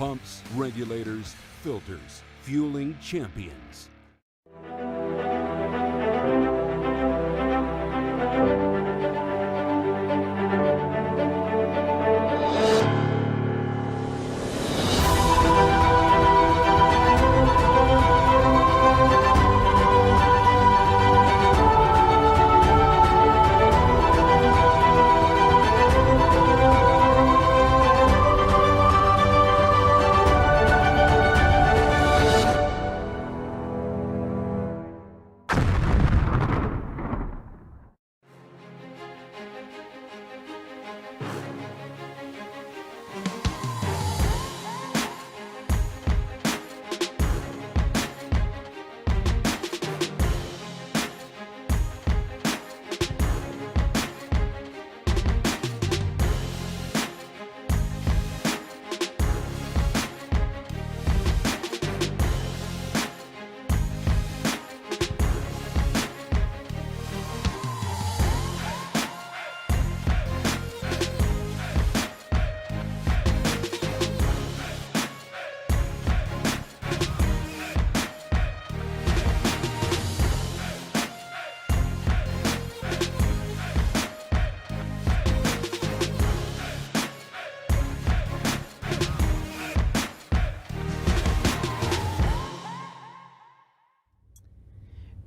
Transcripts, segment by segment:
pumps, regulators, filters, fueling champions.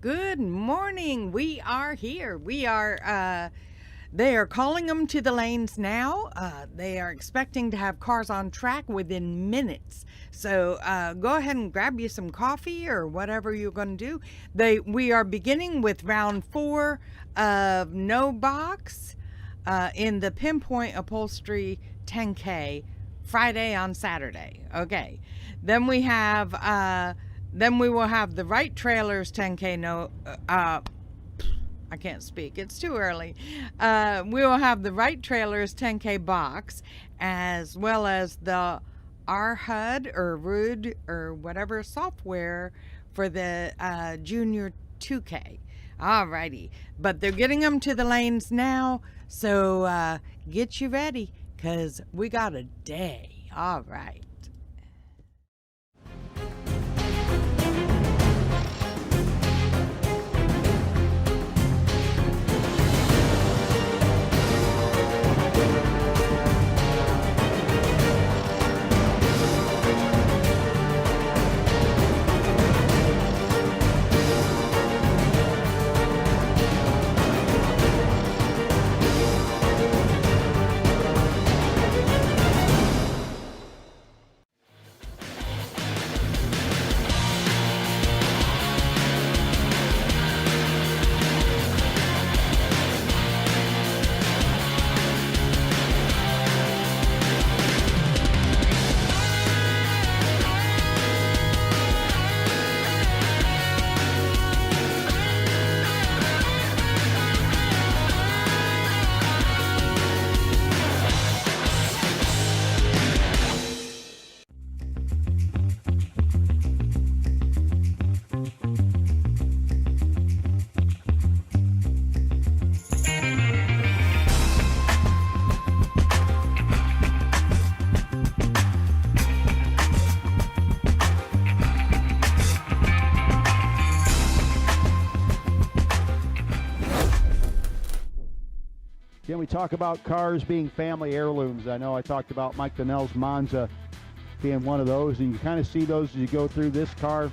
Good morning. We are here. They are calling them to the lanes now. They are expecting to have cars on track within minutes. So go ahead and grab you some coffee or whatever you're going to do. We are beginning with round 4 of no box in the Pinpoint Upholstery 10K Friday on Saturday. Okay. Then we have then we will have the Right Trailers 10K I can't speak. It's too early. We will have the Right Trailers 10K box, as well as the RHUD or RUD or whatever software for the Junior 2K. Alrighty. But they're getting them to the lanes now, so get you ready, because we got a day. All right. Can we talk about cars being family heirlooms? I know I talked about Mike Donnell's Monza being one of those, and you kind of see those as you go through. This car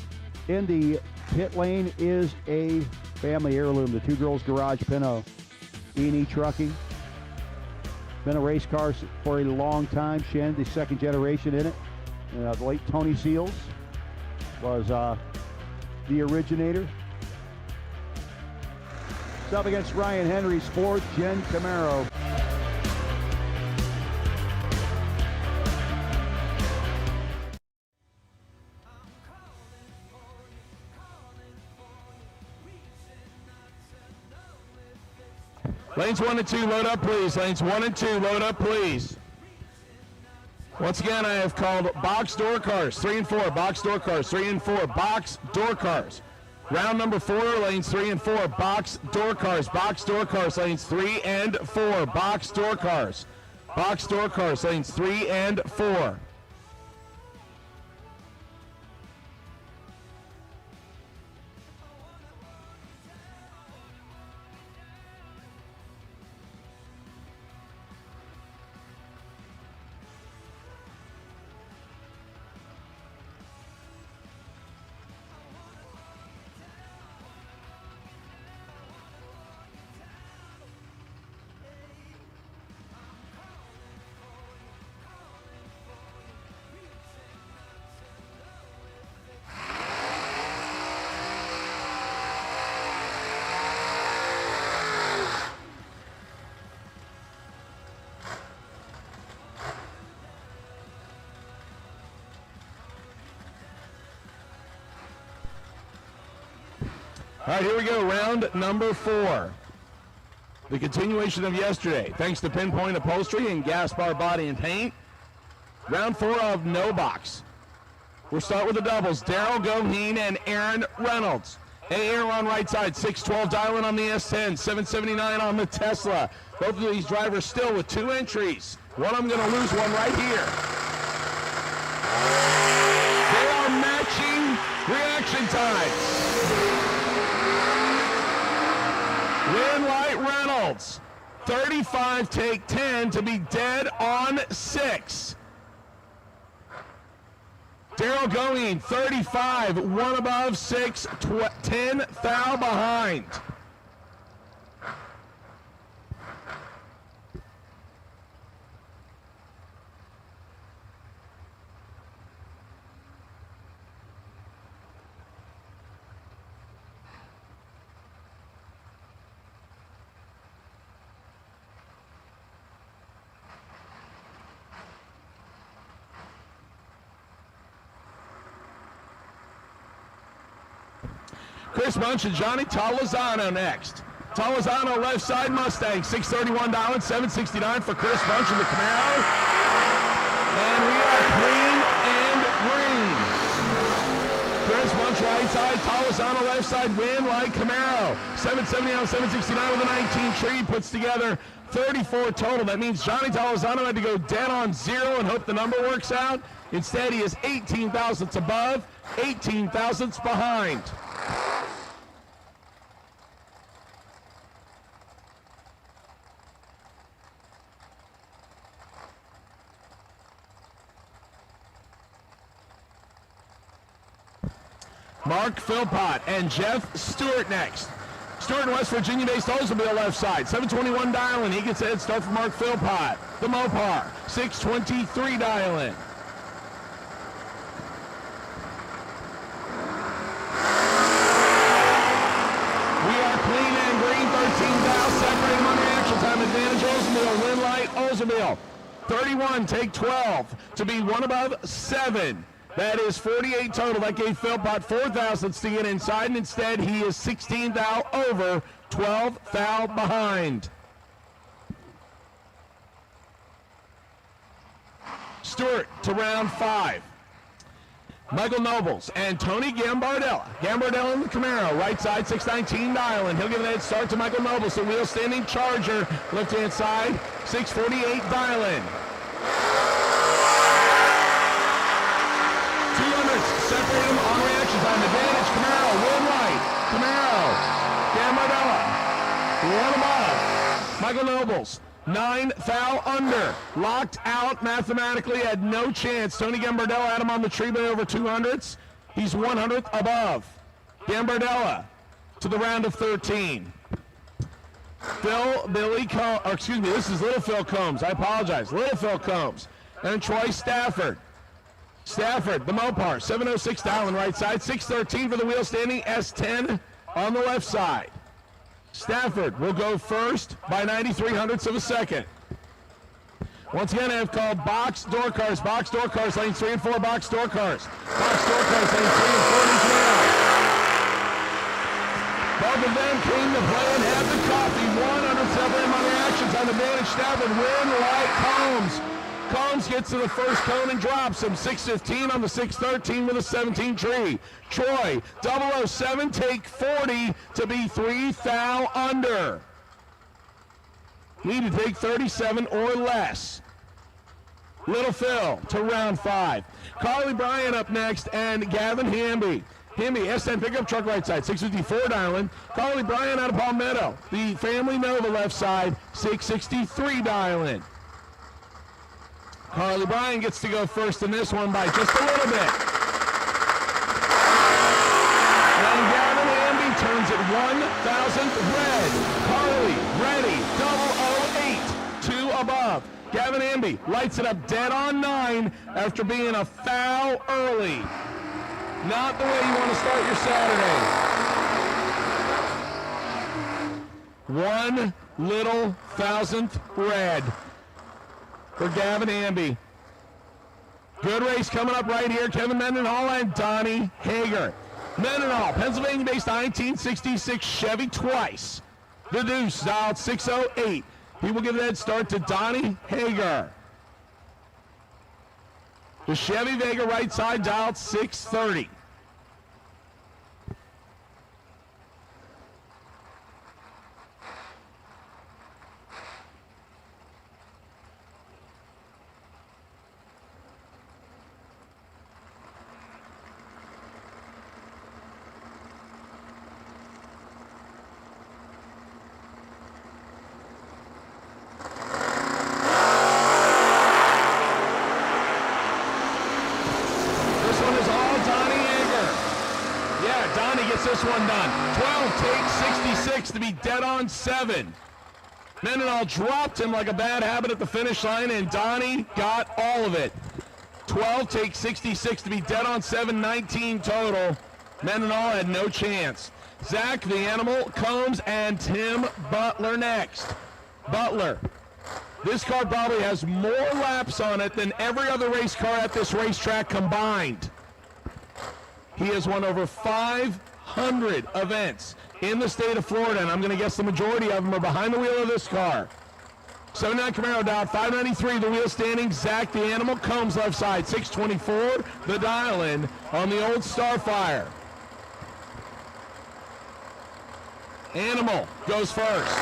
in the pit lane is a family heirloom. The Two Girls Garage Pinto E&E Trucking. Been a race car for a long time. Shen, the second generation in it. The late Tony Seals was the originator. Up against Ryan Henry's fourth gen Camaro. Lanes 1 and 2, load up, please. Lanes 1 and 2, load up, please. Once again, I have called box door cars, 3 and 4, box door cars, 3 and 4, box door cars. Round number 4, lanes 3 and 4, box door cars, lanes 3 and 4, box door cars, lanes 3 and 4. All right, here we go. Round number 4. The continuation of yesterday, thanks to Pinpoint Upholstery and Gaspar Body and Paint. Round 4 of no box. We'll start with the doubles. Daryl Goheen and Aaron Reynolds. Aaron on right side, 612 dialing on the S10, 779 on the Tesla. Both of these drivers still with 2 entries. One of them going to lose one right here. They are matching reaction times. Win Light Reynolds, 35, take 10 to be dead on 6. Daryl Goheen, 35, 1 above, 6, 10 foul behind. Chris Munch and Johnny Tolazano next. Tolazano left side Mustang, 631 down, 769 for Chris Munch in the Camaro. And we are clean and green. Chris Munch right side, Tolazano left side, win like Camaro. 770 on 769 with a 19 tree, puts together 34 total. That means Johnny Tolazano had to go dead on 0 and hope the number works out. Instead, he is 18 thousandths above, 18 thousandths behind. Mark Philpott and Jeff Stewart next. Stewart, West Virginia-based Oldsmobile left side. 721 dialing. He gets a head start from Mark Philpott. The Mopar. 623 dialing. We are clean and green. 13 thou. Separate them on reaction time advantage. Oldsmobile. Win light. Oldsmobile. 31. Take 12 to be 1 above 7. That is 48 total. That gave Philpott 4 thousandths to get inside, and instead he is 16 thou over, 12 thou behind. Stewart to round 5. Michael Nobles and Tony Gambardella. Gambardella in the Camaro, right side, 619 dialing. He'll give a head start to Michael Nobles, the wheel standing Charger, left-hand side, 648 dialing. Separate them on reaction time. Advantage, Camaro, win light. Camaro, Gambardella, 1 above. Michael Nobles, 9 thou under. Locked out mathematically, had no chance. Tony Gambardella had him on the tree by over 200ths. He's 100th above. Gambardella to the round of 13. This is Little Phil Combs. I apologize. Little Phil Combs. And Troy Stafford. Stafford, the Mopar, 706 dialing right side, 613 for the wheel standing S10 on the left side. Stafford will go first by 93 hundredths of a second. Once again, I have called box door cars, lanes 3 and 4, box door cars. Box door cars, lanes 3 and 4 each round. Both of them came to play and had the coffee. 107 on reactions on advantage. Stafford win like Combs. Combs gets to the first cone and drops him. 615 on the 613 with a 17 tree. Troy, 007, take 40 to be 3 thou under. Need to take 37 or less. Little Phil to round 5. Carly Bryan up next and Gavin Hamby. Hamby, S10 pickup truck right side, 654 dialing. Carly Bryan out of Palmetto. The family Nova left side, 663 dialing. Carly Bryan gets to go first in this one by just a little bit. And Gavin Hamby turns it 1,000th red. Carly, ready, 008, 2 above. Gavin Hamby lights it up dead on 9 after being a foul early. Not the way you want to start your Saturday. 1 little 1,000th red for Gavin Hamby. Good race coming up right here. Kevin Mendenhall and Donnie Hager. Men and all, Pennsylvania-based 1966 Chevy twice. The Deuce, dialed 608. He will give the head start to Donnie Hager. The Chevy Vega right side, dialed 630. This one done. 12 takes 66 to be dead on 7. Men and all dropped him like a bad habit at the finish line, and Donnie got all of it. 12 takes 66 to be dead on 7, 19 total. Men and all had no chance. Zach the Animal, Combs, and Tim Butler next. Butler. This car probably has more laps on it than every other race car at this racetrack combined. He has won over 500 events in the state of Florida, and I'm going to guess the majority of them are behind the wheel of this car. 79 Camaro dial, 593, the wheel standing. Zach the Animal, Combs left side, 624, the dial-in on the old Starfire. Animal goes first.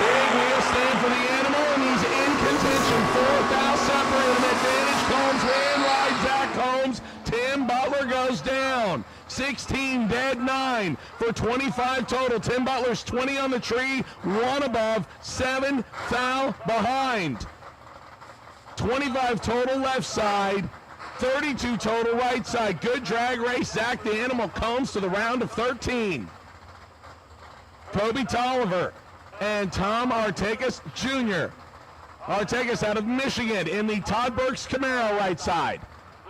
Big wheel stand for the Animal, and he's in contention. 4th separated, an advantage. Combs win, right, Zach Combs. Tim Butler goes down. 16 dead, 9 for 25 total. Tim Butler's 20 on the tree, 1 above, 7 foul behind. 25 total left side, 32 total right side. Good drag race. Zach the Animal Combs to the round of 13. Kobe Tolliver and Tom Artegas Jr. Artegas out of Michigan in the Todd Burks Camaro right side.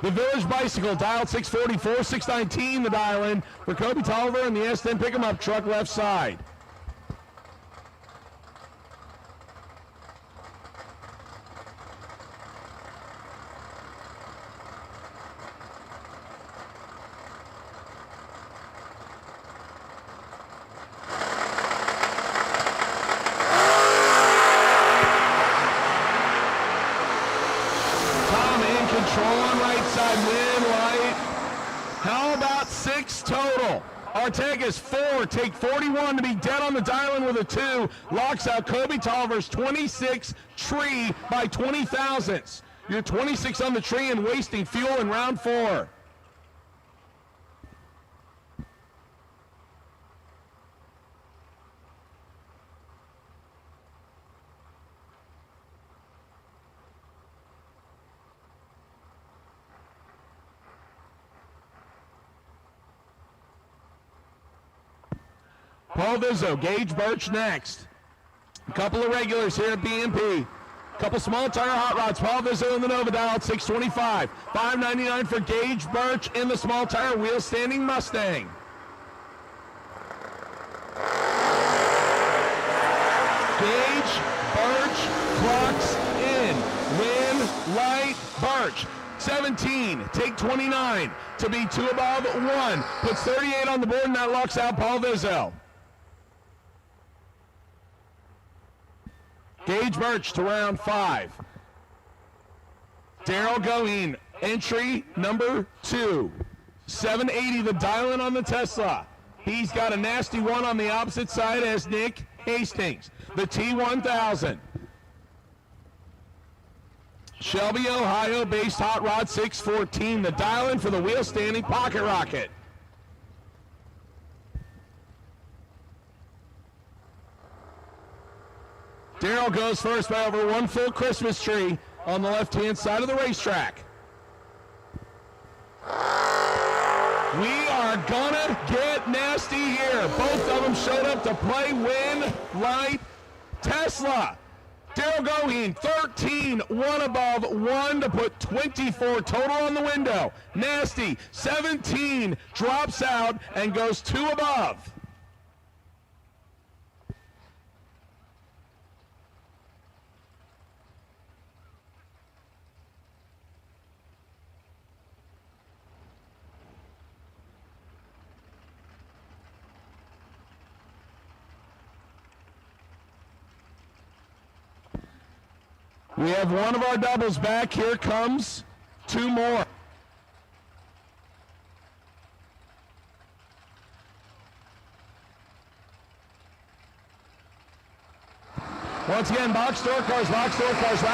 The Village Bicycle, dialed 644, 619, the dial-in for Kobe Tolliver, and the S10 pick-em-up truck left side. Artegas 4, take 41 to be dead on the dial-in with a 2. Locks out Kobe Tolliver's 26 tree by 20 thousandths. You're 26 on the tree and wasting fuel in round 4. Paul Vizzo, Gage Birch next. A couple of regulars here at BMP. A couple small tire hot rods. Paul Vizzo in the Nova dial at 625. $5.99 for Gage Birch in the small tire wheel standing Mustang. Gage Birch clocks in. Win Light Birch. 17, take 29 to be 2 above 1. Puts 38 on the board, and that locks out Paul Vizzo. Gage Birch to round 5. Daryl Goheen, entry number 2. 780, the dial-in on the Tesla. He's got a nasty one on the opposite side as Nick Hastings. The T1000. Shelby, Ohio-based Hot Rod 614, the dial-in for the wheel-standing Pocket Rocket. Daryl goes first by over 1 full Christmas tree on the left-hand side of the racetrack. We are gonna get nasty here. Both of them showed up to play Win Light Tesla. Daryl Goheen, 13, 1 above 1 to put 24 total on the window. Nasty, 17, drops out and goes 2 above. We have one of our doubles back. Here comes two more. Once again, box door cars, round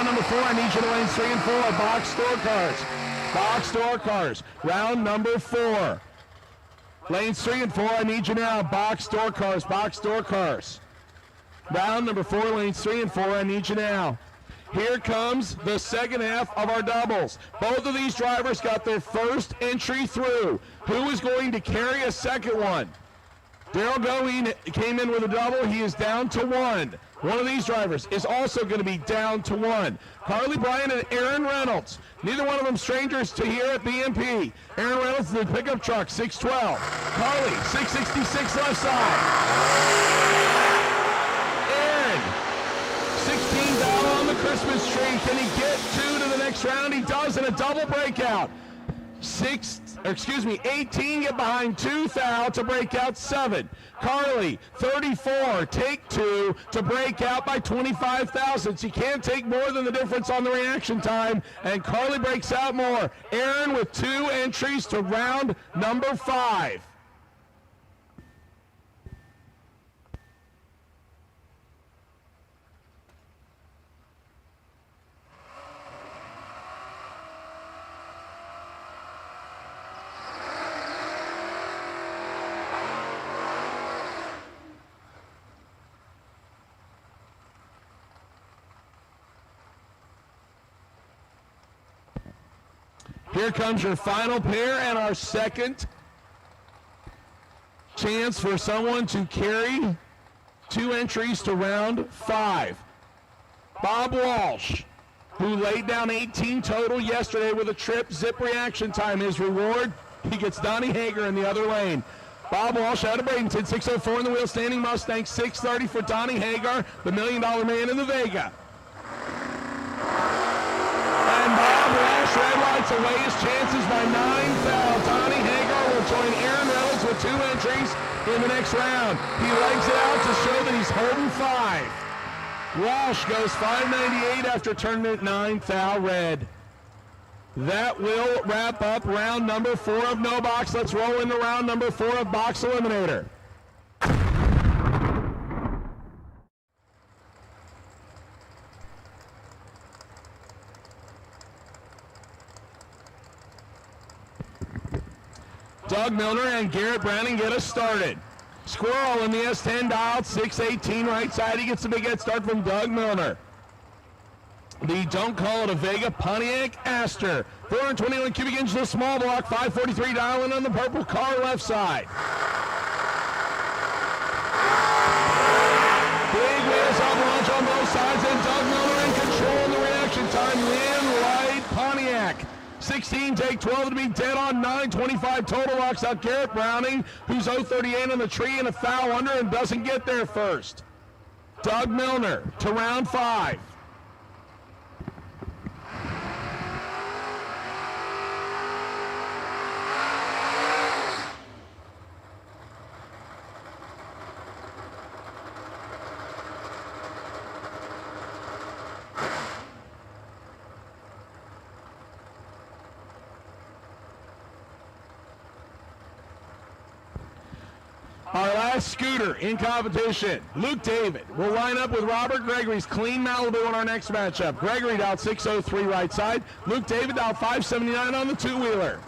number 4. I need you to lanes 3 and 4, box door cars, round number 4. Lanes 3 and 4, I need you now, box door cars. Round number 4, lanes 3 and 4, I need you now. Here comes the second half of our doubles. Both of these drivers got their first entry through. Who is going to carry a second one? Daryl Going came in with a double. He is down to 1. One of these drivers is also going to be down to 1. Carly Bryan and Aaron Reynolds. Neither one of them strangers to here at BMP. Aaron Reynolds, the pickup truck, 612. Carly, 666 left side. Aaron, 16 down on the Christmas tree. Can he get 2 to the next round? He does in a double breakout. 18 get behind 2 thou to break out 7. Carly, 34, take 2 to break out by 25 thousandths. You can't take more than the difference on the reaction time, and Carly breaks out more. Aaron with 2 entries to round number 5. Here comes your final pair and our second chance for someone to carry 2 entries to round 5. Bob Walsh, who laid down 18 total yesterday with a trip zip reaction time. His reward, he gets Donnie Hager in the other lane. Bob Walsh out of Bradenton, 604 in the wheel, standing Mustang, 630 for Donnie Hager, the $1 million man in the Vega. And Bob Walsh red lights away his chances by 9 thou. Donnie Hagar will join Aaron Reynolds with 2 entries in the next round. He legs it out to show that he's holding 5. Walsh goes 598 after turning it 9 thou red. That will wrap up round number 4 of No Box. Let's roll into round number 4 of Box Eliminator. Doug Milner and Garrett Browning get us started. Squirrel in the S10 dialed, 618 right side. He gets a big head start from Doug Milner. The Don't Call It a Vega Pontiac Aster. 421 cubic inches of small block, 543 dialing on the purple car left side. Big wheels on launch on both sides, and Doug Milner in control of the reaction time. Lynn Light Pontiac. 16, take 12 to be dead on 9, 25 total locks out Garrett Browning, who's 038 on the tree and a foul under and doesn't get there first. Doug Milner to round 5. Our last scooter in competition, Luke David, will line up with Robert Gregory's Clean Malibu in our next matchup. Gregory dialed 603 right side. Luke David dialed 579 on the two-wheeler.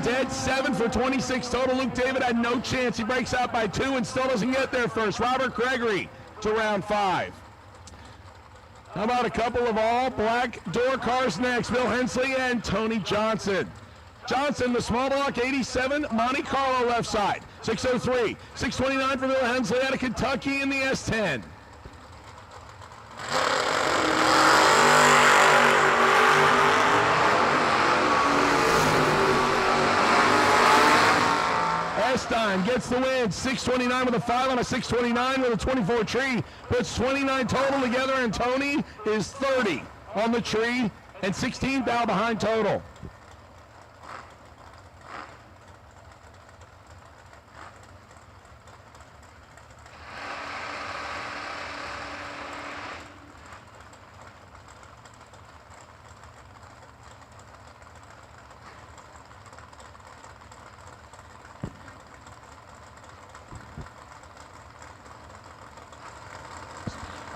Dead 7 for 26 total. Luke David had no chance. He breaks out by 2 and still doesn't get there first. Robert Gregory to round 5. How about a couple of all black door cars next? Bill Hensley and Tony Johnson. Johnson, the small block 87, Monte Carlo left side. 603, 629 for Bill Hensley out of Kentucky in the S10. Stein gets gets the win. 629 with a 5 on a 629 with a 24 tree. Puts 29 total together, and Tony is 30 on the tree and 16 thou behind total.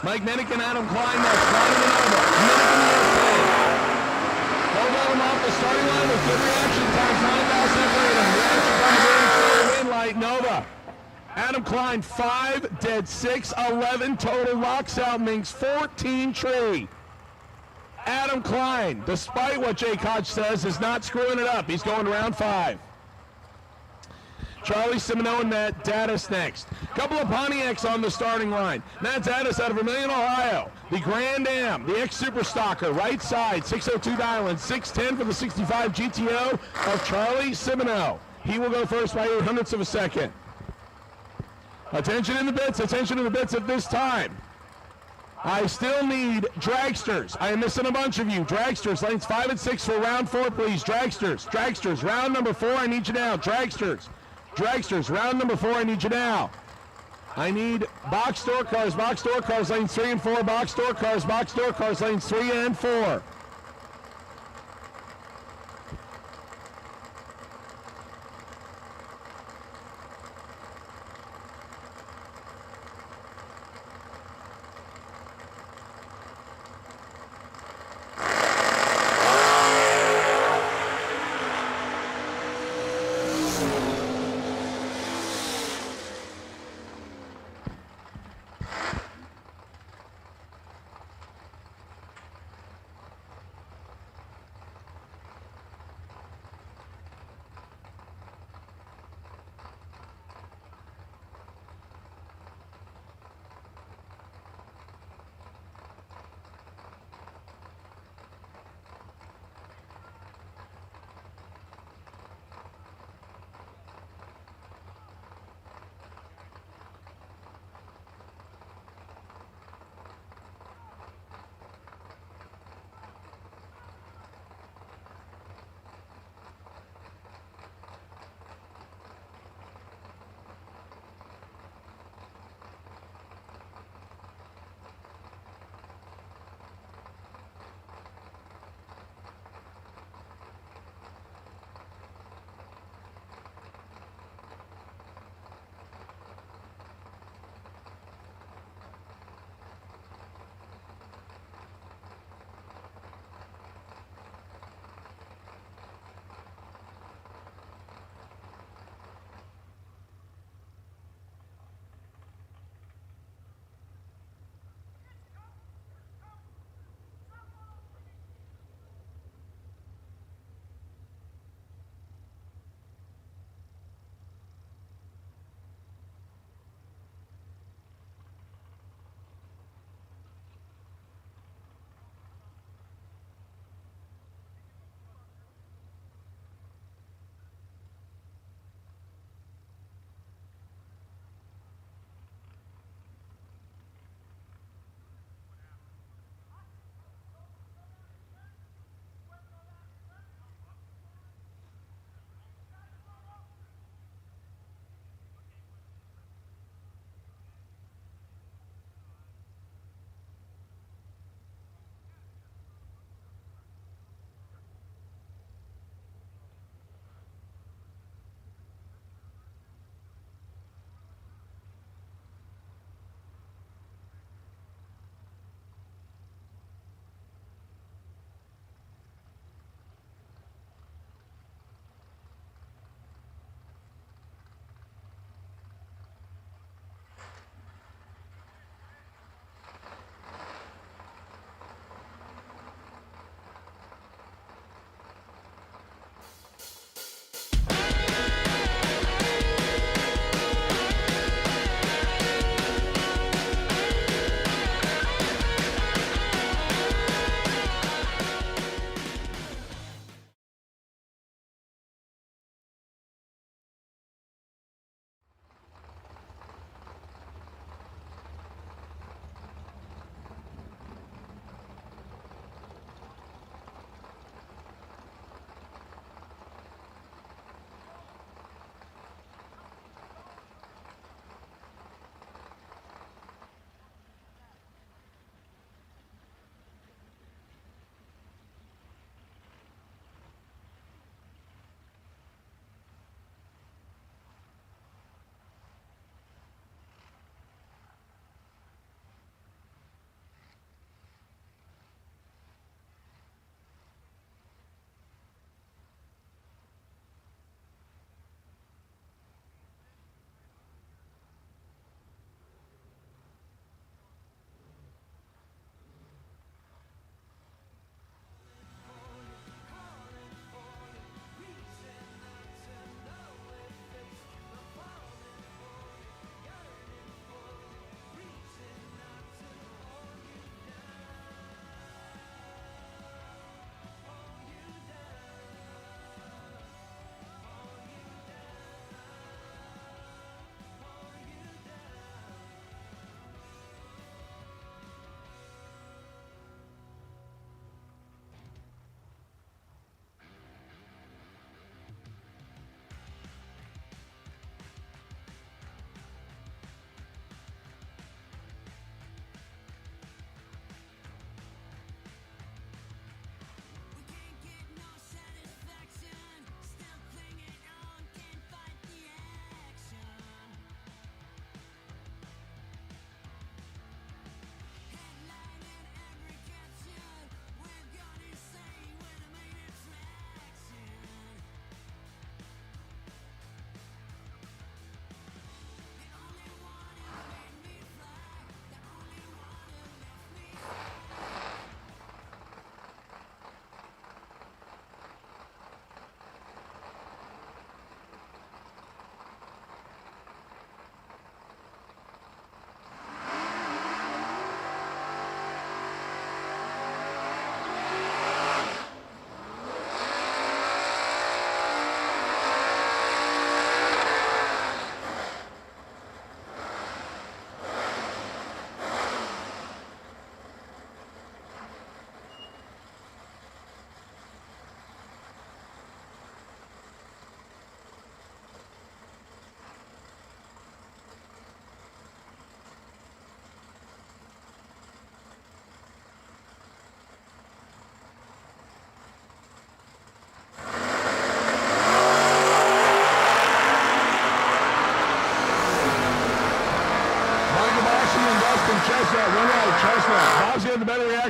Mike Minnick and Adam Klein next. Klein and Nova. Minnick and USA. Hold on off the starting line with good reaction times. 9 separate them. Reaction time to win light. Nova. Adam Klein 5, dead 6, 11 total. Rocks out Minks 14 tree. Adam Klein, despite what Jake Hodge says, is not screwing it up. He's going to round 5. Charlie Simino and Matt Daddis next. Couple of Pontiacs on the starting line. Matt Daddis out of Vermillion, Ohio. The Grand Am, the ex-Super Stalker, right side, 602 dialing, 610 for the 65 GTO of Charlie Simino. He will go first by 800ths of a second. Attention in the bits at this time. I still need dragsters. I am missing a bunch of you. Dragsters, lanes 5 and 6 for round 4, please. Dragsters, round number 4, I need you now. Dragsters, round number 4, I need you now. I need box door cars, lanes 3 and 4, box door cars, lanes 3 and 4.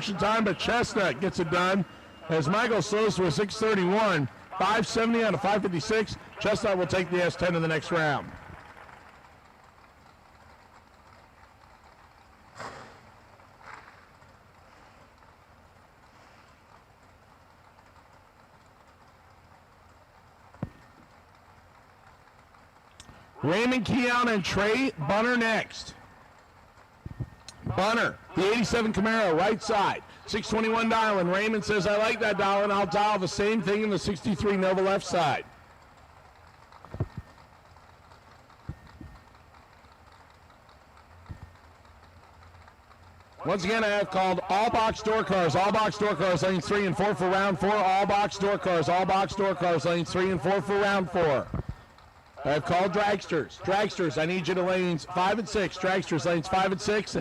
reaction time, but Chestnut gets it done as Michael slows to a 6:31. 5:70 out of 5:56. Chestnut will take the S10 in the next round. Raymond Keon and Trey Bunner next. Bunner, the 87 Camaro, right side. 621 dialing. Raymond says, I like that dial, and I'll dial the same thing in the 63 Nova left side. Once again, I have called all box door cars, lanes 3 and 4 for round 4, all box door cars, lanes 3 and 4 for round 4. I've called dragsters, I need you to lanes 5 and 6, dragsters, lanes 5 and 6.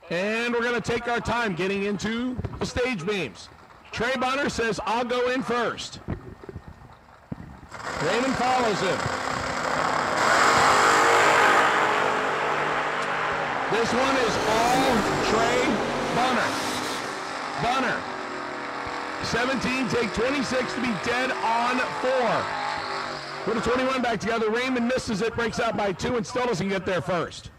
And we're going to take our time getting into the stage beams. Trey Bunner says, I'll go in first. Raymond follows him. This one is all Trey Bunner. Bunner, 17, take 26 to be dead on 4. Put a 21 back together. Raymond misses it, breaks out by 2, and still doesn't get there first.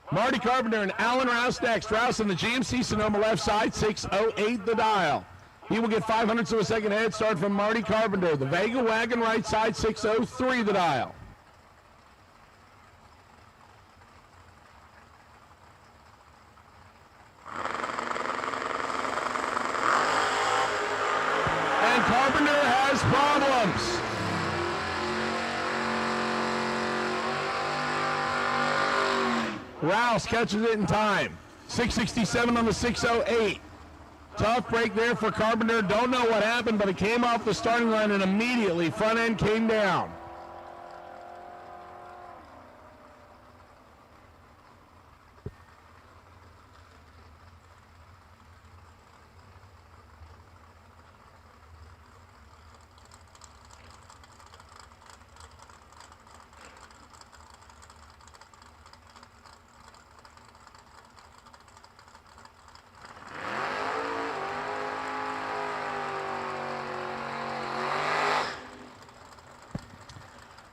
Marty Carpenter and Alan Rouse next. Rouse on the GMC Sonoma left side, 608 the dial. He will get 500ths of a second head start from Marty Carpenter. The Vega Wagon right side, 603 the dial. And Carpenter has problems. Rouse catches it in time. 667 on the 608. Tough break there for Carpenter. Don't know what happened, but it came off the starting line and immediately front end came down.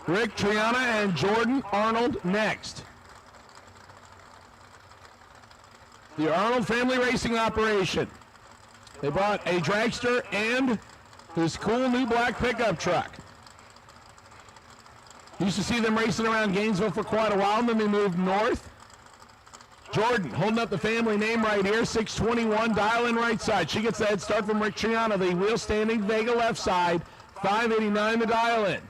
Rick Triana and Jordan Arnold next. The Arnold family racing operation. They brought a dragster and this cool new black pickup truck. Used to see them racing around Gainesville for quite a while, and then they moved north. Jordan holding up the family name right here, 621, dial in right side. She gets the head start from Rick Triana, the wheel standing Vega left side, 589 the dial in.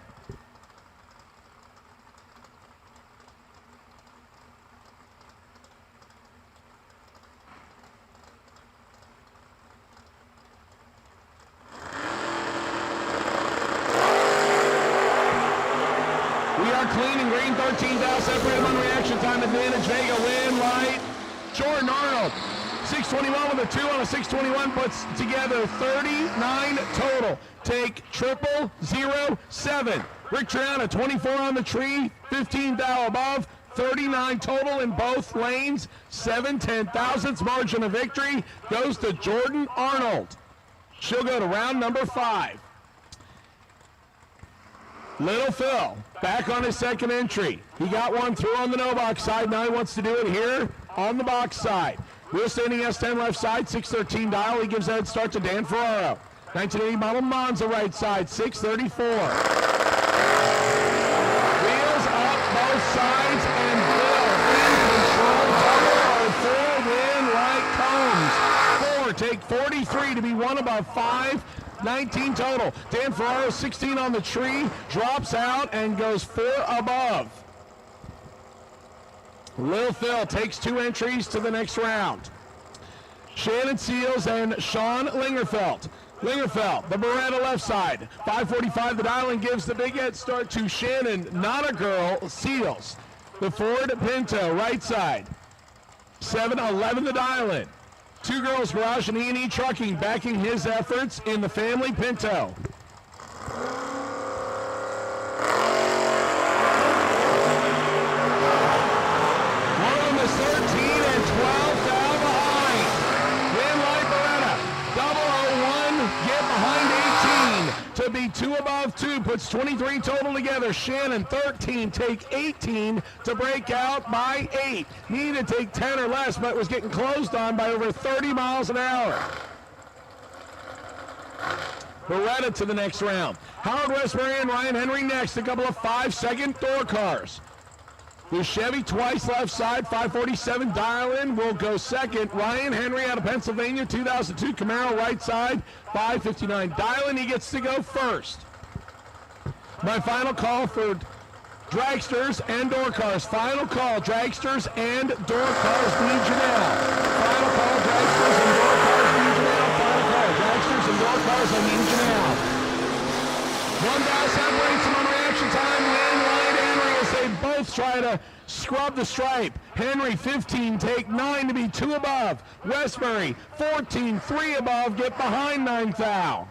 Clean and green, 13 down, separated on reaction time advantage. Vega win light. Jordan Arnold, 621 with a 2 on a 621, puts together 39 total. Take 0007. Rick Triana, 24 on the tree, 15 thou above, 39 total in both lanes. 7/10,000ths margin of victory goes to Jordan Arnold. She'll go to round number 5. Little Phil, back on his second entry. He got one through on the no box side. Now he wants to do it here on the box side. Wheel standing S10 left side, 613 dial. He gives a head start to Dan Ferraro. 1980 model Monza right side, 634. Wheels up both sides, and Phil in control. Double or 4 win like Combs. 4 take 43 to be one above 5. 19 total. Dan Ferraro, 16 on the tree, drops out and goes 4 above. Lil Phil takes 2 entries to the next round. Shannon Seals and Sean Lingerfelt. Lingerfeld, the Beretta left side. 5:45, the dial-in gives the big head start to Shannon, not a girl, Seals. The Ford Pinto, right side. 7:11, the dial-in. Two Girls Garage and E&E Trucking backing his efforts in the family Pinto. One of them is 13 and 12 foul behind. Win Light Beretta. 001, get behind 18 to be 2 above 2, puts 23 total together. Shannon 13, take 18 to break out by 8. Needed to take 10 or less, but was getting closed on by over 30 miles an hour. Beretta to the next round. Howard Westbury and Ryan Henry next, a couple of 5-second door cars. The Chevy twice left side, 5:47 dial-in will go second. Ryan Henry out of Pennsylvania, 2002 Camaro right side, 5:59 dial-in. He gets to go first. My final call for dragsters and door cars. Final call, dragsters and door cars need you now. Final call, dragsters and door cars need you now. Final call, dragsters and door cars, I need you now. 1 dial separates them on reaction time. Win Light Henry as they both try to scrub the stripe. Henry 15, take 9 to be 2 above. Westbury 14, 3 above, get behind 9 foul.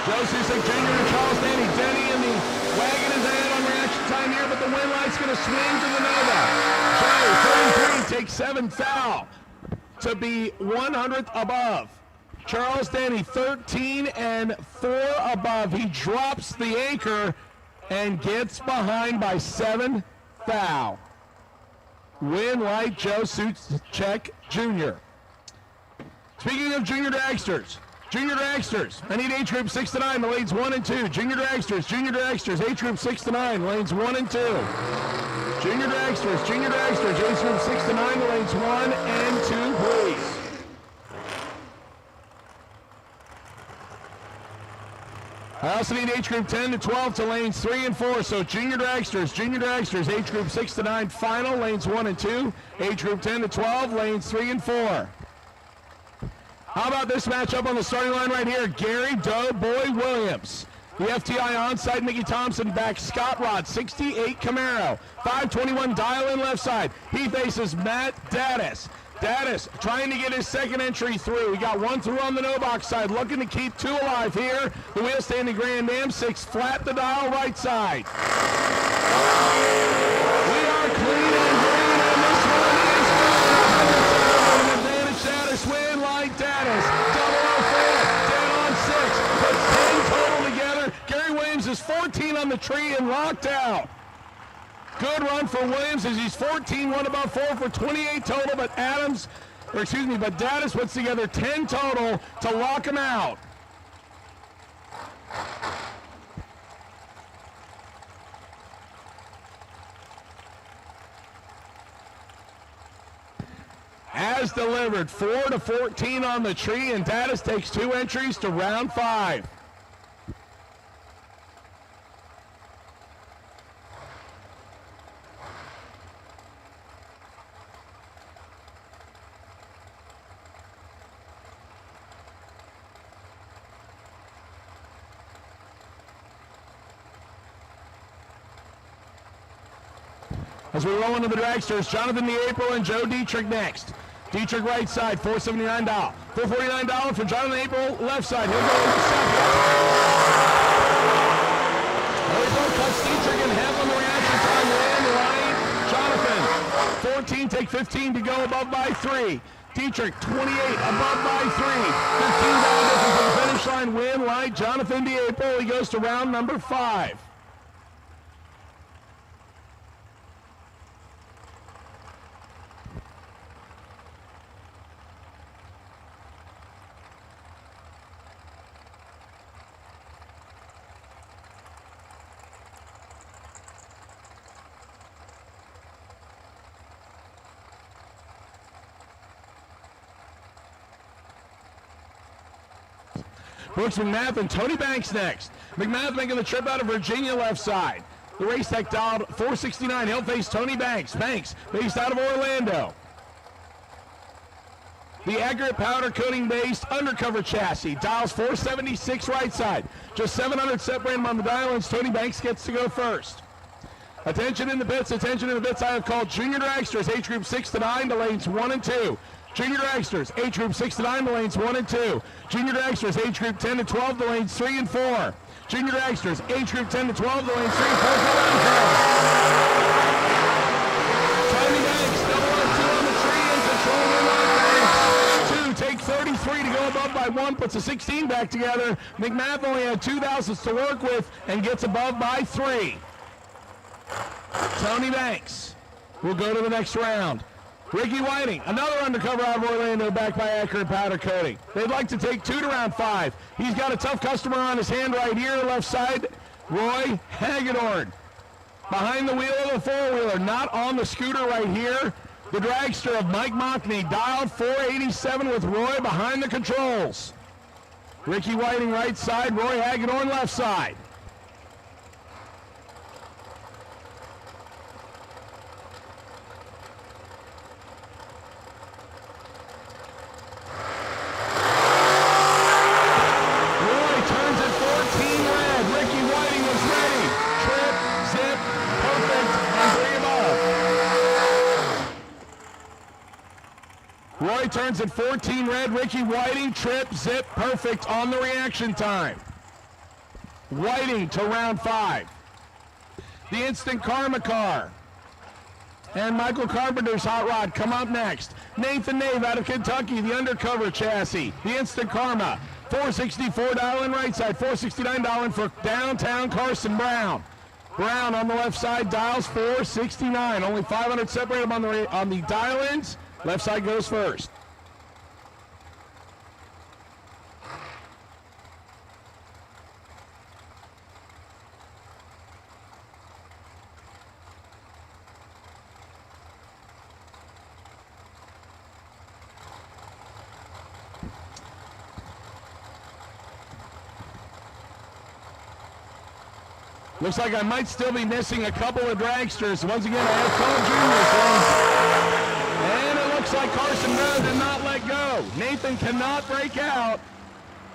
Joe Susick Jr. and Charles Denny. Denny in the wagon is ahead on reaction time here, but the win light's going to swing to the Nova. Joe, 33, takes 7 foul to be 100th above. Charles Denny, 13 and 4 above. He drops the anchor and gets behind by 7 foul. Win light, Joe Susick Jr. Speaking of junior dragsters, I need age group 6 to 9, the lanes 1 and 2. Junior dragsters, age group 6 to 9, lanes 1 and 2. Junior dragsters, age group 6 to 9, the lanes 1 and 2, please. I also need age group 10 to 12 to lanes 3 and 4. So junior dragsters, age group 6 to 9, final, lanes 1 and 2. Age group 10 to 12, lanes 3 and 4. How about this matchup on the starting line right here? Gary Doughboy Williams. The FTI onside, Mickey Thompson back. Scott Rod, 68 Camaro. 5:21 dial-in left side. He faces Matt Daddis. Daddis trying to get his second entry through. We got 1 through on the no-box side. Looking to keep 2 alive here. The wheel standing Grand Am. 6 flat the dial right side. We are clean and green, and this one is good. Advantage Daddis win like Daddis. 004, dead on 6. Puts 10 total together. Gary Williams is 14 on the tree and locked out. Good run for Williams as he's 14, 1 above 4 for 28 total, but Daddis puts together 10 total to lock him out. As delivered, 4 to 14 on the tree, and Daddis takes 2 entries to round 5. As we roll into the dragsters, Jonathan April and Joe Dietrich next. Dietrich right side, $479. $449 for Jonathan April left side. He'll go into second. April cuts Dietrich in half on the reaction time. Win, right, Jonathan. 14, take 15 to go above by 3. Dietrich, 28, above by 3. $15 difference on the finish line. Win, light, Jonathan April. He goes to round number 5. Brooks McMath and Tony Banks next. McMath making the trip out of Virginia left side. The race tech dialed 469. He'll face Tony Banks. Banks based out of Orlando. The accurate powder coating based undercover chassis dials 476 right side. Just 700 separating him on the dial, and Tony Banks gets to go first. Attention in the pits, attention in the pits. I have called junior dragsters, age group 6 to 9 to lanes 1 and 2. Junior dragsters, age group 6 to 9 to lanes 1 and 2. Junior dragsters, age group 10 to 12 to lanes 3 and 4. Junior dragsters, age group 10 to 12 to lanes 3 and 4. Tony Banks, double up 2 on the tree and control the line. 2, take 33 to go above by 1, puts a 16 back together. McMath only had 2 thousandths to work with and gets above by 3. Tony Banks will go to the next round. Ricky Whiting, another undercover out of Orlando, backed by accurate powder coating. They'd like to take 2 to round 5. He's got a tough customer on his hand right here, left side, Roy Hagedorn. Behind the wheel of the four-wheeler, not on the scooter right here, the dragster of Mike Mockney, dialed 487 with Roy behind the controls. Ricky Whiting right side, Roy Hagedorn left side. Roy turns at 14 red. Ricky Whiting, trip, zip, perfect on the reaction time. Whiting to round 5. The Instant Karma car and Michael Carpenter's hot rod come up next. Nathan Nave out of Kentucky, the undercover chassis. The Instant Karma, 464 dialing right side, 469 dialing for downtown Carson Brown. Brown on the left side dials 469. Only 500 separate him on the dial-ins. Left side goes first. Looks like I might still be missing a couple of dragsters. Once again, I have called juniors. And it looks like Carson Brown did not let go. Nathan cannot break out.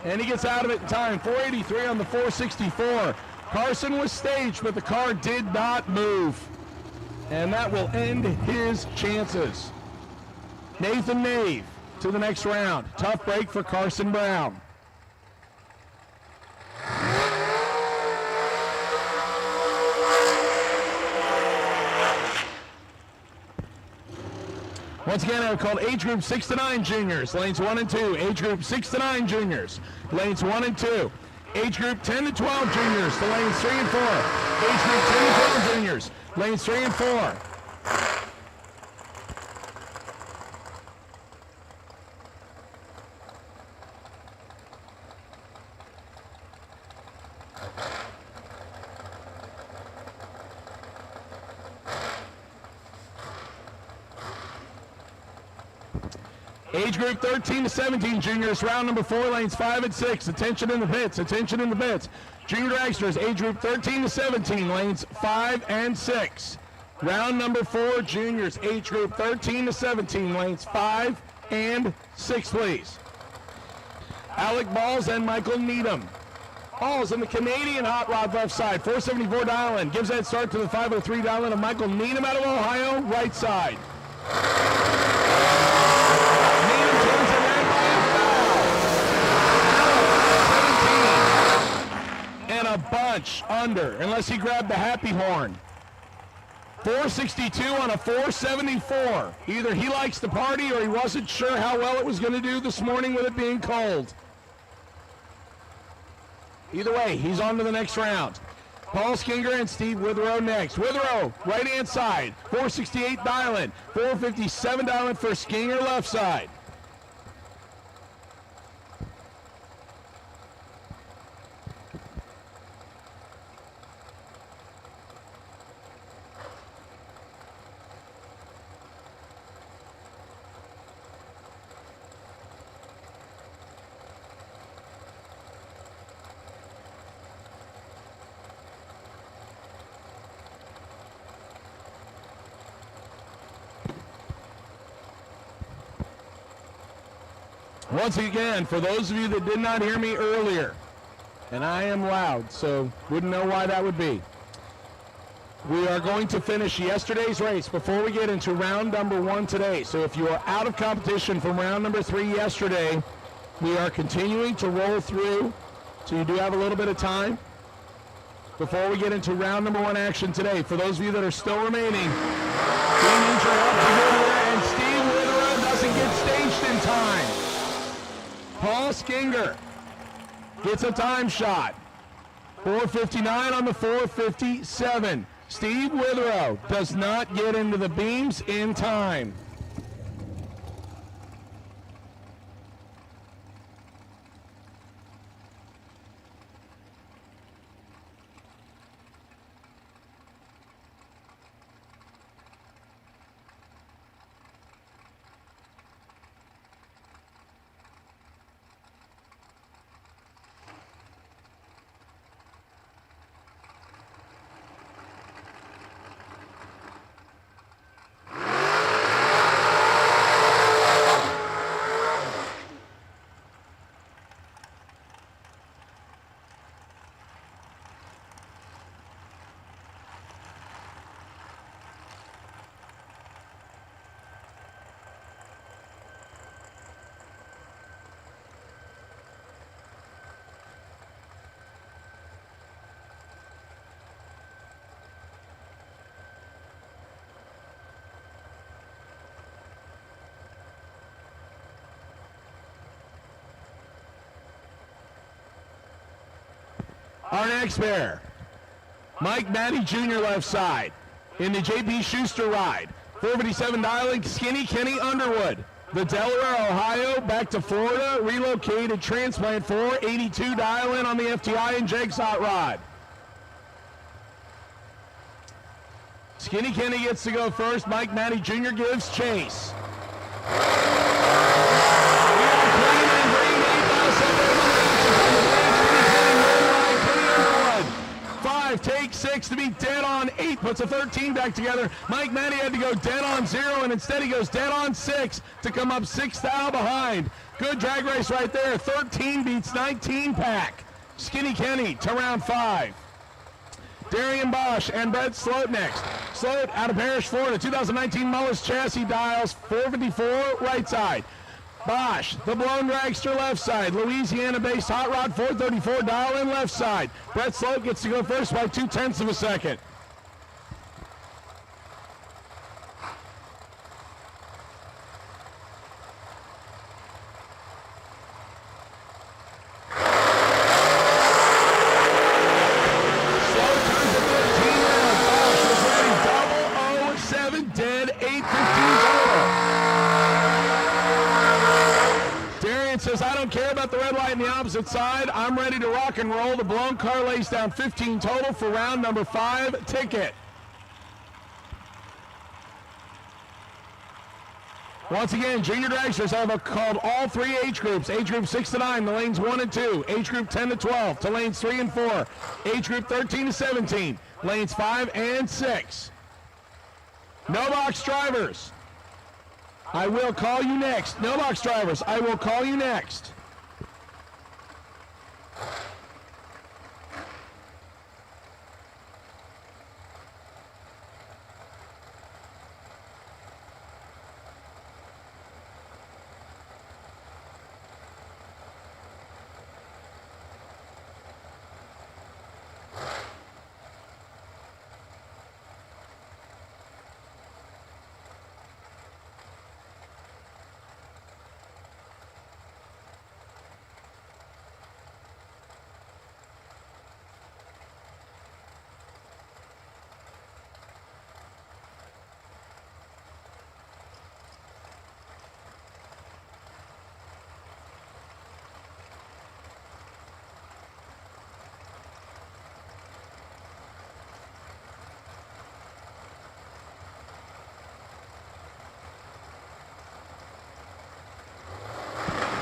And he gets out of it in time. 483 on the 464. Carson was staged, but the car did not move. And that will end his chances. Nathan Nave to the next round. Tough break for Carson Brown. Once again, I have called age group 6 to 9 juniors, lanes 1 and 2. Age group 6 to 9 juniors, lanes 1 and 2. Age group 10 to 12 juniors to lanes 3 and 4. Age group 10 to 12 juniors, lanes 3 and 4. Age group 13 to 17 juniors, round number 4, lanes 5 and 6. Attention in the pits, attention in the pits. Junior dragsters, age group 13 to 17, lanes 5 and 6. Round number 4, juniors, age group 13 to 17, lanes 5 and 6, please. Alec Balls and Michael Needham. Balls in the Canadian hot rod left side, 474 dial-in. Gives that start to the 503 dial-in of Michael Needham out of Ohio, right side. A bunch under, unless he grabbed the happy horn. 462 on a 474. Either he likes the party or he wasn't sure how well it was going to do this morning with it being cold. Either way, he's on to the next round. Paul Skinger and Steve Withrow next. Withrow, right-hand side, 468 dial-in, 457 dial-in for Skinger left side. Once again, for those of you that did not hear me earlier, and I am loud, so wouldn't know why that would be. We are going to finish yesterday's race before we get into round number 1 today. So if you are out of competition from round number 3 yesterday, we are continuing to roll through. So you do have a little bit of time before we get into round number 1 action today. For those of you that are still remaining, we need your help to get here, and Steve Witherow doesn't get staged in time. Paul Skinger gets a time shot. 4:59 on the 4:57. Steve Witherow does not get into the beams in time. Our next pair, Mike Matty Jr. left side in the J.P. Schuster ride. 457 dialing, Skinny Kenny Underwood. The Delaware, Ohio, back to Florida, relocated transplant 482 dial-in on the FTI and Jagsot rod. Skinny Kenny gets to go first. Mike Matty Jr. gives chase. Take 6 to be dead on 8, puts a 13 back together. Mike Matty had to go dead on 0, and instead he goes dead on 6 to come up 6 thou behind. Good drag race right there. 13 beats 19 pack. Skinny Kenny to round 5. Darian Bosch and Brett Sloat next. Sloat out of Parrish, Florida, 2019 Mullis chassis dials, 454 right side. Bosch, the blown dragster left side. Louisiana-based hot rod, 434 dial-in left side. Brett Sloat gets to go first by 0.2 of a second. Sloat turns to 15 rounds. Bosch was ready, 007 dead, 8:15 total. Says, I don't care about the red light on the opposite side. I'm ready to rock and roll. The blown car lays down 15 total for round number 5 ticket. Once again, junior dragsters have called all 3 age groups. Age group 6 to 9 to lanes 1 and 2. Age group 10 to 12 to lanes 3 and 4. Age group 13 to 17, lanes 5 and 6. No box drivers, I will call you next. No box drivers, I will call you next.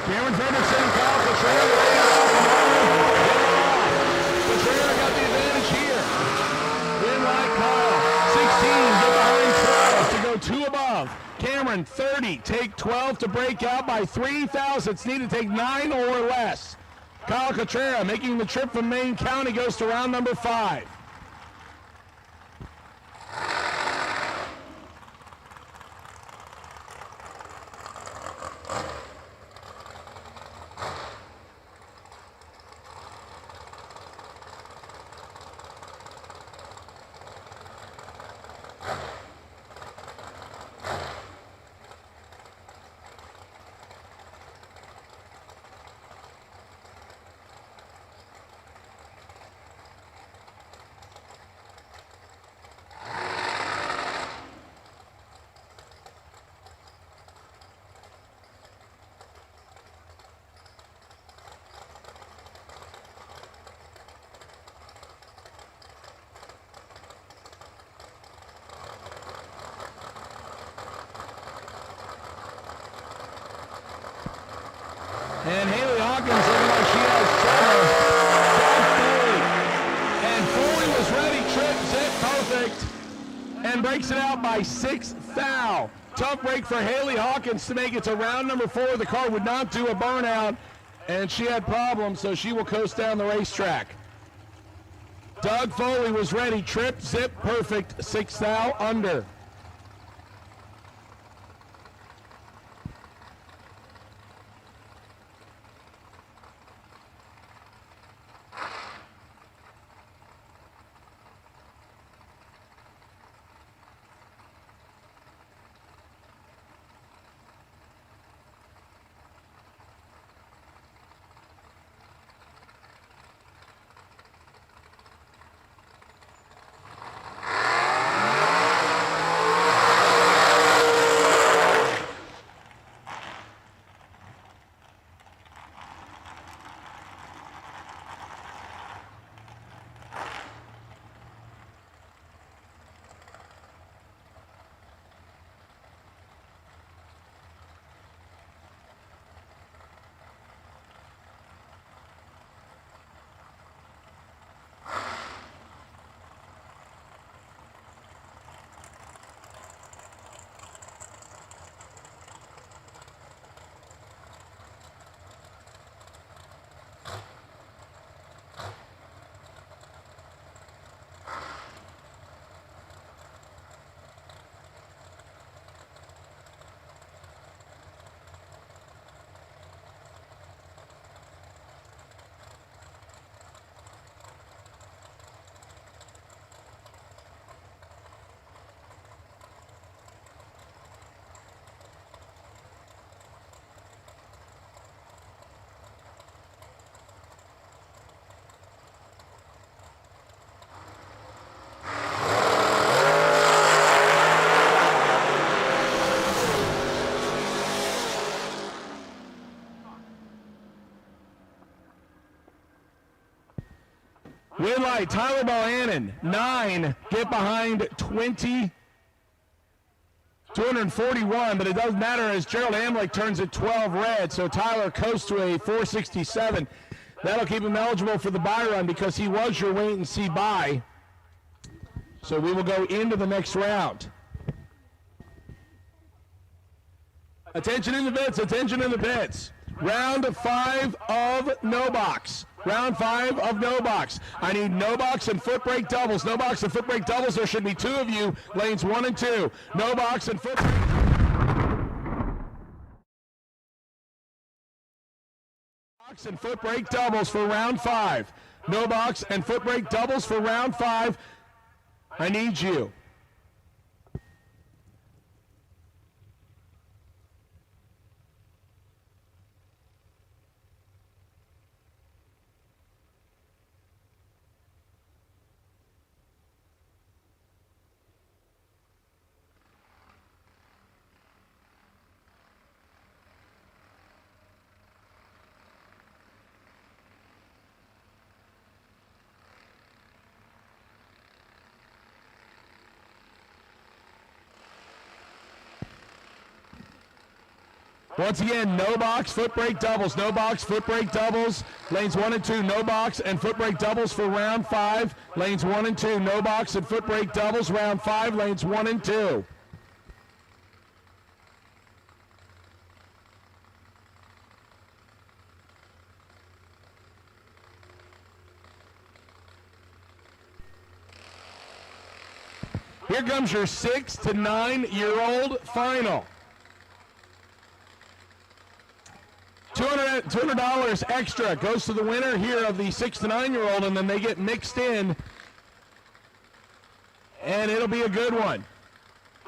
Cameron Fredrickson, Kyle Petrera, Petrera got the advantage here. Win like Kyle, 16, get behind 12 to go 2 above. Cameron turn, 30, take 12 to break out by 3 thousandths. Need to take 9 or less. Kyle Cotrera making the trip from Maine County goes to round number 5. And Haley Hawkins looking like she has trouble. And Foley was ready, trip, zip, perfect. And breaks it out by 6 thou. Tough break for Haley Hawkins to make it to round number 4. The car would not do a burnout, and she had problems, so she will coast down the racetrack. Doug Foley was ready, trip, zip, perfect, 6 thou under. Win light, Tyler Bohannon, 9, get behind 20, 241, but it doesn't matter as Gerald Amlick turns it 12 red, so Tyler coasts to a 467. That'll keep him eligible for the buy run because he was your wait and see buy. So we will go into the next round. Attention in the pits, attention in the pits. Round 5 of no box. Round 5 of no box. I need no box and foot brake doubles. No box and foot brake doubles. There should be 2 of you. Lanes 1 and 2. No box and foot brake. Box and foot brake doubles for round 5. No box and foot brake doubles for round 5. I need you. Once again, no box, foot brake doubles, no box, foot brake doubles, lanes 1 and 2, no box and foot brake doubles for round 5, lanes 1 and 2, no box and foot brake doubles, round 5, lanes 1 and 2. Here comes your 6 to 9-year-old final. $200 extra goes to the winner here of the 6 to 9-year-old, and then they get mixed in, and it'll be a good one.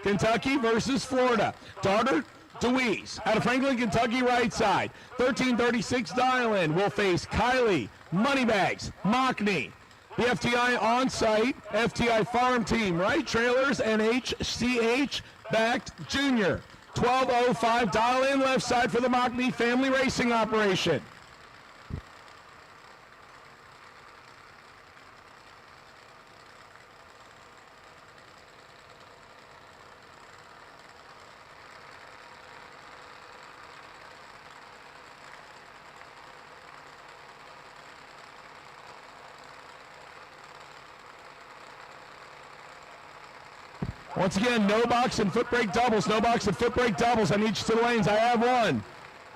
Kentucky versus Florida. Darter DeWeese out of Franklin, Kentucky, right side. 1336 dial-in will face Kylie Moneybags Mockney. The FTI on-site, FTI farm team, right trailers, and HCH-backed junior. 1205 dial-in left side for the Mockney family racing operation. Once again, no box and foot brake doubles, no box and foot brake doubles on each of the lanes. I have one.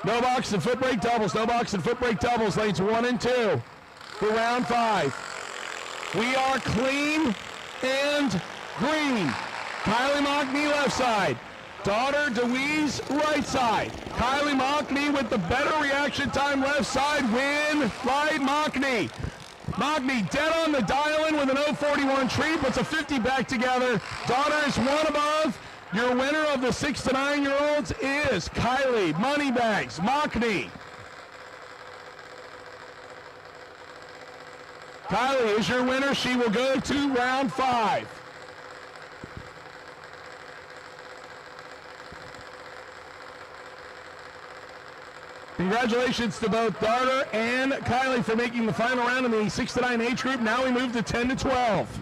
No box and foot brake doubles, no box and foot brake doubles, lanes 1 and 2 for round 5. We are clean and green. Kylie Mockney left side. Daughter DeWeese right side. Kylie Mockney with the better reaction time left side. Win right Mockney. Mockney dead on the dial-in with an 041 tree, puts a 50 back together. Daughter is one above. Your winner of the 6 to 9-year-olds is Kylie Moneybags Mockney. Kylie is your winner. She will go to round 5. Congratulations to both Darter and Kylie for making the final round in the 6 to 9 age group. Now we move to 10 to 12.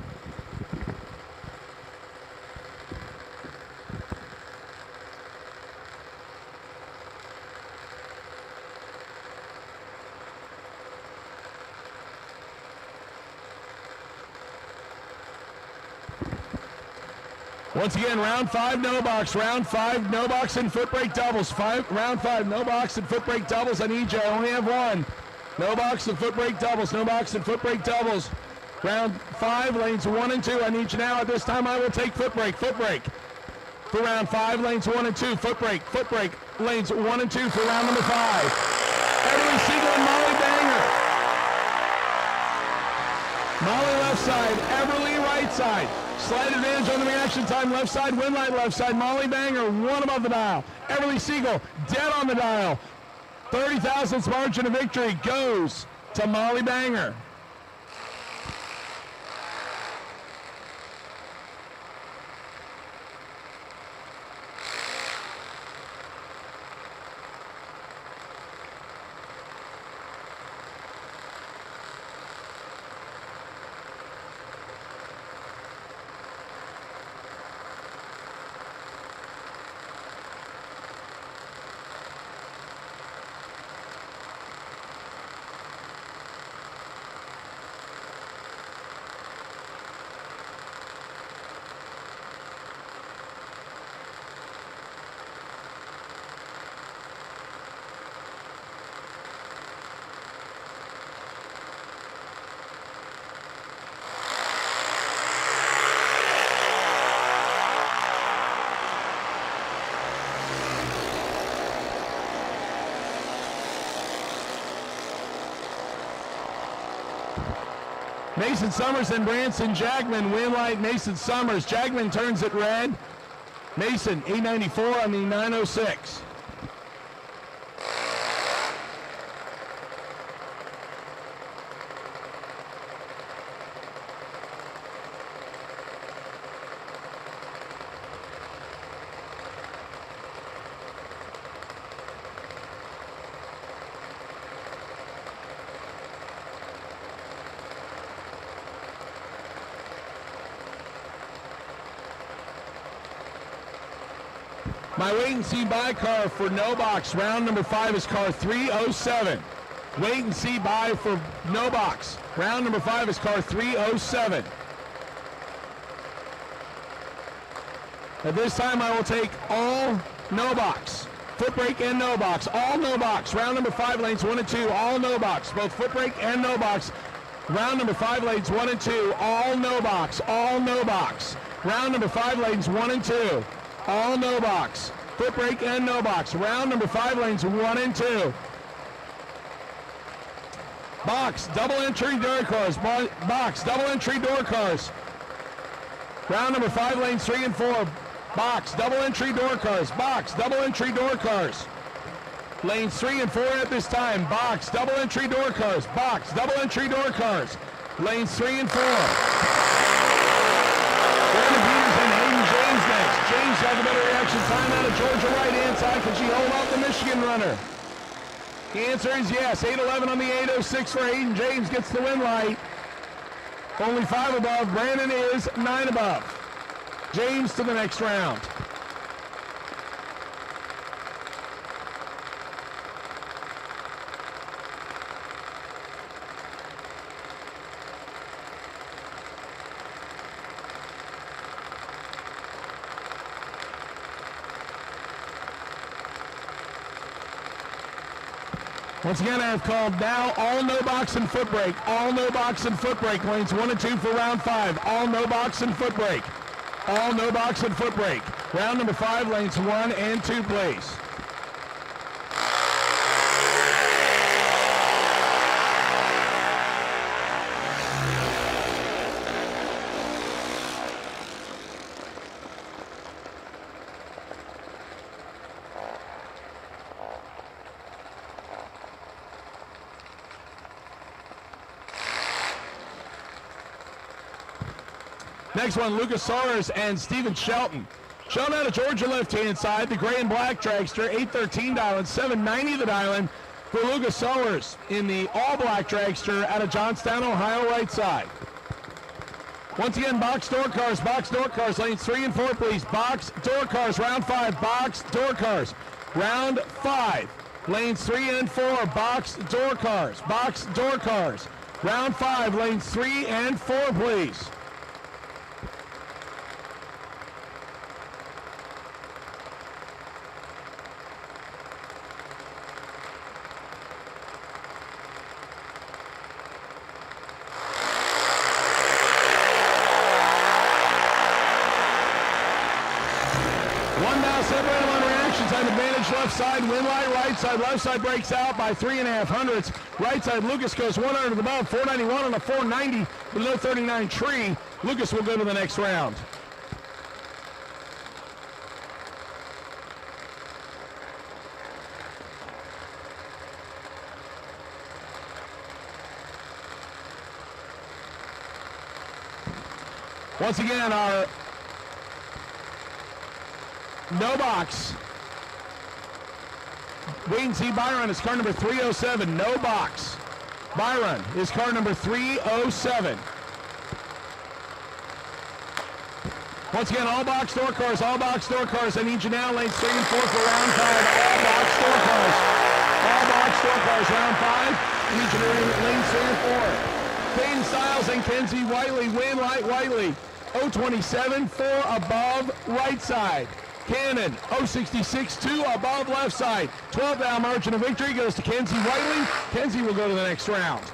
Once again, round 5, no box. Round 5, no box and foot brake doubles. Round 5, no box and foot brake doubles. I need you. I only have one. No box and foot brake doubles. No box and foot brake doubles. Round 5, lanes 1 and 2. I need you now. At this time, I will take foot brake. Foot brake. For round 5, lanes 1 and 2. Foot brake. Foot brake. Lanes 1 and 2 for round number 5. Everly Siegel and Molly Banger. Molly left side. Everly right side. Slight advantage on the reaction time, left side, win light left side. Molly Banger, one above the dial. Everly Siegel, dead on the dial. 30 thousandths margin of victory goes to Molly Banger. Mason Summers and Branson Jagman win light. Mason Summers. Jagman turns it red. Mason, 894 on the 906. My wait and see buy car for no box. Round number 5 is car 307. Wait and see buy for no box. Round number 5 is car 307. At this time, I will take all no box. Foot brake and no box. All no box. Round number 5, lanes 1 and 2. All no box. Both foot brake and no box. Round number 5, lanes 1 and 2, all no box, all no box. Round number 5, lanes 1 and 2, all no box. Foot brake and no box. Round number 5, lanes 1 and 2. Box, double entry door cars. Box, double entry door cars. Round number 5, lanes 3 and 4. Box, double entry door cars. Box, double entry door cars. Lanes 3 and 4 at this time. Box, double entry door cars. Box, double entry door cars. Lanes 3 and 4. Brandon Peters and Hayden James next. James has a better reaction time out of Georgia right hand side. Can she hold off the Michigan runner? The answer is yes. 8:11 on the 8:06 for Hayden James gets the win light. Only 5 above. Brandon is 9 above. James to the next round. Once again, I have called now all no box and foot brake. All no box and foot brake. Lanes 1 and 2 for round 5. All no box and foot brake. All no box and foot brake. Round number 5, lanes 1 and 2, please. Next one, Lucas Sawyers and Stephen Shelton. Shelton out of Georgia left-hand side, the gray and black dragster, 813 dialing, 790 the dialing for Lucas Sawyers in the all-black dragster out of Johnstown, Ohio, right side. Once again, box door cars, lanes 3 and 4, please. Box door cars, round 5, box door cars. Round 5, lanes 3 and 4, box door cars, box door cars. Round 5, lanes 3 and 4, please. Left side, win light, right side, left side breaks out by 3.5 hundredths. Right side, Lucas goes 100 above, 491 on a 490 with no 39 tree. Lucas will go to the next round. Once again, our no box. Wait and see Byron is car number 307, no box. Byron is car number 307. Once again, all box door cars, all box door cars. I need you now, lanes 3 and 4 for round 5, all box door cars. All box door cars, round 5. I need you to lanes 3 and 4. Payne Styles and Kenzie Whiteley, win light Whiteley. 027, 4 above, right side. Cannon, 066, 2 above left side. 12 down margin of victory goes to Kenzie Whiteley. Kenzie will go to the next round.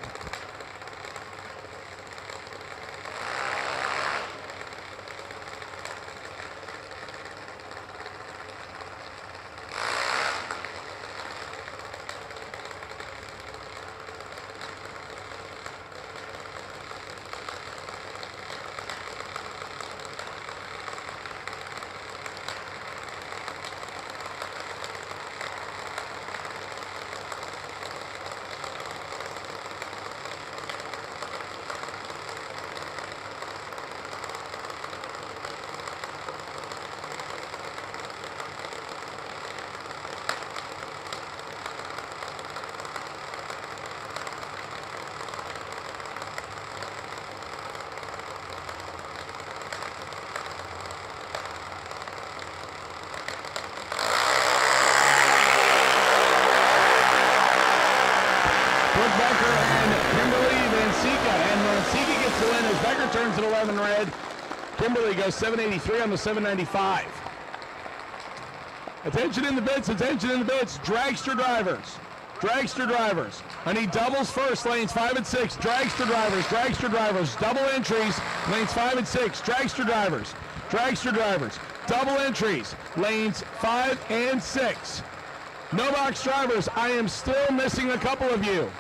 Turns at 11 red. Kimberly goes 783 on the 795. Attention in the bits, attention in the bits. Dragster drivers. Dragster drivers. I need doubles first, lanes 5 and 6. Dragster drivers, double entries, lanes 5 and 6. Dragster drivers, double entries, lanes 5 and 6. No box drivers, I am still missing a couple of you.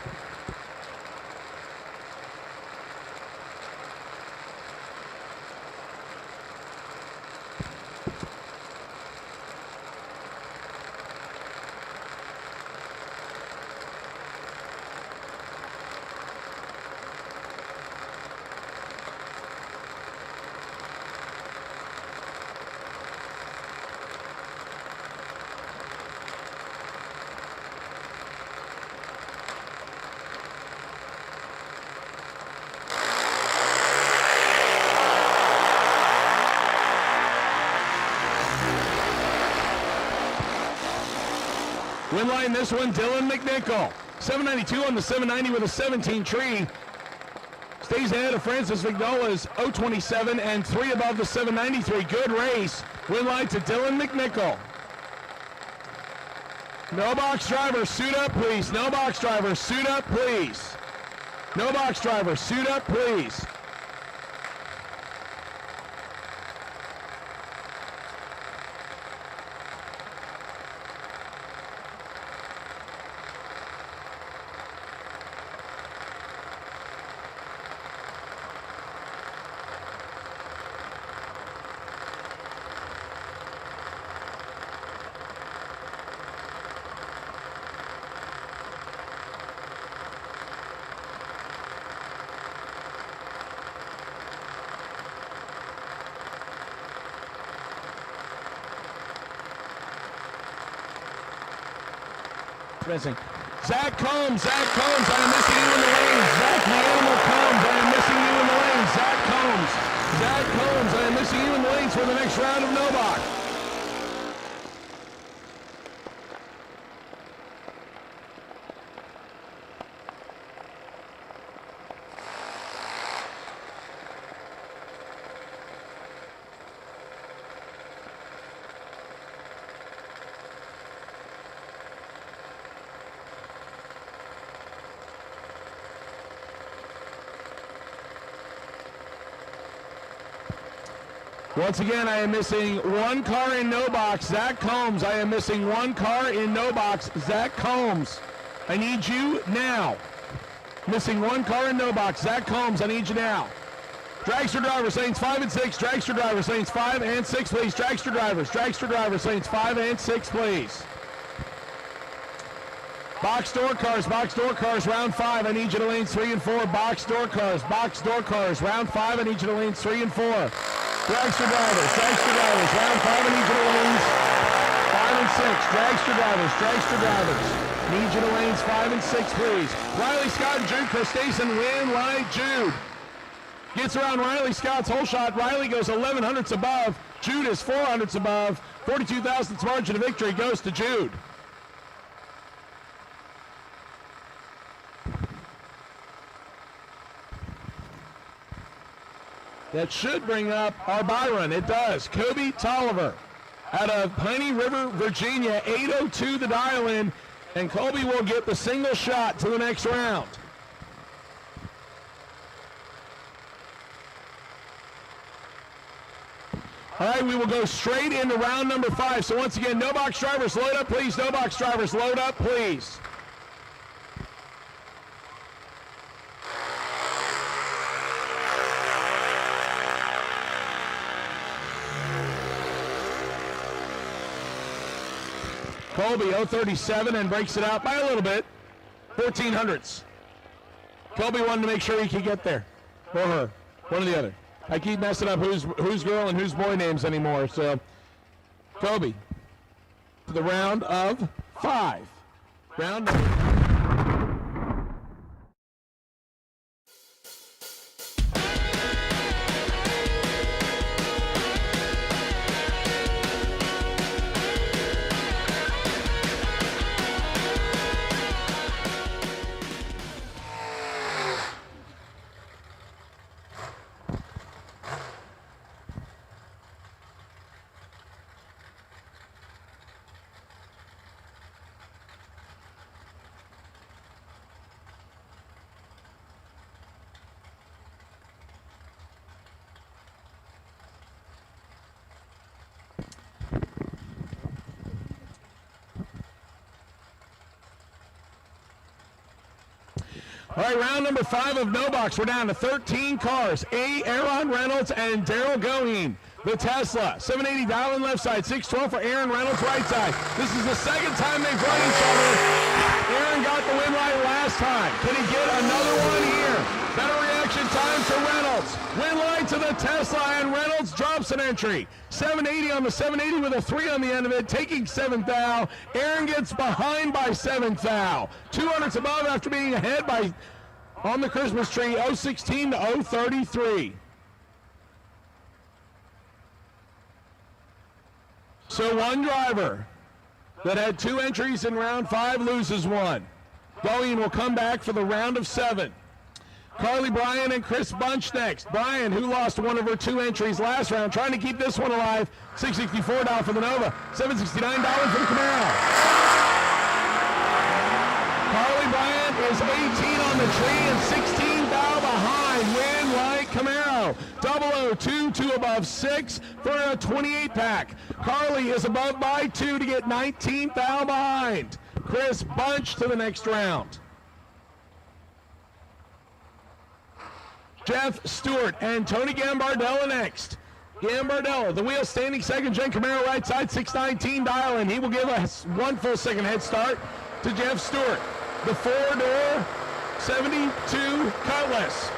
Win line this one, Dylan McNichol. 792 on the 790 with a 17 tree. Stays ahead of Francis Vignola's 027 and 3 above the 793. Good race. Win line to Dylan McNichol. No box driver, suit up please. No box driver, suit up please. No box driver, suit up please. Missing. Zach Combs, I am missing you in the lanes. Zach the Animal Combs, I am missing you in the lanes. Zach Combs, I am missing you in the lanes for the next round of no box. Once again, I am missing one car in no box. Zach Combs, I am missing one car in no box. Zach Combs, I need you now. Missing one car in no box. Zach Combs, I need you now. Dragster drivers, lanes 5 and 6. Dragster drivers, lanes 5 and 6, please. Dragster drivers, lanes 5 and 6, please. Box door cars, round 5. I need you to lanes 3 and 4. Box door cars, round 5. I need you to lanes 3 and 4. Dragster drivers, round 5, I need you to lanes 5 and 6. Dragster drivers, need you to lanes 5 and 6, please. Riley Scott and Jude Christason win like Jude. Gets around Riley Scott's whole shot. Riley goes 11 hundredths above. Jude is 4 hundredths above. 42 thousandths margin of victory goes to Jude. That should bring up our Byron. It does. Kobe Tolliver out of Piney River, Virginia. 8:02 the dial-in, and Colby will get the single shot to the next round. All right, we will go straight into round number 5. So once again, no box drivers, load up, please. No box drivers, load up, please. Colby 037 and breaks it out by a little bit. 14 hundredths. Colby wanted to make sure he could get there. Or her. One or the other. I keep messing up who's girl and who's boy names anymore. So, Colby, to the round of 5. Round number. All right, round number 5 of no box. We're down to 13 cars. Aaron Reynolds and Daryl Goheen. The Tesla, 780 dial in left side, 612 for Aaron Reynolds right side. This is the second time they've run each other. Aaron got the win light last time. Can he get another one here? Better reaction time to Reynolds. Win light to the Tesla, and Reynolds drops an entry. 780 on the 780 with a 3 on the end of it, taking 7th thou. Aaron gets behind by 7th thou. 200s above after being ahead by on the Christmas tree, 016 to 033. So one driver that had 2 entries in round 5 loses 1. Goheen will come back for the round of 7. Carly Bryan and Chris Bunch next. Bryan, who lost one of her 2 entries last round, trying to keep this one alive. $664 for the Nova, $769 for the Camaro. Carly Bryan is 18 on the tree and 16 thou behind. Win light Camaro. 002, 2 above 6 for a 28 pack. Carly is above by 2 to get 19 thou behind. Chris Bunch to the next round. Jeff Stewart and Tony Gambardella next. Gambardella, the wheel standing second gen Camaro right side, 619 dial in. He will give us 1 full second head start to Jeff Stewart. The 4-door 72 Cutlass,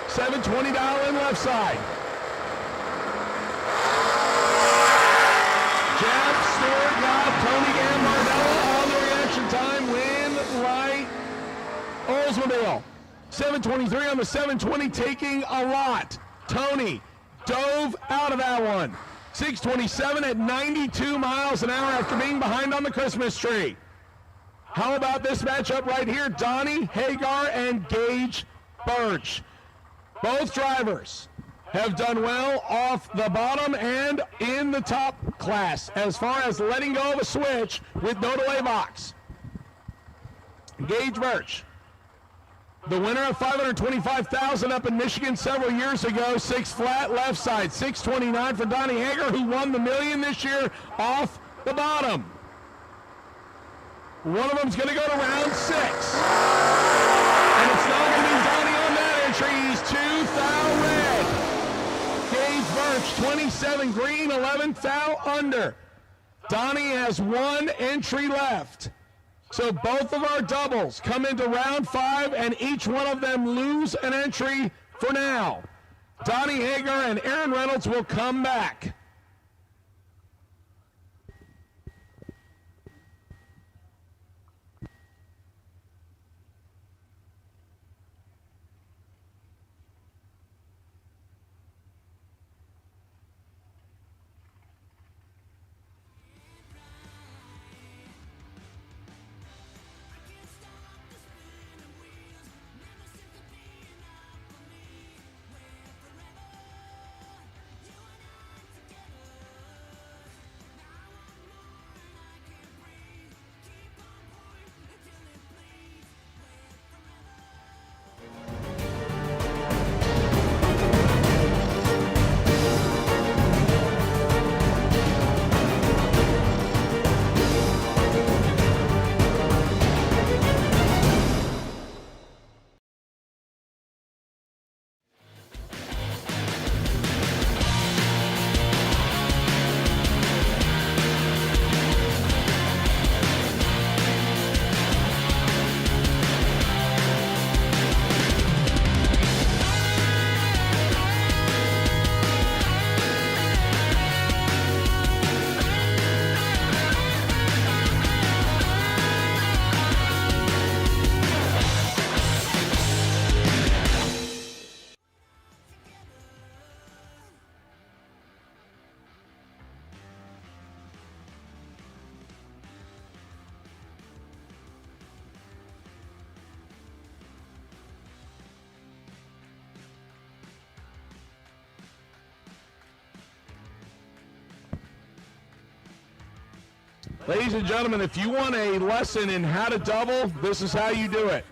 720 dial in left side. Jeff Stewart got Tony Gambardella on the reaction time. Win light Oldsmobile. 723 on the 720, taking a lot. Tony dove out of that one. 627 at 92 miles an hour after being behind on the Christmas tree. How about this matchup right here? Donnie Hagar and Gage Birch. Both drivers have done well off the bottom and in the top class as far as letting go of a switch with no delay box. Gage Birch, the winner of $525,000 up in Michigan several years ago, 6 flat left side, 629 for Donnie Hager, who won the $1 million this year off the bottom. One of them's going to go to round 6. And it's not going to be Donnie on that entry. He's 2 thou red. Gage Birch, 27 green, 11 thou under. Donnie has 1 entry left. So both of our doubles come into round 5, and each one of them lose an entry for now. Donnie Hager and Aaron Reynolds will come back. Ladies and gentlemen, if you want a lesson in how to double, this is how you do it.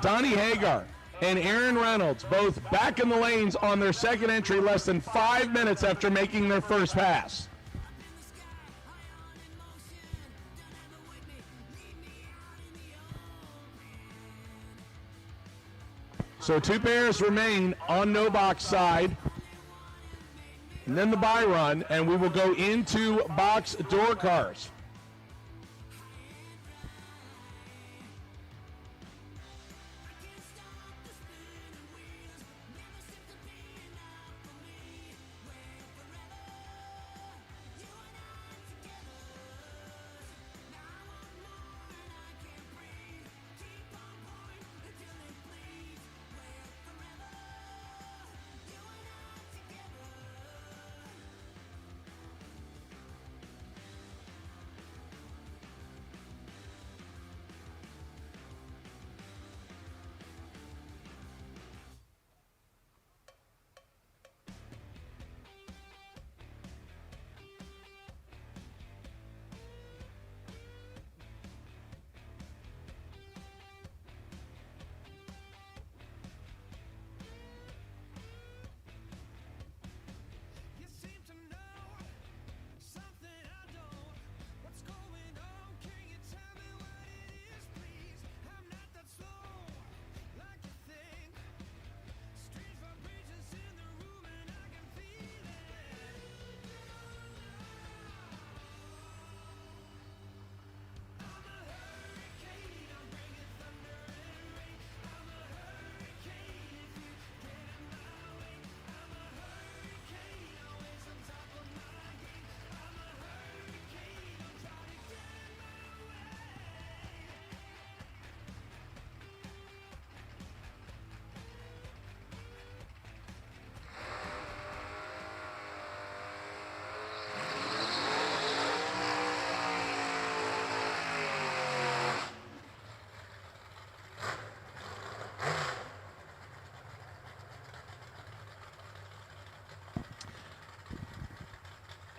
Donnie Hagar and Aaron Reynolds both back in the lanes on their second entry less than 5 minutes after making their first pass. So 2 pairs remain on no box side. And then the buy run, and we will go into box door cars.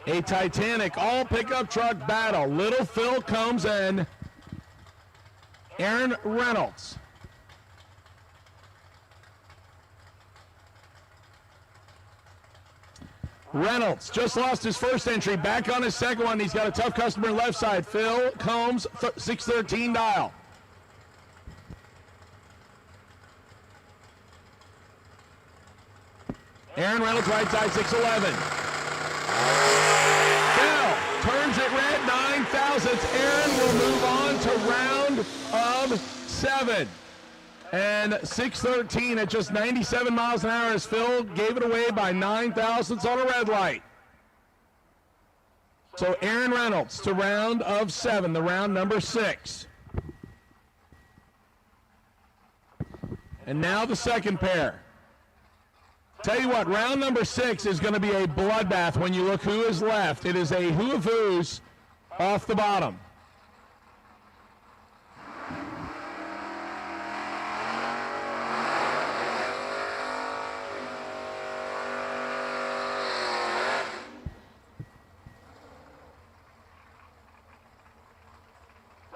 A Titanic all pickup truck battle. Little Phil Combs and Aaron Reynolds. Reynolds just lost his first entry, back on his second one. He's got a tough customer left side. Phil Combs, 613 dial. Aaron Reynolds right side, 611. Turns it red, 9 thousandths. Aaron will move on to round of 7. And 613 at just 97 miles an hour as Phil gave it away by 9 thousandths on a red light. So Aaron Reynolds to round of 7, the round number 6. And now the second pair. Tell you what, round number 6 is going to be a bloodbath when you look who is left. It is a who of who's off the bottom.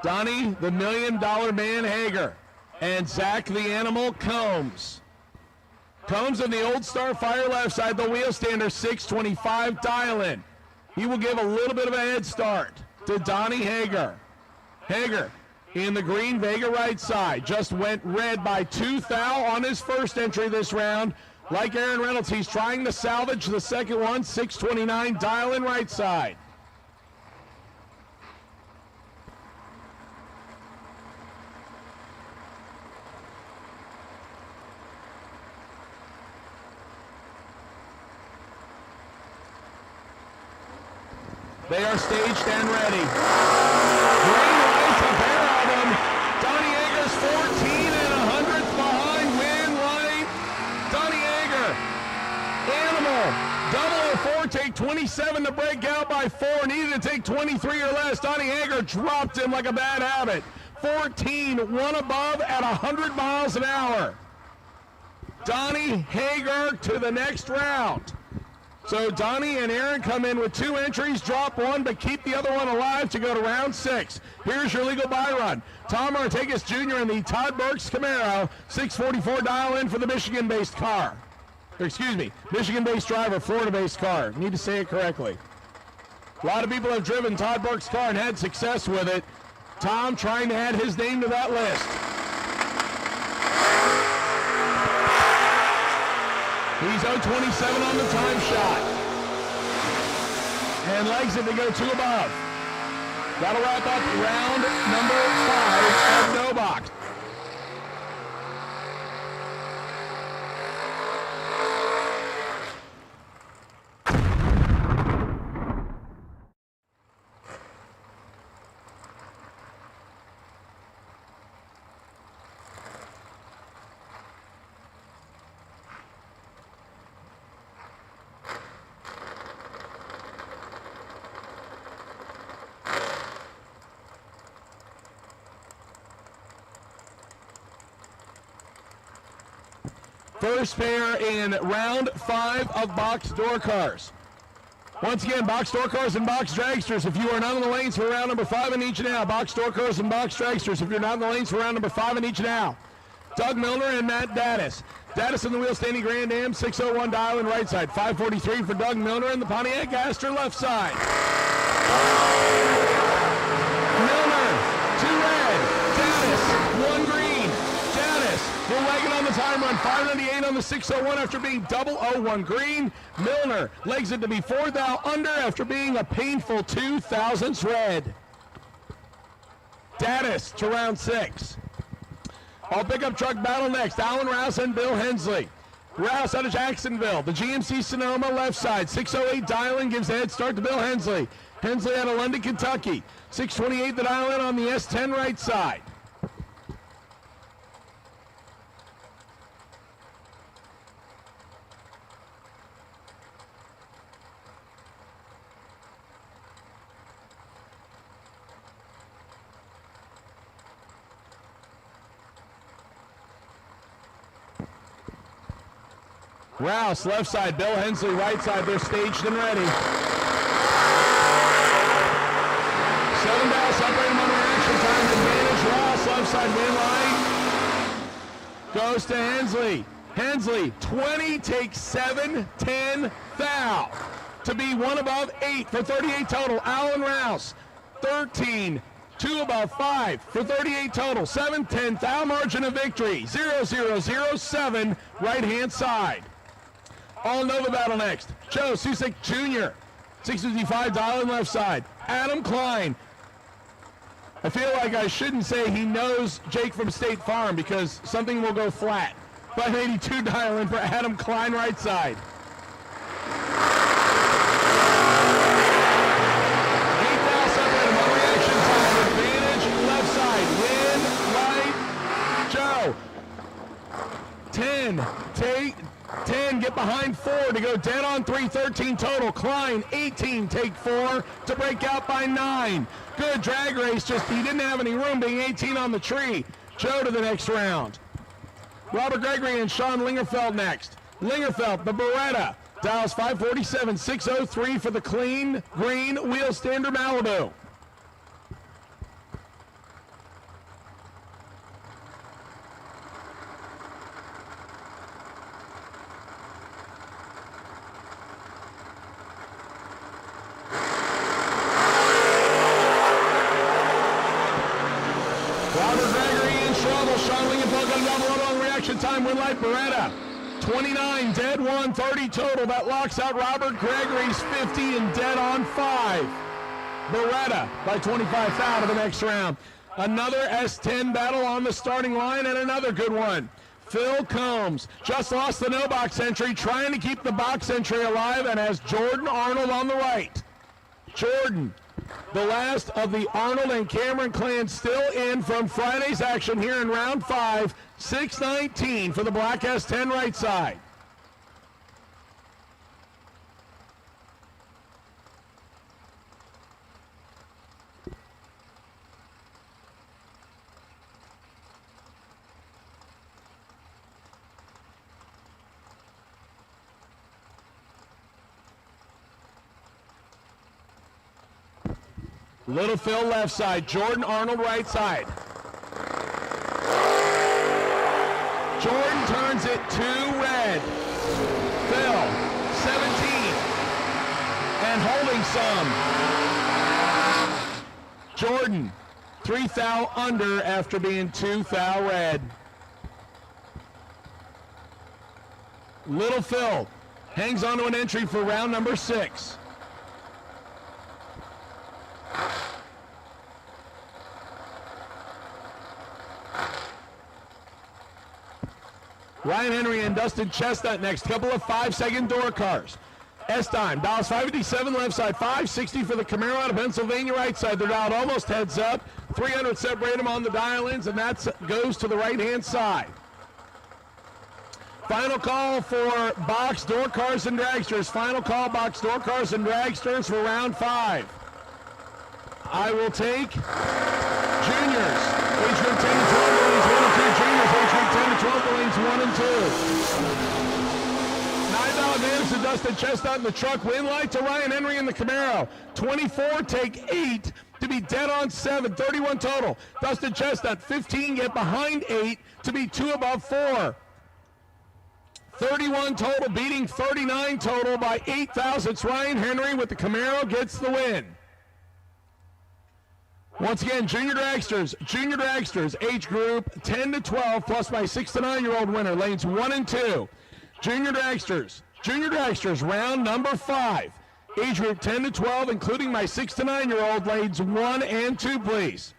Donnie, the $1 Million Man Hager, and Zach the Animal Combs. Combs in the Old Star Fire left side, the wheel stander, 625 dial in. He will give a little bit of a head start to Donnie Hager. Hager in the green Vega right side, just went red by 2 thou on his first entry this round. Like Aaron Reynolds, he's trying to salvage the second one, 629 dial in right side. They are staged and ready. Green lights, a pair of them. Donnie Hager's 14 1/100th behind. Win light. Donnie Hager. Animal. 004, take 27 to break out by 4. Needed to take 23 or less. Donnie Hager dropped him like a bad habit. 14, one above at 100 miles an hour. Donnie Hager to the next round. So Donnie and Aaron come in with 2 entries, drop 1, but keep the other one alive to go to round 6. Here's your legal buy run. Tom Artegas Jr. in the Todd Burks Camaro, 644 dial in for the Michigan-based car. Or excuse me, Michigan-based driver, Florida-based car. Need to say it correctly. A lot of people have driven Todd Burks' car and had success with it. Tom trying to add his name to that list. He's 0-27 on the time shot. And legs it to go 2 above. That'll wrap up round number 5 of no box. First pair in round 5 of box door cars. Once again, box door cars and box dragsters. If you are not in the lanes for round number 5 in each now. Box door cars and box dragsters. If you're not in the lanes for round number 5 in each now. Doug Milner and Matt Dattis. Dattis in the wheel standing Grand Am, 601 dial in right side. 543 for Doug Milner in the Pontiac Gaster left side. Milner, 2 red. Dattis, 1 green. Dattis will leg it on the time run, 598 on the 601 after being 001 green. Milner legs it to be 4 thou under after being a painful 2 thousandths red. Dattis to round 6. All pickup truck battle next. Alan Rouse and Bill Hensley. Rouse out of Jacksonville. The GMC Sonoma left side. 608 dial-in gives the head start to Bill Hensley. Hensley out of London, Kentucky. 628 the dial-in on the S10 right side. Rouse, left side, Bill Hensley, right side. They're staged and ready. 7 dial, separate them on reaction time. Advantage, Rouse, left side, win line. Goes to Hensley. Hensley, 20, takes 7, 10, thou. To be 1 above 8 for 38 total. Alan Rouse, 13, 2 above 5 for 38 total. 7, 10, thou margin of victory. 0, 0, 0, 7, right-hand side. All Nova battle next. Joe Susek Jr., 655 dial in left side. Adam Klein. I feel like I shouldn't say he knows Jake from State Farm because something will go flat. 582 dial in for Adam Klein right side. 8 dial separate him on reaction time. Advantage left side. Win right. Joe. 10. Take 10, get behind 4 to go dead on 3, 13 total. Klein, 18, take 4 to break out by 9. Good drag race, just he didn't have any room being 18 on the tree. Joe to the next round. Robert Gregory and Sean Lingerfeld next. Lingerfeld, the Beretta, dials 547, 603 for the clean green wheel standard Malibu. Time win light Beretta 29 dead 1 30 total. That locks out Robert Gregory's 50 and dead on 5. Beretta by 25 foul to the next round. Another S10 battle on the starting line and another good one. Phil Combs just lost the no box entry, trying to keep the box entry alive, and has Jordan Arnold on the right. Jordan, the last of the Arnold and Cameron clan, still in from Friday's action here in round 5. 619 for the black S10 right side. Little Phil left side, Jordan Arnold right side. Jordan turns it to red. Phil, 17, and holding some. Jordan, 3 thou under after being 2 thou red. Little Phil hangs on to an entry for round number 6. Ryan Henry and Dustin Chestnut next. Couple of 5-second door cars. S-Time, dials 557 left side, 560 for the Camaro out of Pennsylvania right side. They're dialed almost heads up. 300 separate them on the dial-ins, and that goes to the right-hand side. Final call for box door cars and dragsters. Final call, box door cars and dragsters for round 5. I will take juniors. Age group 10 to 12, lanes 1 and 2. Juniors, age group 10 to 12, lanes 1 and 2. $9 advantage to Dustin Chestnut in the truck. Win light to Ryan Henry in the Camaro. 24, take 8 to be dead on 7. 31 total. Dustin Chestnut, 15, get behind 8 to be 2 above 4. 31 total, beating 39 total by 8 thousandths. Ryan Henry with the Camaro gets the win. Once again, junior dragsters, age group 10 to 12, plus my 6 to 9-year-old winner, lanes 1 and 2. Junior dragsters, round number 5, age group 10 to 12, including my 6 to 9-year-old, lanes 1 and 2, please.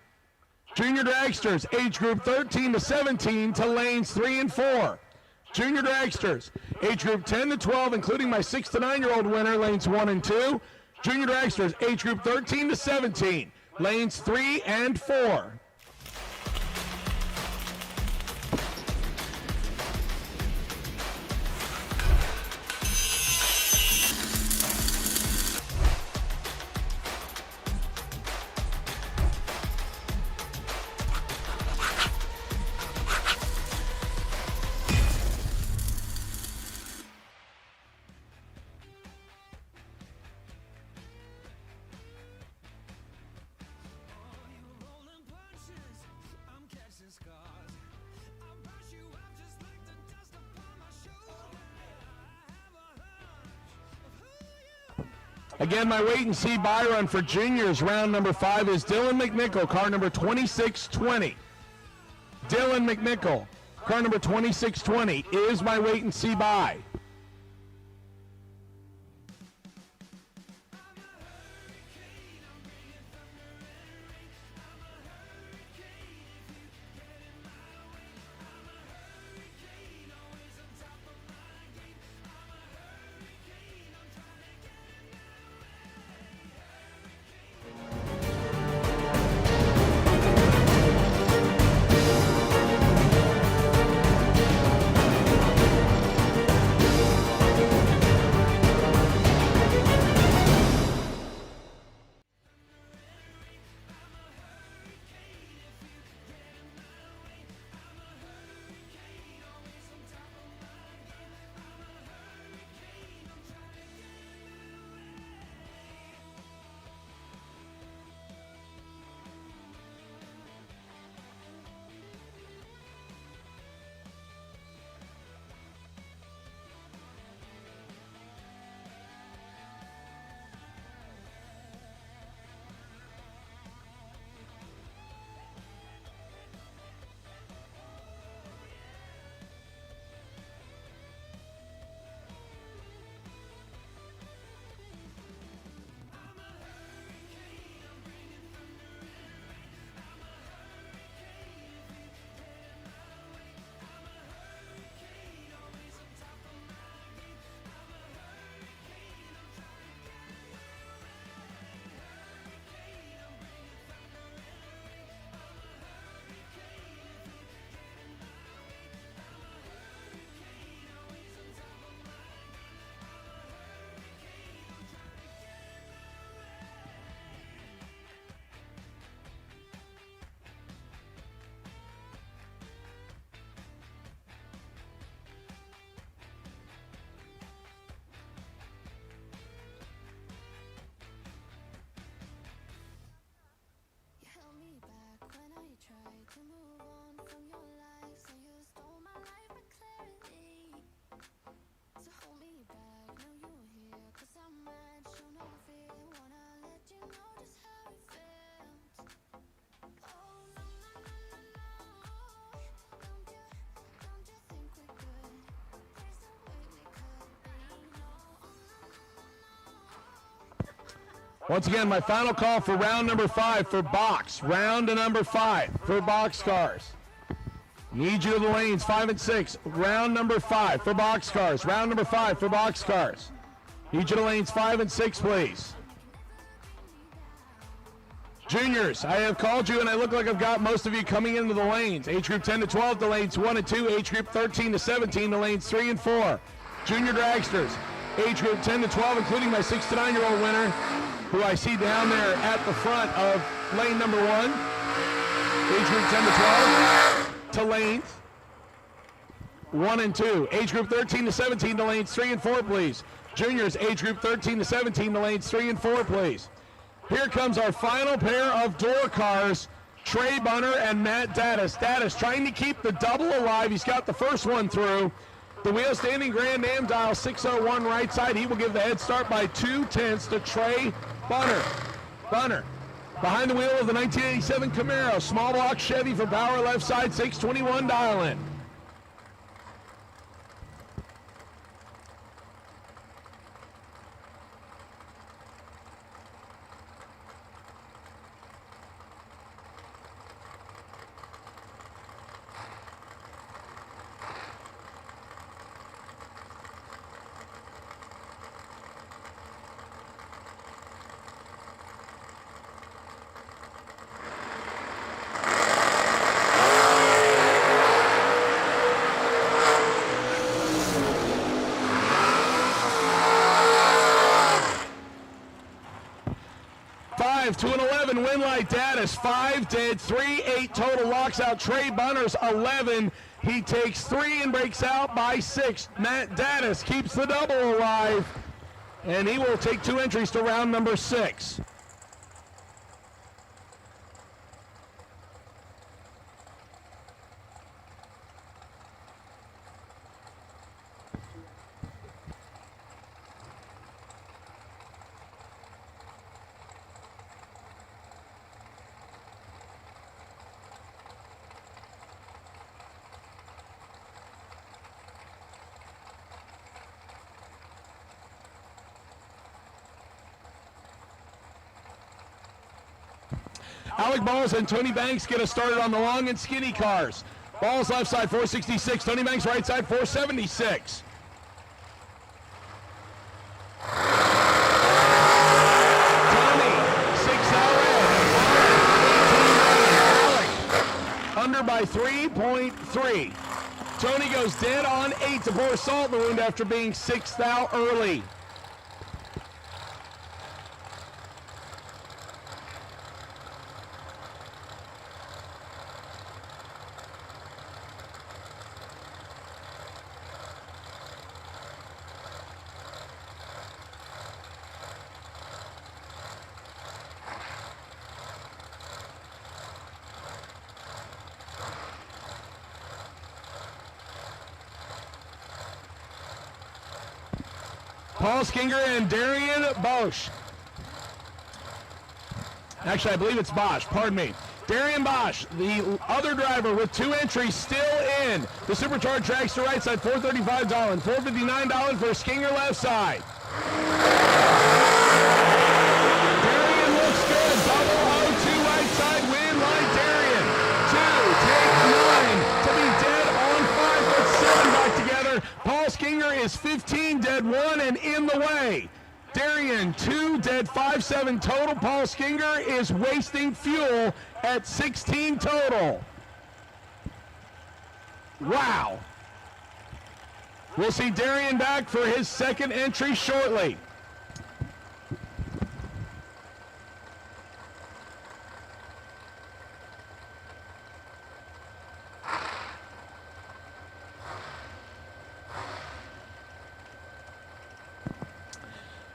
Junior dragsters, age group 13 to 17, to lanes 3 and 4. Junior dragsters, age group 10 to 12, including my 6 to 9-year-old winner, lanes 1 and 2. Junior dragsters, age group 13 to 17, lanes 3 and 4. Again, my wait and see buy run for juniors, round number 5, is Dylan McNichol, car number 2620. Dylan McNichol, car number 2620, is my wait and see buy. Once again, my final call for round number 5 for box. Round number 5 for box cars. Need you to the lanes 5 and 6. Round number 5 for box cars. Round number 5 for box cars. Need you to lanes 5 and 6, please. Juniors, I have called you, and I look like I've got most of you coming into the lanes. Age group 10 to 12 to lanes 1 and 2. Age group 13 to 17 to lanes 3 and 4. Junior dragsters, age group 10 to 12, including my 6 to 9-year-old winner, who I see down there at the front of lane number 1. Age group 10 to 12 to lanes 1 and 2. Age group 13 to 17 to lanes 3 and 4, please. Juniors, age group 13 to 17 to lanes 3 and 4, please. Here comes our final pair of door cars, Trey Bunner and Matt Daddis. Daddis trying to keep the double alive. He's got the first one through. The wheel standing Grand Am dial 601 right side. He will give the head start by 2/10 to Trey Bunner. Bunner behind the wheel of the 1987 Camaro. Small block Chevy for power left side, 621 dial in. To an 11, Winlight Daddis, 5 dead, 3-8 total, locks out Trey Bunner's 11. He takes 3 and breaks out by 6. Matt Daddis keeps the double alive, and he will take 2 entries to round number 6. Alec Balls and Tony Banks get us started on the long and skinny cars. Balls left side 466, Tony Banks right side 476. Tony, 6 out Alec under by 3.3. Tony goes dead on 8 to pour salt in the wound after being 6th out early. Paul Skinger and Darian Bosch. Actually, I believe it's Bosch, pardon me. Darian Bosch, the other driver with 2 entries still in. The supercharged dragster right side, $435, $459 for Skinger left side. Darian looks good, double O2 right side win like Darian. 2, take 9 to be dead on 5 with 7 back together. Paul Skinger is 15 dead 1 and in the way. Darian 2 dead 5-7 total. Paul Skinger is wasting fuel at 16 total. Wow. We'll see Darian back for his second entry shortly.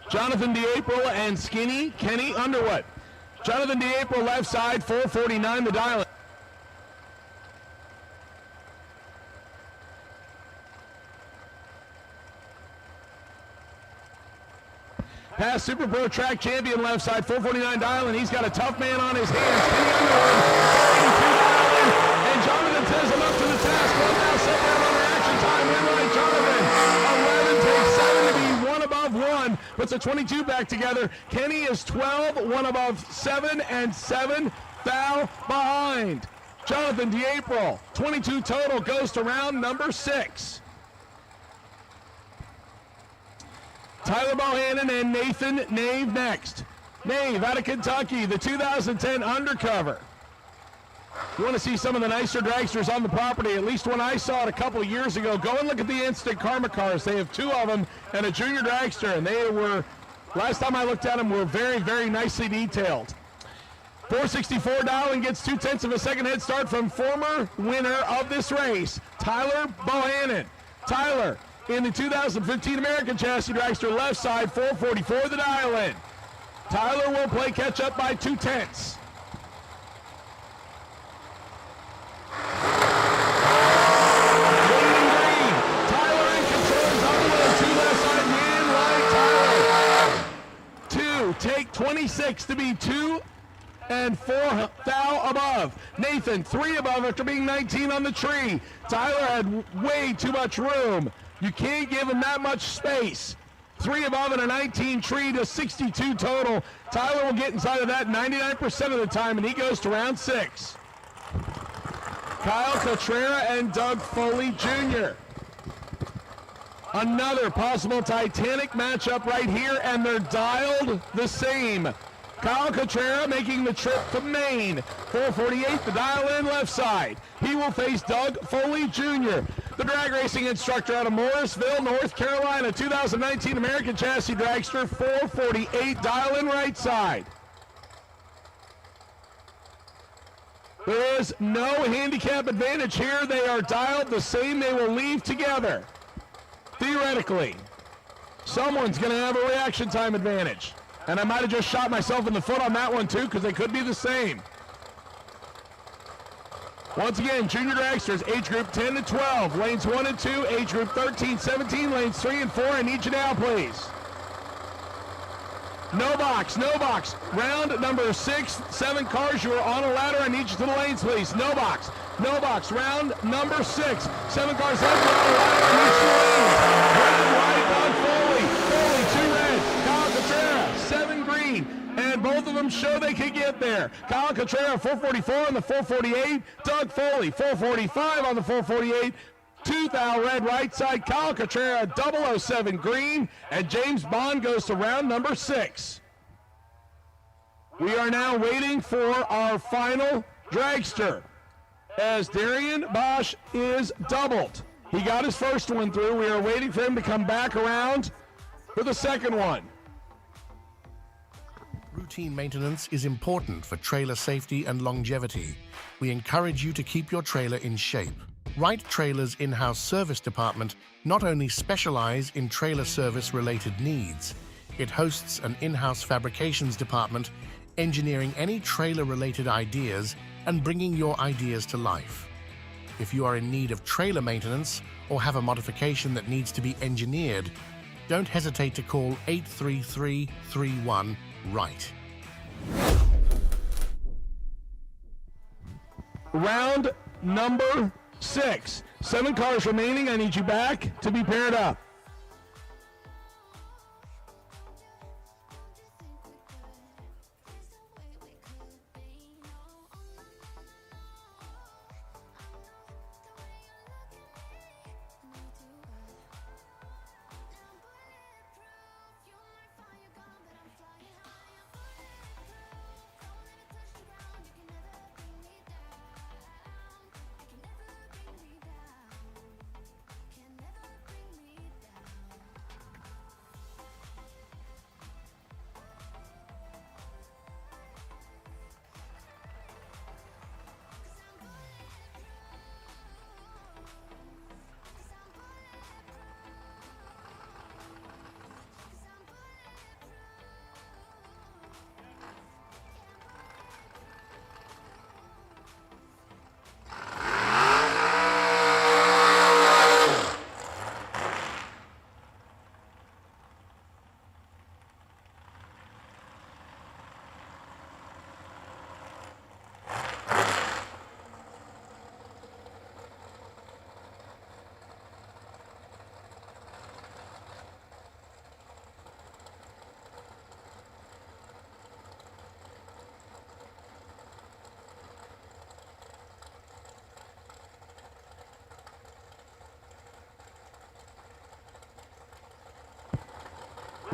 Jonathan DeApril and Skinny Kenny Underwood. Jonathan DeApril left side, 449 the dial. Past Super Pro track champion left side, 449 dial, and he's got a tough man on his hands. Skinny Underwood, and Jonathan says him up to the task. One now set down on reaction time. Win right, Jonathan. 11 takes 7 to be 1 above 1. him, puts a 22 back together. Kenny is 12, one above 7, and 7 thou behind. Jonathan DeApril, 22 total, goes to round number 6. Tyler Bohannon and Nathan Nave next. Nave out of Kentucky, the 2010 undercover. You want to see some of the nicer dragsters on the property, at least when I saw it a couple years ago. Go and look at the Instant Karma cars. They have 2 of them and a junior dragster, and they were, last time I looked at them, were very, very nicely detailed. 464 Dowling gets 0.2 of a second head start from former winner of this race, Tyler Bohannon. Tyler in the 2015 American Chassis Dragster left side, 444 the dial-in. Tyler will play catch up by 0.2. Waiting green. Tyler in control is on the way. 2 left side, in right, Tyler. 2, take 26 to be 2 and 4 thou above. Nathan 3 above after being 19 on the tree. Tyler had way too much room. You can't give him that much space. 3 above and a 19 tree to 62 total. Tyler will get inside of that 99% of the time, and he goes to round 6. Kyle Cotrera and Doug Foley Jr. Another possible Titanic matchup right here, and they're dialed the same. Kyle Cotrera making the trip to Maine. 448, the dial-in left side. He will face Doug Foley Jr., the drag racing instructor out of Morrisville, North Carolina, 2019 American Chassis Dragster, 448, dial-in right side. There is no handicap advantage here. They are dialed the same. They will leave together. Theoretically, someone's going to have a reaction time advantage. And I might have just shot myself in the foot on that one too, because they could be the same. Once again, junior dragsters, age group 10 to 12, lanes 1 and 2, age group 13, 17, lanes 3 and 4. I need you now, please. No box, no box. Round number 6, 7 cars, you are on a ladder. I need you to the lanes, please. No box, no box. Round number 6, 7 cars left, you're on a ladder. I need you to the lanes. Red and white, Doug Foley. Foley, 2 red. Kyle Cotrera, 7 green. And both of them show they can get there. Kyle Cotrera, 444 on the 448. Doug Foley, 445 on the 448. 2 thou red right side. Kyle Cotrera, 007 green. And James Bond goes to round number 6. We are now waiting for our final dragster, as Darian Bosch is doubled. He got his first one through. We are waiting for him to come back around for the second one. Routine maintenance is important for trailer safety and longevity. We encourage you to keep your trailer in shape. Wright Trailer's in-house service department not only specialize in trailer service-related needs, it hosts an in-house fabrications department engineering any trailer-related ideas and bringing your ideas to life. If you are in need of trailer maintenance or have a modification that needs to be engineered, don't hesitate to call 833-31-WRIGHT. Round number 6. 7 cars remaining. I need you back to be paired up.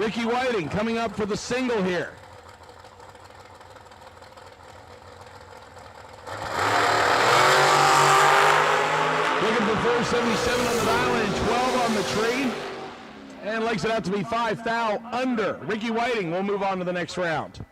Ricky Whiting coming up for the single here. Looking for 477 on the dial and 12 on the tree. And legs it out to be 5 thou under. Ricky Whiting will move on to the next round.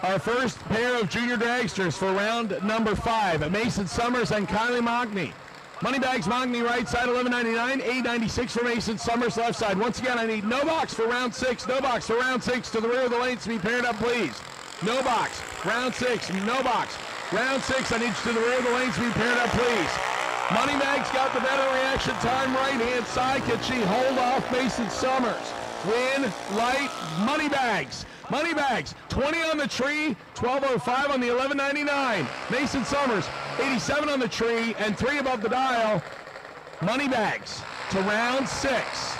Our first pair of junior dragsters for round number 5, Mason Summers and Kylie Mockney. Moneybags Mockney right side, $11.99, $8.96 for Mason Summers left side. Once again, I need no box for round 6, no box for round 6 to the rear of the lanes to be paired up, please. No box, round 6, no box. Round 6, I need you to the rear of the lanes to be paired up, please. Moneybags got the better reaction time, right-hand side. Can she hold off Mason Summers? Win, light, Moneybags. Moneybags, 20 on the tree, 12.05 on the $11.99. Mason Summers, 87 on the tree, and 3 above the dial. Moneybags to round 6.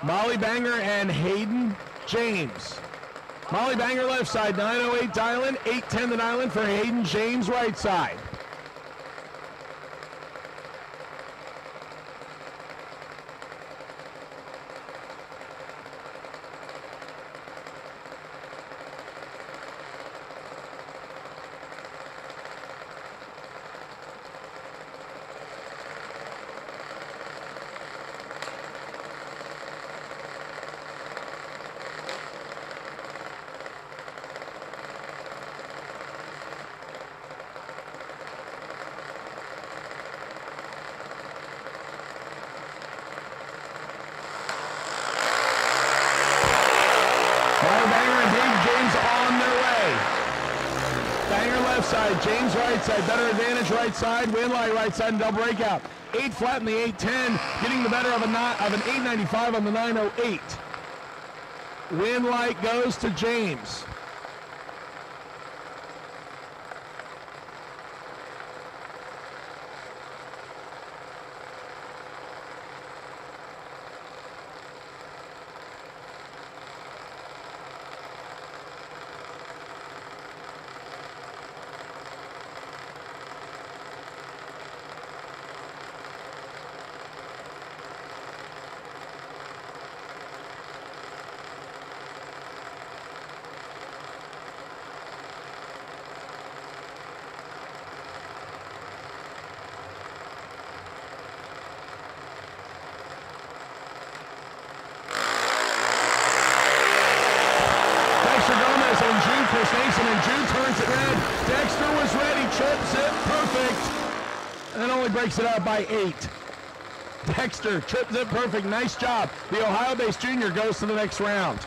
Molly Banger and Hayden James. Molly Banger left side, 908 dial-in, 810 the dial-in for Hayden James right side. Side, James right side, better advantage right side, win light right side and double breakout. 8 flat in the 810, getting the better of an 895 on the 908. Win light goes to James. Crimson, and Jude turns it red. Dexter was ready, trips it, perfect, and only breaks it out by 8. Dexter trips it perfect, nice job. The Ohio-based junior goes to the next round.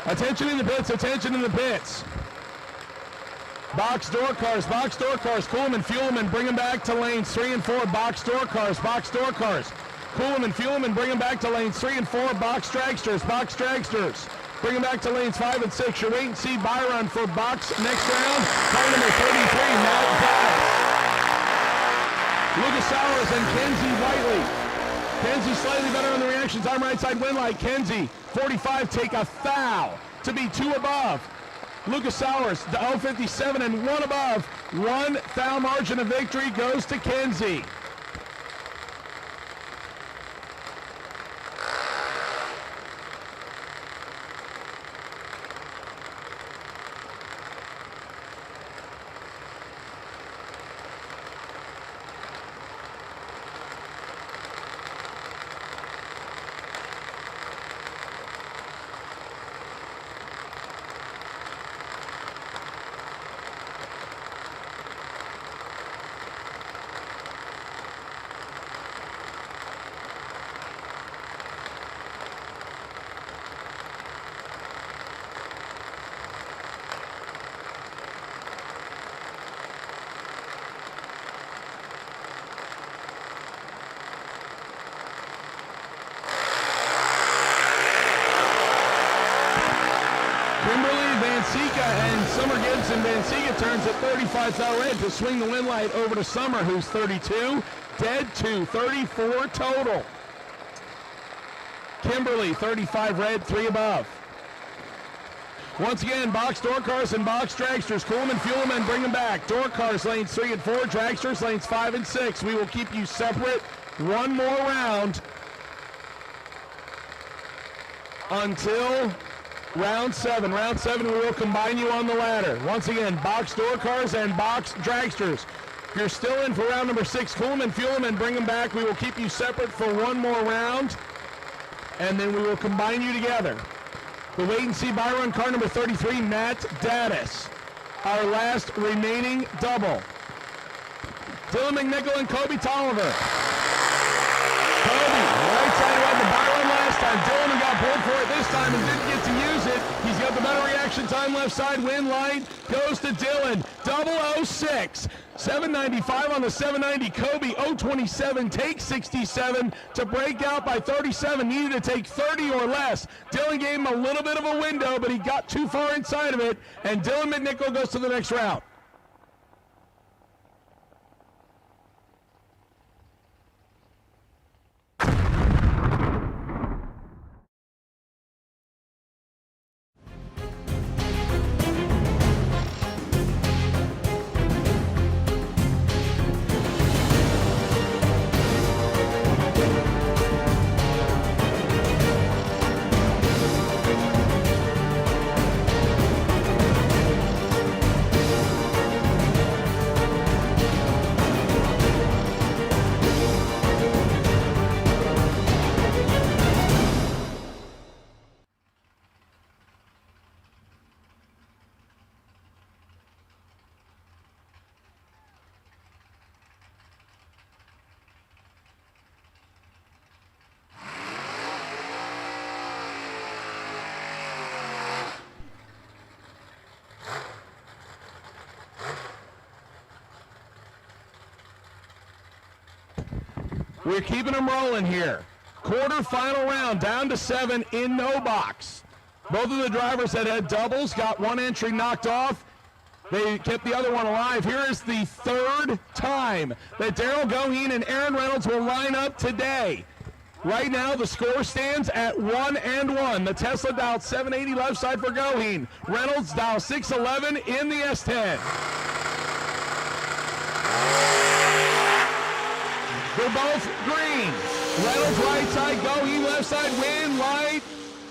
Attention in the pits, attention in the pits. Box door cars, cool them and fuel them and bring them back to lanes 3 and 4. Box door cars, cool them and fuel them and bring them back to lanes 3 and 4. Box dragsters, bring them back to lanes 5 and 6. Your wait and see buy run for box next round. Car number 33, Matt Davis. Lucas Sowers and Kenzie Whiteley. Kenzie slightly better on the reaction time, right side win light. Kenzie, 45, take a foul to be 2 above. Lucas Sowers, the 057 and 1 above. 1 foul margin of victory goes to Kenzie. And Summer Gibson, Vanciga turns at 35 foul red to swing the win light over to Summer, who's 32. Dead 2, 34 total. Kimberly, 35 red, 3 above. Once again, box door cars and box dragsters. Cool them and fuel them and bring them back. Door cars, lanes 3 and 4. Dragsters, lanes 5 and 6. We will keep you separate one more round until round 7. Round 7, we will combine you on the ladder. Once again, box door cars and box dragsters. If you're still in for round number 6, cool them and fuel them and bring them back. We will keep you separate for one more round, and then we will combine you together. The wait and see buy run car number 33, Matt Daddis. Our last remaining double. Dylan McNichol and Kobe Tolliver. Kobe, right side had the buy run last time. Dylan got pulled for it this time and didn't get to use it. He's got the better reaction time left side. Win light goes to Dylan. 006. 795 on the 790. Kobe 027 takes 67 to break out by 37. Needed to take 30 or less. Dylan gave him a little bit of a window, but he got too far inside of it, and Dylan McNichol goes to the next round. We're keeping them rolling here. Quarterfinal round, down to 7 in no box. Both of the drivers that had doubles got one entry knocked off. They kept the other one alive. Here is the third time that Daryl Goheen and Aaron Reynolds will line up today. Right now, the score stands at 1-1. The Tesla dialed 780 left side for Goheen. Reynolds dialed 611 in the S10. They're both green. Reynolds right side, going left side, win, light,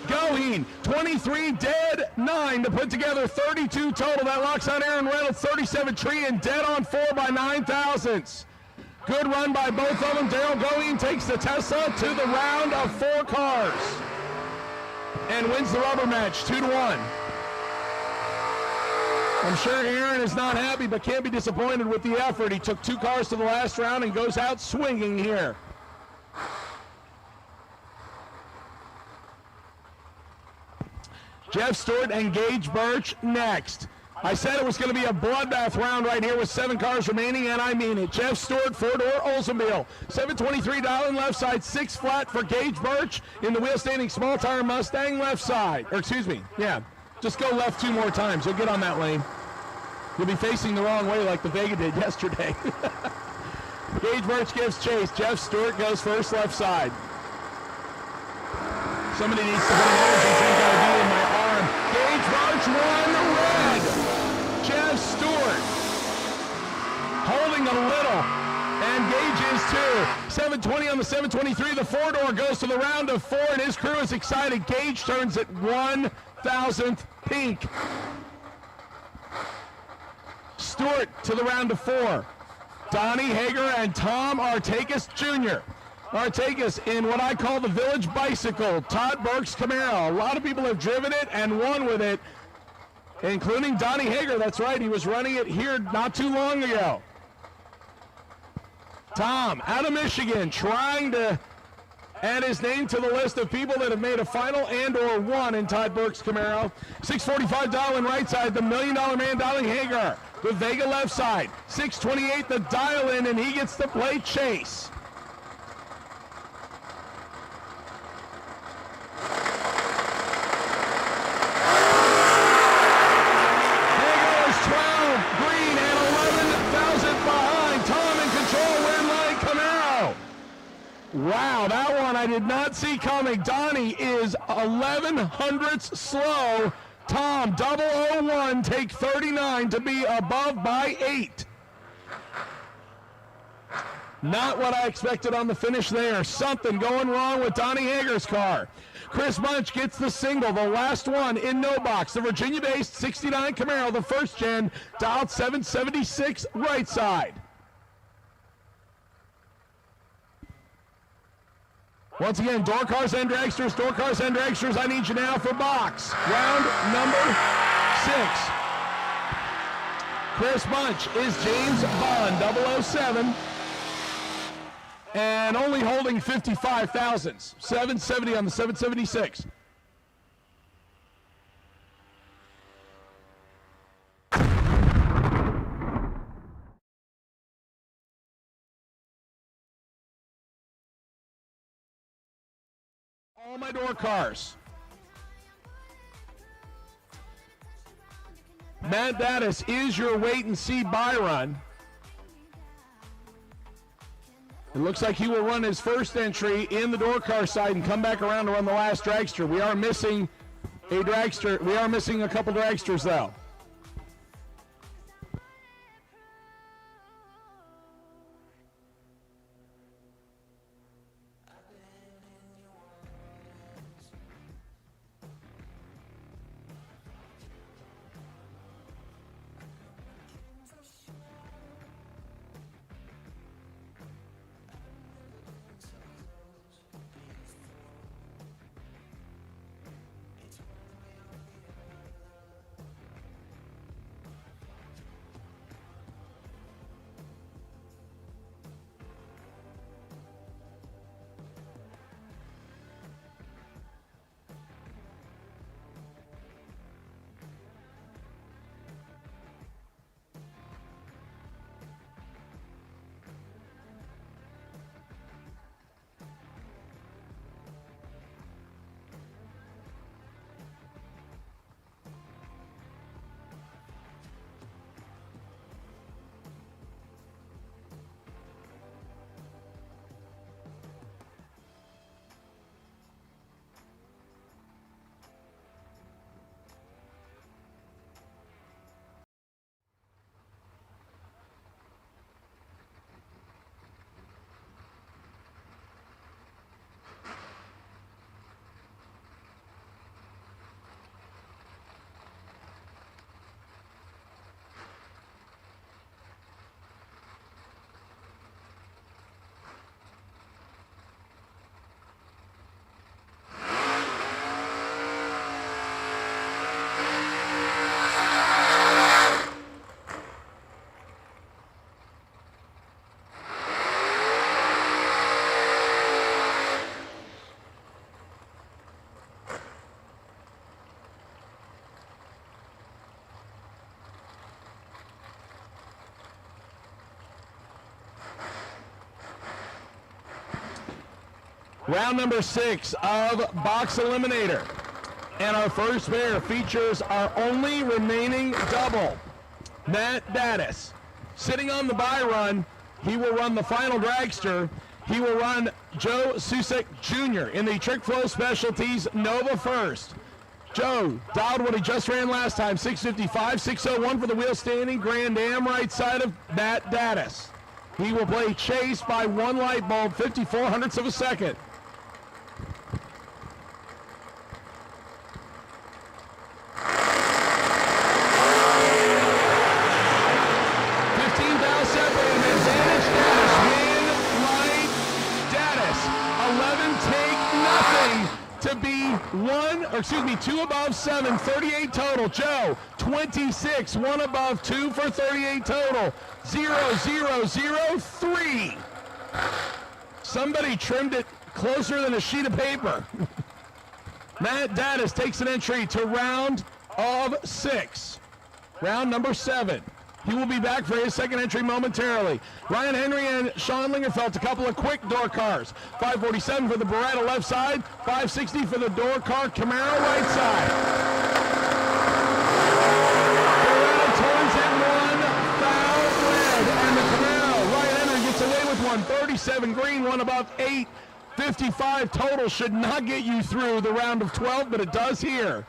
going. 23 dead, 9 to put together 32 total. That locks on Aaron Reynolds, 37 tree and dead on 4 by 9 thousandths. Good run by both of them. Daryl Going takes the Tesla to the round of 4 cars and wins the rubber match 2-1. I'm sure Aaron is not happy, but can't be disappointed with the effort. He took 2 cars to the last round and goes out swinging here. Jeff Stewart and Gage Birch next. I said it was going to be a bloodbath round right here with 7 cars remaining, and I mean it. Jeff Stewart, 4-door Oldsmobile. 723 dialing left side, 6 flat for Gage Birch in the wheel standing small tire Mustang left side. Or excuse me, yeah. Just go left 2 more times. You'll get on that lane. You'll be facing the wrong way like the Vega did yesterday. Gage Birch gives chase. Jeff Stewart goes first left side. Somebody needs to put an energy drink IV in my arm. Gage Birch won the red. Jeff Stewart holding a little. And Gage is too. 720 on the 723. The 4-door goes to the round of 4, and his crew is excited. Gage turns it 1,000th pink. Stewart to the round of 4. Donnie Hager and Tom Artakis Jr. Artakis in what I call the Village Bicycle, Todd Burke's Camaro. A lot of people have driven it and won with it, including Donnie Hager. That's right, he was running it here not too long ago. Tom, out of Michigan, trying to add his name to the list of people that have made a final and or won in Todd Burke's Camaro. 645 dialing right side, the $1 Million Man Donnie Hager. The Vega left side, 628 the dial in, and he gets to play chase. Vega is 12, green, and 11,000 behind. Tom in control, win line Camaro. Wow, that one I did not see coming. Donnie is 11 hundredths slow. Tom, 001, take 39 to be above by 8. Not what I expected on the finish there. Something going wrong with Donnie Hager's car. Chris Bunch gets the single, the last one in no box. The Virginia-based 69 Camaro, the first gen, dialed 776 right side. Once again, door cars and dragsters, I need you now for box. Round number 6. Chris Bunch is James Bond, 007, and only holding 55 thousandths. 770 on the 776. All my door cars. Matt Dattis is your wait and see buy run. It looks like he will run his first entry in the door car side and come back around to run the last dragster. We are missing a dragster. We are missing a couple dragsters though. Round number 6 of Box Eliminator. And our first pair features our only remaining double, Matt Daddis. Sitting on the bye run, he will run the final dragster. He will run Joe Susek Jr. in the Trick Flow Specialties Nova first. Joe dialed what he just ran last time, 655, 601 for the wheel standing, Grand Am right side of Matt Daddis. He will play chase by 1 light bulb, 54 hundredths of a second. To be 2 above 7, 38 total. Joe, 26, 1 above 2 for 38 total. 0, 0, 0, 3. Somebody trimmed it closer than a sheet of paper. Matt Daddis takes an entry to round of 6. Round number 7. He will be back for his second entry momentarily. Ryan Henry and Sean Lingerfeld, a couple of quick door cars. 547 for the Beretta left side, 560 for the door car Camaro right side. Beretta turns in 1, foul red, and the Camaro, Ryan Henry gets away with 1. 37 green, 1 above 8. 55 total should not get you through the round of 12, but it does here.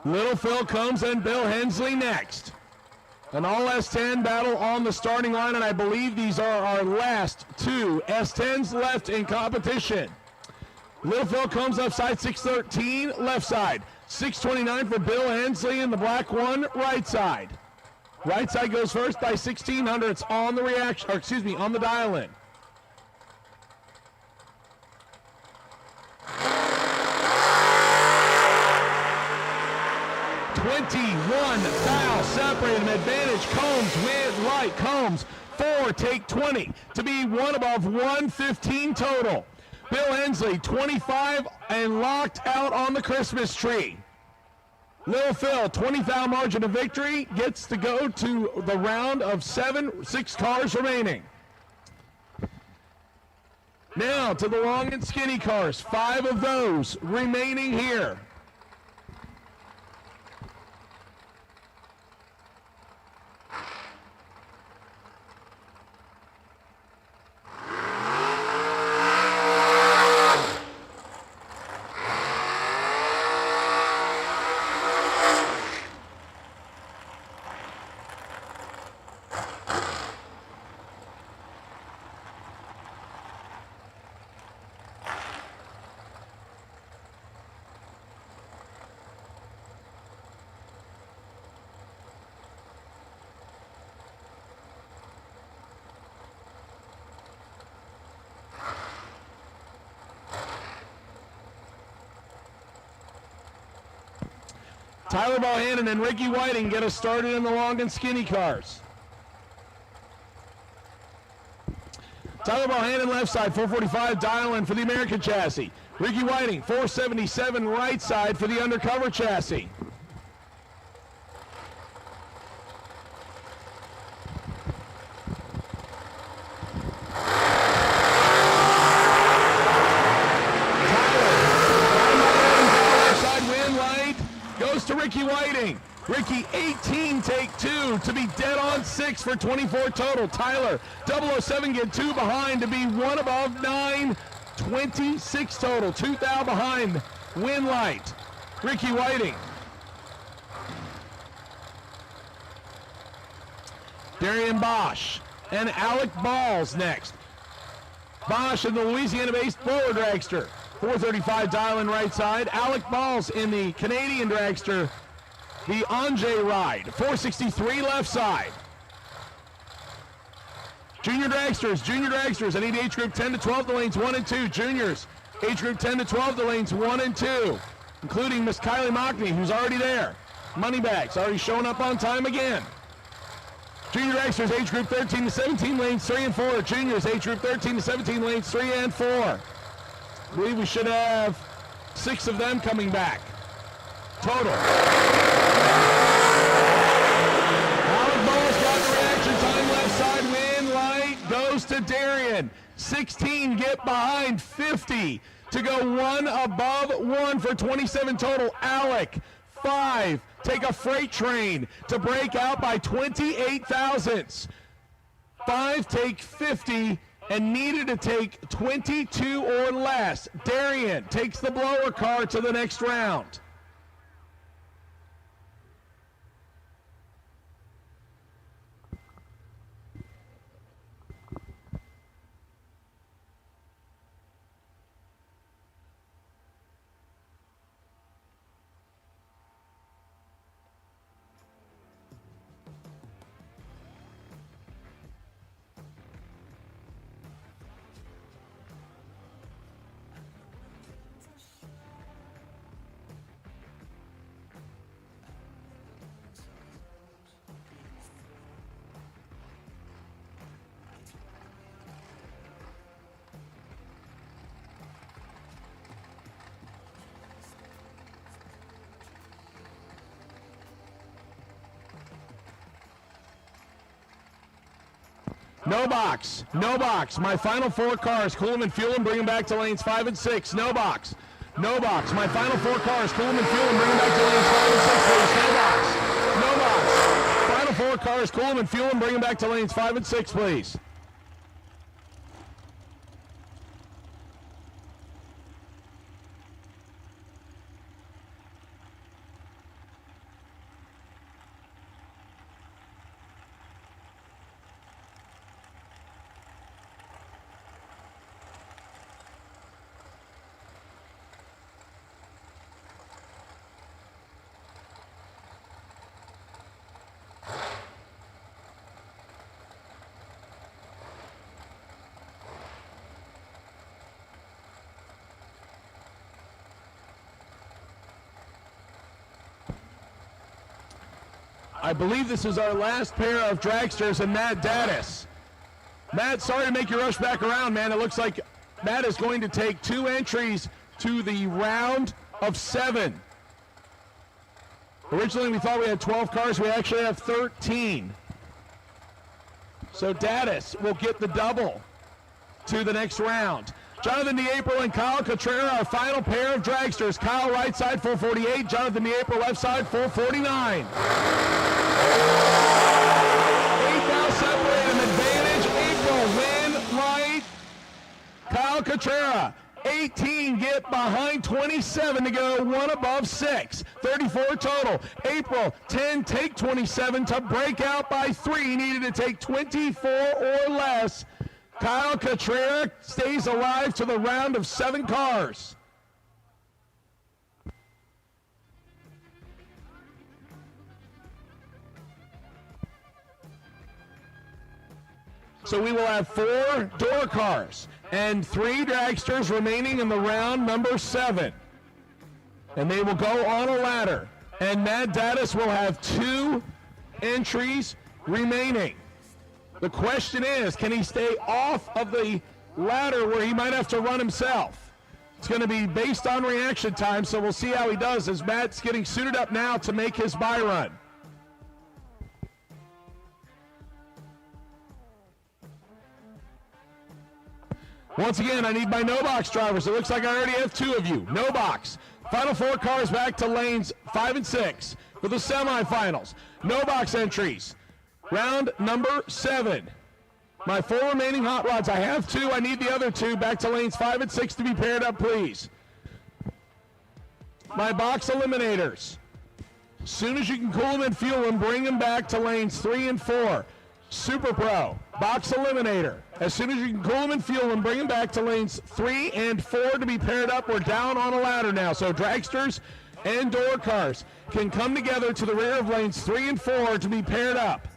Little Phil Combs and Bill Hensley next. An all S10 battle on the starting line, and I believe these are our last 2 S10s left in competition. Little Phil Combs left side, 613, left side. 629 for Bill Hensley in the black one, right side. Right side goes first by 16 hundredths on the reaction, or excuse me, on the dial-in. Foul, separate him, advantage, Combs, win, light, Combs, 4, take 20, to be 1 above 115 total. Bill Hensley, 25, and locked out on the Christmas tree. Lil Phil, 20 foul margin of victory, gets to go to the round of 7, 6 cars remaining. Now to the long and skinny cars, 5 of those remaining here. Tyler Bohannon and Ricky Whiting get us started in the long and skinny cars. Tyler Bohannon left side, 445 dial-in for the American chassis. Ricky Whiting, 477 right side for the undercover chassis. To Ricky Whiting. Ricky 18, take 2 to be dead on 6 for 24 total. Tyler 007 get 2 behind to be 1 above 9, 26 total. 2 thou behind, win light. Ricky Whiting. Darian Bosch and Alec Balls next. Bosch in the Louisiana-based Blower Dragster. 435 dial-in right side. Alec Balls in the Canadian dragster, the Anjay ride. 463 left side. Junior dragsters. I need age group 10 to 12 to lanes 1 and 2. Juniors, age group 10 to 12 to lanes 1 and 2, including Miss Kylie Mockney, who's already there. Moneybags already showing up on time again. Junior dragsters, age group 13 to 17, lanes 3 and 4. Juniors, age group 13 to 17, lanes 3 and 4. I believe we should have 6 of them coming back. Total. goes to Darian. 16 get behind 50 to go 1 above 1 for 27 total. Alec, 5, take a freight train to break out by 28 thousandths. 5 take 50 and needed to take 22 or less. Darian takes the blower car to the next round. No box, no box. My final 4 cars, cool them and fuel them, bring them back to lanes 5 and 6. No box, no box. My final 4 cars, cool them and fuel them, bring them back to lanes 5 and 6, please. No box, no box. Final 4 cars, cool them and fuel them, bring them back to lanes 5 and 6, please. I believe this is our last pair of dragsters and Matt Daddis. Matt, sorry to make you rush back around, man. It looks like Matt is going to take 2 entries to the round of 7. Originally, we thought we had 12 cars. We actually have 13. So Daddis will get the double to the next round. Jonathan DeApril and Kyle Contender, our final pair of dragsters. Kyle right side, 448. Jonathan DeApril left side, 449. 8 now separate an advantage. April win right. Kyle Contender, 18 get behind 27 to go 1 above 6. 34 total. April, 10 take 27 to break out by 3. Needed to take 24 or less. Kyle Contender stays alive to the round of 7 cars. So we will have 4 door cars and 3 dragsters remaining in the round number 7. And they will go on a ladder. And Matt Daddis will have 2 entries remaining. The question is, can he stay off of the ladder where he might have to run himself? It's going to be based on reaction time, so we'll see how he does as Matt's getting suited up now to make his buy run. Once again, I need my no-box drivers. It looks like I already have 2 of you. No box. Final 4 cars back to lanes 5 and 6 for the semifinals. No-box entries. Round number 7. My 4 remaining hot rods. I have 2. I need the other 2 back to lanes 5 and 6 to be paired up, please. My box eliminators. As soon as you can cool them and fuel them, bring them back to lanes 3 and 4. Super Pro, box eliminator. As soon as you can cool them and fuel them, bring them back to lanes 3 and 4 to be paired up. We're down on a ladder now, so dragsters and door cars can come together to the rear of lanes 3 and 4 to be paired up.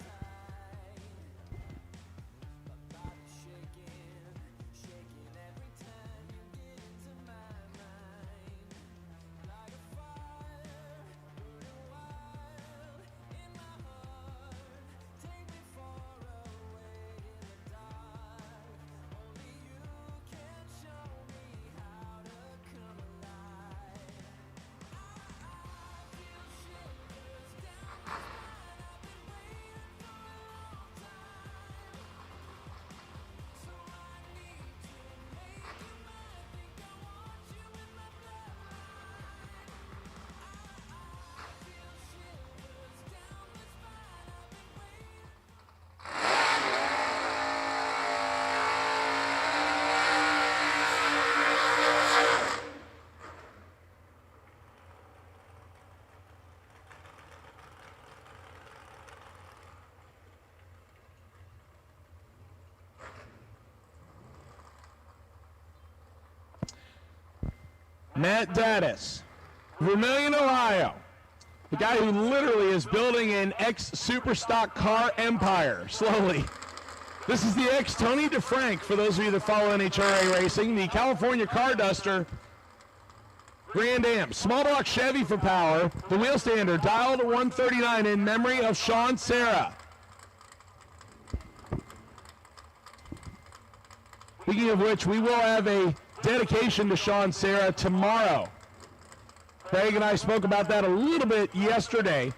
Matt Daddis, Vermillion, Ohio. The guy who literally is building an ex-superstock car empire, slowly. This is the ex-Tony DeFrank, for those of you that follow NHRA racing, the California Car Duster Grand Am. Small block Chevy for power. The wheel stander dialed 139 in memory of Sean Serra. Speaking of which, we will have a dedication to Sean Serra tomorrow. Craig and I spoke about that a little bit yesterday.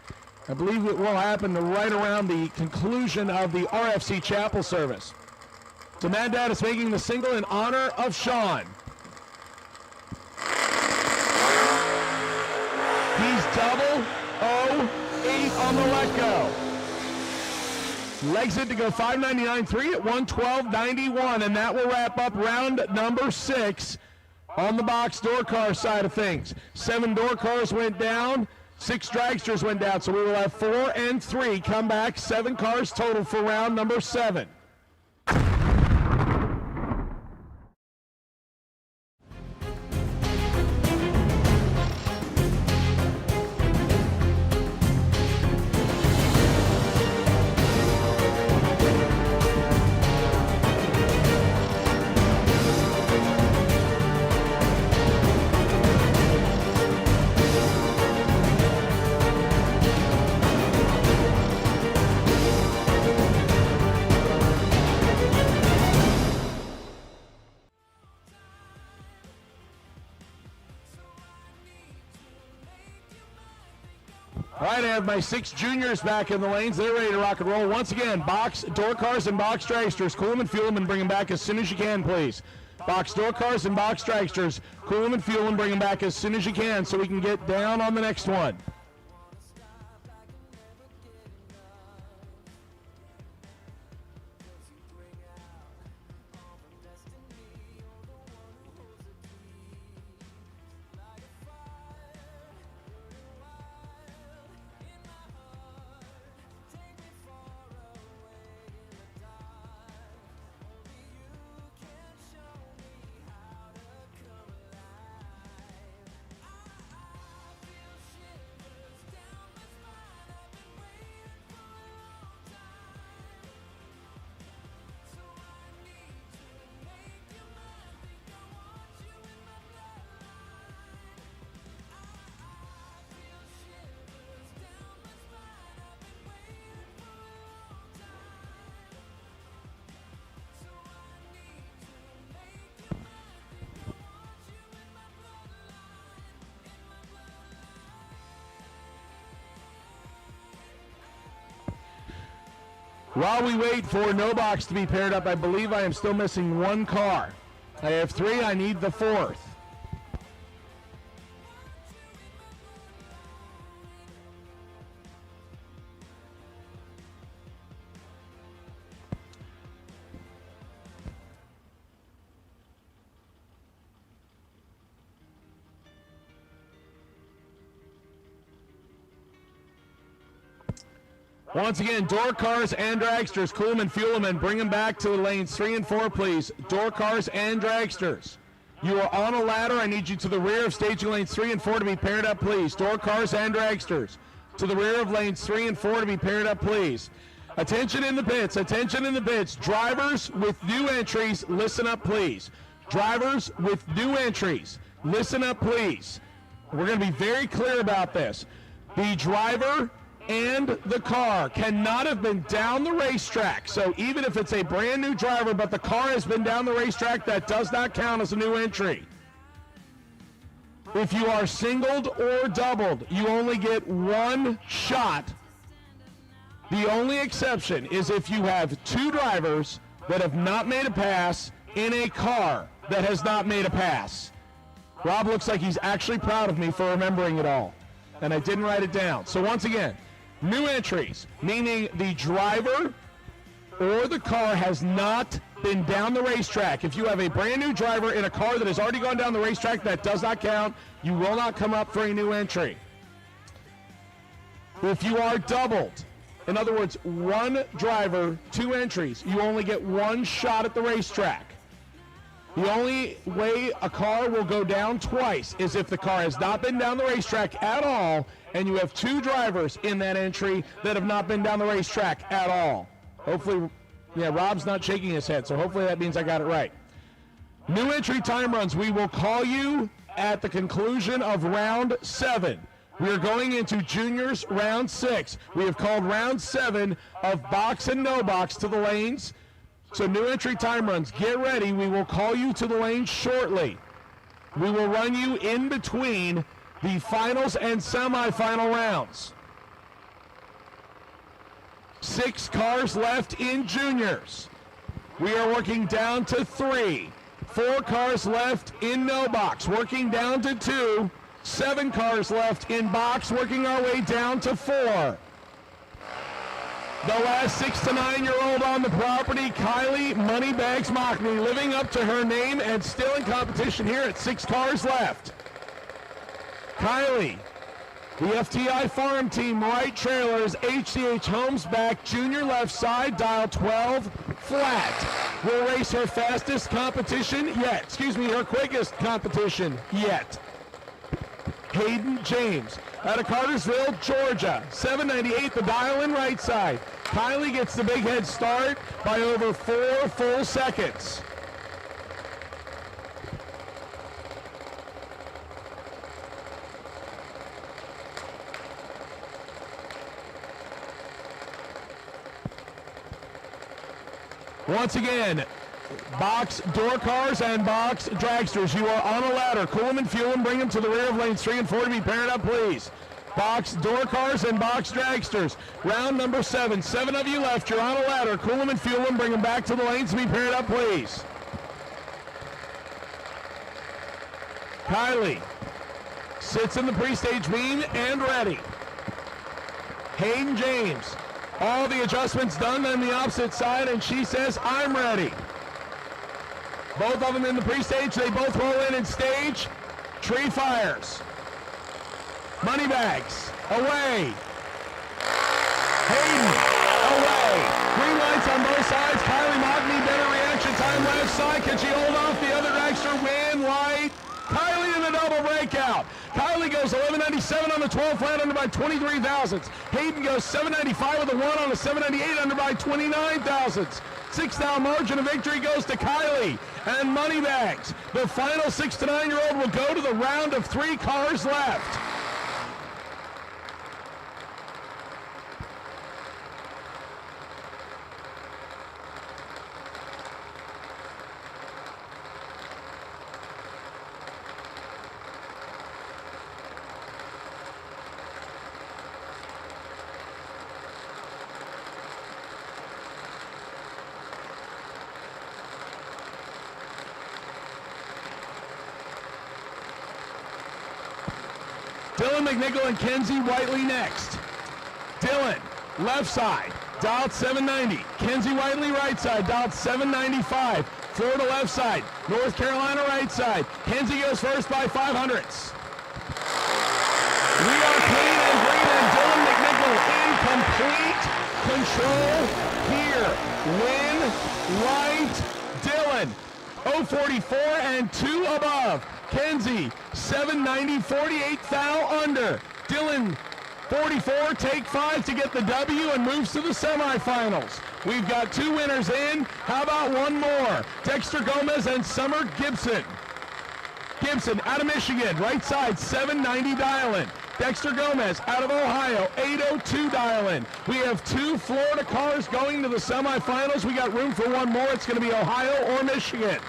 I believe it will happen right around the conclusion of the RFC Chapel service. So Mad Dad is making the single in honor of Sean. He's 008 on the let go. Legs it to go 599.3 at 112.91, and that will wrap up round number 6 on the box door car side of things. 7 door cars went down, 6 dragsters went down, so we will have 4 and 3 come back, 7 cars total for round number 7. All right, I have my 6 juniors back in the lanes. They're ready to rock and roll. Once again, box door cars and box dragsters. Cool them and fuel them and bring them back as soon as you can, please. Box door cars and box dragsters. Cool them and fuel them, bring them back as soon as you can so we can get down on the next one. While we wait for no box to be paired up, I believe I am still missing 1 car. I have 3, I need the 4th. Once again, door cars and dragsters, cool them and fuel them and bring them back to the lanes 3 and 4, please. Door cars and dragsters. You are on a ladder. I need you to the rear of staging lanes 3 and 4 to be paired up, please. Door cars and dragsters. To the rear of lanes 3 and 4 to be paired up, please. Attention in the pits. Attention in the pits. Drivers with new entries, listen up, please. Drivers with new entries, listen up, please. We're going to be very clear about this. The driver and the car cannot have been down the racetrack. So even if it's a brand new driver, but the car has been down the racetrack, that does not count as a new entry. If you are singled or doubled, you only get 1 shot. The only exception is if you have 2 drivers that have not made a pass in a car that has not made a pass. Rob looks like he's actually proud of me for remembering it all, and I didn't write it down. So once again, new entries, meaning the driver or the car has not been down the racetrack. If you have a brand new driver in a car that has already gone down the racetrack, that does not count. You will not come up for a new entry. If you are doubled, in other words, 1 driver, 2 entries, you only get 1 shot at the racetrack. The only way a car will go down twice is if the car has not been down the racetrack at all, and you have 2 drivers in that entry that have not been down the racetrack at all. Hopefully, yeah, Rob's not shaking his head, so hopefully that means I got it right. New entry time runs, we will call you at the conclusion of round 7. We are going into juniors round 6. We have called round 7 of box and no box to the lanes. So new entry time runs, get ready. We will call you to the lanes shortly. We will run you in between the finals and semifinal rounds. 6 cars left in juniors. We are working down to 3. 4 cars left in no box, working down to 2. 7 cars left in box, working our way down to 4. The last 6 to 9-year-old on the property, Kylie Moneybags Mockney, living up to her name and still in competition here at 6 cars left. Kylie, the FTI Farm Team right trailers, HCH Homes back, junior left side, dial 12, flat. Will race her fastest competition yet. Her quickest competition yet. Hayden James out of Cartersville, Georgia. 798, the dial in right side. Kylie gets the big head start by over 4 full seconds. Once again, box door cars and box dragsters. You are on a ladder. Cool them and fuel them. Bring them to the rear of lanes 3 and 4 to be paired up, please. Box door cars and box dragsters. Round number 7. 7 of you left. You're on a ladder. Cool them and fuel them. Bring them back to the lanes to be paired up, please. Kylie sits in the pre-stage beam and ready. Hayden James. All the adjustments done on the opposite side, and she says, I'm ready. Both of them in the pre-stage. They both roll in and stage. Tree fires. Moneybags. Away. Hayden. Away. Green lights on both sides. Kylie Mockney, better reaction time left side. Can she hold off the other dragster? Win light. Kylie in the double breakout. Kylie goes 1197 on the 12 flat under by 23 thousandths. Hayden goes 795 with a 1 on the 798 under by 29 thousandths. 6-down margin of victory goes to Kylie and Moneybags. The final 6 to 9-year-old will go to the round of 3 cars left. Dylan McNichol and Kenzie Whiteley next. Dylan, left side, dialed 790. Kenzie Whiteley, right side, dialed 795. Florida left side, North Carolina right side. Kenzie goes first by 500ths. We are clean and green, and Dylan McNichol in complete control here. Win, light, Dylan. 044 and 2 above. Kenzie, 790, 48 foul under. Dylan, 44, take 5 to get the W and moves to the semifinals. We've got 2 winners in. How about one more? Dexter Gomez and Summer Gibson. Gibson out of Michigan, right side, 790 dial-in. Dexter Gomez out of Ohio, 802 dial-in. We have 2 Florida cars going to the semifinals. We got room for one more. It's going to be Ohio or Michigan.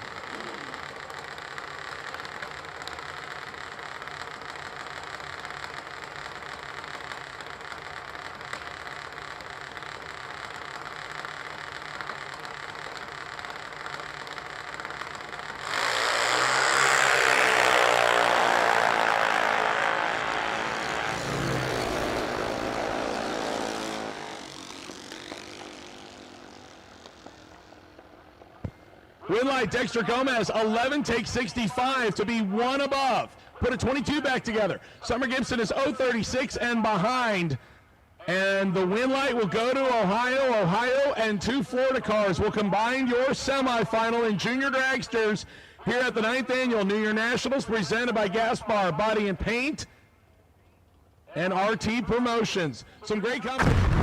Win light, Dexter Gomez, 11, take 65 to be 1 above. Put a 22 back together. Summer Gibson is 036 and behind. And the win light will go to Ohio. Ohio and 2 Florida cars will combine your semifinal in Junior Dragsters here at the 9th Annual New Year Nationals, presented by Gaspar Body and Paint and RT Promotions. Some great competition.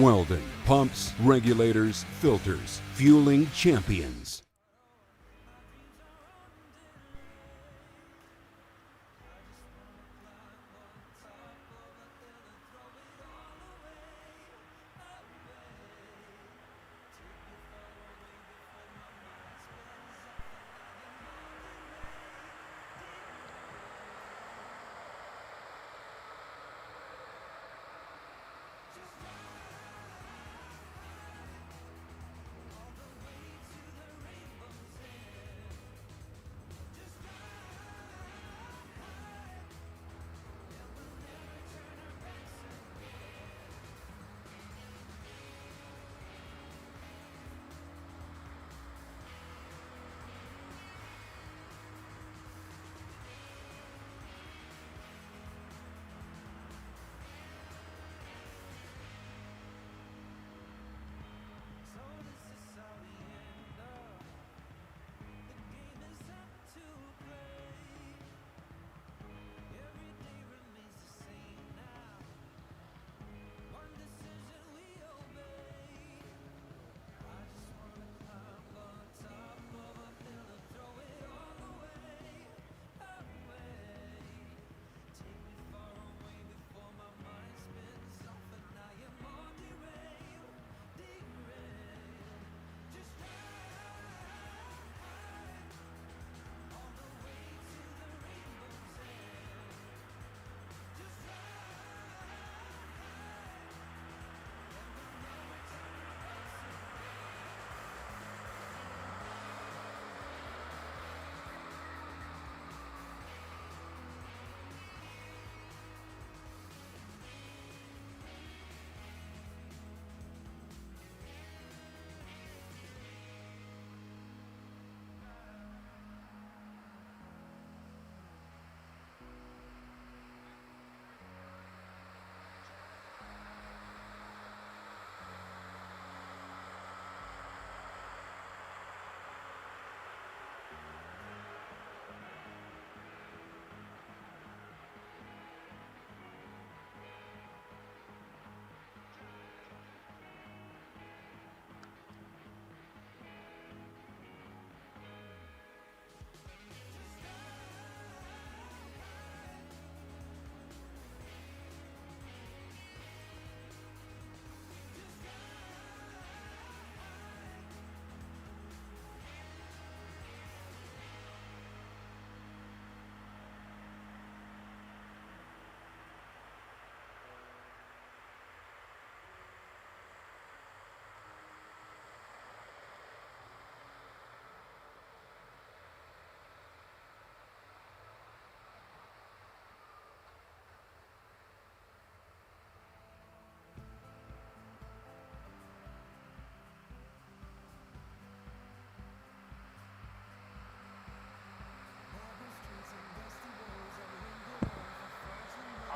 Weldon, pumps, regulators, filters, fueling champions.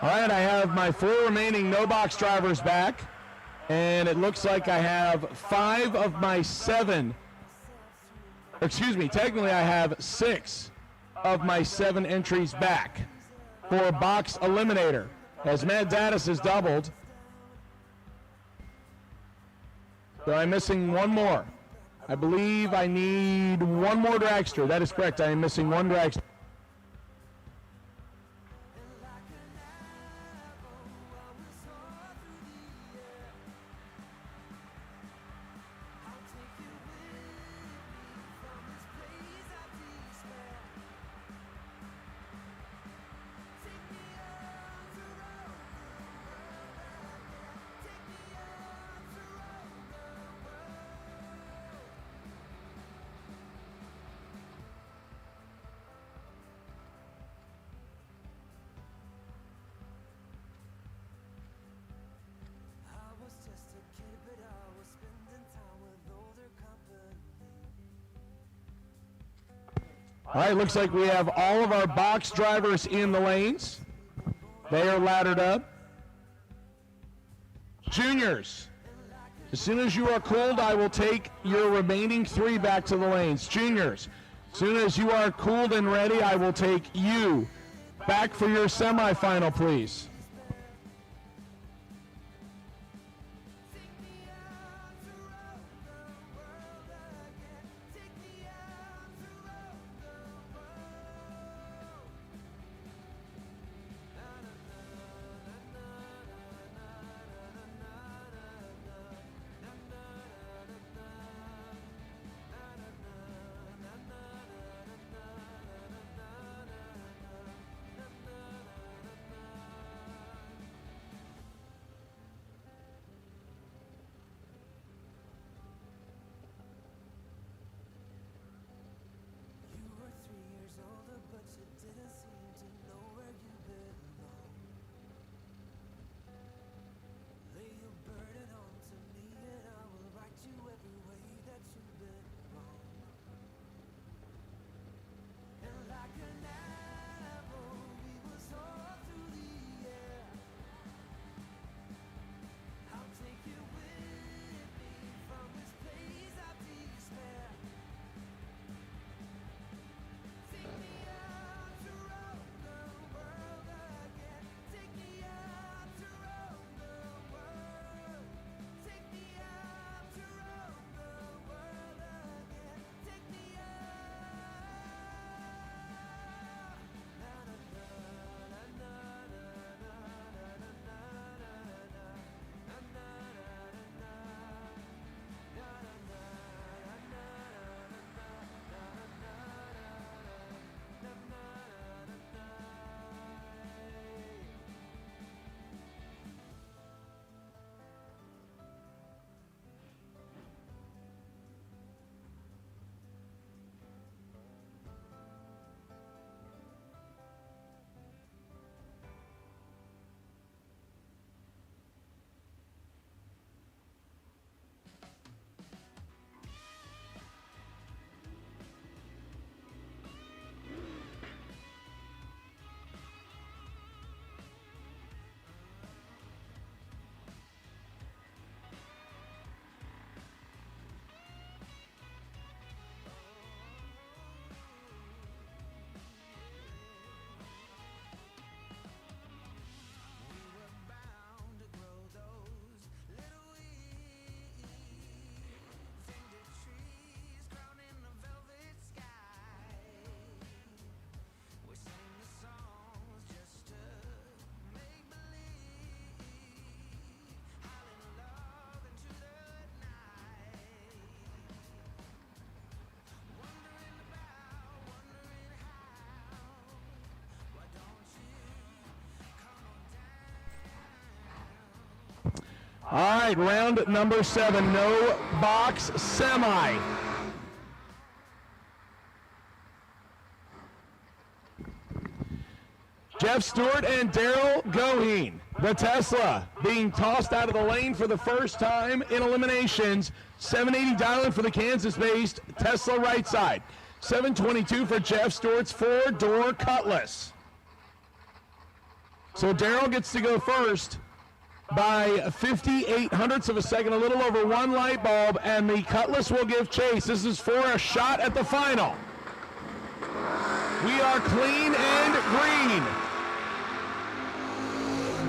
All right, I have my 4 remaining no-box drivers back, and it looks like I have 5 of my 7. Excuse me, technically I have 6 of my 7 entries back for box eliminator, as Matt Daddis has doubled. So I'm missing 1 more. I believe I need 1 more dragster. That is correct. I am missing 1 dragster. All right, looks like we have all of our box drivers in the lanes. They are laddered up. Juniors, as soon as you are cooled, I will take your remaining 3 back to the lanes. Juniors, as soon as you are cooled and ready, I will take you back for your semifinal, please. All right, round number 7, no box semi. Jeff Stewart and Daryl Goheen, the Tesla, being tossed out of the lane for the first time in eliminations. 780 dialing for the Kansas-based Tesla right side. 722 for Jeff Stewart's 4-door Cutlass. So Daryl gets to go first by 58 hundredths of a second, a little over 1 light bulb, and the Cutlass will give chase. This is for a shot at the final. We are clean and green.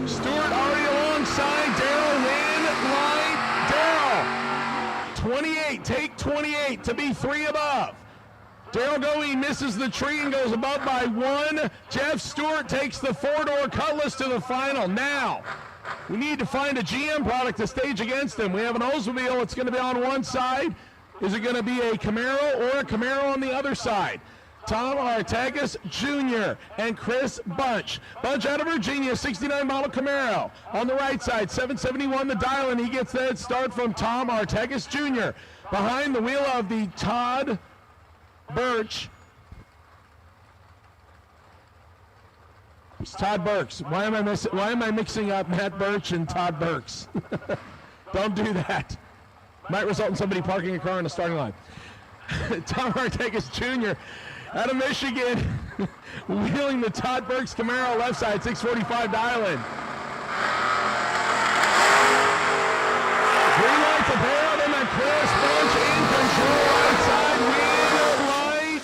Stewart already alongside. Daryl win line. Daryl, 28, take 28 to be 3 above. Daryl Goey misses the tree and goes above by 1. Jeff Stewart takes the 4-door Cutlass to the final. Now, we need to find a GM product to stage against him. We have an Oldsmobile. It's going to be on one side. Is it going to be a Camaro or a Camaro on the other side? Tom Artagas Jr. and Chris Bunch. Bunch out of Virginia, 69 model Camaro. On the right side, 771 the dial, and he gets that start from Tom Artagas Jr. Behind the wheel of the Todd Birch. It's Todd Burks. Why am I mixing up Matt Birch and Todd Burks? Don't do that. Might result in somebody parking a car in the starting line. Tom Artagas Jr. out of Michigan, wheeling the Todd Burks Camaro left side, 645 dial-in. Green light to Barrow, then that Chris Bunch in control right side, wheel light.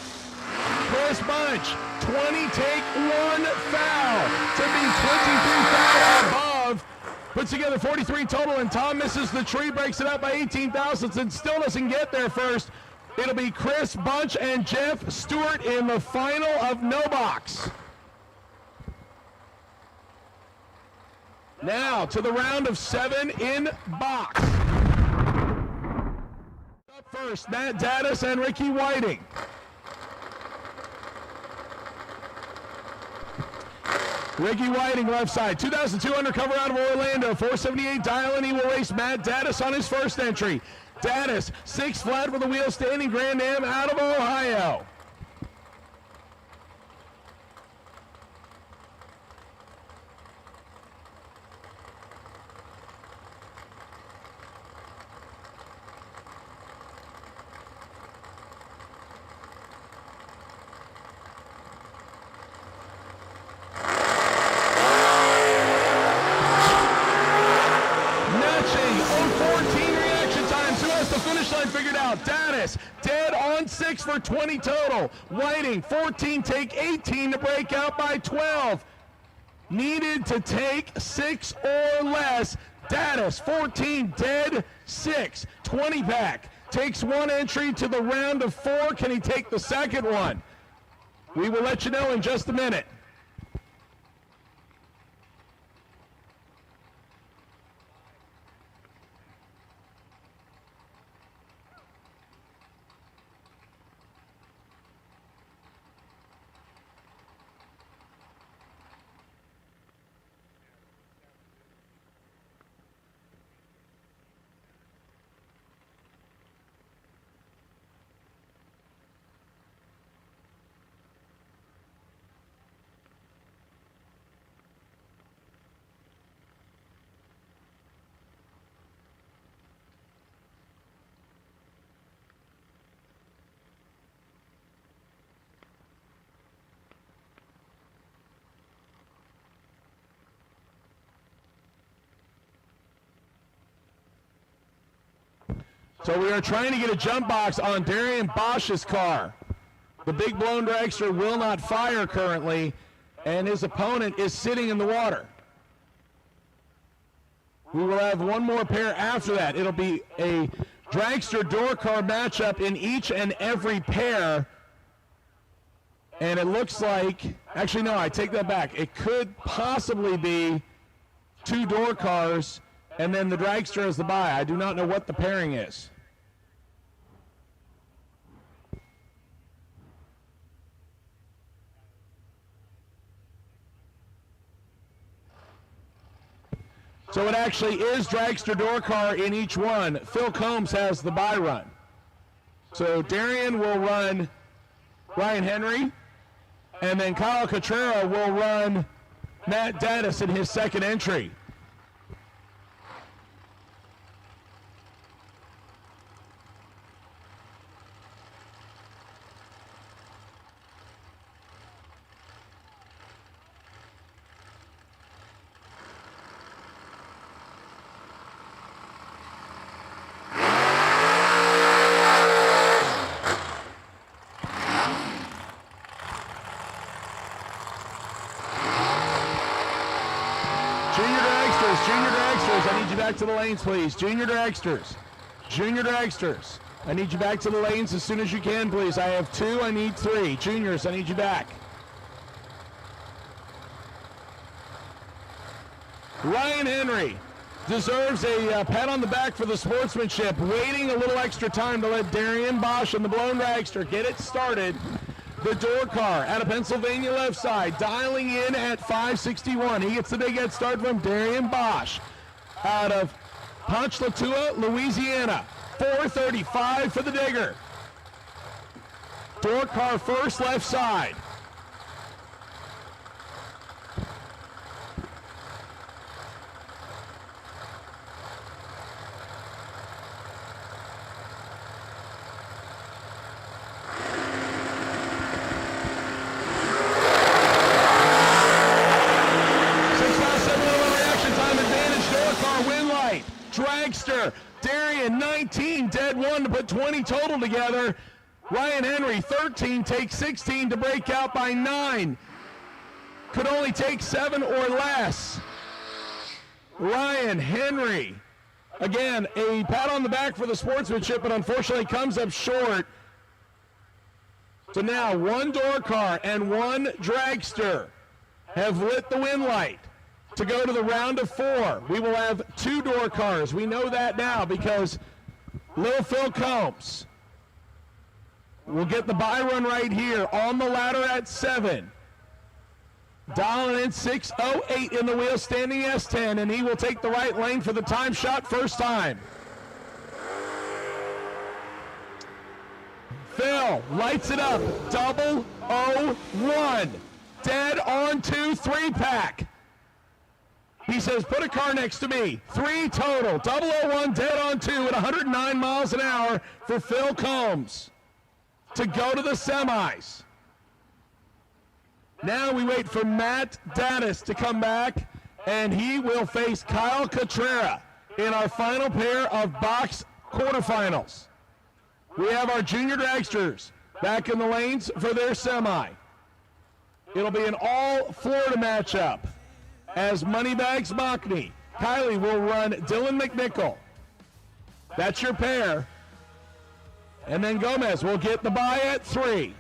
Chris Bunch, 20 take 1 foul to be 23 foul above. Puts together 43 total, and Tom misses the tree, breaks it up by 18 thousandths, and still doesn't get there first. It'll be Chris Bunch and Jeff Stewart in the final of no box. Now to the round of 7 in box. Up first, Matt Daddis and Ricky Whiting. Ricky Whiting left side, 2002 undercover out of Orlando, 478 dial, and he will race Matt Daddis on his first entry. Daddis, 6 flat with the wheel standing Grand Am out of Ohio. Figured out. Daddis dead on 6 for 20 total. Whiting 14 take 18 to break out by 12. Needed to take 6 or less. Daddis 14 dead 6 20 pack. Takes 1 entry to the round of 4. Can he take the second one? We will let you know in just a minute. So we are trying to get a jump box on Darian Bosch's car. The big blown dragster will not fire currently, and his opponent is sitting in the water. We will have one more pair after that. It'll be a dragster door car matchup in each and every pair. And it looks like, actually no, I take that back. It could possibly be 2 door cars and then the dragster as the buy. I do not know what the pairing is. So it actually is dragster door car in each one. Phil Combs has the buy run. So Darian will run Ryan Henry, and then Kyle Cotrera will run Matt Daddis in his second entry. back to the lanes, please. Junior dragsters. Junior dragsters. I need you back to the lanes as soon as you can, please. I have 2, I need 3. Juniors, I need you back. Ryan Henry deserves a pat on the back for the sportsmanship, waiting a little extra time to let Darian Bosch and the blown dragster get it started. The door car out of Pennsylvania left side, dialing in at 561. He gets the big head start from Darian Bosch out of Ponchatoula, Louisiana. 435 for the digger. Door car first left side. Dragster, Darian 19, dead 1 to put 20 total together. Ryan Henry 13, takes 16 to break out by 9. Could only take 7 or less. Ryan Henry, again, a pat on the back for the sportsmanship, but unfortunately comes up short. So now 1 door car and 1 dragster have lit the win light to go to the round of 4. We will have 2 door cars. We know that now because Lil Phil Combs will get the bye run right here on the ladder at 7. Dialing in 6:08 in the wheel, standing S10, and he will take the right lane for the time shot first time. Phil lights it up, 001. Dead on 2, 3-pack. He says, put a car next to me. 3 total. 001 dead on 2 at 109 miles an hour for Phil Combs to go to the semis. Now we wait for Matt Danis to come back, and he will face Kyle Cotrera in our final pair of box quarterfinals. We have our junior dragsters back in the lanes for their semi. It'll be an all-Florida matchup, as Moneybags Mockney. Kylie will run Dylan McNichol. That's your pair. And then Gomez will get the bye at 3.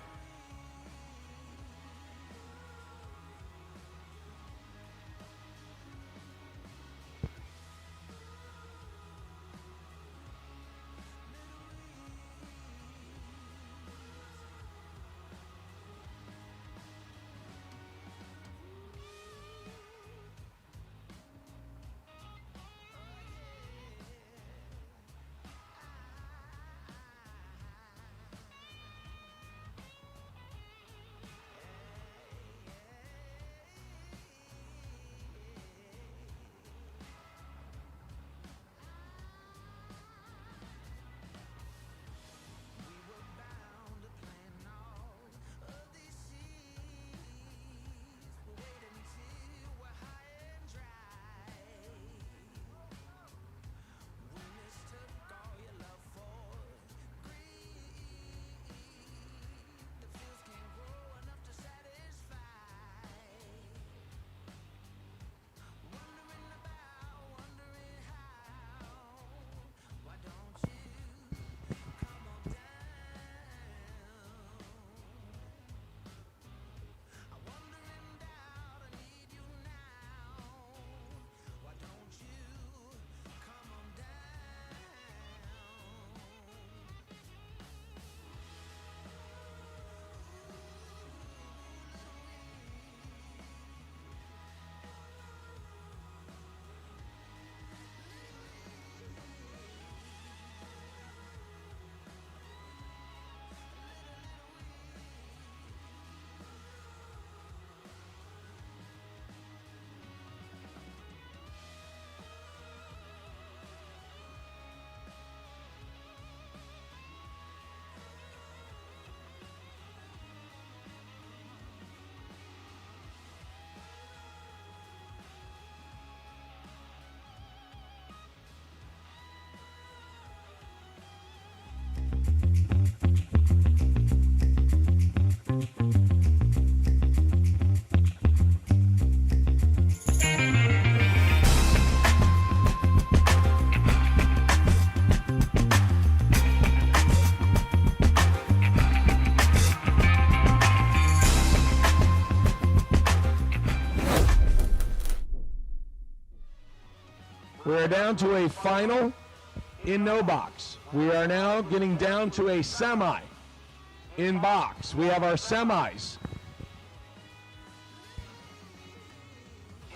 We are down to a final in no box. We are now getting down to a semi in box. We have our semis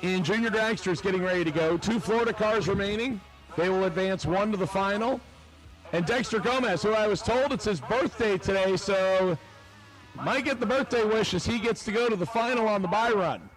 in junior dragsters getting ready to go. 2 Florida cars remaining. They will advance 1 to the final. And Dexter Gomez, who I was told it's his birthday today, so might get the birthday wish as he gets to go to the final on the bye run.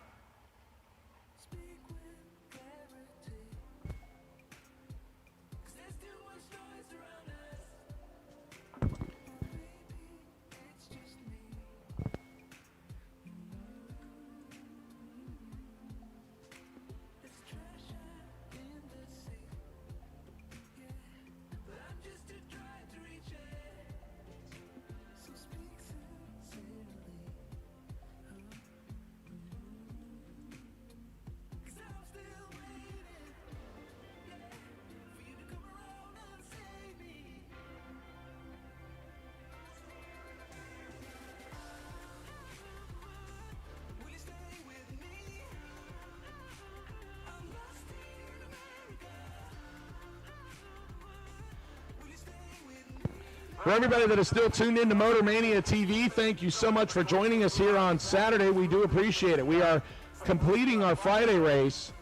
For everybody that is still tuned in to Motor Mania TV, thank you so much for joining us here on Saturday. We do appreciate it. We are completing our Friday race,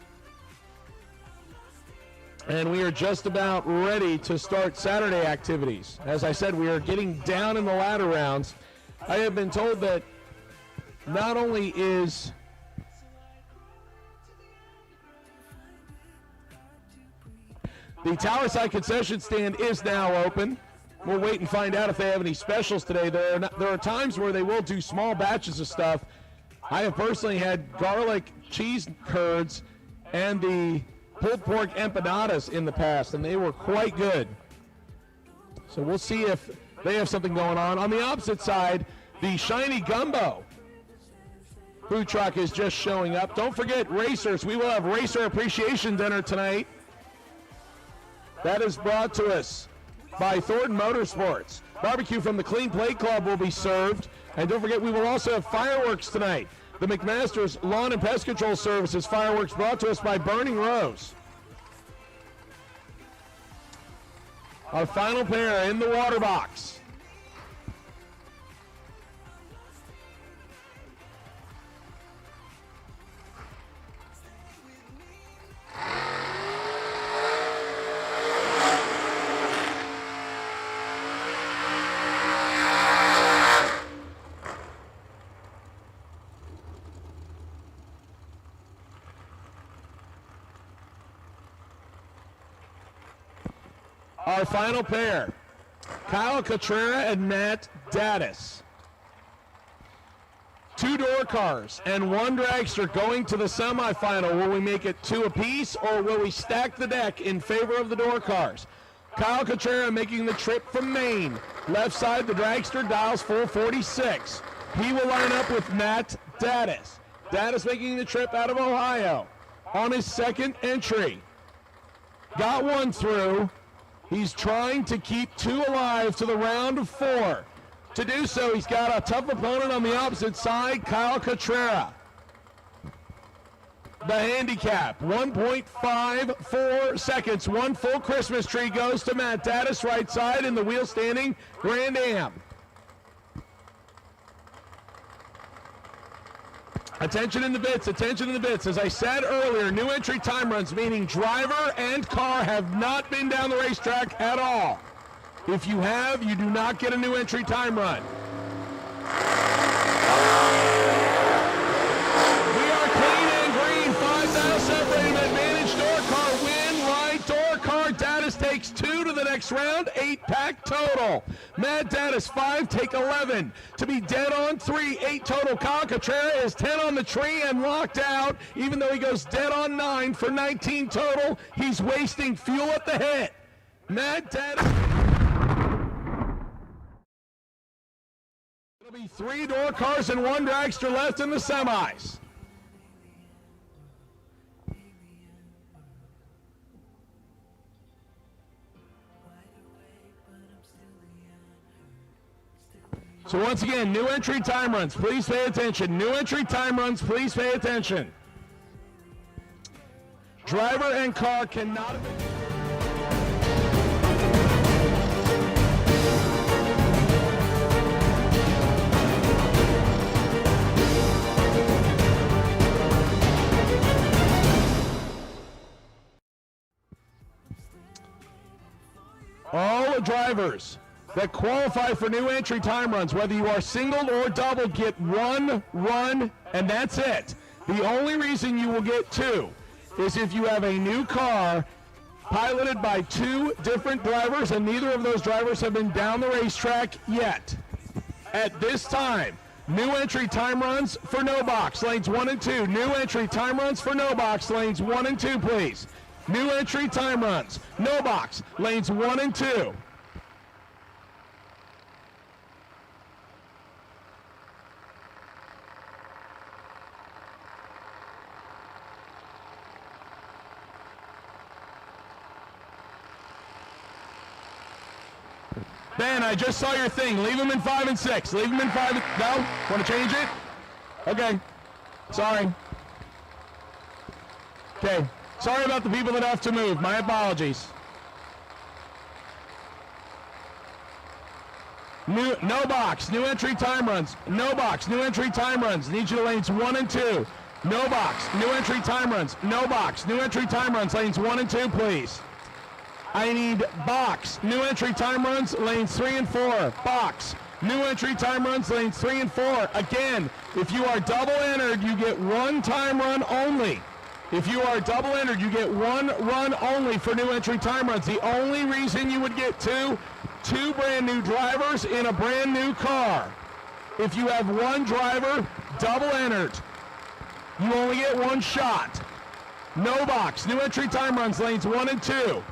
and we are just about ready to start Saturday activities. As I said, we are getting down in the ladder rounds. I have been told that not only is the Towerside concession stand is now open. We'll wait and find out if they have any specials today. There are times where they will do small batches of stuff. I have personally had garlic cheese curds and the pulled pork empanadas in the past, and they were quite good. So we'll see if they have something going on. On the opposite side, the Shiny Gumbo food truck is just showing up. Don't forget racers. We will have Racer Appreciation Dinner tonight. That is brought to us by Thornton Motorsports. Barbecue from the Clean Plate Club will be served. And don't forget, we will also have fireworks tonight. The McMaster's Lawn and Pest Control Services fireworks brought to us by Burning Rose. Our final pair in the water box. Our final pair, Kyle Cotrera and Matt Daddis. 2 door cars and 1 dragster going to the semifinal. Will we make it 2 apiece, or will we stack the deck in favor of the door cars? Kyle Cotrera making the trip from Maine. Left side, the dragster dials 446. He will line up with Matt Daddis. Daddis making the trip out of Ohio on his second entry. Got 1 through. He's trying to keep 2 alive to the round of 4. To do so, he's got a tough opponent on the opposite side, Kyle Cotrera. The handicap, 1.54 seconds. 1 full Christmas tree goes to Matt Daddis, right side, in the wheel standing Grand Am. Attention in the bits, attention in the bits. As I said earlier, new entry time runs, meaning driver and car have not been down the racetrack at all. If you have, you do not get a new entry time run. We are clean and green, 5 dial separated, advantage door car, win, right door car. Daddis takes 2 to the next round, 8-pack total. Matt Daddis, 5, take 11. To be dead on 3, 8 total. Kyle Cotrera is 10 on the tree and locked out, even though he goes dead on 9 for 19 total. He's wasting fuel at the hit. Matt Daddis. It'll be 3 door cars and 1 dragster left in the semis. So once again, new entry time runs, please pay attention. New entry time runs, please pay attention. Driver and car cannot have been... All drivers that qualify for new entry time runs, whether you are single or double, get one run, and that's it. The only reason you will get two is if you have a new car piloted by two different drivers, and neither of those drivers have been down the racetrack yet. At this time, new entry time runs for no box, lanes 1 and 2. New entry time runs for no box, lanes 1 and 2, please. New entry time runs, no box, lanes 1 and 2. Ben, I just saw your thing. Leave them in 5 and 6. Leave them in 5 and... No? Want to change it? Okay. Sorry. Okay. Sorry about the people that have to move. My apologies. No box. New entry time runs. No box. New entry time runs. Need you to lanes 1 and 2. No box. New entry time runs. No box. New entry time runs. Lanes 1 and 2, please. I need box. New entry time runs, lanes 3 and 4. Box. New entry time runs, lanes 3 and 4. Again, if you are double entered, you get one time run only. If you are double entered, you get one run only for new entry time runs. The only reason you would get two brand new drivers in a brand new car. If you have one driver double entered, you only get one shot. No box. New entry time runs, lanes 1 and 2.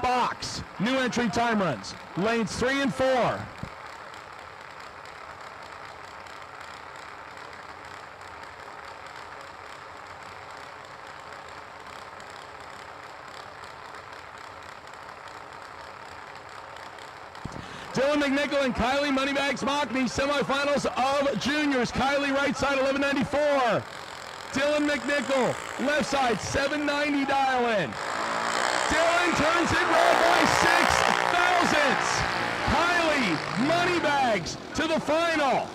Box, new entry time runs, lanes 3 and 4. Dylan McNichol and Kylie Moneybags Mockney, semifinals of juniors. Kylie right side 1194. Dylan McNichol left side 790 dial in. Dylan turns it red by 6 thousandths. Kylie Moneybags to the final.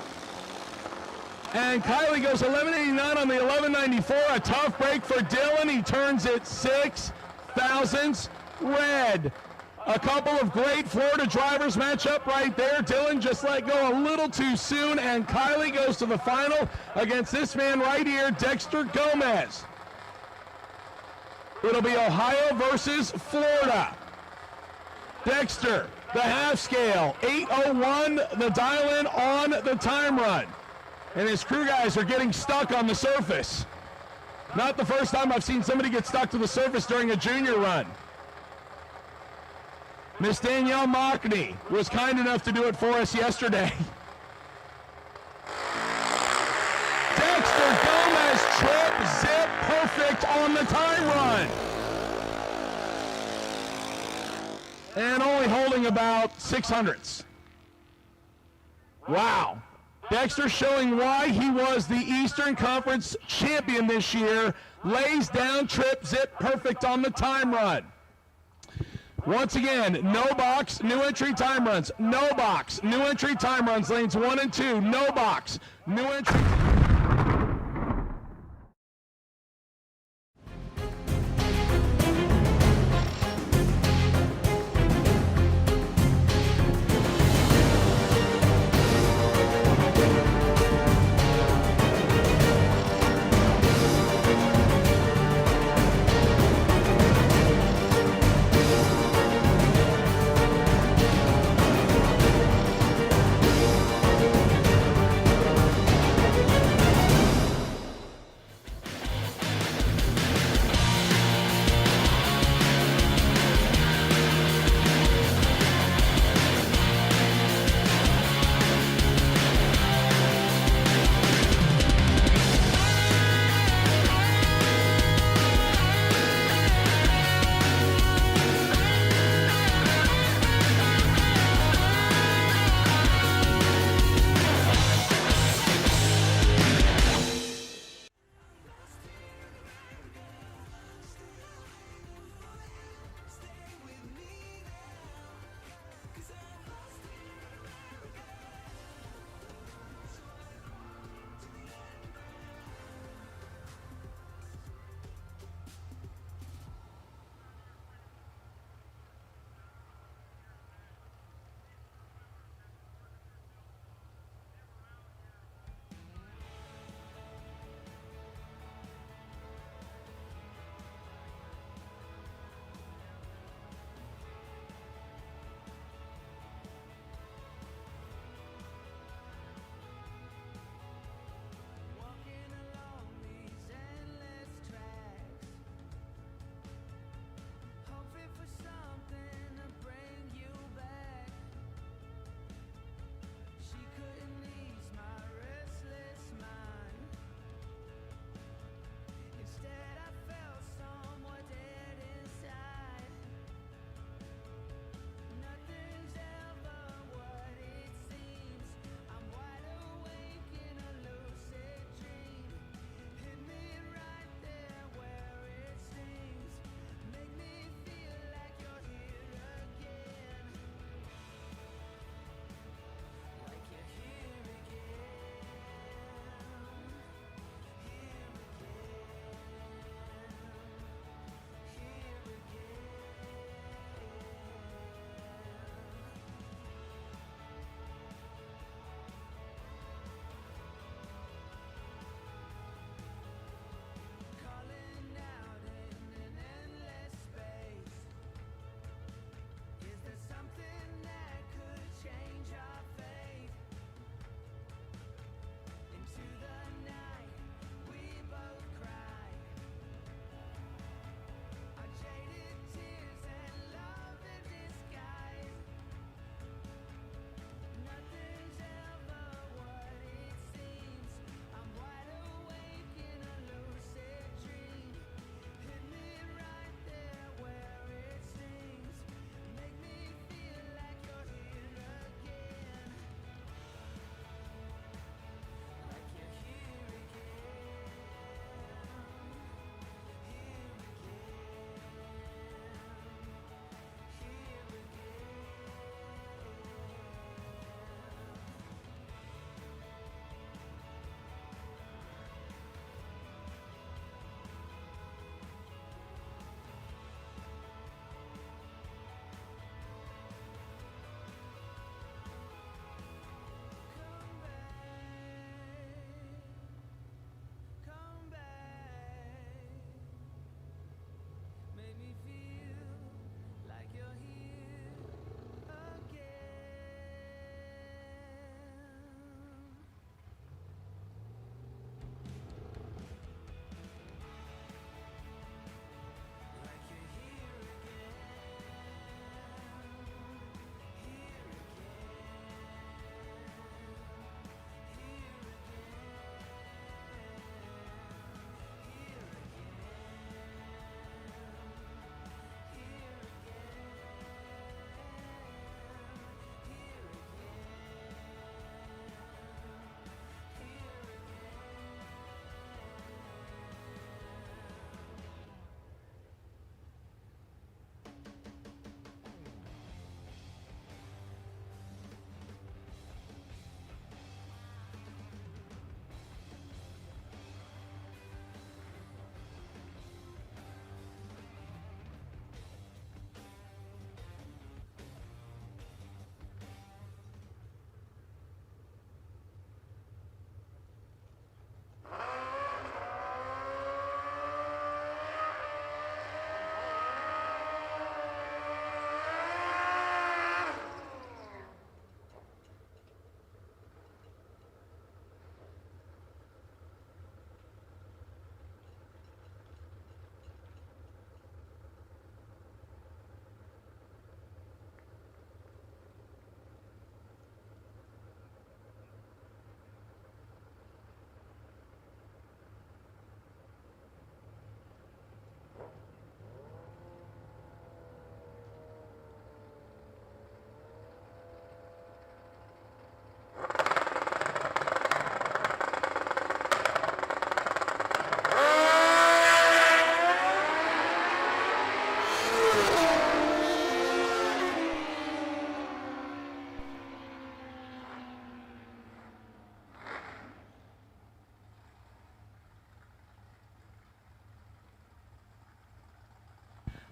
And Kylie goes 1189 on the 1194. A tough break for Dylan. He turns it 6 thousandths red. A couple of great Florida drivers match up right there. Dylan just let go a little too soon, and Kylie goes to the final against this man right here, Dexter Gomez. It'll be Ohio versus Florida. Dexter, the half scale, 8:01, the dial-in on the time run. And his crew guys are getting stuck on the surface. Not the first time I've seen somebody get stuck to the surface during a junior run. Miss Danielle Mockney was kind enough to do it for us yesterday. Dexter Gomez trip zip perfect on the time run. And only holding about 600ths. Wow. Dexter showing why he was the Eastern Conference champion this year. Lays down trip zip perfect on the time run. Once again, no box, new entry time runs. No box, new entry time runs, lanes 1 and 2. No box, new entry.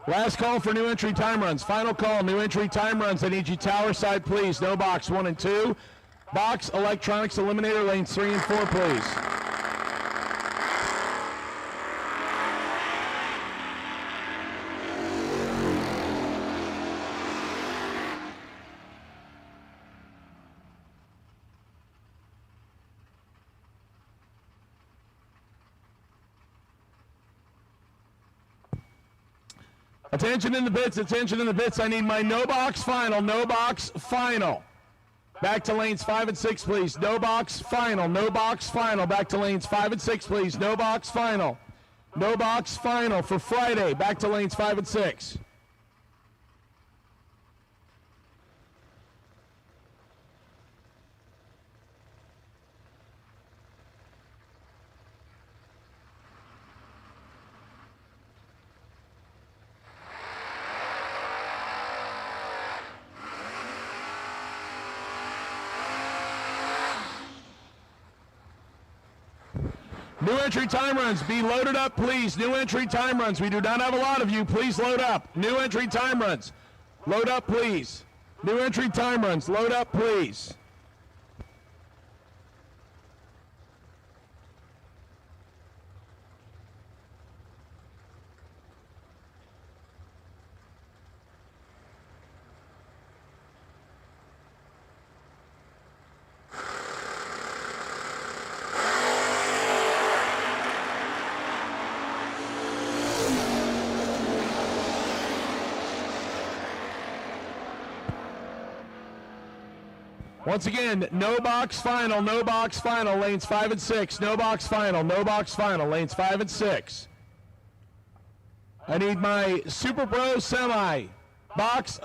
Last call for new entry time runs. Final call, new entry time runs. I need you tower side, please. No box 1 and 2. Box, electronics, eliminator, lanes 3 and 4, please. Attention in the bits, attention in the bits. I need my no box final, no box final. Back to lanes 5 and 6, please. No box final, no box final. Back to lanes 5 and 6, please. No box final. No box final for Friday. Back to lanes 5 and 6. New entry time runs, be loaded up, please. New entry time runs. We do not have a lot of you. Please load up. New entry time runs. Load up, please. New entry time runs. Load up, please. Once again, no box final, no box final, lanes 5 and 6, no box final, no box final, lanes 5 and 6. I need my Super Pro semi, box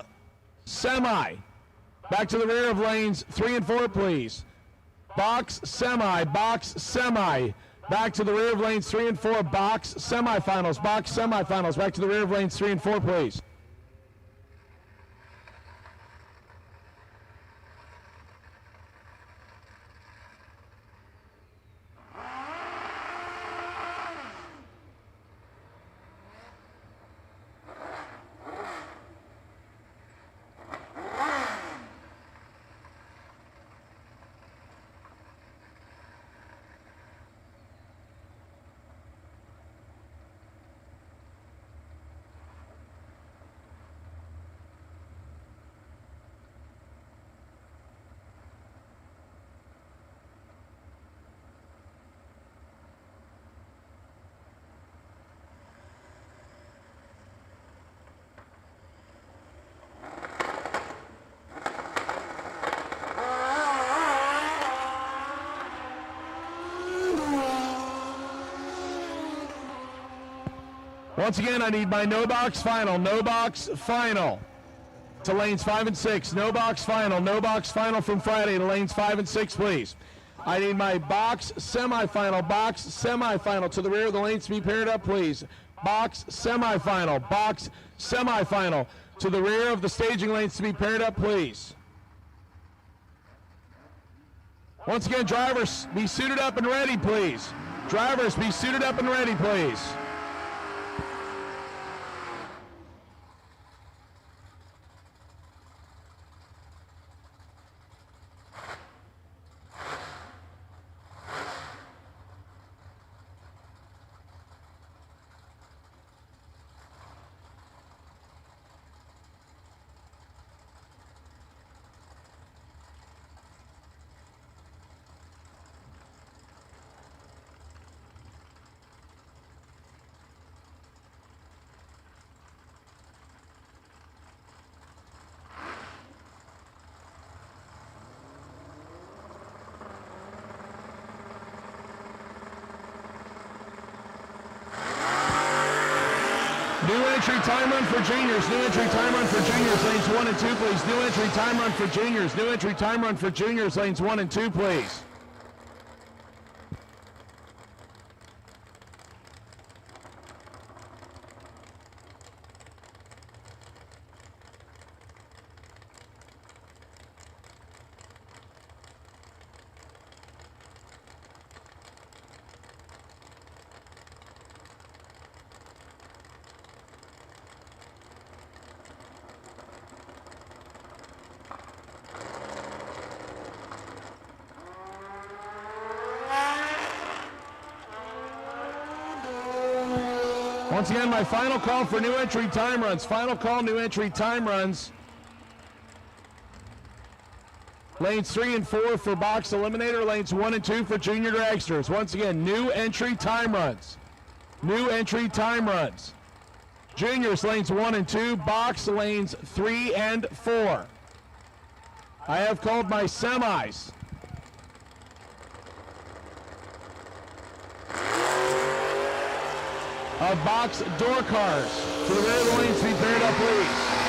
semi. Back to the rear of lanes 3 and 4, please. Box semi, box semi. Back to the rear of lanes 3 and 4, box semifinals, box semifinals. Back to the rear of lanes 3 and 4, please. Once again, I need my no box final, no box final to lanes 5 and 6. No box final from Friday to lanes 5 and 6, please. I need my box semifinal to the rear of the lanes to be paired up, please. Box semifinal to the rear of the staging lanes to be paired up, please. Once again, drivers, be suited up and ready, please. Drivers, be suited up and ready, please. New entry time run for juniors. New entry time run for juniors. Lanes 1 and 2, please. New entry time run for juniors. New entry time run for juniors. Lanes 1 and 2, please. Once again, my final call for new entry time runs. Final call, new entry time runs. Lanes 3 and 4 for box eliminator. Lanes 1 and 2 for junior dragsters. Once again, new entry time runs. New entry time runs. Juniors lanes 1 and 2. Box lanes 3 and 4. I have called my semis. Of box door cars. To the rear of the lanes to be paired up, please.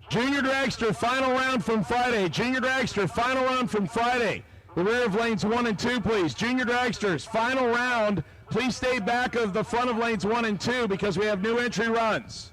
Junior dragster, final round from Friday. Junior dragster, final round from Friday. The rear of lanes 1 and 2, please. Junior dragsters, final round. Please stay back of the front of lanes 1 and 2 because we have new entry runs.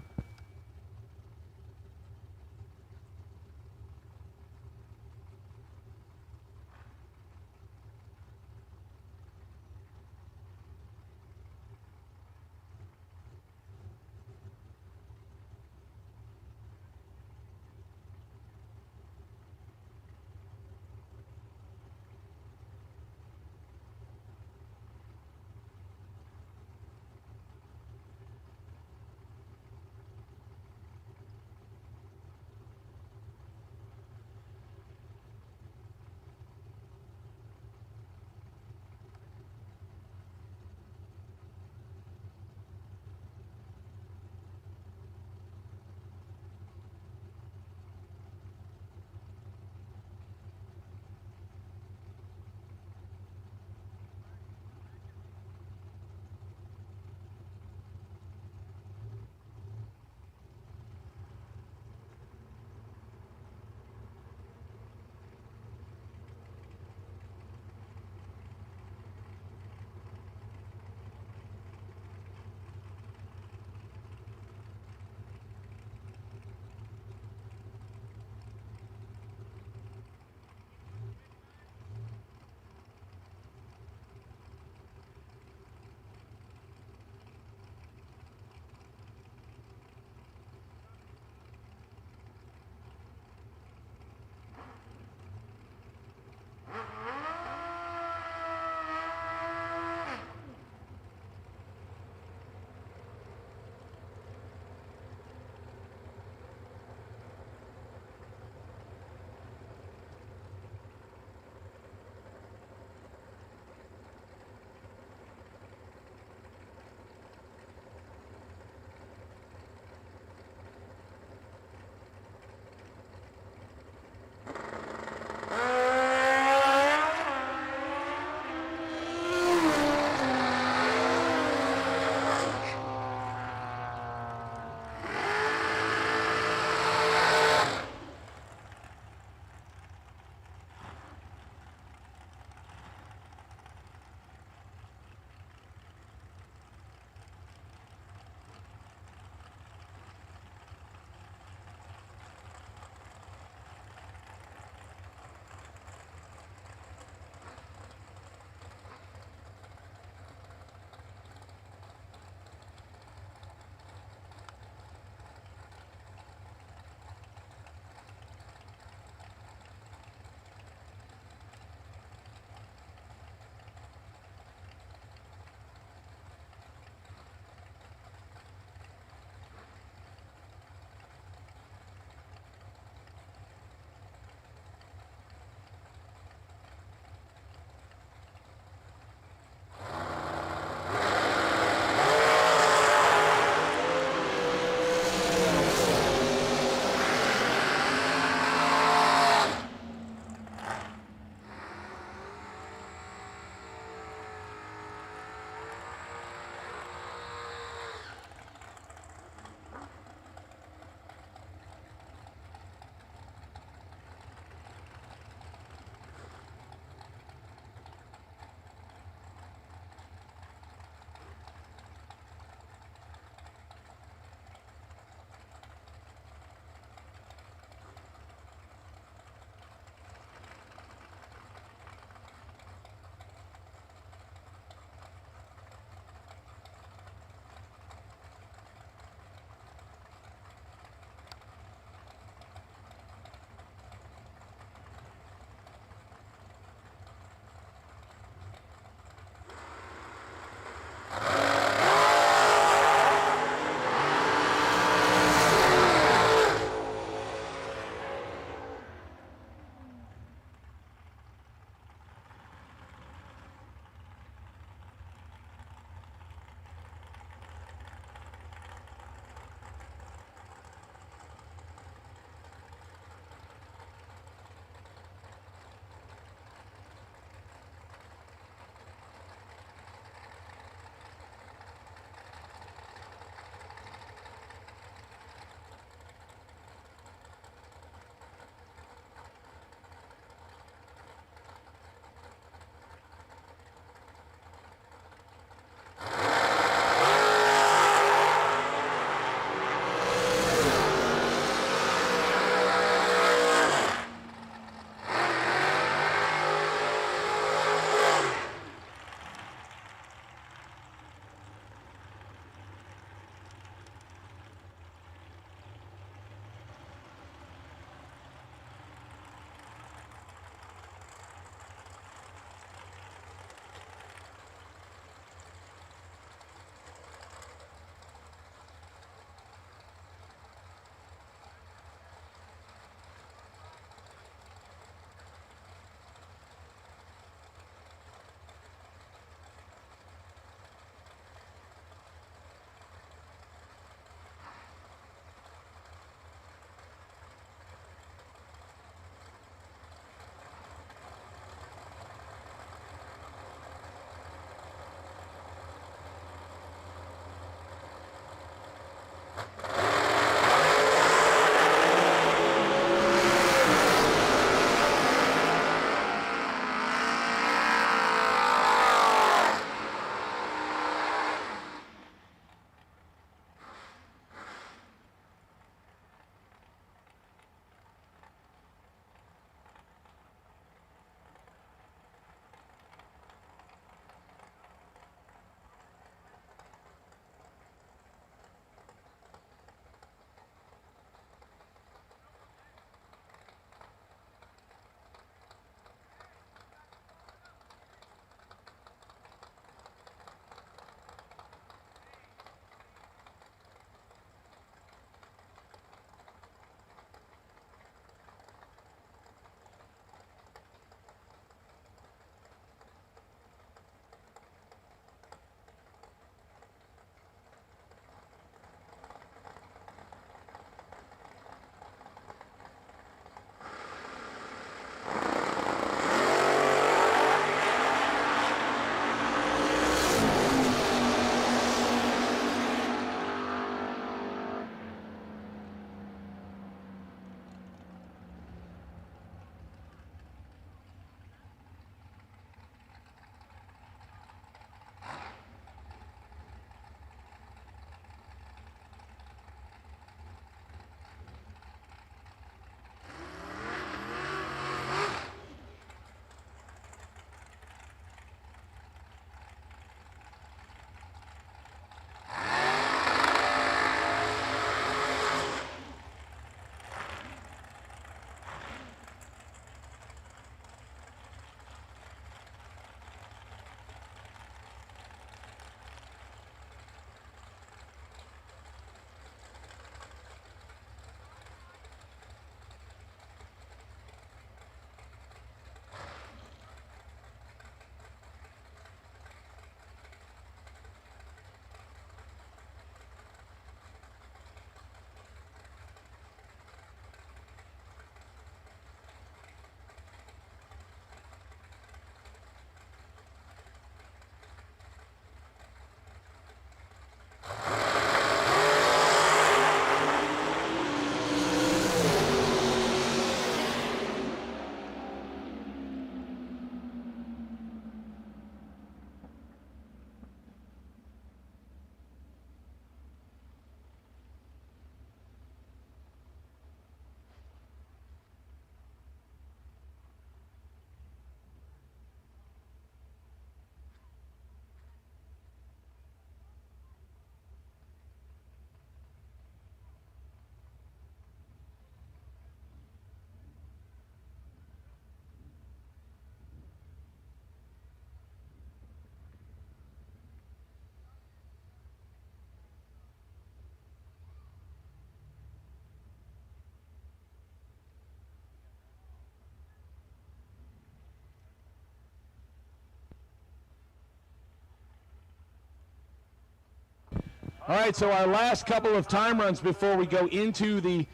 All right, so our last couple of time runs before we go into the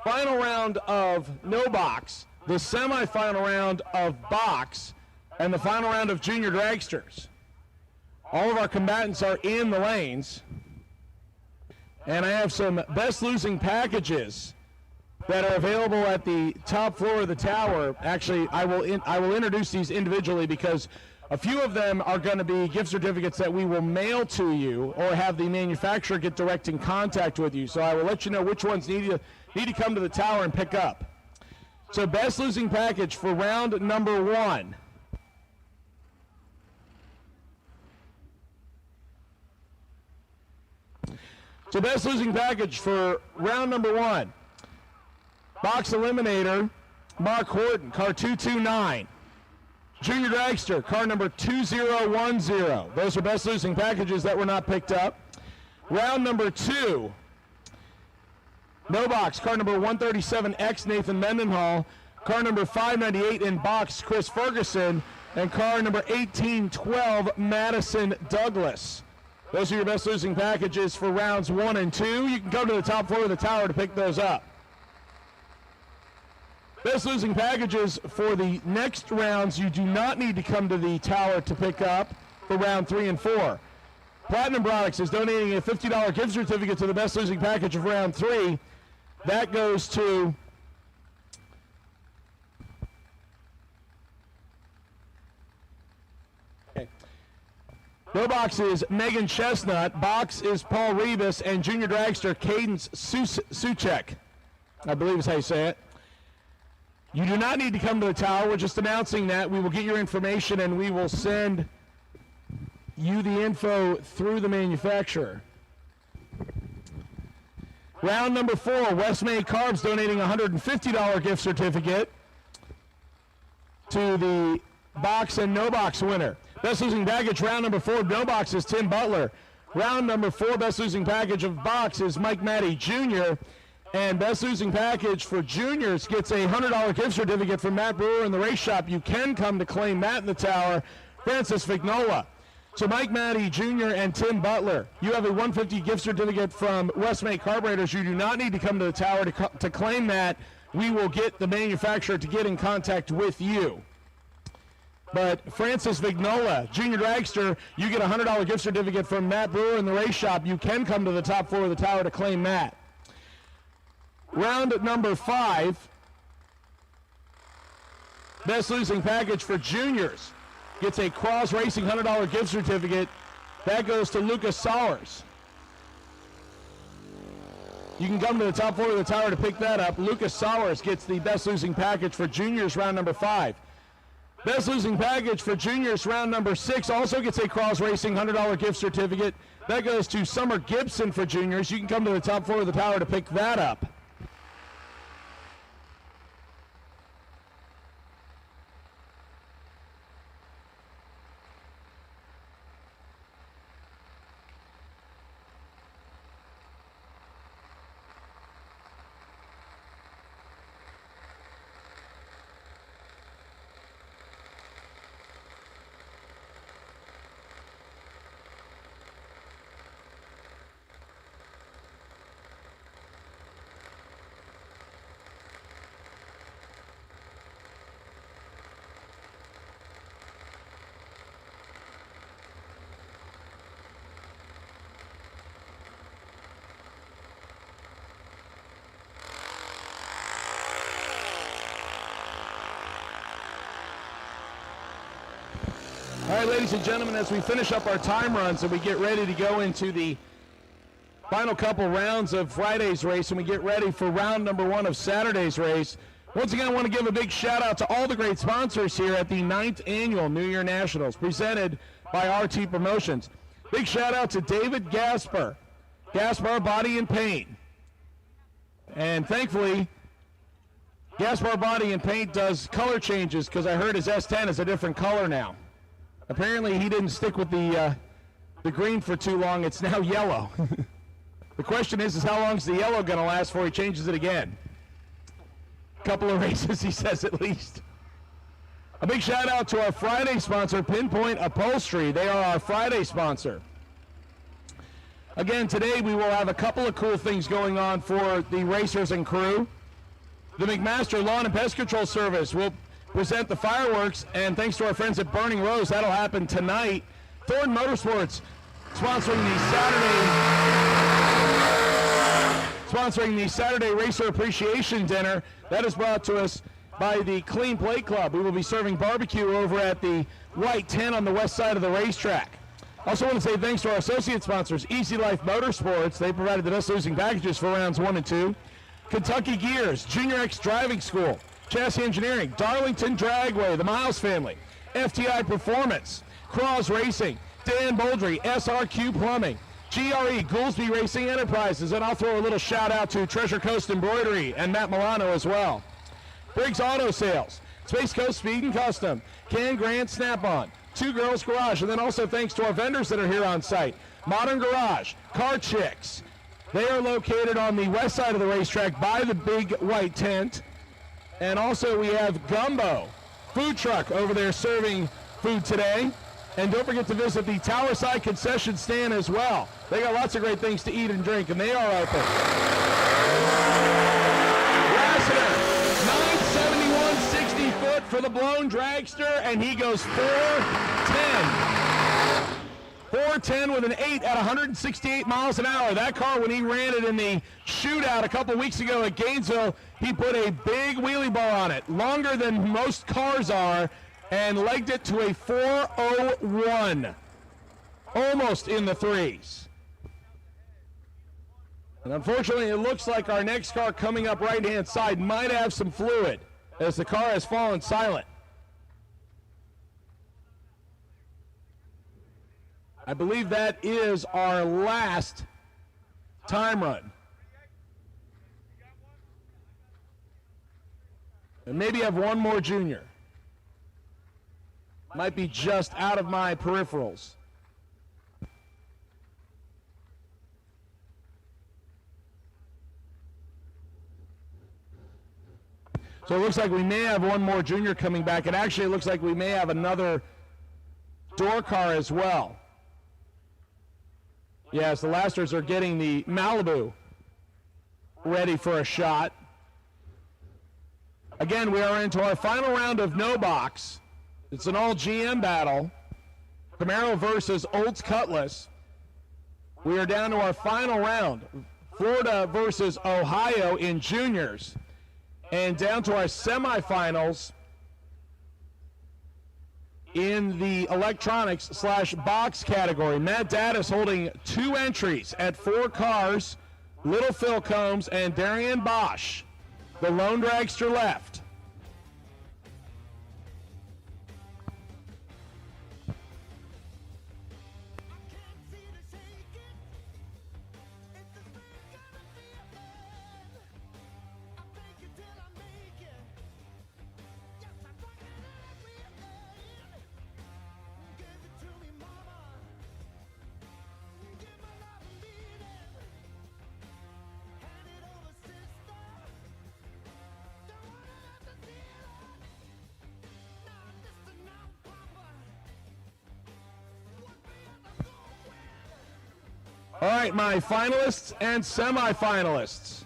final round of no box, the semifinal round of box, and the final round of junior dragsters. All of our combatants are in the lanes, and I have some best losing packages that are available at the top floor of the tower. Actually, I will introduce these individually because a few of them are going to be gift certificates that we will mail to you or have the manufacturer get direct in contact with you. So I will let you know which ones need to come to the tower and pick up. So best losing package for round number 1. So best losing package for round number 1. Box Eliminator, Mark Horton, car 229. Junior Dragster, car number 2010. Those are best losing packages that were not picked up. Round number 2. No box, car number 137X, Nathan Mendenhall. Car number 598 in box, Chris Ferguson. And car number 1812, Madison Douglas. Those are your best losing packages for rounds 1 and 2. You can go to the top floor of the tower to pick those up. Best losing packages for the next rounds, you do not need to come to the tower to pick up for round 3 and 4. Platinum Products is donating a $50 gift certificate to the best losing package of round 3. That goes to No box is Megan Chestnut, box is Paul Rebus, and junior dragster Cadence Suchek, I believe is how you say it. You do not need to come to the tower. We're just announcing that. We will get your information and we will send you the info through the manufacturer. Round number 4, West May Carbs donating a $150 gift certificate to the box and no box winner. Best losing package, round number 4, no box is Tim Butler. Round number 4, best losing package of box is Mike Matty Jr. And best losing package for juniors gets a $100 gift certificate from Matt Brewer in the race shop. You can come to claim Matt in the tower, Francis Vignola. So Mike Matty Jr. and Tim Butler, you have a $150 gift certificate from West May Carburetors. You do not need to come to the tower to claim that. We will get the manufacturer to get in contact with you. But Francis Vignola, junior dragster, you get a $100 gift certificate from Matt Brewer in the race shop. You can come to the top floor of the tower to claim Matt. Round number 5, best losing package for juniors, gets a Cross Racing $100 gift certificate. That goes to Lucas Sowers. You can come to the top floor of the tower to pick that up. Lucas Sowers gets the best losing package for juniors, round number 5. Best losing package for juniors, round number 6, also gets a Cross Racing $100 gift certificate. That goes to Summer Gibson for juniors. You can come to the top floor of the tower to pick that up. All right, ladies and gentlemen, as we finish up our time runs and we get ready to go into the final couple rounds of Friday's race and we get ready for round number 1 of Saturday's race, once again, I want to give a big shout out to all the great sponsors here at the 9th Annual New Year Nationals presented by RT Promotions. Big shout out to David Gaspar, Gaspar Body and Paint. And thankfully, Gaspar Body and Paint does color changes because I heard his S10 is a different color now. Apparently, he didn't stick with the green for too long. It's now yellow. The question is how long is the yellow going to last before he changes it again? A couple of races, he says, at least. A big shout out to our Friday sponsor, Pinpoint Upholstery. They are our Friday sponsor. Again, today we will have a couple of cool things going on for the racers and crew. The McMaster Lawn and Pest Control Service will present the fireworks, and thanks to our friends at Burning Rose, that'll happen tonight. Thornton Motorsports sponsoring the Saturday Racer Appreciation Dinner. That is brought to us by the Clean Plate Club. We will be serving barbecue over at the White Tent on the west side of the racetrack. Also want to say thanks to our associate sponsors, Easy Life Motorsports. They provided the best losing packages for rounds 1 and 2. Kentucky Gears, Junior X Driving School, Chassis Engineering, Darlington Dragway, the Miles family, FTI Performance, Cross Racing, Dan Boldry, SRQ Plumbing, GRE, Goolsby Racing Enterprises, and I'll throw a little shout out to Treasure Coast Embroidery and Matt Milano as well. Briggs Auto Sales, Space Coast Speed and Custom, Can Grant Snap-On, Two Girls Garage, and then also thanks to our vendors that are here on site, Modern Garage, Car Chicks. They are located on the west side of the racetrack by the big white tent. And also we have Gumbo food truck over there serving food today. And don't forget to visit the Towerside concession stand as well. They got lots of great things to eat and drink, and they are open. Lassiter, 971 60-foot for the blown dragster, and he goes 410. 410 with an 8 at 168 miles an hour. That car, when he ran it in the shootout a couple weeks ago at Gainesville, he put a big wheelie bar on it, longer than most cars are, and legged it to a 401, almost in the threes. And unfortunately, it looks like our next car coming up right-hand side might have some fluid, as the car has fallen silent. I believe that is our last time run. And maybe have one more junior. Might be just out of my peripherals. So it looks like we may have one more junior coming back. And actually, it looks like we may have another door car as well. Yes, the Lasters are getting the Malibu ready for a shot. Again, we are into our final round of no box. It's an all GM battle. Camaro versus Olds Cutlass. We are down to our final round. Florida versus Ohio in juniors. And down to our semifinals in the electronics/box category. Matt Dadd is holding 2 entries at 4 cars. Little Phil Combs and Darian Bosch, the lone dragster left. All right, my finalists and semifinalists.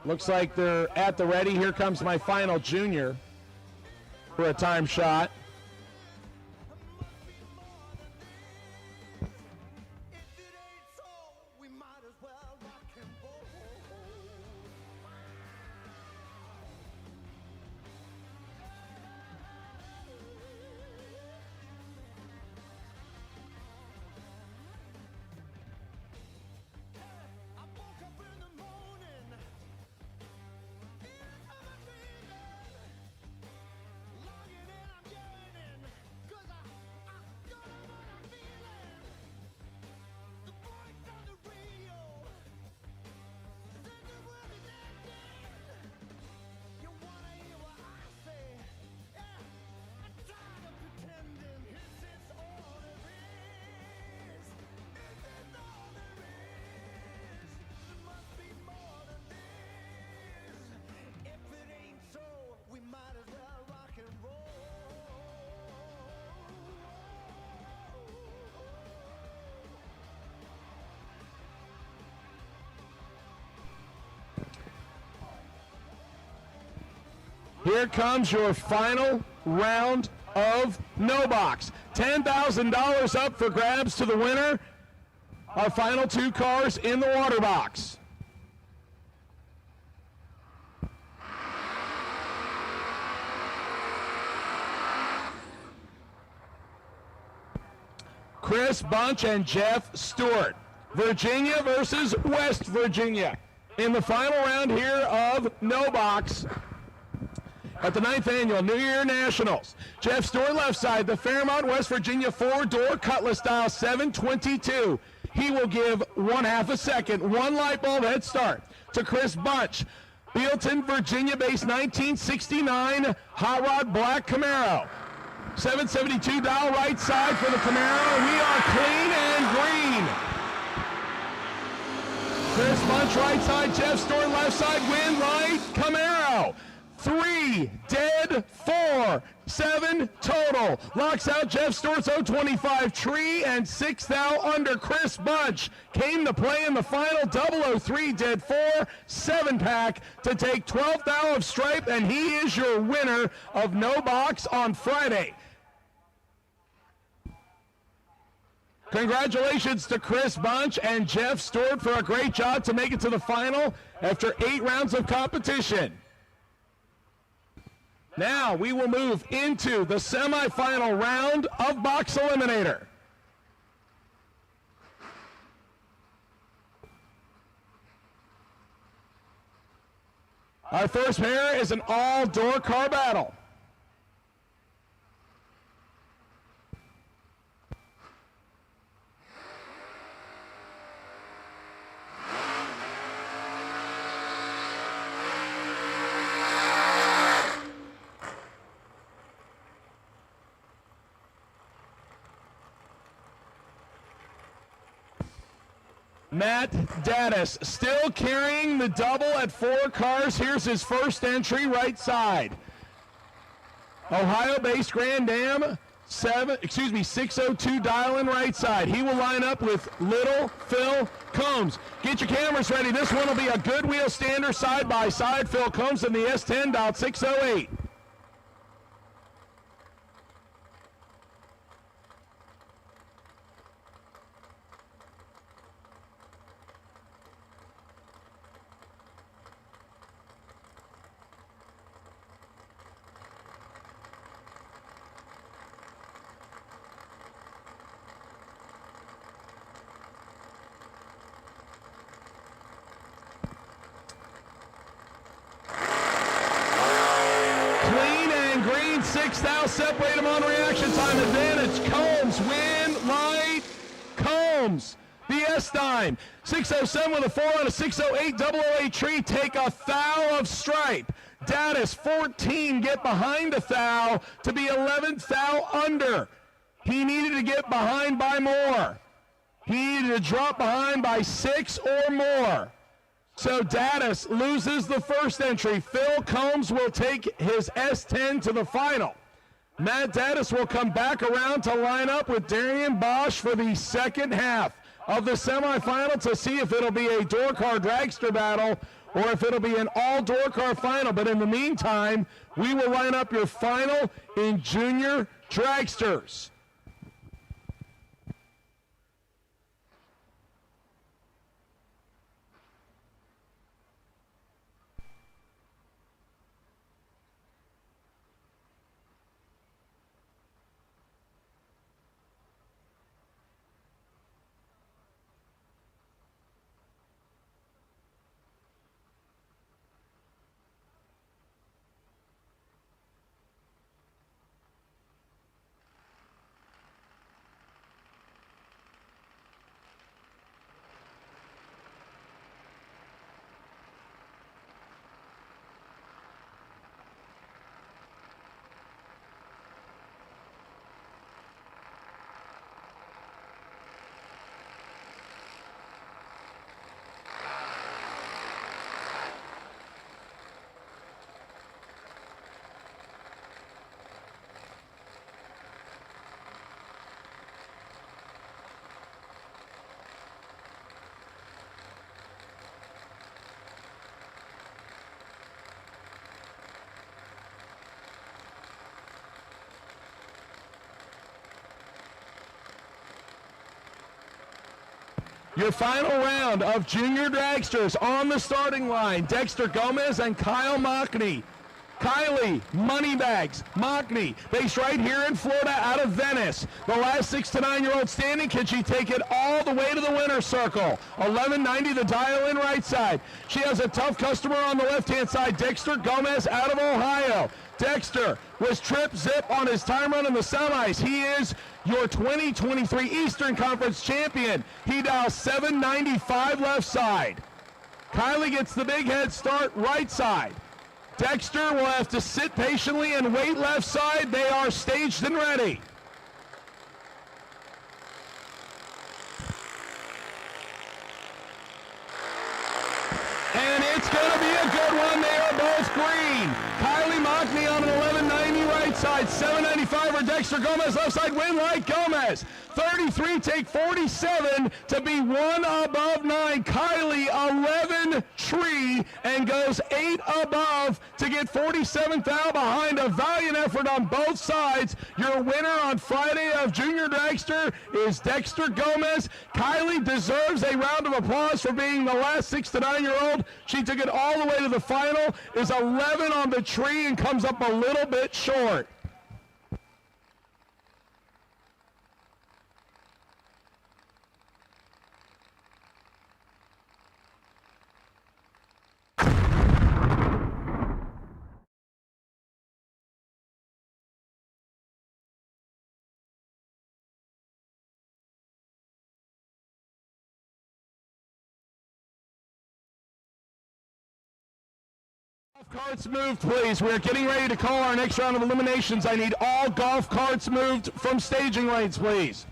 Looks like they're at the ready. Here comes my final junior for a time shot. Here comes your final round of no box. $10,000 up for grabs to the winner. Our final 2 cars in the water box. Chris Bunch and Jeff Stewart. Virginia versus West Virginia in the final round here of no box at the 9th Annual New Year Nationals. Jeff Stewart left side, the Fairmont, West Virginia 4-door Cutlass style 722. He will give 1/2 a second, 1 light bulb head start to Chris Bunch. Bealton, Virginia based 1969 Hot Rod Black Camaro. 772 dial right side for the Camaro. We are clean and green. Chris Bunch right side, Jeff Stewart left side, wind right, Camaro. 3 dead, 4, 7 total. Locks out Jeff Stewart's 025 tree and 6 thou under. Chris Bunch came to play in the final 003 dead 4, 7 pack to take 12 thou of stripe, and he is your winner of no box on Friday. Congratulations to Chris Bunch and Jeff Stewart for a great job to make it to the final after 8 rounds of competition. Now we will move into the semifinal round of Box Eliminator. Our first pair is an all-door car battle. Matt Daddis still carrying the double at 4 cars. Here's his first entry, right side. Ohio-based Grand Am, 602 dial-in right side. He will line up with Little Phil Combs. Get your cameras ready. This one will be a good wheel stander side by side. Phil Combs in the S10 dialed 608. Clean and green, 6 thou, separate them on reaction time advantage. Combs, win, light, Combs. The S-dime, 607 with a 4 on a 608, 008 tree, take a thou of stripe. Daddis, 14, get behind a thou to be 11th thou under. He needed to get behind by more. He needed to drop behind by 6 or more. So Daddis loses the first entry. Phil Combs will take his S10 to the final. Matt Daddis will come back around to line up with Darian Bosch for the second half of the semifinal to see if it'll be a door car dragster battle or if it'll be an all door car final. But in the meantime, we will line up your final in junior dragsters. Your final round of junior dragsters on the starting line, Dexter Gomez and Kyle Mockney. Kylie, Moneybags, Mockney, based right here in Florida out of Venice. The last 6 to 9-year-old standing, can she take it all the way to the winner's circle? 1190 the dial in right side. She has a tough customer on the left-hand side, Dexter Gomez out of Ohio. Dexter was trip zip on his time run in the semis. He is your 2023 Eastern Conference champion. He dials 795 left side. Kylie gets the big head start right side. Dexter will have to sit patiently and wait left side. They are staged and ready. And it's going to be a good one. They are both green. Kylie Mockney on an 1190 right side, 795 for Dexter Gomez left side. Win like Gomez. 33 take 47 to be 1 above 9. Kylie 11 tree and goes 8 above to get 47th out behind a valiant effort on both sides. Your winner on Friday of Junior Dragster is Dexter Gomez. Kylie deserves a round of applause for being the last 6 to 9-year-old. She took it all the way to the final, is 11 on the tree and comes up a little bit short. Golf carts moved, please. We're getting ready to call our next round of eliminations. I need all golf carts moved from staging lanes, please.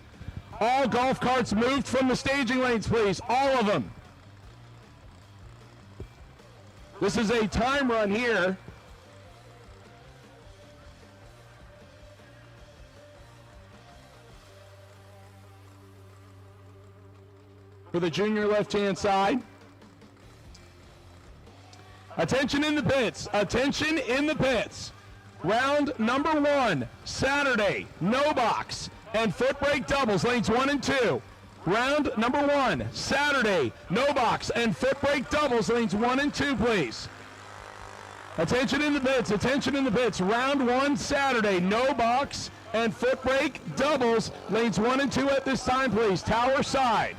All golf carts moved from the staging lanes, please. All of them. This is a time run here. For the junior left-hand side. Attention in the pits. Attention in the pits. Round number 1, Saturday, no box and foot brake doubles, lanes 1 and 2. Round number 1, Saturday, no box and foot brake doubles, lanes 1 and 2, please. Attention in the pits. Attention in the pits. Round 1, Saturday, no box and foot brake doubles, lanes 1 and 2 at this time, please. Tower side.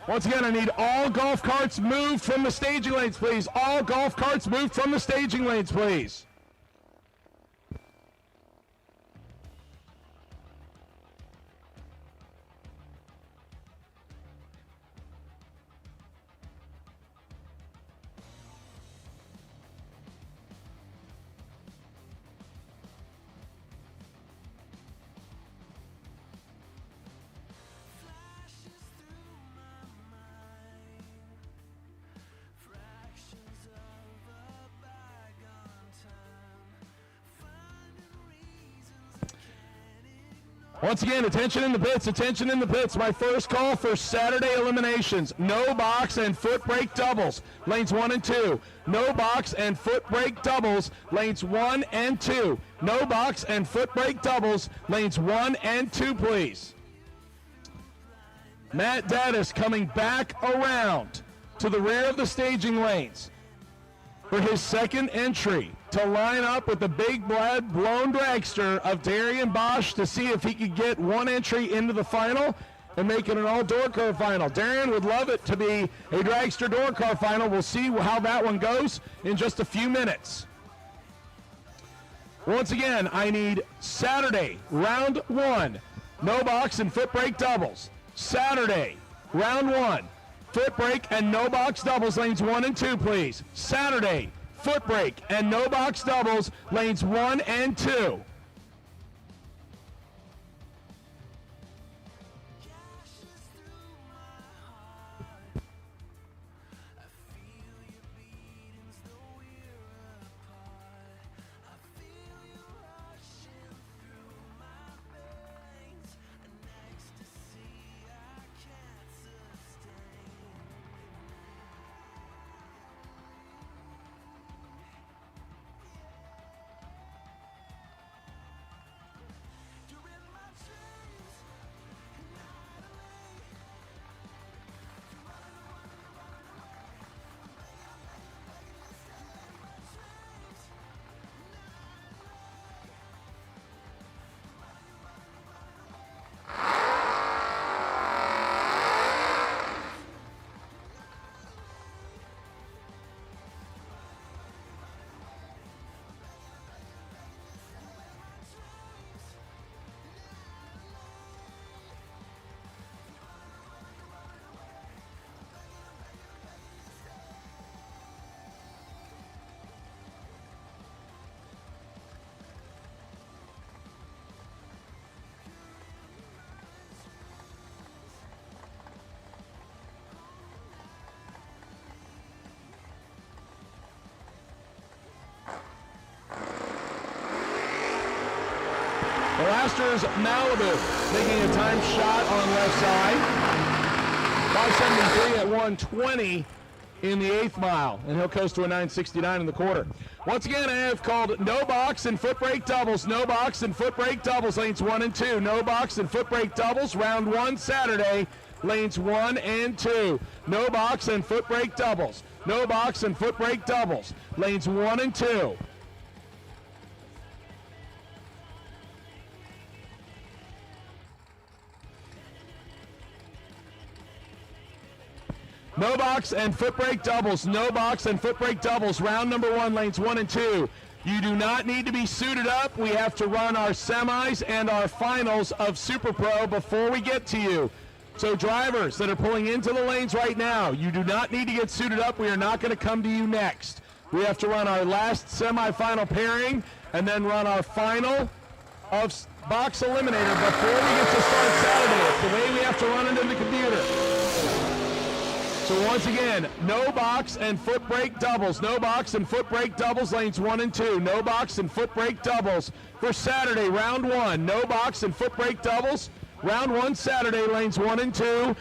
Once again, I need all golf carts moved from the staging lanes, please. All golf carts moved from the staging lanes, please. Once again, attention in the pits, attention in the pits. My first call for Saturday eliminations. No box and foot brake doubles, lanes 1 and 2. No box and foot brake doubles, lanes 1 and 2. No box and foot brake doubles, lanes 1 and 2, please. Matt Daddis coming back around to the rear of the staging lanes for his second entry to line up with the big blood blown dragster of Darian Bosch to see if he could get one entry into the final and make it an all door car final. Darian would love it to be a dragster door car final. We'll see how that one goes in just a few minutes. Once again, I need Saturday, round 1, no box and foot brake doubles. Saturday, round 1, foot brake and no box doubles, lanes 1 and 2, please. Saturday, foot brake and no box doubles, lanes 1 and 2. Blasters Malibu making a time shot on left side. 573 at 120 in the 8th mile, and he'll coast to a 969 in the quarter. Once again, I have called no box and foot brake doubles. No box and foot brake doubles, lanes 1 and 2. No box and foot brake doubles, round 1 Saturday, lanes 1 and 2. No box and foot brake doubles. No box and foot brake doubles, lanes 1 and 2. No box and foot brake doubles. No box and foot brake doubles. Round number 1, lanes 1 and 2. You do not need to be suited up. We have to run our semis and our finals of Super Pro before we get to you. So drivers that are pulling into the lanes right now, you do not need to get suited up. We are not going to come to you next. We have to run our last semifinal pairing and then run our final of box eliminator before we get to start Saturday. It's the way we have to run it in the computer. So once again, no box and foot brake doubles. No box and foot brake doubles, lanes 1 and 2. No box and foot brake doubles for Saturday, round 1. No box and foot brake doubles, round 1 Saturday, lanes 1 and 2.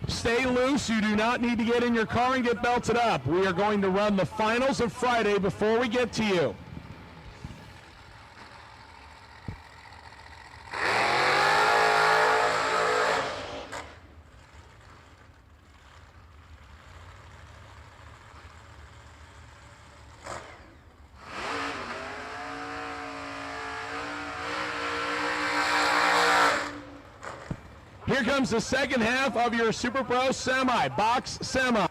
Stay loose. You do not need to get in your car and get belted up. We are going to run the finals of Friday before we get to you. Here comes the second half of your Super Pro semi, box semi.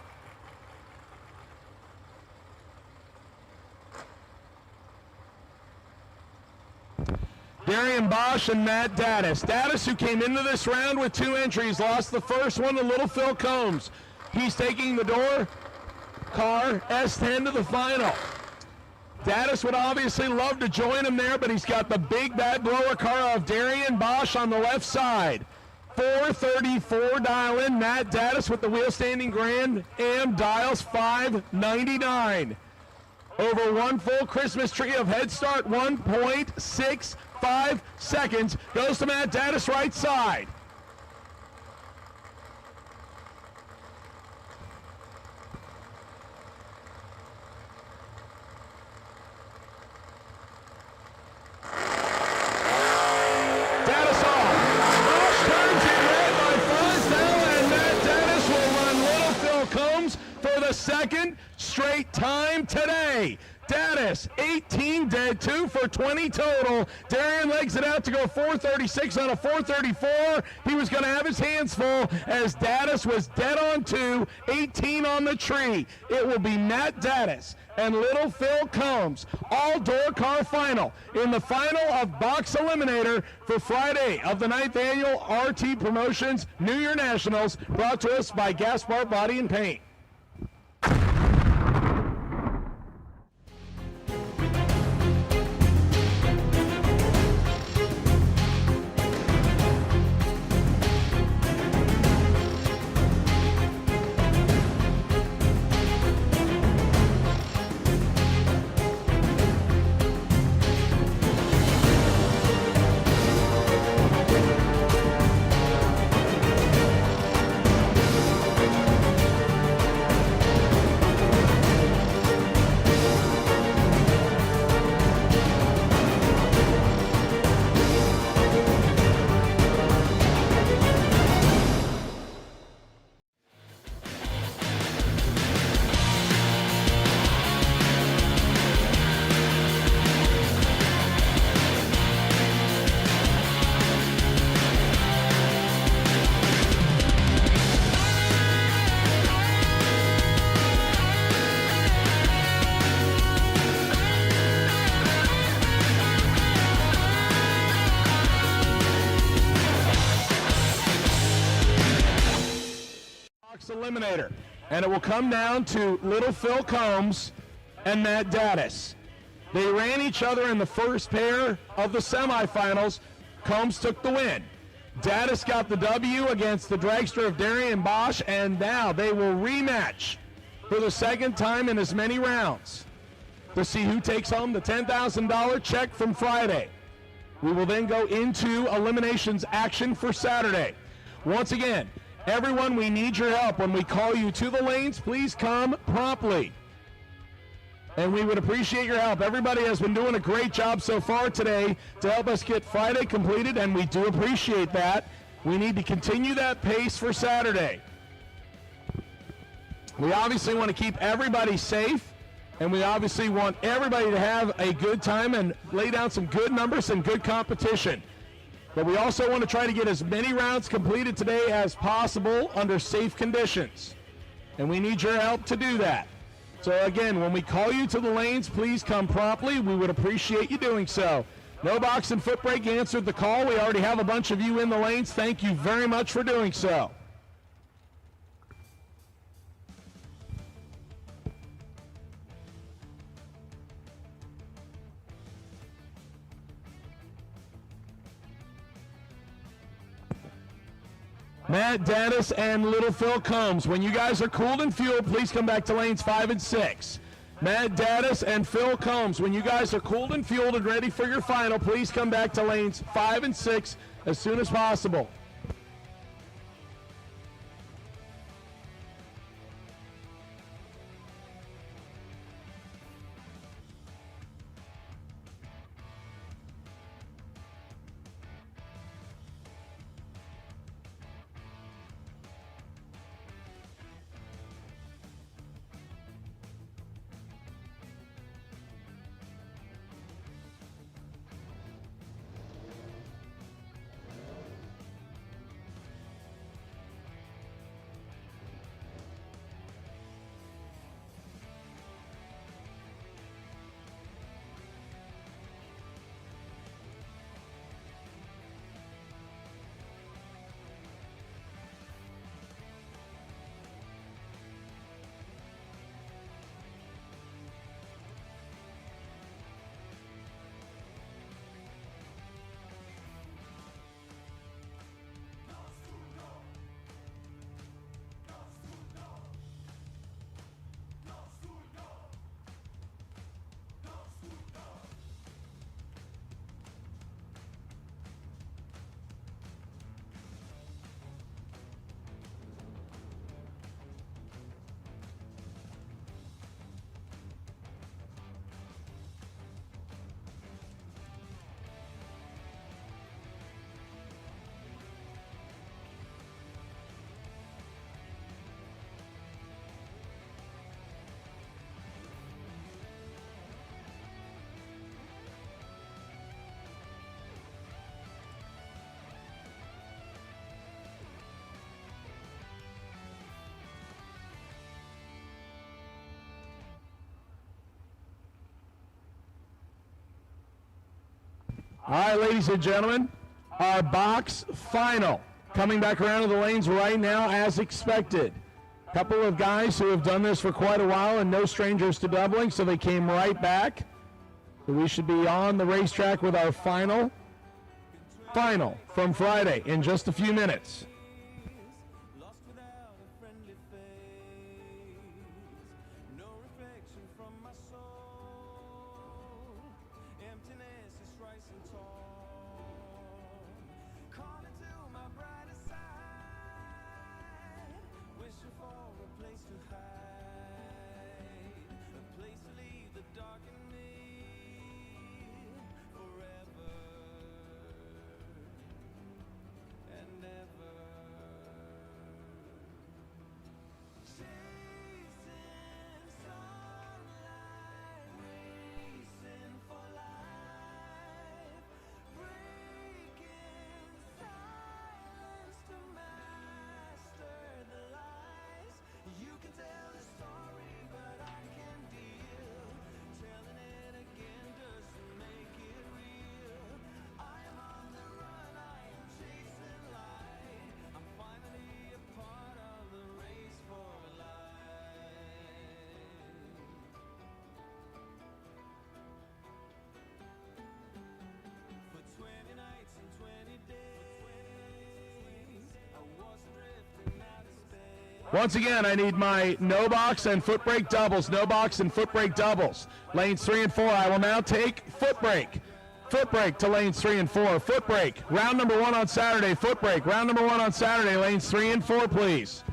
Darian Bosch and Matt Daddis. Daddis, who came into this round with 2 entries, lost the first one to Little Phil Combs. He's taking the door car S10 to the final. Daddis would obviously love to join him there, but he's got the big bad blower car of Darian Bosch on the left side. 434 dial-in. Matt Daddis with the wheel standing Grand Am dials 599. Over 1 full Christmas tree of head start, 1.65 seconds. Goes to Matt Daddis right side. Daddis off. Bosch turns in red by 5 now, and Matt Daddis will run Little Phil Combs for the second straight time today. Daddis, 18 dead, 2 for 20 total. Darian legs it out to go 436 on a 434. He was going to have his hands full as Daddis was dead on 2, 18 on the tree. It will be Matt Daddis and Little Phil Combs, all-door car final in the final of Box Eliminator for Friday of the 9th Annual RT Promotions New Year Nationals, brought to us by Gaspar Body and Paint. Eliminator, and it will come down to Little Phil Combs and Matt Daddis. They ran each other in the first pair of the semifinals. Combs took the win. Daddis got the W against the dragster of Darian Bosch, and now they will rematch for the second time in as many rounds to see who takes home the $10,000 check from Friday. We will then go into eliminations action for Saturday. Once again, everyone, we need your help. When we call you to the lanes, please come promptly. And we would appreciate your help. Everybody has been doing a great job so far today to help us get Friday completed, and we do appreciate that. We need to continue that pace for Saturday. We obviously want to keep everybody safe, and we obviously want everybody to have a good time and lay down some good numbers and good competition. But we also want to try to get as many rounds completed today as possible under safe conditions. And we need your help to do that. So again, when we call you to the lanes, please come promptly. We would appreciate you doing so. No Box and Foot Brake answered the call. We already have a bunch of you in the lanes. Thank you very much for doing so. Matt Daddis and Little Phil Combs, when you guys are cooled and fueled, please come back to lanes 5 and 6. Matt Daddis and Phil Combs, when you guys are cooled and fueled and ready for your final, please come back to lanes 5 and 6 as soon as possible. All right, ladies and gentlemen, our box final. Coming back around to the lanes right now as expected. A couple of guys who have done this for quite a while and no strangers to doubling, so they came right back. So we should be on the racetrack with our final from Friday in just a few minutes. Once again, I need my no box and foot brake doubles. No box and foot brake doubles. Lanes 3 and 4. I will now take foot brake. Foot brake to lanes 3 and 4. Foot brake. Round number 1 on Saturday. Foot brake. Round number 1 on Saturday. Lanes 3 and 4, please.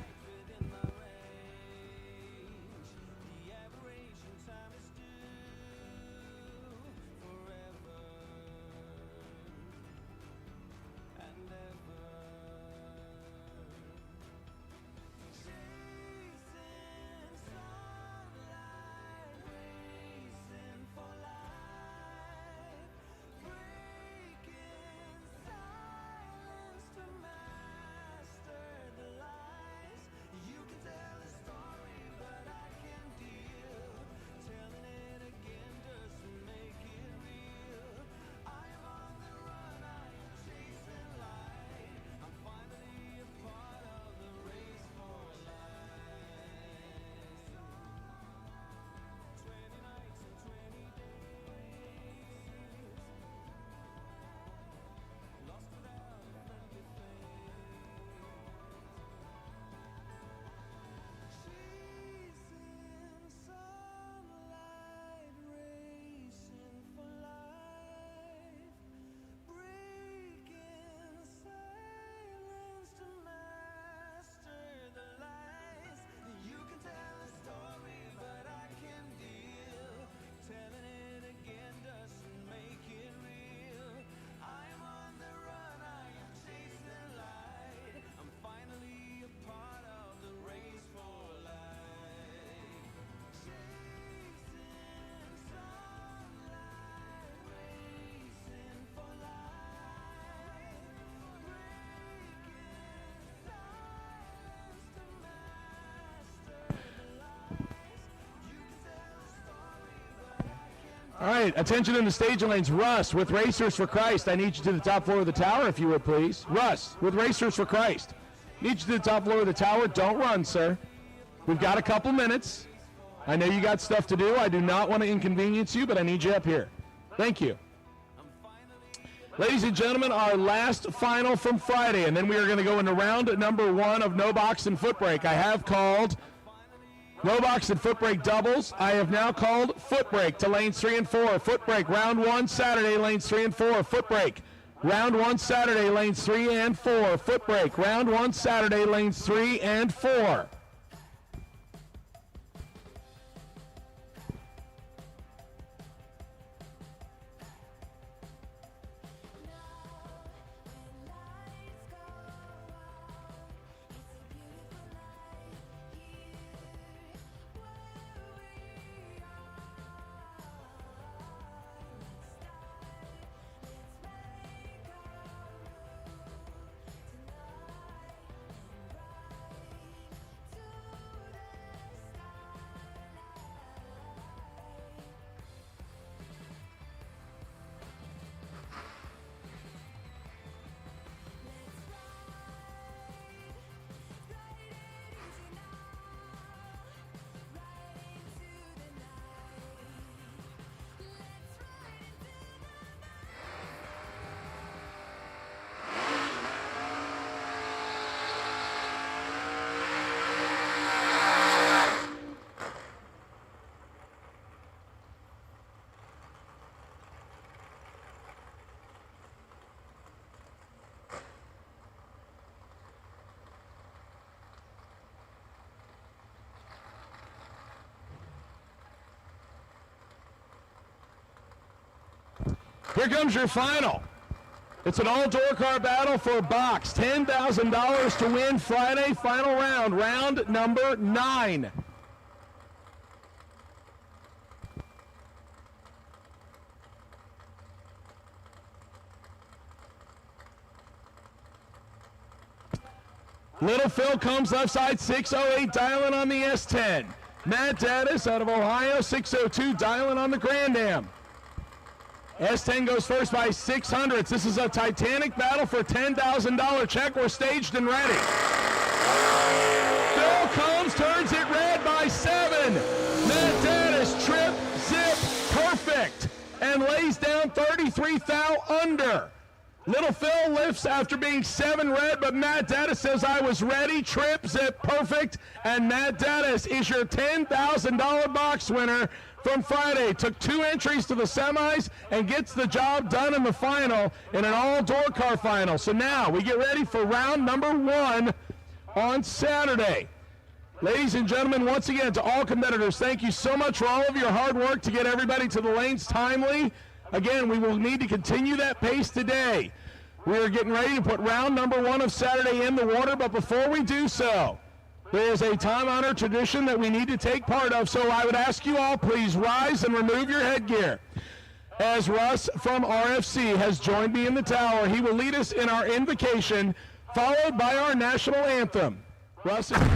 All right, attention in the staging lanes. Russ with Racers for Christ. I need you to the top floor of the tower, if you would, please. Russ with Racers for Christ. Need you to the top floor of the tower. Don't run, sir. We've got a couple minutes. I know you got stuff to do. I do not want to inconvenience you, but I need you up here. Thank you. Ladies and gentlemen, our last final from Friday, and then we are going to go into round number 1 of no box and foot brake. I have called no box and foot brake doubles. I have now called foot brake to lanes 3 and 4. Foot brake, round 1, Saturday, lanes 3 and 4. Foot brake, round 1, Saturday, lanes 3 and 4. Foot brake, round 1, Saturday, lanes 3 and 4. Here comes your final. It's an all-door car battle for a box. $10,000 to win Friday, final round, round number 9. Little Phil comes left side, 608, dialing on the S10. Matt Daddis out of Ohio, 602, dialing on the Grand Am. S10 goes first by 600. This is a titanic battle for $10,000 check. We're staged and ready. Phil comes, turns it red by 7. Matt Daddis, trip, zip, perfect, and lays down 33 thou under. Little Phil lifts after being 7 red, but Matt Dattis says I was ready. Trip, zip, perfect. And Matt Dattis is your $10,000 box winner from Friday. Took 2 entries to the semis and gets the job done in the final in an all-door car final. So now we get ready for round number 1 on Saturday. Ladies and gentlemen, once again, to all competitors, thank you so much for all of your hard work to get everybody to the lanes timely. Again, we will need to continue that pace today. We are getting ready to put round number 1 of Saturday in the water, but before we do so, there is a time-honored tradition that we need to take part of, so I would ask you all, please rise and remove your headgear. As Russ from RFC has joined me in the tower, he will lead us in our invocation, followed by our national anthem. Russ. Thank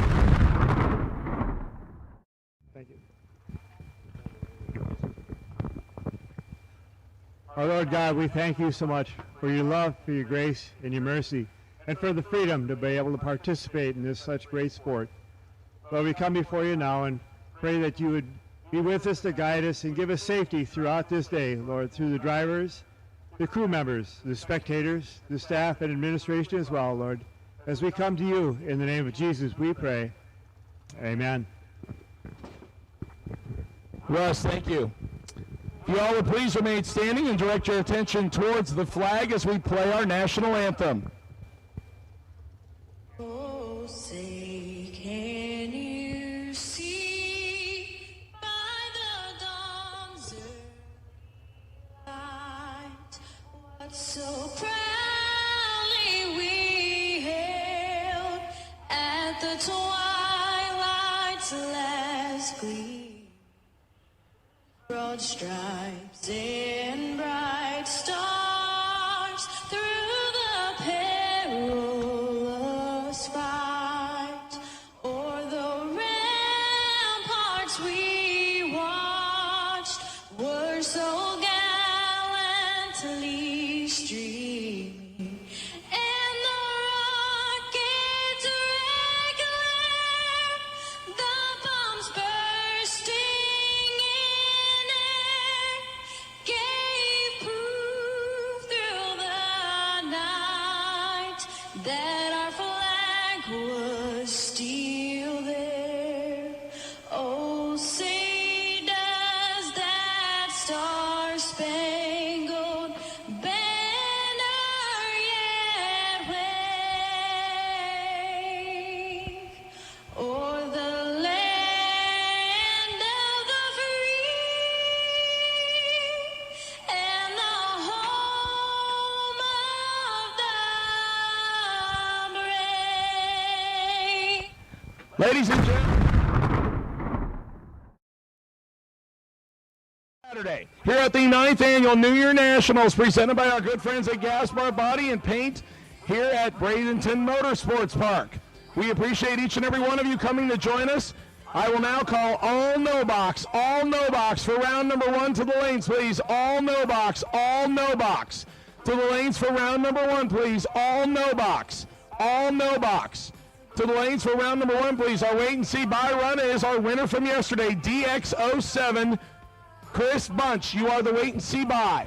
you. Our Lord God, we thank you so much for your love, for your grace, and your mercy, and for the freedom to be able to participate in this such great sport. Lord, we come before you now and pray that you would be with us to guide us and give us safety throughout this day, Lord, through the drivers, the crew members, the spectators, the staff, and administration as well, Lord. As we come to you, in the name of Jesus, we pray. Amen. Russ, thank you. If you all would please remain standing and direct your attention towards the flag as we play our national anthem. Oh, say, can you see by the dawn's early light what so proudly we hailed at the twilight's last gleam? Broad stripes and bright stars through the perilous fight, o'er the ramparts we watched were so gallantly streaming, and the rockets regular, the bombs bursting in air, gave proof through the night that our flag was still there. Oh, say does that star-spangled banner yet wave o'er the land of the free and the home of the brave? Ladies and gentlemen, Saturday, here at the 9th Annual New Year Nationals, presented by our good friends at Gaspar Body and Paint here at Bradenton Motorsports Park. We appreciate each and every one of you coming to join us. I will now call all no box for round number 1 to the lanes, please. All no box to the lanes for round number 1, please. All no box to the lanes for round number 1, please. Our wait and see by run is our winner from yesterday, DX07, Chris Bunch. You are the wait and see by.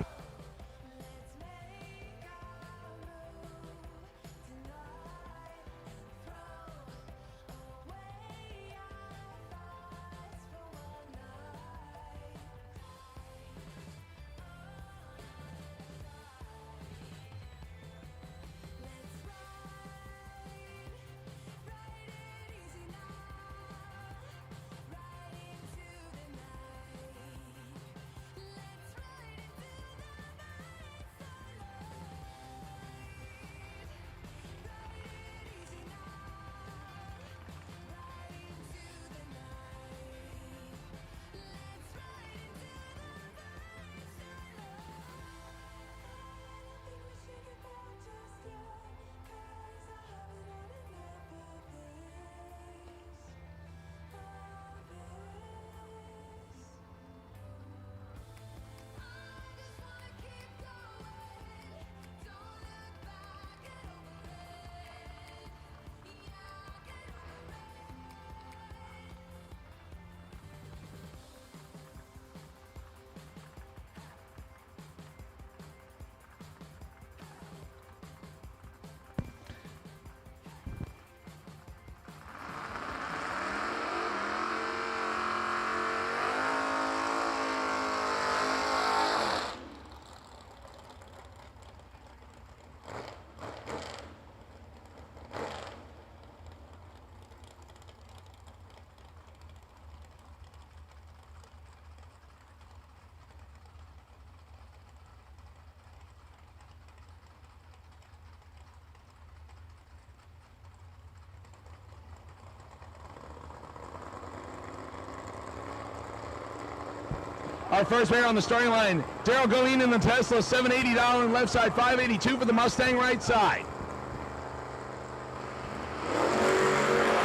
Our first pair on the starting line, Daryl Goleen in the Tesla, $780 on left side, $582 for the Mustang right side.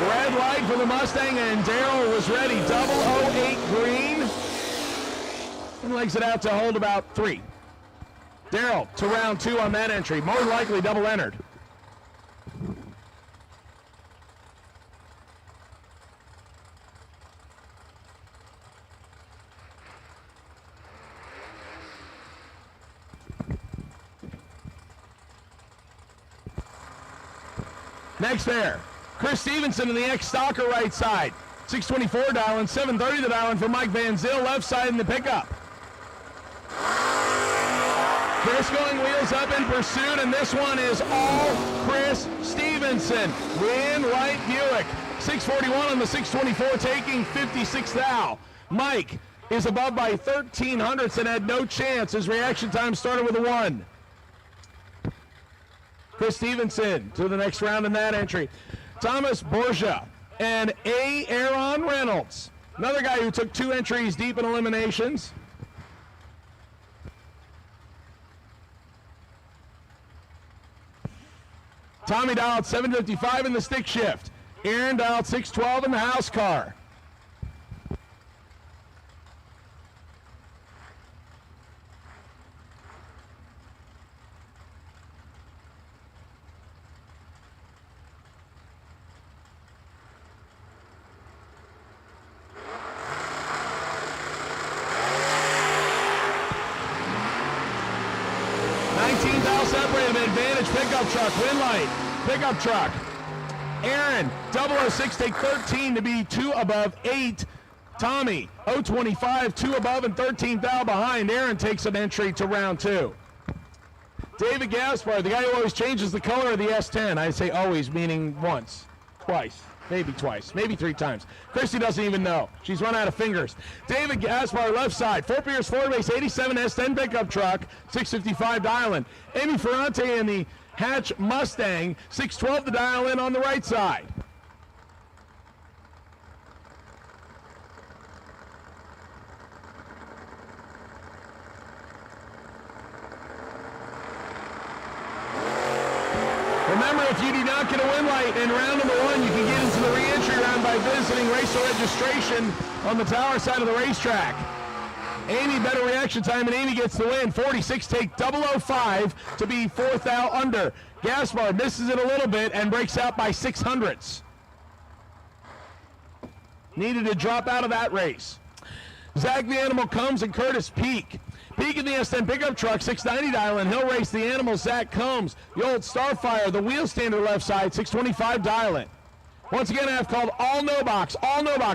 Red light for the Mustang, and Daryl was ready. 008 green. And legs it out to hold about 3. Daryl to round 2 on that entry. More likely double entered. Next pair, Chris Stevenson in the ex-Stalker right side. 624 dialing, 730 the dialing for Mike Van Zyl left side in the pickup. Chris going wheels up in pursuit, and this one is all Chris Stevenson. Win right Buick. 641 on the 624, taking 56 thou. Mike is above by 13 hundredths and had no chance. His reaction time started with a 1. Chris Stevenson to the next round in that entry. Thomas Borgia and A. Aaron Reynolds. Another guy who took 2 entries deep in eliminations. Tommy dialed 755 in the stick shift. Aaron dialed 612 in the house car. Separated, advantage pickup truck, win light, pickup truck. Aaron, 006, take 13 to be 2 above 8. Tommy, 025, 2 above and 13 thou behind. Aaron takes an entry to round 2. David Gaspar, the guy who always changes the color of the S10. I say always, meaning once, twice, maybe twice, maybe 3 times. Christy doesn't even know. She's run out of fingers. David Gaspar, left side. Fort Pierce Ford Base 87 S10 pickup truck, 655 dial-in. Amy Ferrante in the Hatch Mustang, 612 the dial-in on the right side. Remember, if you do not get a win light in round number 1, you can get into the re-entry round by visiting racer registration on the tower side of the racetrack. Amy, better reaction time, and Amy gets the win. 46 take 005 to be 4th thou under. Gaspar misses it a little bit and breaks out by 6 hundredths. Needed to drop out of that race. Zach the Animal Combs and Curtis Peak. Peak in the S10 pickup truck, 690 dial-in. He'll race the Animal, Zach Combs. The old Starfire, the wheel stander left side, 625 dial-in. Once again, I have called all no box,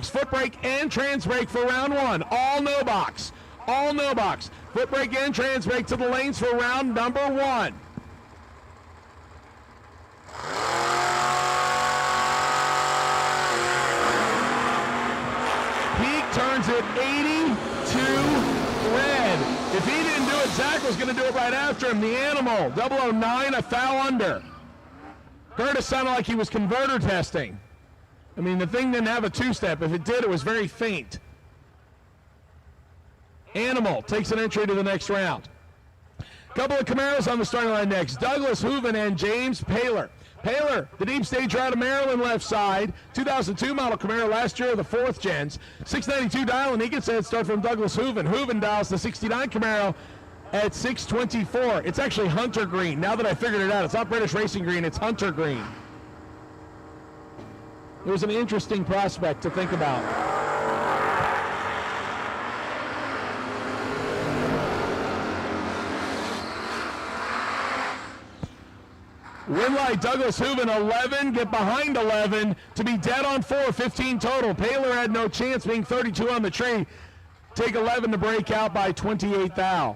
foot brake and trans brake for round 1. All no box, foot brake and trans brake to the lanes for round number 1. Peak turns it 82 red. If he didn't do it, Zach was going to do it right after him. The Animal, 009, a thou under. Curtis sounded like he was converter testing. I mean, the thing didn't have a 2-step. If it did, it was very faint. Animal takes an entry to the next round. Couple of Camaros on the starting line next. Douglas Hooven and James Paler. Paler, the deep stage out of Maryland left side. 2002 model Camaro, last year of the 4th gens. 692 dial, and he gets a head start from Douglas Hooven. Hooven dials the 69 Camaro at 624. It's actually Hunter Green. Now that I figured it out, it's not British Racing Green, it's Hunter Green. It was an interesting prospect to think about. Win light, Douglas Hooven, 11, get behind 11 to be dead on 4, 15 total. Paler had no chance, being 32 on the tree. Take 11 to break out by 28 thou.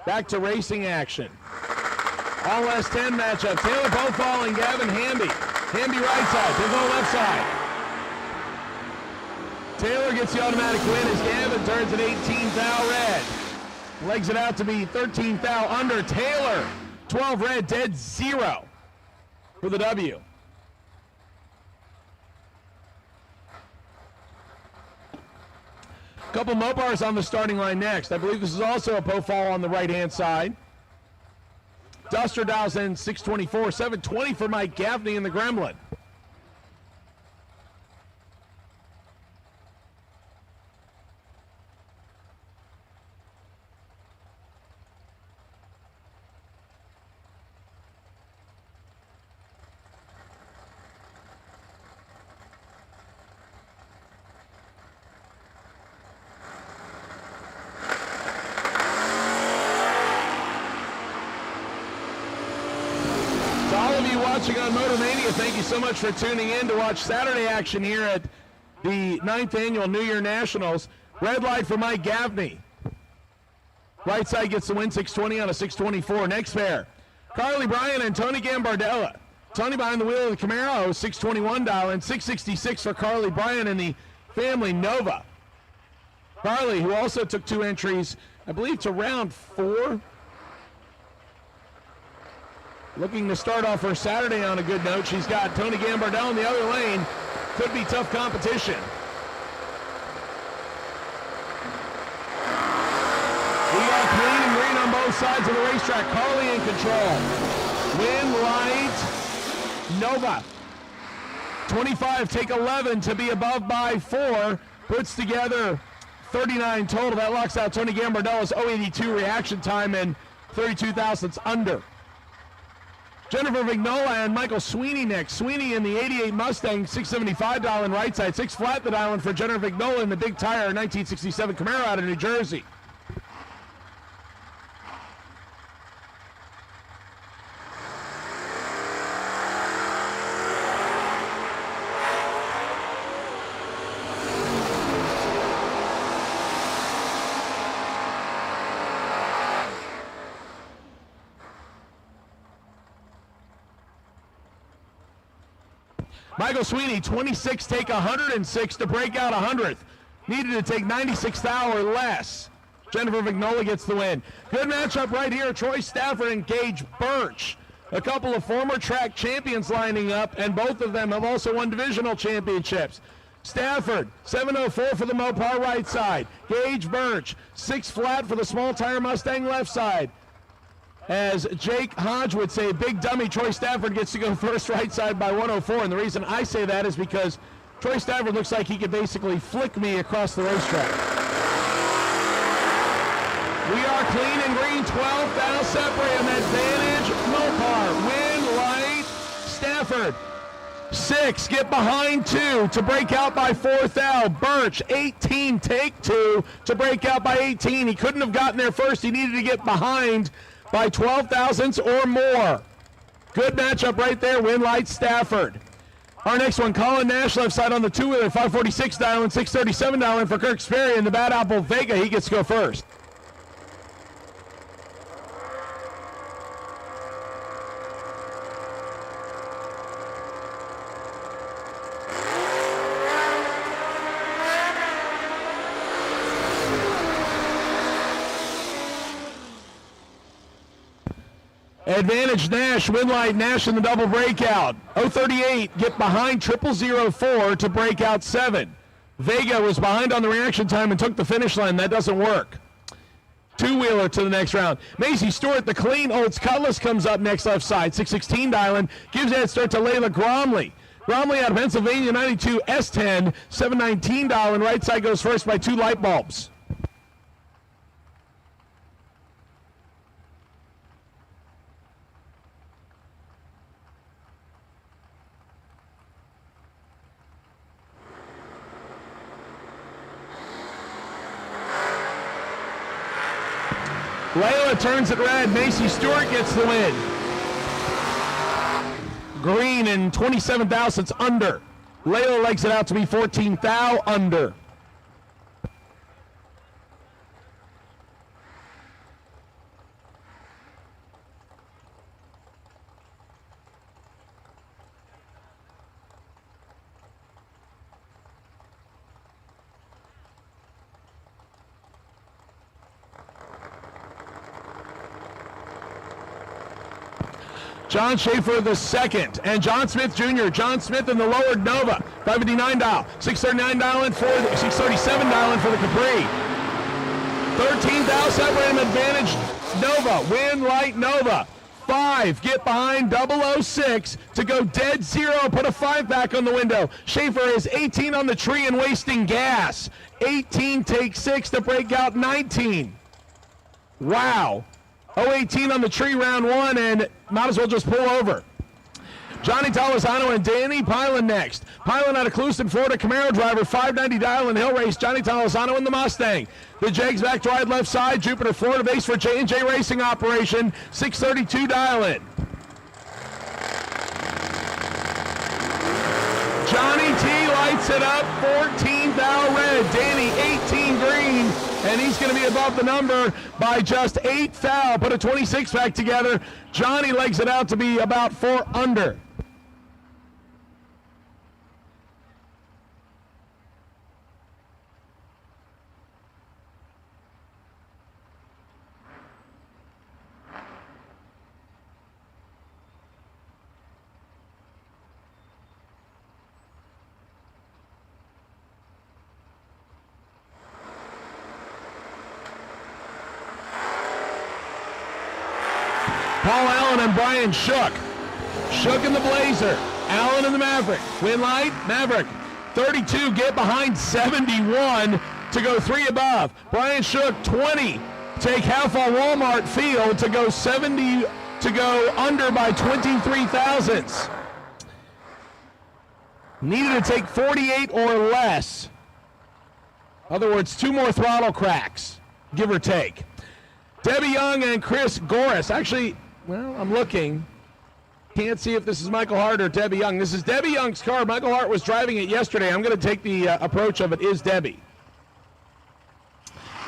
Back to racing action. All last 10 matchup. Taylor Bofall and Gavin Hamby. Hamby right side, Bofall left side. Taylor gets the automatic win as Gavin turns an 18 thou red. Legs it out to be 13 thou under. Taylor, 12 red, dead 0 for the W. Couple Mopars on the starting line next. I believe this is also a Bofall on the right-hand side. Duster dials in 624, 720 for Mike Gaffney in the Gremlin. Watching on Motor Mania, thank you so much for tuning in to watch Saturday action here at the 9th Annual New Year Nationals. Red light for Mike Gaffney. Right side gets the win, 620 on a 624. Next pair, Carly Bryan and Tony Gambardella. Tony behind the wheel of the Camaro, 621 dial in, 666 for Carly Bryan and the family Nova. Carly, who also took 2 entries, I believe, to round 4. Looking to start off her Saturday on a good note. She's got Tony Gambardella in the other lane. Could be tough competition. We got clean and green on both sides of the racetrack. Carly in control. Win light, Nova. 25, take 11 to be above by 4. Puts together 39 total. That locks out Tony Gambardella's 082 reaction time and 32 thousandths under. Jennifer Vignola and Michael Sweeney next. Sweeney in the 88 Mustang, $675 dial in right side. 6 flat the dial in for Jennifer Vignola in the big tire 1967 Camaro out of New Jersey. Michael Sweeney, 26, take 106 to break out 100th. Needed to take 96 thou or less. Jennifer Vignola gets the win. Good matchup right here. Troy Stafford and Gage Birch. A couple of former track champions lining up, and both of them have also won divisional championships. Stafford, 704 for the Mopar right side. Gage Birch, 6 flat for the small tire Mustang left side. As Jake Hodge would say, big dummy Troy Stafford gets to go first right side by 104. And the reason I say that is because Troy Stafford looks like he could basically flick me across the racetrack. We are clean and green, 12 thou separate, and advantage Mopar. Win light, Stafford. 6, get behind 2 to break out by 4 thou. Birch, 18, take 2 to break out by 18. He couldn't have gotten there first. He needed to get behind by 12 thousandths or more. Good matchup right there, win light Stafford. Our next one, Colin Nash left side on the 2-wheeler, 546 dial and 637 dial in for Kirk Sperry in the Bad Apple Vega. He gets to go first. Advantage Nash, win light Nash in the double breakout. 038, get behind 0004 to break out 7. Vega was behind on the reaction time and took the finish line. That doesn't work. 2-wheeler to the next round. Macy Stewart, the clean holds. Cutlass comes up next left side. 616 dialing. Gives that start to Layla Gromley. Gromley out of Pennsylvania, 92 S10. 719 dialing. Right side goes first by 2 light bulbs. Layla turns it red. Macy Stewart gets the win. Green and 27 thousandths under. Layla legs it out to be 14 thou under. John Schaefer the second, and John Smith Jr. John Smith in the lowered Nova, 559 dial, 639 dial in for the 637 dial in for the Capri. 13 dial separate him advantage Nova, win light Nova. 5, get behind 006 to go dead 0, put a 5 back on the window. Schaefer is 18 on the tree and wasting gas. 18 take 6 to break out 19. Wow. 018 on the tree round 1 and might as well just pull over. Johnny Tolosano and Danny Pilon next. Pilon out of Clewiston, Florida, Camaro driver, 590 dial in hill race. Johnny Tolosano in the Mustang. The Jags back to ride left side. Jupiter, Florida base for J&J Racing operation, 632 dial in. Johnny T lights it up, 14 thou red. Danny 18 green, and he's going to be above the number by just 8 thou. Put a 26 back together. Johnny legs it out to be about 4 under. Paul Allen and Brian Shook. Shook in the Blazer. Allen in the Maverick. Win light, Maverick. 32, get behind 71 to go 3 above. Brian Shook, 20. Take half on Walmart field to go 70 to go under by 23 thousandths. Needed to take 48 or less. In other words, 2 more throttle cracks, give or take. Debbie Young and Chris Goris. Actually, well, I'm looking. Can't see if this is Michael Hart or Debbie Young. This is Debbie Young's car. Michael Hart was driving it yesterday. I'm going to take the approach of it is Debbie.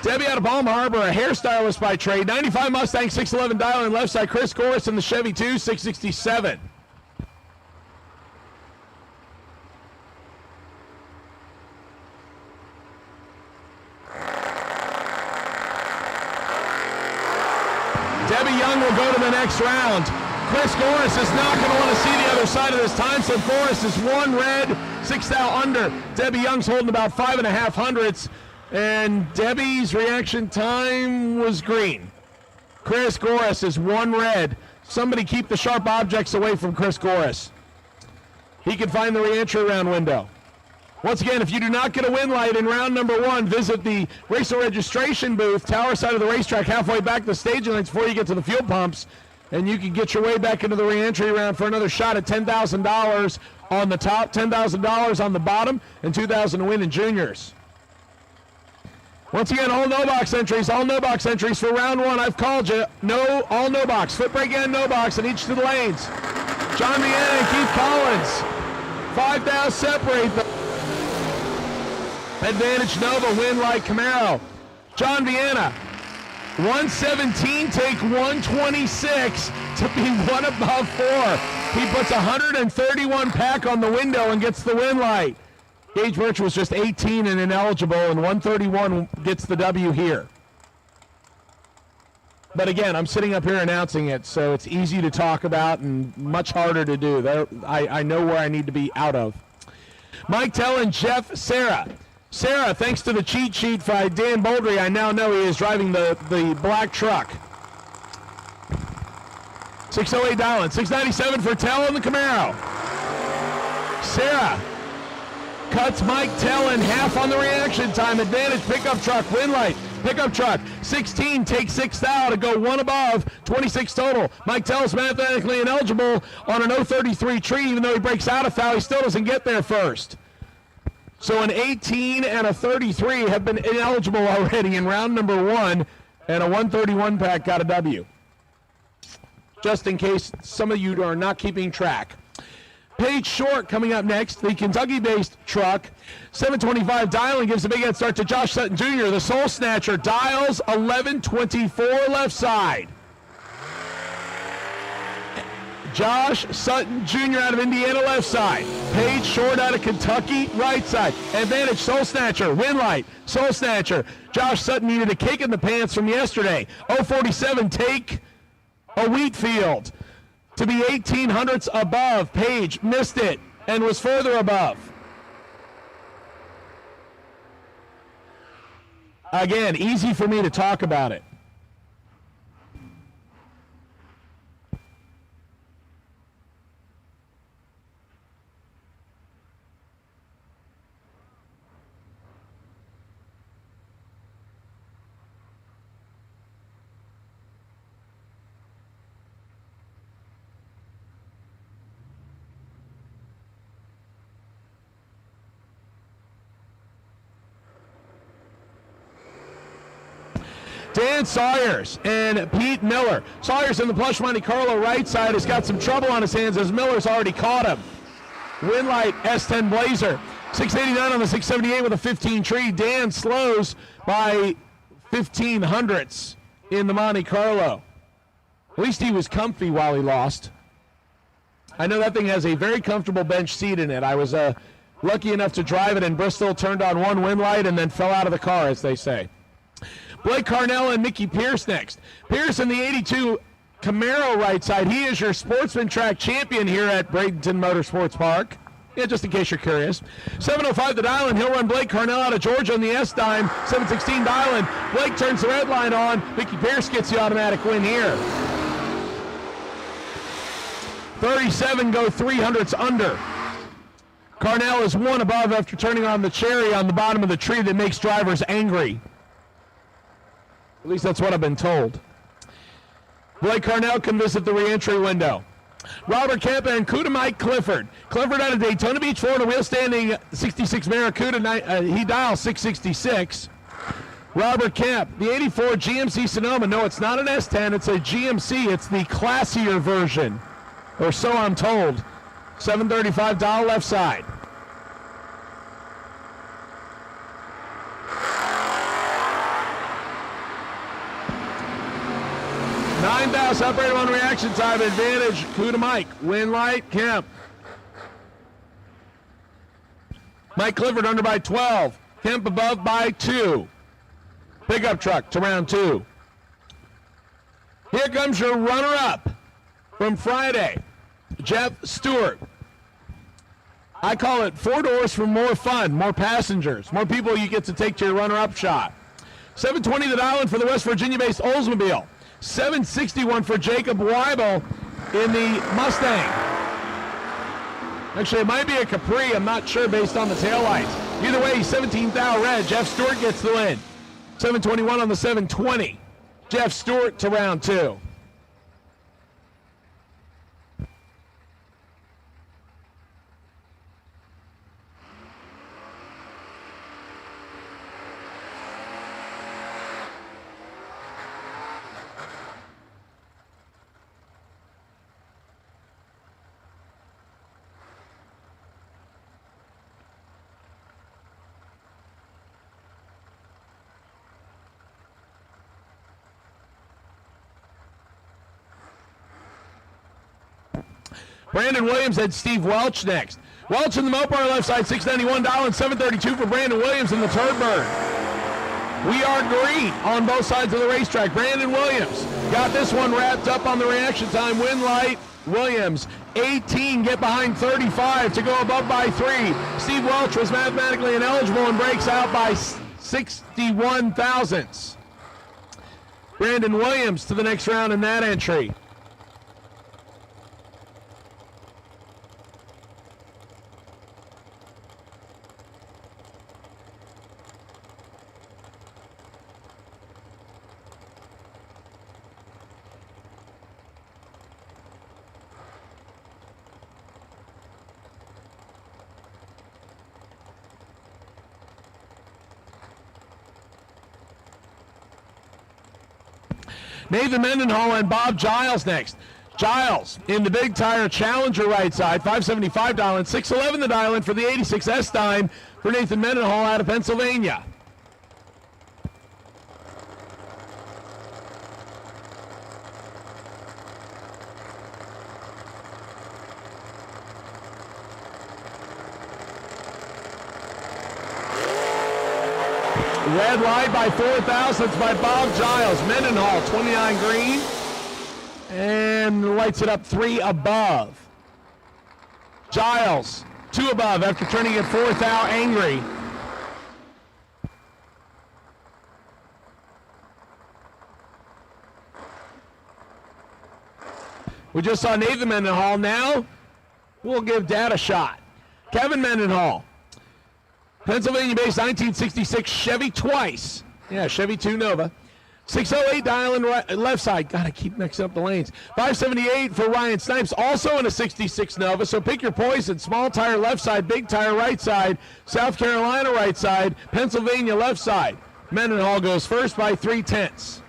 Debbie out of Palm Harbor, a hairstylist by trade. 95 Mustang, 611 dial in left side. Chris Goris in the Chevy 2, 667. Debbie Young will go to the next round. Chris Goris is not going to want to see the other side of this time, so Goris is 1 red, 6 thou under. Debbie Young's holding about 5.5 hundredths, and Debbie's reaction time was green. Chris Goris is 1 red. Somebody keep the sharp objects away from Chris Goris. He can find the re-entry round window. Once again, if you do not get a win light in round number 1, visit the racer registration booth, tower side of the racetrack, halfway back the staging lanes before you get to the fuel pumps, and you can get your way back into the re-entry round for another shot at $10,000 on the top, $10,000 on the bottom, and $2,000 to win in juniors. Once again, all no box entries for round 1. I've called you. No, all no box. Foot brake and no box in each of the lanes. John Vienna and Keith Collins. 5 thou separate the advantage Nova, win like Camaro. John Vienna, 117, take 126 to be 1 above 4. He puts 131 pack on the window and gets the win light. Gage Birch was just 18 and ineligible, and 131 gets the W here. But again, I'm sitting up here announcing it, so it's easy to talk about and much harder to do. I know where I need to be out of. Mike Tell and Jeff Sarah. Sarah, thanks to the cheat sheet by Dan Bouldry, I now know he is driving the black truck. 608 dial-in, 697 for Tell in the Camaro. Sarah cuts Mike Tell in half on the reaction time. Advantage pickup truck, win light. Pickup truck, 16, take 6 thou to go 1 above, 26 total. Mike Tell is mathematically ineligible on an 033 tree, even though he breaks out a thou, he still doesn't get there first. So an 18 and a 33 have been ineligible already in round number 1, and a 131 pack got a W. Just in case some of you are not keeping track. Paige Short coming up next, the Kentucky-based truck. 725 dialing gives a big head start to Josh Sutton Jr., the Soul Snatcher. Dials 1124 left side. Josh Sutton Jr. out of Indiana left side. Paige Short out of Kentucky right side. Advantage Soul Snatcher, win light, Soul Snatcher. Josh Sutton needed a kick in the pants from yesterday. 047 take a Wheatfield. to be 1800ths above. Page missed it and was further above. Again, easy for me to talk about it. Dan Sawyers and Pete Miller. Sawyers in the plush Monte Carlo right side has got some trouble on his hands as Miller's already caught him. Winlight S10 Blazer. 689 on the 678 with a 15 tree. Dan slows by 15 hundredths in the Monte Carlo. At least he was comfy while he lost. I know that thing has a very comfortable bench seat in it. I was lucky enough to drive it in Bristol, turned on one Winlight, and then fell out of the car, as they say. Blake Carnell and Mickey Pierce next. Pierce in the 82 Camaro right side. He is your sportsman track champion here at Bradenton Motorsports Park. Yeah, just in case you're curious. 705 the dial-in. He'll run Blake Carnell out of Georgia on the S-dime. 716 dial-in. Blake turns the red line on. Mickey Pierce gets the automatic win here. 37 go 300ths under. Carnell is one above after turning on the cherry on the bottom of the tree that makes drivers angry. At least that's what I've been told. Blake Carnell can visit the re-entry window. Robert Kemp and Cuda Mike Clifford. Clifford out of Daytona Beach, Florida, wheel standing 66 Barracuda. He dials 666. Robert Kemp, the 84 GMC Sonoma. No, it's not an S10. It's a GMC. It's the classier version, or so I'm told. 735 dial left side. 9,000 operator on reaction time advantage. Cuda Mike. Winlight Kemp. Mike Clifford under by 12. Kemp above by 2. Pickup truck to round 2. Here comes your runner-up from Friday, Jeff Stewart. I call it 4 doors for more fun, more passengers, more people you get to take to your runner-up shot. 720 the dial-in for the West Virginia-based Oldsmobile. 761 for Jacob Weibel in the Mustang. Actually, it might be a Capri. I'm not sure based on the taillights. Either way, 17,000 red. Jeff Stewart gets the win. 721 on the 720. Jeff Stewart to round 2. Brandon Williams had Steve Welch next. Welch in the Mopar left side, 691 dial and 732 for Brandon Williams in the Turd Bird. We are green on both sides of the racetrack. Brandon Williams got this one wrapped up on the reaction time. Winlight Williams, 18, get behind 35 to go above by 3. Steve Welch was mathematically ineligible and breaks out by 61 thousandths. Brandon Williams to the next round in that entry. Nathan Mendenhall and Bob Giles next. Giles in the big tire Challenger right side, 575 dial in, 611 the dial in for the 86 S-Dime for Nathan Mendenhall out of Pennsylvania. Red light by 4 thousandths by Bob Giles. Mendenhall, 29 green. And lights it up 3 above. Giles, 2 above after turning it 4th out, angry. We just saw Nathan Mendenhall. Now we'll give Dad a shot. Kevin Mendenhall, Pennsylvania-based 1966 Chevy twice. Yeah, Chevy 2 Nova. 608 dial in left side. God, I keep mixing up the lanes. 578 for Ryan Snipes, also in a 66 Nova. So pick your poison. Small tire left side, big tire right side. South Carolina right side, Pennsylvania left side. Mendenhall goes first by 3/10.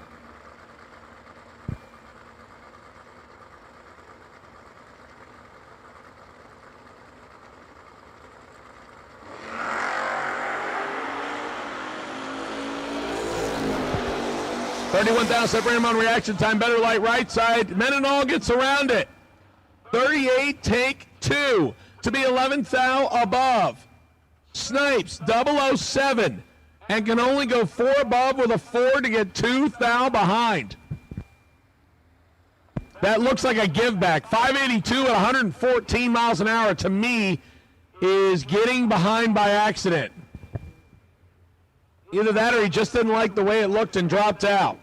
$31,000 separated on reaction time. Better light right side. Mendenhall gets around it. 38, take 2 to be 11th thou above. Snipes 007 and can only go 4 above with a 4 to get 2 thou behind. That looks like a give back. 582 at 114 miles an hour to me is getting behind by accident. Either that or he just didn't like the way it looked and dropped out.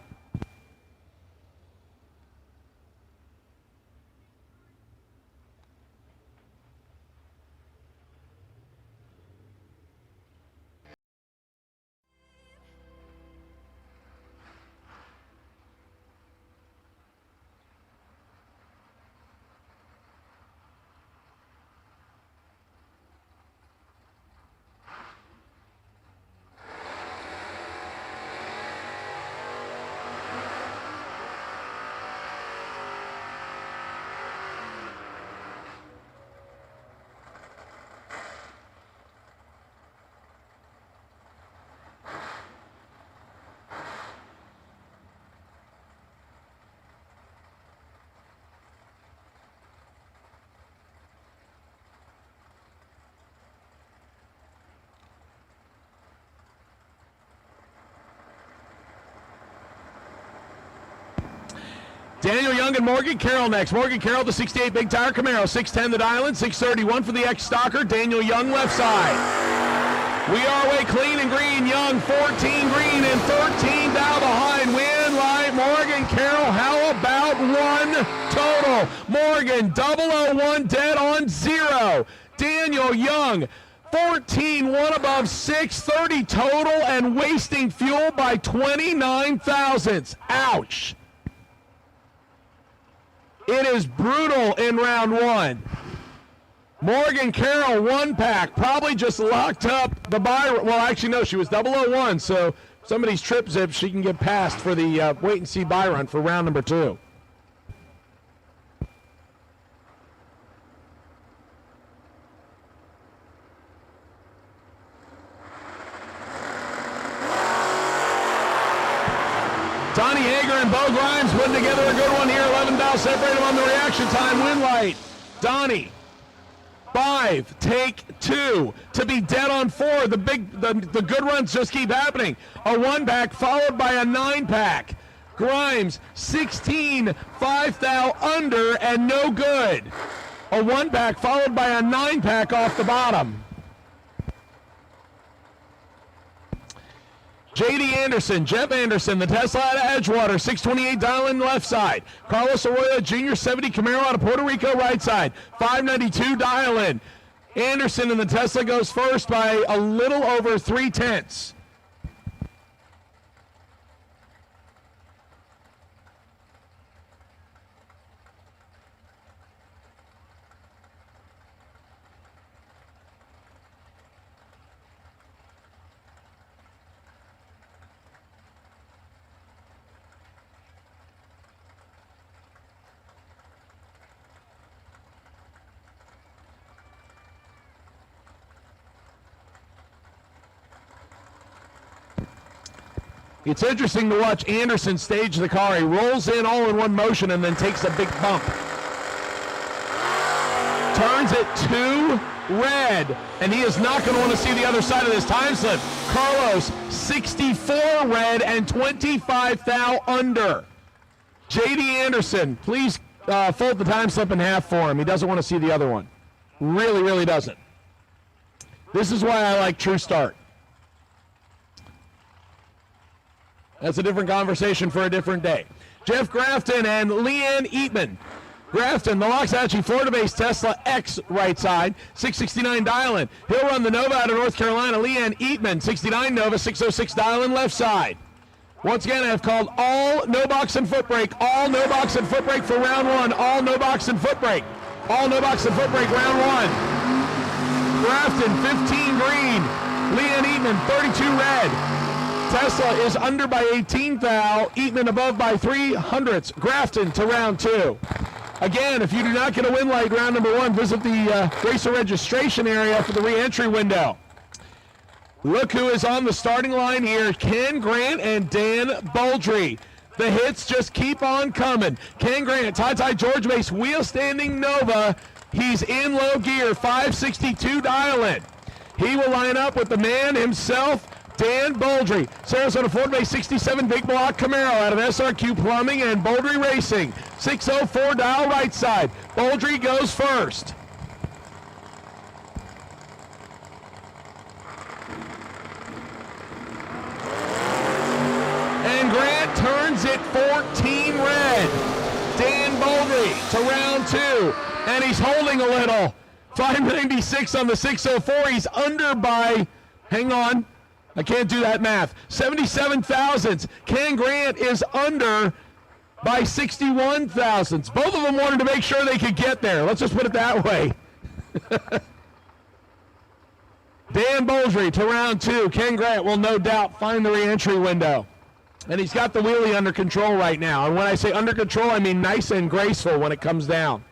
Daniel Young and Morgan Carroll next. Morgan Carroll, the 68 big tire Camaro, 610 the dial-in, 631 for the ex-stalker. Daniel Young left side. We are away clean and green. Young 14 green and 13 down behind. Win light Morgan Carroll. How about 1 total? Morgan 001 dead on 0. Daniel Young 14, 1 above 630 total and wasting fuel by 29 thousandths. Ouch. It is brutal in round 1. Morgan Carroll 1 pack, probably just locked up the buy. Well, actually, no, she was 001, so somebody's trip zip, she can get past for the wait and see buy run for round number 2. Donnie Hager and Bo Grimes putting together a good one here. 11 thou separate them on the reaction time. Win light. Donnie, 5, take 2 to be dead on 4. The good runs just keep happening. A 1 pack followed by a 9 pack. Grimes 16, 5 thou under and no good. A 1 pack followed by a 9 pack off the bottom. J.D. Anderson, Jeff Anderson, the Tesla out of Edgewater, 628 dial-in left side. Carlos Arroyo Jr., 70 Camaro out of Puerto Rico right side, 592 dial-in. Anderson in the Tesla goes first by a little over 3/10. It's interesting to watch Anderson stage the car. He rolls in all in one motion and then takes a big bump. Turns it to red, and he is not going to want to see the other side of this time slip. Carlos, 64 red and 25 thou under. J.D. Anderson, please fold the time slip in half for him. He doesn't want to see the other one. Really, really doesn't. This is why I like True Start. That's a different conversation for a different day. Jeff Grafton and Leanne Eatman. Grafton, the Loxahatchee Florida-based Tesla X right side, 669 dial-in. He'll run the Nova out of North Carolina. Leanne Eatman, 69 Nova, 606 dial-in left side. Once again, I have called all no box and foot brake. All no box and foot brake for round one. All no box and foot brake. All no box and foot brake round one. Grafton, 15 green. Leanne Eatman, 32 red. Tesla is under by 18 thou. Eatman above by 300ths. Grafton to round two. Again, if you do not get a win light round number one, visit the racer registration area for the re-entry window. Look who is on the starting line here. Ken Grant and Dan Bouldry. The hits just keep on coming. Ken Grant, Ty George base, wheel standing Nova. He's in low gear, 562 dial-in. He will line up with the man himself, Dan Bouldry. Sarasota Ford base 67 big block Camaro out of SRQ Plumbing and Bouldry Racing. 604 dial right side. Bouldry goes first. And Grant turns it 14 red. Dan Bouldry to round two. And he's holding a little. 596 on the 604. He's under by, hang on, I can't do that math, 77 thousandths. Ken Grant is under by 61 thousandths. Both of them wanted to make sure they could get there. Let's just put it that way. Dan Bouldry to round two. Ken Grant will no doubt find the re-entry window. And he's got the wheelie under control right now. And when I say under control, I mean nice and graceful when it comes down.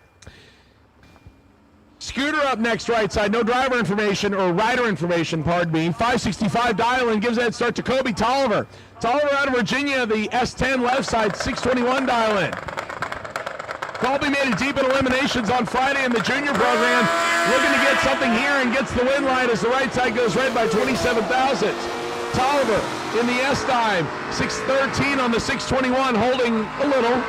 Scooter up next right side. No driver information, or rider information, pardon me. 565 dial-in gives a head start to Kobe Tolliver. Tolliver out of Virginia, the S10 left side, 621 dial-in. Colby made it deep in eliminations on Friday in the junior program. Looking to get something here and gets the win line as the right side goes red by 27 thousandths. Tolliver in the S-dime, 613 on the 621, holding a little.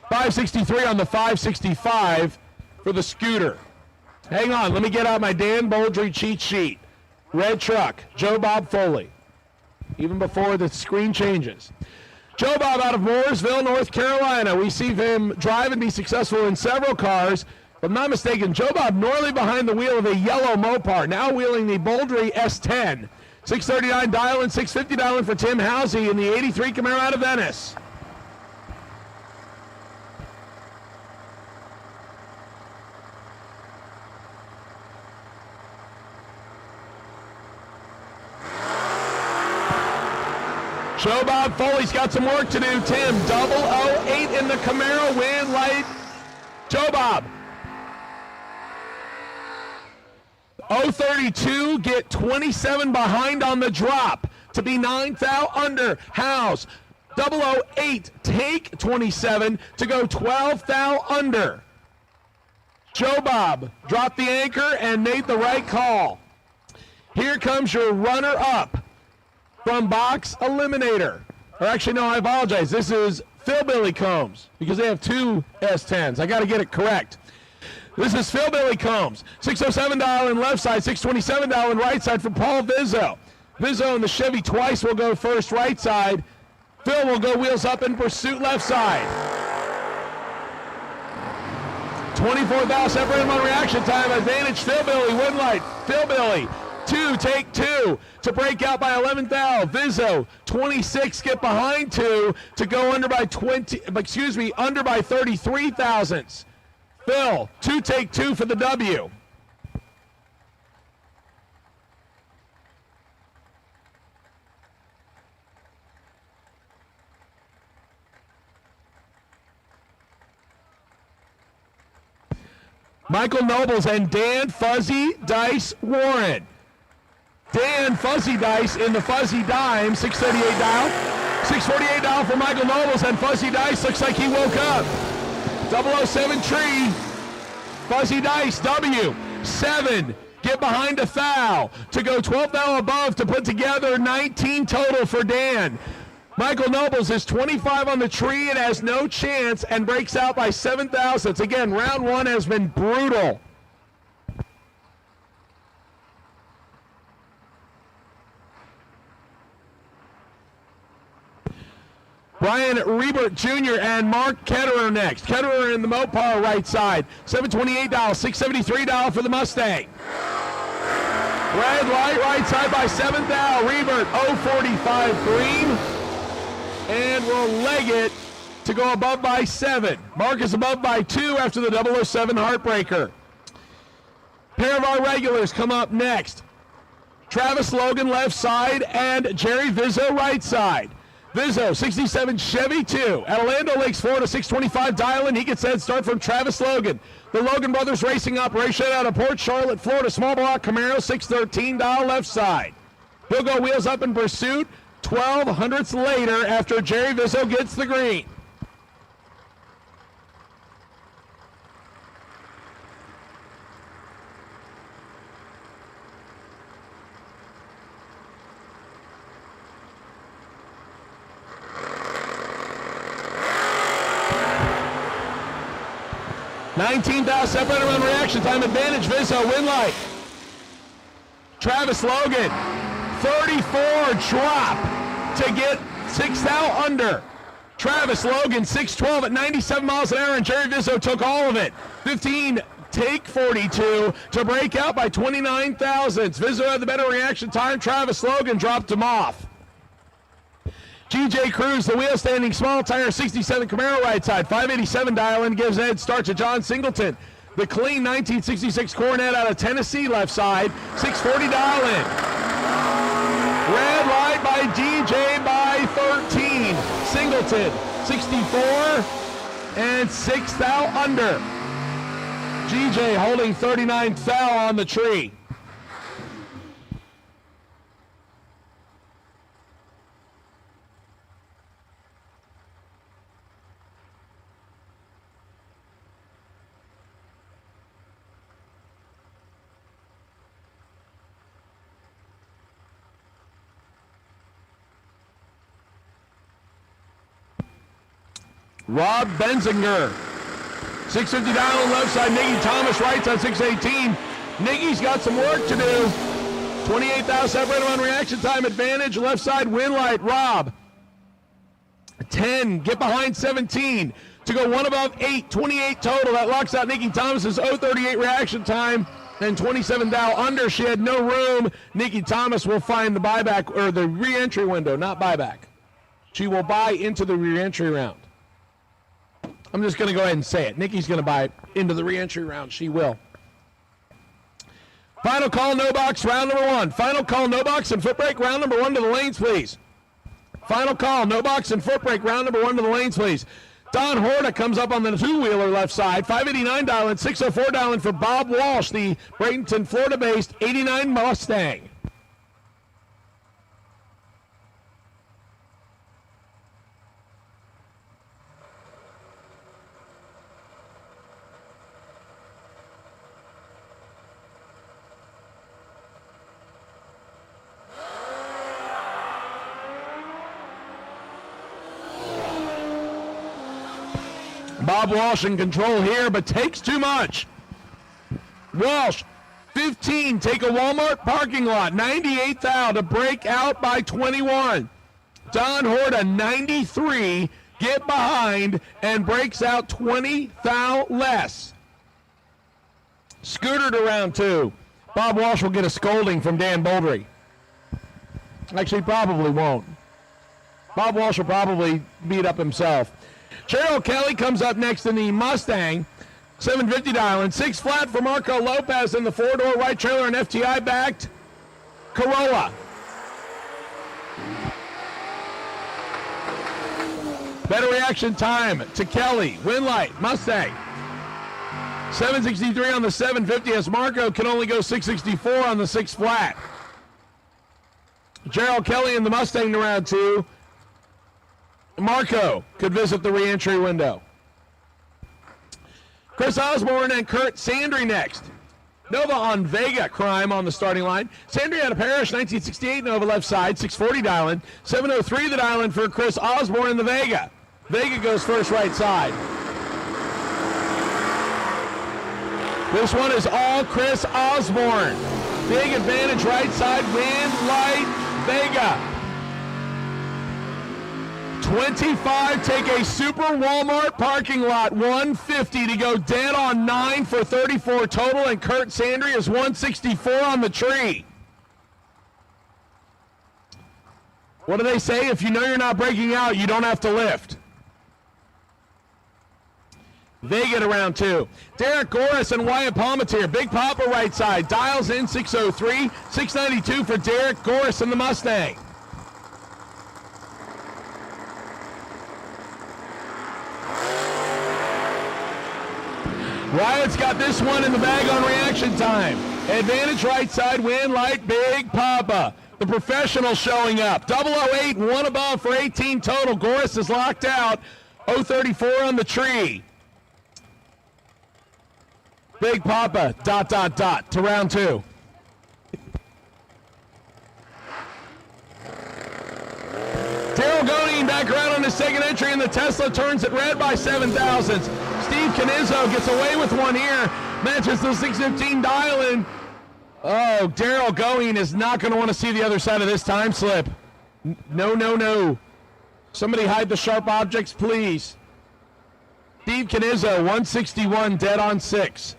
563 on the 565 for the Scooter. Hang on, let me get out my Dan Bouldry cheat sheet. Red truck, Joe Bob Foley. Even before the screen changes. Joe Bob out of Mooresville, North Carolina. We see him drive and be successful in several cars. If I'm not mistaken, Joe Bob normally behind the wheel of a yellow Mopar, now wheeling the Bouldry S10. 639 dial-in, 650 dial-in for Tim Housey in the 83 Camaro out of Venice. Joe Bob Foley's got some work to do. Tim, 008 in the Camaro, win light. Joe Bob. 032, get 27 behind on the drop to be 9 thou under. House, 008, take 27 to go 12 thou under. Joe Bob dropped the anchor and made the right call. Here comes your runner-up from box eliminator. Or actually, no, I apologize. This is Phil Billy Combs, because they have two S10s. I got to get it correct. This is Phil Billy Combs. 607 dial-in left side, 627 dial-in right side for Paul Vizzo. Vizzo and the Chevy twice will go first right side. Phil will go wheels up in pursuit left side. 24 thou separated on reaction time. Advantage Phil Billy, win light. Phil Billy. Two, take two to break out by 11 thou. Vizzo, 26, get behind two to go under by under by 33 thousandths. Phil, two, take two for the W. Michael Nobles and Dan Fuzzy Dice Warren. Dan Fuzzy Dice in the Fuzzy Dime, 638 dial. 648 dial for Michael Nobles, and Fuzzy Dice looks like he woke up. 007 tree, Fuzzy Dice, W. 7, get behind a thou to go 12 thou above to put together 19 total for Dan. Michael Nobles is 25 on the tree and has no chance and breaks out by 7 thousandths. Again, round one has been brutal. Brian Rebert Jr. and Mark Ketterer next. Ketterer in the Mopar right side. $728, $673 for the Mustang. Red light right side by 7 thou. Rebert 045 green. And will leg it to go above by 7. Mark is above by 2 after the 007 Heartbreaker. Pair of our regulars come up next. Travis Logan left side and Jerry Vizzo right side. Vizzo, 67 Chevy 2. At Orlando Lakes, Florida, 625 dial-in. He gets head start from Travis Logan. The Logan Brothers Racing operation out of Port Charlotte, Florida. Small block Camaro, 613 dial left side. He'll go wheels up in pursuit 12 hundredths later after Jerry Vizzo gets the green. $19,000 separator on reaction time advantage. Vizzo win light. Travis Logan 34 drop to get 6 thou under. Travis Logan 612 at 97 miles an hour and Jerry Vizzo took all of it. 15 take 42 to break out by 29 thousandths. Vizzo had the better reaction time. Travis Logan dropped him off. GJ Cruz, the wheel standing small tire 67 Camaro right side, 587 dial-in gives a head start to John Singleton. The clean 1966 Coronet out of Tennessee left side, 640 dial-in. Red light by DJ by 13. Singleton, 64 and 6 thou under. GJ holding 39 thou on the tree. Rob Benzinger, 650 dial on left side. Nicky Thomas right side, 618. Nicky's got some work to do. 28,000 separator on reaction time advantage. Left side win light. Rob 10. Get behind 17 to go one above 8. 28 total. That locks out Nicky Thomas's 038 reaction time and 27 thou under. She had no room. Nicky Thomas will find the buyback or the re-entry window, not buyback. She will buy into the re-entry round. I'm just going to go ahead and say it. Nikki's going to buy into the re-entry round. She will. Final call, no box, round number 1. Final call, no box, and foot brake, round number 1 to the lanes, please. Final call, no box, and foot brake, round number 1 to the lanes, please. Don Horta comes up on the two-wheeler left side, 589 dial-in, 604 dial-in for Bob Walsh, the Bradenton, Florida-based 89 Mustang. Bob Walsh in control here, but takes too much. Walsh, 15, take a Walmart parking lot, 98 thou to break out by 21. Don Horta, 93, get behind and breaks out 20 thou less. Scooter to round 2. Bob Walsh will get a scolding from Dan Bouldry. Actually, probably won't. Bob Walsh will probably beat up himself. Cheryl Kelly comes up next in the Mustang, 750 dial-in, 6 flat for Marco Lopez in the 4-door right trailer and FTI backed Corolla. Better reaction time to Kelly, win light, Mustang. 763 on the 750 as Marco can only go 664 on the 6 flat. Gerald Kelly in the Mustang to round 2. Marco could visit the re-entry window. Chris Osborne and Kurt Sandry next. Nova on Vega, Crime on the starting line. Sandria out of Parish, 1968, Nova left side, 640 dial-in. 703 the dial-in for Chris Osborne in the Vega. Vega goes first right side. This one is all Chris Osborne. Big advantage right side, wind, light, Vega. 25, take a Super Walmart parking lot, 150 to go dead on 9 for 34 total, and Kurt Sandry is 164 on the tree. What do they say? If you know you're not breaking out, you don't have to lift. They get around 2. Derek Goris and Wyatt Palmatier. Big Papa right side. Dials in 603. 692 for Derek Goris and the Mustang. Wyatt's got this one in the bag on reaction time. Advantage right side, win, light, Big Papa. The professional showing up. 008, one above for 18 total. Goris is locked out. 034 on the tree. Big Papa, ... to round 2. Daryl Godin back around on his second entry, and the Tesla turns it red by 7 thousandths. Steve Canizzo gets away with one here. Matches the 615 dial-in. Oh, Daryl Going is not going to want to see the other side of this time slip. No, no, no. Somebody hide the sharp objects, please. Steve Canizzo, 161, dead on 6.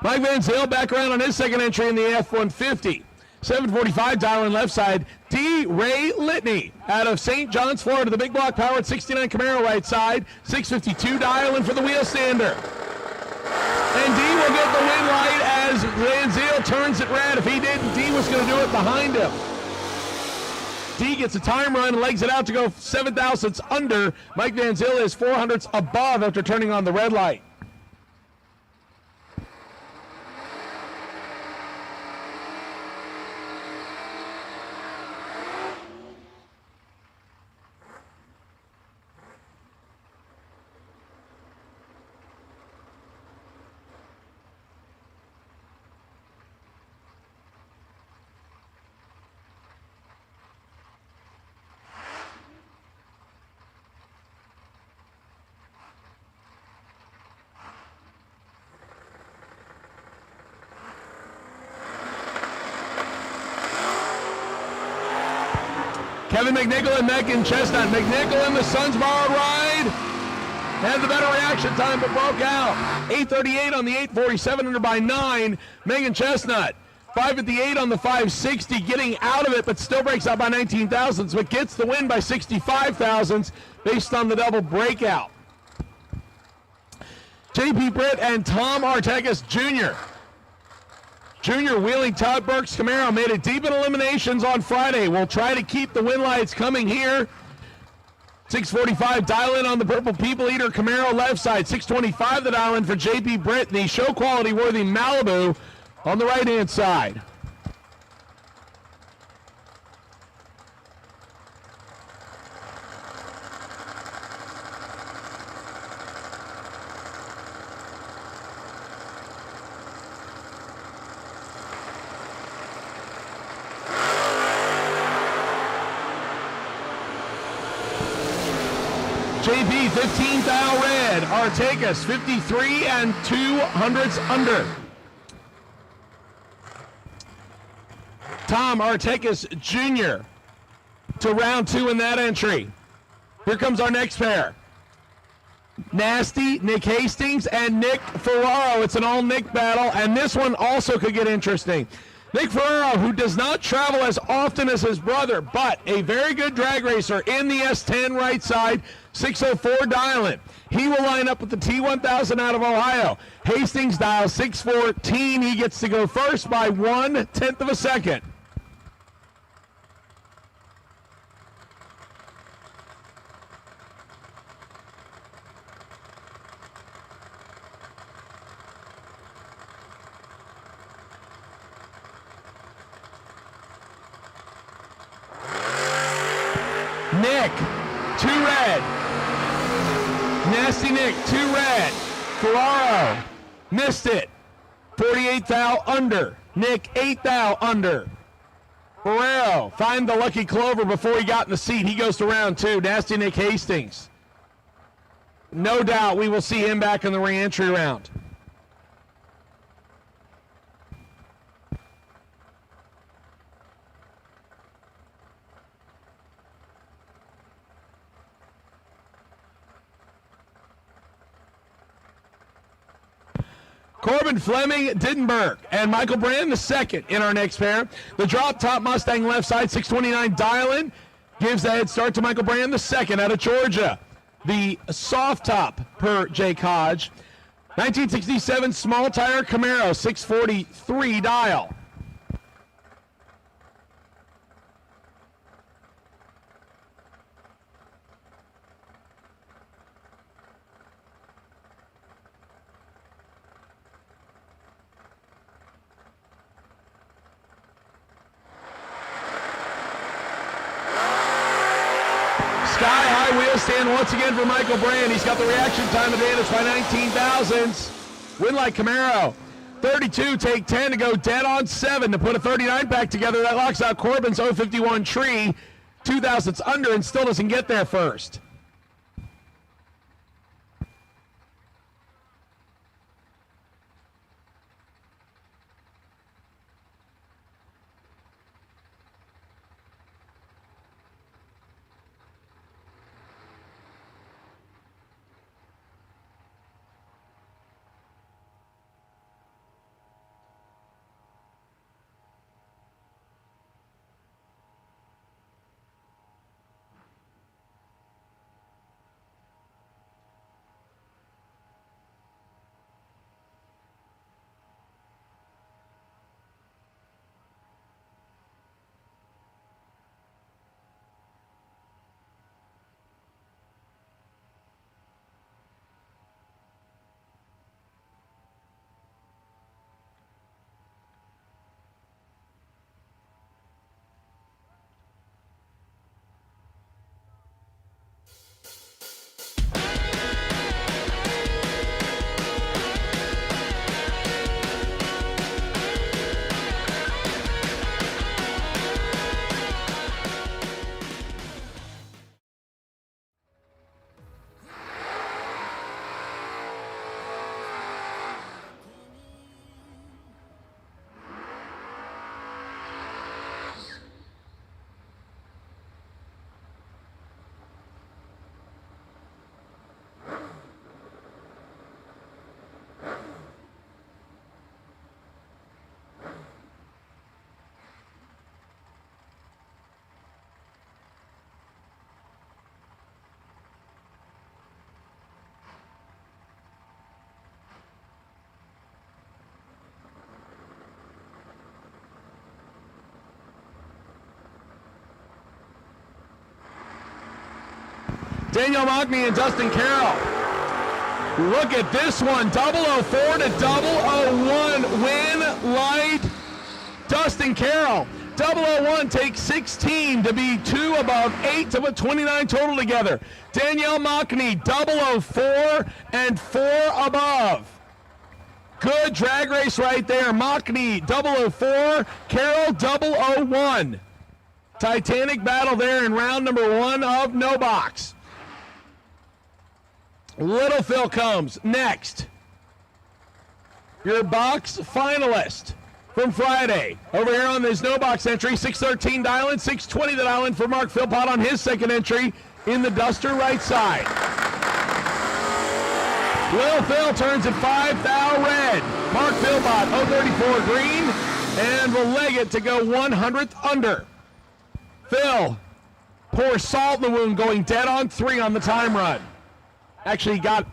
Mike Van Zyl back around on his second entry in the F-150. 745 dial-in left side. D. Ray Litney out of St. John's, Florida. The big block powered 69 Camaro right side. 652 dial-in for the wheel stander. And D will get the win light as Van Zyl turns it red. If he didn't, D was going to do it behind him. D gets a time run and legs it out to go 7 thousandths under. Mike Van Zyl is 400ths above after turning on the red light. Kevin McNichol and Megan Chestnut. McNichol in the Suns borrowed ride. Had the better reaction time, but broke out. 838 on the 847, under by 9. Megan Chestnut. 558 on the 560, getting out of it, but still breaks out by 19 thousandths, but gets the win by 65 thousandths based on the double breakout. JP Britt and Tom Artegas Jr. Junior wheeling Todd Burke's Camaro, made it deep in eliminations on Friday. We'll try to keep the win lights coming here. 645 dial-in on the Purple People Eater Camaro left side. 625 the dial-in for JP Britt, the show quality worthy Malibu on the right-hand side. JP 15 thou red, Artegas 53 and 200ths under. Tom Artegas Jr. to round 2 in that entry. Here comes our next pair. Nasty, Nick Hastings, and Nick Ferraro. It's an all-Nick battle, and this one also could get interesting. Nick Ferraro, who does not travel as often as his brother, but a very good drag racer in the S10 right side, 604 dial-in. He will line up with the T1000 out of Ohio. Hastings dial 614. He gets to go first by 1/10 of a second. Nick, 2 red. Nasty Nick, 2 red. Ferraro, Missed it. 48th thou under. Nick, 8th thou under. Ferrero, find the lucky clover before he got in the seat. He goes to round 2. Nasty Nick Hastings. No doubt we will see him back in the re-entry round. Corbin Fleming, Dittenberg, and Michael Brand the second in our next pair. The drop top Mustang left side, 629 dial-in, gives the head start to Michael Brand the second out of Georgia. The soft top per Jake Hodge. 1967 small tire Camaro, 643 dial. Sky-high wheel stand once again for Michael Brand. He's got the reaction time advantage by 19 thousandths. Win like Camaro. 32, take 10 to go dead on 7 to put a 39 back together. That locks out Corbin's 051 tree. 2 thousandths under and still doesn't get there first. Daniel Mockney and Dustin Carroll. Look at this one. 004 to 001. Win light. Dustin Carroll. 001 takes 16 to be 2 above 8 to put 29 total together. Danielle Mockney, 004 and 4 above. Good drag race right there. Mockney, 004. Carroll, 001. Titanic battle there in round number 1 of no box. Little Phil comes next. Your box finalist from Friday. Over here on this no box entry, 613 dial-in, 620 the dial-in for Mark Philpott on his second entry in the Duster right side. Little Phil turns at 5 thou red. Mark Philpott, 034 green, and will leg it to go 100th under. Phil pours salt in the wound, going dead on 3 on the time run. Actually got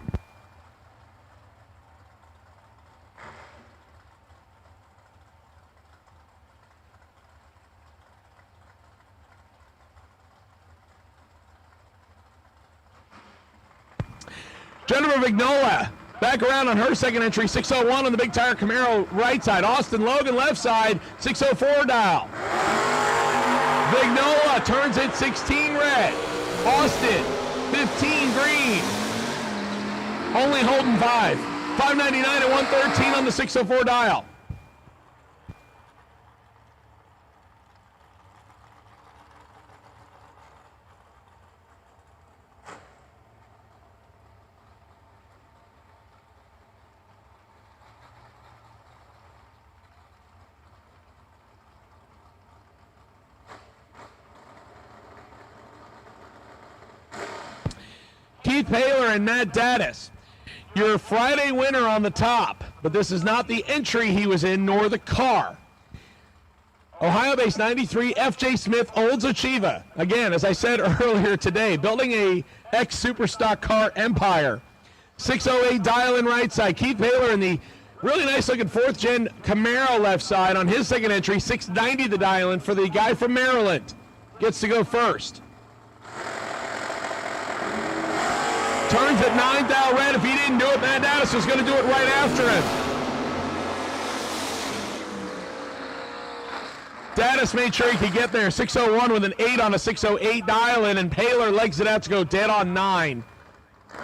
Jennifer Vignola back around on her second entry, 601 on the big tire Camaro right side. Austin Logan left side, 604 dial. Vignola turns it 16 red. Austin 15 green. Only holding 5. $5.99 and $113 on the 604 dial. Keith Paler and Matt Daddis. Your Friday winner on the top, but this is not the entry he was in, nor the car. Ohio-based 93, F.J. Smith, Olds Achieva. Again, as I said earlier today, building a ex-superstock car empire. 608 dial in right side. Keith Paler in the really nice-looking 4th-gen Camaro left side on his second entry. 690 the dial in for the guy from Maryland. Gets to go first. Turns at 9 dial red. If he didn't do it, Matt Daddis was going to do it right after him. Daddis made sure he could get there. 601 with an 8 on a 608 dial-in, and Paler legs it out to go dead on 9. I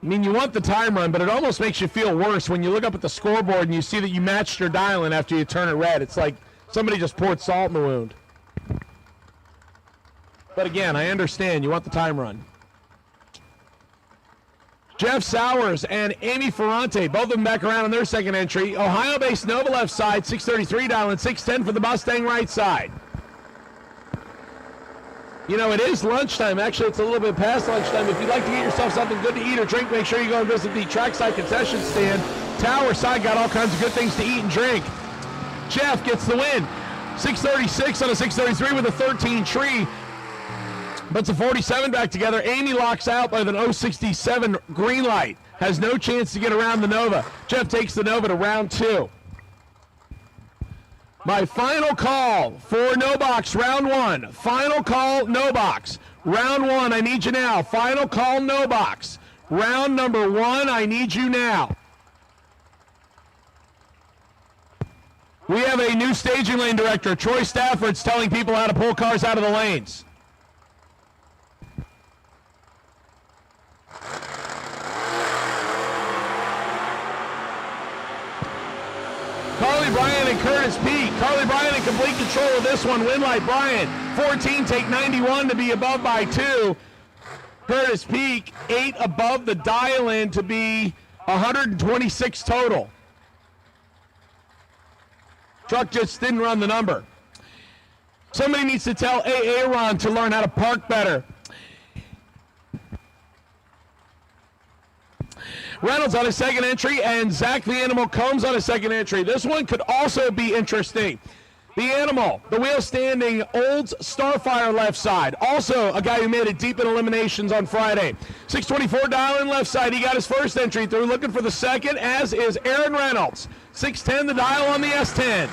mean, you want the time run, but it almost makes you feel worse when you look up at the scoreboard and you see that you matched your dial-in after you turn it red. It's like somebody just poured salt in the wound. But again, I understand. You want the time run. Jeff Sowers and Amy Ferrante, both of them back around on their second entry. Ohio-based Nova left side, 633 dial and 610 for the Mustang right side. You know, it is lunchtime. Actually, it's a little bit past lunchtime. If you'd like to get yourself something good to eat or drink, make sure you go and visit the trackside concession stand. Tower side got all kinds of good things to eat and drink. Jeff gets the win. 636 on a 633 with a 13 tree. Puts a 47 back together. Amy locks out by the 067 green light. Has no chance to get around the Nova. Jeff takes the Nova to round 2. My final call for no box, round 1. Final call, no box. Round 1, I need you now. Final call, no box. Round number 1, I need you now. We have a new staging lane director. Troy Stafford's telling people how to pull cars out of the lanes. Carly Bryant and Curtis Peak. Carly Bryant in complete control of this one. Win light Bryant. 14 take 91 to be above by 2. Curtis Peak 8 above the dial-in to be 126 total. Truck just didn't run the number. Somebody needs to tell Aaron to learn how to park better. Reynolds on his second entry, and Zach the Animal Combs on his second entry. This one could also be interesting. The Animal, the wheel standing Olds Starfire left side. Also a guy who made it deep in eliminations on Friday. 624 dial in left side. He got his first entry through, looking for the second, as is Aaron Reynolds. 610 the dial on the S10.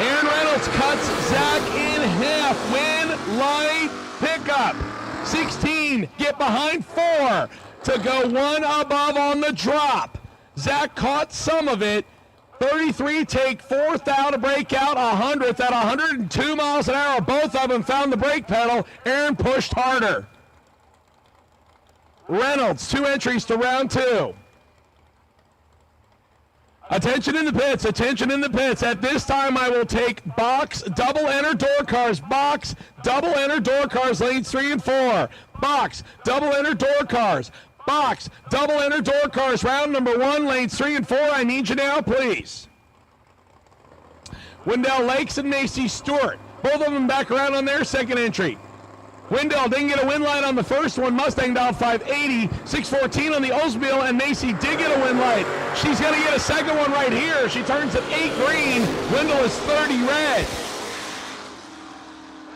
Aaron Reynolds cuts Zach in half. Win, light, pickup. 16, get behind 4 to go 1 above on the drop. Zach caught some of it. 33 take 4th out to break out 100th at 102 miles an hour. Both of them found the brake pedal. Aaron pushed harder. Reynolds, 2 entries to round 2. Attention in the pits, attention in the pits. At this time, I will take box, double enter door cars, box, double enter door cars, lanes 3 and 4. Box, double enter door cars, box, double enter door cars, round number 1, lanes 3 and 4. I need you now, please. Wendell Lakes and Macy Stewart, both of them back around on their second entry. Wendell didn't get a win light on the first one. Mustang dialed 580, 614 on the Oldsmobile, and Macy did get a win light. She's going to get a second one right here. She turns at 8 green. Wendell is 30 red.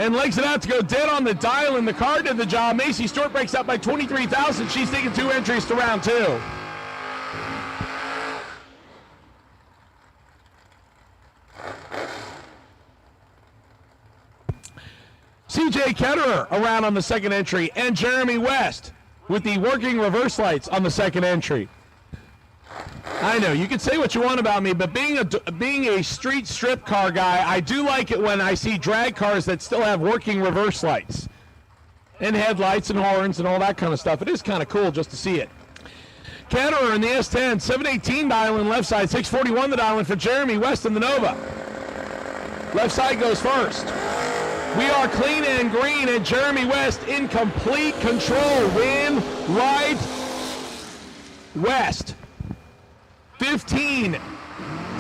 And legs it out to go dead on the dial, and the car did the job. Macy Stewart breaks out by 23,000. She's taking 2 entries to round 2. CJ Ketterer around on the second entry, and Jeremy West with the working reverse lights on the second entry. I know, you can say what you want about me, but being a street strip car guy, I do like it when I see drag cars that still have working reverse lights. and headlights and horns and all that kind of stuff. It is kind of cool just to see it. Caterer in the S10, 718 dialing left side, 641 the dialing for Jeremy West in the Nova. Left side goes first. We are clean and green, and Jeremy West in complete control. Win right West. 15.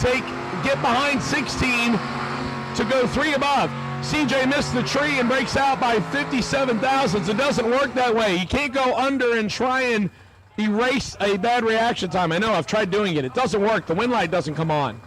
Get behind 16 to go 3 above. CJ missed the tree and breaks out by 57 thousandths. It doesn't work that way. You can't go under and try and erase a bad reaction time. I know, I've tried doing it. It doesn't work. The wind light doesn't come on.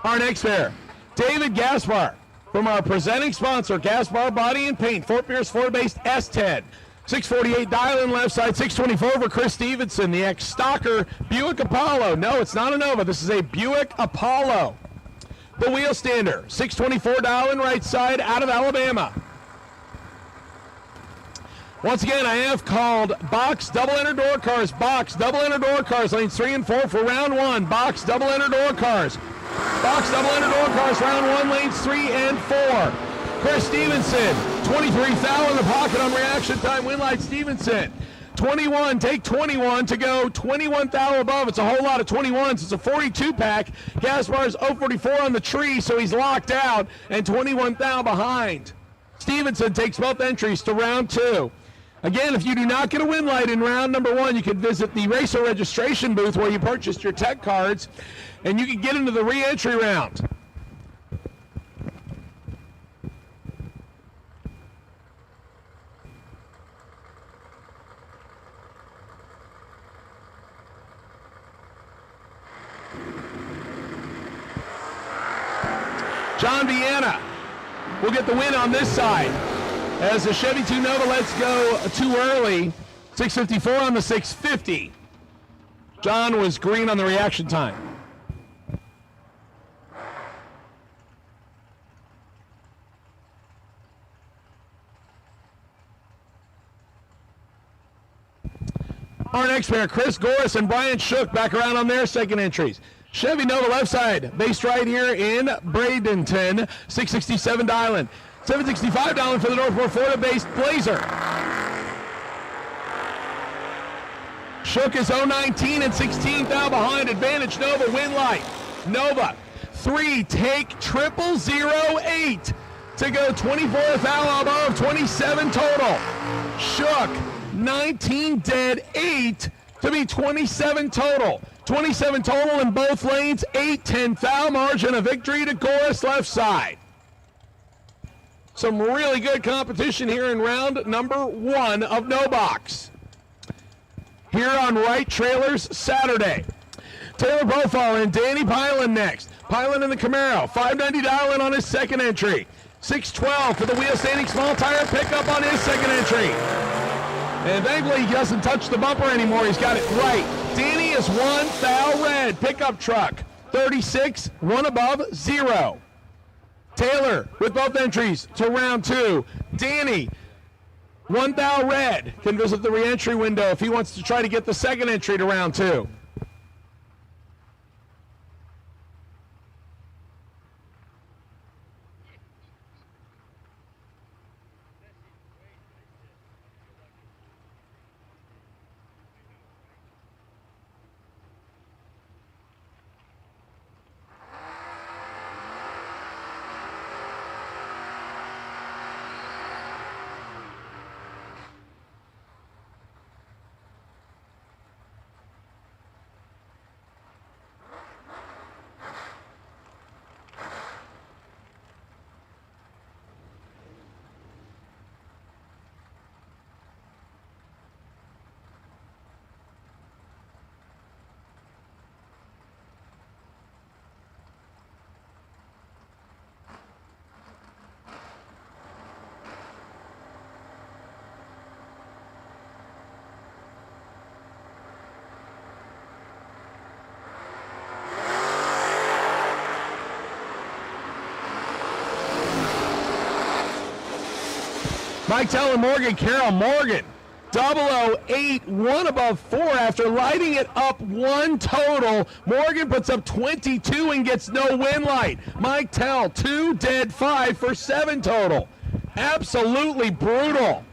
Our next pair, David Gaspar from our presenting sponsor, Gaspar Body and Paint, Fort Pierce Ford-based S10. 648 dial in left side, 624 for Chris Stevenson, the ex-stocker Buick Apollo. No, it's not a Nova. This is a Buick Apollo. The wheel stander, 624 dial in right side out of Alabama. Once again, I have called box double enter door cars, box double enter door cars, lanes 3 and 4 for round 1. Box double enter door cars. Box double enter door cars, round 1, lanes 3 and 4. Chris Stevenson, 23 foul in the pocket on reaction time. Win light Stevenson. 21, take 21 to go 21 thou above. It's a whole lot of 21s. It's a 42 pack. Gaspar's 044 on the tree, so he's locked out, and 21 thou behind. Stevenson takes both entries to round 2. Again, if you do not get a win light in round number 1, you can visit the racer registration booth where you purchased your tech cards, and you can get into the re-entry round. John Viana will get the win on this side as the Chevy 2 Nova lets go too early. 654 on the 650. John was green on the reaction time. Our next pair, Chris Goris and Brian Shook back around on their second entries. Chevy Nova left side, based right here in Bradenton, 667 dialing. 765 dialing for the Northport Florida-based Blazer. Shook is 019 and 16th out behind. Advantage Nova, win light. Nova, 3, take 0008 to go 24th out above, 27 total. Shook, 19 dead, 8 to be 27 total. 27 total in both lanes, 8-10 foul margin, a victory to Goris left side. Some really good competition here in round number 1 of No Box. Here on Wright Trailers Saturday. Taylor Profile and Danny Pylan next. Pylan in the Camaro, 590 dial in on his second entry. 612 for the wheel standing small tire pickup on his second entry. And thankfully he doesn't touch the bumper anymore. He's got it right. Danny is 1 thou red pickup truck. 36, 1 above, 0. Taylor with both entries to round 2. Danny, 1 thou red, can visit the re-entry window if he wants to try to get the second entry to round 2. Mike Teller Morgan, Carol Morgan 008, one above 4 after lighting it up 1 total. Morgan puts up 22 and gets no win light. Mike Tell, 2 dead, 5 for 7 total. Absolutely brutal.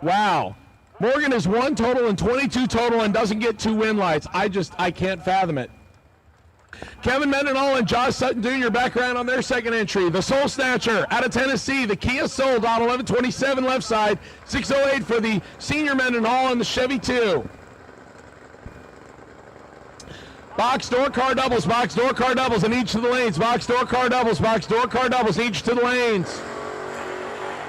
Wow. Morgan is 1 total and 22 total and doesn't get 2 win lights. I can't fathom it. Kevin Mendenhall and Josh Sutton Jr. back around on their second entry. The Soul Snatcher out of Tennessee, the Kia Soul, dot 1127 left side, 608 for the senior Mendenhall and the Chevy 2. Box door car doubles in each of the lanes. Box door car doubles in each to the lanes.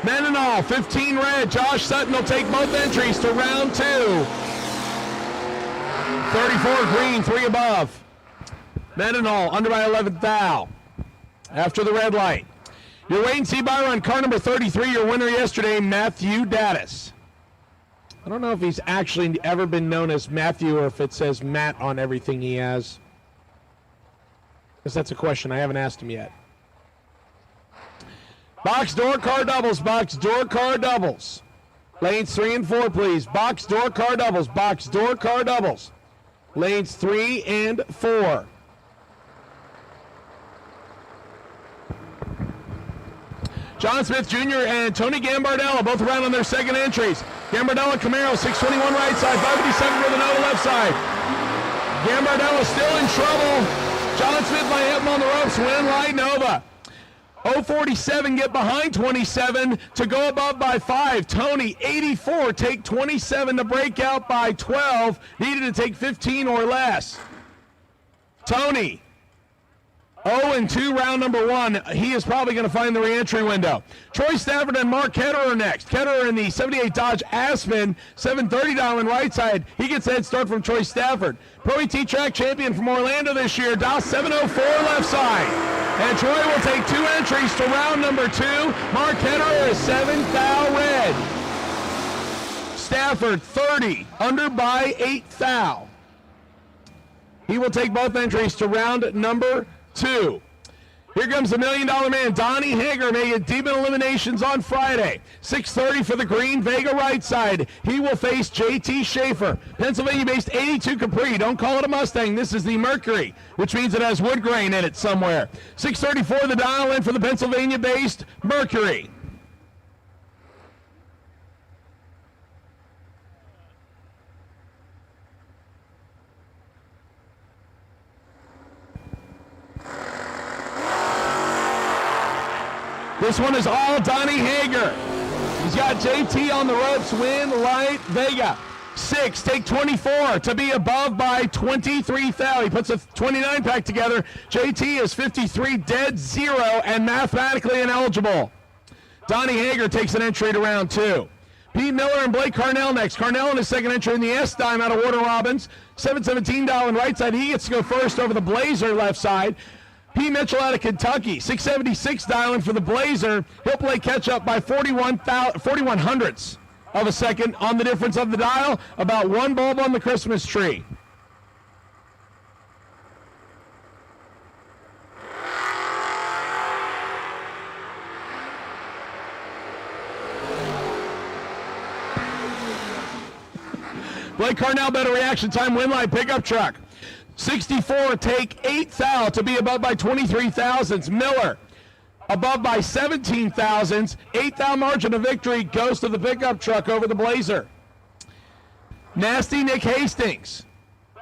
Mendenhall, 15 red. Josh Sutton will take both entries to round 2. 34 green, 3 above. Mendenhall under by 11th thou. After the red light. Your wait and see by run, car number 33, your winner yesterday, Matthew Dattis. I don't know if he's actually ever been known as Matthew or if it says Matt on everything he has. Because that's a question I haven't asked him yet. Box door car doubles, Lanes 3 and 4, please. Box door car doubles. Lanes 3 and 4. John Smith Jr. and Tony Gambardella both around on their second entries. Gambardella Camaro, 621 right side, 557 for the Nova left side. Gambardella still in trouble. John Smith might have him on the ropes, win light Nova. 047 get behind 27 to go above by 5. Tony, 84, take 27 to break out by 12. Needed to take 15 or less. Tony, 0-2 round number 1. He is probably going to find the reentry window. Troy Stafford and Mark Ketterer next. Ketterer in the 78 Dodge Aspen, 730 dial in right side. He gets a head start from Troy Stafford. Pro AT track champion from Orlando this year, dial 704 left side. And Troy will take 2 entries to round number 2. Mark Ketterer is 7th thou red. Stafford 30, under by 8th thou. He will take both entries to round number 2. Here comes the $1 Million Man, Donnie Hager, making deep in eliminations on Friday. 6:30 for the green, Vega right side. He will face JT Schaefer. Pennsylvania-based 82 Capri. Don't call it a Mustang. This is the Mercury, which means it has wood grain in it somewhere. 6:34 the dial in for the Pennsylvania-based Mercury. This one is all Donnie Hager. He's got JT on the ropes, win, light, Vega. 6, take 24 to be above by 23 thou. He puts a 29 pack together. JT is 53, dead 0, and mathematically ineligible. Donnie Hager takes an entry to round 2. Pete Miller and Blake Carnell next. Carnell in his second entry in the S-Dime out of Warner Robins. 717 dial in right side. He gets to go first over the Blazer left side. P. Mitchell out of Kentucky, 676 dialing for the Blazer. He'll play catch up by 41 hundredths of a second on the difference of the dial, about 1 bulb on the Christmas tree. Blake Carnell, better reaction time, win line pickup truck. 64, take 8 thou to be above by 23 thousandths. Miller, above by 17 thousandths. 8 thou margin of victory goes to the pickup truck over the Blazer. Nasty Nick Hastings,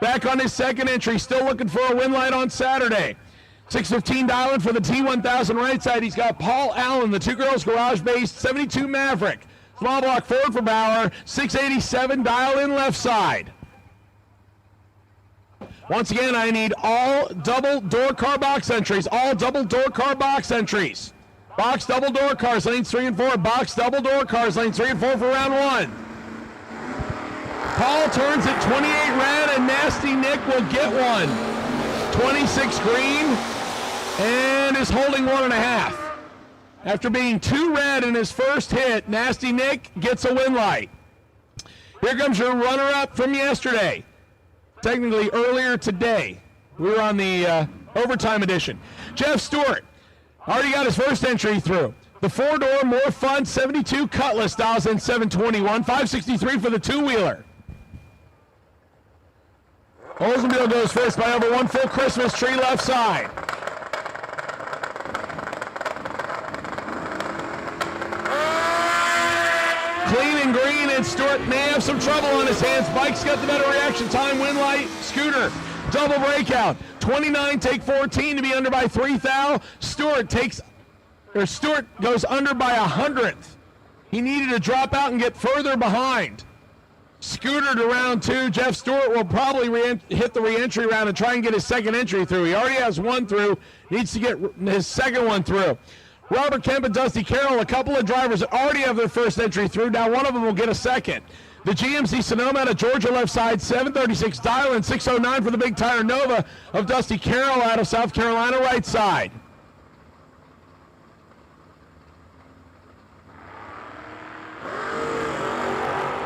back on his second entry, still looking for a win light on Saturday. 615 dialing for the T1000 right side. He's got Paul Allen, the Two Girls Garage-based 72 Maverick. Small block forward for Bauer, 687 dial in left side. Once again, I need all double door car box entries. All double door car box entries. Box double door cars, lanes 3 and 4. Box double door cars, lanes 3 and 4 for round 1. Paul turns at 28 red, and Nasty Nick will get one. 26 green, and is holding 1.5. After being 2 red in his first hit, Nasty Nick gets a win light. Here comes your runner-up from yesterday. Technically earlier today. We were on the overtime edition. Jeff Stewart already got his first entry through. The 4-door, more fun, 72 Cutlass dials in 721, 563 for the two-wheeler. Oldsmobile goes first by over 1 full Christmas tree left side. Clean and green, and Stewart may have some trouble on his hands. Bike's got the better reaction time. Winlight, Scooter, double breakout. 29, take 14 to be under by 3 thou. Stewart goes under by 100th. He needed to drop out and get further behind. Scooter to round 2. Jeff Stewart will probably hit the re-entry round and try and get his second entry through. He already has one through, needs to get his second one through. Robert Kemp and Dusty Carroll, a couple of drivers that already have their first entry through. Now one of them will get a second. The GMC Sonoma out of Georgia left side, 736 dial and 609 for the big tire Nova of Dusty Carroll out of South Carolina right side.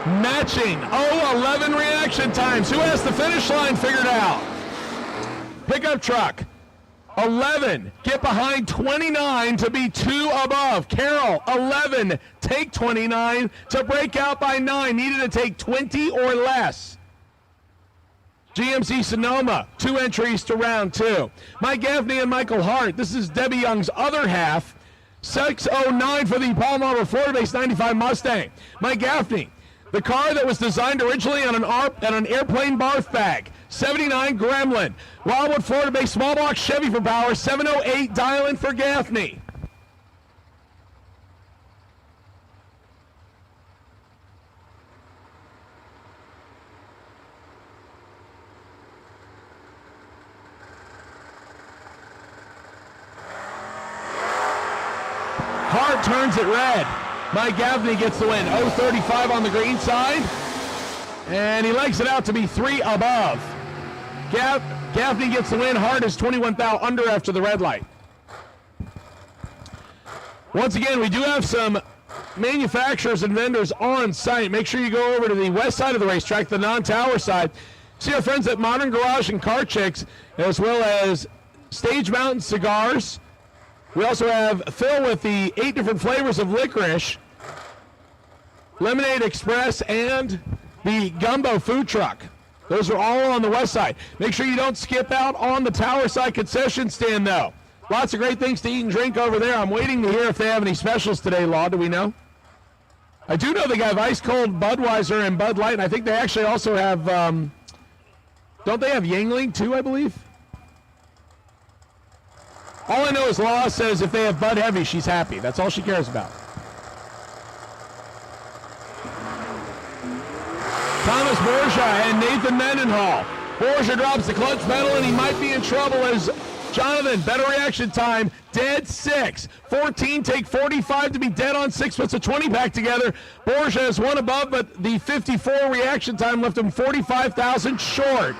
Matching 0-11 reaction times. Who has the finish line figured out? Pickup truck. 11, get behind 29 to be 2 above. Carroll, 11, take 29 to break out by 9. Needed to take 20 or less. GMC Sonoma, 2 entries to round 2. Mike Gaffney and Michael Hart. This is Debbie Young's other half. 609 for the Paul Marble Florida-based 95 Mustang. Mike Gaffney, the car that was designed originally on an airplane barf bag. 79 Gremlin. Wildwood, Florida-based small block Chevy for power. 708 dial-in for Gaffney. Hart turns it red. Mike Gaffney gets the win. 035 on the green side. And he legs it out to be 3 above. Gaffney gets the win. Hart is 21 thou under after the red light. Once again, we do have some manufacturers and vendors on site. Make sure you go over to the west side of the racetrack, the non-tower side. See our friends at Modern Garage and Car Chicks, as well as Stage Mountain Cigars. We also have Phil with the 8 different flavors of licorice, Lemonade Express, and the Gumbo food truck. Those are all on the west side. Make sure you don't skip out on the tower side concession stand, though. Lots of great things to eat and drink over there. I'm waiting to hear if they have any specials today, Law. Do we know? I do know they have ice cold Budweiser and Bud Light, and I think they actually also have, don't they have Yingling too, I believe? All I know is Law says if they have Bud Heavy, she's happy. That's all she cares about. Thomas Borgia and Nathan Mendenhall. Borgia drops the clutch pedal, and he might be in trouble as Jonathan, better reaction time, dead 6. 14, take 45 to be dead on 6, puts a 20 pack together. Borgia has 1 above, but the 54 reaction time left him 45,000 short.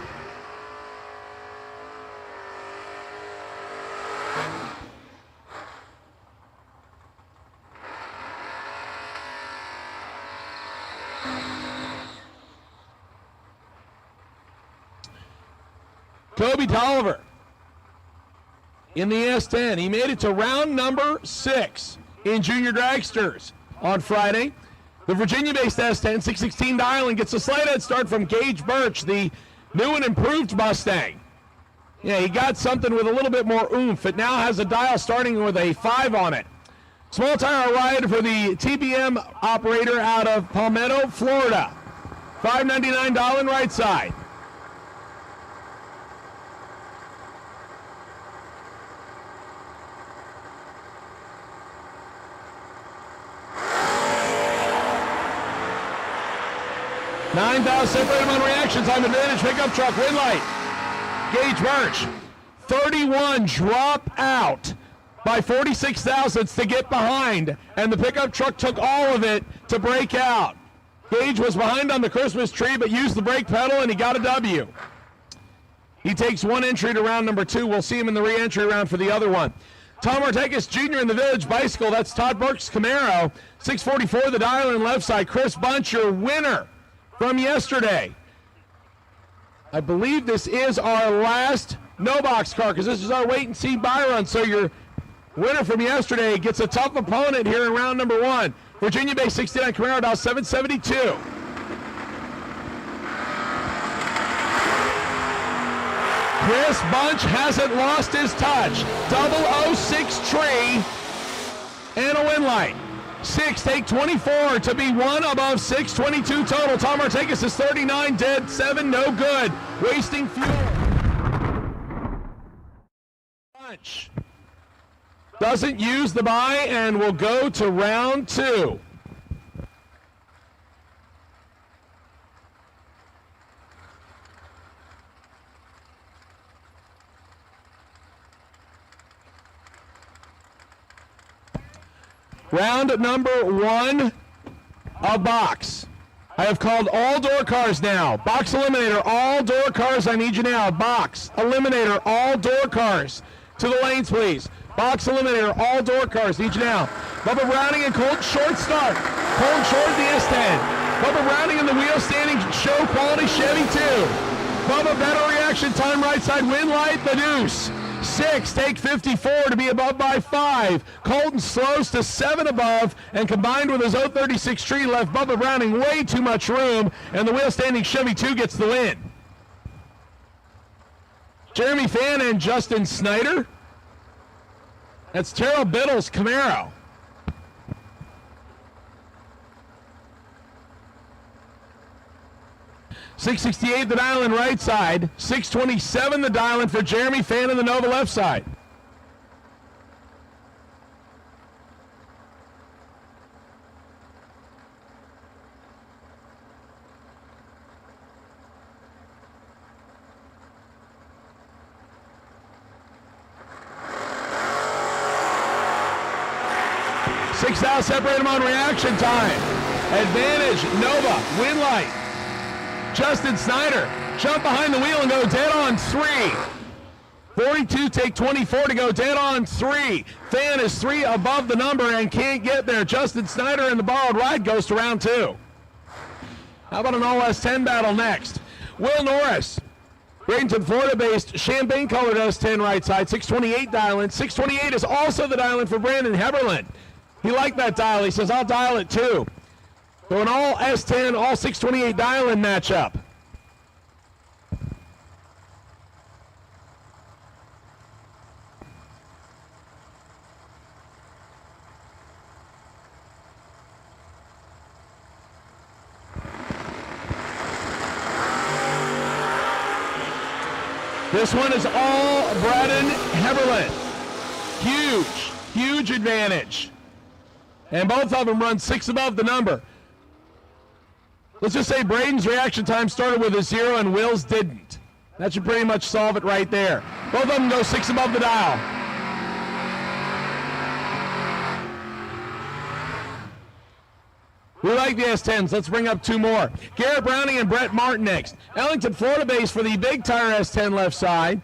Kobe Tolliver in the S10. He made it to round number 6 in Junior Dragsters on Friday. The Virginia-based S10, 616 dial, and gets a slight head start from Gage Birch, the new and improved Mustang. Yeah, he got something with a little bit more oomph. It now has a dial starting with a 5 on it. Small tire ride for the TBM operator out of Palmetto, Florida. $599 right side. $9,000 separated on reaction time advantage. Pickup truck, win light. Gage Birch. 31 drop out by 46 thousandths to get behind, and the pickup truck took all of it to break out. Gage was behind on the Christmas tree, but used the brake pedal, and he got a W. He takes 1 entry to round number 2. We'll see him in the re-entry round for the other one. Tom Artekis Jr. in the Village Bicycle. That's Todd Burke's Camaro. 644 the dial in left side. Chris Bunch, your winner from yesterday. I believe this is our last no box car because this is our wait and see buy run. So your Winner from yesterday gets a tough opponent here in round number 1. Virginia-based 69 Camaro, dial 772. Chris Bunch hasn't lost his touch. 006 tree and a win light. 6, take 24 to be 1 above 622 total. Tom Martakis is 39 dead, 7 no good. Wasting fuel. Bunch doesn't use the buy and will go to round 2. Round number 1 of box. I have called all door cars now. Box eliminator, all door cars, I need you now. Box eliminator, all door cars. To the lanes, please. Box eliminator, all door cars, need you now. Bubba Browning and Colton Short start. Colton Short at the S10. Bubba Browning in the wheel standing show quality Chevy 2. Bubba better reaction time right side, win light, the deuce. 6, take 54 to be above by 5. Colton slows to 7 above, and combined with his 036 tree left Bubba Browning way too much room, and the wheel standing Chevy 2 gets the win. Jeremy Fan and Justin Snyder. That's Terrell Biddle's Camaro. .668 the dial in right side. .627 the dial in for Jeremy Fan in the Nova left side. Six dial, separate them on reaction time. Advantage, Nova, win light. Justin Snyder, jump behind the wheel and go dead on 3. 42, take 24 to go dead on 3. Fan is 3 above the number and can't get there. Justin Snyder in the borrowed ride goes to round 2. How about an all S10 battle next? Will Norris, Bradenton, Florida-based, champagne-colored S10 right side, 628 dial-in. 628 is also the dial-in for Brandon Heberlin. He liked that dial. He says, I'll dial it too. So an all S10, all 628 dial-in matchup. This one is all Braden Heberlin. Huge advantage. And both of them run 6 above the number. Let's just say Braden's reaction time started with a 0 and Will's didn't. That should pretty much solve it right there. Both of them go 6 above the dial. We like the S10s. Let's bring up 2 more. Garrett Browning and Brett Martin next. Ellington, Florida base for the big tire S10 left side.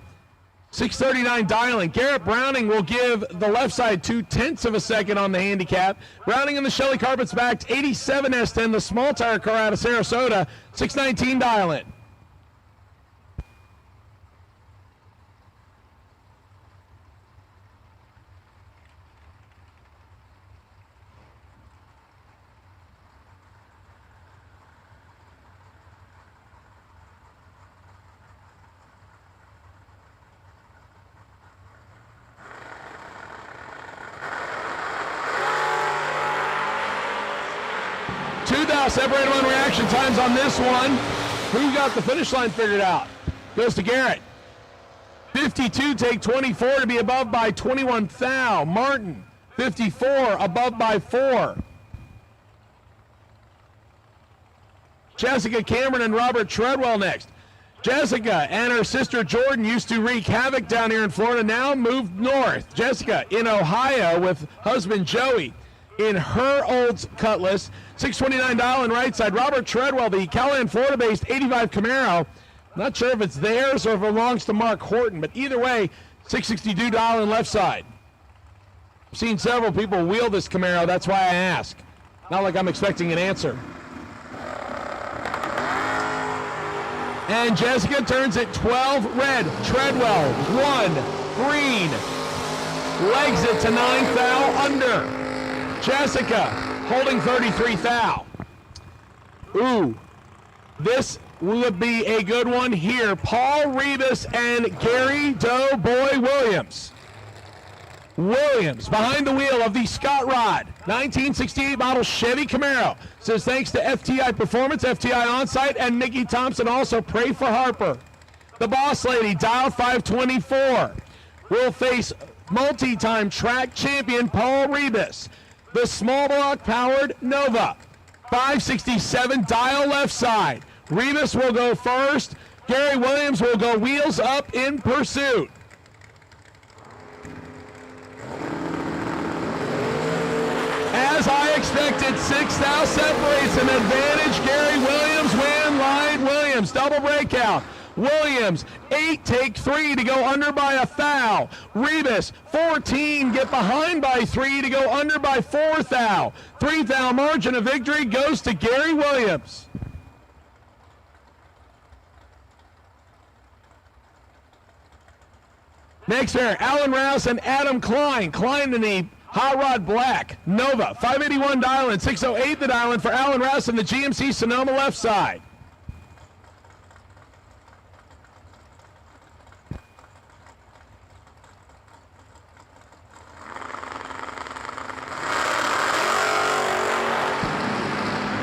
639 dialing. Garrett Browning will give the left side 0.2 of a second on the handicap. Browning in the Shelley Carpets backed 87 S10, the small tire car out of Sarasota, 619 dialing. Separate them on reaction times on this one. Who got the finish line figured out? Goes to Garrett. 52, take 24 to be above by 21 thou. Martin, 54, above by 4. Jessica Cameron and Robert Treadwell next. Jessica and her sister Jordan used to wreak havoc down here in Florida, now moved north. Jessica in Ohio with husband Joey in her old Cutlass. 629 dial in right side. Robert Treadwell, the Callahan, Florida-based 85 Camaro. Not sure if it's theirs or if it belongs to Mark Horton, but either way, 662 dial in left side. I've seen several people wheel this Camaro. That's why I ask. Not like I'm expecting an answer. And Jessica turns it 12 red. Treadwell, 1 green. legs it to 9 thou under. Jessica holding 33 thou. Ooh, this will be a good one here. Paul Rebus and Gary Doughboy Williams. Williams behind the wheel of the Scott Rod 1968 model Chevy Camaro. Says thanks to FTI Performance, FTI Onsite, and Nikki Thompson. Also pray for Harper. The Boss Lady, dial 524, will face multi-time track champion Paul Rebus. The small block powered Nova 567, dial left side. Rebus will go first. Gary Williams will go wheels up in pursuit. As I expected, 6 thou separates an advantage. Gary Williams win, Light Williams, double breakout. Williams, 8, take 3 to go under by a thou. Rebus, 14, get behind by 3 to go under by 4 thou. 3 thou margin of victory goes to Gary Williams. Next pair, Alan Rouse and Adam Klein. Klein in the Hot Rod Black. Nova, 581 dial-in, 608 the dial-in for Alan Rouse in the GMC Sonoma left side.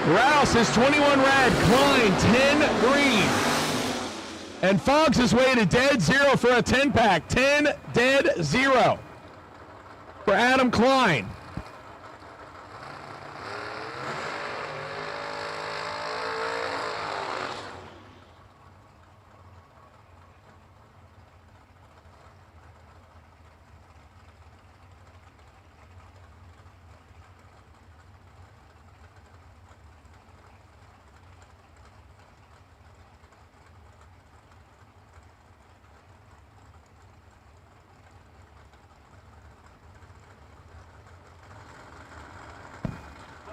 Rouse is 21 red, Klein 10 green. And Foggs his way to dead 0 for a 10-pack. 10 dead 0 for Adam Klein.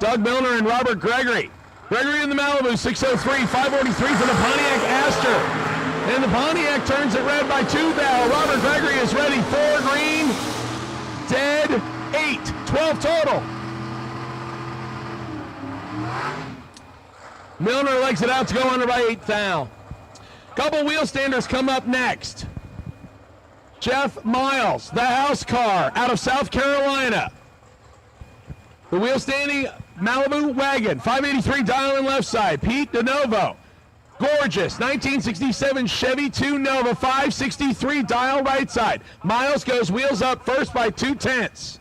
Doug Milner and Robert Gregory. Gregory in the Malibu, 603, 543 for the Pontiac Aster. And the Pontiac turns it red by 2 thou. Robert Gregory is ready, 4 green, dead 8, 12 total. Milner legs it out to go under by 8 thou. Couple wheel standers come up next. Jeff Miles, the house car out of South Carolina. The wheel standing Malibu wagon, 583 dial in left side. Pete DeNovo, gorgeous 1967 Chevy 2 Nova, 563 dial right side. Miles goes wheels up first by 2/10.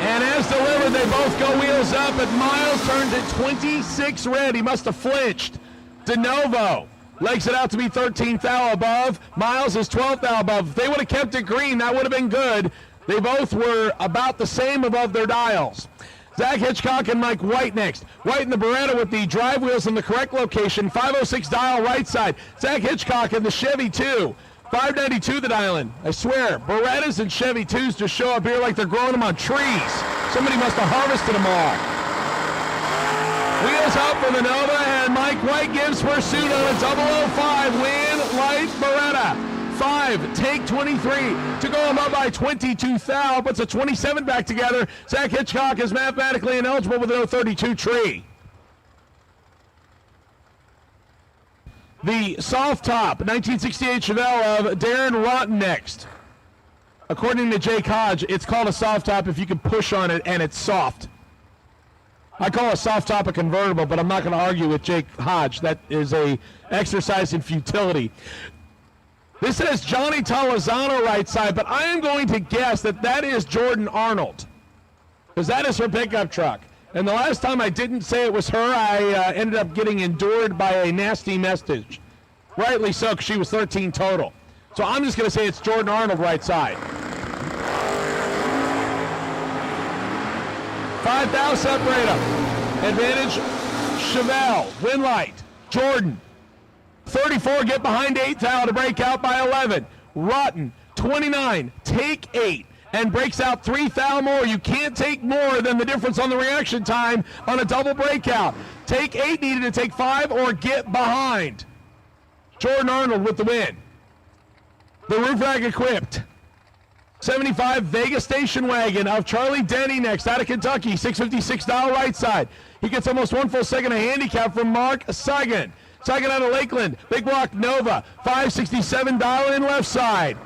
And as delivered, they both go wheels up, but Miles turns it 26 red. He must have flinched. DeNovo legs it out to be 13th thou above. Miles is 12th thou above. If they would have kept it green, that would have been good. They both were about the same above their dials. Zach Hitchcock and Mike White next. White in the Beretta with the drive wheels in the correct location. 506 dial right side. Zach Hitchcock in the Chevy 2. 592 the dial in. I swear, Berettas and Chevy 2s just show up here like they're growing them on trees. Somebody must have harvested them all. Wheels up for the Nova, and Mike White gives pursuit on a 005 win, Light Beretta. 5, take 23 to go him up by 22 thou, puts a 27 back together. Zach Hitchcock is mathematically ineligible with a 032 tree. The soft top, 1968 Chevelle of Darren Rotten next. According to Jake Hodge, it's called a soft top if you can push on it and it's soft. I call a soft top a convertible, but I'm not going to argue with Jake Hodge. That is a exercise in futility. This says Johnny Tolizano right side, but I am going to guess that that is Jordan Arnold, because that is her pickup truck. And the last time I didn't say it was her, I ended up getting endured by a nasty message. Rightly so, because she was 13 total. So I'm just going to say it's Jordan Arnold right side. 5 thou separate them. Advantage Chevelle, Winlight, Jordan. 34 get behind 8 thou to break out by 11. Rotten, 29, take 8. And breaks out 3 thou more. You can't take more than the difference on the reaction time on a double breakout. Take 8, needed to take 5, or get behind. Jordan Arnold with the win. The roof rack equipped. 75 Vegas station wagon of Charlie Denny next out of Kentucky. $656 right side. He gets almost 1 full second of handicap from Mark Sagan. Sagan out of Lakeland. Big Block Nova. $567 in left side.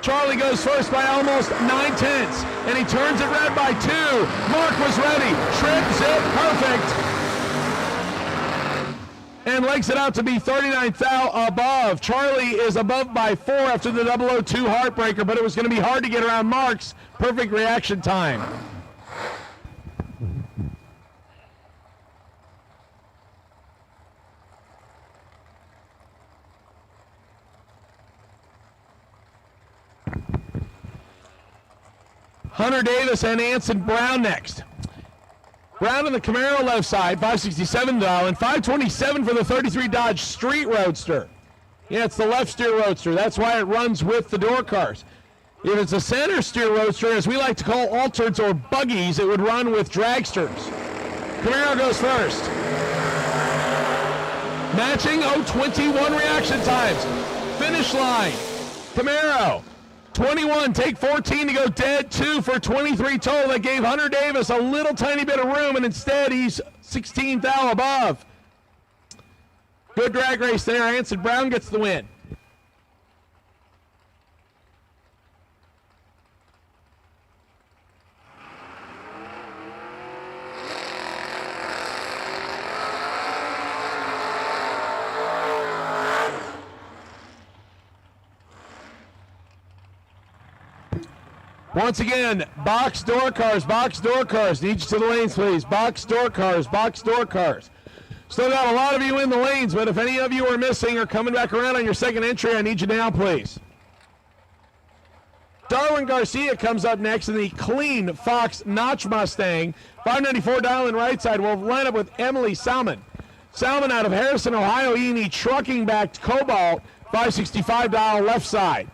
Charlie goes first by almost 9/10, and he turns it red by 2. Mark was ready. Trip, zip, perfect. And legs it out to be 39th thou above. Charlie is above by 4 after the 002 heartbreaker, but it was going to be hard to get around Mark's perfect reaction time. Hunter Davis and Anson Brown next. Brown on the Camaro left side, $567, and $527 for the 33 Dodge Street Roadster. Yeah, it's the left steer Roadster. That's why it runs with the door cars. If it's a center steer Roadster, as we like to call altereds or buggies, it would run with dragsters. Camaro goes first. Matching 021 reaction times. Finish line. Camaro. 21, take 14 to go dead, 2 for 23 total. That gave Hunter Davis a little tiny bit of room, and instead he's 16th thou above. Good drag race there. Anson Brown gets the win. Once again, box door cars, box door cars. Need you to the lanes, please. Box door cars, box door cars. Still got a lot of you in the lanes, but if any of you are missing or coming back around on your second entry, I need you now, please. Darwin Garcia comes up next in the clean Fox Notch Mustang. $594 dial in right side. We'll line up with Emily Salmon. Salmon out of Harrison, Ohio, E&E trucking backed Cobalt. $565 dial left side.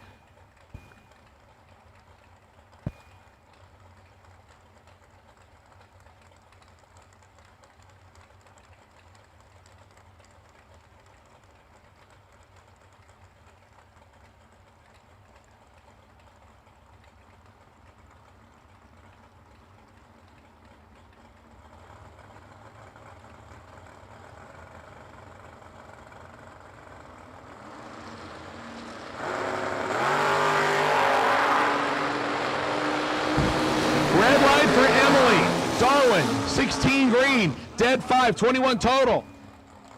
Red light for Emily. Darwin, 16 green. Dead 5, 21 total.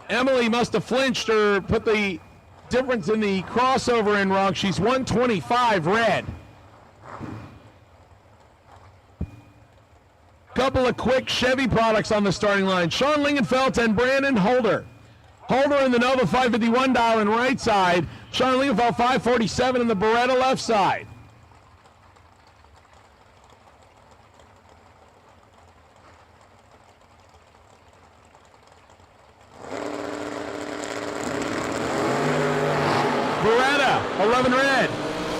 Emily must have flinched or put the difference in the crossover in wrong. She's 125 red. Couple of quick Chevy products on the starting line. Sean Lingenfeld and Brandon Holder. Holder in the Nova 551 dial in right side. Sean Lingenfeld 547 in the Beretta left side. Beretta, 11 red.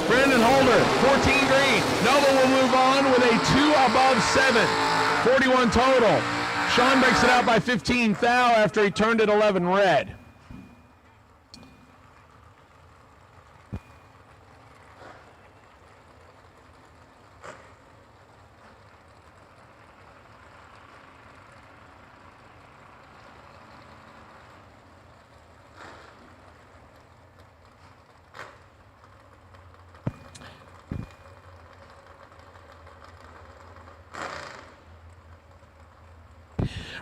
Brandon Holder, 14 green. Nova will move on with a 2 above 7. 41 total. Sean breaks it out by 15 thou after he turned it 11 red.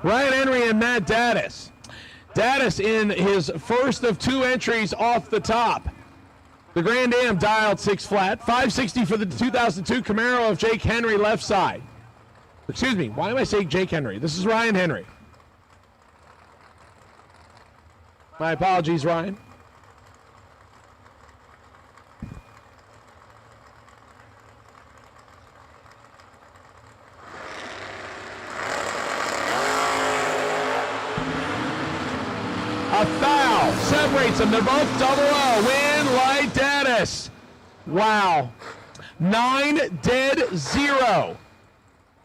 Ryan Henry and Matt Daddis. Daddis in his first of 2 entries off the top. The Grand Am dialed 6 flat. 560 for the 2002 Camaro of Jake Henry left side. Excuse me, why am I saying Jake Henry? This is Ryan Henry. My apologies, Ryan. A foul separates them. They're both double O. Win light Daddis. Wow. 9 dead 0.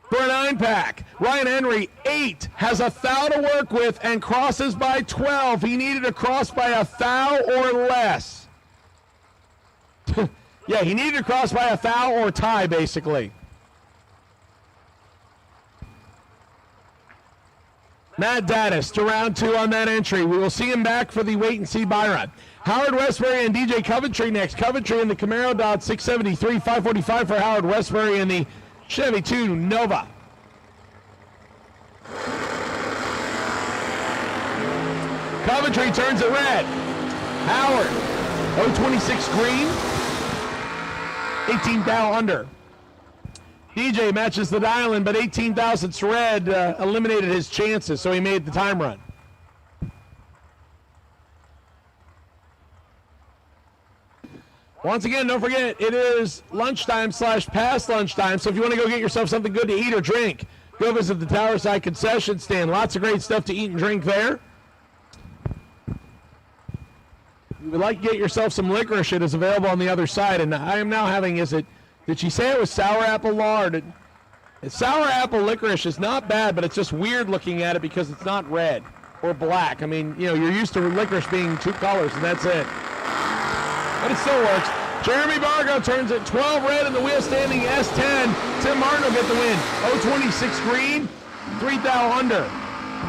for a 9-pack. Ryan Henry, 8, has a thou to work with and crosses by 12. He needed to cross by a thou or less. Yeah, he needed to cross by a thou or tie, basically. Matt Dattis to round 2 on that entry. We will see him back for the wait-and-see buy run. Howard Westbury and DJ Coventry next. Coventry in the Camaro Dodge 673, 545 for Howard Westbury in the Chevy 2 Nova. Coventry turns it red. Howard, 026 green, 18 thou under. DJ matches the dial-in, but 18 thousandths red eliminated his chances, so he made the time run. Once again, don't forget, it is lunchtime / past lunchtime, so if you want to go get yourself something good to eat or drink, go visit the Towerside concession stand. Lots of great stuff to eat and drink there. If you would like to get yourself some licorice, it is available on the other side, and I am now having, did she say it was sour apple law? Or sour apple licorice is not bad, but it's just weird looking at it because it's not red or black. I mean, you're used to licorice being 2 colors, and that's it. But it still works. Jeremy Bargo turns it 12 red in the wheel standing S10. Tim Martin will get the win. 026 green, 3 thou under.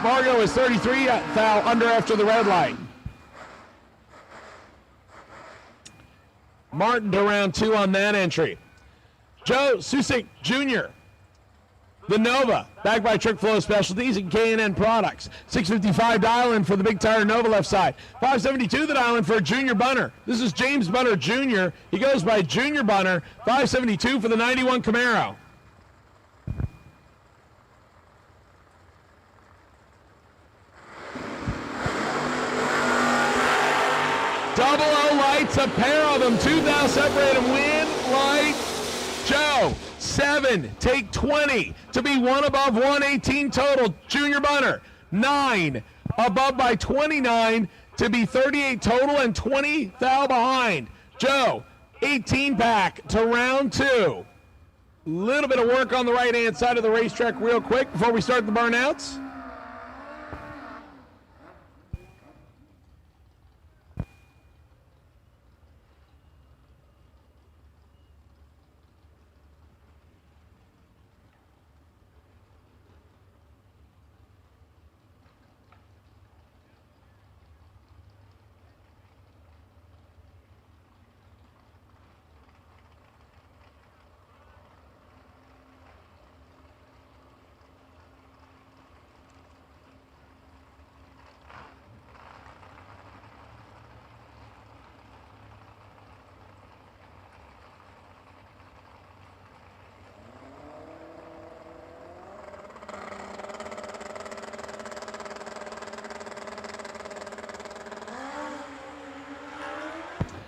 Bargo is 33 thou under after the red light. Martin to round 2 on that entry. Joe Susick Jr., the Nova, backed by Trick Flow Specialties and K&N Products. 655 dial-in for the big tire Nova left side. 572 the dial-in for Junior Bunner. This is James Bunner Jr. He goes by Junior Bunner. 572 for the 91 Camaro. Double O lights, a pair of them. 2 thou separate them. Win, light, Joe. 7, take 20 to be 1 above 118 total. Junior Bunner. 9, above by 29 to be 38 total and 20 thou behind. Joe, 18 pack to round 2. Little bit of work on the right-hand side of the racetrack real quick before we start the burnouts.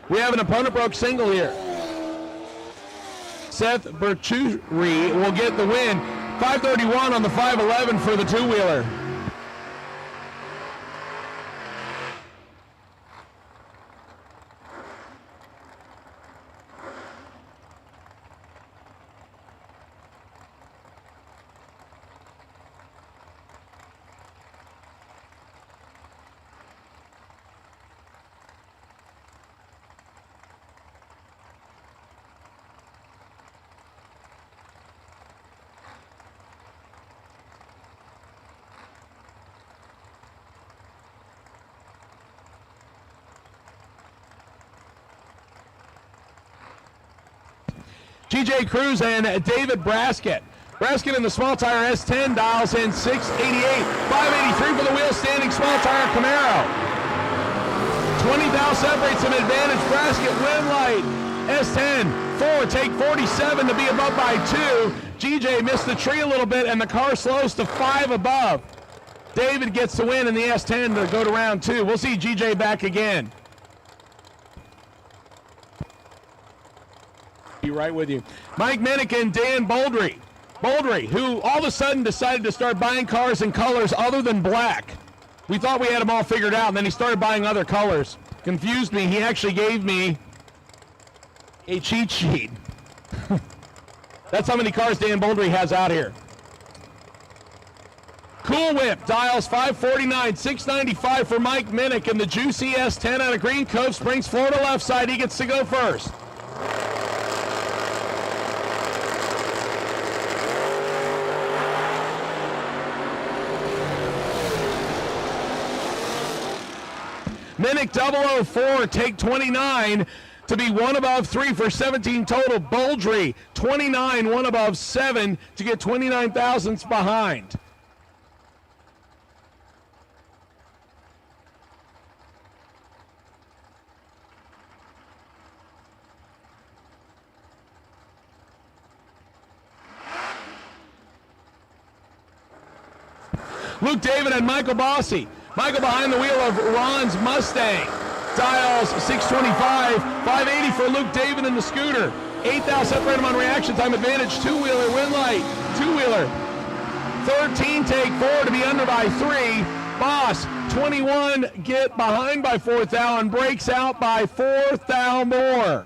We have an opponent broke single here. Seth Berturi will get the win. 531 on the 511 for the two-wheeler. TJ Cruz and David Braskett. Braskett in the small tire S10 dials in 688. 583 for the wheel standing small tire Camaro. 20 thou separates him advantage. Braskett win light. S10 4 take 47 to be above by 2. GJ missed the tree a little bit and the car slows to 5 above. David gets the win in the S10 to go to round 2. We'll see GJ back again. Be right with you. Mike Minnick and Dan Bouldry. Bouldry, who all of a sudden decided to start buying cars in colors other than black. We thought we had them all figured out, and then he started buying other colors. Confused me. He actually gave me a cheat sheet. That's how many cars Dan Bouldry has out here. Cool Whip, dials 549, 695 for Mike Minnick, and the Juicy S10 out of Green Cove Springs, Florida left side. He gets to go first. Minnick 004, take 29 to be 1 above 3 for 17 total. Boldry 29, 1 above 7 to get 29 thousandths behind. Luke David and Michael Bossy. Michael behind the wheel of Ron's Mustang. Dials 625, 580 for Luke David in the scooter. 8 thou separate him on reaction time advantage. Two-wheeler, win light. Two-wheeler. 13 take 4 to be under by 3. Boss, 21, get behind by 4 thou and breaks out by 4 thou more.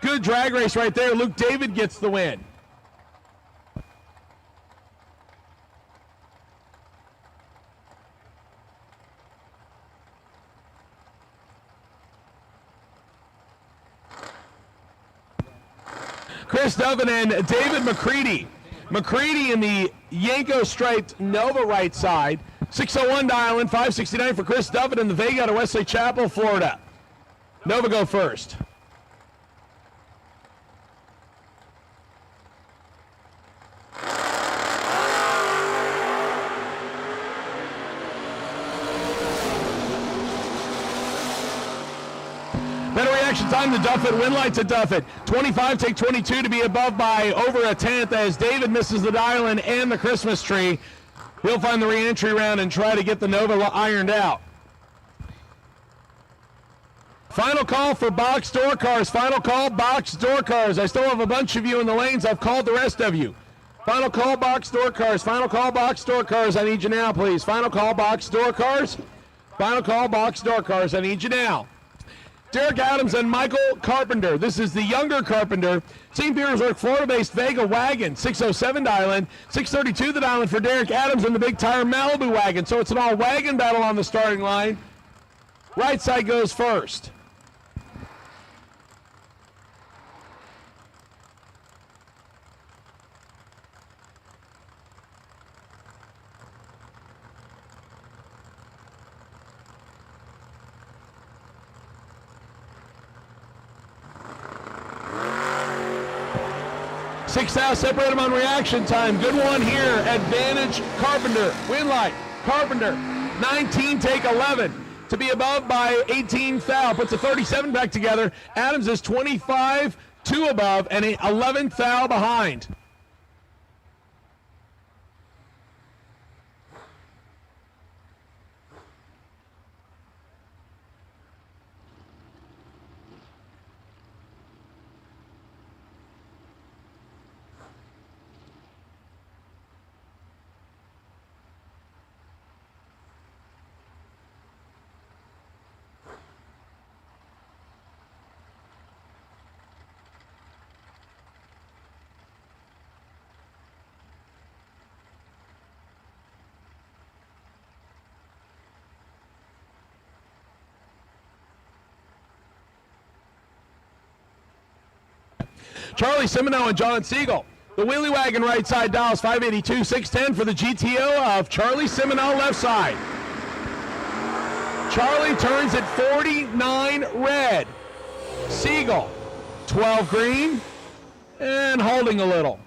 Good drag race right there. Luke David gets the win. Chris Dovin and David McCready. McCready in the Yanko striped Nova right side. 601 dial in, 569 for Chris Dovin in the Vega out of Wesley Chapel, Florida. Nova go first. Better reaction time to Duffett, win light to Duffett. 25, take 22 to be above by over a tenth as David misses the dial-in and the Christmas tree. He'll find the re-entry round and try to get the Nova ironed out. Final call for box door cars. Final call, box door cars. I still have a bunch of you in the lanes. I've called the rest of you. Final call, box door cars. Final call, box door cars. I need you now, please. Final call, box door cars. Final call, box door cars. I need you now. Derek Adams and Michael Carpenter. This is the younger Carpenter. St. Petersburg, Florida-based Vega wagon. 607 dial-in. 632 the dial-in for Derek Adams and the big tire Malibu wagon. So it's an all-wagon battle on the starting line. Right side goes first. Six out, separate them on reaction time. Good one here. Advantage, Carpenter. Win light, Carpenter. 19, take 11. To be above by 18 thou. Puts a 37 back together. Adams is 25, 2 above, and 11 thou behind. Charlie Semino and John Siegel. The wheelie wagon right side dials 582, 610 for the GTO of Charlie Semino left side. Charlie turns at 49 red. Siegel 12 green and holding a little.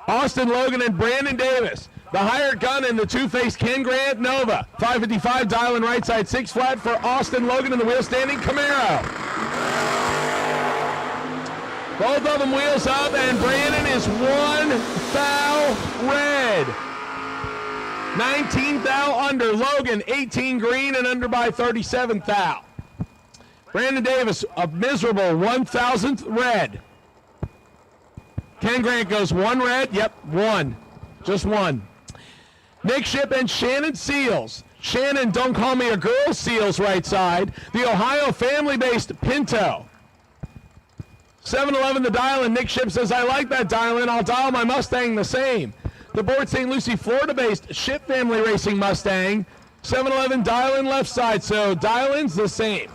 Austin Logan and Brandon Davis. The hired gun in the two-face Ken Grant Nova. 555 dial in right side, 6 flat for Austin Logan in the wheel standing Camaro. Both of them wheels up, and Brandon is 1 thou red. 19 thou under. Logan 18 green and under by 37 thou. Brandon Davis, a miserable 1,000th red. Ken Grant goes 1 red. Yep, 1. Just 1. Nick Ship and Shannon Seals. Shannon, don't call me a girl, Seals right side. The Ohio family-based Pinto. 7-11 the dial, and Nick Ship says, I like that dial in. I'll dial my Mustang the same. The Port St. Lucie, Florida-based Ship family racing Mustang. 7-11 dial in left side, so dial in's the same.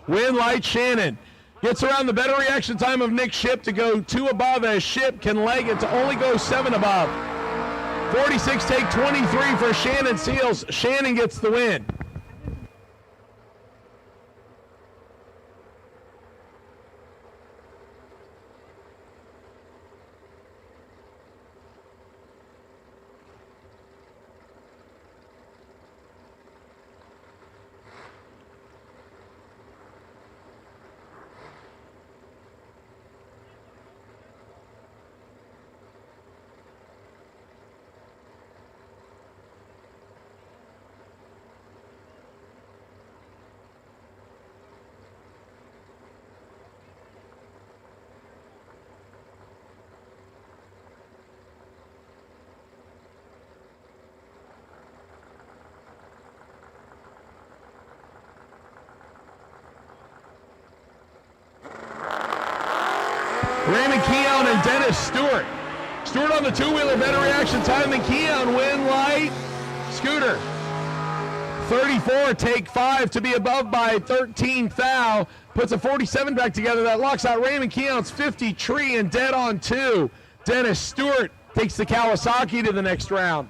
Win light Shannon. Gets around the better reaction time of Nick Ship to go 2 above, as Ship can leg it to only go 7 above. 46 take 23 for Shannon Seals. Shannon gets the win. Raymond Keown and Dennis Stewart. Stewart on the two-wheeler, better reaction time than Keown. Win light. Scooter. 34, take 5 to be above by 13 thou. Puts a 47 back together. That locks out Raymond Keown's 50 tree and dead on 2. Dennis Stewart takes the Kawasaki to the next round.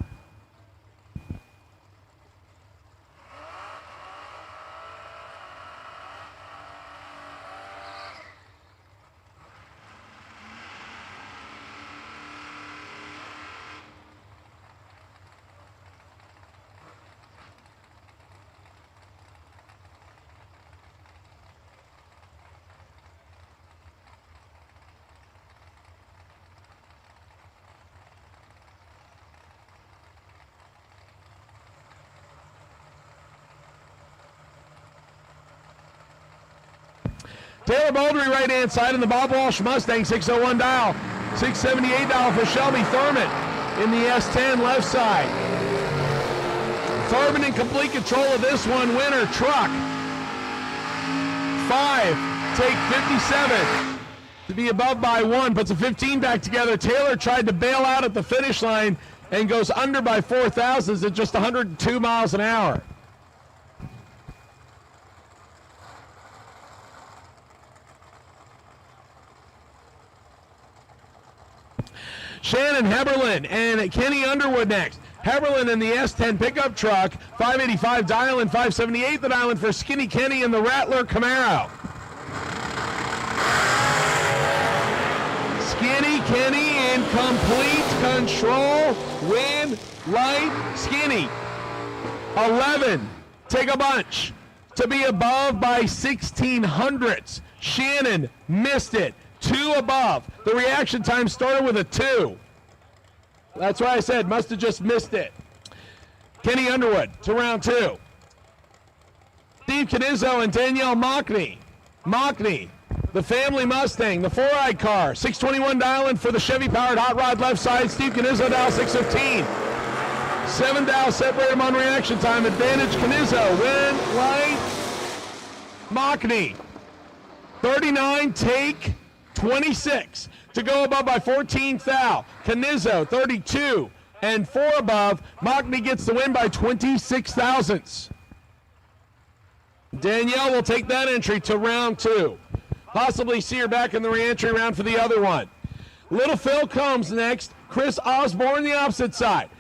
Taylor Baldry right-hand side in the Bob Walsh Mustang, 601 dial. 678 dial for Shelby Thurman in the S10 left side. Thurman in complete control of this one. Winner, truck. 5, take 57 to be above by 1. Puts a 15 back together. Taylor tried to bail out at the finish line and goes under by 4 thousandths at just 102 miles an hour. Shannon Heberlin and Kenny Underwood next. Heberlin in the S10 pickup truck, 585 dial and 578 the dial in for Skinny Kenny in the Rattler Camaro. Skinny Kenny in complete control. Win light Skinny. 11, take a bunch to be above by 16 hundredths. Shannon missed it. 2 above. The reaction time started with a 2. That's why I said must have just missed it. Kenny Underwood to round 2. Steve Canizzo and Danielle Mockney. Mockney, the family Mustang, the 4-eyed car. 621 dial-in for the Chevy-powered hot rod left side. Steve Canizzo dial 615. 7 dial separate them on reaction time. Advantage Canizzo. Win light Mockney. 39 take 26 to go above by 14 thou. Canizzo 32 and 4 above. Mockney gets the win by 26 thousandths. Danielle will take that entry to round 2. Possibly see her back in the re-entry round for the other one. Little Phil Combs next. Chris Osborne the opposite side.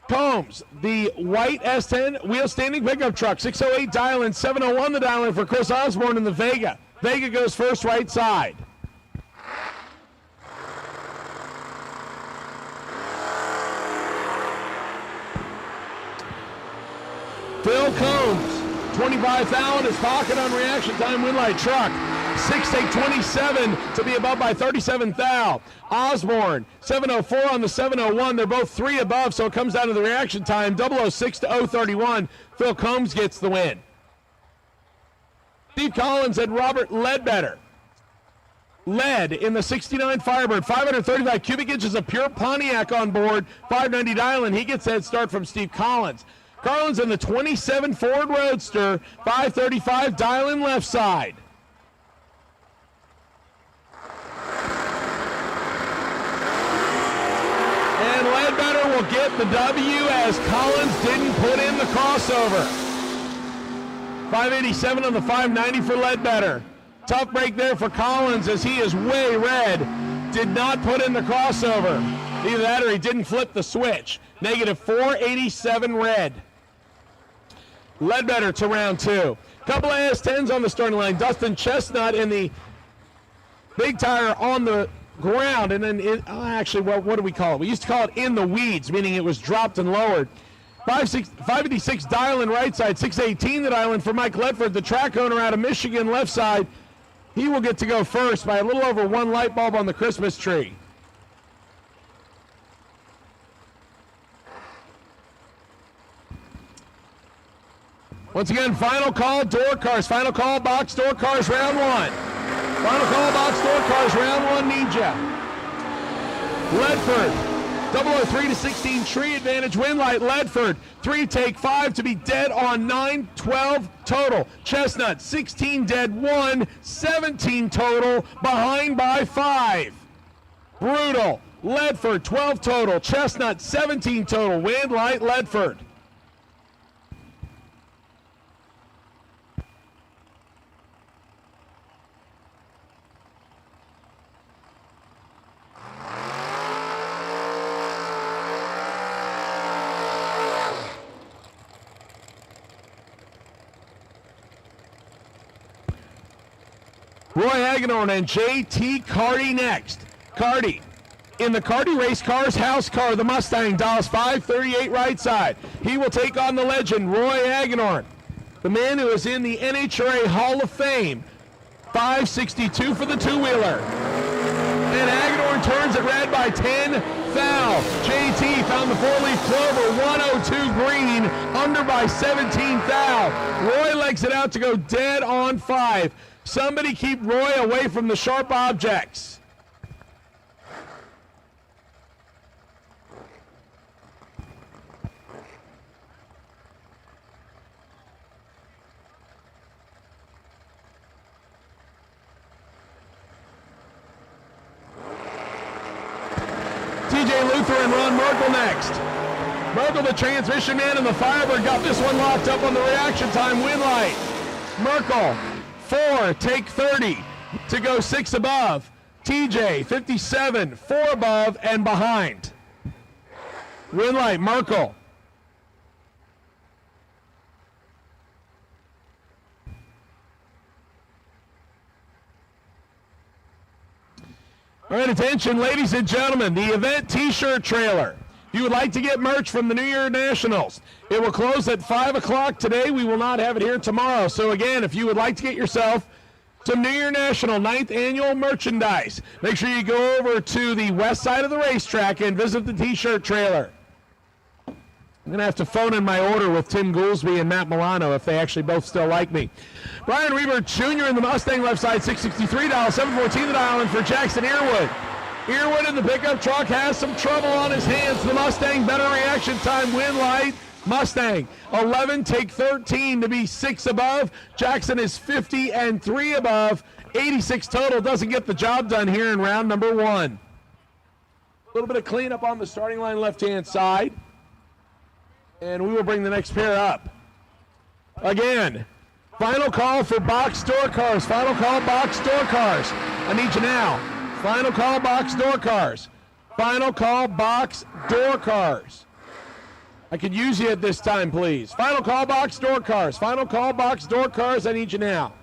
Combs, the white S10 wheel standing pickup truck, 608 dial-in, 701 the dial-in for Chris Osborne in the Vega. Vega goes first, right side. Phil Combs, 25,000 his pocket on reaction time, Winlight truck. 6 take 27 to be above by 37 thou. Osborne, 704 on the 701. They're both 3 above, so it comes down to the reaction time. 006 to 031. Phil Combs gets the win. Steve Collins and Robert Ledbetter led in the 69 Firebird. 535 cubic inches of pure Pontiac on board. 590 dial-in. He gets head start from Steve Collins. Collins in the 27 Ford Roadster. 535 dial-in left side. And Ledbetter will get the W as Collins didn't put in the crossover. 587 on the 590 for Ledbetter. Tough break there for Collins as he is way red. Did not put in the crossover. Either that or he didn't flip the switch. Negative 487 red. Ledbetter to round 2. Couple of S10s on the starting line. Dustin Chestnut in the big tire on the ground, and then actually, what do we call it? We used to call it in the weeds, meaning it was dropped and lowered. 556 dial-in right side, 618 the dial-in for Mike Ledford, the track owner out of Michigan, left side. He will get to go first by a little over 1 light bulb on the Christmas tree. Once again, final call, door cars. Final call, box door cars, round 1. Final call, box door cars, round 1, need ya. Ledford, 003 to 16, tree advantage, Winlight. Ledford, 3 take 5 to be dead on 9, 12 total. Chestnut, 16 dead, 1, 17 total, behind by 5. Brutal, Ledford, 12 total. Chestnut, 17 total. Winlight, Ledford. Roy Hagedorn and JT Carty next. Carty in the Carty Race Cars house car, the Mustang, Dallas 538 right side. He will take on the legend, Roy Hagedorn, the man who is in the NHRA Hall of Fame. 562 for the two-wheeler. And Hagedorn turns it red by 10 thou. JT found the 4-leaf clover, 102 green, under by 17 thou. Roy legs it out to go dead on 5. Somebody keep Roy away from the sharp objects. TJ Luther and Ron Merkel next. Merkel, the transmission man, and the Firebird got this one locked up on the reaction time. Winlight. Merkel, 4, take 30 to go 6 above. TJ, 57, 4 above and behind. Winlight, Merkel. All right, attention, ladies and gentlemen, the event t-shirt trailer. If you would like to get merch from the New Year Nationals, it will close at 5 o'clock today. We will not have it here tomorrow. So again, if you would like to get yourself some New Year National 9th annual merchandise, make sure you go over to the west side of the racetrack and visit the t-shirt trailer. I'm going to have to phone in my order with Tim Goolsby and Matt Milano if they actually both still like me. Brian Reber Jr. in the Mustang left side, 663 dial, 714 the dial, and for Jackson Earwood. Earwood in the pickup truck has some trouble on his hands. The Mustang, better reaction time, Winlight. Mustang, 11, take 13 to be 6 above. Jackson is 50 and 3 above. 86 total, doesn't get the job done here in round number 1. A little bit of cleanup on the starting line left-hand side. And we will bring the next pair up. Again, final call for box door cars. Final call, box door cars. I need you now. Final call, box door cars. Final call, box door cars. I could use you at this time, please. Final call, box door cars. Final call, box door cars. I need you now.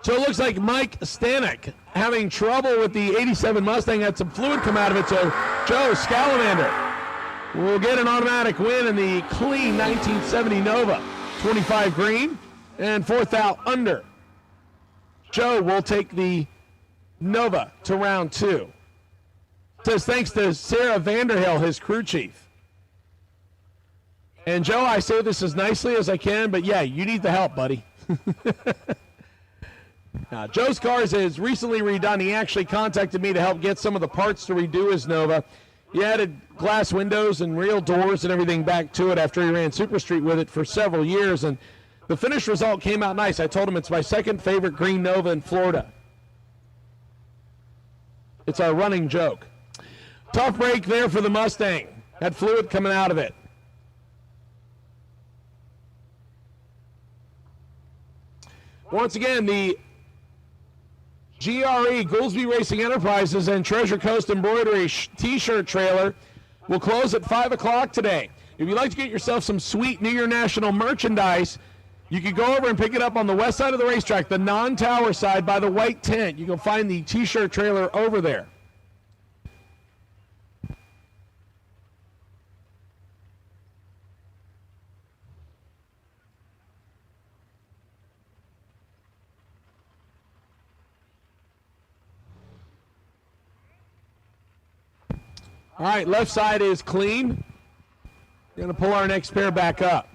So it looks like Mike Stanek having trouble with the 87 Mustang, had some fluid come out of it. So Joe Scalamander will get an automatic win in the clean 1970 Nova. 25 green and 4th out under. Joe will take the Nova to round 2. Says thanks to Sarah Vanderhill, his crew chief. And Joe, I say this as nicely as I can, but yeah, you need the help, buddy. Joe's cars is recently redone. He actually contacted me to help get some of the parts to redo his Nova. He added glass windows and real doors and everything back to it after he ran Super Street with it for several years, and the finished result came out nice. I told him it's my second favorite green Nova in Florida. It's our running joke. Tough break there for the Mustang. Had fluid coming out of it. Once again, the GRE, Goolsby Racing Enterprises, and Treasure Coast Embroidery t-shirt trailer will close at 5 o'clock today. If you'd like to get yourself some sweet New Year National merchandise, you can go over and pick it up on the west side of the racetrack, the non-tower side by the white tent. You can find the t-shirt trailer over there. All right, left side is clean. We're going to pull our next pair back up.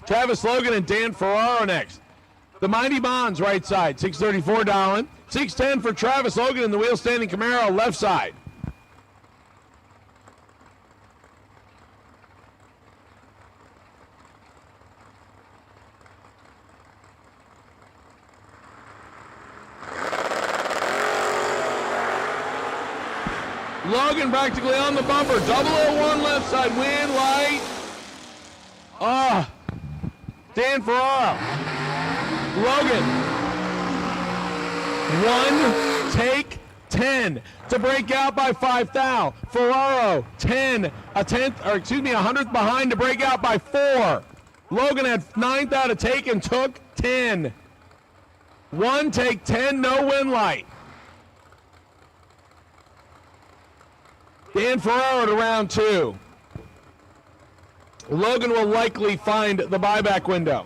Travis Logan and Dan Ferraro next. The Mighty Bonds right side, 634 Dowling. 610 for Travis Logan in the wheel standing Camaro left side. Logan practically on the bumper. 001 left side, win light. Dan Ferraro. Logan. 1 take 10 to break out by 5 thou. Ferraro 10, a 100th behind to break out by 4. Logan had 9 thou to take and took 10. 1 take 10, no win light. Dan Ferraro to round 2. Logan will likely find the buyback window.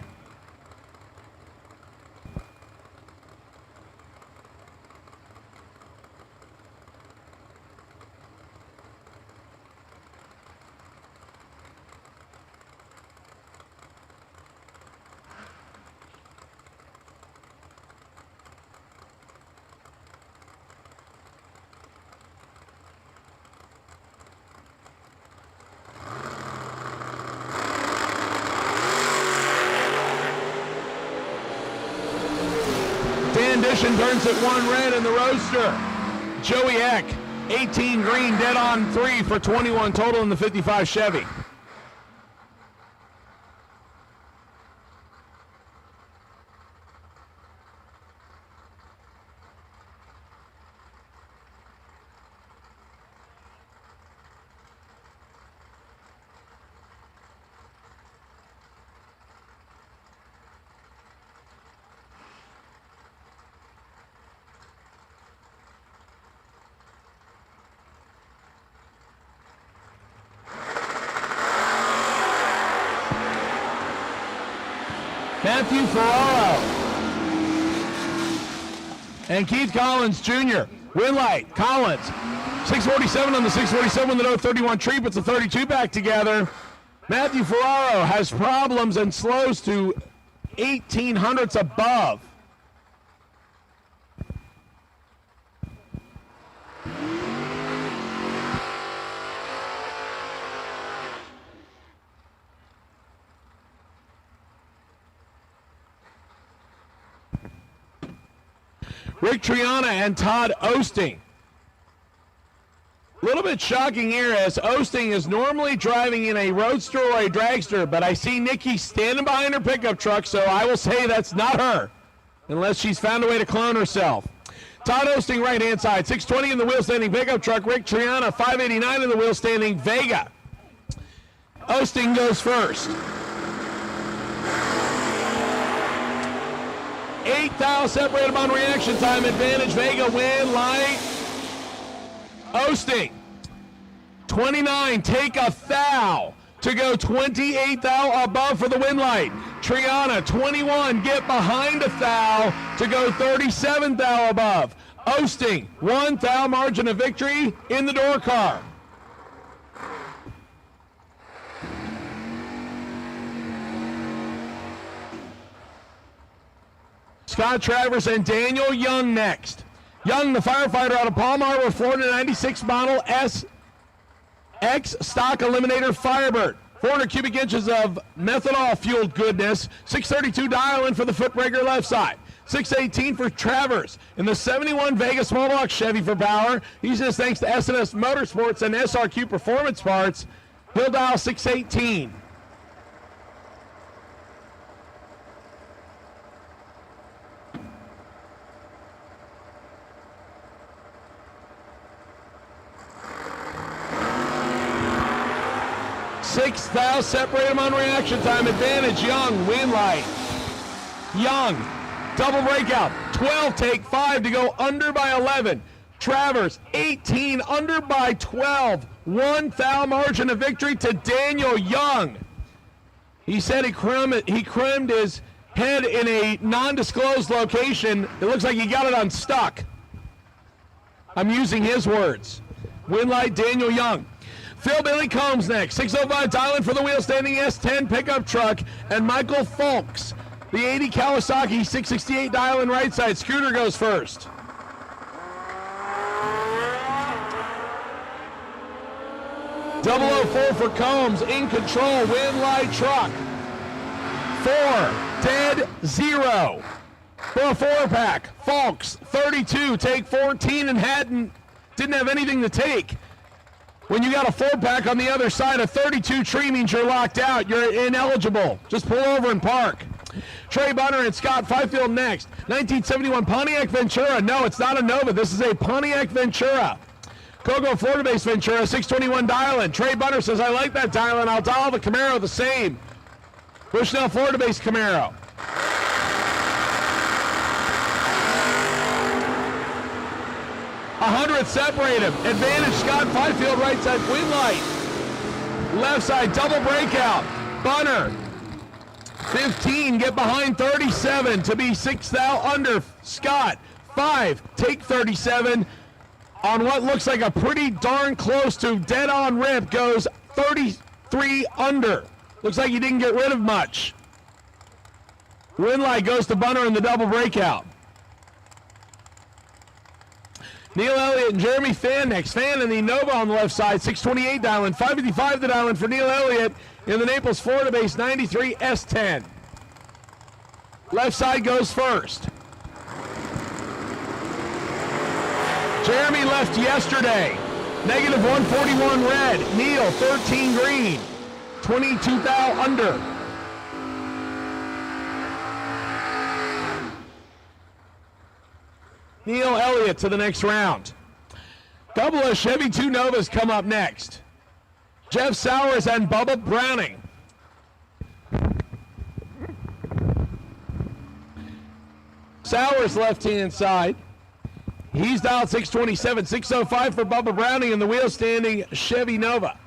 Turns at 1 red in the roadster. Joey Eck, 18 green, dead on 3 for 21 total in the 55 Chevy. Matthew Ferraro and Keith Collins Jr. Win light, Collins. 647 on the 647 with the 031 tree, puts the 32 back together. Matthew Ferraro has problems and slows to 1800ths above. Rick Triana and Todd Osting. A little bit shocking here as Osting is normally driving in a roadster or a dragster, but I see Nikki standing behind her pickup truck, so I will say that's not her, unless she's found a way to clone herself. Todd Osting, right-hand side, 620 in the wheel-standing pickup truck. Rick Triana, 589 in the wheel-standing Vega. Osting goes first. 8 thou separate them on reaction time. Advantage Vega, win light. Osting. 29, take a thou to go 28 thou above for the win light. Triana, 21, get behind a thou to go 37 thou above. Osting, 1 thou margin of victory in the door car. Scott Travers and Daniel Young next. Young, the firefighter out of Palm Harbor, Florida, 96 model SX stock Eliminator Firebird. 400 cubic inches of methanol-fueled goodness. 632 dial-in for the footbreaker left side. 618 for Travers. In the 71 Vegas small block Chevy for power. He says thanks to S&S Motorsports and SRQ Performance Parts. He'll dial 618. Six thou separate them on reaction time. Advantage Young, win light. Young, double breakout. 12 take 5 to go under by 11. Travers, 18 under by 12. 1 thou margin of victory to Daniel Young. He said he crammed his head in a non-disclosed location. It looks like he got it unstuck. I'm using his words. Win light, Daniel Young. Phil Billy Combs next. 605 dial-in for the wheel-standing S10 pickup truck. And Michael Folks, the 80 Kawasaki 668 dial-in right side. Scooter goes first. .004 for Combs, in control, win light truck. 4, dead 0. For a 4-pack, Folks, 32, take 14 and didn't have anything to take. When you got a 4-pack on the other side, a 32 tree means you're locked out. You're ineligible. Just pull over and park. Trey Bunner and Scott Fifield next. 1971 Pontiac Ventura. No, it's not a Nova. This is a Pontiac Ventura. Cocoa Florida-based Ventura, 621 dial-in. Trey Bunner says, I like that dial-in. I'll dial the Camaro the same. Bushnell Florida-based Camaro. 100 separate him. Advantage Scott Fifield, right side win light. Left side double breakout. Bunner. 15, get behind 37 to be 6 thou under. Scott, 5, take 37 on what looks like a pretty darn close to dead on rip, goes 33 under. Looks like he didn't get rid of much. Win light goes to Bunner in the double breakout. Neil Elliott and Jeremy Fan next. Fan in the Nova on the left side, 628 dial-in, 555 the dial-in for Neil Elliott in the Naples, Florida-based 93 S10. Left side goes first. Jeremy left yesterday. Negative 141 red. Neil, 13 green. 22 thou under. Neil Elliott to the next round. Couple of Chevy 2 Novas come up next. Jeff Sowers and Bubba Browning. Sowers left-hand side. He's dialed 627, 605 for Bubba Browning in the wheel standing Chevy Nova.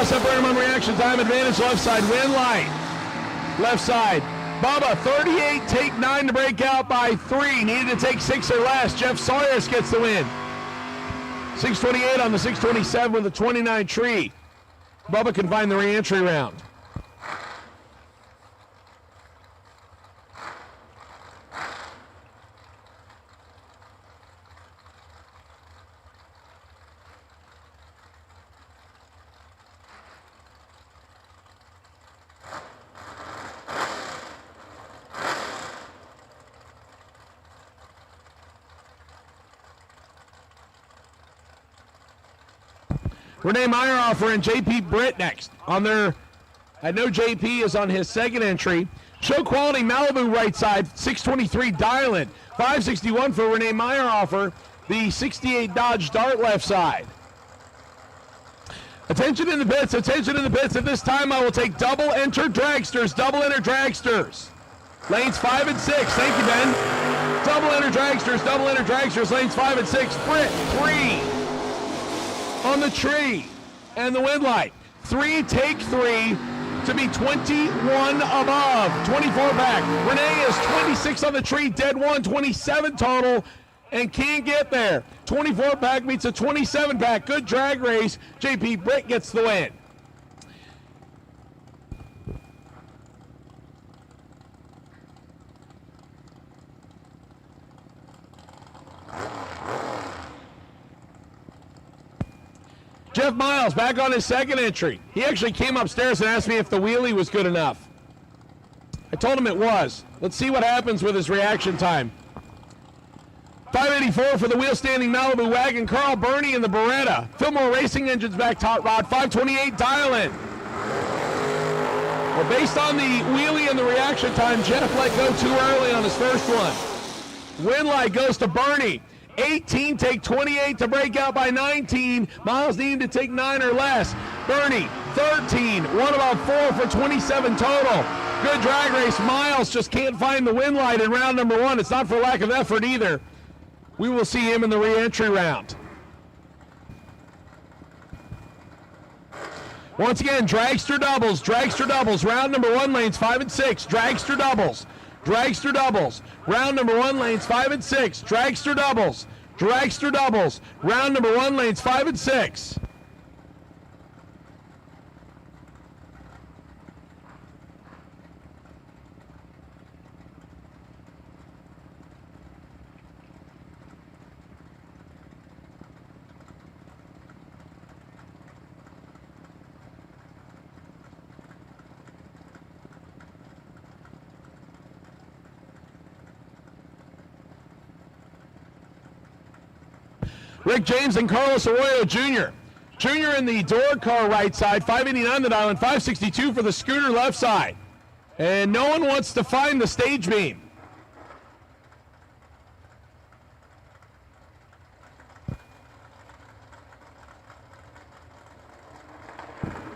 Separator on reaction time, advantage left side, win light. Left side, Bubba, 38, take 9 to break out by 3. Needed to take 6 or less. Jeff Sawyers gets the win. 628 on the 627 with a 29 tree. Bubba can find the re-entry round. Renee Meyerhofer and JP Britt next on their, I know JP is on his second entry. Show quality Malibu right side, 623 dial-in. 561 for Renee Meyerhofer, the 68 Dodge Dart left side. Attention in the pits, attention in the pits. At this time I will take double enter dragsters, double enter dragsters. Lanes 5 and 6, thank you Ben. Double enter dragsters, lanes 5 and 6. Britt, 3. On the tree and the wind light. 3, take 3 to be 21 above. 24 back. Renee is 26 on the tree, dead 1, 27 total, and can't get there. 24 back meets a 27 back. Good drag race. JP Britt gets the win. Jeff Miles back on his second entry. He actually came upstairs and asked me if the wheelie was good enough. I told him it was. Let's see what happens with his reaction time. 584 for the wheel standing Malibu wagon. Carl Burney in the Beretta. Fillmore Racing Engines back top rod. 528 dial in. Well, based on the wheelie and the reaction time, Jeff let go too early on his first one. Wind light goes to Burney. 18, take 28 to break out by 19. Miles needing to take 9 or less. Burney, 13, one about 4 for 27 total. Good drag race. Miles just can't find the wind light in round number 1. It's not for lack of effort either. We will see him in the re-entry round. Once again, dragster doubles. Round number 1, lanes 5 and 6. Dragster doubles. Round number 1, lanes 5 and 6. Dragster doubles. Round number 1, lanes 5 and 6. Rick James and Carlos Arroyo Jr. Jr. in the door car right side, 589 the dial, and 562 for the scooter left side. And no one wants to find the stage beam.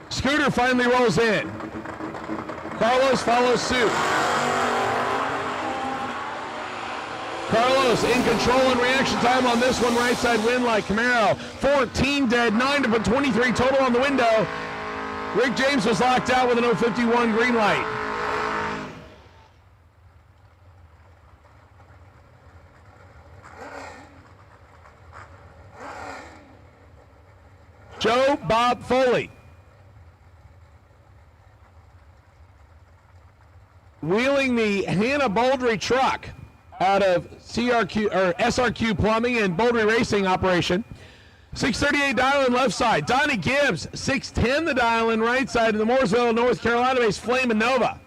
Scooter finally rolls in. Carlos follows suit. Carlos in control and reaction time on this one, right side wind light. Camaro, 14 dead, 9 to put 23 total on the window. Rick James was locked out with an 051 green light. Joe Bob Foley. Wheeling the Hannah Baldry truck. out of SRQ Plumbing and Boulder Racing operation. 638 dial in left side. Donnie Gibbs, 610 the dial in right side of the Mooresville, North Carolina based Flame and Nova.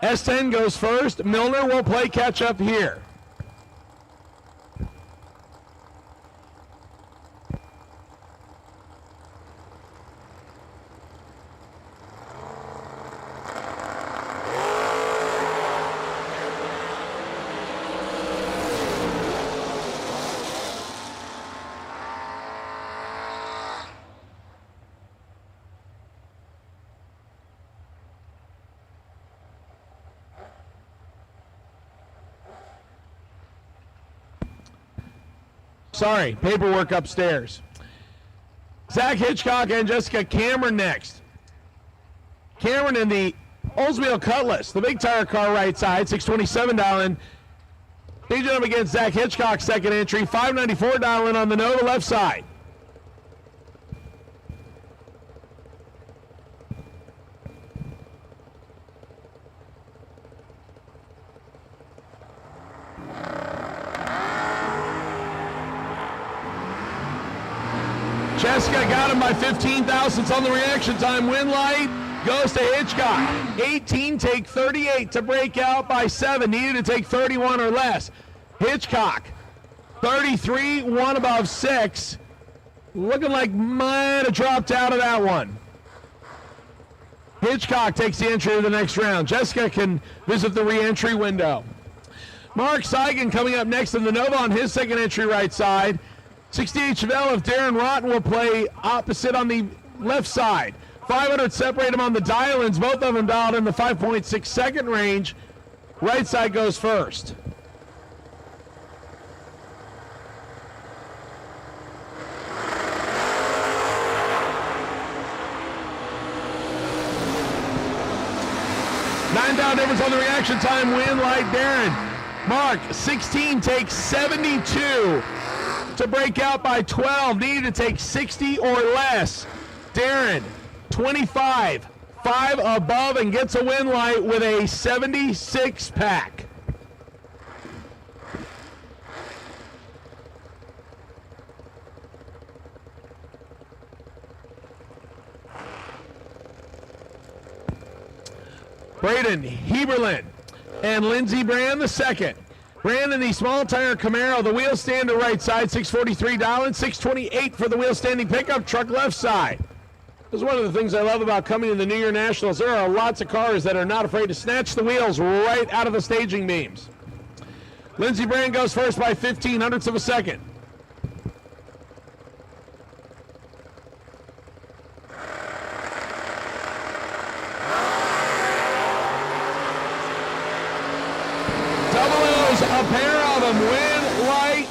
S10 goes first. Milner will play catch up here. Sorry, paperwork upstairs. Zach Hitchcock and Jessica Cameron next. Cameron in the Oldsmobile Cutlass, the big tire car right side, 627 dial-in. Staging up against Zach Hitchcock, second entry, 594 dial-in on the Nova left side. Jessica got him by 15 thousandths on the reaction time. Win light goes to Hitchcock. 18, take 38 to break out by 7. Needed to take 31 or less. Hitchcock, 33, 1 above 6. Looking like might have dropped out of that one. Hitchcock takes the entry to the next round. Jessica can visit the re-entry window. Mark Seigan coming up next in the Nova on his second entry right side. 68 Chevelle of Darren Rotten will play opposite on the left side. 500 separate them on the dial-ins, both of them dialed in the 5.6 second range. Right side goes first. $9 difference on the reaction time. Win light Darren. Mark, 16 takes 72 to break out by 12. Needed to take 60 or less. Darren, 25, 5 above and gets a win light with a 76 pack. Braden Heberlin and Lindsey Brand the second. Brand in the small tire Camaro, the wheel stand to right side, $643, $628 for the wheel standing pickup truck left side. This is one of the things I love about coming to the New Year Nationals. There are lots of cars that are not afraid to snatch the wheels right out of the staging beams. Lindsey Brand goes first by 15 hundredths of a second. A pair of them. Win light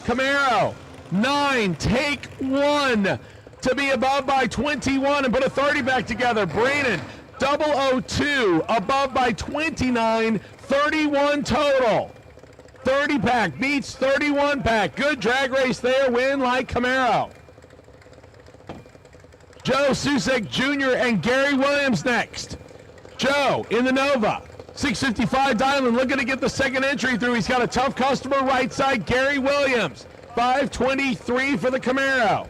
Camaro. 9, take 1 to be above by 21 and put a 30 back together. Braden 002 above by 29, 31 total. 30 pack beats 31 pack. Good drag race there. Win light Camaro. Joe Susek Jr. and Gary Williams next. Joe in the Nova. 655 Diamond looking to get the second entry through. He's got a tough customer right side, Gary Williams. 523 for the Camaro.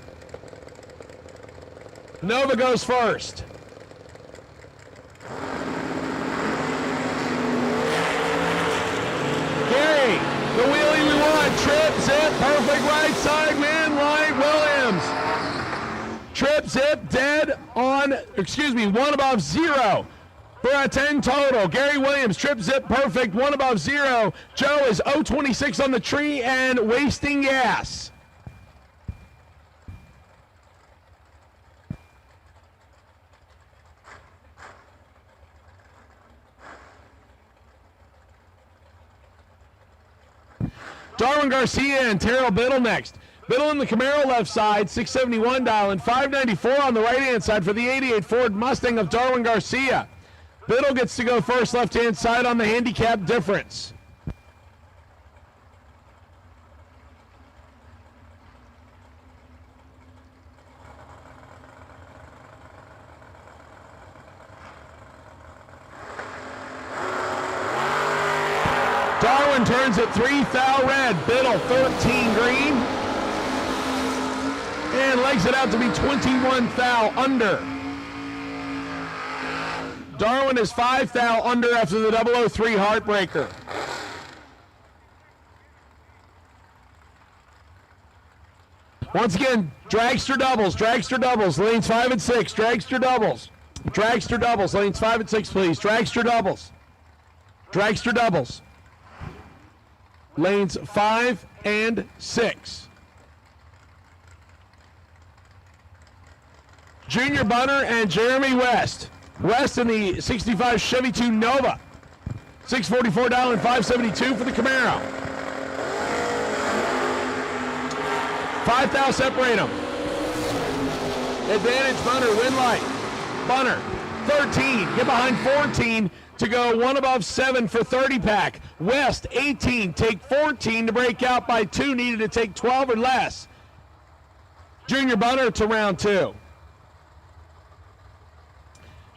Nova goes first. Gary, the wheelie we want. Trip, zip, perfect right side, win, light, Williams. Trip, zip, dead on, 1 above 0. For a 10 total. Gary Williams, trip, zip, perfect, 1 above 0. Joe is 026 on the tree and wasting gas. Darwin Garcia and Terrell Biddle next. Biddle in the Camaro left side, 671 dialing, 594 on the right-hand side for the 88 Ford Mustang of Darwin Garcia. Biddle gets to go first left-hand side on the handicap difference. Darwin turns it 3 thou red, Biddle 13 green, and legs it out to be 21 thou under. Darwin is 5 thou under after the 003 heartbreaker. Once again, dragster doubles, lanes 5 and 6, dragster doubles, lanes 5 and 6, please, dragster doubles, lanes 5 and 6. Junior Bunner and Jeremy West. West in the 65 Chevy 2 Nova. 644 down and 572 for the Camaro. 5 thou separate them. Advantage Bunner, win light. Bunner, 13, get behind 14 to go 1 above 7 for 30 pack. West, 18, take 14 to break out by 2, needed to take 12 or less. Junior Bunner to round 2.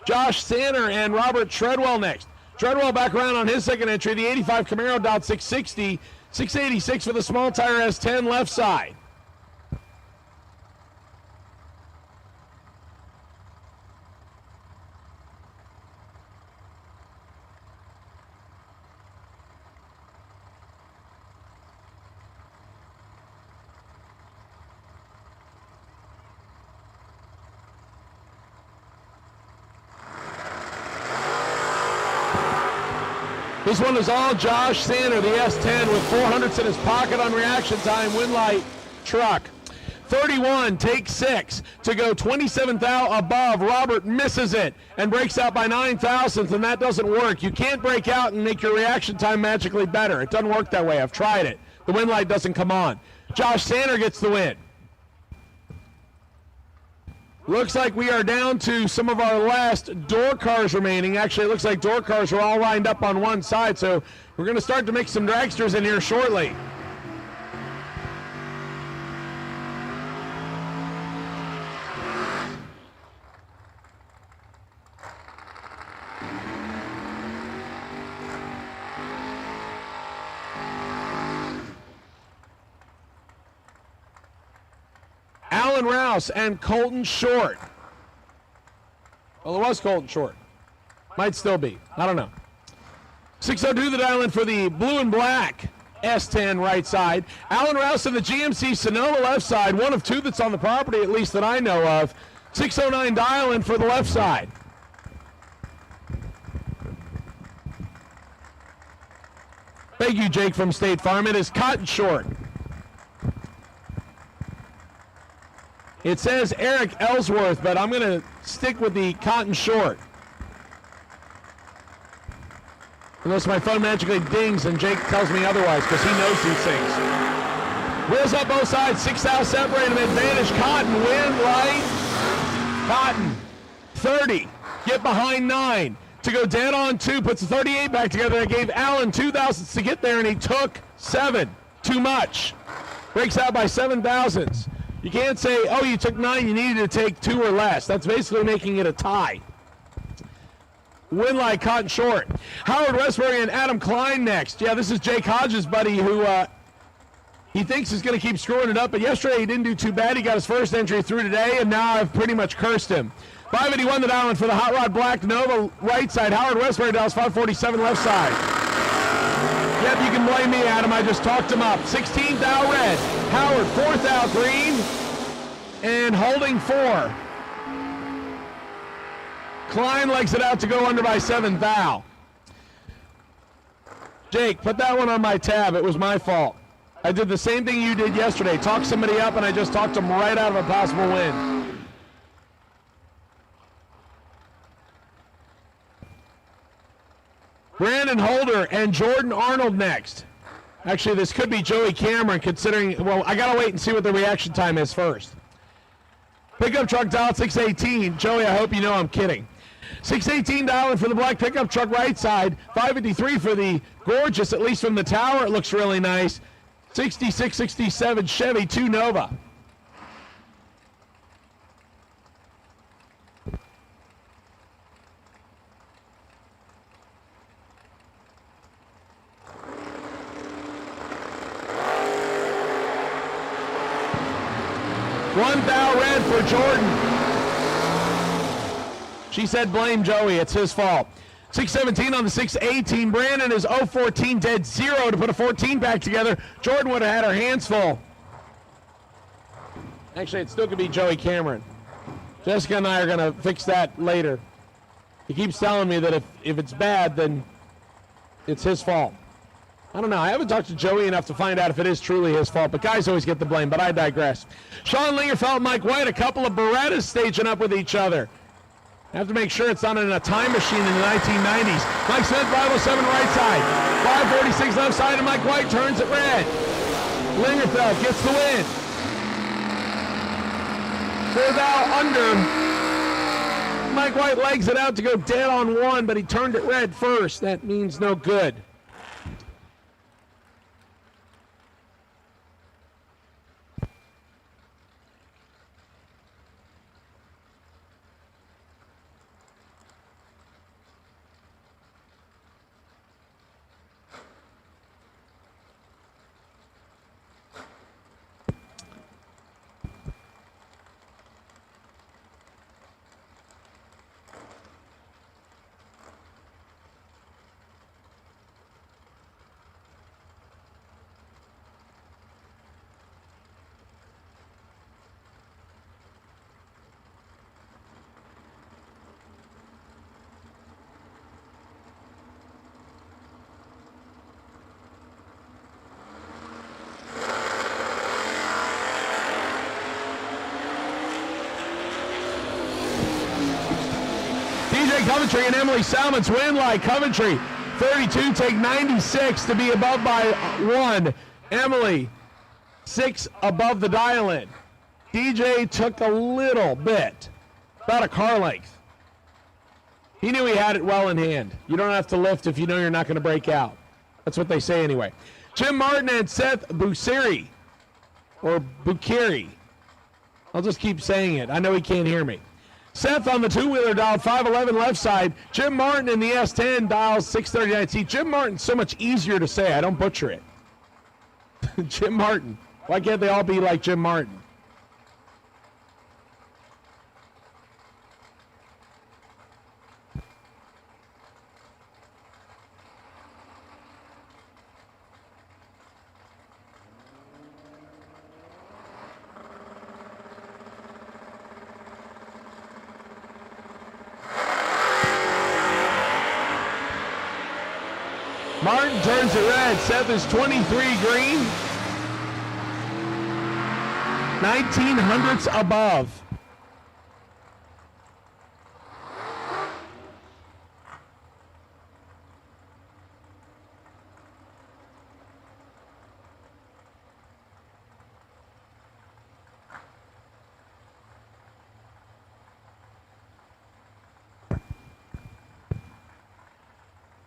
Josh Sanner and Robert Treadwell next. Treadwell back around on his second entry. The 85 Camaro dialed 660, 686 for the small tire S10 left side. This one is all Josh Sanner, the S10 with 400s in his pocket on reaction time, win light truck. 31, take 6 to go 27 thou above. Robert misses it and breaks out by 9 thousandths, and that doesn't work. You can't break out and make your reaction time magically better. It doesn't work that way. I've tried it. The win light doesn't come on. Josh Sander gets the win. Looks like we are down to some of our last door cars remaining. Actually, it looks like door cars are all lined up on one side, so we're going to start to mix some dragsters in here shortly. Alan Rouse and Colton Short. Well, it was Colton Short. Might still be. I don't know. 602 the dial in for the blue and black S10 right side. Alan Rouse in the GMC Sonoma left side. One of two that's on the property, at least that I know of. 609 dial in for the left side. Thank you, Jake from State Farm. It is Cotton Short. It says Eric Ellsworth, but I'm going to stick with the Cotton Short. Unless my phone magically dings and Jake tells me otherwise, because he knows these things. Wheels up both sides, 6 thou separate him, advantage. Cotton, win, light. Cotton, 30, get behind 9. To go dead on 2, puts the 38 back together. That gave Allen 2 thousandths to get there, and he took 7. Too much. Breaks out by 7 thousandths. You can't say, oh, you took 9, you needed to take 2 or less. That's basically making it a tie. Win like Cotton Short. Howard Westbury and Adam Klein next. Yeah, this is Jake Hodges' buddy who he thinks is going to keep screwing it up, but yesterday he didn't do too bad. He got his first entry through today, and now I've pretty much cursed him. 581 the dial for the Hot Rod Black Nova right side. Howard Westbury dials 547 left side. Yep, you can blame me, Adam. I just talked him up. 16 thou red. Howard, 4 thou green. And holding 4. Klein legs it out to go under by 7 thou. Jake, put that one on my tab. It was my fault. I did the same thing you did yesterday. Talk somebody up, and I just talked them right out of a possible win. Brandon Holder and Jordan Arnold next. Actually, this could be Joey Cameron, considering, well, I got to wait and see what the reaction time is first. Pickup truck dial 618. Joey, I hope you know I'm kidding. 618 dialing for the black pickup truck right side. 553 for the gorgeous, at least from the tower, it looks really nice. 6667 Chevy 2 Nova. One thou red for Jordan. She said blame Joey, it's his fault. 617 on the 618. Brandon is 014 dead 0 to put a 14 back together. Jordan would have had her hands full. Actually, it still could be Joey Cameron. Jessica and I are going to fix that later. He keeps telling me that if it's bad, then it's his fault. I don't know. I haven't talked to Joey enough to find out if it is truly his fault, but guys always get the blame, but I digress. Sean Lingerfeld and Mike White, a couple of Berettas staging up with each other. I have to make sure it's not in a time machine in the 1990s. Mike Smith, 507 right side. 546 left side, and Mike White turns it red. Lingerfeld gets the win. 4 thou under. Mike White legs it out to go dead on 1, but he turned it red first. That means no good. TJ Coventry and Emily Salmons win like Coventry. 32 take 96 to be above by 1. Emily 6 above the dial-in. DJ took a little bit, about a car length. He knew he had it well in hand. You don't have to lift if you know you're not going to break out. That's what they say anyway. Jim Martin and Seth Buceri, or Bukiri. I'll just keep saying it. I know he can't hear me. Seth on the two-wheeler dialed 511 left side. Jim Martin in the S10 dials 639. See, Jim Martin's so much easier to say. I don't butcher it. Jim Martin. Why can't they all be like Jim Martin? Martin turns it red. Seth is 23 green. 1900ths above.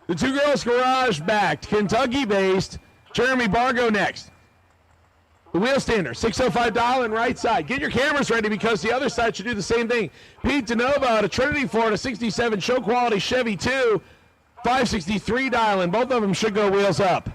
The Two Girls Garage backed, Kentucky-based, Jeremy Bargo next. The wheel stander, 605 dial and right side. Get your cameras ready because the other side should do the same thing. Pete DeNova out of Trinity, Florida, 67 show quality Chevy 2, 563 dial, and both of them should go wheels up.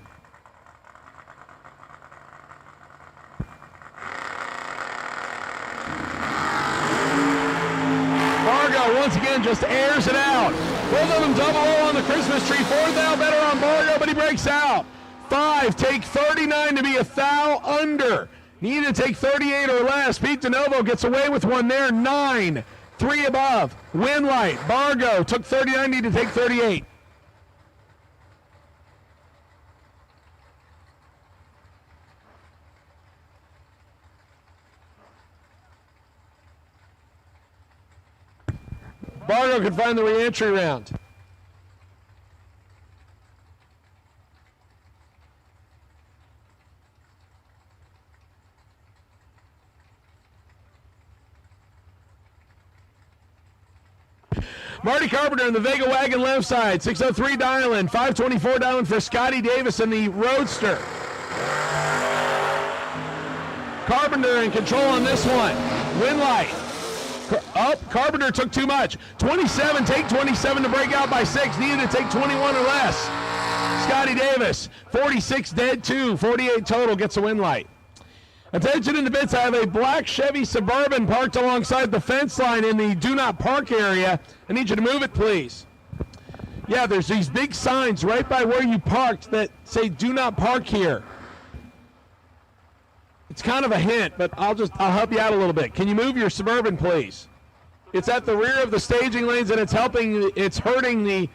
Bargo once again just airs it out. Both of them double O on the Christmas tree. Fourth thou better on Bargo, but he breaks out. 5, take 39 to be a thou under. Need to take 38 or less. Pete DeNovo gets away with one there. 9, 3 above. Win light. Bargo took 39, need to take 38. Bargo can find the re-entry round. Marty Carpenter in the Vega Wagon left side, 603 dial-in, 524 dial-in for Scotty Davis in the Roadster. Carpenter in control on this one. Win light. Carpenter took too much. 27, take 27 to break out by 6. Needed to take 21 or less. Scotty Davis, 46 dead 2, 48 total, gets a win light. Attention in the bits, I have a black Chevy Suburban parked alongside the fence line in the do not park area. I need you to move it, please. Yeah, there's these big signs right by where you parked that say do not park here. It's kind of a hint, but I'll help you out a little bit. Can you move your Suburban, please? It's at the rear of the staging lanes, and it's hurting the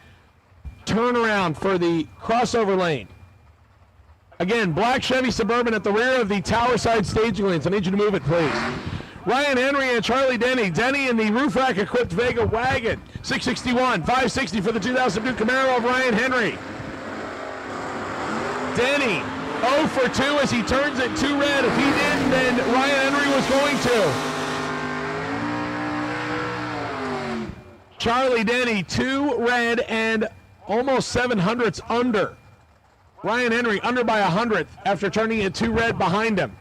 turnaround for the crossover lane. Again, black Chevy Suburban at the rear of the tower side staging lanes. I need you to move it, please. Ryan Henry and Charlie Denny. Denny in the roof rack equipped Vega Wagon. 661, 560 for the 2002 Camaro of Ryan Henry. Denny 0 for 2 as he turns it 2 red. If he didn't, then Ryan Henry was going to. Charlie Denny 2 red and almost 700ths under. Ryan Henry under by 100th after turning it 2 red behind him.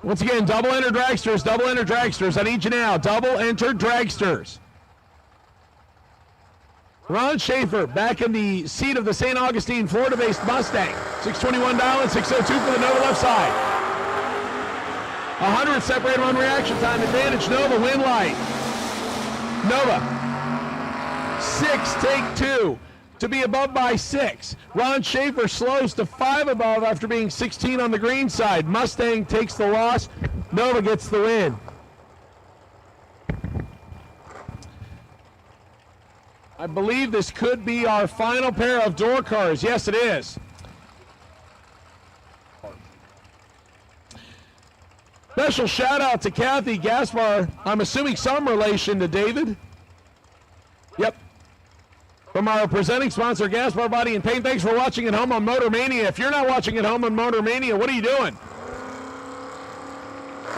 Once again, double enter dragsters, double enter dragsters. I need you now. Double enter dragsters. Ron Schaefer back in the seat of the St. Augustine, Florida-based Mustang. 621 dial and 602 for the Nova left side. 100 separated on reaction time. Advantage Nova, win light. Nova. 6, take 2 to be above by 6. Ron Schaefer slows to 5 above after being 16 on the green side. Mustang takes the loss. Nova gets the win. I believe this could be our final pair of door cars. Yes, it is. Special shout out to Kathy Gaspar. I'm assuming some relation to David. Yep. From our presenting sponsor, Gaspar Body and Paint. Thanks for watching at home on Motor Mania. If you're not watching at home on Motor Mania, what are you doing?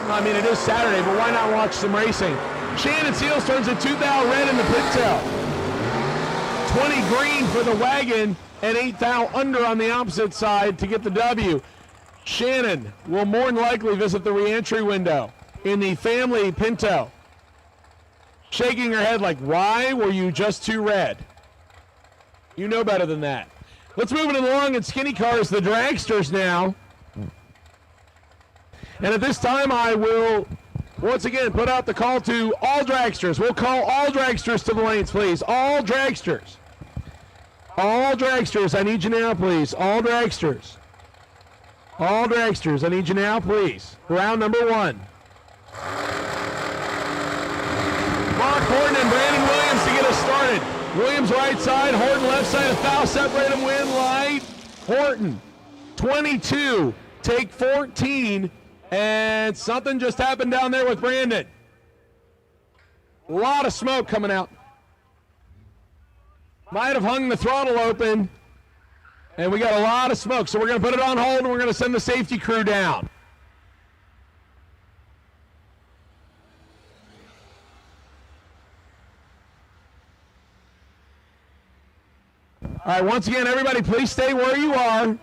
I mean, it is Saturday, but why not watch some racing? Shannon Seals turns a 2 thou red in the pintail. 20 green for the wagon and 8 thou under on the opposite side to get the W. Shannon will more than likely visit the re-entry window in the family Pinto. Shaking her head like, why were you just too red? You know better than that. Let's move it along in skinny cars, the dragsters now. And at this time, I will once again put out the call to all dragsters. We'll call all dragsters to the lanes, please. All dragsters. All dragsters, I need you now, please. All dragsters. All dragsters, I need you now, please. Round number 1. Mark Horton and Brandon Williams to get us started. Williams right side, Horton left side, a foul separate him, win light. Horton, 22, take 14, and something just happened down there with Brandon. A lot of smoke coming out. Might have hung the throttle open, and we got a lot of smoke. So we're going to put it on hold, and we're going to send the safety crew down. All right, once again, everybody, please stay where you are.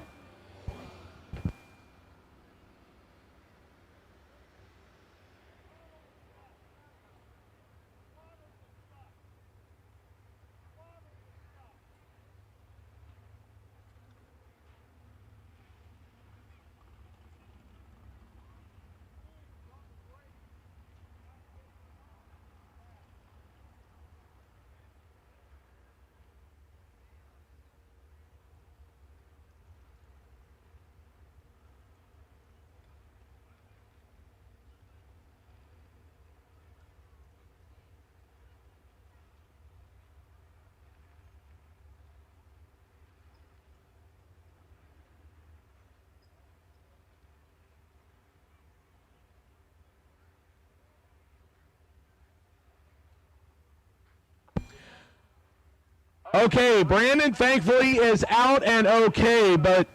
Okay, Brandon thankfully is out and okay, but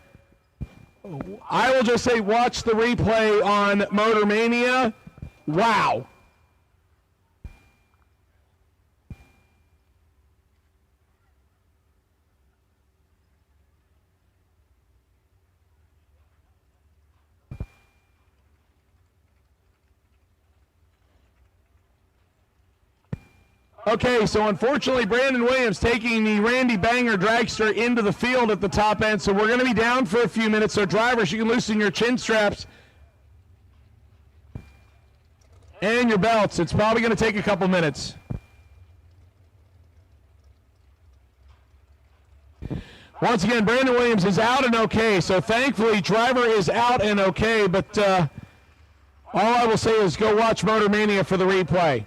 I will just say watch the replay on Motor Mania. Wow. Okay, so unfortunately, Brandon Williams taking the Randy Banger dragster into the field at the top end, so we're going to be down for a few minutes. So drivers, you can loosen your chin straps and your belts. It's probably going to take a couple minutes. Once again, Brandon Williams is out and okay, so thankfully driver is out and okay, but all I will say is go watch Motor Mania for the replay.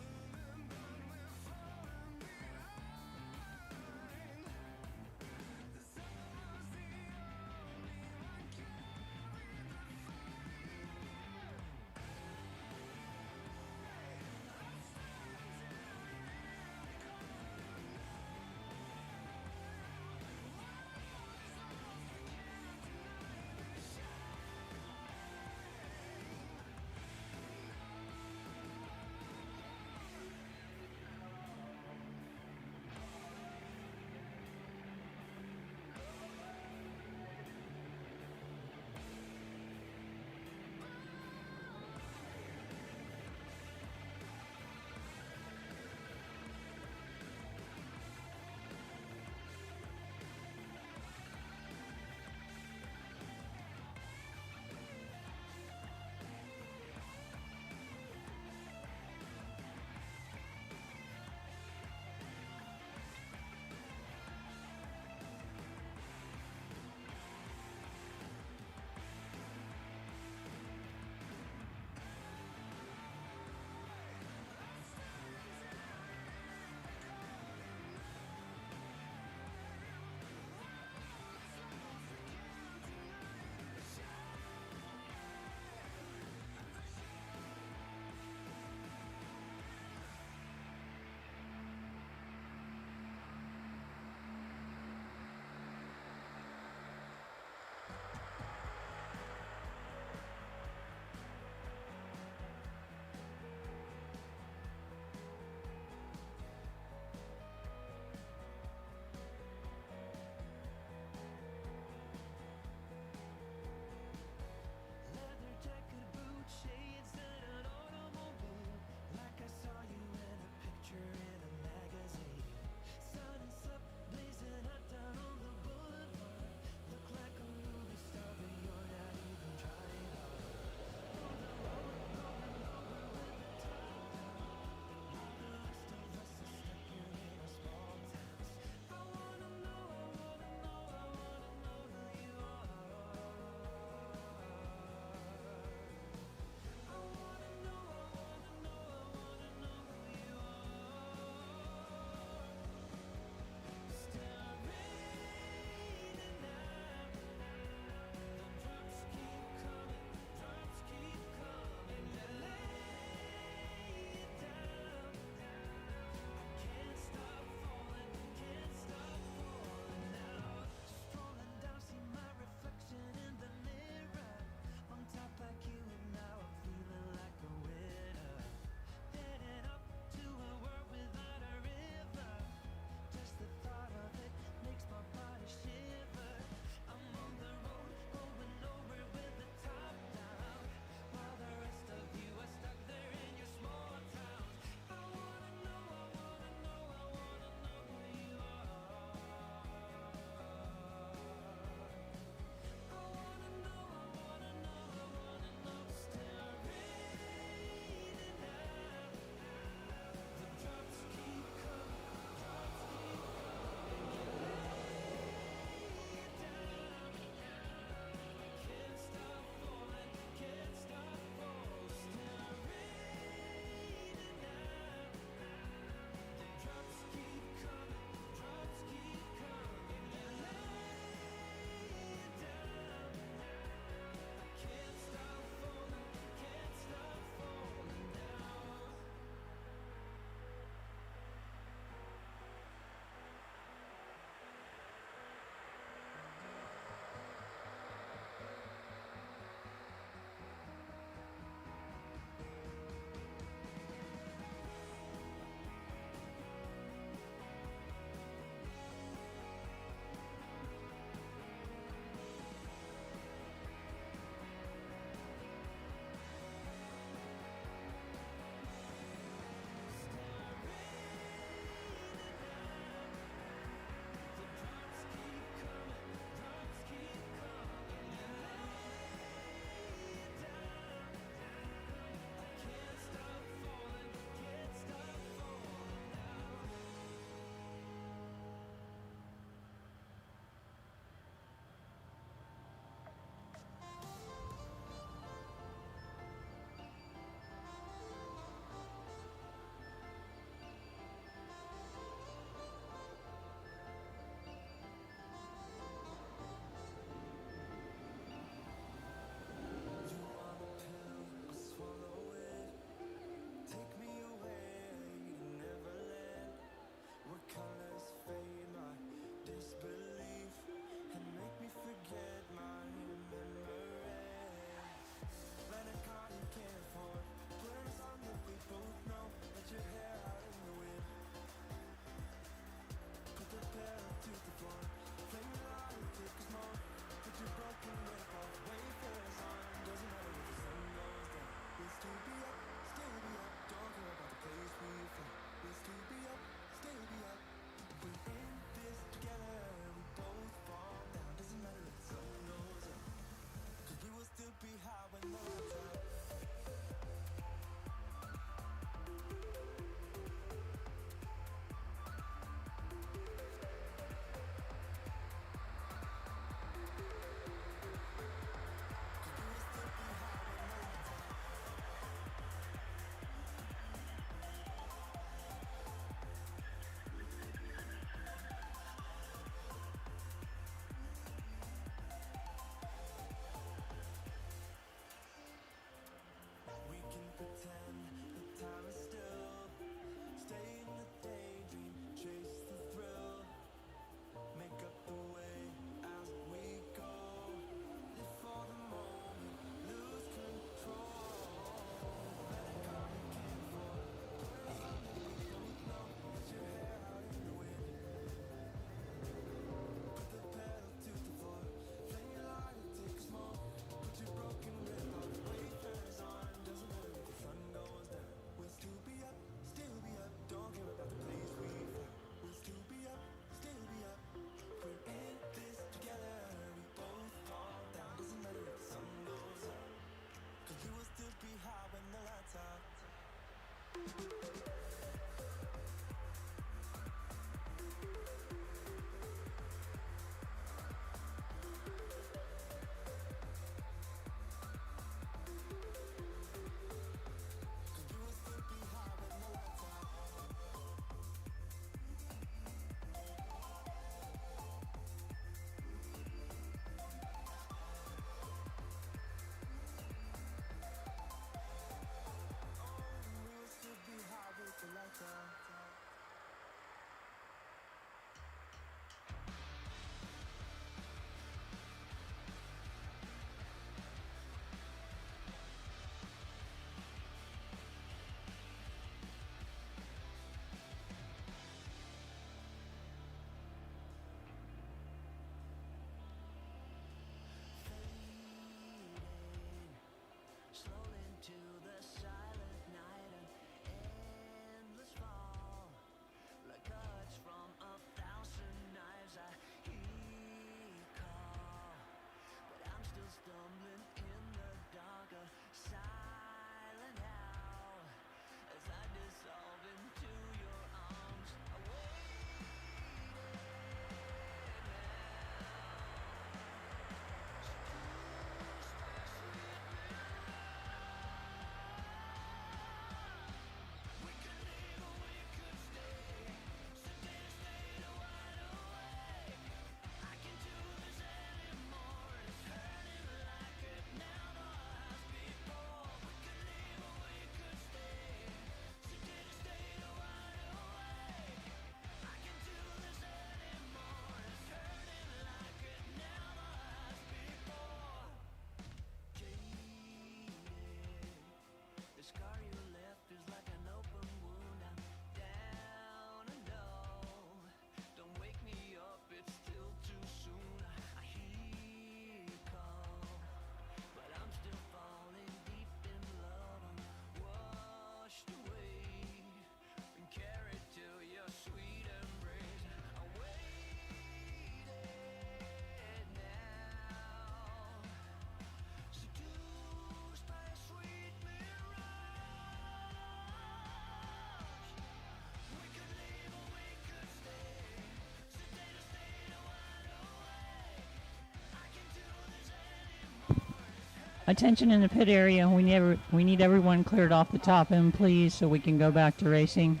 Attention in the pit area. We need everyone cleared off the top end, please, so we can go back to racing.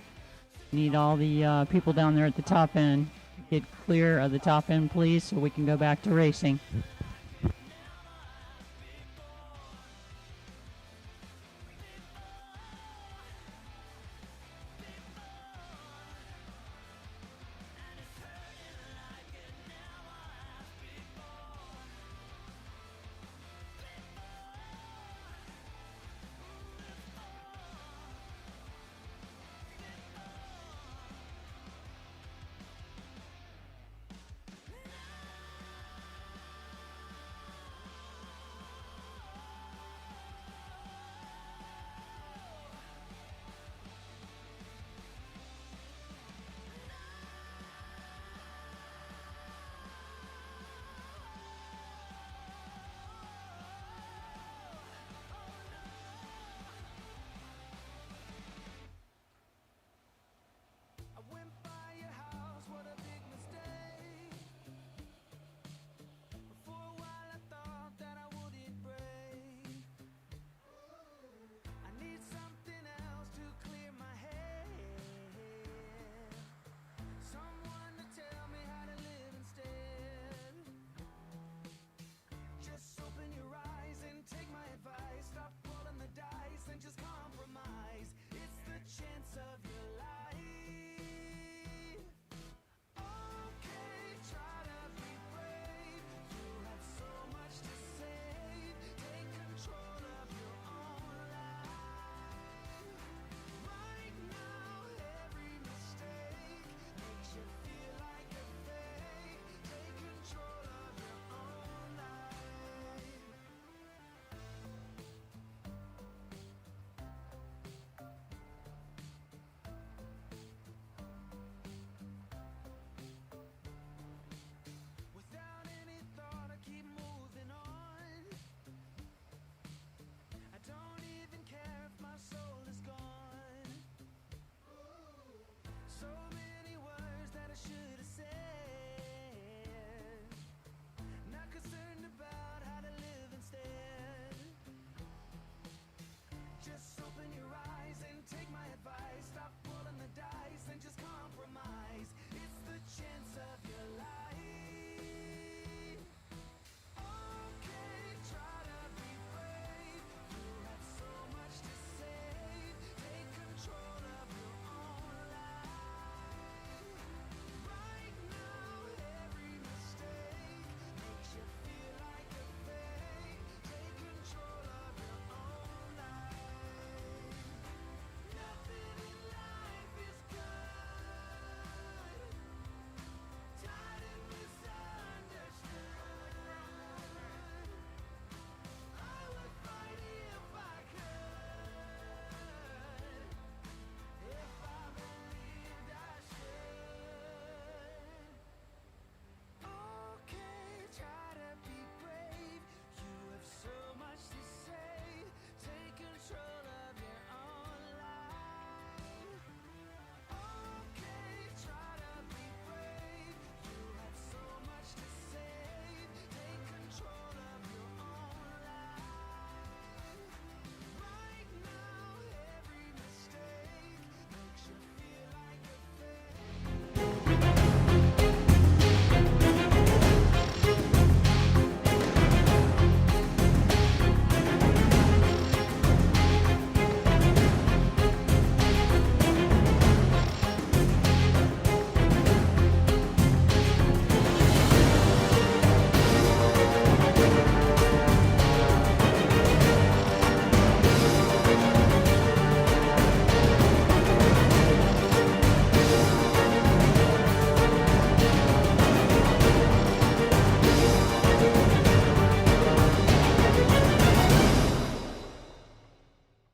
Need all the people down there at the top end. Get clear of the top end, please, so we can go back to racing.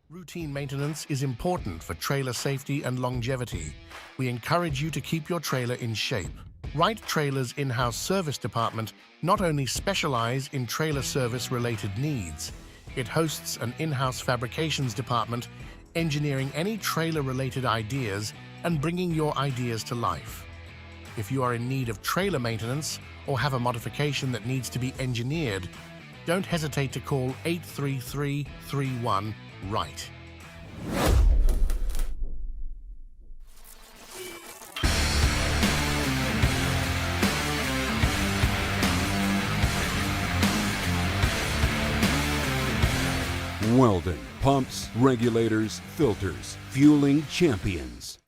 Routine maintenance is important for trailer safety and longevity. We encourage you to keep your trailer in shape. Wright Trailer's in-house service department not only specialize in trailer service-related needs, it hosts an in-house fabrications department engineering any trailer-related ideas and bringing your ideas to life. If you are in need of trailer maintenance or have a modification that needs to be engineered, don't hesitate to call 833-31-RIGHT. Weldon pumps, regulators, filters, fueling champions.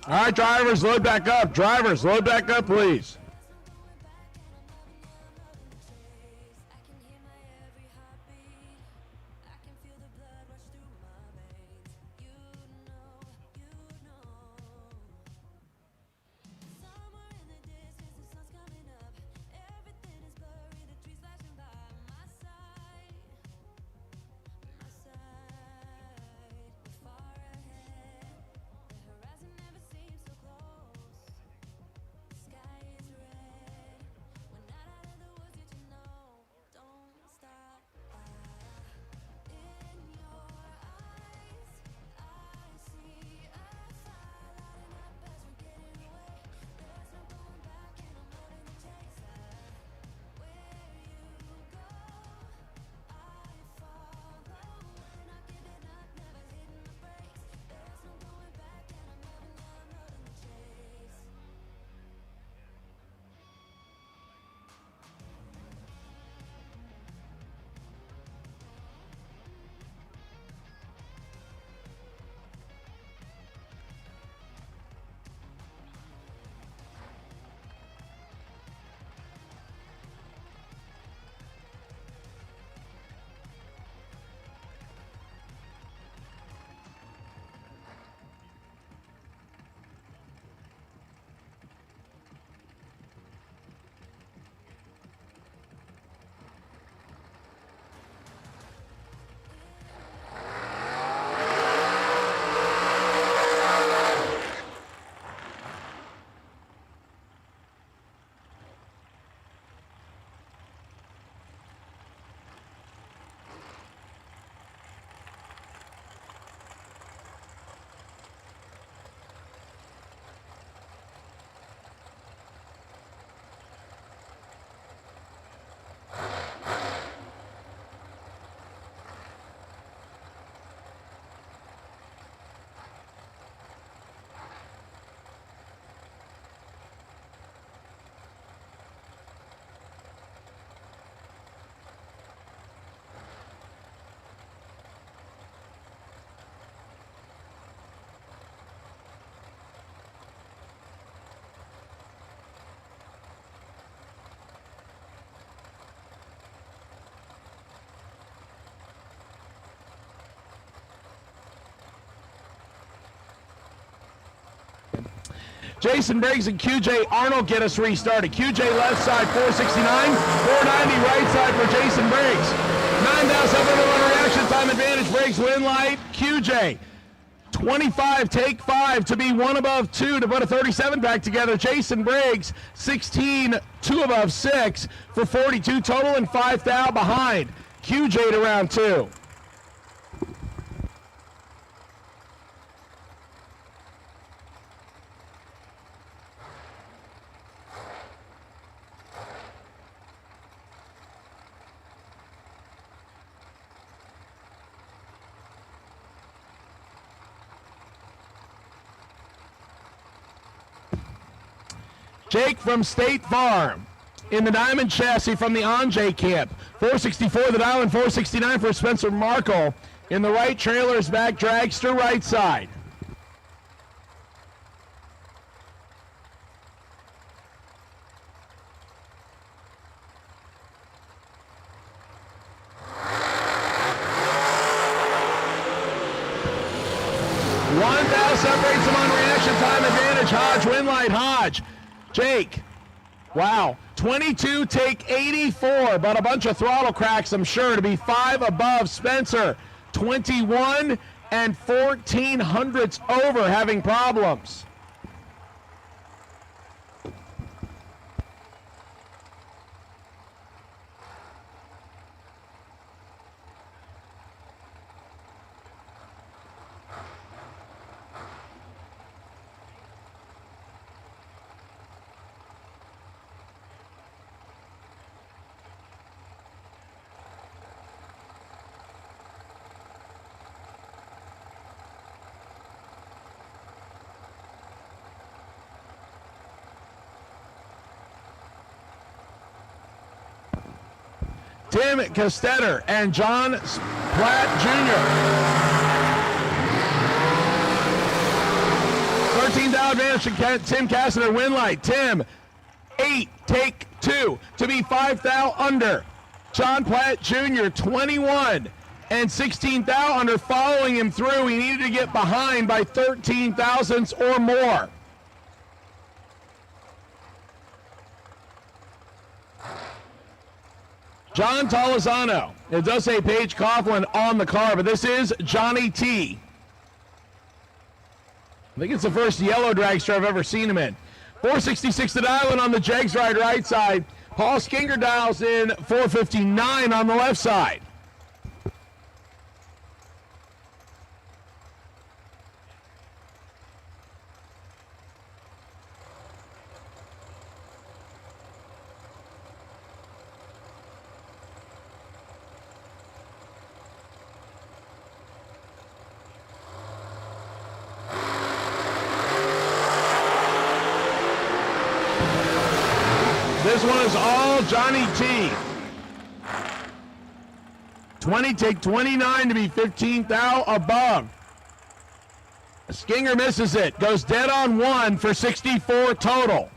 All right, drivers, load back up. Drivers, load back up, please. Jason Briggs and QJ Arnold get us restarted. QJ left side, 469. 490 right side for Jason Briggs. 9,700 reaction time advantage. Briggs win light. QJ, 25, take 5 to be 1 above 2 to put a 37 back together. Jason Briggs, 16, 2 above 6 for 42 total and 5 thou behind. QJ to round 2. Jake from State Farm in the Diamond chassis from the Anjay camp. 464 the dial and 469 for Spencer Markle. In the right trailer's back, dragster right side. One thou separates them on reaction time advantage. Hodge, win light, Hodge. Jake, wow, 22, take 84, but a bunch of throttle cracks, I'm sure, to be 5 above Spencer. 21 and 14 hundredths over, having problems. Tim Costetter and John Platt Jr. 13 thou advantage to Tim Cassidy, win light. Tim, 8, take 2 to be 5 thou under. John Platt Jr., 21 and 16 thou under, following him through. He needed to get behind by 13 thousandths or more. John Tolizano. It does say Paige Coughlin on the car, but this is Johnny T. I think it's the first yellow dragster I've ever seen him in. 466 to dial in on the Jegs ride right side. Paul Skinger dials in 459 on the left side. This one is all Johnny T. 20, take 29 to be 15 thou above. Skinger misses it, goes dead on 1 for 64 total.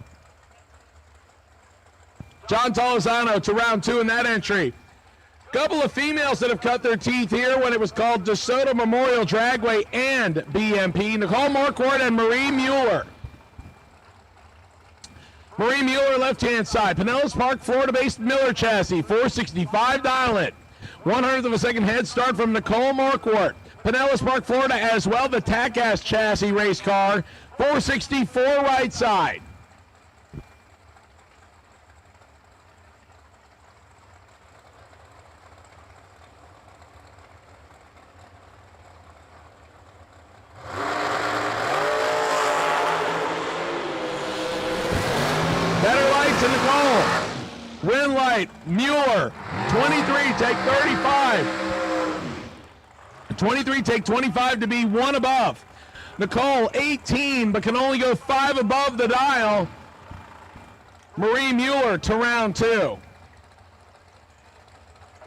John Tolizano to round 2 in that entry. Couple of females that have cut their teeth here when it was called DeSoto Memorial Dragway and BMP. Nicole Marquardt and Marie Mueller. Marie Mueller, left-hand side. Pinellas Park, Florida-based Miller chassis, 465 dial it. 1/100 of a second head start from Nicole Marquardt. Pinellas Park, Florida as well, the Tack-Ass chassis race car, 464 right side. Better lights in the goal. Win light, Mueller, 23, take 35. 23, take 25 to be 1 above. Nicole, 18, but can only go 5 above the dial. Marie Mueller to round 2.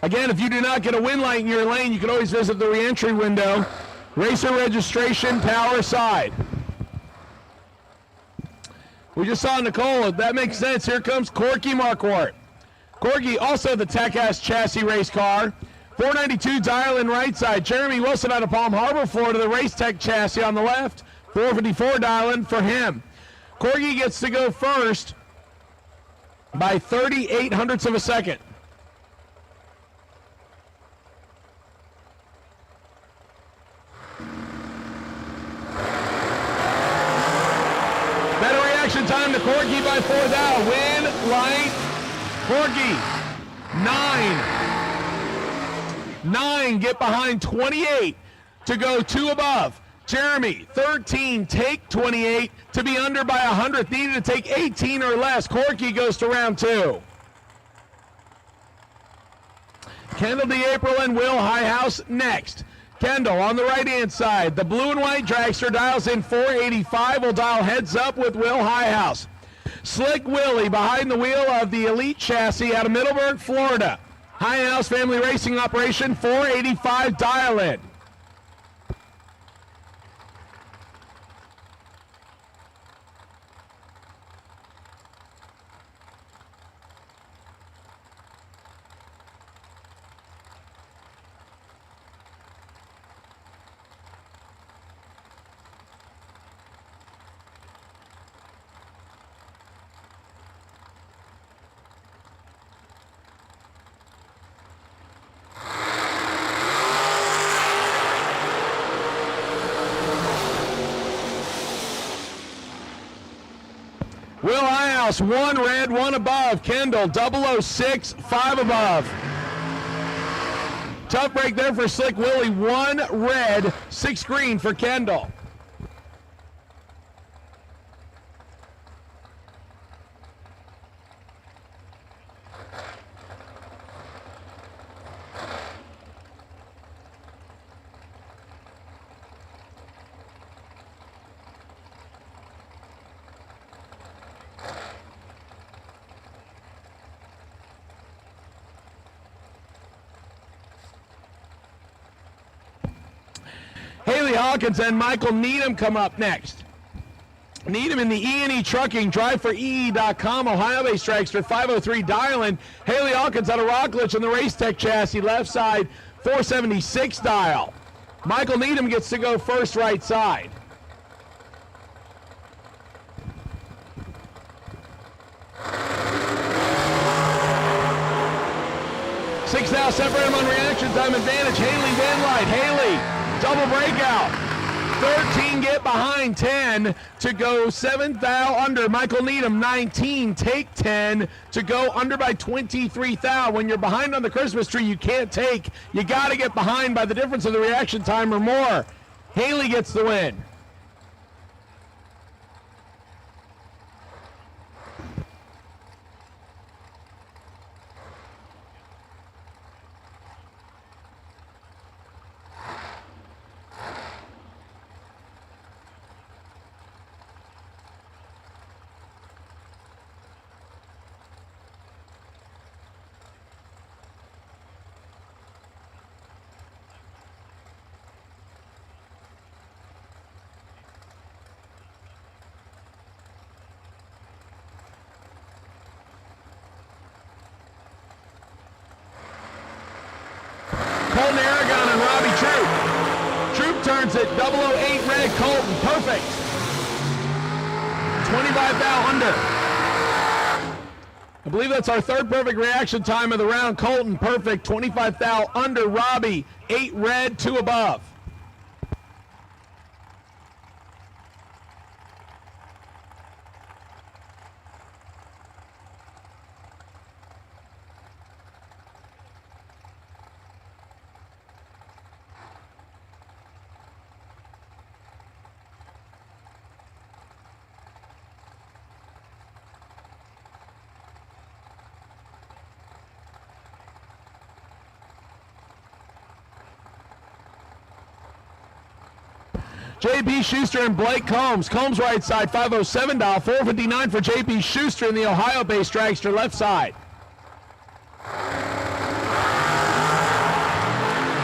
Again, if you do not get a win light in your lane, you can always visit the re-entry window. Racer registration, power side. We just saw Nicole. That makes sense. Here comes Corky Marquardt. Corky, also the Tack-Ass chassis race car. 492 dial in right side. Jeremy Wilson out of Palm Harbor, Florida, the Race Tech chassis on the left. 454 dial in for him. Corgi gets to go first by 38 hundredths of a second. Better reaction time to Corgi by 4 thou. Win, light, Corgi. 9 get behind 28 to go 2 above. Jeremy, 13, take 28 to be under by 100th. Needed to take 18 or less. Corky goes to round 2. Kendall DeApril and Will Highhouse next. Kendall on the right-hand side. The blue and white dragster dials in 485. Will dial heads up with Will Highhouse. Slick Willie behind the wheel of the Elite chassis out of Middleburg, Florida. Highhouse Family Racing Operation 485 dial in. Will Highhouse, 1 red, 1 above. Kendall, 006, 5 above. Tough break there for Slick Willie. 1 red, 6 green for Kendall. Haley Hawkins and Michael Needham come up next. Needham in the E&E Trucking, drive for EE.com, Ohio-based dragster, 503 dial-in. Haley Hawkins out of Rockledge in the Race Tech chassis, left side, 476 dial. Michael Needham gets to go first, right side. Six thou separate him on reaction time advantage. Haley Van Light. Haley. Double breakout. 13 get behind 10 to go 7th thou under. Michael Needham, 19, take 10 to go under by 23 thou. When you're behind on the Christmas tree, you can't take. You got to get behind by the difference of the reaction time or more. Haley gets the win. Colton Aragon and Robbie Troop. Troop turns it, 008 red, Colton, perfect. 25 thou under. I believe that's our third perfect reaction time of the round. Colton, perfect, 25 thou under. Robbie, 8 red, 2 above. J.P. Schuster and Blake Combs. Combs right side, 507 dial, 459 for J.P. Schuster in the Ohio-based dragster left side.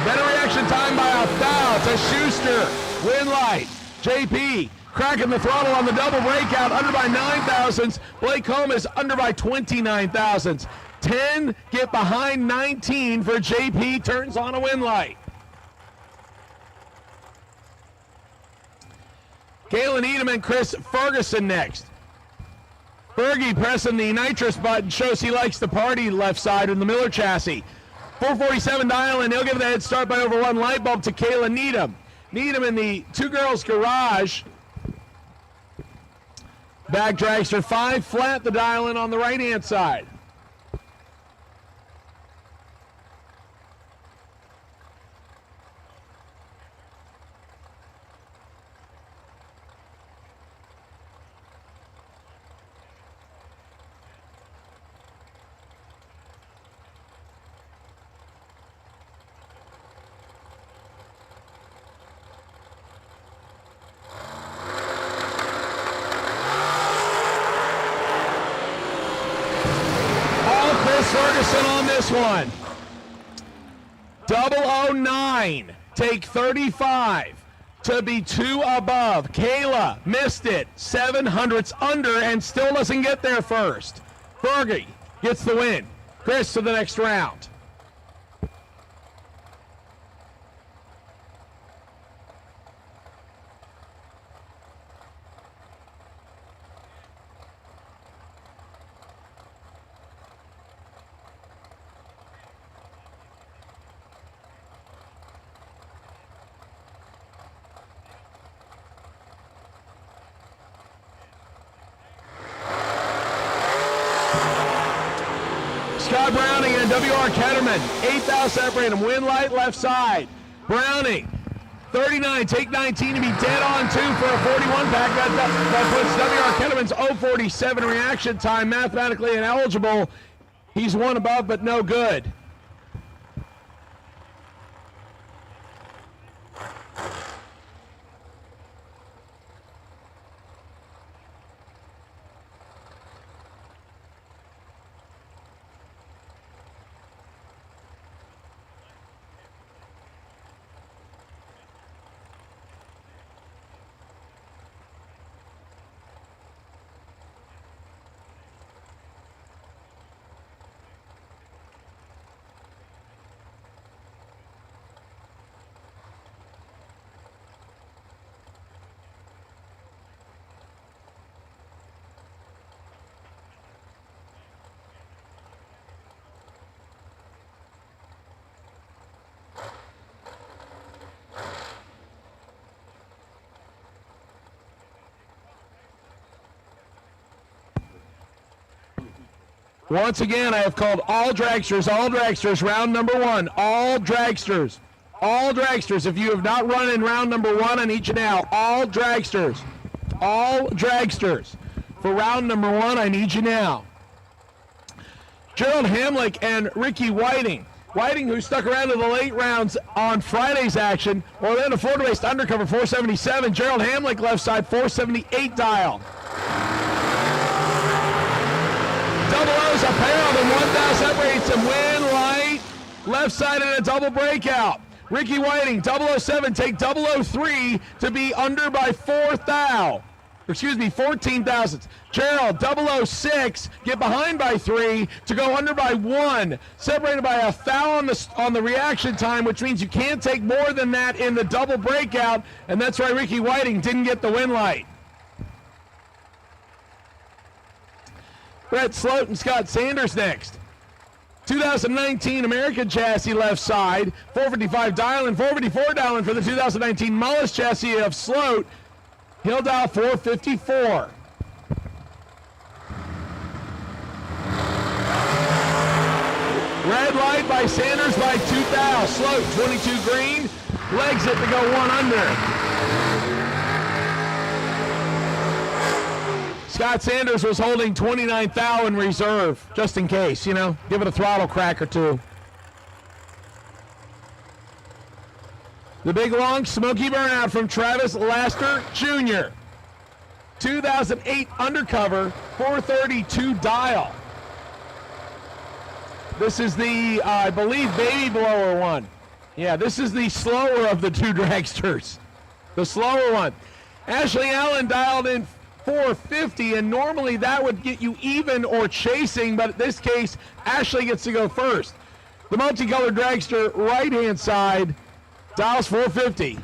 Better reaction time by a thou to Schuster. Win light. J.P. cracking the throttle on the double breakout, under by 9 thousandths. Blake Combs is under by 29 thousandths. 10 get behind 19 for J.P. turns on a win light. Kalen Edom and Chris Ferguson next. Fergie pressing the nitrous button, shows he likes to party left side in the Miller chassis. 447 dialing, he'll give the head start by over 1 light bulb to Kayla Needham. Needham in the two girls garage. Back dragster 5 flat, the dial-in on the right-hand side. Ferguson on this one. 009, take 35 to be 2 above. Kayla missed it, 700ths under and still doesn't get there first. Fergie gets the win. Chris to the next round. Scott Browning and W.R. Ketterman, 8,000 separating them. Win light left side. Browning, 39, take 19 to be dead on 2 for a 41 pack. That puts W.R. Ketterman's 047 reaction time mathematically ineligible. He's 1 above, but no good. Once again, I have called all dragsters, round number 1, all dragsters. If you have not run in round number 1, I need you now. All dragsters. For round number 1, I need you now. Gerald Hamlick and Ricky Whiting. Whiting, who stuck around to the late rounds on Friday's action. Orlando Florida-based undercover 477. Gerald Hamlick left side 478 dial. Double O's a pair of them, 1,000 separates them. Win light, left side in a double breakout. Ricky Whiting, 007, take 003 to be under by 14 thousandths. Gerald, 006, get behind by 3 to go under by 1. Separated by a foul on the reaction time, which means you can't take more than that in the double breakout, and that's why Ricky Whiting didn't get the win light. Brett Sloat and Scott Sanders next. 2019 American chassis left side, 455 dialing, 454 dialing for the 2019 Mullis chassis of Sloat. He'll dial 454. Red light by Sanders by 2,000. Sloat 22 green, legs it to go 1 under. Scott Sanders was holding 29,000 in reserve, just in case, give it a throttle crack or 2. The big long smoky burnout from Travis Laster Jr. 2008 undercover, 432 dial. This is the, I believe, baby blower one. Yeah, this is the slower of the 2 dragsters. The slower one. Ashley Allen dialed in 450, and normally that would get you even or chasing, but in this case, Ashley gets to go first. The multicolored dragster right-hand side dials 450.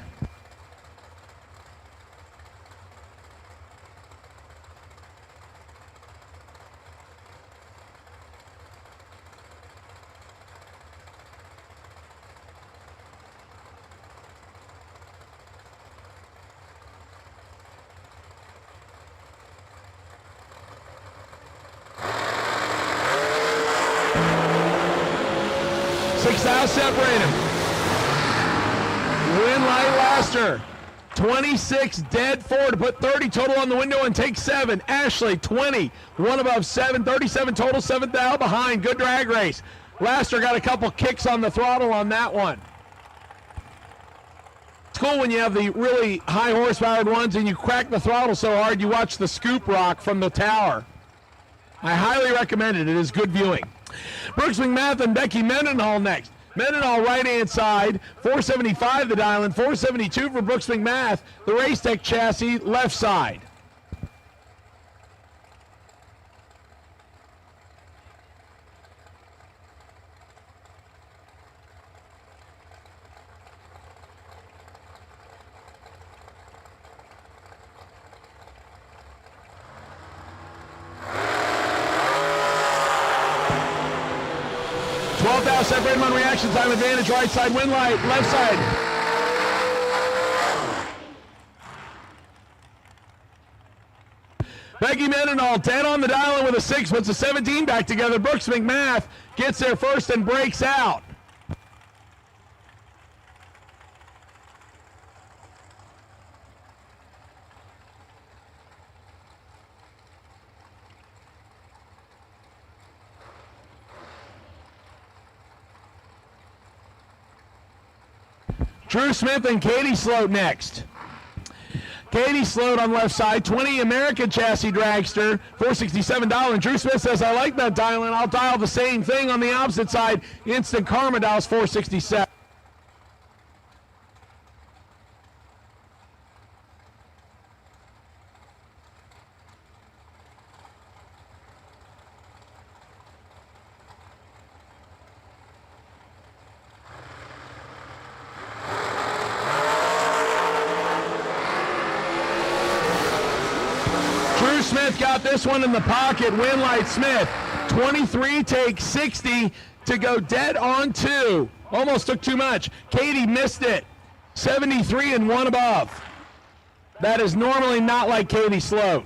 South separate him. Winlight Laster. 26 dead 4 to put 30 total on the window and take 7. Ashley 20, 1 above 7, 37 total, 7th out behind. Good drag race. Laster got a couple kicks on the throttle on that one. It's cool when you have the really high horsepowered ones and you crack the throttle so hard you watch the scoop rock from the tower. I highly recommend it. It is good viewing. Brooks McMath and Becky Mendenhall next. Mendenhall right-hand side, 475 the dial-in, 472 for Brooks McMath. The Race Tech chassis, left side. Separate him on reaction time advantage, right side, win light, left side. Becky Mendenhall, 10 on the dial with a 6, puts a 17 back together. Brooks McMath gets there first and breaks out. Drew Smith and Katie Sloat next. Katie Sloat on left side, 20 American chassis dragster, $467. And Drew Smith says, I like that dial, and I'll dial the same thing on the opposite side. Instant Karma dials $467. Smith got this one in the pocket. Winlight Smith, 23 takes 60 to go dead on 2. Almost took too much. Katie missed it. 73 and 1 above. That is normally not like Katie Sloat.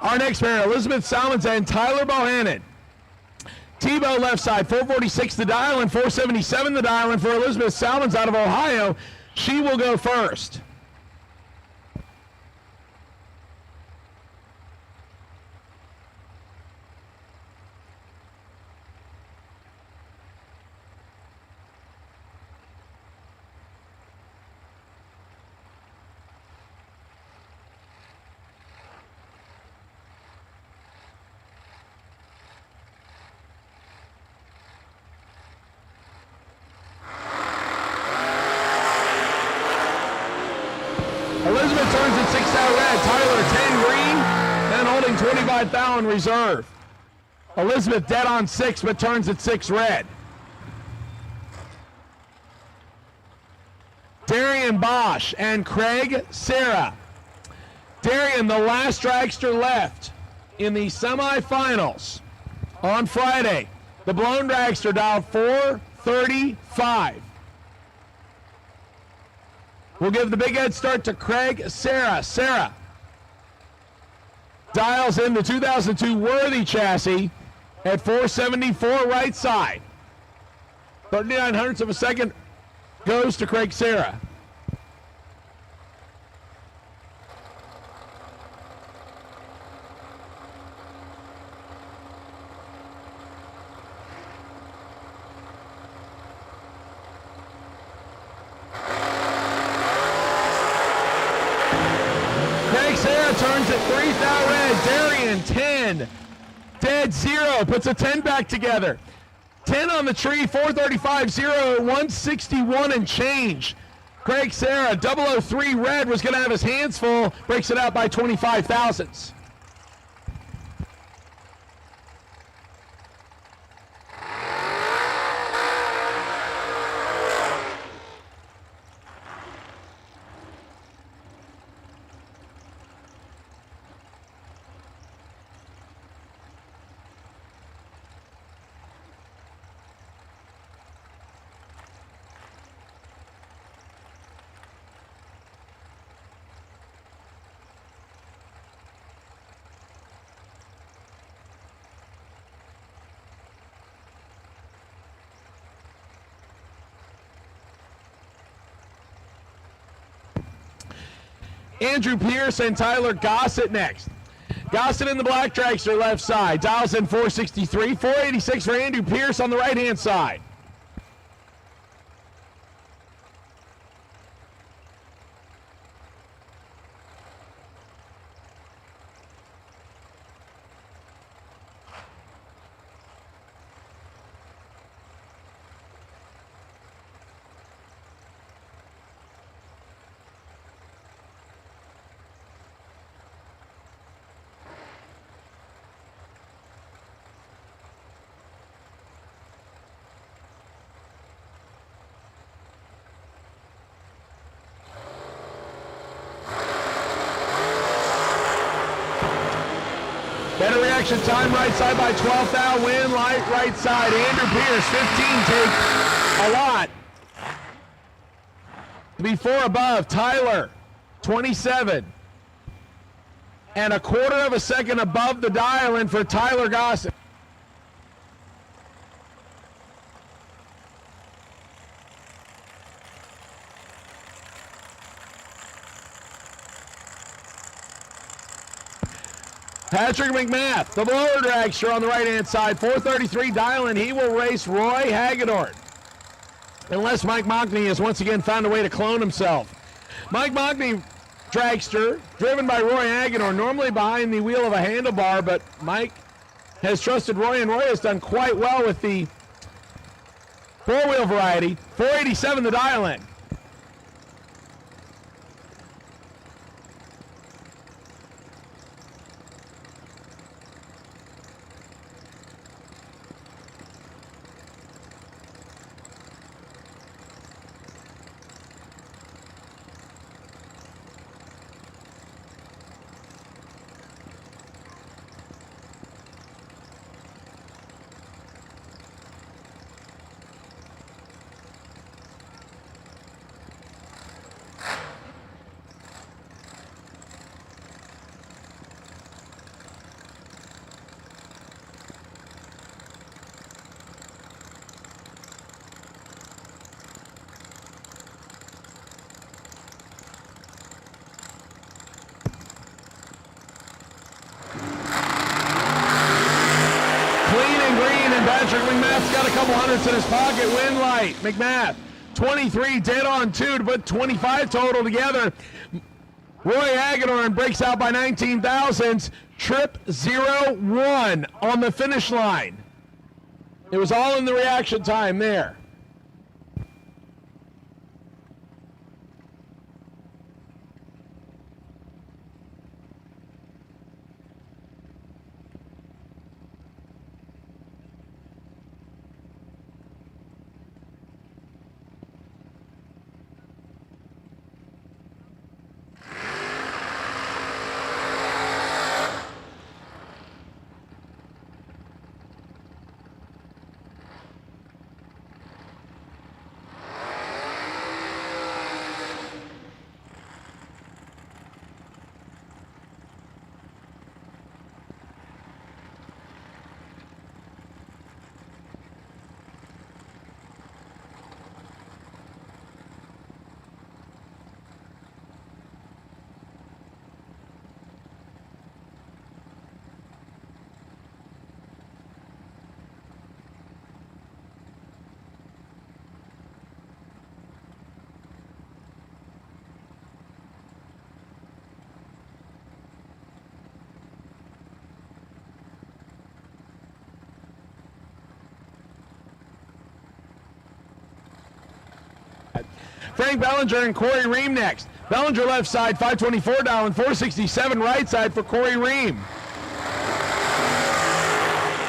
Our next pair, Elizabeth Salmons and Tyler Bohannon. Tebow left side, 446 the dial and 477 the dial, and for Elizabeth Salmons out of Ohio, she will go first. Elizabeth turns at 6 out red. Tyler 10 green and holding 25 thou in reserve. Elizabeth dead on 6 but turns at 6 red. Darian Bosch and Craig Sarah. Darian, the last dragster left in the semifinals on Friday. The blown dragster dialed 435. We'll give the big head start to Craig Sarah. Sarah dials in the 2002 Worthy chassis at 474 right side. 39 hundredths of a second goes to Craig Sarah. Turns at 3 thou red. Darian 10. Dead 0. Puts a 10 back together. 10 on the tree. 435 0. 161 and change. Craig Sarah 003 red was going to have his hands full. Breaks it out by 25 thousandths. Andrew Pierce and Tyler Gossett next. Gossett in the black dragster left side. Dials in 463. 486 for Andrew Pierce on the right-hand side. Better reaction time, right side by 12th out, win, light, right side. Andrew Pierce, 15, take a lot. Before above, Tyler, 27. And a quarter of a second above the dial in for Tyler Gossett. Patrick McMath, the blower dragster on the right-hand side, 433 dial-in. He will race Roy Hagedorn. Unless Mike Mockney has once again found a way to clone himself. Mike Mockney, dragster, driven by Roy Hagedorn, normally behind the wheel of a handlebar, but Mike has trusted Roy, and Roy has done quite well with the four-wheel variety. 487 the dial-in. Patrick McMath's got a couple hundreds in his pocket. Win light. McMath, 23 dead on 2 to put 25 total together. Roy Hagedorn breaks out by 19 thousandths. Trip 0-1 on the finish line. It was all in the reaction time there. Frank Bellinger and Corey Ream next. Bellinger left side, 524 down, and 467 right side for Corey Ream.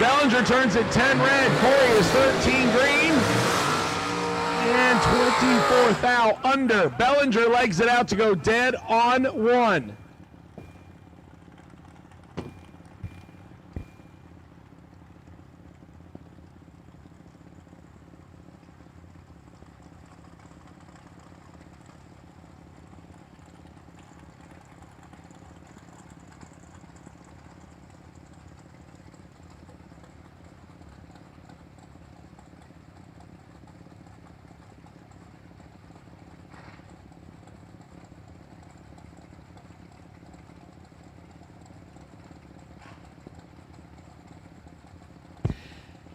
Bellinger turns at 10 red. Corey is 13 green. And 24th out under. Bellinger legs it out to go dead on 1.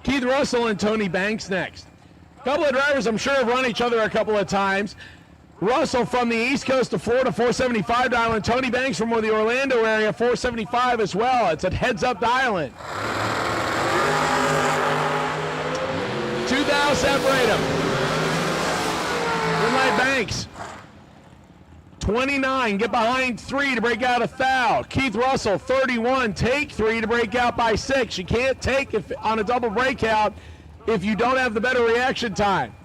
Keith Russell and Tony Banks next. A couple of drivers I'm sure have run each other a couple of times. Russell from the East Coast of Florida, 475 dial, and Tony Banks from the Orlando area, 475 as well. It's at Heads Up Dial-In. 2 thou separate them. Green Banks. 29, get behind 3 to break out a thou. Keith Russell, 31, take 3 to break out by 6. You can't take if on a double breakout if you don't have the better reaction time.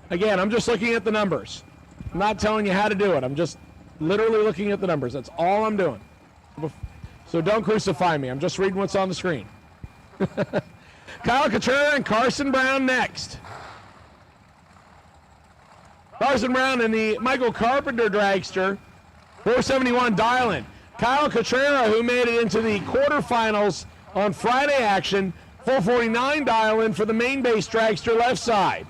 Again, I'm just looking at the numbers. I'm not telling you how to do it. I'm just literally looking at the numbers. That's all I'm doing. So don't crucify me. I'm just reading what's on the screen. Kyle Contender and Carson Brown next. Carson Brown in the Michael Carpenter dragster, 471 dial-in. Kyle Contender, who made it into the quarterfinals on Friday action, 449 dial-in for the main base dragster left side.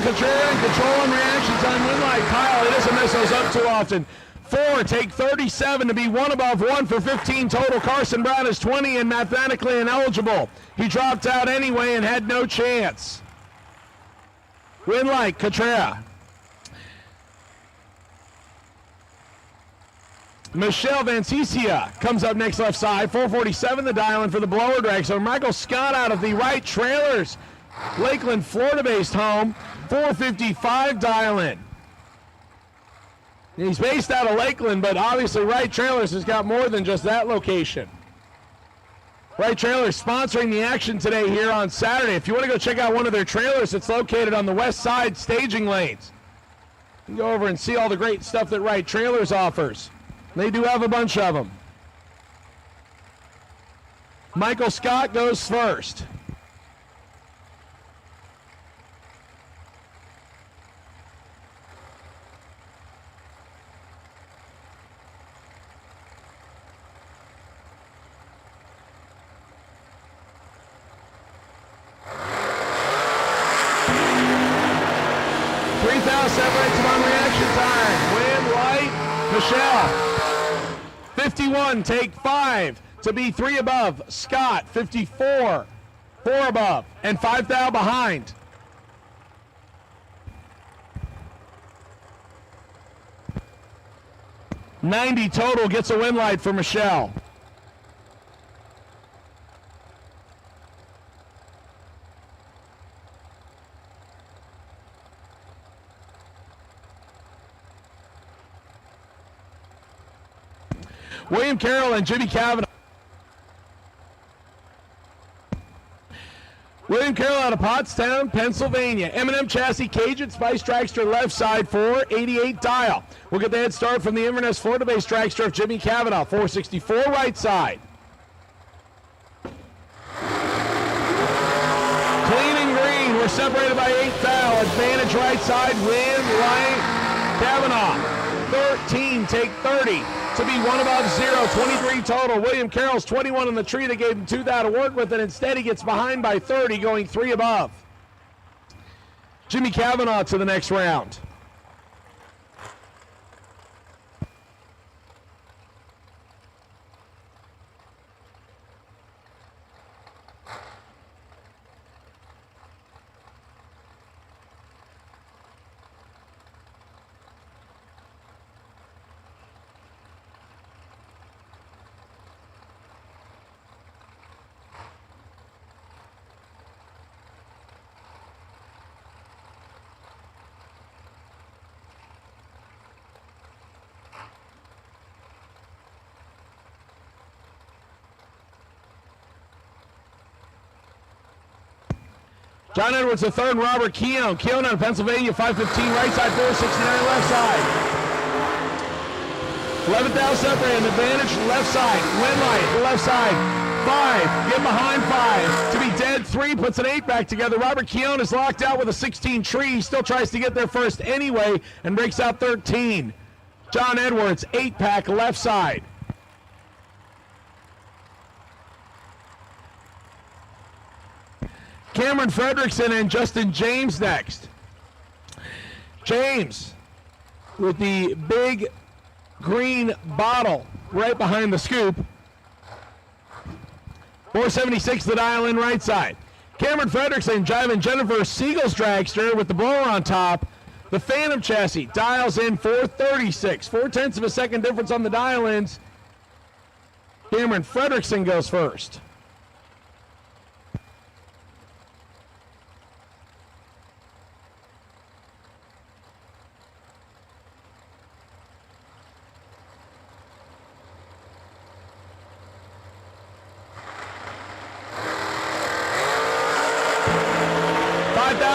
Control and reaction time win light. Kyle, he doesn't mess those up too often. 4, take 37 to be 1 above 1 for 15 total. Carson Brown is 20 and mathematically ineligible. He dropped out anyway and had no chance. Win light, Contreras. Michelle Vancicia comes up next left side. 447 the dial-in for the blower drag. So Michael Scott out of the right trailers. Lakeland, Florida-based home. 455 dial-in. He's based out of Lakeland, but obviously Wright Trailers has got more than just that location. Wright Trailers sponsoring the action today here on Saturday. If you want to go check out one of their trailers, it's located on the west side staging lanes. You can go over and see all the great stuff that Wright Trailers offers. They do have a bunch of them. Michael Scott goes first. Separates them on reaction time. Win light, Michelle. 51, take 5 to be 3 above. Scott, 54, 4 above, and 5 thou behind. $90 total gets a win light for Michelle. William Carroll and Jimmy Kavanaugh. William Carroll out of Pottstown, Pennsylvania. M&M chassis, Cajun Spice dragster left side, 488 dial. We'll get the head start from the Inverness, Florida-based dragster of Jimmy Kavanaugh, 464 right side. Clean and green, we're separated by 8 thou. Advantage right side, win light, Kavanaugh. 13, take 30. To be 1 above 0, 23 total. William Carroll's 21 in the tree that gave him 2 thou to work with, and instead he gets behind by 30, going 3 above. Jimmy Kavanaugh to the next round. John Edwards the third, and Robert Keown. Keown out of Pennsylvania, 5:15 right side, 4:69 left side. 11th out separated, advantage left side. Winlight, left side. 5, get behind 5. To be dead, 3, puts an 8 back together. Robert Keown is locked out with a 16 tree. He still tries to get there first anyway and breaks out 13. John Edwards, 8-pack left side. Cameron Fredrickson and Justin James next. James with the big green bottle right behind the scoop. 476 the dial in right side. Cameron Fredrickson driving Jennifer Siegel's dragster with the blower on top. The Phantom chassis dials in 436. 0.4 of a second difference on the dial ins. Cameron Fredrickson goes first.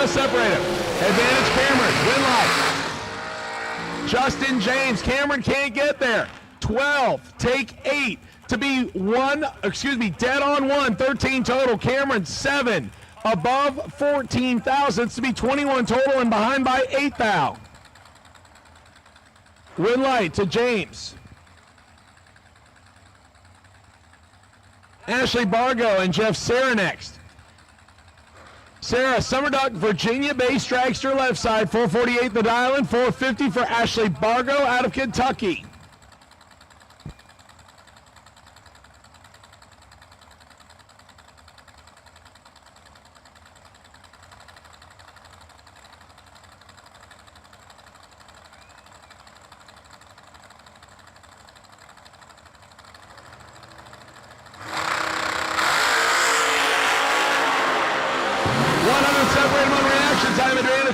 Separated. Advantage Cameron. Win light. Justin James. Cameron can't get there. 12. Take 8. To be dead on 1. 13 total. Cameron 7. Above 14 thousandths to be 21 total and behind by 8 thou. Win light to James. Ashley Bargo and Jeff Sarah next. Sarah, Summerduck, Virginia-based dragster left side, 448 the dial in, 450 for Ashley Bargo out of Kentucky.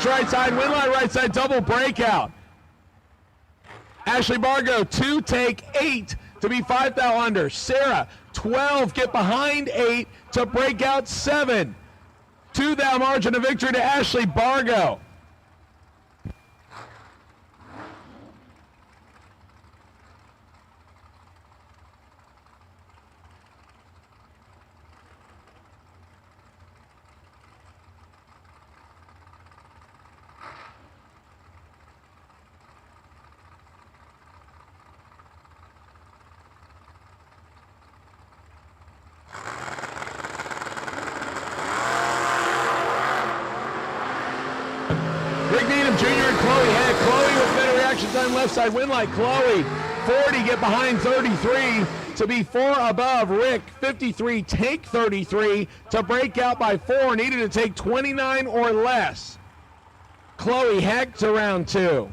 Right side, Winlight right side, double breakout. Ashley Bargo, 2, take 8 to be 5 thou under. Sarah, 12, get behind 8 to break out 7. 2 thou margin of victory to Ashley Bargo. Left side, Winlight, Chloe, 40, get behind 33 to be 4 above. Rick, 53, take 33 to break out by 4, needed to take 29 or less. Chloe Heck to round 2.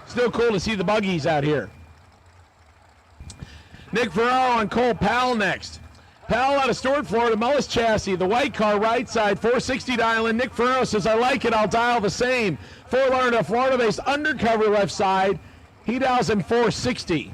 Still cool to see the buggies out here. Nick Ferraro and Cole Powell next. Powell out of Stuart, Florida, Mullis chassis, the white car right side, 460 dial in. Nick Ferraro says, I like it, I'll dial the same. Fort Lauderdale, Florida-based undercover left side. He dials in 460.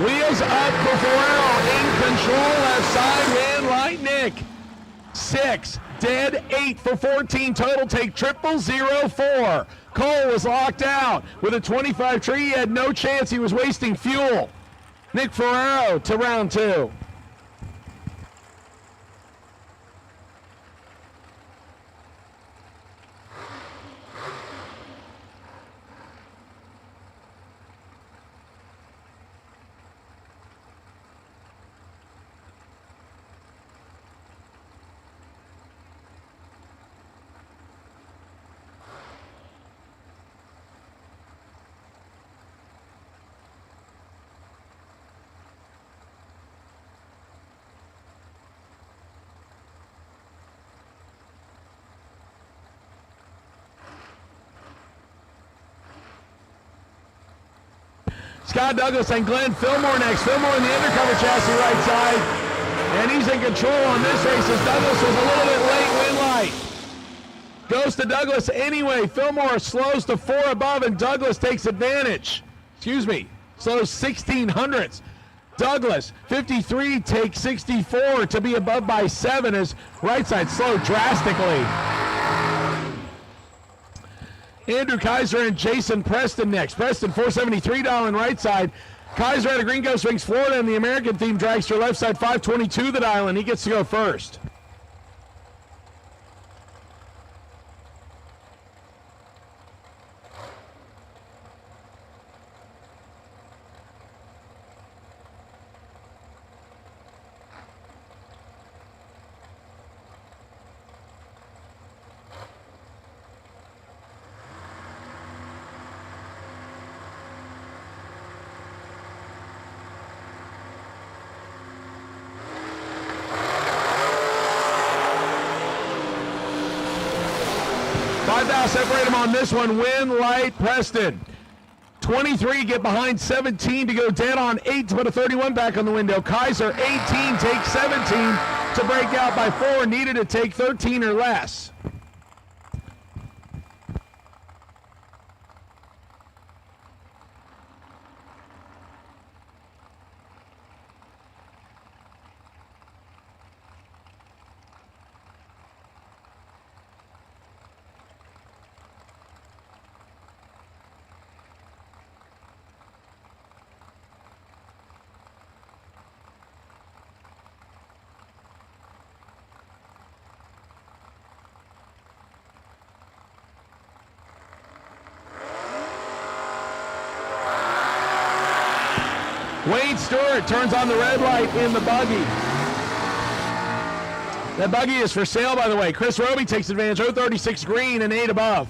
Wheels up for Ferraro, in control, left side, Van Light Nick. 6, dead 8 for 14 total, take 0004. Cole was locked out with a 25 tree, he had no chance, he was wasting fuel. Nick Ferraro to round 2. Scott Douglas and Glenn Fillmore next. Fillmore in the undercover chassis right side. And he's in control on this race as Douglas was a little bit late win light. Goes to Douglas anyway. Fillmore slows to 4 above and Douglas takes advantage. Excuse me, slows 1600ths. Douglas, 53, takes 64 to be above by 7 as right side slowed drastically. Andrew Kaiser and Jason Preston next. Preston, 473 dial right side. Kaiser out of Green Ghost Springs, Florida, and the American themed dragster left side, 522 the dial, and he gets to go first. Separate him on this one. Win light Preston. 23 get behind 17 to go dead on 8 to put a 31 back on the window. Kaiser 18 takes 17 to break out by 4. Needed to take 13 or less. Wayne Stewart turns on the red light in the buggy. That buggy is for sale, by the way. Chris Roby takes advantage. 036 green and 8 above.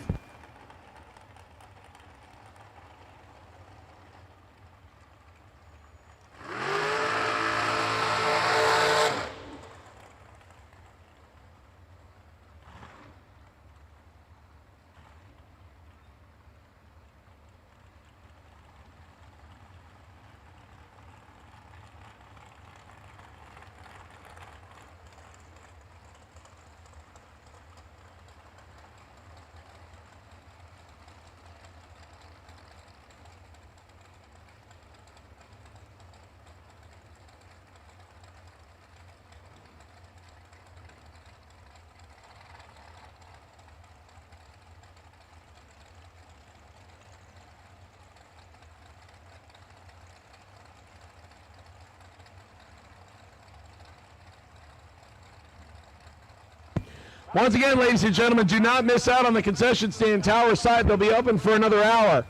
Once again, ladies and gentlemen, do not miss out on the concession stand tower side. They'll be open for another hour.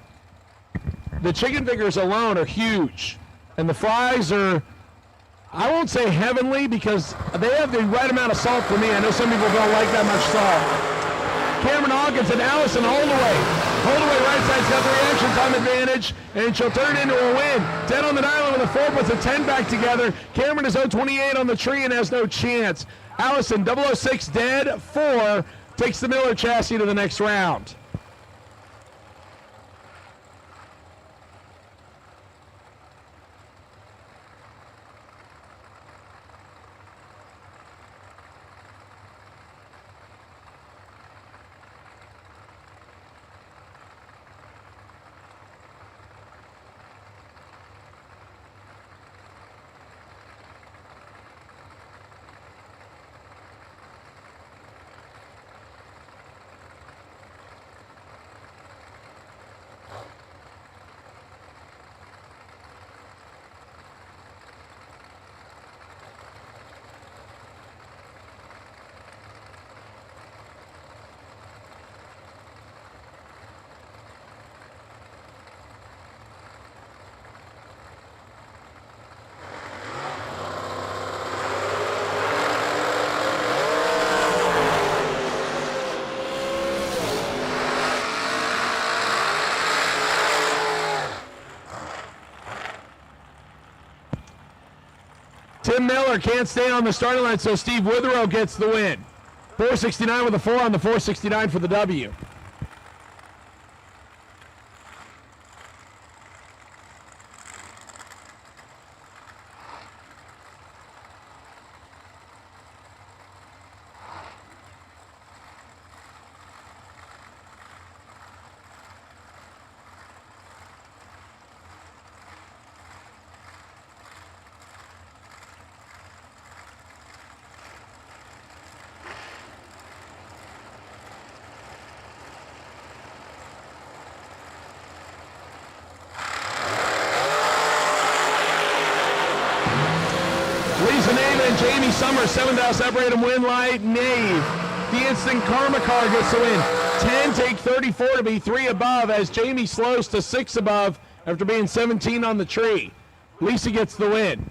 The chicken fingers alone are huge. And the fries are, I won't say heavenly because they have the right amount of salt for me. I know some people don't like that much salt. Cameron Hawkins and Allison Holdaway. Holdaway right side's got the reaction time advantage, and she'll turn it into a win. 10 on the dial with a 4 puts a 10 back together. Cameron is 028 on the tree and has no chance. Allison, 006 dead, 4, takes the Miller chassis to the next round. Tim Miller can't stay on the starting line, so Steve Witherow gets the win. 469 with a 4 on the 469 for the W. Nave and Jamie Summers, 7 thou separate them, win light, Nave. The instant karma car gets the win. 10 take 34 to be 3 above as Jamie slows to 6 above after being 17 on the tree. Lisa gets the win.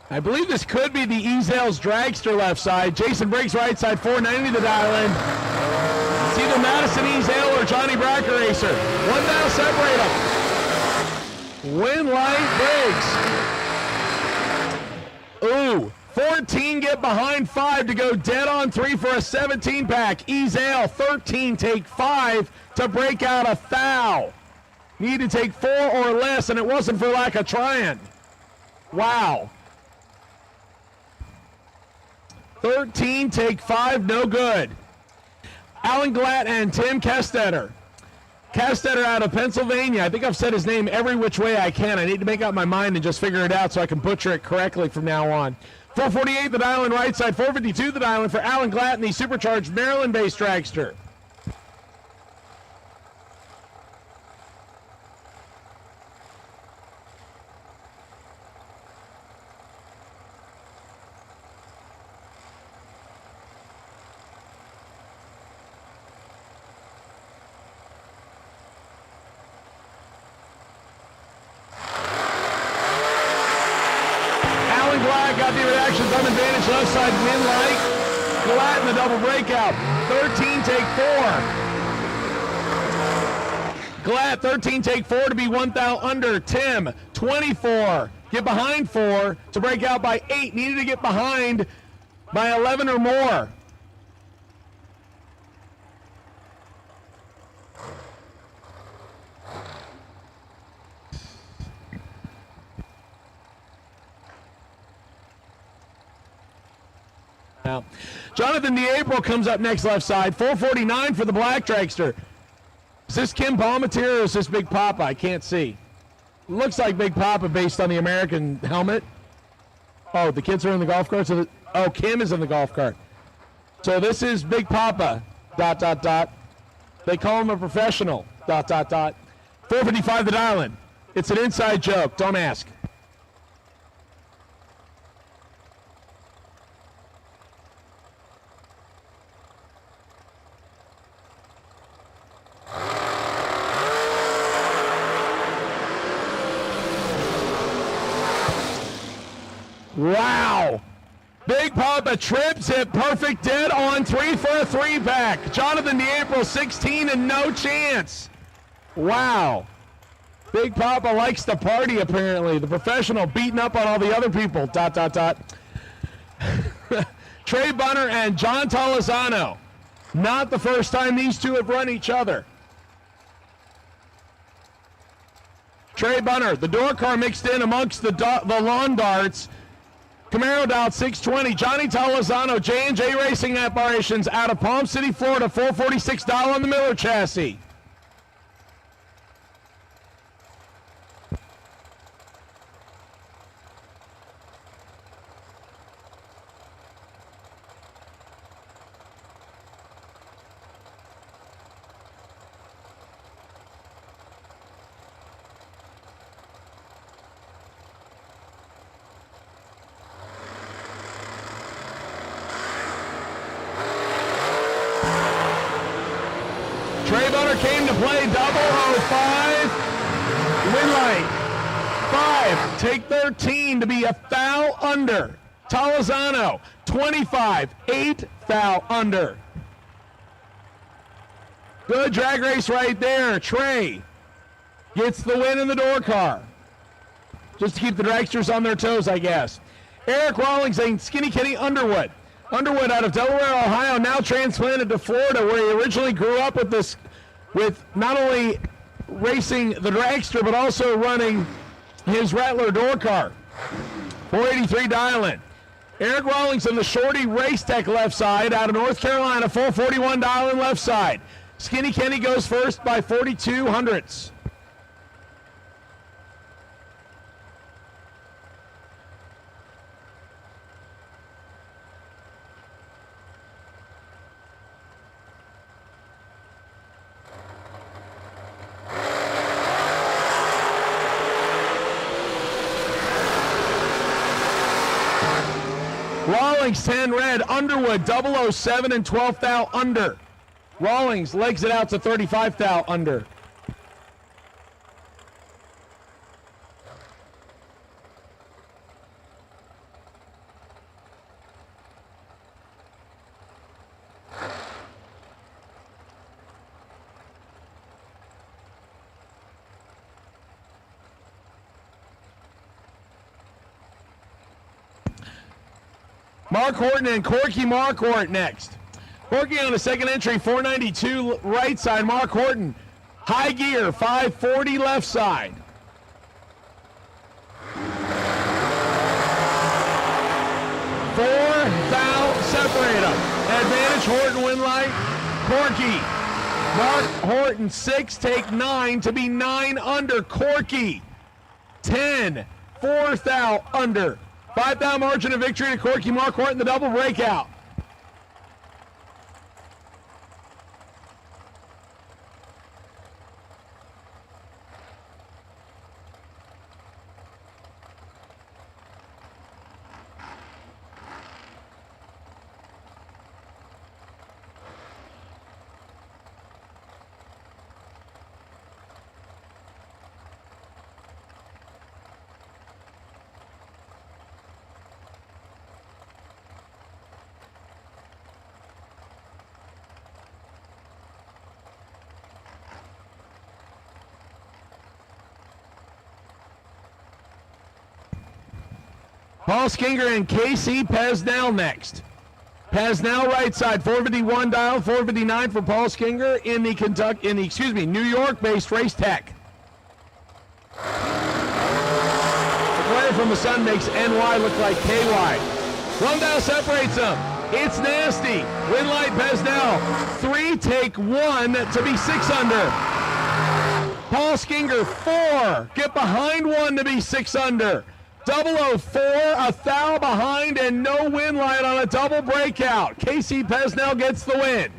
I believe this could be the Ezell's dragster left side. Jason Briggs right side, 490 the dial in. It's either Madison Ezell or Johnny Bracker Racer. 1 thou separate them. Win light Briggs. Ooh, 14 get behind 5 to go dead on 3 for a 17 pack. Ezell, 13 take 5 to break out a thou. Need to take 4 or less, and it wasn't for lack of trying. Wow. 13, take 5, no good. Alan Glatt and Tim Kestetter. Kestetter out of Pennsylvania. I think I've said his name every which way I can. I need to make up my mind and just figure it out so I can butcher it correctly from now on. 448 the dial in right side, 452 the dial in for Alan Glatt and the supercharged Maryland-based dragster. Got the reactions on advantage left side, win light. Glatt in the double breakout. 13 take 4. Glatt 13 take 4 to be 1 thou under. Tim 24. Get behind 4 to break out by 8. Needed to get behind by 11 or more. Now, Jonathan DeApril comes up next left side, 449 for the black dragster. Is this Kim Palmatier or is this Big Papa? I can't see. Looks like Big Papa based on the American helmet. Oh, the kids are in the golf cart? Oh, Kim is in the golf cart. So this is Big Papa, ... They call him a professional, ... 455 the dial-in. It's an inside joke, don't ask. Wow. Big Papa trips it. Perfect dead on 3 for a 3-pack. Jonathan DeApril, 16 and no chance. Wow. Big Papa likes to party, apparently. The professional beating up on all the other people. ... Trey Bunner and John Tolizano. Not the first time these two have run each other. Trey Bunner, the door car mixed in amongst the lawn darts. Camaro dialed 620. Johnny Tolizano, J&J Racing Operations out of Palm City, Florida, 446 dial on the Miller chassis. Trey Bunner came to play, 005, win light. 5, take 13 to be a thou under. Tolizano, 25, 8 thou under. Good drag race right there. Trey gets the win in the door car. Just to keep the dragsters on their toes, I guess. Eric Rawlings and Skinny Kenny Underwood. Underwood out of Delaware, Ohio, now transplanted to Florida, where he originally grew up with not only racing the dragster, but also running his Rattler door car. 483 dial-in. Eric Rawlings in the Shorty Race Tech left side out of North Carolina, 441 dial-in left side. Skinny Kenny goes first by 42 hundredths. Rawlings 10 red, Underwood 007 and 12th thou under. Rawlings legs it out to 35th thou under. Mark Horton and Corky Marquardt next. Corky on the second entry, 492 right side. Mark Horton, high gear, 540 left side. Four thou separate them. Advantage Horton win light. Corky. Mark Horton 6, take 9 to be 9 under. Corky 10, 4 thou under. 5 thou margin of victory to Corky Marquardt in the double breakout. Paul Skinger and KC Pesnell next. Pesnell right side, 451 dial, 459 for Paul Skinger in the New York-based Race Tech. The player from the Sun makes NY look like KY. 1 dial separates them. It's nasty. Win light Pesnell. 3 take 1 to be 6 under. Paul Skinger 4. Get behind 1 to be 6 under. 004, a thou behind and no win light on a double breakout. KC Pesnell gets the win.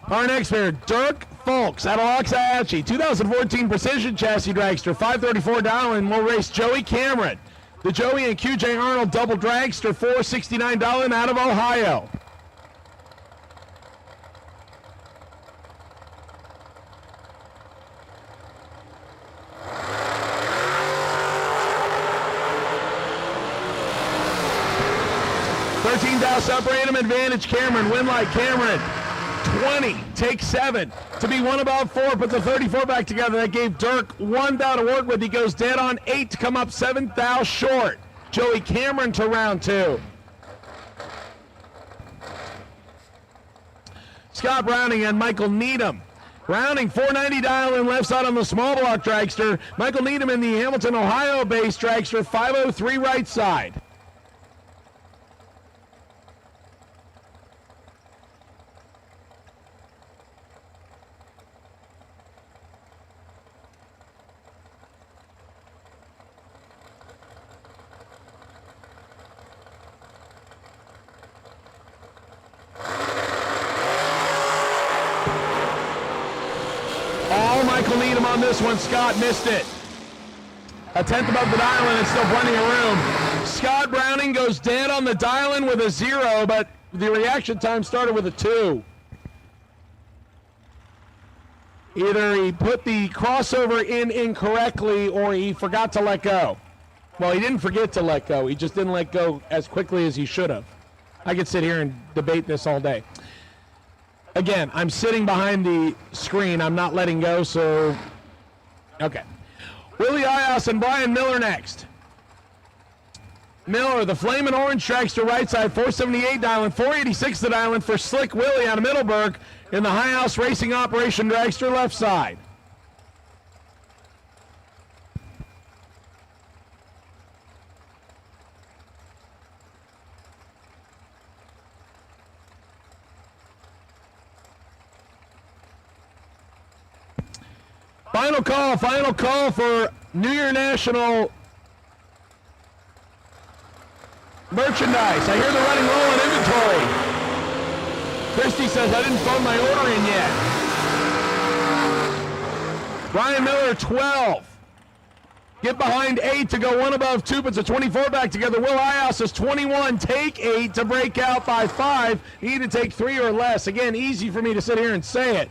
Our next pair, Dirk Folks out of Waxahachie, 2014 Precision Chassis Dragster, 534 dial-in, will race Joey Cameron. The Joey and QJ Arnold double dragster, 469 dial-in out of Ohio. Separate him, advantage Cameron, win light Cameron. 20, take 7 to be 1 above 4, put the 34 back together. That gave Dirk 1 thou to work with. He goes dead on 8 to come up 7 thou short. Joey Cameron to round 2. Scott Browning and Michael Needham. Browning 490 dial in left side on the small block dragster. Michael Needham in the Hamilton, Ohio based dragster, 503 right side. Michael Needham on this one. Scott missed it. A 10th above the dial-in and still plenty of room. Scott Browning goes dead on the dial-in with a 0, but the reaction time started with a 2. Either he put the crossover in incorrectly or he forgot to let go. Well, he didn't forget to let go. He just didn't let go as quickly as he should have. I could sit here and debate this all day. Again, I'm sitting behind the screen. I'm not letting go, so... Okay. Willie Ios and Brian Miller next. Miller, the Flamin' Orange dragster right side, 478 dialing, 486 the dialing for Slick Willie out of Middleburg in the High House Racing Operation dragster left side. Final call for New Year National merchandise. I hear the running low on inventory. Christy says, I didn't phone my order in yet. Brian Miller, 12. Get behind 8 to go 1 above 2, puts a 24 back together. Will Ios is 21. Take 8 to break out by 5. You need to take 3 or less. Again, easy for me to sit here and say it.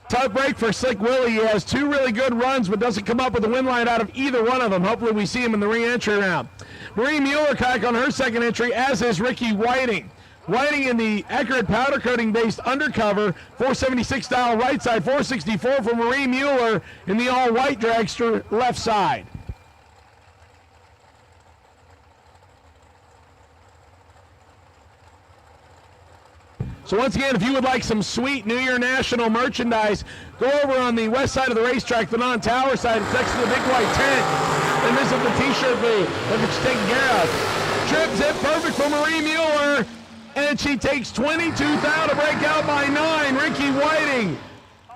Tough break for Slick Willie. He has 2 really good runs, but doesn't come up with a win line out of either one of them. Hopefully we see him in the re-entry round. Marie Mueller back on her second entry, as is Ricky Whiting. Whiting in the Eckerd powder coating based undercover, 476 style right side, 464 for Marie Mueller in the all-white dragster left side. So once again, if you would like some sweet New Year National merchandise, go over on the west side of the racetrack, the non-tower side. It's next to the big white tent. And visit the t-shirt booth. Look, it's taken care of. Trip zip perfect for Marie Mueller. And she takes 22 thou to break out by 9. Ricky Whiting,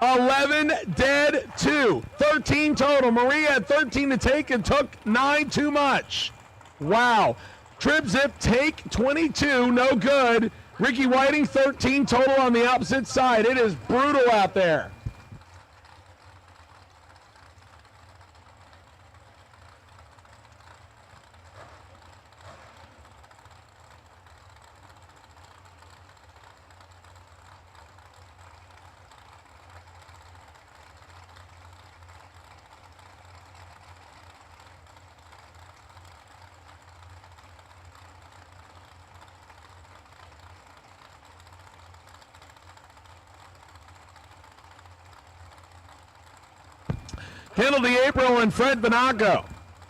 11 dead, 2. 13 total. Marie had 13 to take and took 9 too much. Wow. Trip zip take 22, no good. Ricky Whiting, 13 total on the opposite side. It is brutal out there. Kendall April and Fred Banaco.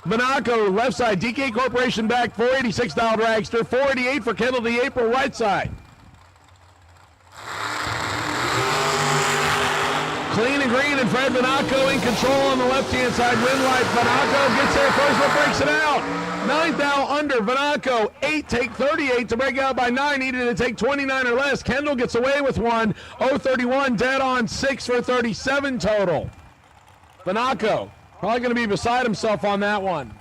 Banaco left side, DK Corporation back, 486 dial dragster, 488 for Kendall April right side. Clean and green and Fred Banaco in control on the left-hand side. Win light. Banaco gets there first, but breaks it out. 9th thou under. Banaco, 8 take 38 to break out by 9. Needed to take 29 or less. Kendall gets away with 1. 031 dead on 6 for 37 total. Banaco, probably going to be beside himself on that one.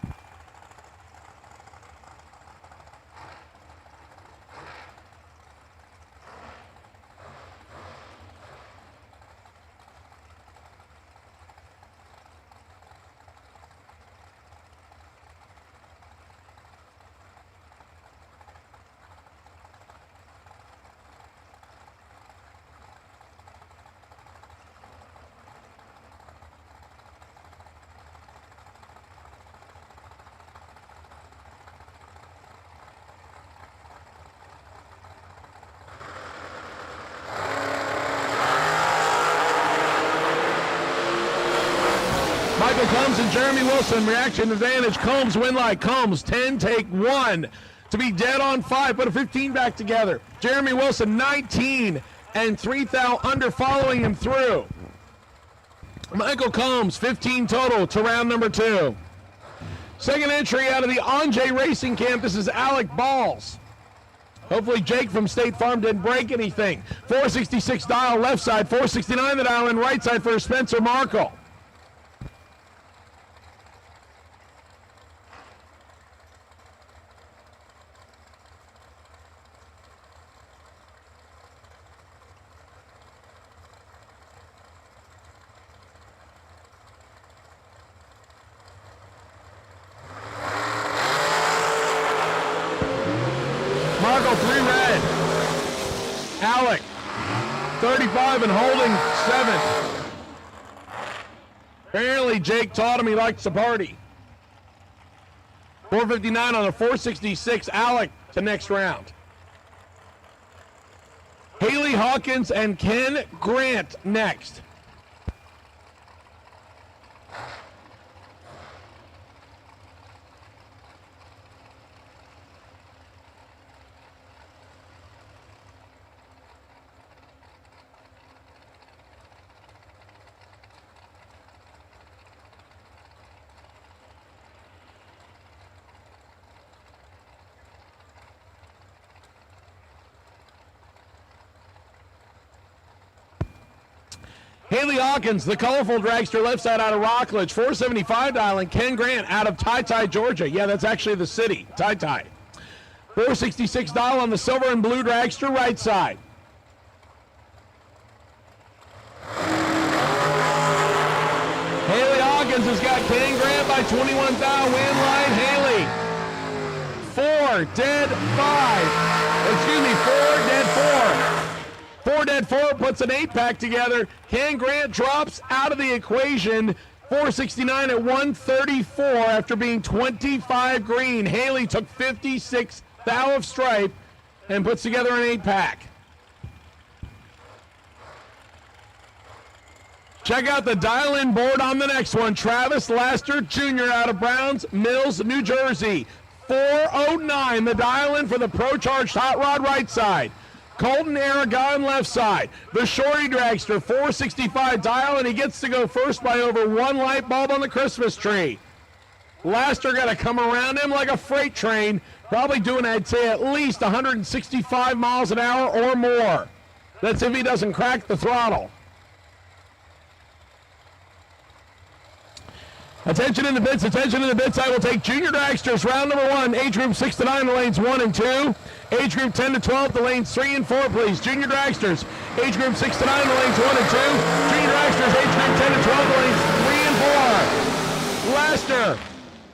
Michael Combs and Jeremy Wilson, reaction advantage. Combs win like Combs, 10 take 1 to be dead on 5, put a 15 back together. Jeremy Wilson, 19 and 3 thou under following him through. Michael Combs, 15 total to round number 2. Second entry out of the Anjay Racing Camp, this is Alec Balls. Hopefully Jake from State Farm didn't break anything. 466 dial left side, 469 the dial in right side for Spencer Markle. Markle 3 red. Alec 435 and holding 7th. Apparently, Jake taught him he likes to party. 459 on a 466. Alec to next round. Haley Hawkins and Ken Grant next. Haley Hawkins, the colorful dragster left side out of Rockledge, 475 dialing. Ken Grant out of Ty, Georgia. Yeah, that's actually the city, Ty. 466 dial on the silver and blue dragster right side. Haley Hawkins has got Ken Grant by 21 dial. Win line, Haley. 4 dead 5. Excuse me, 4 dead 4. 4 dead 4 puts an 8-pack together. Ken Grant drops out of the equation. 469 at 134 after being 25 green. Haley took 56 thou of stripe and puts together an 8-pack. Check out the dial-in board on the next one. Travis Laster Jr. out of Browns Mills, New Jersey. 409, the dial-in for the Pro Charged Hot Rod right side. Colton Aragon left side. The Shorty Dragster, 465 dial, and he gets to go first by over 1 light bulb on the Christmas tree. Laster got to come around him like a freight train, probably doing, I'd say, at least 165 miles an hour or more. That's if he doesn't crack the throttle. Attention in the bits, attention in the bits. I will take junior dragsters, round number 1, age group 6 to 9, the lanes 1 and 2. Age group 10 to 12, the lanes 3 and 4, please. Junior dragsters, age group 6 to 9, the lanes 1 and 2. Junior dragsters, age group 10 to 12, the lanes 3 and 4. Laster,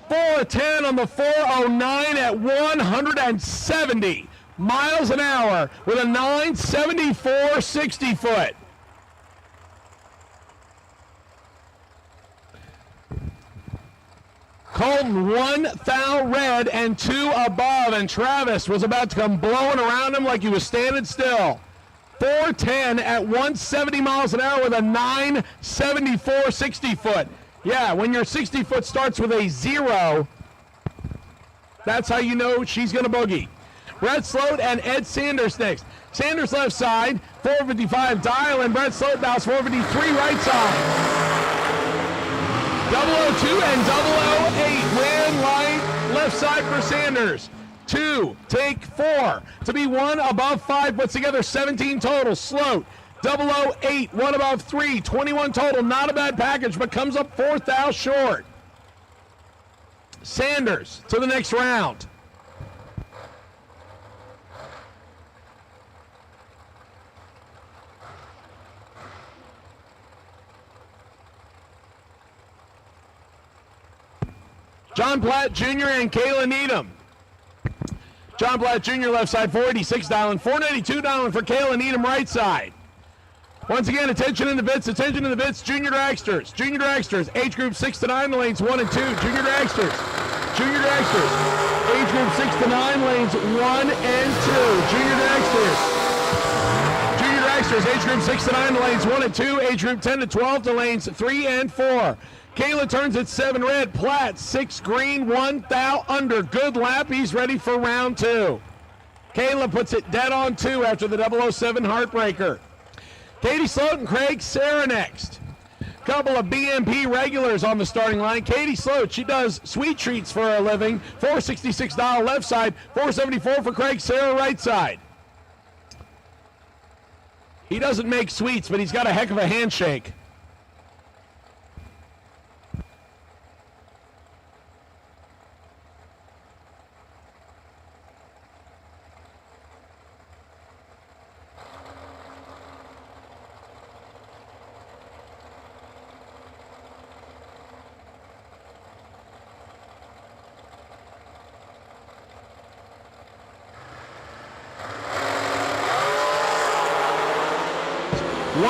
410 on the 409 at 170 miles an hour with a 974 60 foot. Colton 1 thou red and 2 above, and Travis was about to come blowing around him like he was standing still. 410 at 170 miles an hour with a 974 60 foot. Yeah, when your 60 foot starts with a 0, that's how you know she's going to boogie. Brett Sloat and Ed Sanders next. Sanders left side, 455 dial, and Brett Sloat bows 453 right side. 002 and 008, win line left side for Sanders. 2, take 4. To be 1 above 5, puts together 17 total. Sloat, 008, 1 above 3, 21 total. Not a bad package, but comes up 4th thou short. Sanders to the next round. John Platt Jr. and Kayla Needham. John Platt Jr. left side, 486 dialing, 492 dialing for Kayla Needham right side. Once again, attention in the bits, junior dragsters. Junior dragsters, age group 6 to 9, the lanes 1 and 2. Junior dragsters, age group 6 to 9, lanes 1 and 2. Junior dragsters, age group 6 to 9, the lanes 1 and 2. Age group 10 to 12, the lanes 3 and 4. Kayla turns at 7 red, Platt 6 green, 1 thou under. Good lap, he's ready for round 2. Kayla puts it dead on 2 after the 007 heartbreaker. Katie Sloat and Craig Sarah next. Couple of BMP regulars on the starting line. Katie Sloat, she does sweet treats for a living. 466 dial left side, 474 for Craig Sarah right side. He doesn't make sweets, but he's got a heck of a handshake.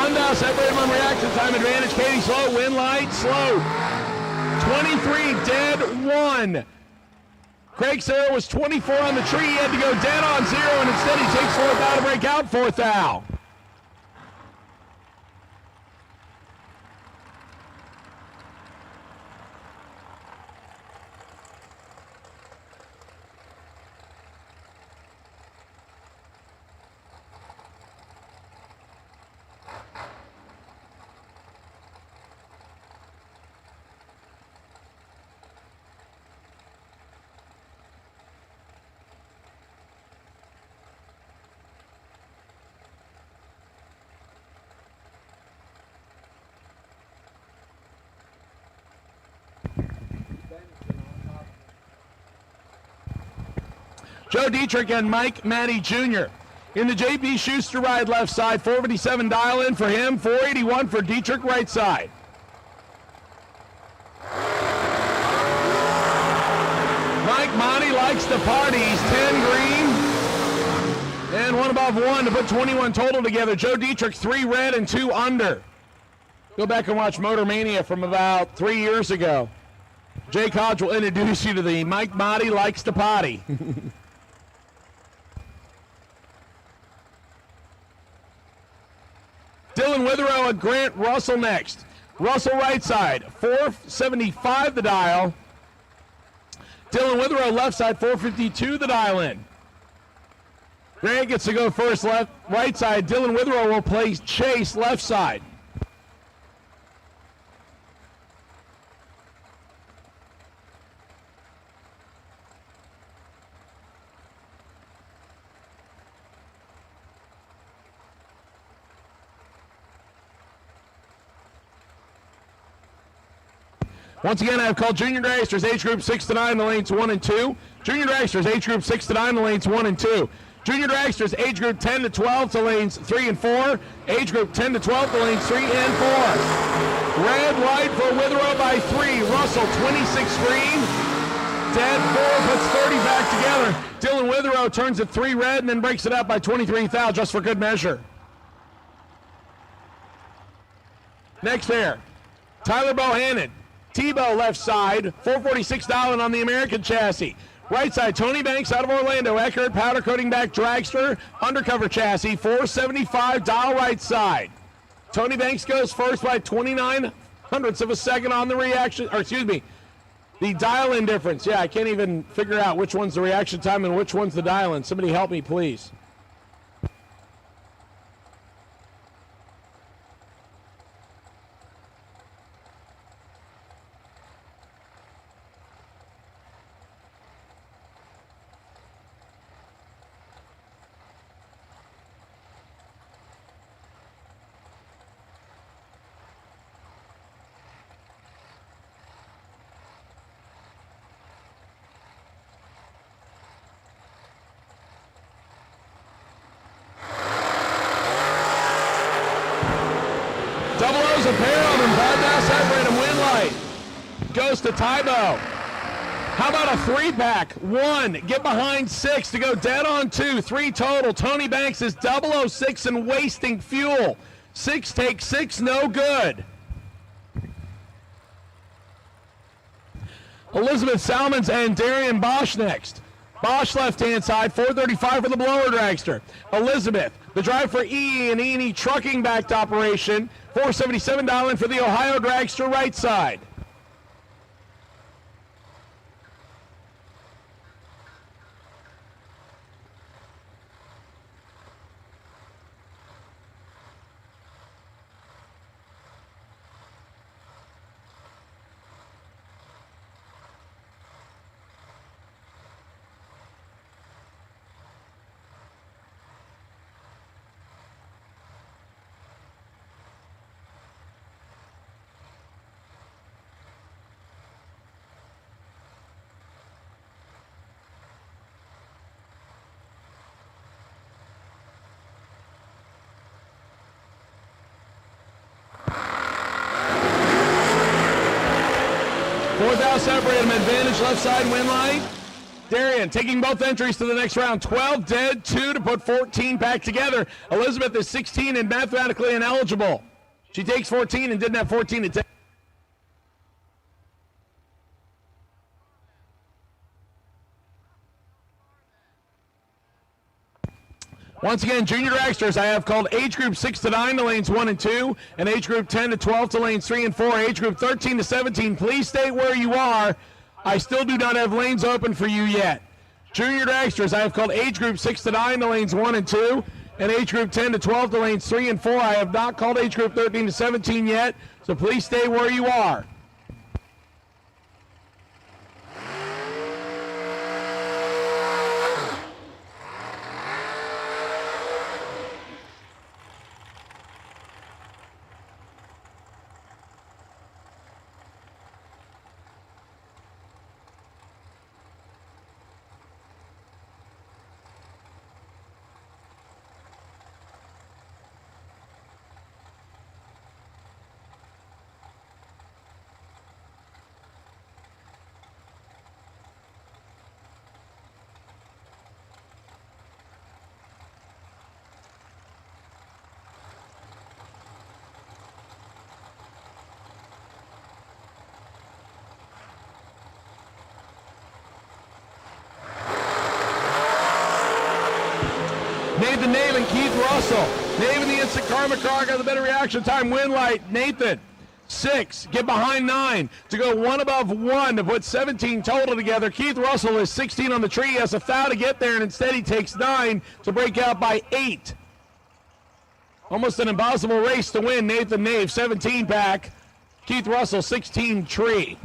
1 thou, separate them on reaction time advantage. Katie slow, win light, slow. 23 dead, 1. Craig Sarah was 24 on the tree. He had to go dead on 0, and instead he takes 4th thou to break out 4th thou. Joe Dietrich and Mike Matty Jr. In the JP Schuster ride left side, 457 dial in for him, 481 for Dietrich right side. Mike Matty likes the party. He's 10 green and 1 above 1 to put 21 total together. Joe Dietrich 3 red and 2 under. Go back and watch Motor Mania from about 3 years ago. Jake Hodge will introduce you to the Mike Matty likes the potty. Dylan Witherow and Grant Russell next. Russell right side, 475 the dial. Dylan Witherow left side, 452 the dial in. Grant gets to go first right side. Dylan Witherow will play chase left side. Once again, I've called Junior Dragsters age group 6 to 9, the lanes 1 and 2. Junior Dragsters age group 6 to 9, the lanes 1 and 2. Junior Dragsters age group 10 to 12 to lanes 3 and 4. Age group 10 to 12 to lanes 3 and 4. Red light for Witherow by 3. Russell 26 green. Dead 4 puts 30 back together. Dylan Witherow turns at 3 red and then breaks it up by 23 thou just for good measure. Next pair, Tyler Bohannon. Tebow left side, 446 dialing on the American chassis. Right side, Tony Banks out of Orlando, Eckert, powder coating back dragster, undercover chassis, 475 dial right side. Tony Banks goes first by 29 hundredths of a second on the reaction, or excuse me, the dial-in difference. Yeah, I can't even figure out which one's the reaction time and which one's the dial-in. Somebody help me, please. Double O's a pair of them. 5 thou separate them. Win light. Goes to Tybo. How about a 3-pack? 1. Get behind 6 to go dead on 2. 3 total. Tony Banks is 006 and wasting fuel. 6 take 6. No good. Elizabeth Salmons and Darian Bosch next. Bosch left-hand side, 435 for the blower dragster. Elizabeth, the drive for E&E trucking backed operation, 477 dialing for the Ohio dragster right side. Fourth out, separate them. Advantage left side, win light. Darian taking both entries to the next round. 12 dead, 2 to put 14 back together. Elizabeth is 16 and mathematically ineligible. She takes 14 and didn't have 14 to take. Once again, junior dragsters, I have called age group 6 to 9 to lanes 1 and 2, and age group 10 to 12 to lanes 3 and 4. Age group 13 to 17, please stay where you are. I still do not have lanes open for you yet. Junior dragsters, I have called age group 6 to 9 to lanes 1 and 2, and age group 10 to 12 to lanes 3 and 4. I have not called age group 13 to 17 yet, so please stay where you are. Nathan Nave and Keith Russell. Nave in the instant karma car got the better reaction time. Win light. Nathan, 6. Get behind 9 to go 1 above 1 to put 17 total together. Keith Russell is 16 on the tree. He has a foul to get there, and instead he takes 9 to break out by 8. Almost an impossible race to win. Nathan Nave, 17 back. Keith Russell, 16 tree.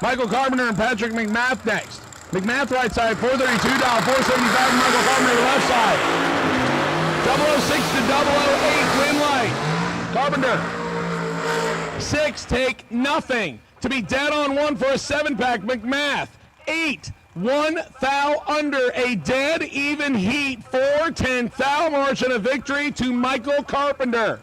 Michael Carpenter and Patrick McMath next. McMath right side, 432 down, 475. Michael Carpenter left side. 006 to 008, win light. Carpenter, 6, take nothing. To be dead on 1 for a 7-pack. McMath, 8, 1 thou under. A dead even heat, 4-10 thou margin of victory to Michael Carpenter.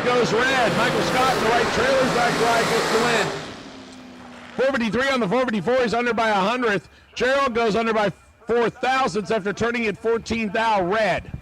goes red. Michael Scott in the right trailers back right gets the win. 453 on the 454. He's under by 100th. Gerald goes under by 4 thousandths after turning at 14 thou red.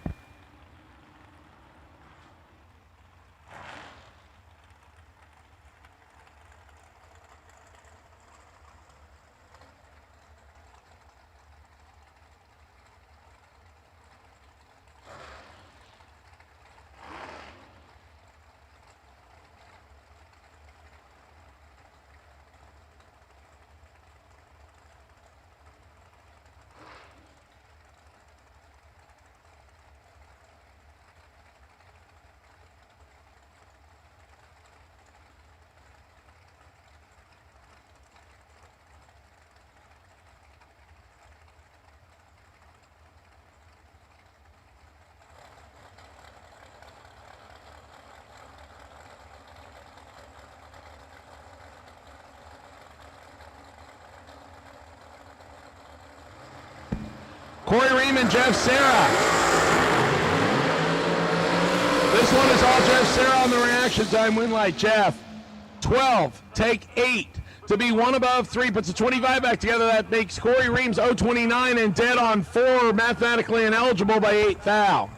Corey Ream and Jeff Serra. This one is all Jeff Serra on the reaction time. Win light, Jeff. 12, take 8. To be 1 above 3, puts a 25 back together. That makes Corey Reams 029 and dead on 4, mathematically ineligible by 8 thou.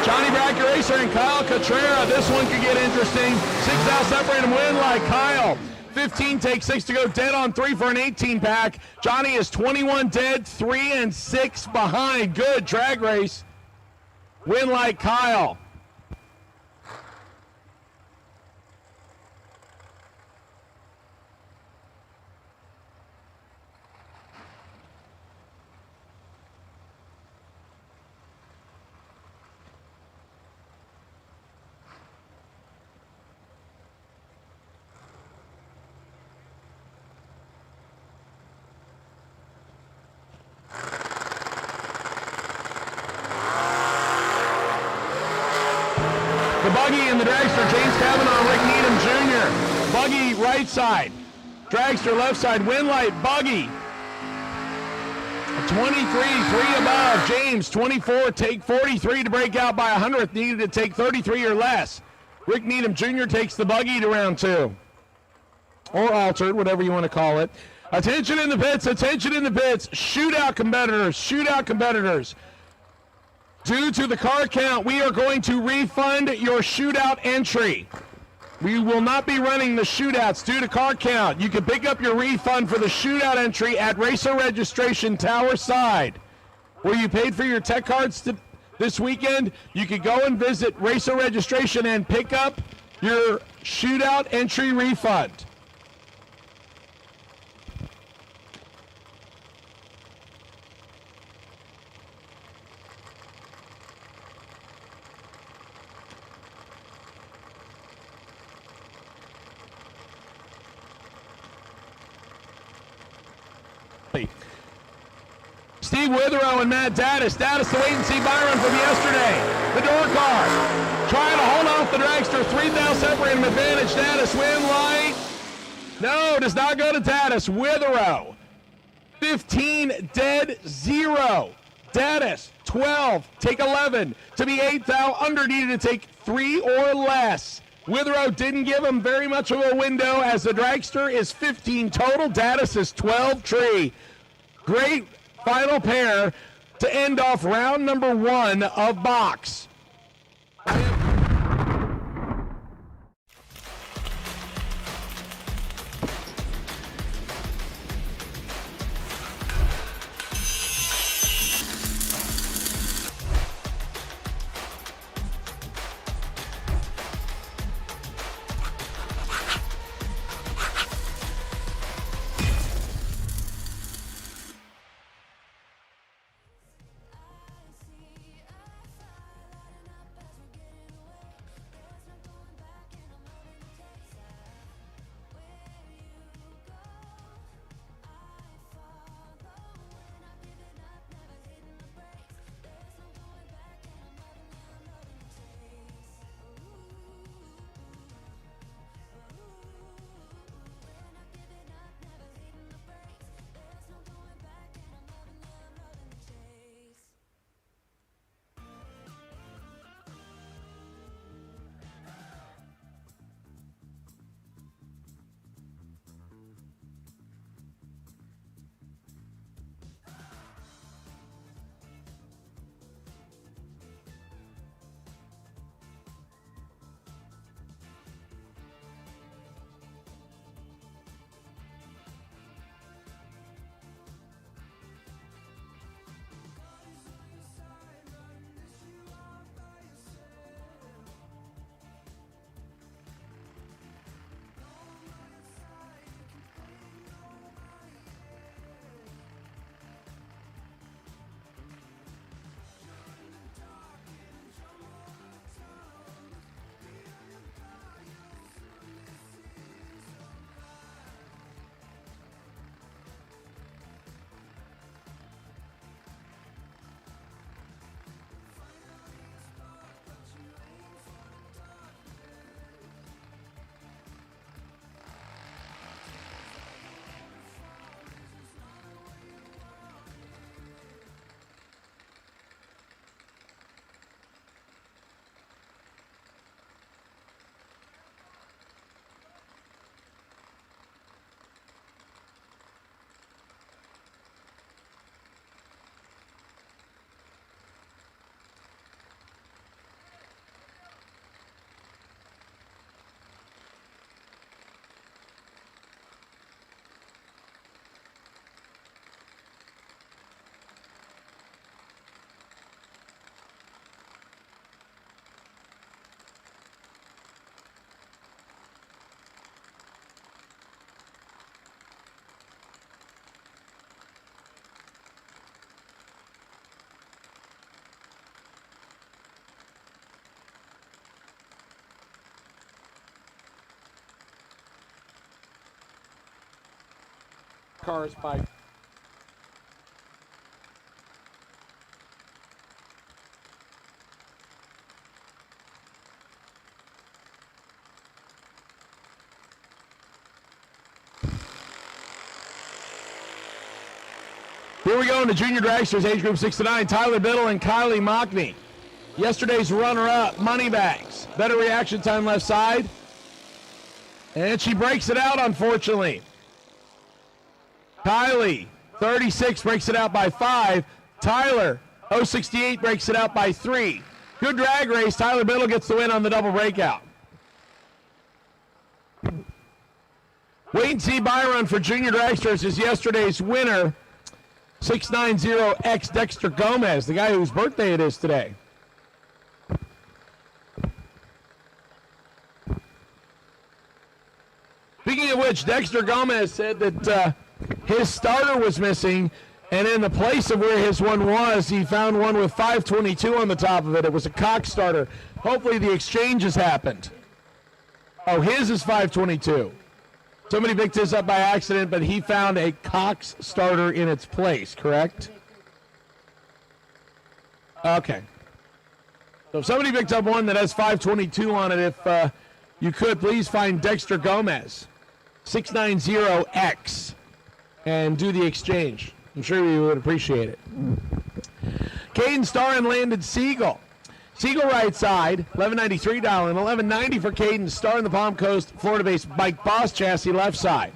Johnny Bracker Racer and Kyle Cotrera. This one could get interesting. 6 thou separate and win like Kyle. 15 take 6 to go dead on 3 for an 18 pack. Johnny is 21 dead, 3 and 6 behind. Good drag race. Win like Kyle. The buggy and the dragster, James Kavanaugh, Rick Needham Jr. Buggy right side, dragster left side, win light, buggy. 23, 3 above. James, 24, take 43 to break out by 100th. Needed to take 33 or less. Rick Needham Jr. takes the buggy to round 2. Or altered, whatever you want to call it. Attention in the pits, attention in the pits. Shootout competitors, shootout competitors. Due to the car count, we are going to refund your shootout entry. We will not be running the shootouts due to car count. You can pick up your refund for the shootout entry at Racer Registration Tower Side, where you paid for your tech cards this weekend. You can go and visit Racer Registration and pick up your shootout entry refund. Steve Witherow and Matt Daddis. Daddis, the wait-and-see Byron from yesterday. The door car. Trying to hold off the dragster. 3 thou separate him advantage. Daddis win light. No, does not go to Daddis. Witherow. 15 dead 0. Daddis 12 take 11 to be 8 thou under, needed to take 3 or less. Witherow didn't give him very much of a window as the dragster is 15 total. Daddis is 12 tree. Great final pair to end off round number 1 of box. cars by. Here we go into junior dragsters, age group 6 to 9. Tyler Biddle and Kylie Mockney. Yesterday's runner-up, Moneybags. Better reaction time left side. And she breaks it out, unfortunately. Kylie, 36, breaks it out by 5. Tyler, 068, breaks it out by 3. Good drag race. Tyler Biddle gets the win on the double breakout. Wait and see Byron for junior dragsters is yesterday's winner. 690X Dexter Gomez, the guy whose birthday it is today. Speaking of which, Dexter Gomez said that his starter was missing, and in the place of where his one was, he found one with 522 on the top of it. It was a Cox starter. Hopefully the exchange has happened. Oh, his is 522. Somebody picked his up by accident, but he found a Cox starter in its place, correct? Okay. So if somebody picked up one that has 522 on it, if you could, please find Dexter Gomez, 690X, and do the exchange. I'm sure you would appreciate it. Caden Starr and Landon Siegel. Siegel right side, $11.93 and $11.90 for Caden Starr in the Palm Coast, Florida-based Bike Boss chassis left side.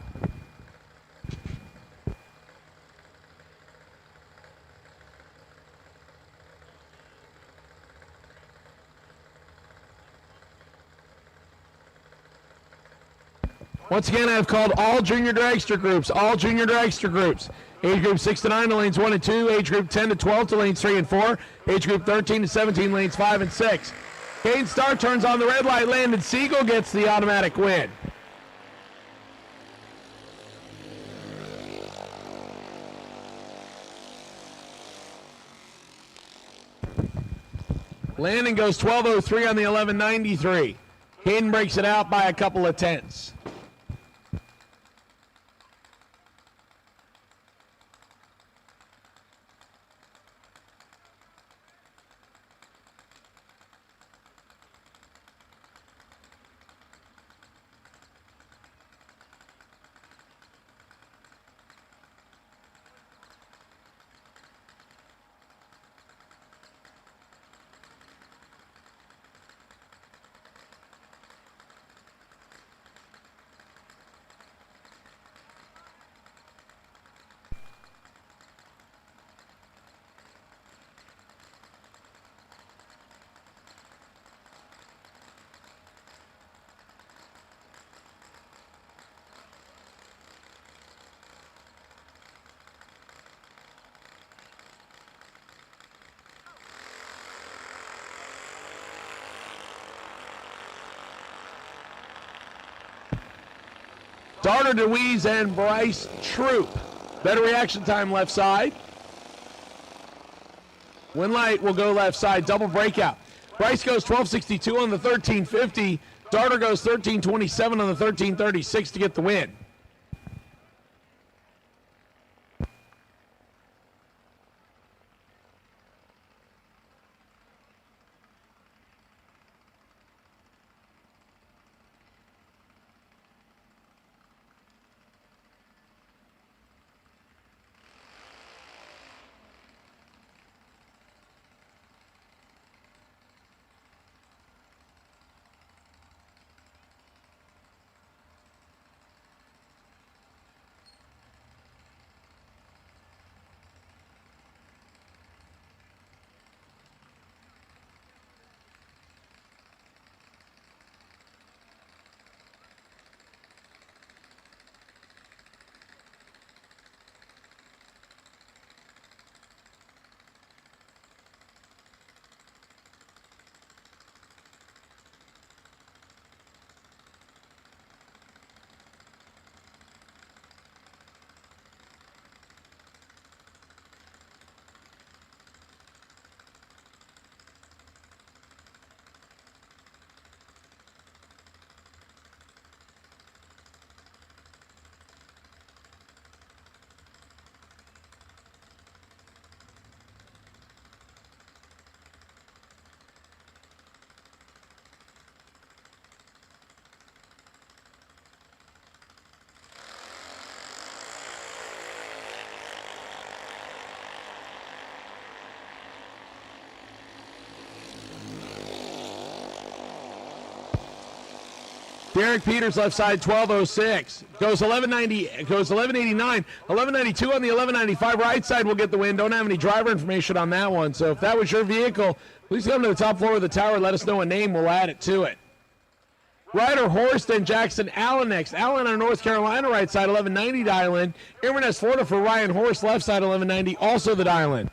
Once again, I've called all junior dragster groups, Age group 6 to 9 to lanes 1 and 2. Age group 10 to 12 to lanes 3 and 4. Age group 13 to 17, lanes 5 and 6. Kane Starr turns on the red light. Landon Siegel gets the automatic win. Landon goes 12:03 on the 11:93. Hayden breaks it out by a couple of tenths. Darter DeWeese and Bryce Troop. Better reaction time left side. Win light will go left side, double breakout. Bryce goes 12:62 on the 13:50. Darter goes 13:27 on the 13:36 to get the win. Derek Peters left side 1206. Goes 1190, goes 1189, 1192 on the 1195 right side will get the win. Don't have any driver information on that one. So if that was your vehicle, please come to the top floor of the tower. Let us know a name. We'll add it to it. Ryder Horst and Jackson Allen next. Allen on North Carolina right side 1190 dial in. Inverness, Florida for Ryan Horst left side 1190 also the dial in.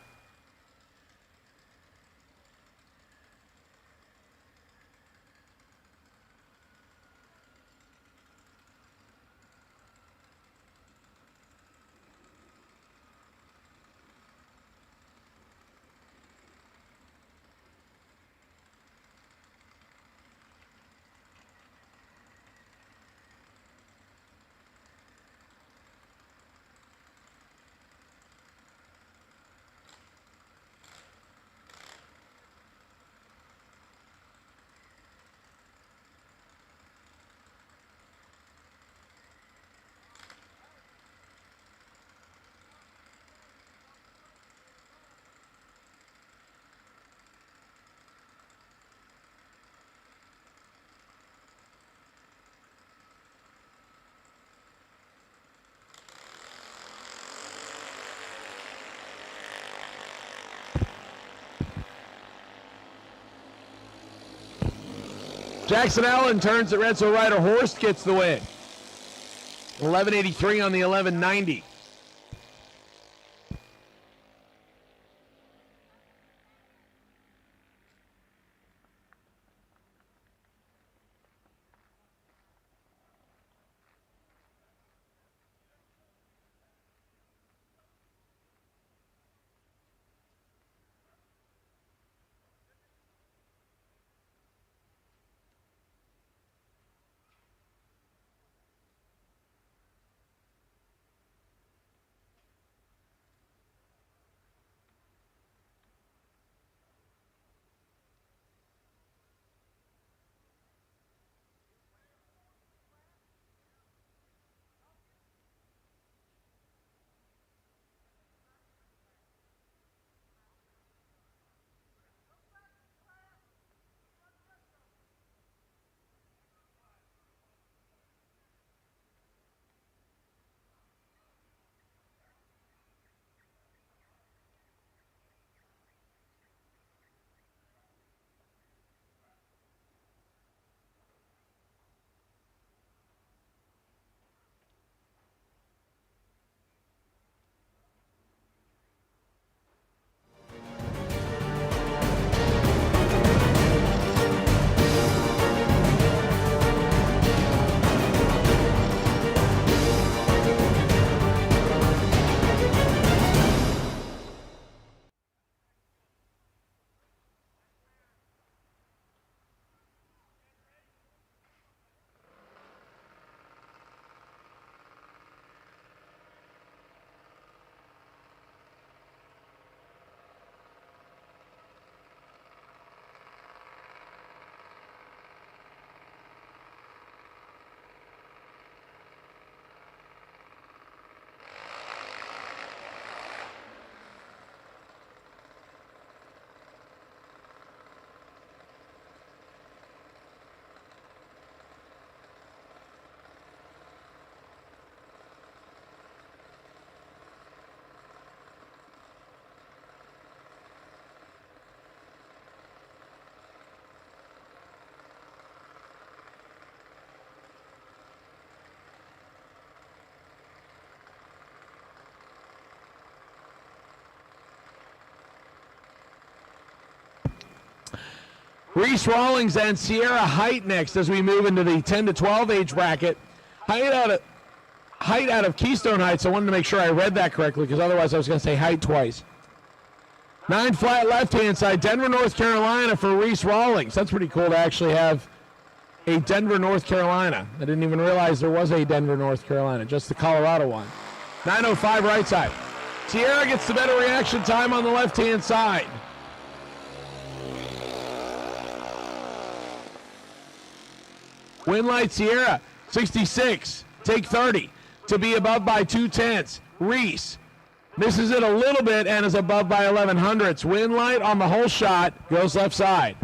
Jackson Allen turns it red, so Ryder Horst gets the win. 1183 on the 1190. Reese Rawlings and Sierra Height next as we move into the 10 to 12 age bracket. Height out of Keystone Heights. I wanted to make sure I read that correctly because otherwise I was going to say Height twice. 9 flat left-hand side, Denver, North Carolina for Reese Rawlings. That's pretty cool to actually have a Denver, North Carolina. I didn't even realize there was a Denver, North Carolina, just the Colorado one. 905 right side. Sierra gets the better reaction time on the left-hand side. Win light Sierra, 66, take 30, to be above by 2/10. Reese misses it a little bit and is above by 1100ths. Win light on the whole shot, goes left side.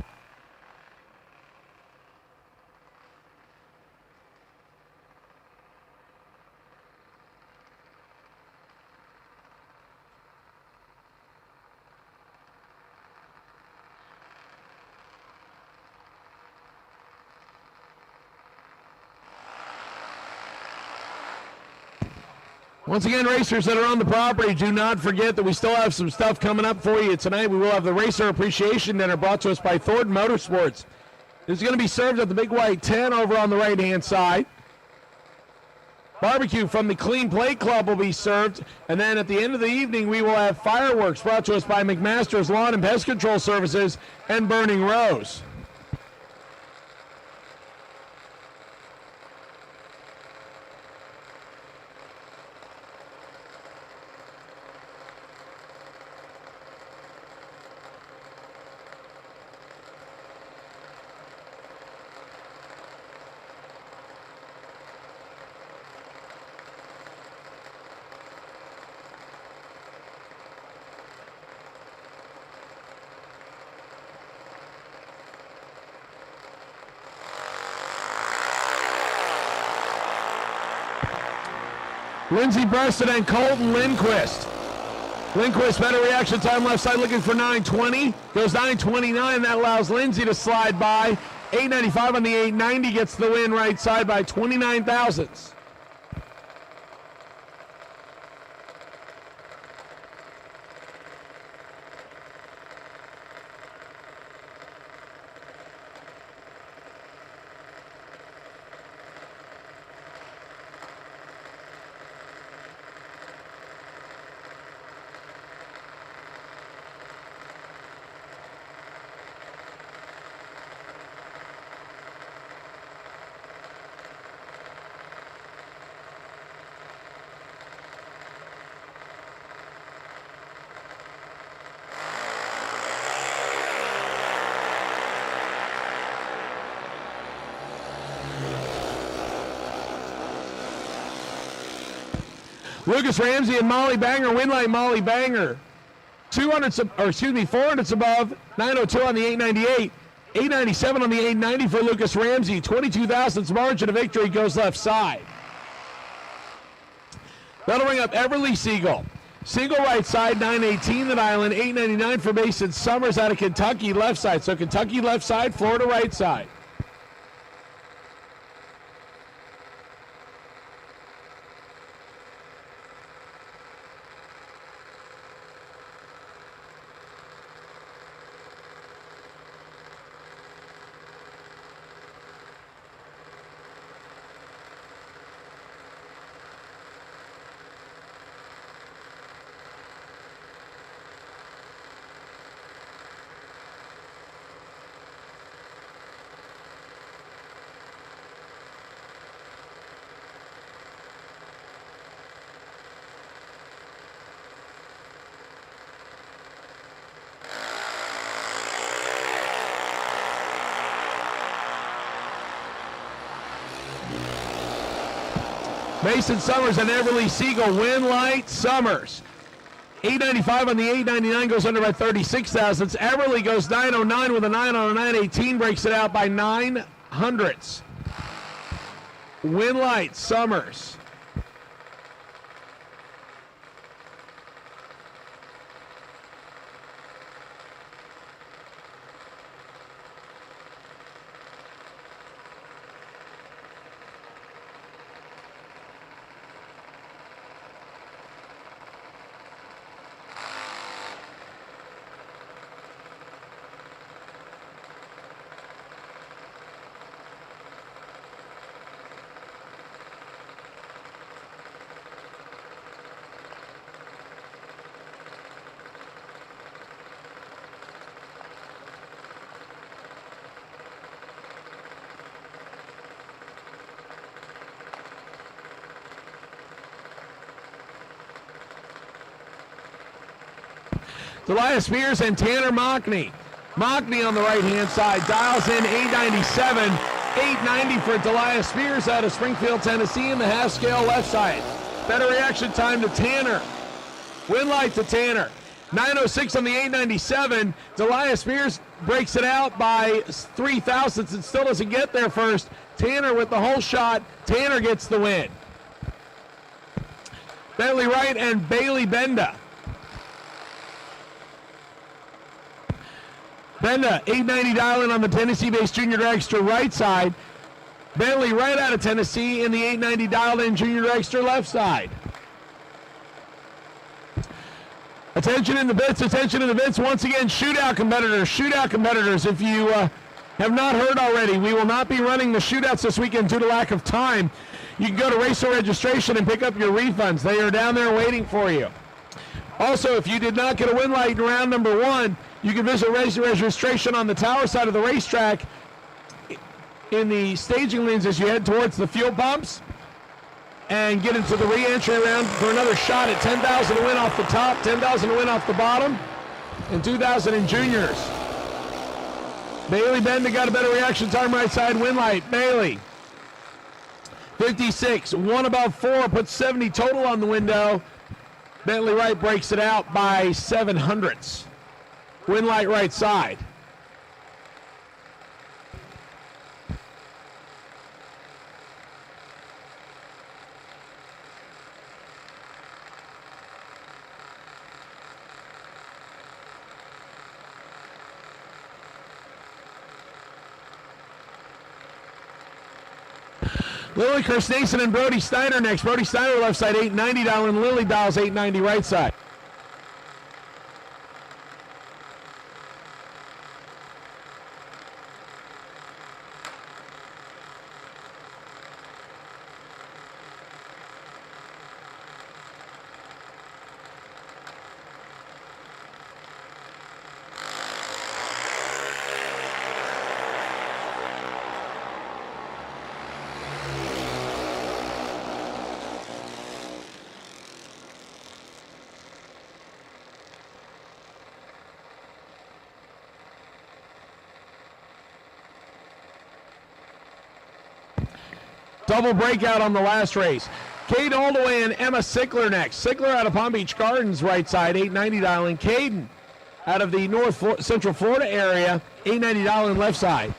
Once again, racers that are on the property, do not forget that we still have some stuff coming up for you tonight. We will have the Racer Appreciation Dinner brought to us by Thornton Motorsports. It's going to be served at the Big White 10 over on the right-hand side. Barbecue from the Clean Plate Club will be served. And then at the end of the evening, we will have fireworks brought to us by McMaster's Lawn and Pest Control Services and Burning Rose. Lindsey Preston and Colton Lindquist. Lindquist, better reaction time left side, looking for 920. Goes 929. That allows Lindsey to slide by. 895 on the 890 gets the win right side by 29 thousandths. Lucas Ramsey and Molly Banger, Winlight Molly Banger. 400s above, 902 on the 898. 897 on the 890 for Lucas Ramsey. 22 thousandths margin of victory, goes left side. That'll bring up Everly Siegel. Siegel right side, 918 at Island. 899 for Mason Summers out of Kentucky left side. So Kentucky left side, Florida right side. Mason Summers and Everly Siegel, Winlight Summers. 895 on the 899 goes under by 36 thousandths. Everly goes 909 with a 9 on a 918, breaks it out by 9 hundredths. Winlight Summers. Deliah Spears and Tanner Mockney. Mockney on the right-hand side dials in 897. 890 for Deliah Spears out of Springfield, Tennessee in the half-scale left side. Better reaction time to Tanner. Winlight to Tanner. 906 on the 897. Deliah Spears breaks it out by 3 thousandths and still doesn't get there first. Tanner with the whole shot. Tanner gets the win. Bentley Wright and Bailey Benda. Benda, 890 dialing on the Tennessee-based junior dragster right side. Bentley right out of Tennessee in the 890 dialed in junior dragster left side. Attention in the bits, attention in the bits. Once again, shootout competitors. If you have not heard already, we will not be running the shootouts this weekend due to lack of time. You can go to Racer Registration and pick up your refunds. They are down there waiting for you. Also, if you did not get a win light in round number 1, you can visit Racer Registration on the tower side of the racetrack in the staging lanes as you head towards the fuel pumps and get into the re-entry round for another shot at $10,000 to win off the top, $10,000 to win off the bottom, and $2,000 in juniors. Bailey Benda got a better reaction time right side win light. Bailey, 56, 1 above 4, puts 70 total on the window. Bentley Wright breaks it out by 7/100ths. Win light right side. Lily Kirstnason and Brody Steiner next. Brody Steiner left side 890 dial, and Lily dials 890 right side. Double breakout on the last race. Cade Holdaway and Emma Sickler next. Sickler out of Palm Beach Gardens, right side, 890 dialing. Caden out of the Central Florida area, 890 dialing left side.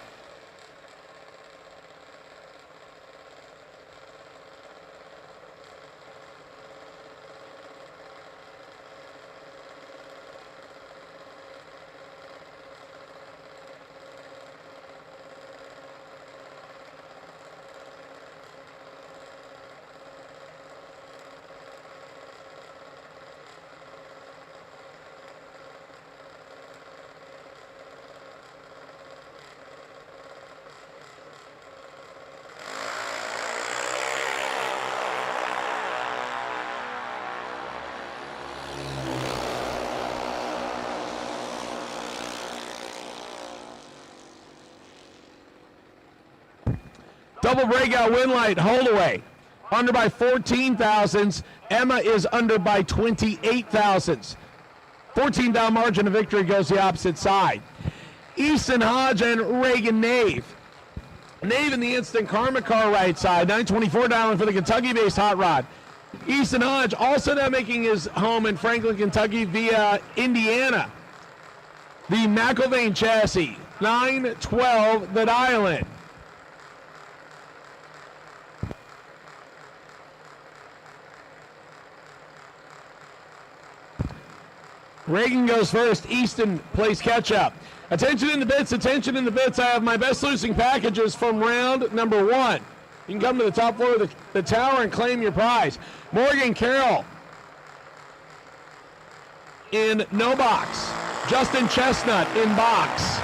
Double breakout win light, Holdaway. Under by 14 thousandths. Emma is under by 28 thousandths. 14 down margin of victory goes the opposite side. Easton Hodge and Reagan Nave. Nave in the instant karma car right side. 924 dialing for the Kentucky-based hot rod. Easton Hodge also now making his home in Franklin, Kentucky via Indiana. The McIlvain chassis. 912 the dial-in. Reagan goes first. Easton plays catch-up. Attention in the bits, attention in the bits. I have my best losing packages from round number 1. You can come to the top floor of the tower and claim your prize. Morgan Carroll in no box. Justin Chestnut in box.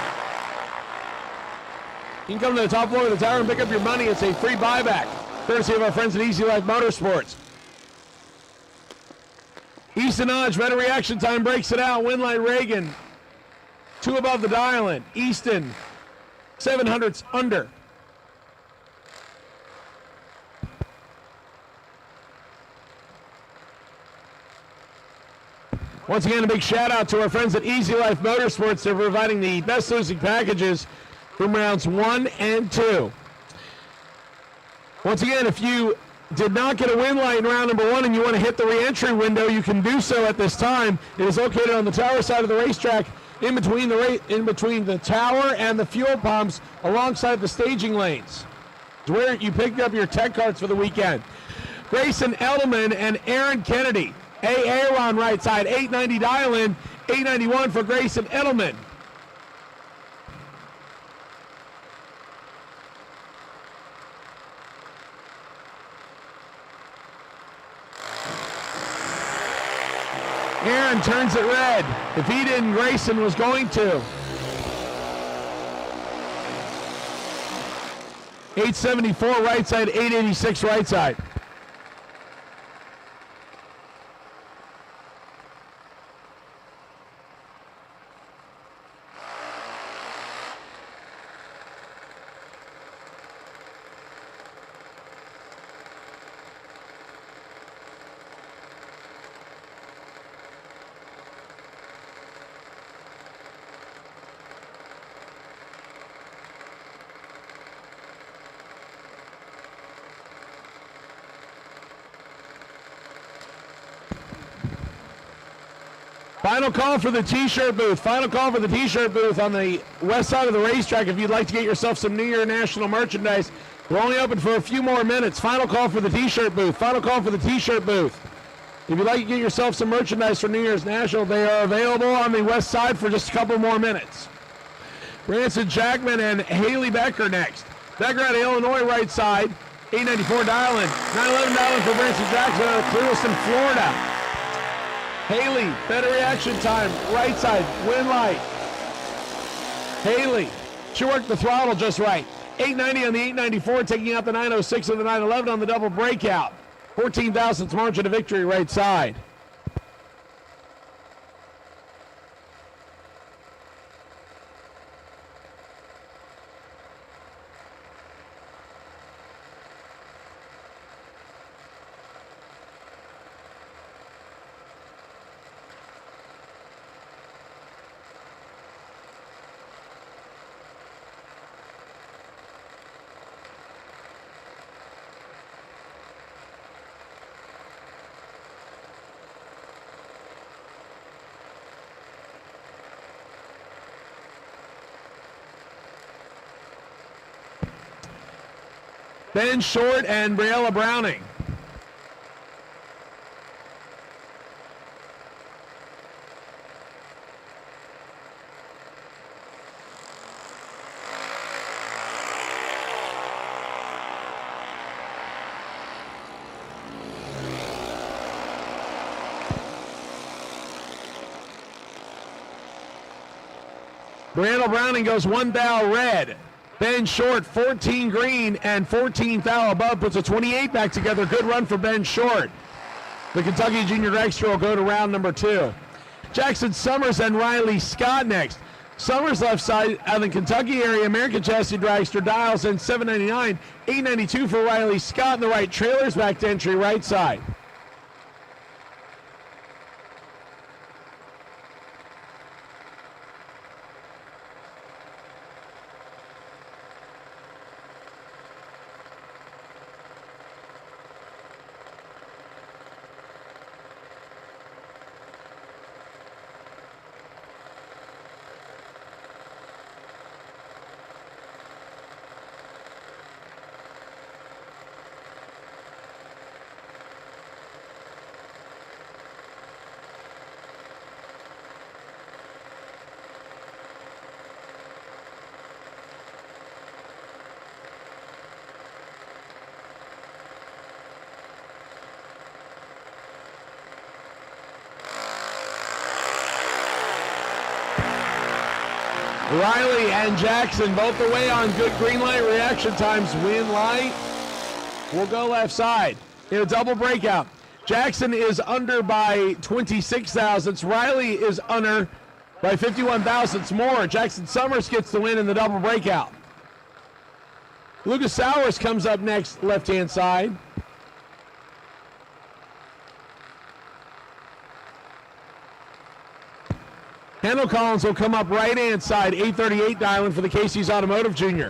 You can come to the top floor of the tower and pick up your money. It's a free buyback, courtesy of our friends at Easy Life Motorsports. Easton Hodge, better reaction time, breaks it out. Win light Reagan, 2 above the dial-in. Easton, 7/100ths under. Once again, a big shout out to our friends at Easy Life Motorsports. They're providing the best losing packages from rounds 1 and 2. Once again, if you did not get a win light in round number 1 and you want to hit the re-entry window, you can do so at this time. It is located on the tower side of the racetrack, in between the tower and the fuel pumps, alongside the staging lanes. It's where you picked up your tech cards for the weekend. Grayson Edelman and Aaron Kennedy. Aaron right side, 890 dial-in, 891 for Grayson Edelman. Aaron turns it red. If he didn't, Grayson was going to. 874 right side, 886 right side. Final call for the T-shirt booth. Final call for the T-shirt booth on the west side of the racetrack. If you'd like to get yourself some New Year National merchandise, we're only open for a few more minutes. Final call for the T-shirt booth. Final call for the T-shirt booth. If you'd like to get yourself some merchandise for New Year's National, they are available on the west side for just a couple more minutes. Branson Jackman and Haley Becker next. Becker out of Illinois right side. 894 dial-in. 911 dial-in for Branson Jackson out of Clewiston, Florida. Haley, better reaction time, right side, win light. Haley, she worked the throttle just right. 890 on the 894, taking out the 906 and the 911 on the double breakout. 14 thousandths margin of victory right side. Ben Short and Briella Browning. Briella Browning goes 1 thou red. Ben Short, 14 green and 14 thou above, puts a 28 back together. Good run for Ben Short. The Kentucky Junior Dragster will go to round number 2. Jackson Summers and Riley Scott next. Summers left side out of the Kentucky area, American Chassis Dragster, dials in 799, 892 for Riley Scott in the right. Trailers back to entry right side. Riley and Jackson both the way on good green light reaction times. Win light will go left side in a double breakout. Jackson is under by 26 thousandths. Riley is under by 51 thousandths more. Jackson Summers gets the win in the double breakout. Lucas Sowers comes up next, left-hand side. Kendall Collins will come up right-hand side, 838 dialing for the Casey's Automotive Jr.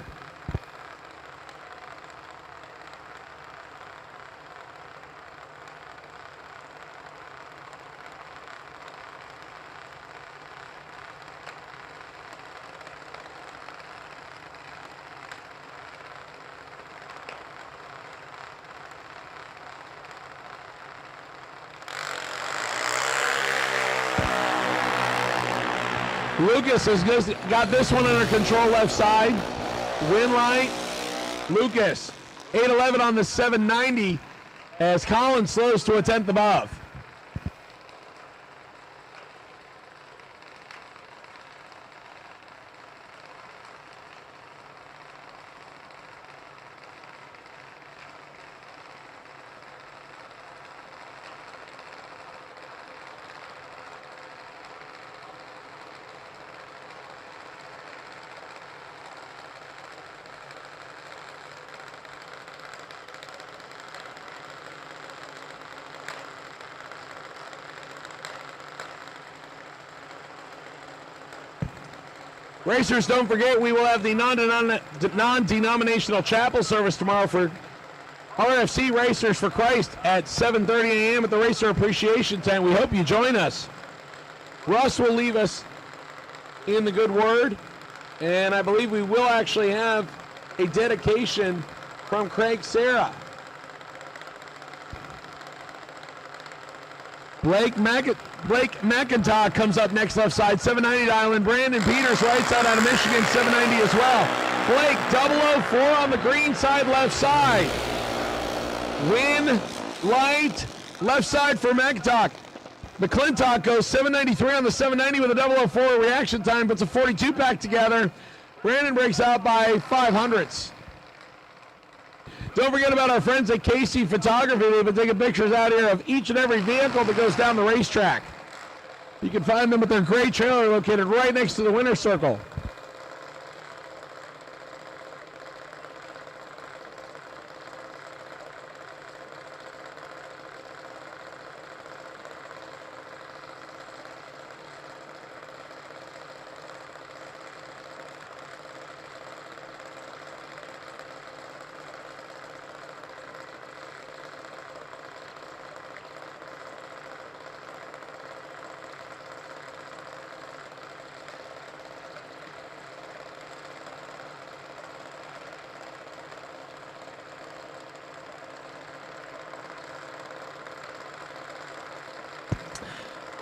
Lucas has got this one under control left side. Win light. Lucas, 811 on the 790 as Collins slows to a tenth above. Racers, don't forget, we will have the non-denominational chapel service tomorrow for RFC Racers for Christ at 7:30 a.m. at the Racer Appreciation Tent. We hope you join us. Russ will leave us in the good word, and I believe we will actually have a dedication from Craig Sarah. Blake McIntyre comes up next left side, 790 dial in. Brandon Peters right side out of Michigan, 790 as well. Blake 004 on the green side, left side. Win, light, left side for McIntyre. McClintock goes 793 on the 790 with a 004 reaction time, puts a 42 pack together. Brandon breaks out by 500ths. Don't forget about our friends at KC Photography. They've been taking pictures out here of each and every vehicle that goes down the racetrack. You can find them at their gray trailer located right next to the winner's circle.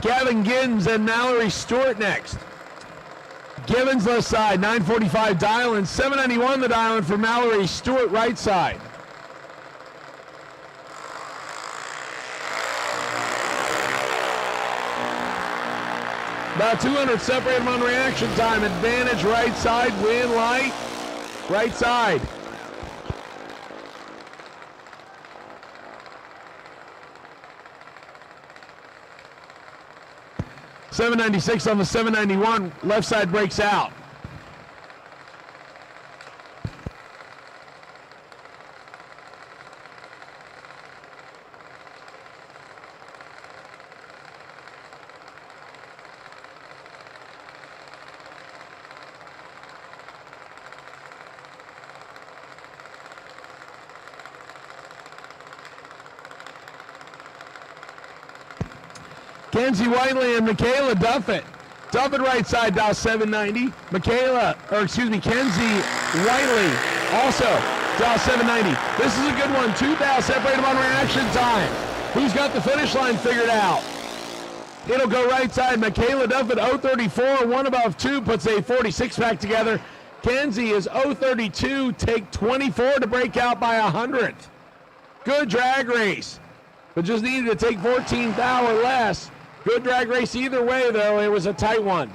Gavin Gibbons and Mallory Stewart next. Gibbons left side, 945 dial in, 791 the dial in for Mallory Stewart right side. About 200 separate them on reaction time. Advantage right side, win light, right side. .796 on the 791, left side breaks out. Kenzie Whiteley and Michaela Duffett. Duffett right side, dial 790. Kenzie Whiteley also dial 790. This is a good one. 2 dials separate them on reaction time. Who's got the finish line figured out? It'll go right side. Michaela Duffett 034, one above 2, puts a 46 pack together. Kenzie is 032, take 24 to break out by 100. Good drag race, but just needed to take 14th thou or less. Good drag race either way, though. It was a tight one.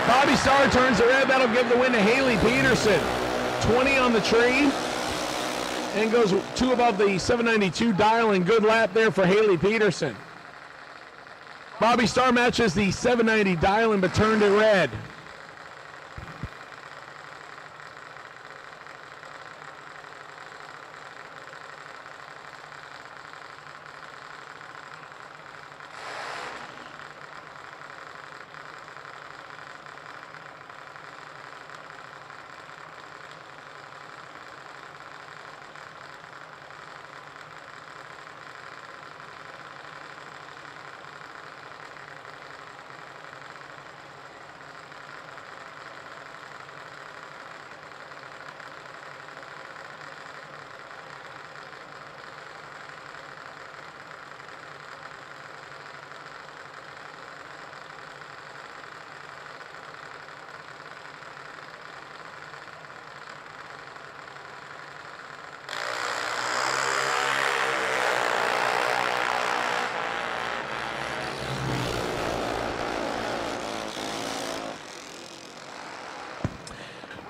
Bobby Starr turns the red. That'll give the win to Haley Peterson. 20 on the tree and goes 2 above the 792 dial, and good lap there for Haley Peterson. Bobby Starr matches the 790 dial in, but turned it red.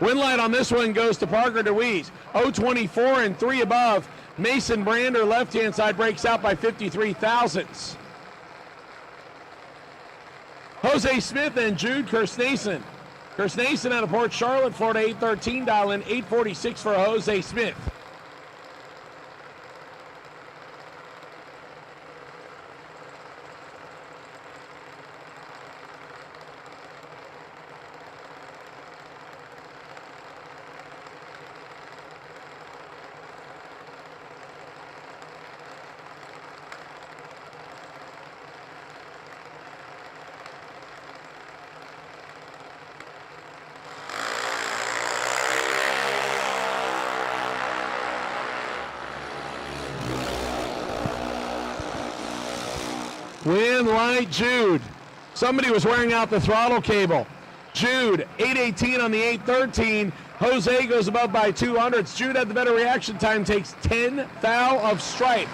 Win light on this one goes to Parker DeWeese. 024 and 3 above. Mason Brander, left-hand side, breaks out by 53 thousandths. Jose Smith and Jude Kersnason. Kersnason out of Port Charlotte, Florida, 813 dial in, 846 for Jose Smith. Win light Jude. Somebody was wearing out the throttle cable. Jude, 818 on the 813. Jose goes above by 200. Jude had the better reaction time, takes 10 thou of stripe.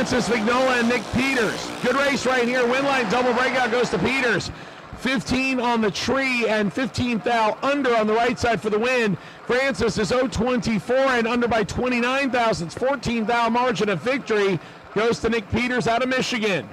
Francis Vignola and Nick Peters. Good race right here. Win line double breakout goes to Peters. 15 on the tree and 15 thou under on the right side for the win. Francis is 024 and under by 29 thousandths. 14 thou margin of victory goes to Nick Peters out of Michigan.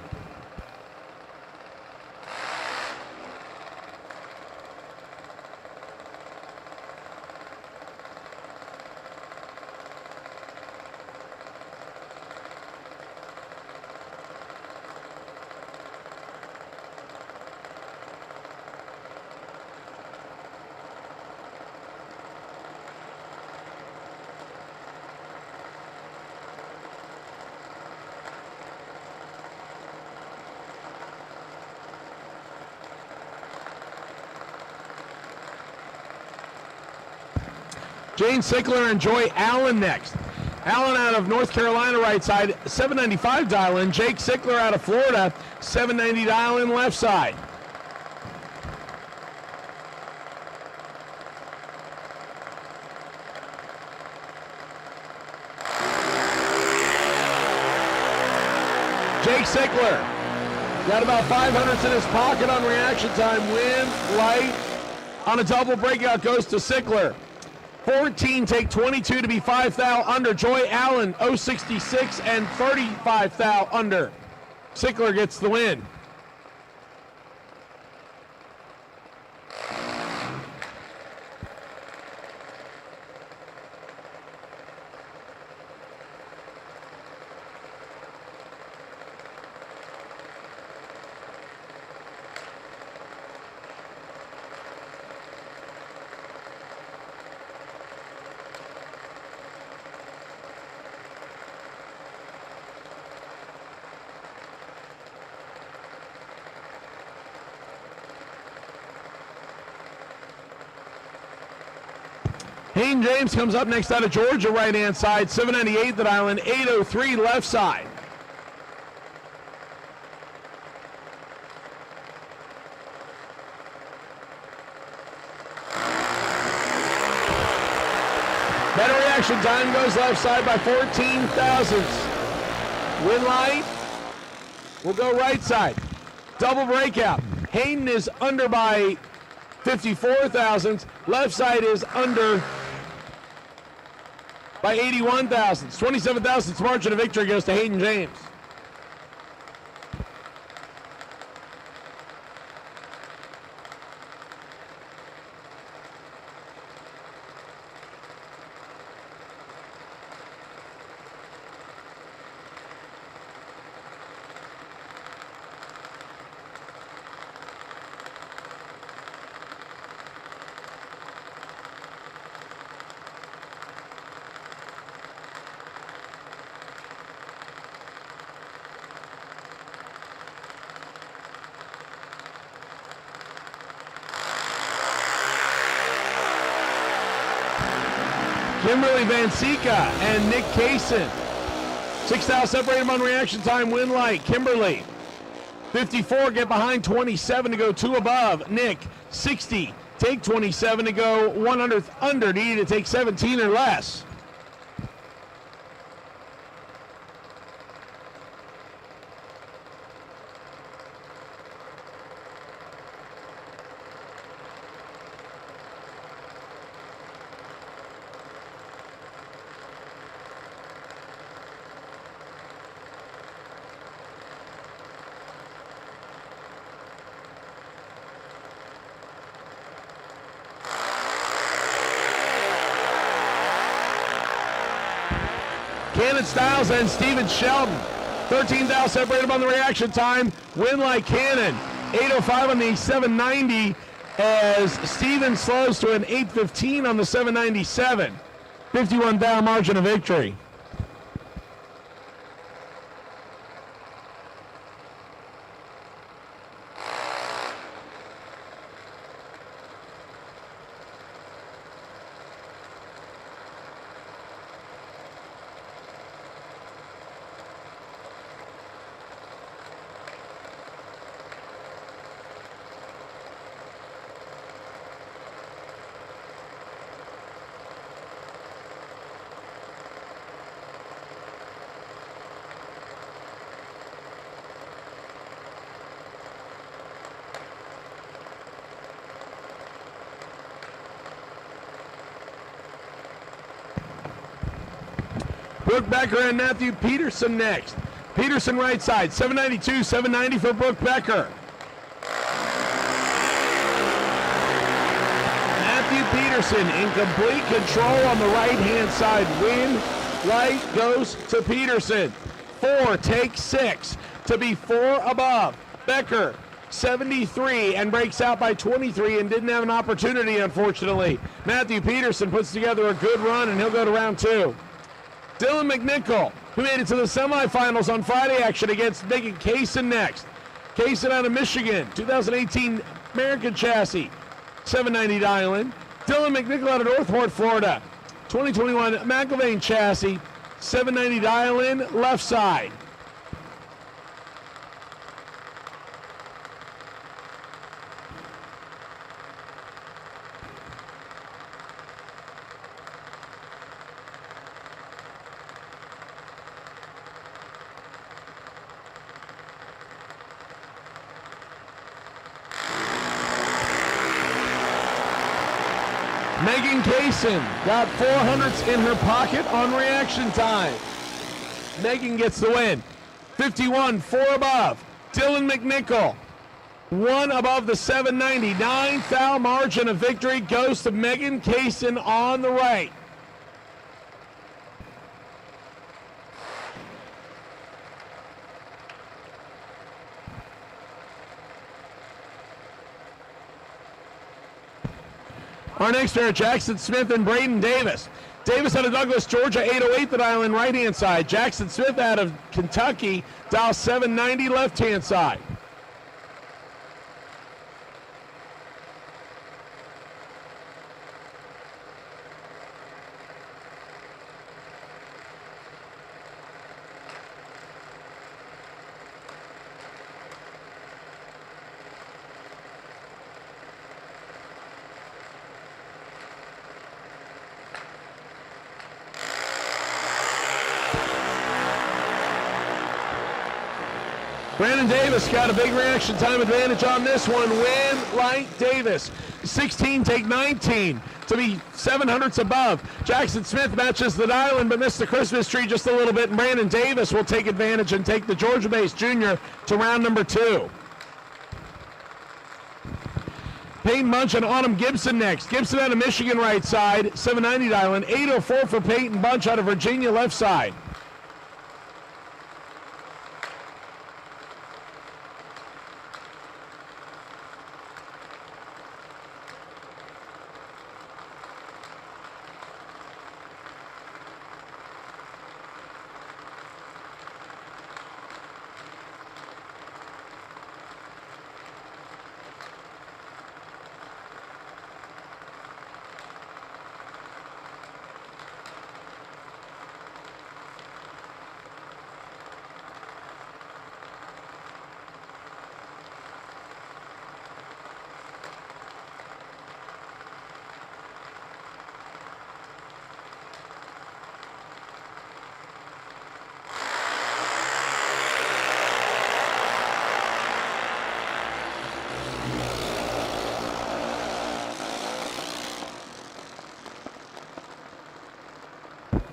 Jane Sickler and Joy Allen next. Allen out of North Carolina right side, 795 dial in. Jake Sickler out of Florida, 790 dial in left side. Jake Sickler got about 500s in his pocket on reaction time. Win light on a double breakout goes to Sickler. 14 take 22 to be 5 thou under. Joy Allen 066 and 35 thou under. Sickler gets the win. Hayden James comes up next out of Georgia, right-hand side, 798 that island, 803 left side. Better reaction time goes left side by 14 thousandths. Win light will go right side. Double breakout. Hayden is under by 54 thousandths. Left side is under by 81 thousandths. 27 thousandths margin of victory goes to Hayden James. Kimberly Van Sika and Nick Kaysen. 6,000 separate them on reaction time. Win light. Kimberly. 54, get behind 27 to go 2 above. Nick, 60, take 27 to go 100th under. Needed to take 17 or less. Cannon Styles and Steven Sheldon. 13,000 separated on the reaction time. Win like Cannon. 8:05 on the 790 as Steven slows to an 8:15 on the 797. 51 thou margin of victory. Brooke Becker and Matthew Peterson next. Peterson right side, 792, 790 for Brooke Becker. Matthew Peterson in complete control on the right-hand side. Win light goes to Peterson. 4, take 6 to be 4 above. Becker, 73 and breaks out by 23 and didn't have an opportunity, unfortunately. Matthew Peterson puts together a good run and he'll go to round 2. Dylan McNichol, who made it to the semifinals on Friday action against Megan Kaysen next. Kaysen out of Michigan, 2018 American chassis, 790 dial-in. Dylan McNichol out of Northport, Florida, 2021 McIlvain chassis, 790 dial-in, left side. Megan Kaysen got 400s in her pocket on reaction time. Megan gets the win. 51, 4 above. Dylan McNichol, 1 above the 790. 9 thou margin of victory goes to Megan Kaysen on the right. Our next pair, Jackson Smith and Braden Davis. Davis out of Douglas, Georgia, 808 the dial in right-hand side. Jackson Smith out of Kentucky, dial 790 left-hand side. Brandon Davis got a big reaction time advantage on this one. Win light Davis. 16, take 19 to be 700ths above. Jackson Smith matches the dial-in but missed the Christmas tree just a little bit. And Brandon Davis will take advantage and take the Georgia-based junior to round number 2. Peyton Bunch and Autumn Gibson next. Gibson out of Michigan right side, 790 dial-in. 804 for Peyton Bunch out of Virginia left side.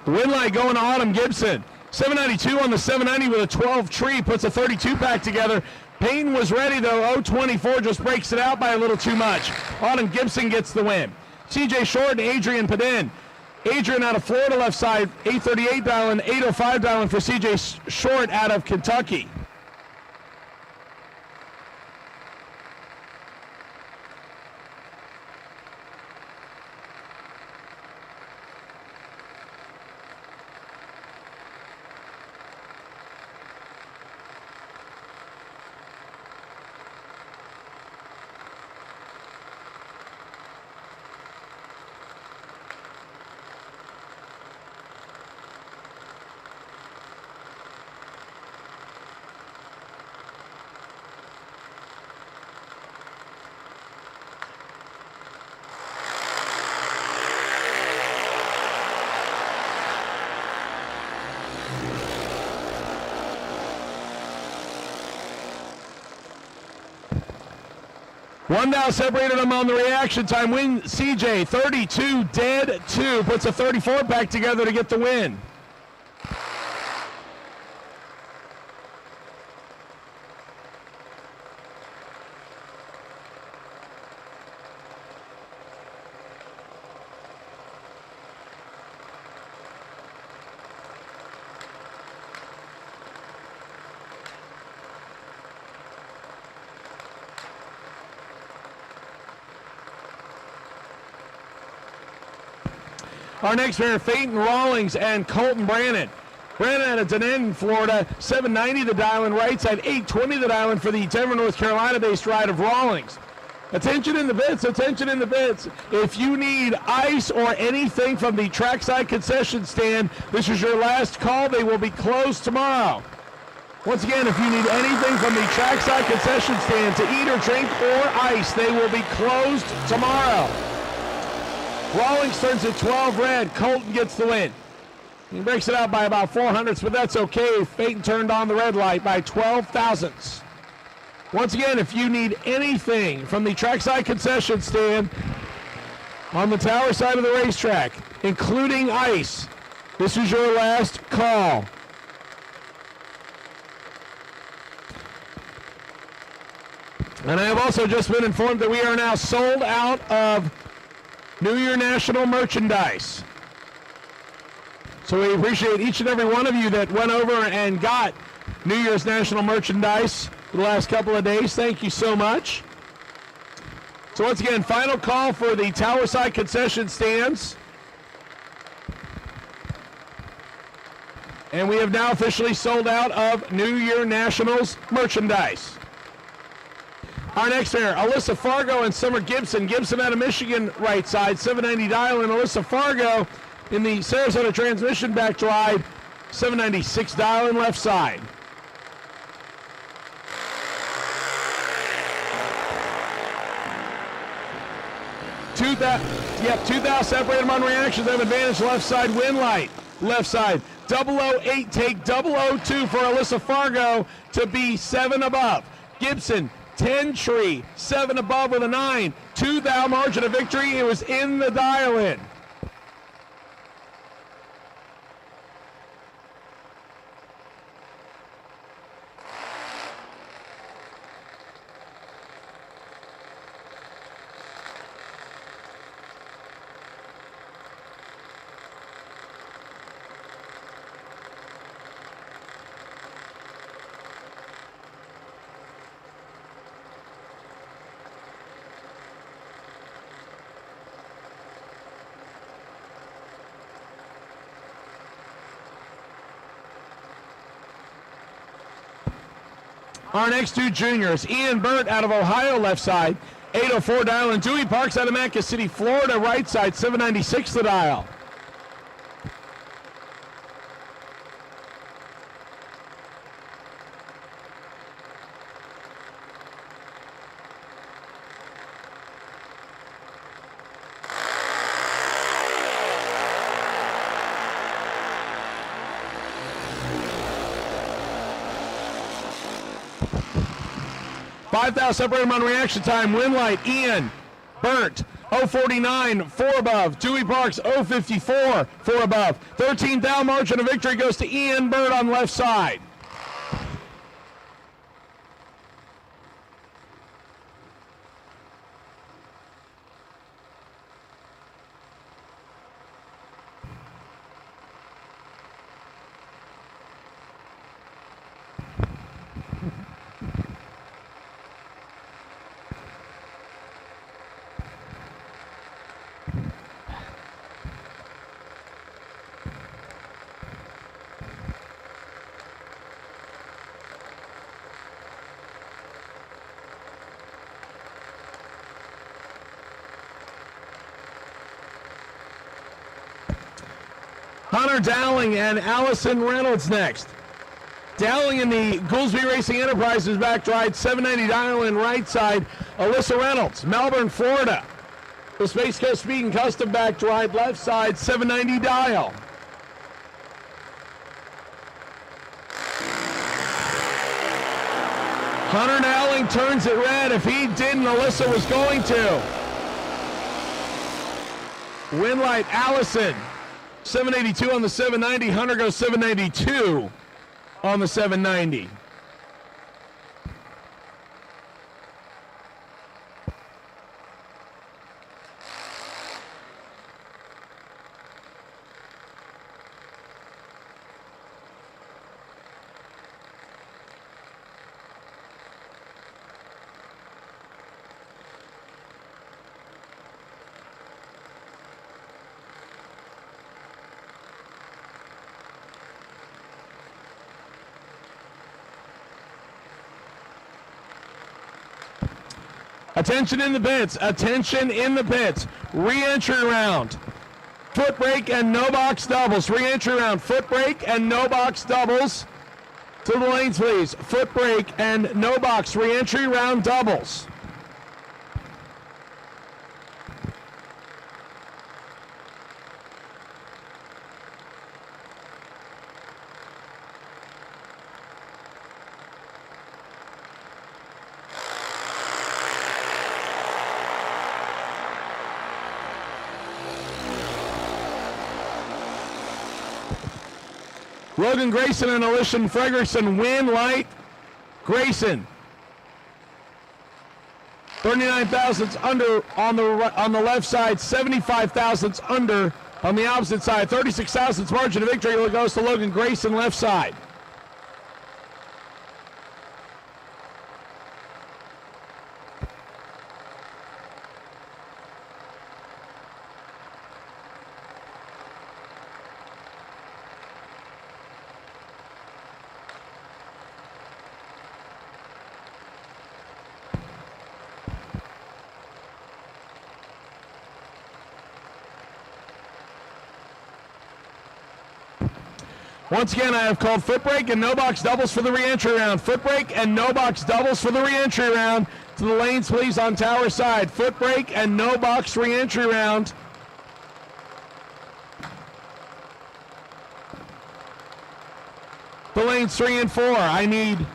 Winlight going to Autumn Gibson. 792 on the 790 with a 12 tree, puts a 32 pack together. Payton was ready though, 024 just breaks it out by a little too much. Autumn Gibson gets the win. CJ Short and Adrian Padin. Adrian out of Florida left side, 838 dialing, 805 dialing for CJ Short out of Kentucky. One now separated them on the reaction time. Win CJ 32 dead 2, puts a 34 pack together to get the win. Our next pair, Peyton Rawlings and Colton Brannon. Brannon out of Dunedin, Florida, 790 the dial-in right side, 820 the dial-in for the Denver, North Carolina-based ride of Rawlings. Attention in the bits, attention in the bits. If you need ice or anything from the trackside concession stand, this is your last call. They will be closed tomorrow. Once again, if you need anything from the trackside concession stand to eat or drink or ice, they will be closed tomorrow. Rawlings turns it 12 red. Colton gets the win. He breaks it out by about 400ths, but that's okay. Peyton turned on the red light by 12 thousandths. Once again, if you need anything from the trackside concession stand on the tower side of the racetrack, including ice, this is your last call. And I have also just been informed that we are now sold out of New Year National merchandise. So we appreciate each and every one of you that went over and got New Year's National merchandise for the last couple of days. Thank you so much. So once again, final call for the tower side concession stands. And we have now officially sold out of New Year Nationals merchandise. Our next pair, Alyssa Fargo and Summer Gibson. Gibson out of Michigan, right side, 790 dial, and Alyssa Fargo in the Sarasota transmission back drive, 796 dial and left side. Two thou separated them on reactions. They have advantage left side, win light. Left side, 008 take 002 for Alyssa Fargo to be 7 above. Gibson, 10 tree, 7 above with a 9. 2 thou margin of victory. It was in the dial-in. Our next two juniors, Ian Burt out of Ohio, left side, 804 dial, and Dewey Parks out of Memphis City, Florida, right side, 796 the dial. $5,000 separated on reaction time. Win light, Ian Burnt. 049, 4 above. Dewey Parks, 054, 4 above. 13th down, margin of victory goes to Ian Bird on left side. Hunter Dowling and Allison Reynolds next. Dowling in the Goolsby Racing Enterprises back ride, 790 dial in right side. Alyssa Reynolds, Melbourne, Florida. The Space Coast Speed and Custom back ride left side, 790 dial. Hunter Dowling turns it red. If he didn't, Alyssa was going to. Winlight Allison. 782 on the 790. Hunter goes 792 on the 790. Attention in the pits, attention in the pits. Re-entry round. Foot brake and no box doubles. Re-entry round, foot brake and no box doubles. To the lanes, please. Foot brake and no box. Re-entry round doubles. Logan Grayson and Alicia Fredrickson win light. Grayson, 39 thousandths under on the left side, 75 thousandths under on the opposite side. 36 thousandths margin of victory goes to Logan Grayson left side. Once again, I have called foot brake and no box doubles for the re-entry round. Foot brake and no box doubles for the re-entry round. To the lanes, please, on tower side. Foot brake and no box re-entry round. The lanes 3 and 4. I need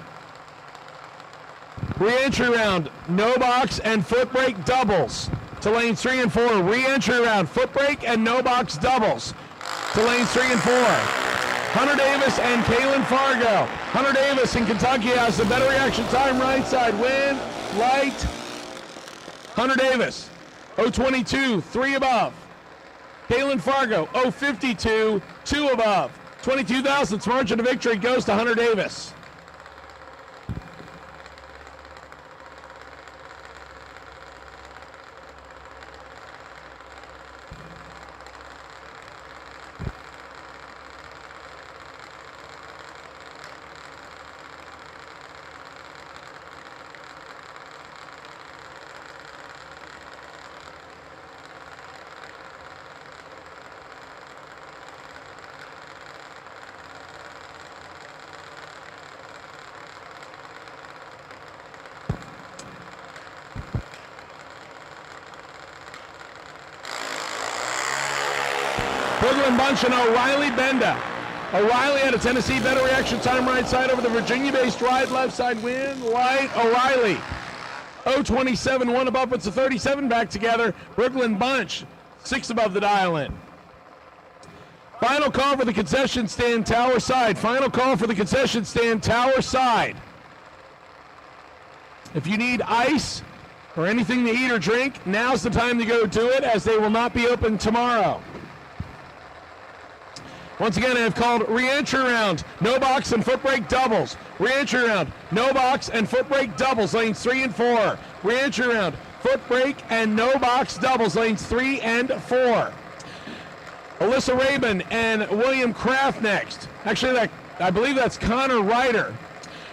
re-entry round, no box and foot brake doubles. To lanes 3 and 4. Re-entry round, foot brake and no box doubles. To lanes 3 and 4. Hunter Davis and Kaylin Fargo. Hunter Davis in Kentucky has the better reaction time right side. Win, light. Hunter Davis, 022, 3 above. Kaylin Fargo, 052, 2 above. 22 thousandths margin of victory goes to Hunter Davis. Woodland Bunch and O'Reilly Benda. O'Reilly had a Tennessee better reaction time right side over the Virginia-based ride left side win. Light O'Reilly. 027, 1 above, puts the 37 back together. Brooklyn Bunch, 6 above the dial in. Final call for the concession stand, tower side. Final call for the concession stand, tower side. If you need ice or anything to eat or drink, now's the time to go do it, as they will not be open tomorrow. Once again, I have called re-entry round, no box and foot brake doubles. Re-entry round, no box and foot brake doubles, lanes 3 and 4. Re-entry round, foot brake and no box doubles, lanes 3 and 4. Alyssa Rabin and William Kraft next. Actually, I believe that's Connor Ryder.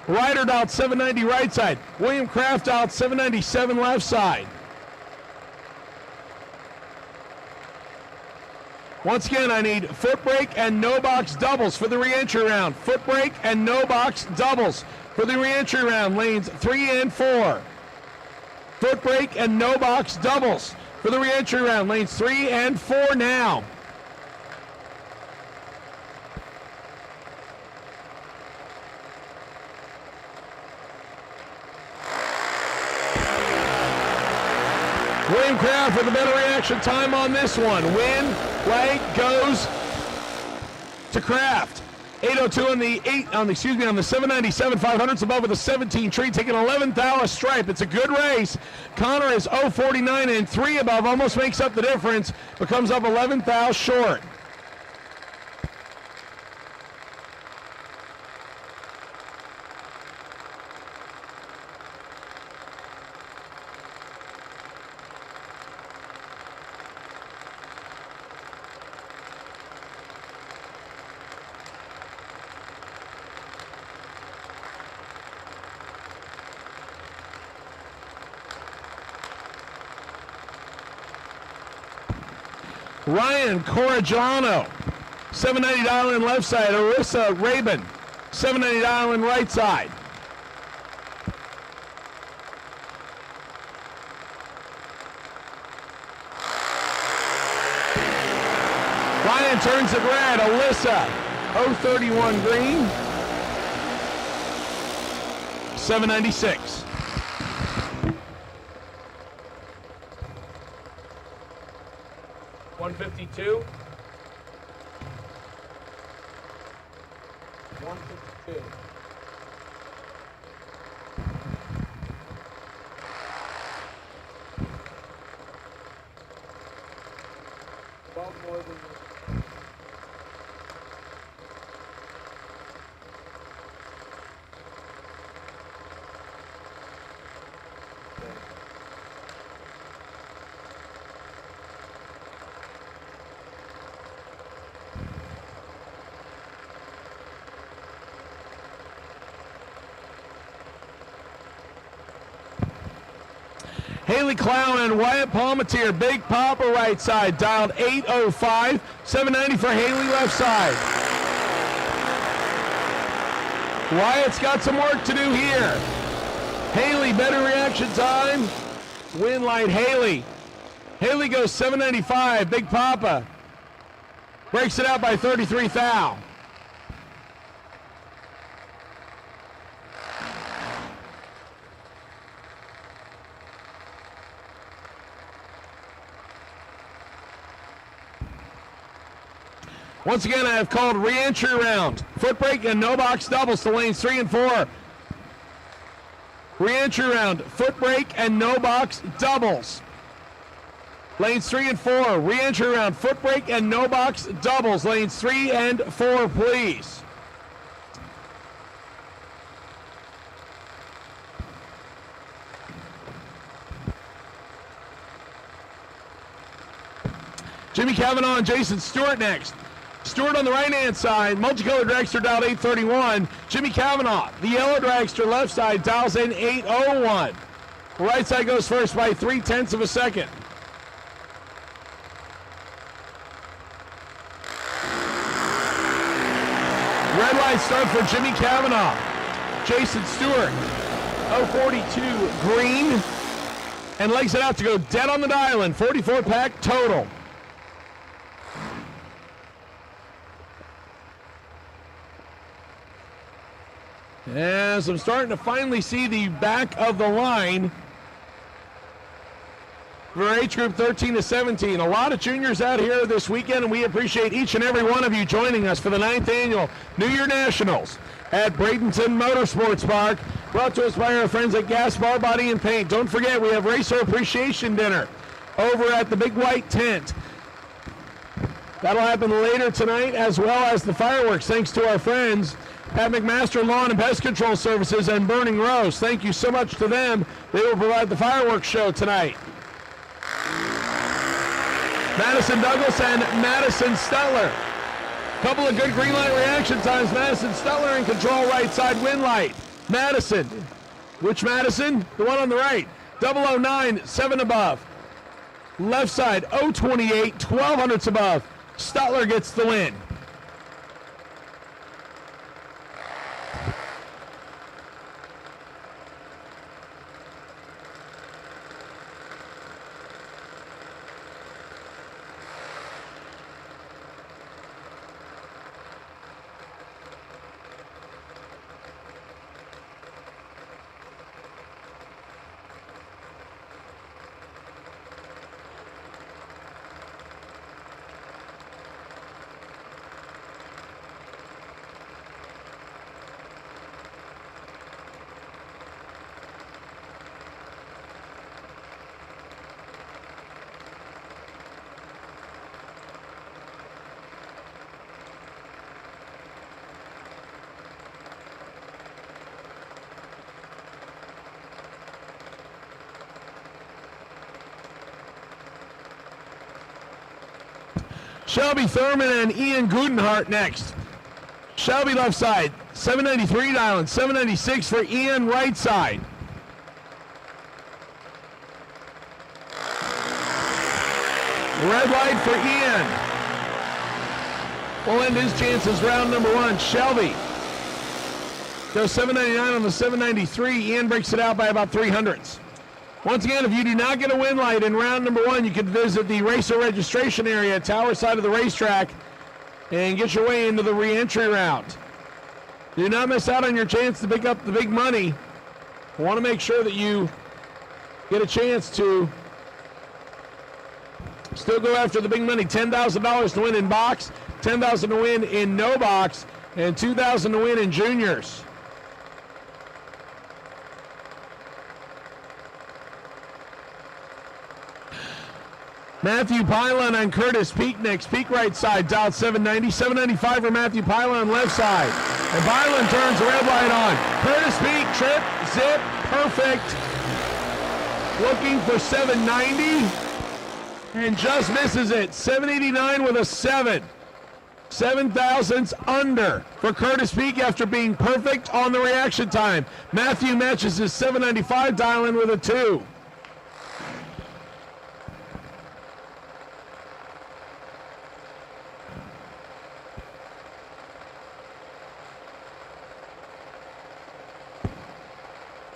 Ryder dialed 790 right side. William Kraft dialed 797 left side. Once again, I need foot brake and no box doubles for the re-entry round. Foot brake and no box doubles for the re-entry round, lanes 3 and 4. Foot brake and no box doubles for the re-entry round, lanes 3 and 4 now. William Kraft with a better reaction time on this one. Win flag goes to Kraft. 802 on the 797 500s above with a 17 tree, taking 11th hour stripe. It's a good race. Connor is 049 and 3 above, almost makes up the difference, but comes up 11th hour short. Ryan Corrigiano, 790 dial in left side. Arissa Rabin, 790 dial in right side. Ryan turns it red. Alyssa, 031 green, 796. $152. $152. About more than Haley Clown and Wyatt Palmatier, Big Papa right side, dialed 805, 790 for Haley left side. Wyatt's got some work to do here. Haley, better reaction time. Win light Haley. Haley goes 795, Big Papa breaks it out by 33 thou. Once again, I have called re-entry round. Foot brake and no box doubles to lanes 3 and 4. Re-entry round, foot brake and no box doubles. Lanes 3 and 4. Re-entry round, foot brake and no box doubles. Lanes 3 and 4, please. Jimmy Cavanaugh and Jason Stewart next. Stewart on the right-hand side, multicolored dragster dialed 831. Jimmy Cavanaugh, the yellow dragster left side, dials in 801. The right side goes first by 0.3 of a second. Red light start for Jimmy Cavanaugh. Jason Stewart, 042 green, and legs it out to go dead on the dial in, 44 pack total. As I'm starting to finally see the back of the line, for age group 13 to 17. A lot of juniors out here this weekend, and we appreciate each and every one of you joining us for the 9th annual New Year Nationals at Bradenton Motorsports Park, brought to us by our friends at Gas Bar Body and Paint. Don't forget, we have Racer Appreciation Dinner over at the Big White Tent. That'll happen later tonight, as well as the fireworks, thanks to our friends at McMaster Lawn and Pest Control Services and Burning Rose. Thank you so much to them. They will provide the fireworks show tonight. Madison Douglas and Madison Stetler. Couple of good green light reaction times. Madison Stetler in control, right side win light. Madison. Which Madison? The one on the right. 009, 7 above. Left side, 028, 12 hundredths above. Stetler gets the win. Shelby Thurman and Ian Gudenhart next. Shelby left side, 793 dialing, 796 for Ian right side. Red light for Ian. Will end his chances round number 1. Shelby goes 799 on the 793. Ian breaks it out by about 3 hundredths. Once again, if you do not get a win light in round number 1, you can visit the racer registration area, tower side of the racetrack, and get your way into the re-entry round. Do not miss out on your chance to pick up the big money. I want to make sure that you get a chance to still go after the big money. $10,000 to win in box, $10,000 to win in no box, and $2,000 to win in juniors. Matthew Pylon and Curtis Peak next. Peak right side, dialed 790. 795 for Matthew Pylon left side. And Pylon turns the red light on. Curtis Peak, trip, zip, perfect. Looking for 790. And just misses it. 789 with a 7. 7 thousandths under for Curtis Peak after being perfect on the reaction time. Matthew matches his 795 dial-in with a 2.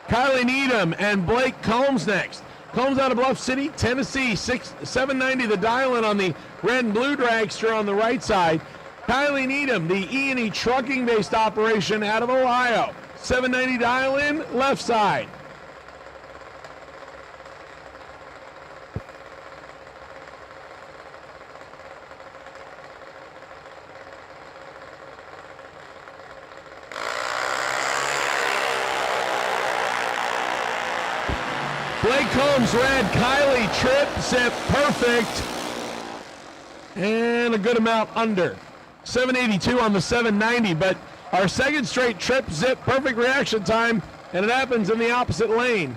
Kylie Needham and Blake Combs next. Combs out of Bluff City, Tennessee, 790 the dial-in on the red and blue dragster on the right side. Kylie Needham, the E&E trucking-based operation out of Ohio, 790 dial-in, left side. Blake Combs red, Kylie trip, zip, perfect, and a good amount under. 782 on the 790, but our second straight trip, zip, perfect reaction time, and it happens in the opposite lane.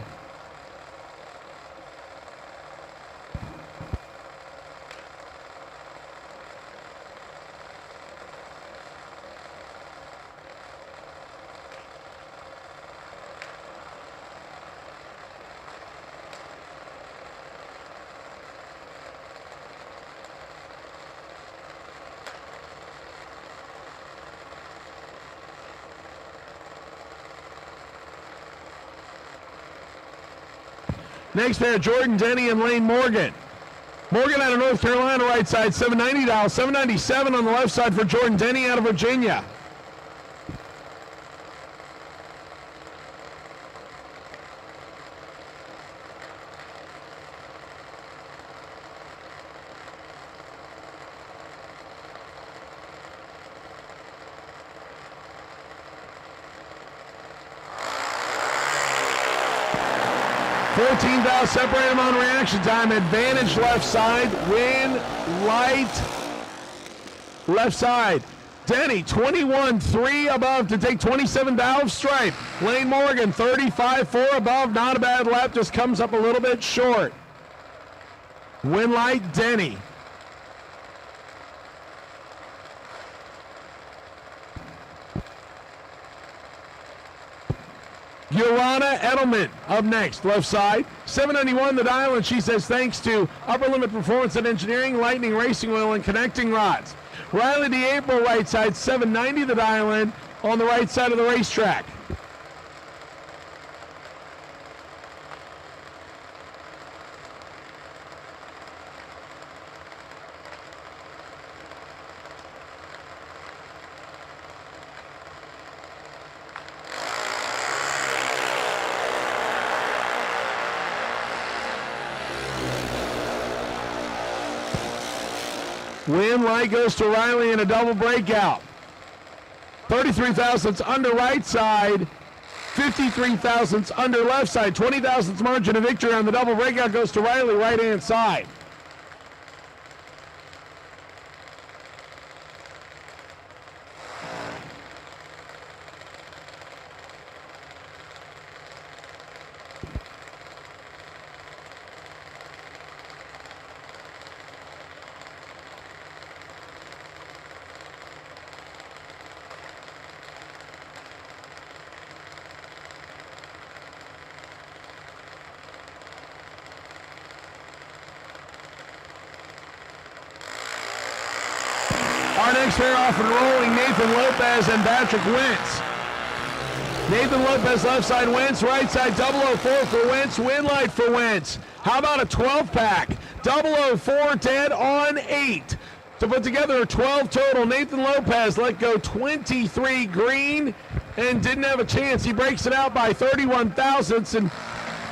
Next pair, Jordan Denny and Lane Morgan. Morgan out of North Carolina, right side, 790 dial, 797 on the left side for Jordan Denny out of Virginia. 14,000, separate them on reaction time. Advantage left side, win, light, left side. Denny, 21-3 above to take 27,000 stripe. Lane Morgan, 35-4 above, not a bad lap, just comes up a little bit short. Win light, Denny. Joanna Edelman up next, left side. 791 the dial, and she says thanks to Upper Limit Performance and Engineering, Lightning Racing Oil, and Connecting Rods. Riley DeApril, right side, 790 the dial in on the right side of the racetrack. Win light goes to Riley in a double breakout. 33 thousandths under right side, 53 thousandths under left side. 20 thousandths margin of victory on the double breakout goes to Riley right hand side. Our next pair off and rolling, Nathan Lopez and Patrick Wentz. Nathan Lopez left side Wentz, right side 004 for Wentz, win light for Wentz. How about a 12-pack? 004 dead on 8. To put together a 12 total, Nathan Lopez let go 23 green and didn't have a chance. He breaks it out by 31 thousandths, and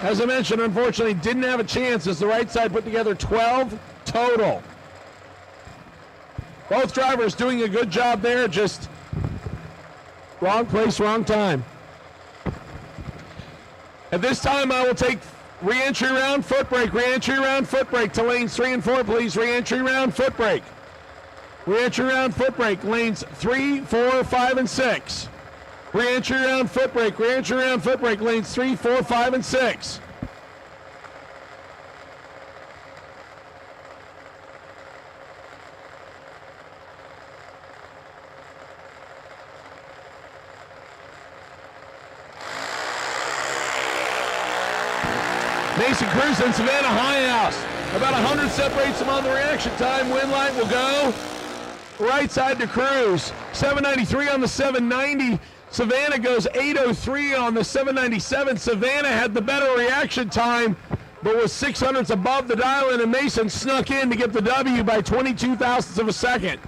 as I mentioned, unfortunately didn't have a chance as the right side put together 12 total. Both drivers doing a good job there, just wrong place, wrong time. At this time, I will take re-entry round, foot brake, re-entry round, foot brake to lanes 3 and 4, please. Re-entry round, foot brake. Re-entry round, foot brake, lanes 3, 4, 5, and 6. Re-entry round, foot brake, re-entry round, foot brake, lanes 3, 4, 5, and 6. Mason Cruz and Savannah Highhouse. About 100 separates them on the reaction time. Win light will go right side to Cruz. 793 on the 790. Savannah goes 803 on the 797. Savannah had the better reaction time, but was 600ths above the dial-in, and Mason snuck in to get the W by 22 thousandths of a second.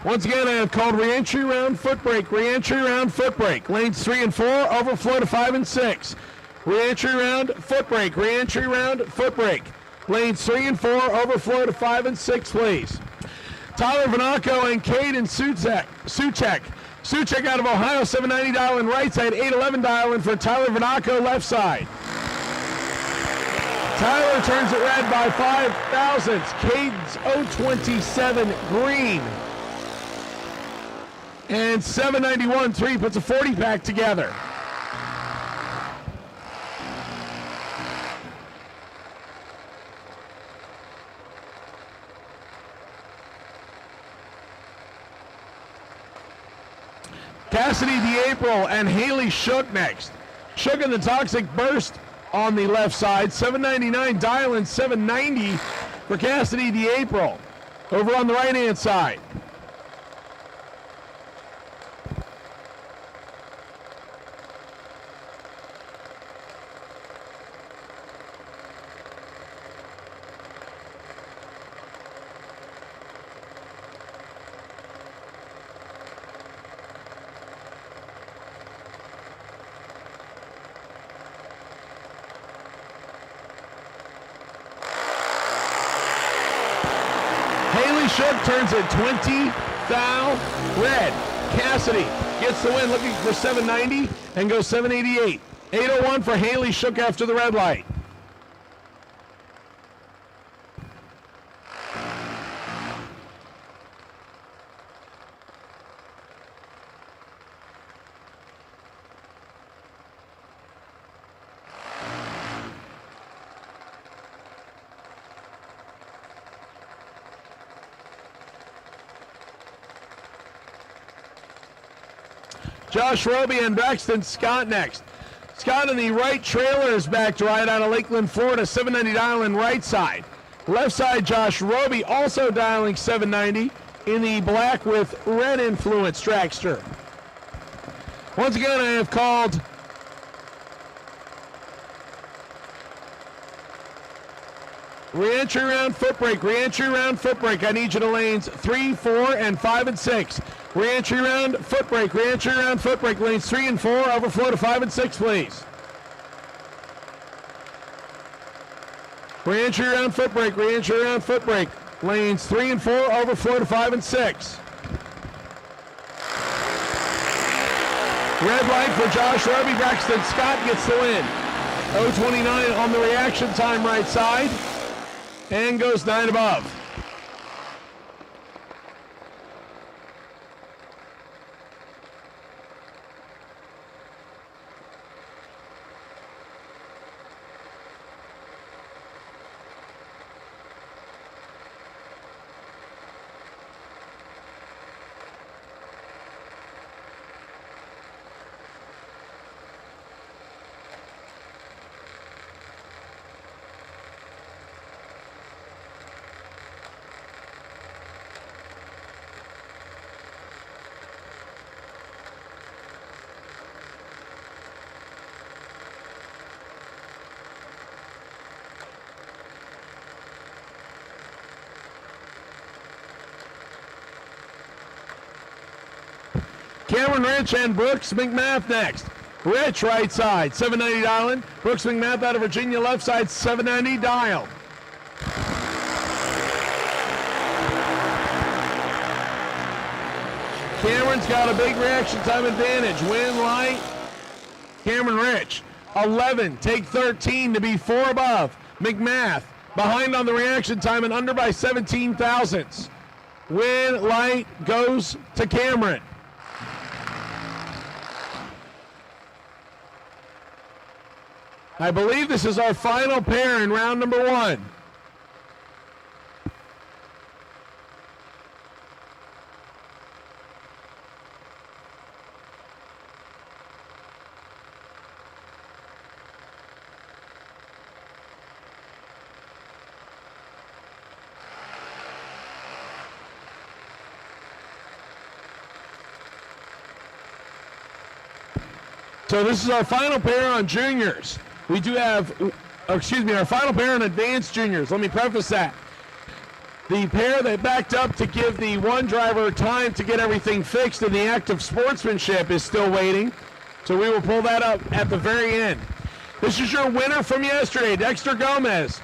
Once again, I have called re-entry round, foot brake, re-entry round, foot brake. Lanes 3 and 4, overflow to 5 and 6. Re-entry round, foot brake, re-entry round, foot brake. Lanes 3 and 4, overflow to 5 and 6, please. Tyler Vanaco and Caden Suchek. Suchek out of Ohio, 790 dial in right side, 811 dial in for Tyler Vanaco left side. Tyler turns it red by 5 thousandths. Caden's 027 green. And 791-3 puts a 40-pack together. Cassidy DeApril and Haley Shook next. Shook in the Toxic Burst on the left side. 799 dial-in, 790 for Cassidy DeApril. Over on the right-hand side. Shook turns it 20 thou red. Cassidy gets the win, looking for 790 and goes 788. 801 for Haley Shook after the red light. Josh Roby and Braxton Scott next. Scott in the right trailer is back to ride out of Lakeland, Florida, 790 dialing right side. Left side, Josh Roby also dialing 790 in the black with red influence dragster. Once again, I have called re-entry round foot brake, re-entry round foot brake. I need you to lanes 3, 4, and 5 and 6. Re-entry round foot brake, re-entry round foot brake, lanes 3 and 4, overflow to 5 and 6, please. Re-entry round foot brake, re-entry round foot brake, lanes 3 and 4, overflow to 5 and 6. Red light for Josh Roby. Braxton Scott gets the win. 0:29 on the reaction time right side and goes 9 above. Cameron Rich and Brooks McMath next. Rich right side, 790 dialing. Brooks McMath out of Virginia left side, 790 dial. Cameron's got a big reaction time advantage. Win light. Cameron Rich, 11, take 13 to be 4 above. McMath behind on the reaction time and under by 17 thousandths. Win light goes to Cameron. I believe this is our final pair in round number 1. So this is our final pair on juniors. We do have, our final pair on advanced juniors. Let me preface that. The pair that backed up to give the one driver time to get everything fixed in the act of sportsmanship is still waiting. So we will pull that up at the very end. This is your winner from yesterday, Dexter Gomez.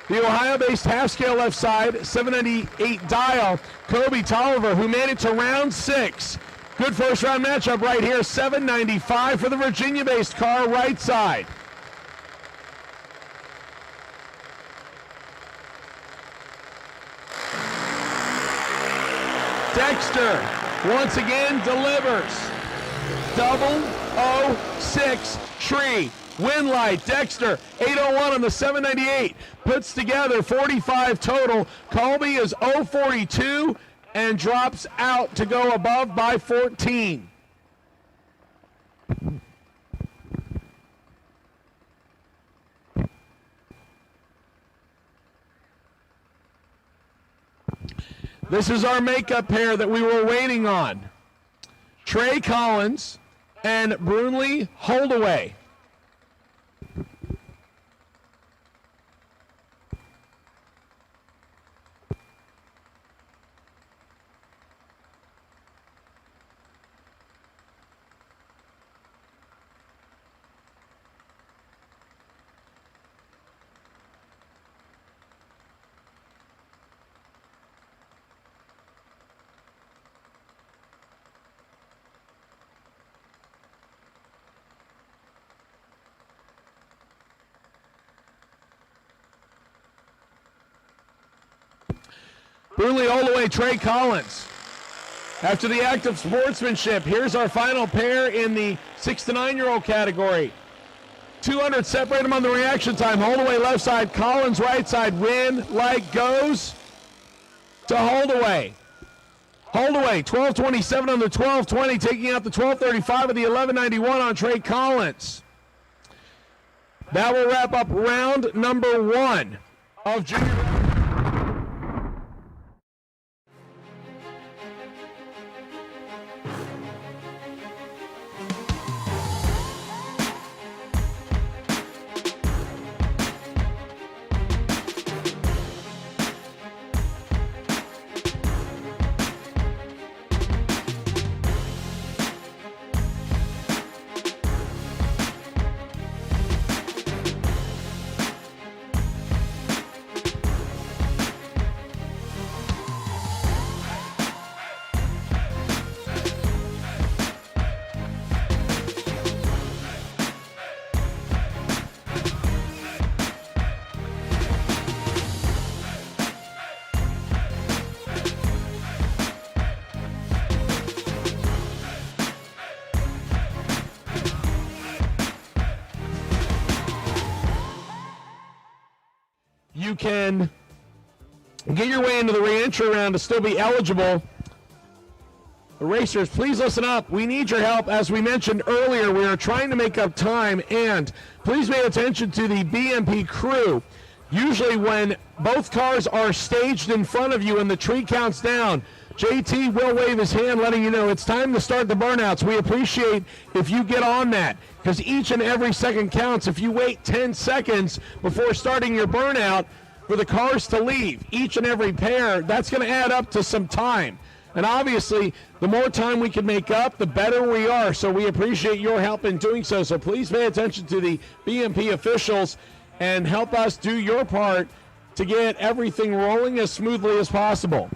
The Ohio-based half-scale left side, 798 dial, Kobe Tolliver, who made it to round 6. Good first-round matchup right here, 795 for the Virginia-based car right side. Dexter once again delivers. 006 tree. Win light. Dexter 801 on the 798. Puts together 45 total. Colby is 042 and drops out to go above by 14. This is our makeup pair that we were waiting on. Trey Collins and Brunley Holdaway. Bruley Olaway, Trey Collins. After the act of sportsmanship, here's our final pair in the 6 to 9-year-old category. 200, separate them on the reaction time. Holdaway left side, Collins right side. Win, light goes to Holdaway. Holdaway, 12:27 on the 12:20, taking out the 12:35 of the 11:91 on Trey Collins. That will wrap up round number 1 of junior. You can get your way into the re-entry round to still be eligible. Racers, please listen up. We need your help. As we mentioned earlier, we are trying to make up time, and please pay attention to the BMP crew. Usually when both cars are staged in front of you and the tree counts down, JT will wave his hand letting you know it's time to start the burnouts. We appreciate if you get on that, because each and every second counts. If you wait 10 seconds before starting your burnout for the cars to leave, each and every pair, that's going to add up to some time. And obviously, the more time we can make up, the better we are. So we appreciate your help in doing so. So please pay attention to the BMP officials and help us do your part to get everything rolling as smoothly as possible.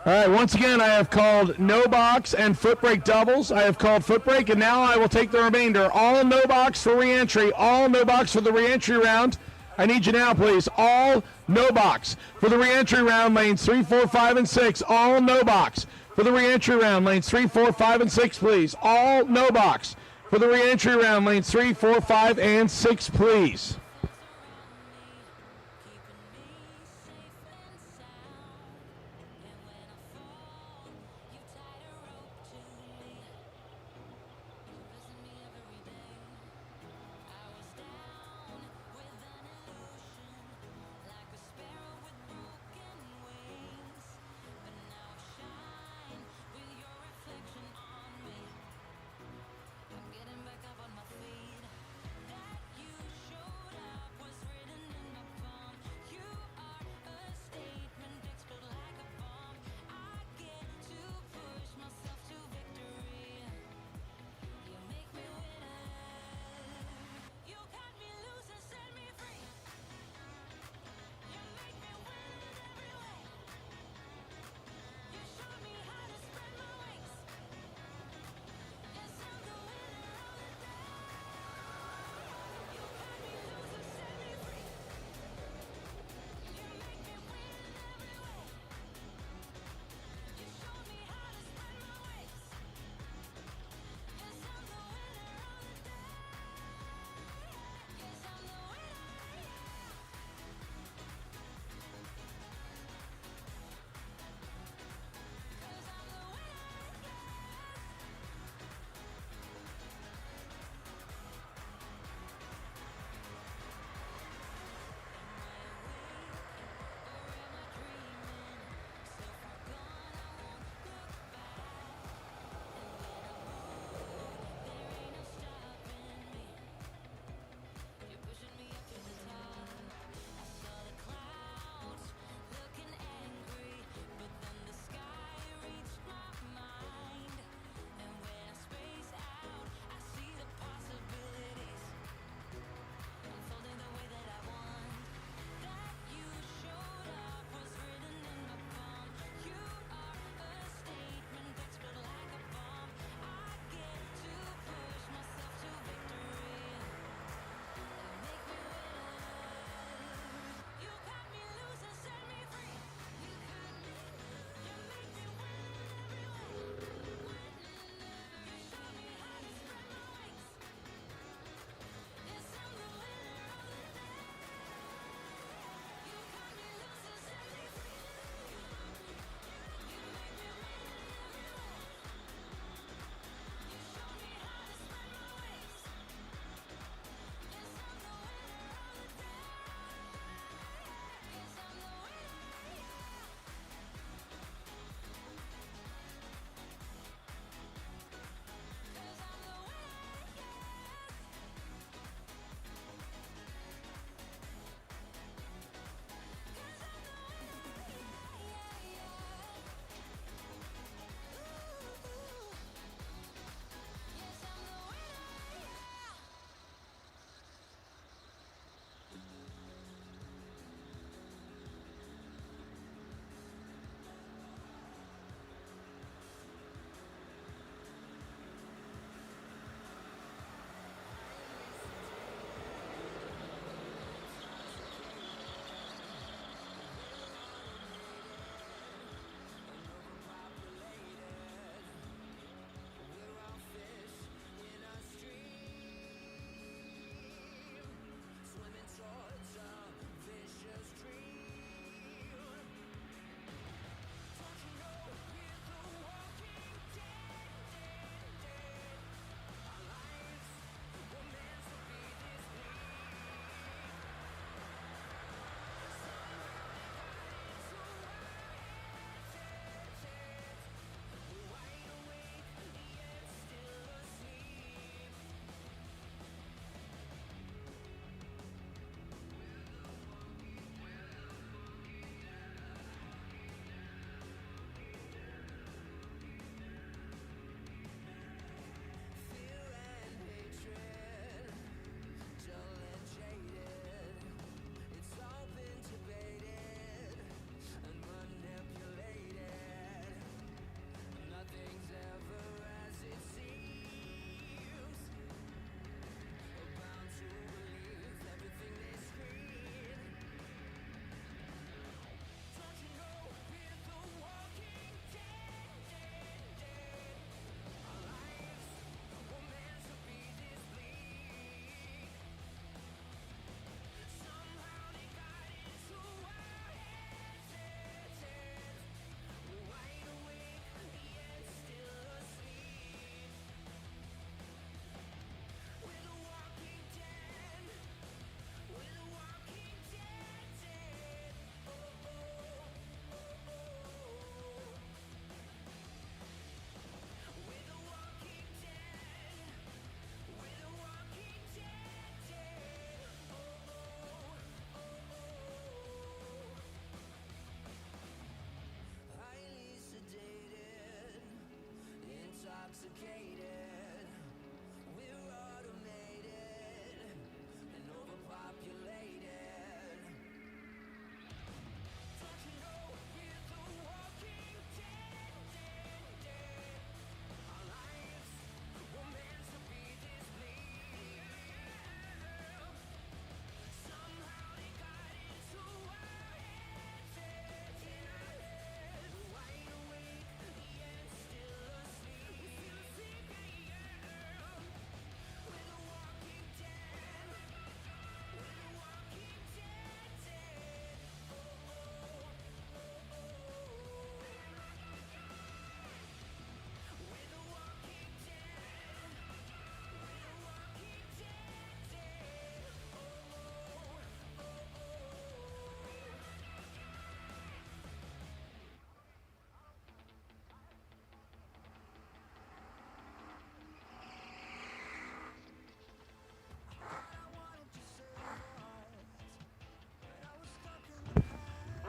All right, once again, I have called no box and foot brake doubles. I have called foot brake, and now I will take the remainder. All no box for reentry. All no box for the reentry round. I need you now, please. All no box for the reentry round, lanes 3, 4, 5, and 6. All no box for the reentry round, lanes 3, 4, 5, and 6, please. All no box for the reentry round, lanes 3, 4, 5, and 6, please.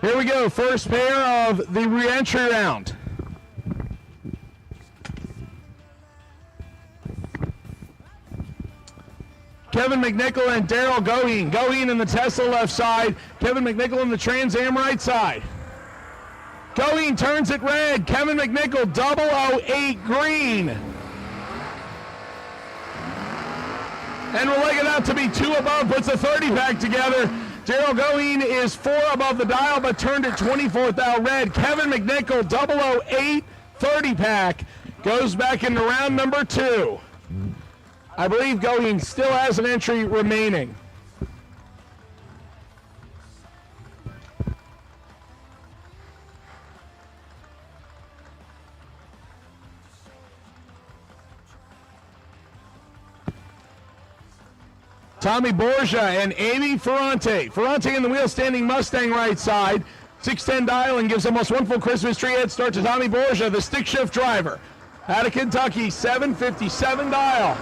Here we go, first pair of the re-entry round. Kevin McNichol and Daryl Goheen. Goheen in the Tesla left side. Kevin McNichol in the Trans Am right side. Goheen turns it red. Kevin McNichol 008 green. And we'll leg it out to be 2 above, puts a 30 pack together. Daryl Goheen is 4 above the dial, but turned it 24th out red. Kevin McNichol 008 30 pack goes back into round number 2. I believe Goheen still has an entry remaining. Tommy Borgia and Amy Ferrante. Ferrante in the wheel standing Mustang right side. 610 dial and gives almost 1 full Christmas tree head start to Tommy Borgia, the stick shift driver. Out of Kentucky, 757 dial.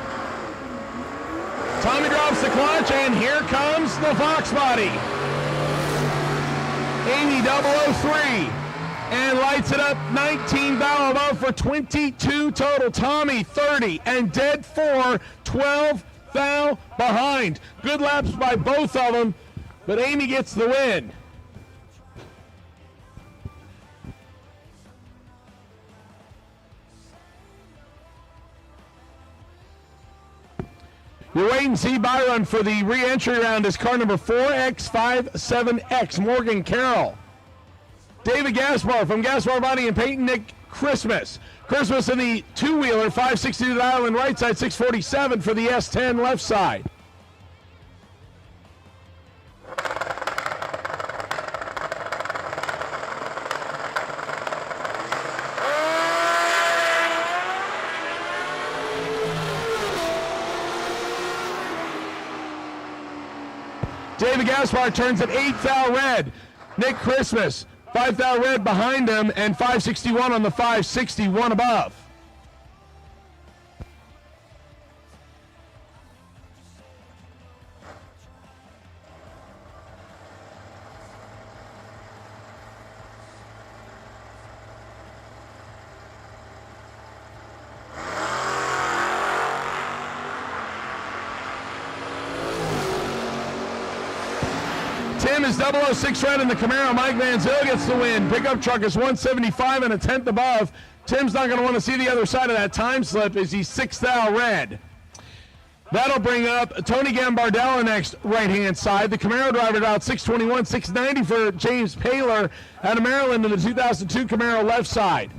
Tommy drops the clutch, and here comes the Fox body. Amy 003, and lights it up 19 thou above for 22 total. Tommy 30, and dead 4, 12 thou behind. Good laps by both of them, but Amy gets the win. Your wait and see buy run for the re-entry round is car number 4X57X, Morgan Carroll. David Gaspar from Gaspar Body and Peyton Nick Christmas. Christmas in the two-wheeler, 560 to the island right side, 647 for the S10 left side. David Gaspar turns at 8 thou red. Nick Christmas, 5 thou red behind him, and 561 on the 561 above. Tim is 006 red in the Camaro. Mike Manziel gets the win. Pickup truck is 175 and a tenth above. Tim's not going to want to see the other side of that time slip as he's 6 thou red. That'll bring up Tony Gambardella next right-hand side. The Camaro driver out 621, 690 for James Paler out of Maryland in the 2002 Camaro left side.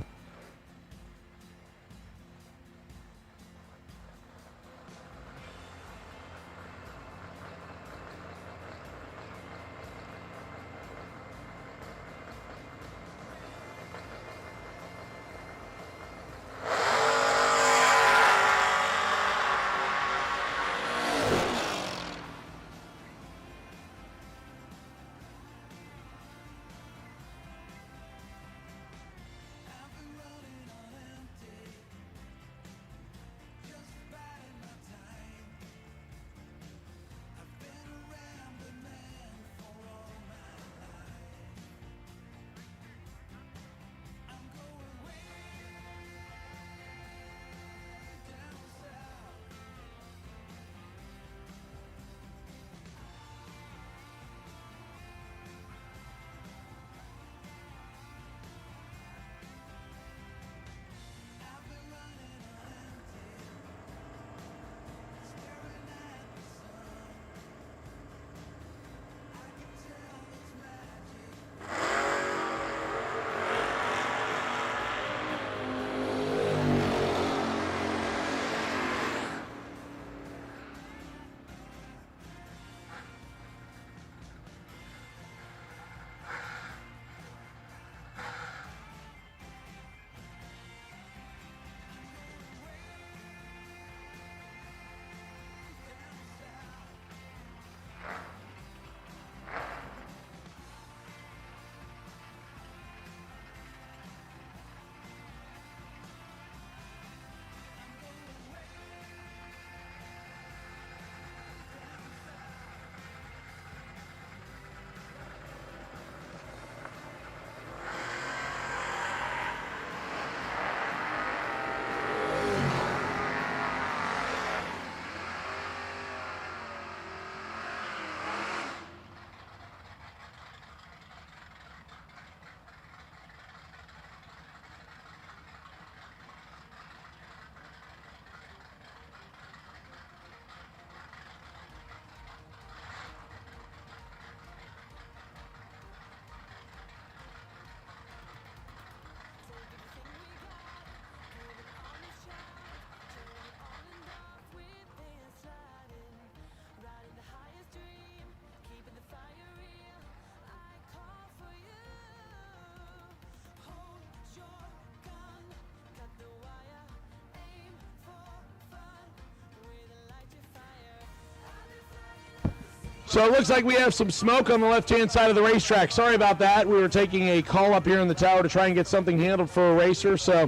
So it looks like we have some smoke on the left-hand side of the racetrack. Sorry about that. We were taking a call up here in the tower to try and get something handled for a racer. So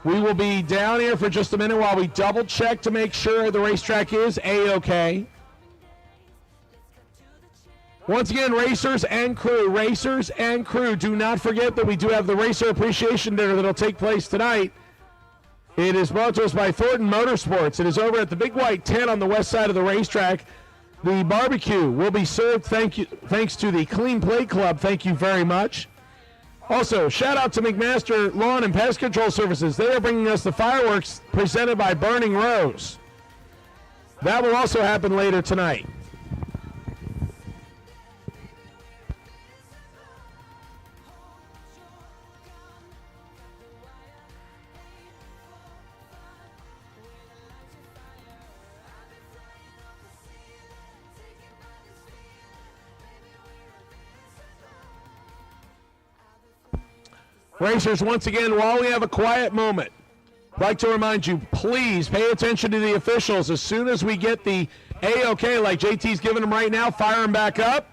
we will be down here for just a minute while we double-check to make sure the racetrack is A-OK. Once again, racers and crew, do not forget that we do have the Racer Appreciation Dinner that will take place tonight. It is brought to us by Thornton Motorsports. It is over at the Big White Tent on the west side of the racetrack. The barbecue will be served thanks to the Clean Plate Club. Thank you very much. Also, shout out to McMaster Lawn and Pest Control Services. They are bringing us the fireworks presented by Burning Rose. That will also happen later tonight. Racers, once again, while we have a quiet moment, I'd like to remind you, please pay attention to the officials. As soon as we get the A-OK, like JT's giving them right now, fire them back up.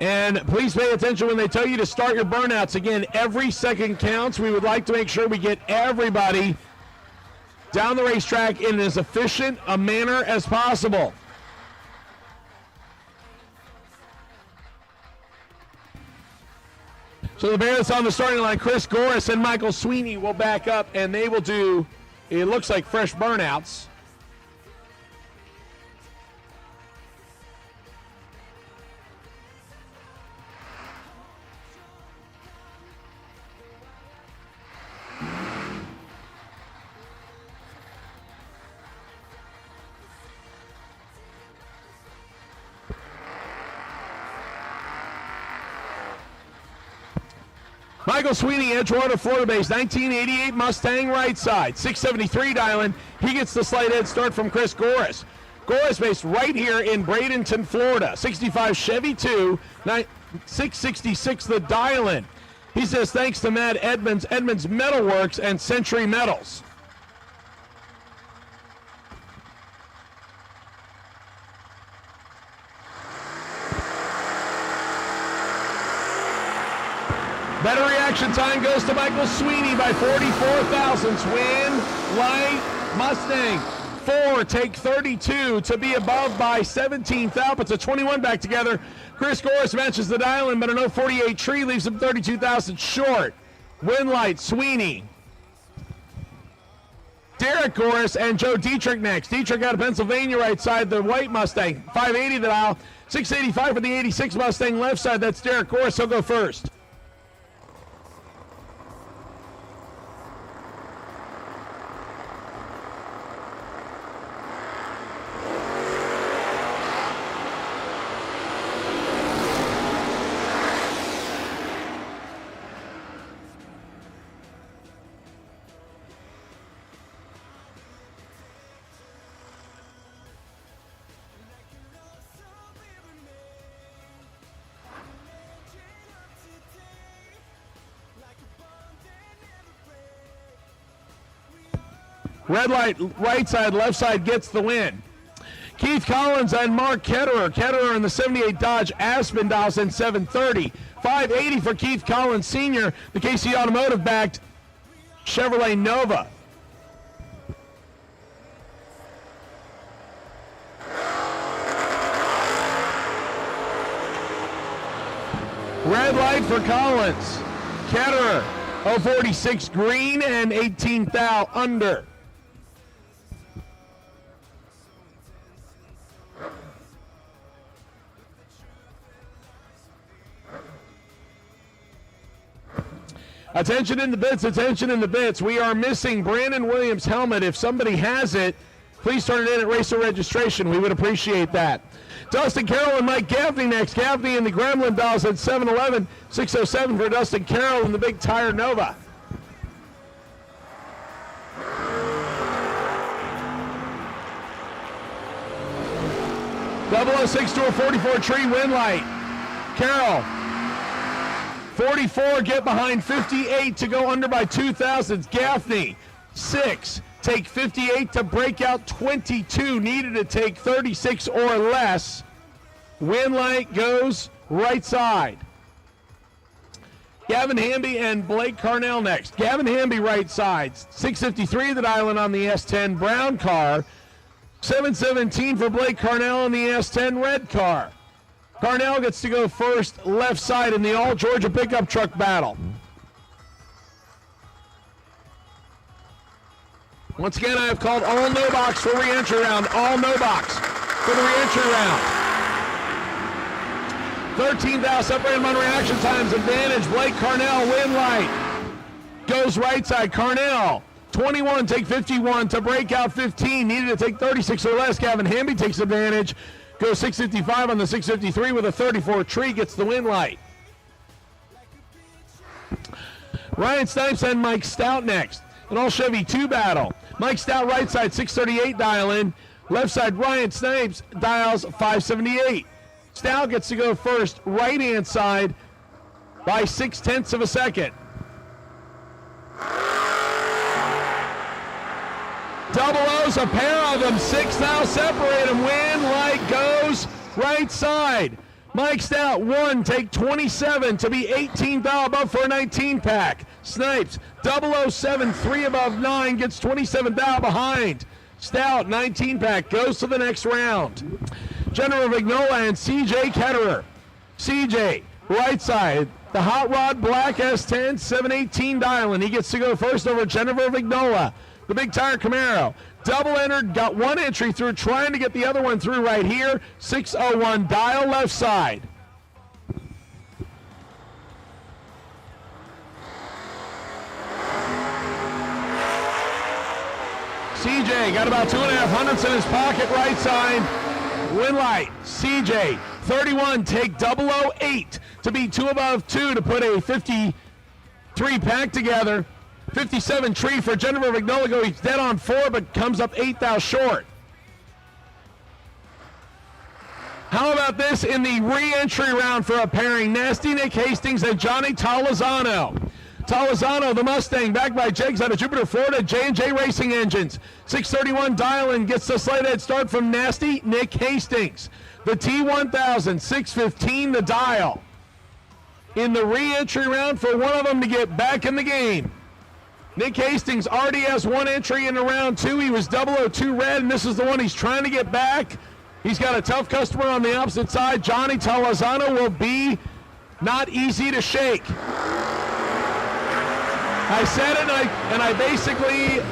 And please pay attention when they tell you to start your burnouts. Again, every second counts. We would like to make sure we get everybody down the racetrack in as efficient a manner as possible. So the pair that's on the starting line, Chris Goris and Michael Sweeney, will back up, and they will do, it looks like, fresh burnouts. Michael Sweeney, Edgewater, Florida base, 1988 Mustang right side, 673 dialing. He gets the slight head start from Chris Goris. Goris based right here in Bradenton, Florida, 65 Chevy 2, 666 the dial-in. He says thanks to Matt Edmonds, Edmonds Metalworks, and Century Metals. Better reaction time goes to Michael Sweeney by 44 thousandths. Win, light, Mustang. 4, take 32 to be above by 17 thou, puts a 21 back together. Chris Goris matches the dial-in, but a no 48 tree leaves him 32 thousandths short. Winlight, Sweeney. Derek Goris and Joe Dietrich next. Dietrich out of Pennsylvania right side, the white Mustang. 580 the dial, 685 for the 86 Mustang left side. That's Derek Goris, he'll go first. Red light, right side, left side gets the win. Keith Collins and Mark Ketterer. Ketterer in the 78 Dodge Aspen dials in 730. 580 for Keith Collins Sr., the KC Automotive backed Chevrolet Nova. Red light for Collins. Ketterer, 046 green and 18 thou under. Attention in the bits, attention in the bits. We are missing Brandon Williams' helmet. If somebody has it, please turn it in at Racer Registration. We would appreciate that. Dustin Carroll and Mike Gaffney next. Gaffney in the Gremlin dolls at 711. 607 for Dustin Carroll in the Big Tire Nova. .006 to a 44 tree win light. Carroll. 44, get behind 58 to go under by 2 thousandths. Gaffney, 6. take 58 to break out 22. Needed to take 36 or less. Win light goes right side. Gavin Hamby and Blake Carnell next. Gavin Hamby right side. 653 the dial in on the S10 brown car. 717 for Blake Carnell on the S10 red car. Carnell gets to go first left side in the all Georgia pickup truck battle. Once again, I have called all no box for re-entry round. All no box for the re-entry round. 13 thou separated on reaction times. Advantage. Blake Carnell, win light. Goes right side. Carnell, 21, take 51 to break out 15. Needed to take 36 or less. Gavin Hamby takes advantage. Goes 655 on the 653 with a 34 tree. Gets the win light. Ryan Snipes and Mike Stout next. An all Chevy 2 battle. Mike Stout right side, 638 dial in. Left side, Ryan Snipes dials 578. Stout gets to go first, right hand side by 0.6 of a second. Double O's, a pair of them, 6 thou separate them. Win light goes right side. Mike Stout, 1, take 27 to be 18 thou above for a 19 pack. Snipes, 007, 3 above 9, gets 27 thou behind. Stout, 19 pack, goes to the next round. General Vignola and CJ Ketterer. CJ, right side, the Hot Rod Black S10, 718 dialing. He gets to go first over Jennifer Vignola. The big tire Camaro. Double entered, got one entry through, trying to get the other one through right here. 601 dial left side. CJ got about 2.5 hundredths in his pocket right side. Win light. CJ, 31, take 008 to be 2 above 2 to put a 53 pack together. 57 tree for Jennifer Vignola. He's dead on 4, but comes up 8 thou short. How about this in the re-entry round for a pairing? Nasty Nick Hastings and Johnny Tolizano. Tolizano, the Mustang, backed by Jegs out of Jupiter, Florida, J&J Racing Engines. 631 dial-in gets the slight head start from Nasty Nick Hastings. The T1000, 615 the dial. In the re-entry round for one of them to get back in the game. Nick Hastings already has one entry in round 2. He was 002 red, and this is the one he's trying to get back. He's got a tough customer on the opposite side. Johnny Tolizano will be not easy to shake. I said it, and I basically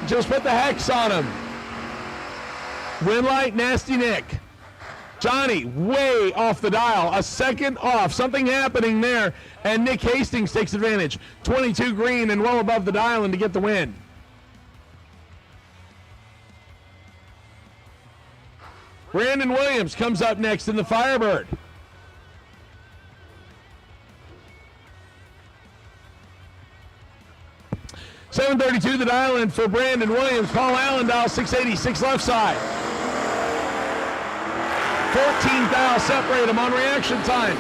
just put the hex on him. Win light, Nasty Nick. Johnny way off the dial, a second off, something happening there, and Nick Hastings takes advantage. 22 green and well above the dial and to get the win. Brandon Williams comes up next in the Firebird. .732 the dial in for Brandon Williams. Paul Allen dial 686 left side. 14 thou separate them on reaction time.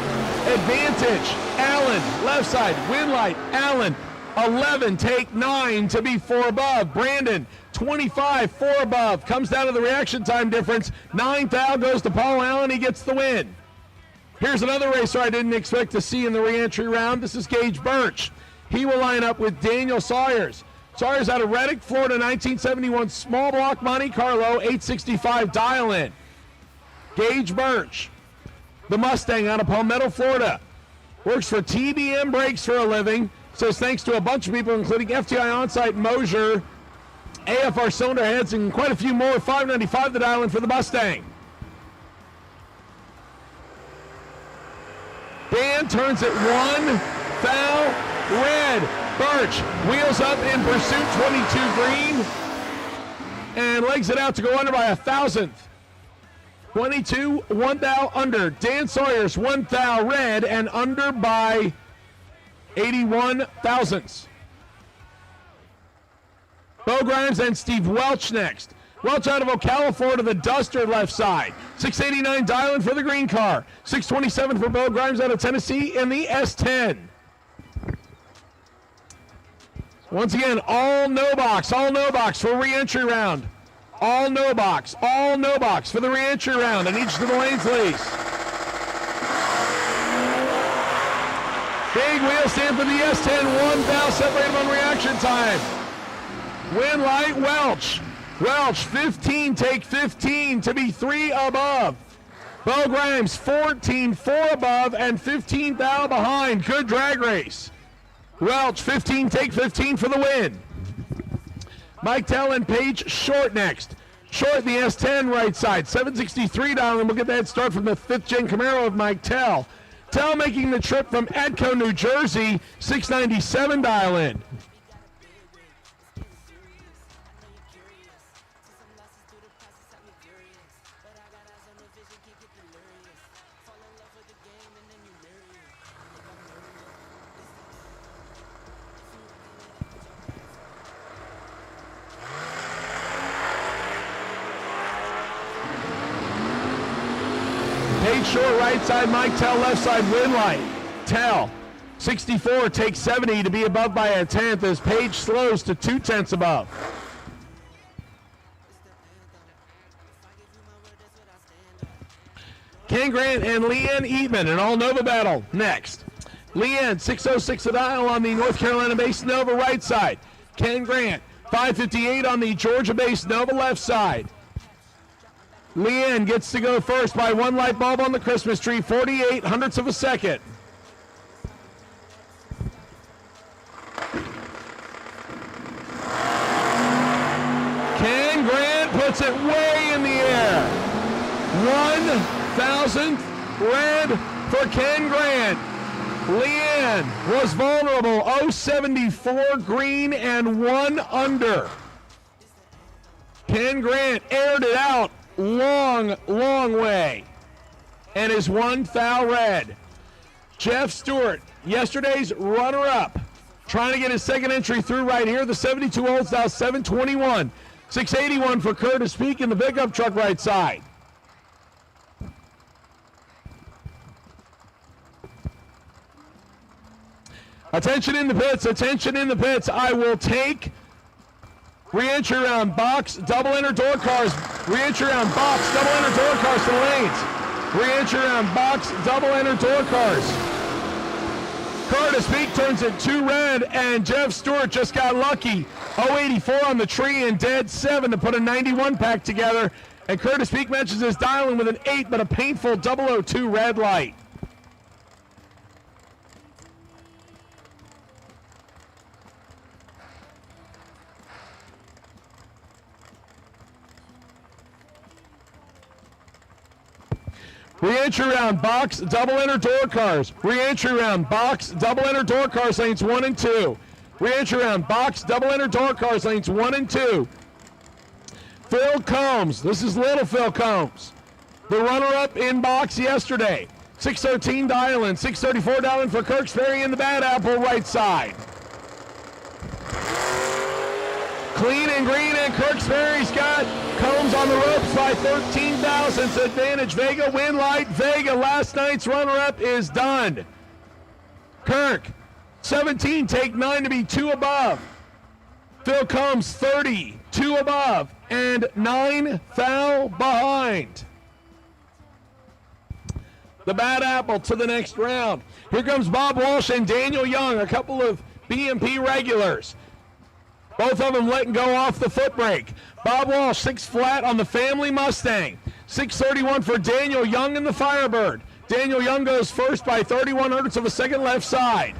Advantage, Allen, left side, win light, Allen, 11, take 9 to be 4 above. Brandon, 25, 4 above, comes down to the reaction time difference. 9 thou goes to Paul Allen, he gets the win. Here's another racer I didn't expect to see in the re-entry round. This is Gage Birch. He will line up with Daniel Sawyers. Sawyers out of Reddick, Florida, 1971 small block Monte Carlo, 865 dial in. Gage Birch, the Mustang out of Palmetto, Florida. Works for TBM Brakes for a living. Says thanks to a bunch of people, including FTI Onsite, Mosier, AFR Cylinder Heads, and quite a few more. 595 the dial in for the Mustang. Dan turns it 1 foul. Red, Birch wheels up in pursuit, 22 green, and legs it out to go under by 1,000th. 22, 1 thou under. Dan Sawyers, 1 thou red, and under by 81 thousandths. Bo Grimes and Steve Welch next. Welch out of Ocala, Florida, the Duster left side. 689 dial-in for the green car. 627 for Bo Grimes out of Tennessee in the S10. Once again, all no box for re-entry round. All no box for the re-entry round in each of the lanes, please. Big wheel stand for the S10, 1 thou separated on reaction time. Win light, Welch. Welch, 15, take 15 to be 3 above. Bo Grimes, 14, 4 above, and 15 thou behind. Good drag race. Welch, 15, take 15 for the win. Mike Tell and Paige Short next. Short, the S10 right side, 763 down, and we'll get that start from the 5th gen Camaro of Mike Tell. Tell making the trip from Edco, New Jersey, 697 dial in. Page Short right side, Mike Tell left side, win light. Tell, 64, takes 70 to be above by a tenth as Page slows to 2/10 above. Ken Grant and Leanne Eatman, an all-Nova battle next. Leanne, 606 a dial on the North Carolina-based Nova right side. Ken Grant, 558 on the Georgia-based Nova left side. Leanne gets to go first by 1 light bulb on the Christmas tree, 48 hundredths of a second. Ken Grant puts it way in the air. 1,000th red for Ken Grant. Leanne was vulnerable, 074 green and 1 under. Ken Grant aired it out long way and is 1 thou red. Jeff Stewart, yesterday's runner-up, trying to get his second entry through right here. The 72 Olds thou 721. 681 for Curtis Peak in the pickup truck right side. Attention in the pits, attention in the pits. I will take re-entry round, box, double enter door cars. Re-entry round, box, double enter door cars to the lanes. Re-entry round, box, double enter door cars. Curtis Peak turns it 2 red, and Jeff Stewart just got lucky. 084 on the tree and dead 7 to put a 91 pack together. And Curtis Peak matches his dialing with an 8, but a painful 002 red light. Re-entry round, box, double enter door cars. Re-entry round, box, double enter door cars, lanes 1 and 2. Re-entry round, box, double enter door cars, lanes 1 and 2. Phil Combs, this is little Phil Combs, the runner-up in box yesterday. 613 dial-in, 634 dial-in for Kirksbury in the Bad Apple right side. Clean and green, and Kirksbury's got Combs on the ropes by 13 thousandths advantage. Vega win light. Vega, last night's runner-up, is done. Kirk, 17, take 9 to be 2 above. Phil Combs, 30, 2 above, and 9 thou behind. The Bad Apple to the next round. Here comes Bob Walsh and Daniel Young, a couple of BMP regulars. Both of them letting go off the foot brake. Bob Walsh, 6 flat on the family Mustang. 631 for Daniel Young in the Firebird. Daniel Young goes first by 31 hundredths of a second left side.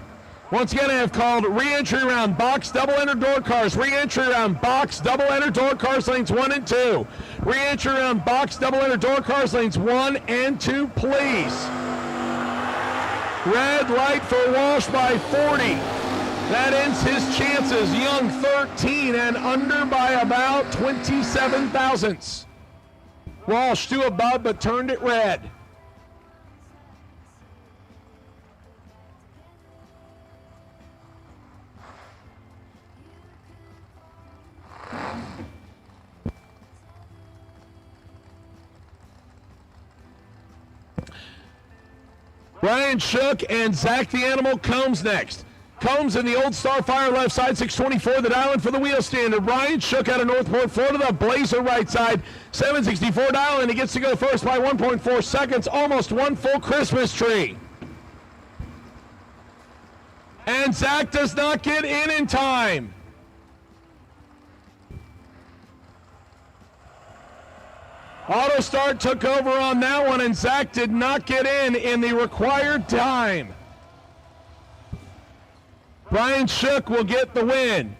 Once again, I have called re-entry round, box, double enter door cars. Re-entry round, box, double enter door cars, lanes 1 and 2. Re-entry round, box, double enter door cars, lanes 1 and 2, please. Red light for Walsh by 40. That ends his chances. Young 13 and under by about 27 thousandths. Walsh 2 above but turned it red. Brian Shook and Zach the Animal Combs next. Combs in the old Starfire left side, 624 the dial in for the wheel standard. Ryan Shook out of Northport, Florida, the Blazer right side, 764 dial in. He gets to go first by 1.4 seconds, almost one full Christmas tree. And Zach does not get in time. Auto start took over on that one, and Zach did not get in the required time. Brian Shook will get the win.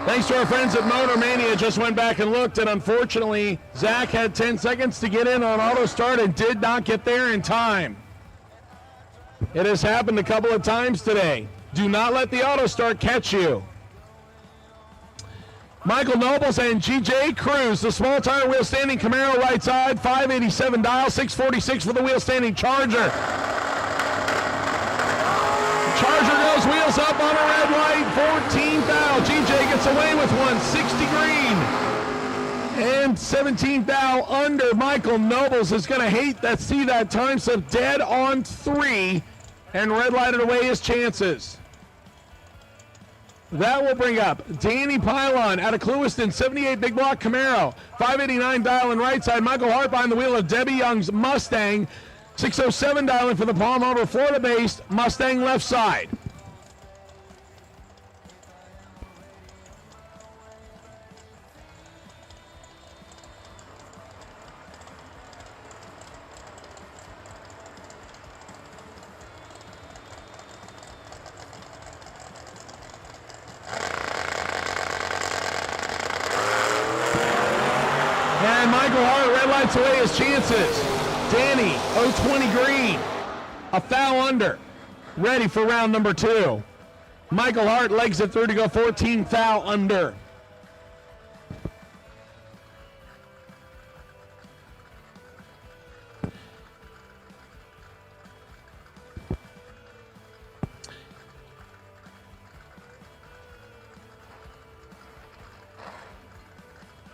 Thanks to our friends at Motor Mania, just went back and looked, and unfortunately, Zach had 10 seconds to get in on auto start and did not get there in time. It has happened a couple of times today. Do not let the auto start catch you. Michael Nobles and GJ Cruz, the small tire wheel standing Camaro right side, 587 dial, 646 for the wheel standing Charger. Charger goes wheels up on a red light, 14 foul. GJ gets away with one, 60 green. And 17 foul under. Michael Nobles is going to hate that, see that time, so dead on 3 and red lighted away his chances. That will bring up Danny Pylon out of Clewiston, 78 big block Camaro, 589 dialing right side. Michael Hart behind the wheel of Debbie Young's Mustang, 607 dialing for the Palm Harbor, Florida-based Mustang left side. And Michael Hart red lights away his chances. Danny, 020 green, a foul under, ready for round number 2. Michael Hart legs it through to go 14 foul under.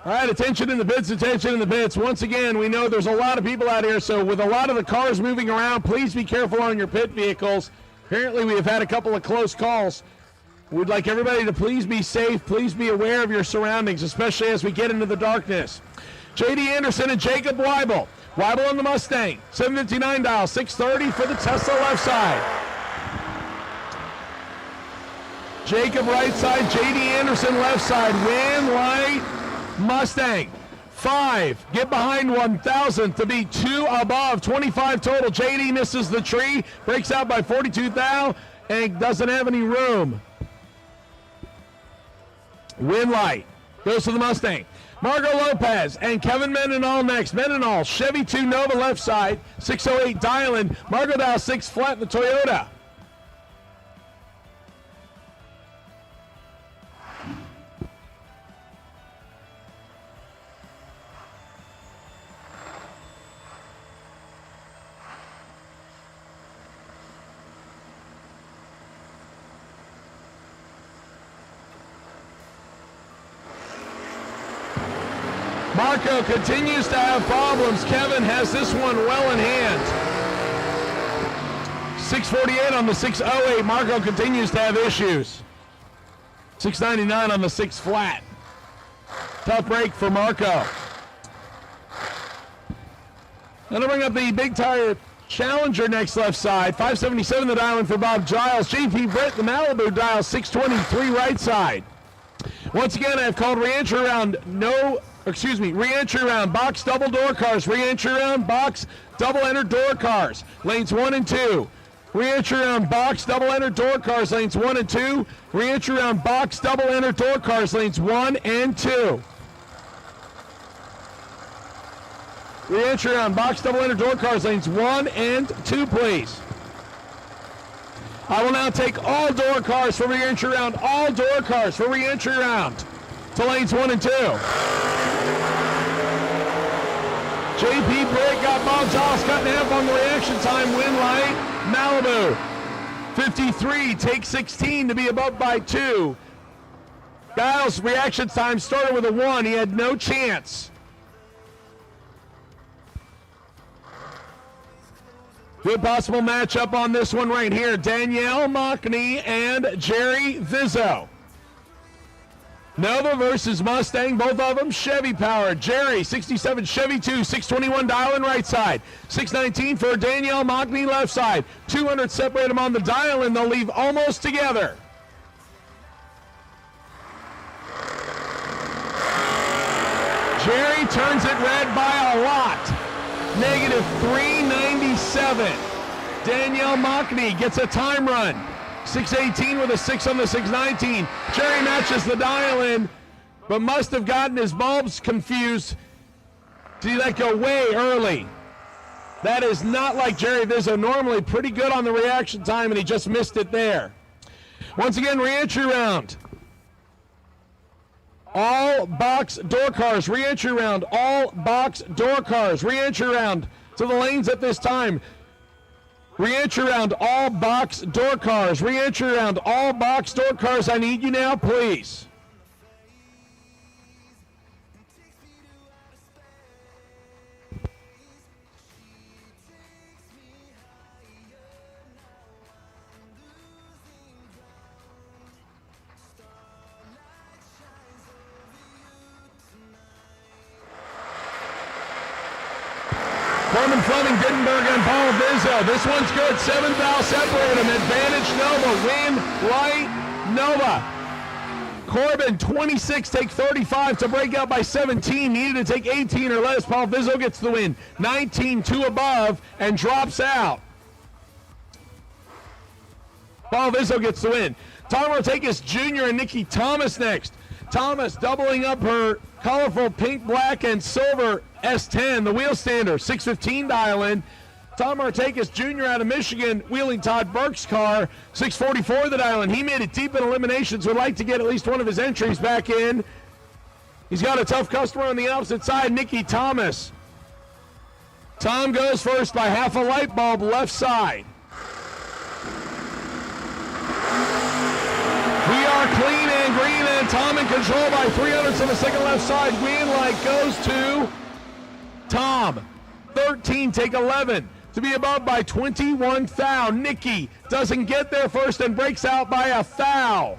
All right, attention in the pits, attention in the pits. Once again, we know there's a lot of people out here, so with a lot of the cars moving around, please be careful on your pit vehicles. Apparently, we have had a couple of close calls. We'd like everybody to please be safe. Please be aware of your surroundings, especially as we get into the darkness. J.D. Anderson and Jacob Weibel. Weibel on the Mustang, 759 dial, 630 for the Tesla left side. Jacob right side, J.D. Anderson left side. Win, light, Mustang. 5, get behind 1,000 to be 2 above, 25 total. JD misses the tree, breaks out by 42 thou, and doesn't have any room. Win light goes to the Mustang. Margot Lopez and Kevin Mendenhall next. Mendenhall, Chevy 2 Nova left side, 608 dialing. Margot dial 6 flat in the Toyota. Marco continues to have problems. Kevin has this one well in hand. 648 on the 608. Marco continues to have issues. $6.99 on the 6 flat. Tough break for Marco. Gonna bring up the big tire Challenger next left side. 577 the dial in for Bob Giles. JP Britt, the Malibu dial, 623 right side. Once again, I've called re-entry round re-entry round box double door cars, re-entry round box double enter door cars, lanes 1 and 2. Re-entry round box double enter door cars, lanes 1 and 2. Re-entry round box double enter door cars, lanes 1 and 2. Re-entry round box double enter door cars, lanes 1 and 2, please. I will now take all door cars for re-entry round, all door cars for re-entry round to lanes 1 and 2. JP Britt got Bob Giles cut in half on the reaction time, win light, Malibu. 53, take 16 to be above by 2. Giles' reaction time started with a 1, he had no chance. Good possible matchup on this one right here. Danielle Mockney and Jerry Vizzo. Nova versus Mustang, both of them Chevy powered. Jerry, 67 Chevy 2, 621 dial in right side. 619 for Danielle Mockney left side. 200 separate them on the dial in. They'll leave almost together. Jerry turns it red by a lot. Negative 397. Danielle Mockney gets a time run. 618 with a 6 on the 619. Jerry matches the dial in, but must have gotten his bulbs confused. Did he let go way early? That is not like Jerry Vizzo. Normally pretty good on the reaction time, and he just missed it there. Once again, re-entry round. All box door cars, re-entry round. All box door cars, re-entry round to the lanes at this time. Re-entry round, all box door cars. Re-entry round, all box door cars. I need you now, please. Norman Fleming, Dittenberg, and Paul Vizzo. This one's good. 7 foul separate them. Advantage Nova. Win light Nova. Corbin, 26, take 35 to break out by 17. Needed to take 18 or less. Paul Vizzo gets the win. 19, 2 above, and drops out. Paul Vizzo gets the win. Tom Rotakis Jr. and Nikki Thomas next. Thomas doubling up her colorful pink, black, and silver S10, the wheel stander, 615 dial in. Tom Martakis Jr. out of Michigan, wheeling Todd Burke's car, 644 the dial in. He made it deep in eliminations, would like to get at least one of his entries back in. He's got a tough customer on the opposite side, Nikki Thomas. Tom goes first by half a light bulb left side. We are clean and green, and Tom in control by 300ths on the second left side. Green light goes to Tom. 13, take 11 to be above by 21 thou. Nikki doesn't get there first and breaks out by a thou.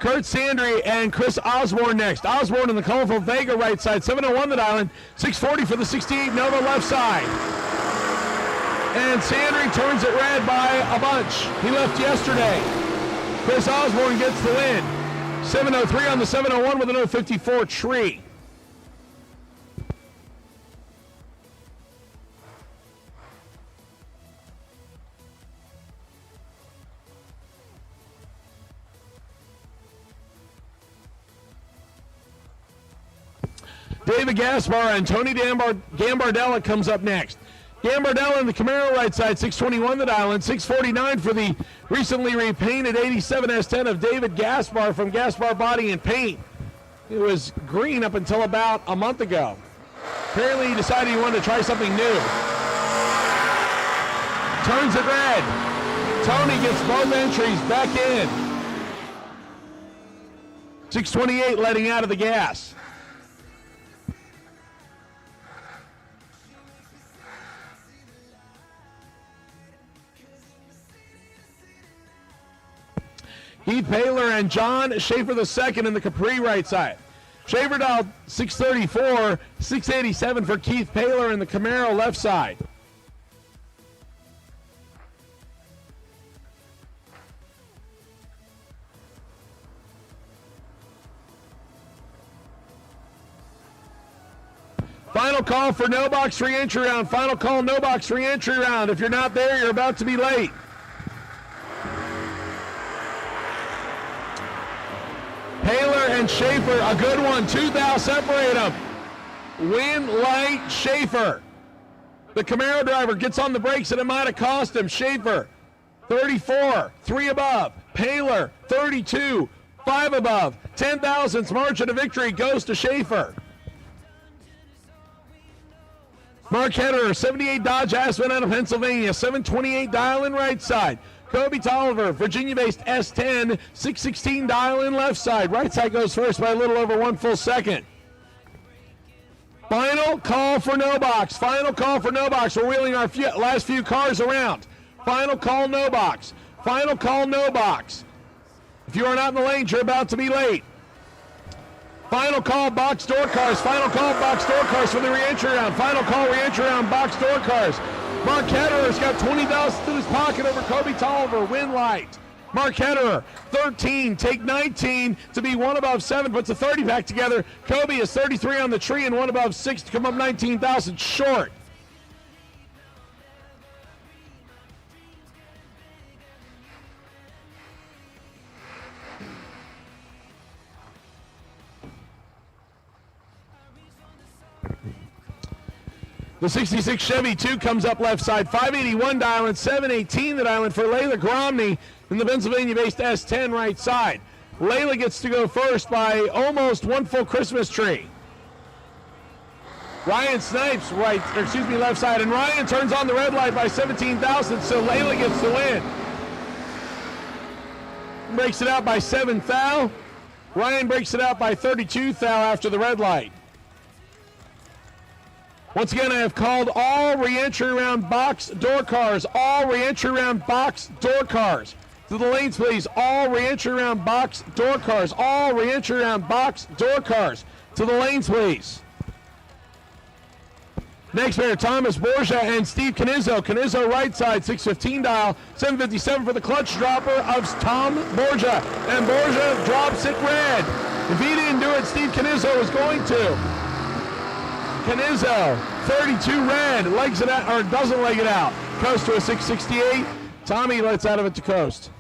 Kurt Sandry and Chris Osborne next. Osborne in the colorful Vega right side. 701 the dial in. 640 for the 68 Nova left side. And Sandry turns it red by a bunch. He left yesterday. Chris Osborne gets the win. 703 on the 701 with an 054 tree. David Gaspar and Tony Gambardella comes up next. Gambardella in the Camaro right side, 621 the dial in, 649 for the recently repainted 87 S10 of David Gaspar from Gaspar Body and Paint. It was green up until about a month ago. Apparently he decided he wanted to try something new. Turns it red. Tony gets both entries back in. 628 letting out of the gas. Keith Paler and John Schaefer II in the Capri right side. Schaefer dialed 634, 687 for Keith Paler in the Camaro left side. Final call for no box re-entry round. Final call, no box re-entry round. If you're not there, you're about to be late. Paler and Schaefer, a good one. 2 thou separate them. Win light Schaefer. The Camaro driver gets on the brakes and it might have cost him. Schaefer, 34, 3 above. Paler, 32, 5 above. 10 thousandths margin of victory goes to Schaefer. Mark Heder, 78 Dodge Aspen out of Pennsylvania, 728 dial in right side. Kobe Tolliver, Virginia-based S10, 616 dial in left side. Right side goes first by a little over 1 full second. Final call for no box. Final call for no box. We're wheeling our last few cars around. Final call, no box. Final call, no box. If you are not in the lanes, you're about to be late. Final call, box door cars. Final call, box door cars for the re-entry round. Final call, re-entry round, box door cars. Mark Hetterer has got 20,000 in his pocket over Kobe Tolliver. Win light. Mark Hetterer, 13, take 19 to be 1 above 7, puts a 30 pack together. Kobe is 33 on the tree and 1 above 6 to come up 19,000 short. The 66 Chevy 2 comes up left side, 581 dialing, 718 the dialing for Layla Gromney in the Pennsylvania-based S10 right side. Layla gets to go first by almost 1 full Christmas tree. Ryan Snipes left side, and Ryan turns on the red light by 17,000, so Layla gets the win. Breaks it out by 7 thou. Ryan breaks it out by 32 thou after the red light. Once again, I have called all re-entry round box door cars. All re-entry round box door cars. To the lanes, please. All re-entry round box door cars. All re-entry round box door cars. To the lanes, please. Next pair, Thomas Borgia and Steve Canizzo. Canizzo right side, 615 dial, 757 for the clutch dropper of Tom Borgia. And Borgia drops it red. If he didn't do it, Steve Canizzo was going to. Canizzo, 32 red, legs it out, or doesn't leg it out. Coast to a 668. Tommy lets out of it to coast.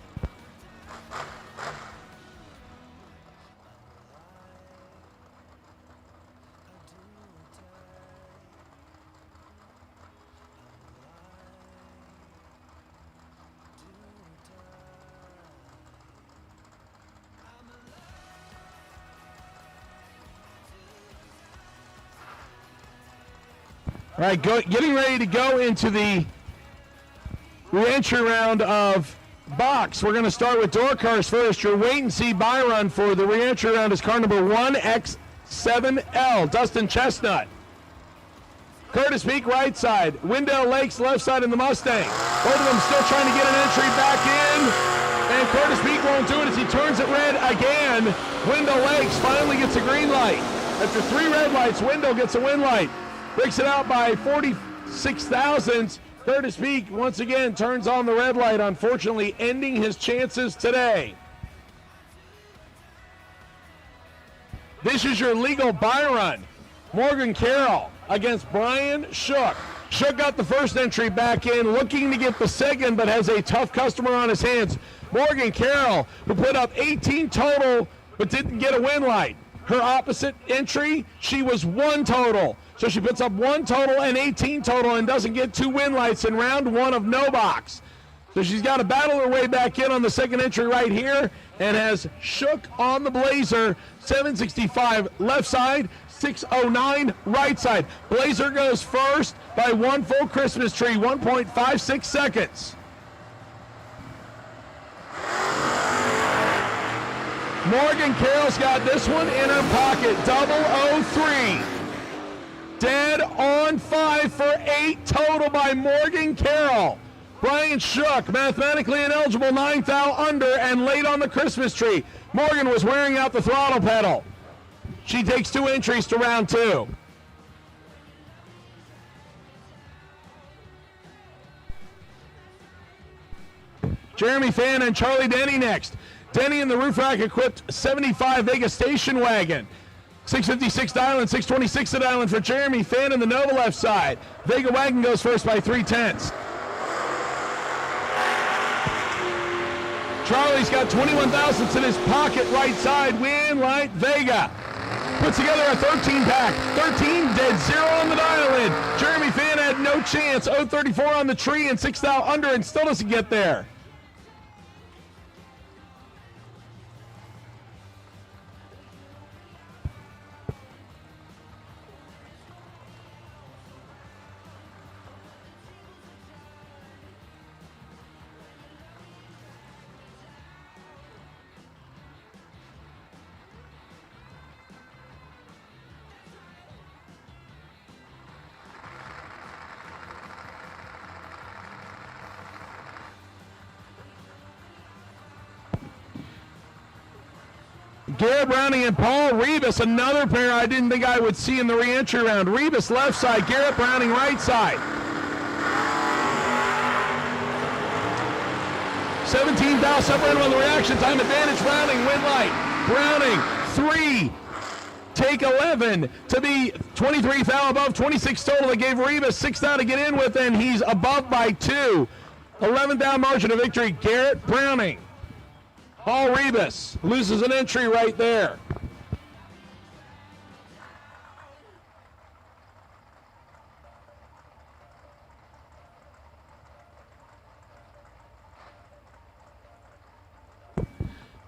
All right, getting ready to go into the re-entry round of box. We're going to start with door cars first. Your wait-and-see buy run for the re-entry round is car number 1X7L, Dustin Chestnut. Curtis Peak right side, Wendell Lakes left side in the Mustang. Both of them still trying to get an entry back in, and Curtis Peak won't do it as he turns it red again. Wendell Lakes finally gets a green light. After 3 red lights, Wendell gets a win light. Breaks it out by 46 thousandths. Curtis Peak once again turns on the red light, unfortunately ending his chances today. This is your legal buy run. Morgan Carroll against Brian Shook. Shook got the first entry back in, looking to get the second, but has a tough customer on his hands. Morgan Carroll, who put up 18 total, but didn't get a win light. Her opposite entry, she was 1 total. So she puts up 1 total and 18 total and doesn't get 2 win lights in round 1 of no box. So she's got to battle her way back in on the second entry right here and has Shook on the Blazer, 765 left side, 609 right side. Blazer goes first by 1 full Christmas tree, 1.56 seconds. Morgan Carroll's got this one in her pocket, 003. Dead on 5 for 8 total by Morgan Carroll. Brian Shook, mathematically ineligible, 9th thou under and late on the Christmas tree. Morgan was wearing out the throttle pedal. She takes 2 entries to round 2. Jeremy Fan and Charlie Denny next. Denny in the roof rack equipped 75 Vega station wagon. 656 dial and 626 at island for Jeremy Fan in the Nova left side. Vega wagon goes first by 3/10. Charlie's got 21 thousandths in his pocket right side. Win light Vega. Puts together a 13 pack. 13 dead zero on the dial in. Jeremy Fan had no chance. 034 on the tree and 6 thou under and still doesn't get there. Garrett Browning and Paul Rebus, another pair I didn't think I would see in the re-entry round. Rebus left side, Garrett Browning right side. 17 thou separated on the reaction time advantage. Browning win light. Browning 3, take 11 to be 23 thou above, 26 total. That gave Rebus 6 thou to get in with, and he's above by 2. 11 thou margin of victory. Garrett Browning. Paul Rebus loses an entry right there.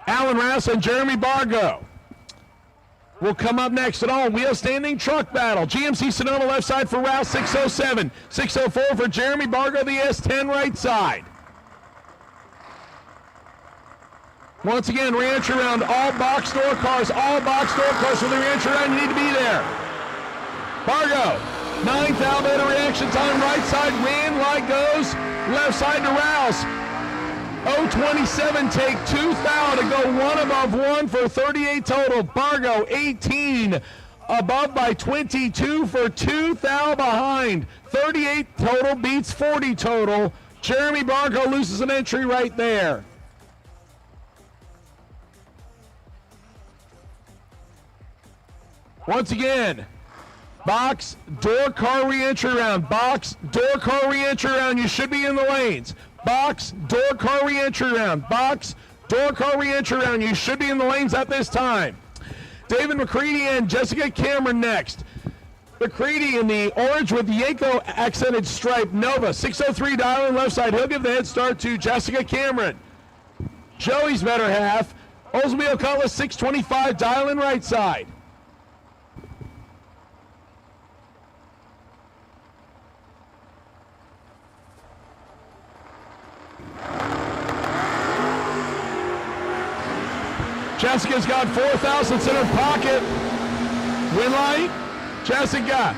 Alan Rouse and Jeremy Bargo will come up next at all. Wheel standing truck battle. GMC Sonoma left side for Rouse, 607. 604 for Jeremy Bargo, the S10 right side. Once again, re-entry round, all box door cars for the re-entry round. You need to be there. Bargo, 9th elevator reaction time, right side, win, light goes, left side to Rouse. 027, take 2 thou to go 1 above 1 for 38 total. Bargo, 18, above by 22 for 2 thou behind. 38 total beats 40 total. Jeremy Bargo loses an entry right there. Once again, box, door, car, re-entry round. Box, door, car, re-entry round. You should be in the lanes. Box, door, car, re-entry round. Box, door, car, re-entry round. You should be in the lanes at this time. David McCready and Jessica Cameron next. McCready in the orange with the Yanko accented stripe. Nova, 603 dial on left side. He'll give the head start to Jessica Cameron. Joey's better half. Oldsmobile Cutlass, 625 dial in right side. Jessica's got 4 thousandths in her pocket. Win light. Jessica,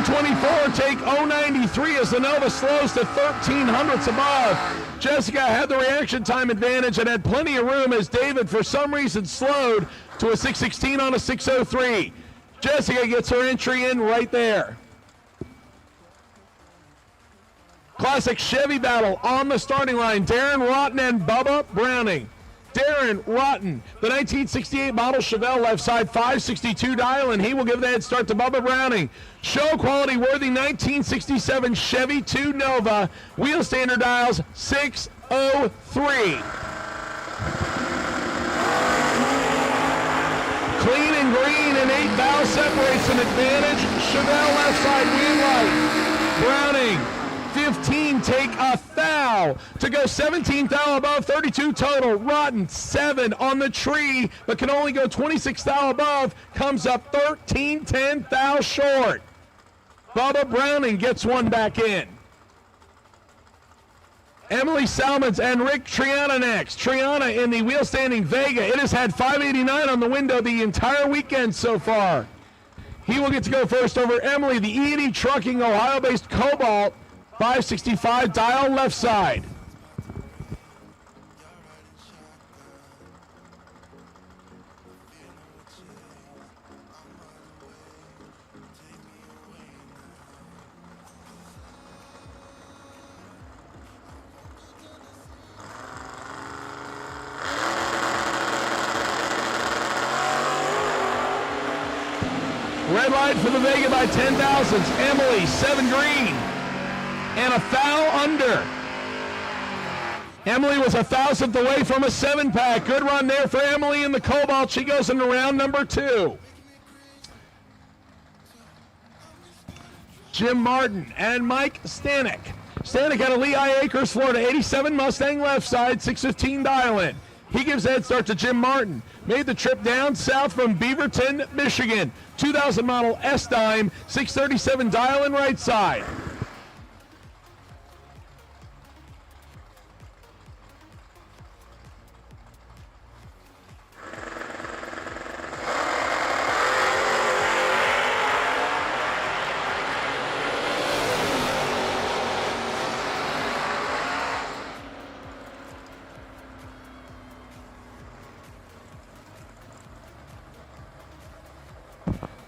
024, take 093 as the Nova slows to 13 hundredths above. Jessica had the reaction time advantage and had plenty of room as David, for some reason, slowed to a 616 on a 603. Jessica gets her entry in right there. Classic Chevy battle on the starting line. Darren Rotten and Bubba Browning. Darren Rotten, the 1968 model Chevelle left side, 562 dial, and he will give the head start to Bubba Browning. Show quality worthy 1967 Chevy 2 Nova, wheel standard dials 603. Clean and green, and 8 thou separates an advantage. Chevelle left side, wheel light. Browning, 15, take a thou to go 17 thou above, 32 total. Rotten, 7 on the tree, but can only go 26 thou above, comes up 13, 10 thou short. Bubba Browning gets one back in. Emily Salmons and Rick Triana next. Triana in the wheel standing Vega. It has had 589 on the window the entire weekend so far. He will get to go first over Emily, the E&E Trucking Ohio-based Cobalt. 565, dial left side. Red light for the Vega by 10 thousandths. Emily, 7 green. And a foul under. Emily was 1,000th away from a 7-pack. Good run there for Emily in the Cobalt. She goes into round number 2. Jim Martin and Mike Stanek. Stanek out of Lehigh Acres, Florida. 87 Mustang left side, 615 dial in. He gives head start to Jim Martin. Made the trip down south from Beaverton, Michigan. 2000 model S-Dime, 637 dial in right side.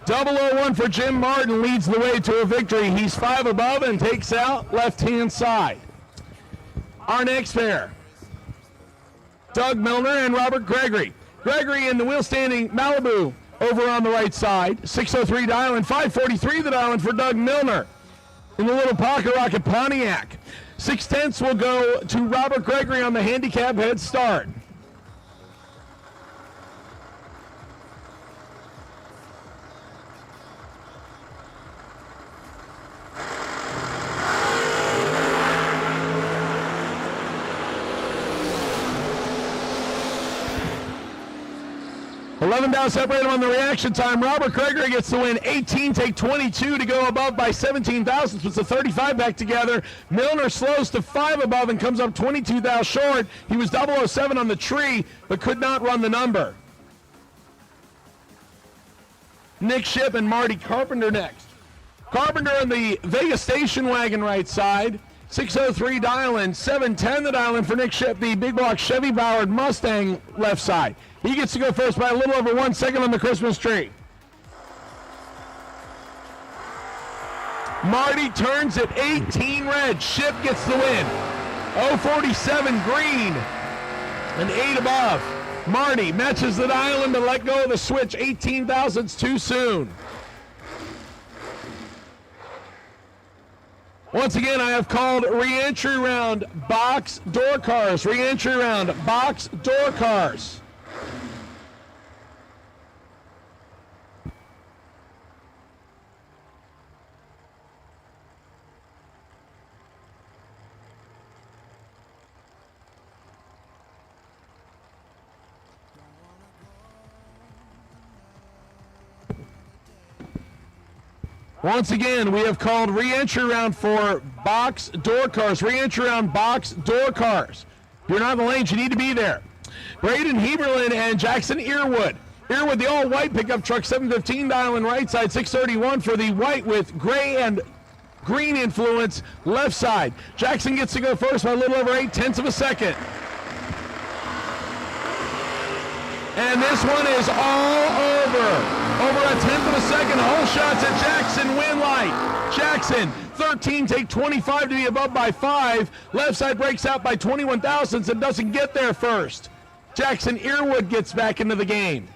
.001 for Jim Martin leads the way to a victory. He's 5 above and takes out left-hand side. Our next pair, Doug Milner and Robert Gregory. Gregory in the wheel standing Malibu over on the right side. 603 dial and 543 the dial in for Doug Milner in the little pocket rocket Pontiac. 6/10 will go to Robert Gregory on the handicap head start. Down, separate him on the reaction time. Robert Gregory gets the win. 18, take 22 to go above by 17 thousandths. Puts the 35 back together. Milner slows to 5 above and comes up 22 thou short. He was 007 on the tree, but could not run the number. Nick Ship and Marty Carpenter next. Carpenter in the Vegas station wagon right side. 603 dial in, 710 the dial in for Nick Ship, the big block Chevy powered Mustang left side. He gets to go first by a little over 1 second on the Christmas tree. Marty turns at 18 red. Ship gets the win. 047 green and 8 above. Marty matches the dial in to let go of the switch. 18 thousandths too soon. Once again, I have called re-entry round box door cars. Re-entry round box door cars. Once again, we have called re-entry round for box door cars. Re-entry round box door cars. If you're not in the lanes, you need to be there. Braden Heberlin and Jackson Earwood. Earwood, the all-white pickup truck, 715 dial in right side, 631 for the white with gray and green influence left side. Jackson gets to go first by a little over 0.8 of a second. And this one is all over. Over 1/10 of a second. Whole shots at Jackson win light. Jackson, 13, take 25 to be above by 5. Left side breaks out by 21 thousandths and doesn't get there first. Jackson Earwood gets back into the game.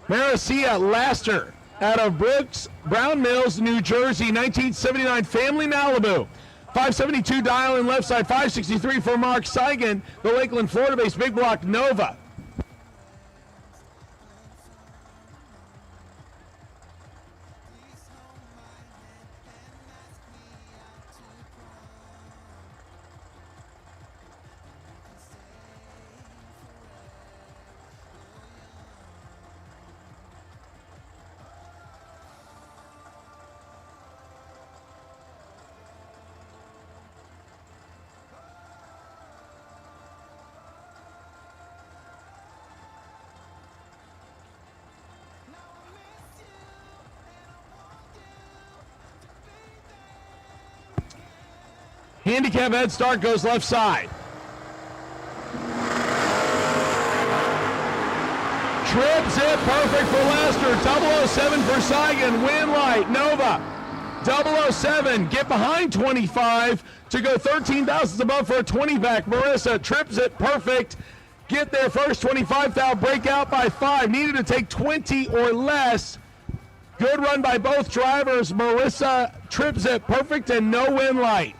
Maricia Laster out of Brooks Brown Mills, New Jersey, 1979 family Malibu. 572 dial in left side, 563 for Mark Seigan, the Lakeland, Florida-based big block Nova. Handicap head start goes left side. Trip zip perfect for Lester. 007 for Saigon. Win light. Nova. 007 get behind 25 to go 13 thousandths above for a 20 back. Marissa trip zip perfect. Get there first. 25 thou break out by 5. Needed to take 20 or less. Good run by both drivers. Marissa trip zip perfect and no win light.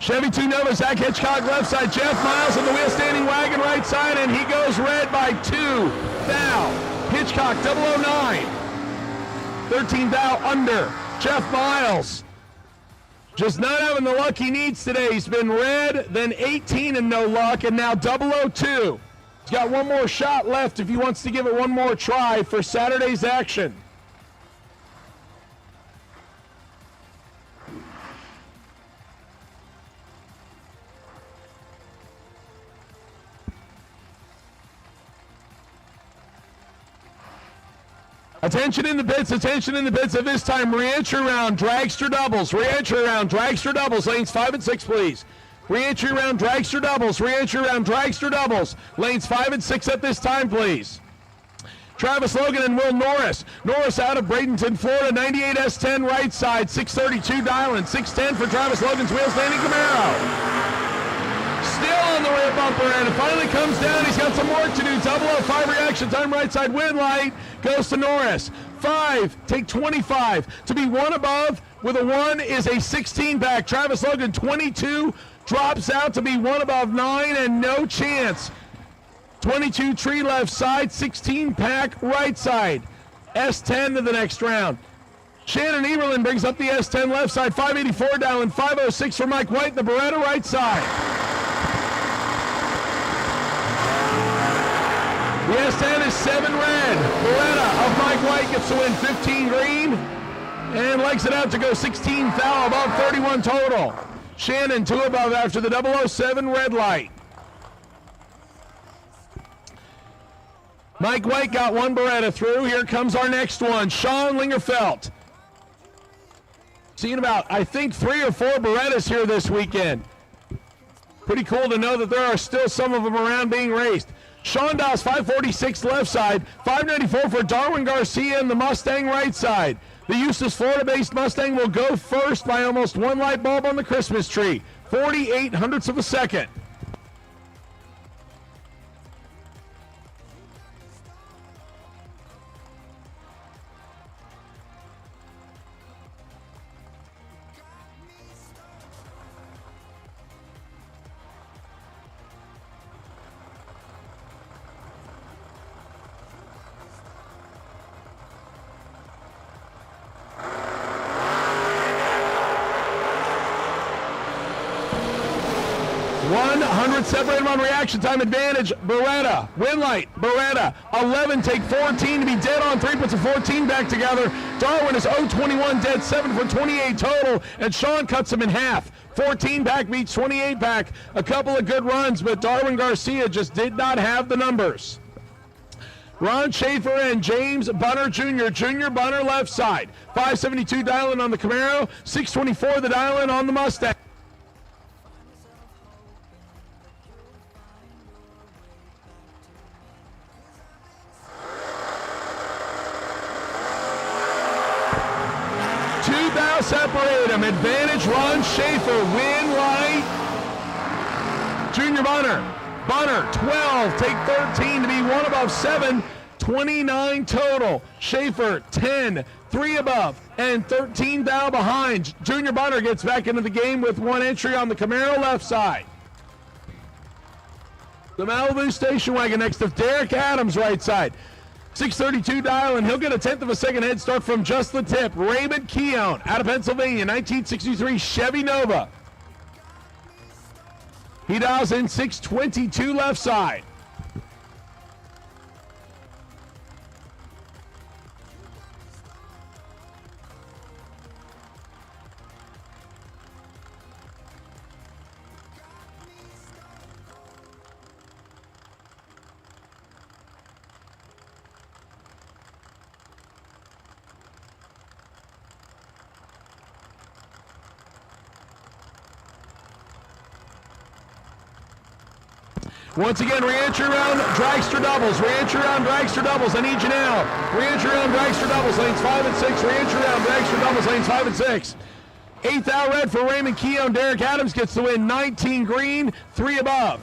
Chevy 2 Nova, Zach Hitchcock left side, Jeff Miles on the wheel standing wagon right side, and he goes red by 2 thou. Hitchcock 009. 13 thou under. Jeff Miles just not having the luck he needs today. He's been red, then 18 and no luck, and now 002. He's got one more shot left if he wants to give it one more try for Saturday's action. Attention in the pits at this time. Re-entry round, dragster doubles. Re-entry round, dragster doubles. Lanes 5 and 6, please. Re-entry round, dragster doubles. Re-entry round, dragster doubles. Lanes 5 and 6 at this time, please. Travis Logan and Will Norris. Norris out of Bradenton, Florida, 98 S10 right side, 632 dialing. 610 for Travis Logan's wheel standing Camaro. Still on the rear bumper, and it finally comes down. He's got some work to do. 005 reaction time right side. Win light goes to Norris. 5, take 25. To be 1 above with a 1 is a 16 back. Travis Logan, 22, drops out to be 1 above 9 and no chance. 22 tree left side, 16 pack right side. S10 to the next round. Shannon Eberlin brings up the S10 left side. 584 down and 506 for Mike White, the Beretta right side. The S10 is 7 red. Beretta of Mike White gets to win 15 green and legs it out to go 16 thou above 31 total. Shannon 2 above after the 007 red light. Mike White got 1 Beretta through. Here comes our next one. Sean Lingerfelt. Seeing about, I think, 3 or 4 Berettas here this weekend. Pretty cool to know that there are still some of them around being raced. Sean Doss, 546 left side, 594 for Darwin Garcia and the Mustang right side. The Eustis, Florida-based Mustang will go first by almost 1 light bulb on the Christmas tree, 48 hundredths of a second. Separated on reaction time advantage, Beretta. Win light, Beretta. 11, take 14 to be dead on 3, puts a 14 back together. Darwin is 021 dead, 7 for 28 total, and Sean cuts him in half. 14 back beats 28 back. A couple of good runs, but Darwin Garcia just did not have the numbers. Ron Schaefer and James Bunner Jr. Junior Bunner left side. 572 dialing on the Camaro, 624 the dialing on the Mustang. Separate him. Advantage Ron Schaefer. Win light. Junior Bunner. Bunner 12. Take 13 to be 1 above 7. 29 total. Schaefer 10. 3 above and 13 thou behind. Junior Bunner gets back into the game with 1 entry on the Camaro left side. The Malibu station wagon next to Derek Adams right side. 632 dial, and he'll get a 1/10 of a second head start from just the tip. Raymond Keown out of Pennsylvania, 1963 Chevy Nova. He dials in 622 left side. Once again, re-entry round, dragster doubles. Re-entry round, dragster doubles. I need you now. Re-entry round, dragster doubles, lanes 5 and 6. Re-entry round, dragster doubles, lanes 5 and 6. 8th out red for Raymond Keown. Derek Adams gets the win. 19 green, 3 above.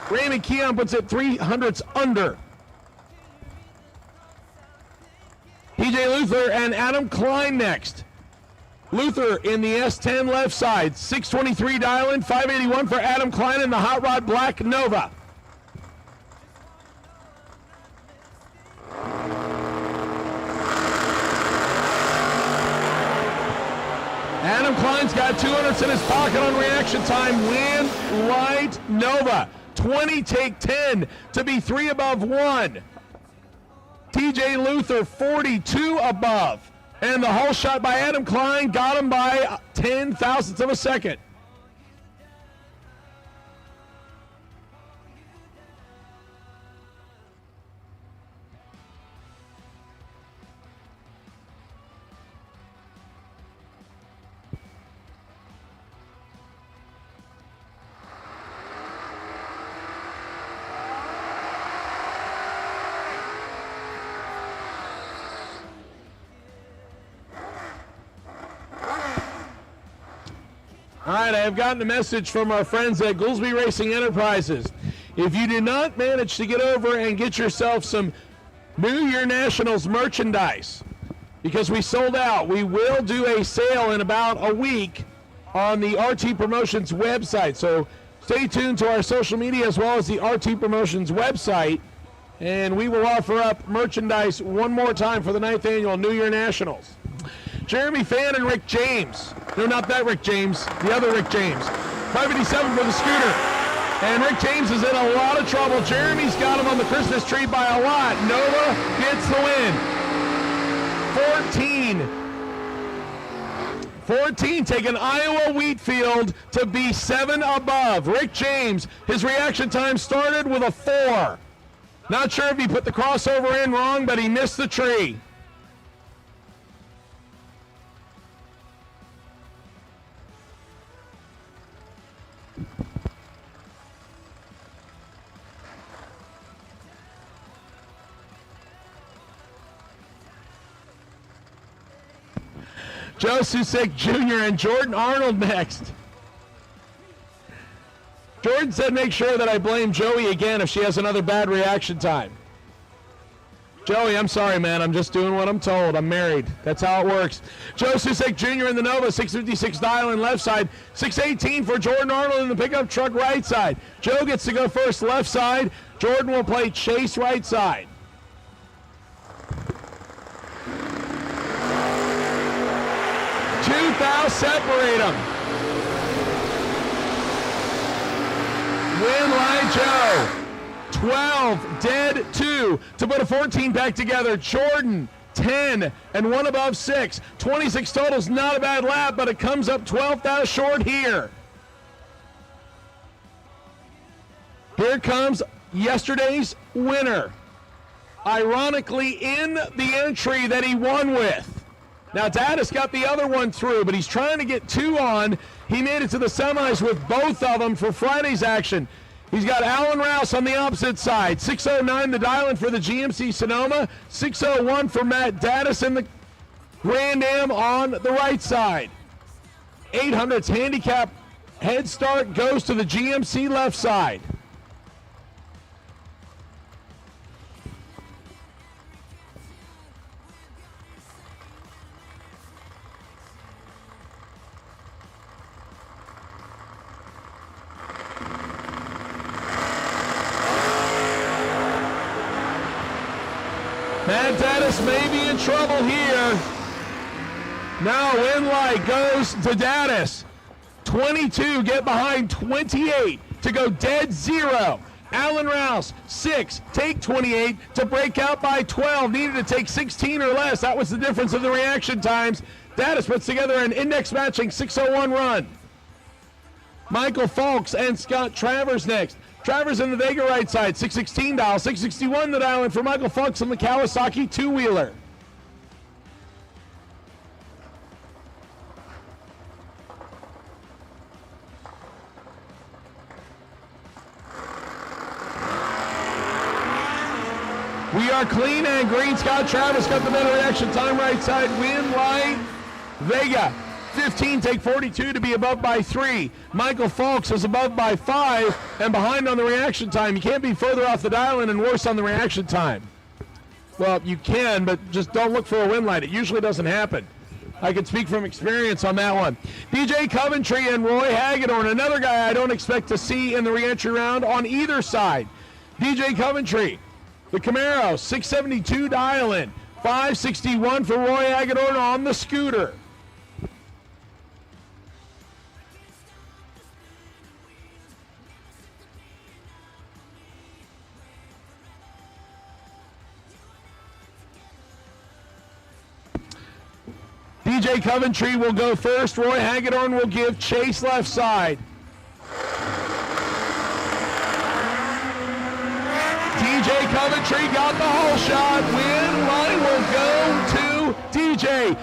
Raymond Keown puts it 300s under. PJ Luther and Adam Klein next. Luther in the S10 left side, 623 dial-in, 581 for Adam Klein in the Hot Rod Black Nova. Adam Klein's got 200s in his pocket on reaction time. Win light Nova. 20 take 10 to be 3 above 1. TJ Luther 42 above. And the whole shot by Adam Klein got him by 10 thousandths of a second. All right, I have gotten a message from our friends at Goolsby Racing Enterprises. If you did not manage to get over and get yourself some New Year Nationals merchandise, because we sold out, we will do a sale in about a week on the RT Promotions website. So stay tuned to our social media as well as the RT Promotions website, and we will offer up merchandise one more time for the 9th annual New Year Nationals. Jeremy Fan and Rick James. No, not that Rick James. The other Rick James. 587 for the scooter. And Rick James is in a lot of trouble. Jeremy's got him on the Christmas tree by a lot. Nova gets the win. 14 taking Iowa Wheatfield to be 7 above. Rick James, his reaction time started with a 4. Not sure if he put the crossover in wrong, but he missed the tree. Joe Susek Jr. and Jordan Arnold next. Jordan said make sure that I blame Joey again if she has another bad reaction time. Joey, I'm sorry, man. I'm just doing what I'm told. I'm married. That's how it works. Joe Susek Jr. in the Nova, 656 dial-in left side. 618 for Jordan Arnold in the pickup truck right side. Joe gets to go first left side. Jordan will play chase right side. Separate them. Win line Joe. 12, dead 2 to put a 14 back together. Jordan, 10 and 1 above 6. 26 totals, not a bad lap, but it comes up 12th short here. Here comes yesterday's winner. Ironically, in the entry that he won with. Now, Daddis got the other one through, but he's trying to get 2 on. He made it to the semis with both of them for Friday's action. He's got Alan Rouse on the opposite side. 609 the dial-in for the GMC Sonoma. 601 for Matt Daddis in the Grand Am on the right side. 800's handicap head start goes to the GMC left side. Matt Daddis may be in trouble here. Now win light goes to Daddis. 22 get behind 28 to go dead 0. Alan Rouse, 6, take 28 to break out by 12. Needed to take 16 or less. That was the difference of the reaction times. Daddis puts together an index matching 6:01 run. Michael Falks and Scott Travers next. Travers in the Vega right side, 616 dial, 661 the dial in for Michael Falks in the Kawasaki two-wheeler. We are clean and green. Scott Travis got the better reaction time. Right side, win light. Vega, 15, take 42 to be above by 3. Michael Falks is above by 5 and behind on the reaction time. You can't be further off the dial-in and worse on the reaction time. Well, you can, but just don't look for a win light. It usually doesn't happen. I can speak from experience on that one. DJ Coventry and Roy Hagedorn, another guy I don't expect to see in the reentry round on either side. DJ Coventry, the Camaro, 672 dial-in, 561 for Roy Hagedorn on the scooter. DJ Coventry will go first. Roy Hagedorn will give chase left side. DJ Coventry got the hole shot. Win line will go to DJ.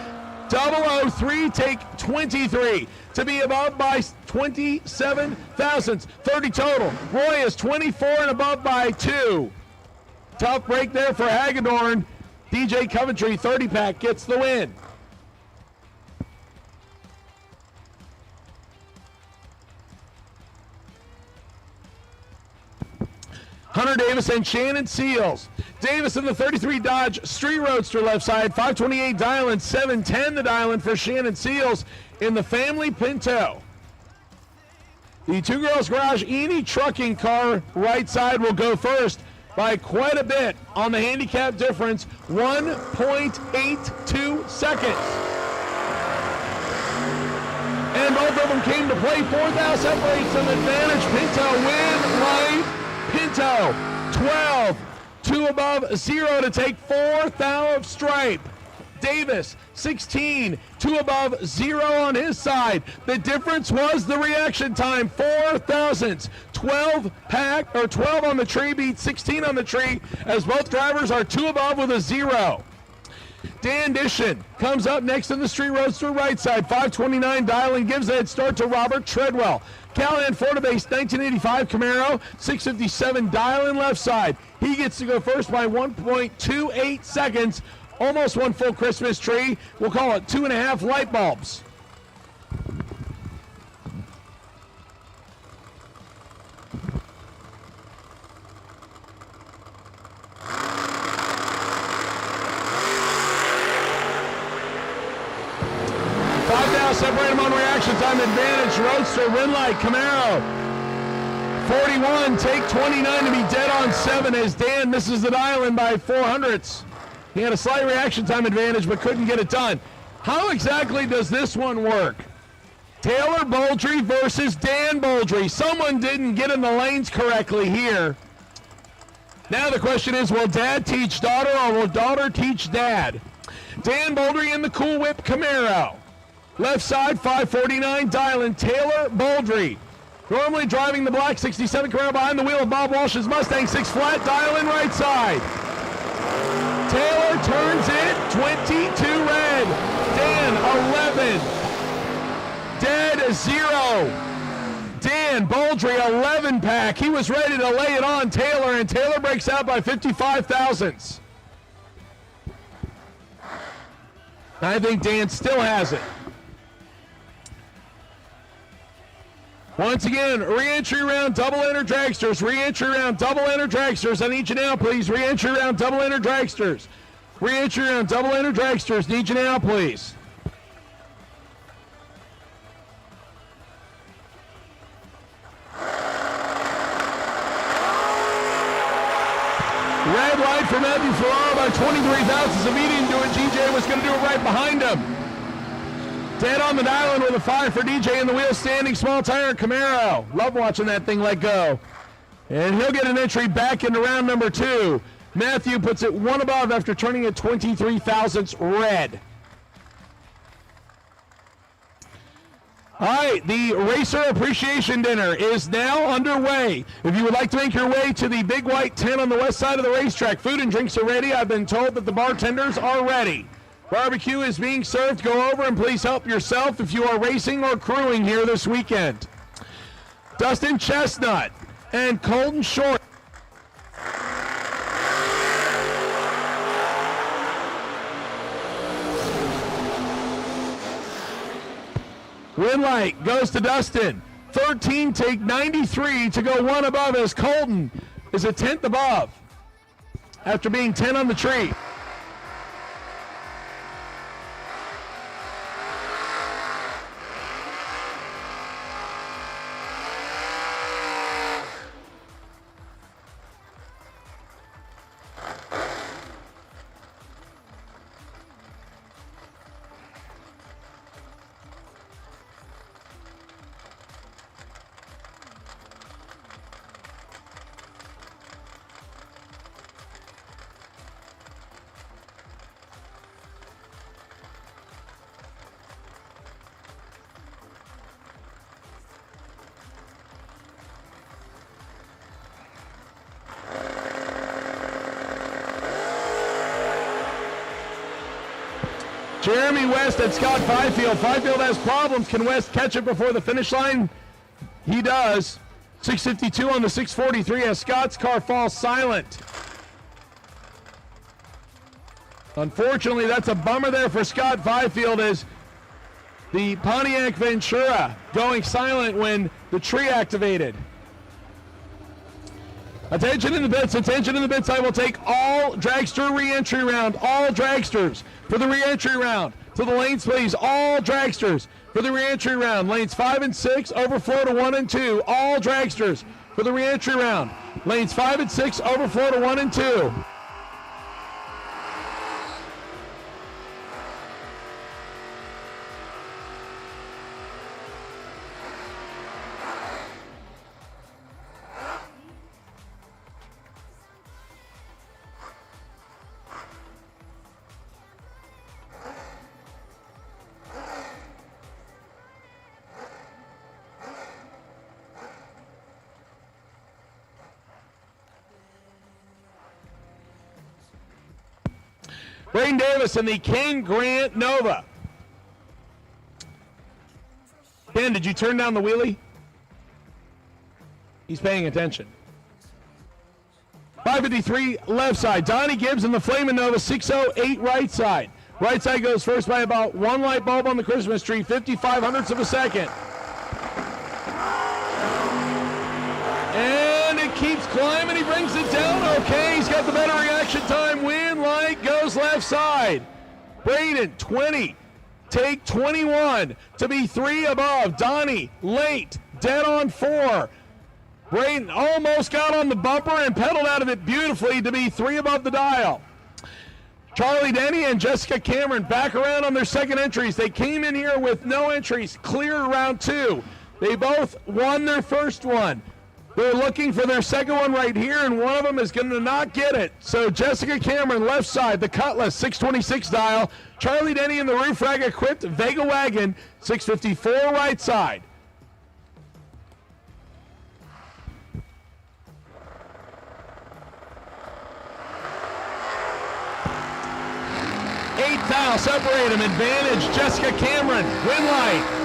003, take 23 to be above by 27 thousandths. 30 total. Roy is 24 and above by 2. Tough break there for Hagedorn. DJ Coventry, 30-pack, gets the win. Hunter Davis and Shannon Seals. Davis in the 33 Dodge Street Roadster left side, 528 dial-in, 710 the dial-in for Shannon Seals in the family Pinto. The Two Girls Garage Eni trucking car right side will go first by quite a bit on the handicap difference, 1.82 seconds. And both of them came to play. 4,000 separates an advantage. Pinto win right. Pinto, 12, 2 above 0 to take 4,000 stripe. Davis, 16, 2 above 0 on his side. The difference was the reaction time, 4 thousandths. 12 pack, or 12 on the tree beats 16 on the tree, as both drivers are 2 above with a 0. Dan Dishin comes up next in the Street Roadster right side, 529 dial-in, gives a head start to Robert Treadwell. Callahan Fortebase 1985 Camaro, 657 dial-in left side. He gets to go first by 1.28 seconds, almost one full Christmas tree. We'll call it 2.5 light bulbs. Separate them on reaction time advantage. Roadster, win light, Camaro. 41, take 29 to be dead on 7 as Dan misses the dial-in by 400ths. He had a slight reaction time advantage but couldn't get it done. How exactly does this one work? Taylor Boldry versus Dan Boldry. Someone didn't get in the lanes correctly here. Now the question is, will dad teach daughter or will daughter teach dad? Dan Boldry in the Cool Whip Camaro. Left side, 549 dial-in, Taylor Boldry. Normally driving the black 67 Camaro behind the wheel of Bob Walsh's Mustang, 6 flat, dial-in right side. Taylor turns it, 22 red. Dan, 11. Dead, 0. Dan Boldry, 11 pack. He was ready to lay it on Taylor, and Taylor breaks out by 55 thousandths. I think Dan still has it. Once again, re-entry round, double enter dragsters. Re-entry round, double enter dragsters. I need you now, please. Re-entry round, double enter dragsters. Re-entry round, double enter dragsters. Need you now, please. Red light for Matthew Ferraro by 23 thousandths. If he didn't do it, GJ was going to do it right behind him. Dead on the dial-in with a 5 for DJ in the wheel standing small tire Camaro. Love watching that thing let go. And he'll get an entry back into round number 2. Matthew puts it 1 above after turning it 23 thousandths red. All right, the Racer Appreciation Dinner is now underway. If you would like to make your way to the big white tent on the west side of the racetrack, food and drinks are ready. I've been told that the bartenders are ready. Barbecue is being served. Go over and please help yourself if you are racing or crewing here this weekend. Dustin Chestnut and Colton Short Winlight goes to Dustin. 13, take 93 to go one above as Colton is a 10th above after being 10 on the tree. Jeremy West and Scott Fifield. Fifield has problems. Can West catch it before the finish line? He does. 652 on the 643 as Scott's car falls silent. Unfortunately, that's a bummer there for Scott Fifield as the Pontiac Ventura going silent when the tree activated. Attention in the bits, attention in the bits. I will take all dragster re-entry round, all dragsters for the re-entry round. To the lanes, please, all dragsters for the re-entry round. Lanes 5 and 6, overflow to 1 and 2, all dragsters for the re-entry round. Lanes 5 and 6, overflow to 1 and 2. Braden Davis and the King Grant Nova. Ben, did you turn down the wheelie? He's paying attention. 553 left side. Donnie Gibbs and the Flamin' Nova 608 right side. Right side goes first by about one light bulb on the Christmas tree, 55 hundredths of a second. And it keeps climbing. He brings it down. Okay, he's got the better reaction time. Winlight goes left side. Braden, 20. Take 21 to be 3 above. Donnie, late, dead on 4. Braden almost got on the bumper and pedaled out of it beautifully to be 3 above the dial. Charlie Denny and Jessica Cameron back around on their second entries. They came in here with no entries, clear round 2. They both won their first one. They're looking for their second one right here, and one of them is going to not get it. So Jessica Cameron, left side, the Cutlass, 626 dial. Charlie Denny in the roof rack equipped Vega Wagon, 654 right side. Eighth dial, separate them. Advantage, Jessica Cameron, Winlight.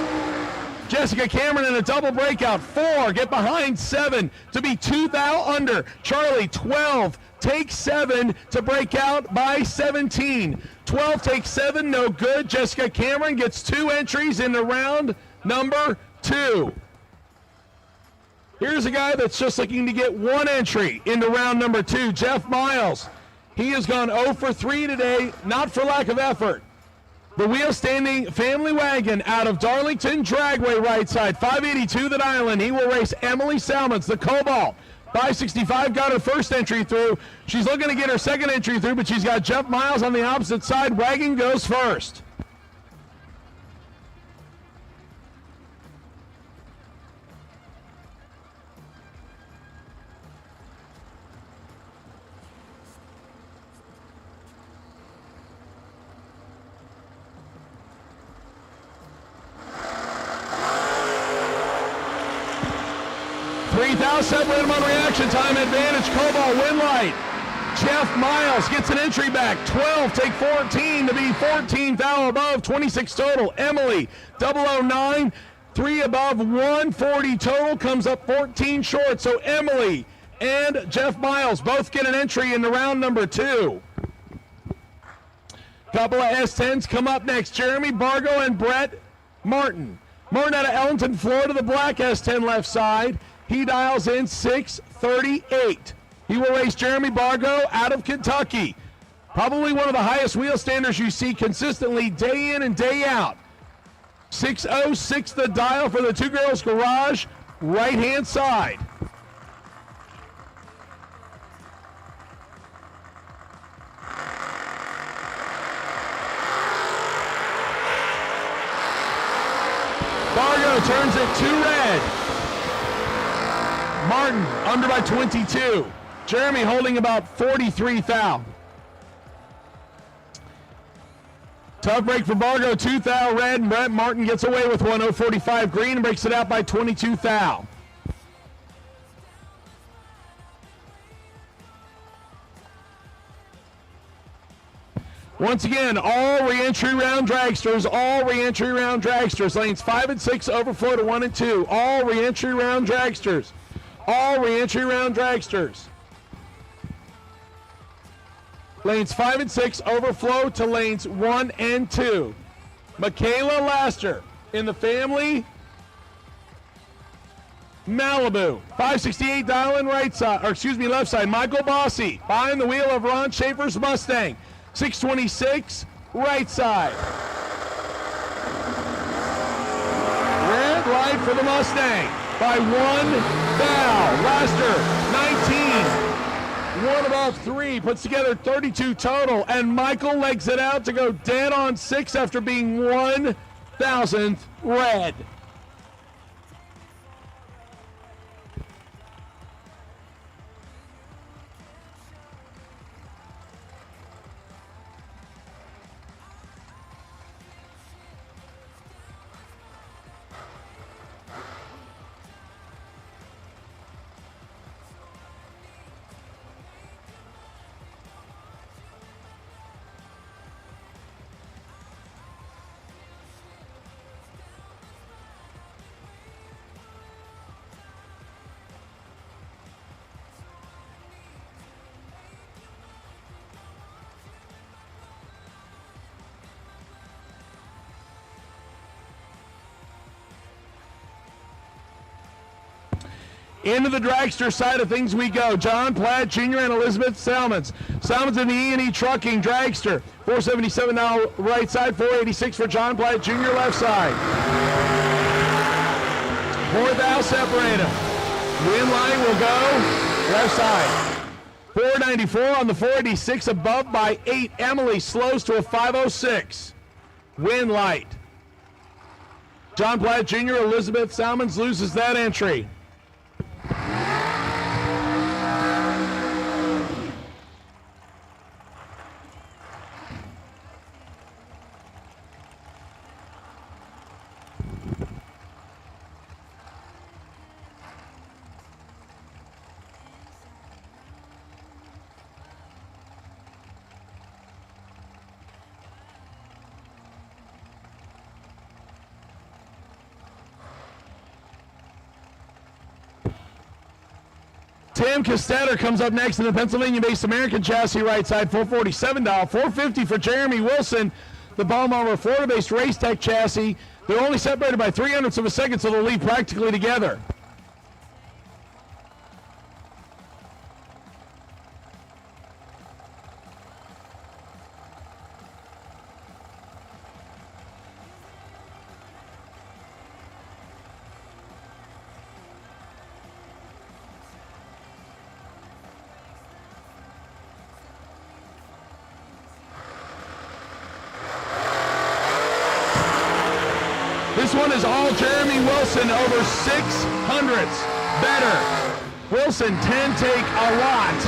Jessica Cameron in a double breakout. 4, get behind 7 to be 2 thou under. Charlie, 12, take 7 to break out by 17. 12, take 7, no good. Jessica Cameron gets 2 entries into round number 2. Here's a guy that's just looking to get 1 entry into round number 2, Jeff Miles. He has gone 0 for 3 today, not for lack of effort. The wheel standing family wagon out of Darlington Dragway right side, 582 that island. He will race Emily Salmons, the Cobalt. 565 got her first entry through. She's looking to get her second entry through, but she's got Jeff Miles on the opposite side. Wagon goes first. Separate him on reaction time advantage. Cobalt, Winlight. Jeff Miles gets an entry back. 12, take 14 to be 14 thou above. 26 total. Emily, 009, 3 above, 140 total. Comes up 14 short. So Emily and Jeff Miles both get an entry into round number 2. Couple of S10s come up next. Jeremy Bargo and Brett Martin. Martin out of Ellington, Florida, the black S10 left side. He dials in 6:38. He will race Jeremy Bargo out of Kentucky. Probably one of the highest wheel standards you see consistently day in and day out. 6:06 the dial for the Two Girls Garage, right-hand side. Bargo turns it to red. Martin under by 22. Jeremy holding about 43 thou. Tough break for Bargo, 2 thou red, and Brett Martin gets away with 1:045 green and breaks it out by 22 thou. Once again, all re-entry round dragsters, lanes 5 and 6 overflow to 1 and 2, all re-entry round dragsters, Lanes 5 and 6 overflow to lanes 1 and 2. Michaela Laster in the family Malibu. 568 dial in right side, or excuse me, left side. Michael Bossy behind the wheel of Ron Schaefer's Mustang. 626 right side. Red light for the Mustang by 1 thou. Laster 19. One above 3 puts together 32 total, and Michael legs it out to go dead on 6 after being 1,000th red. Into the dragster side of things we go. John Platt Jr. and Elizabeth Salmons. Salmons in the E&E Trucking dragster. 477 now right side, 486 for John Platt Jr. left side. 4 thou separate him. Win line will go left side. 494 on the 486 above by 8. Emily slows to a 506. Win light. John Platt Jr. Elizabeth Salmons loses that entry. Tim Castetter comes up next in the Pennsylvania-based American chassis right side, 447 dial, 450 for Jeremy Wilson, the Baltimore, Florida-based Race Tech chassis. They're only separated by 0.03 of a second, so they'll leave practically together. This one is all Jeremy Wilson over 600ths better. Wilson 10 take a lot.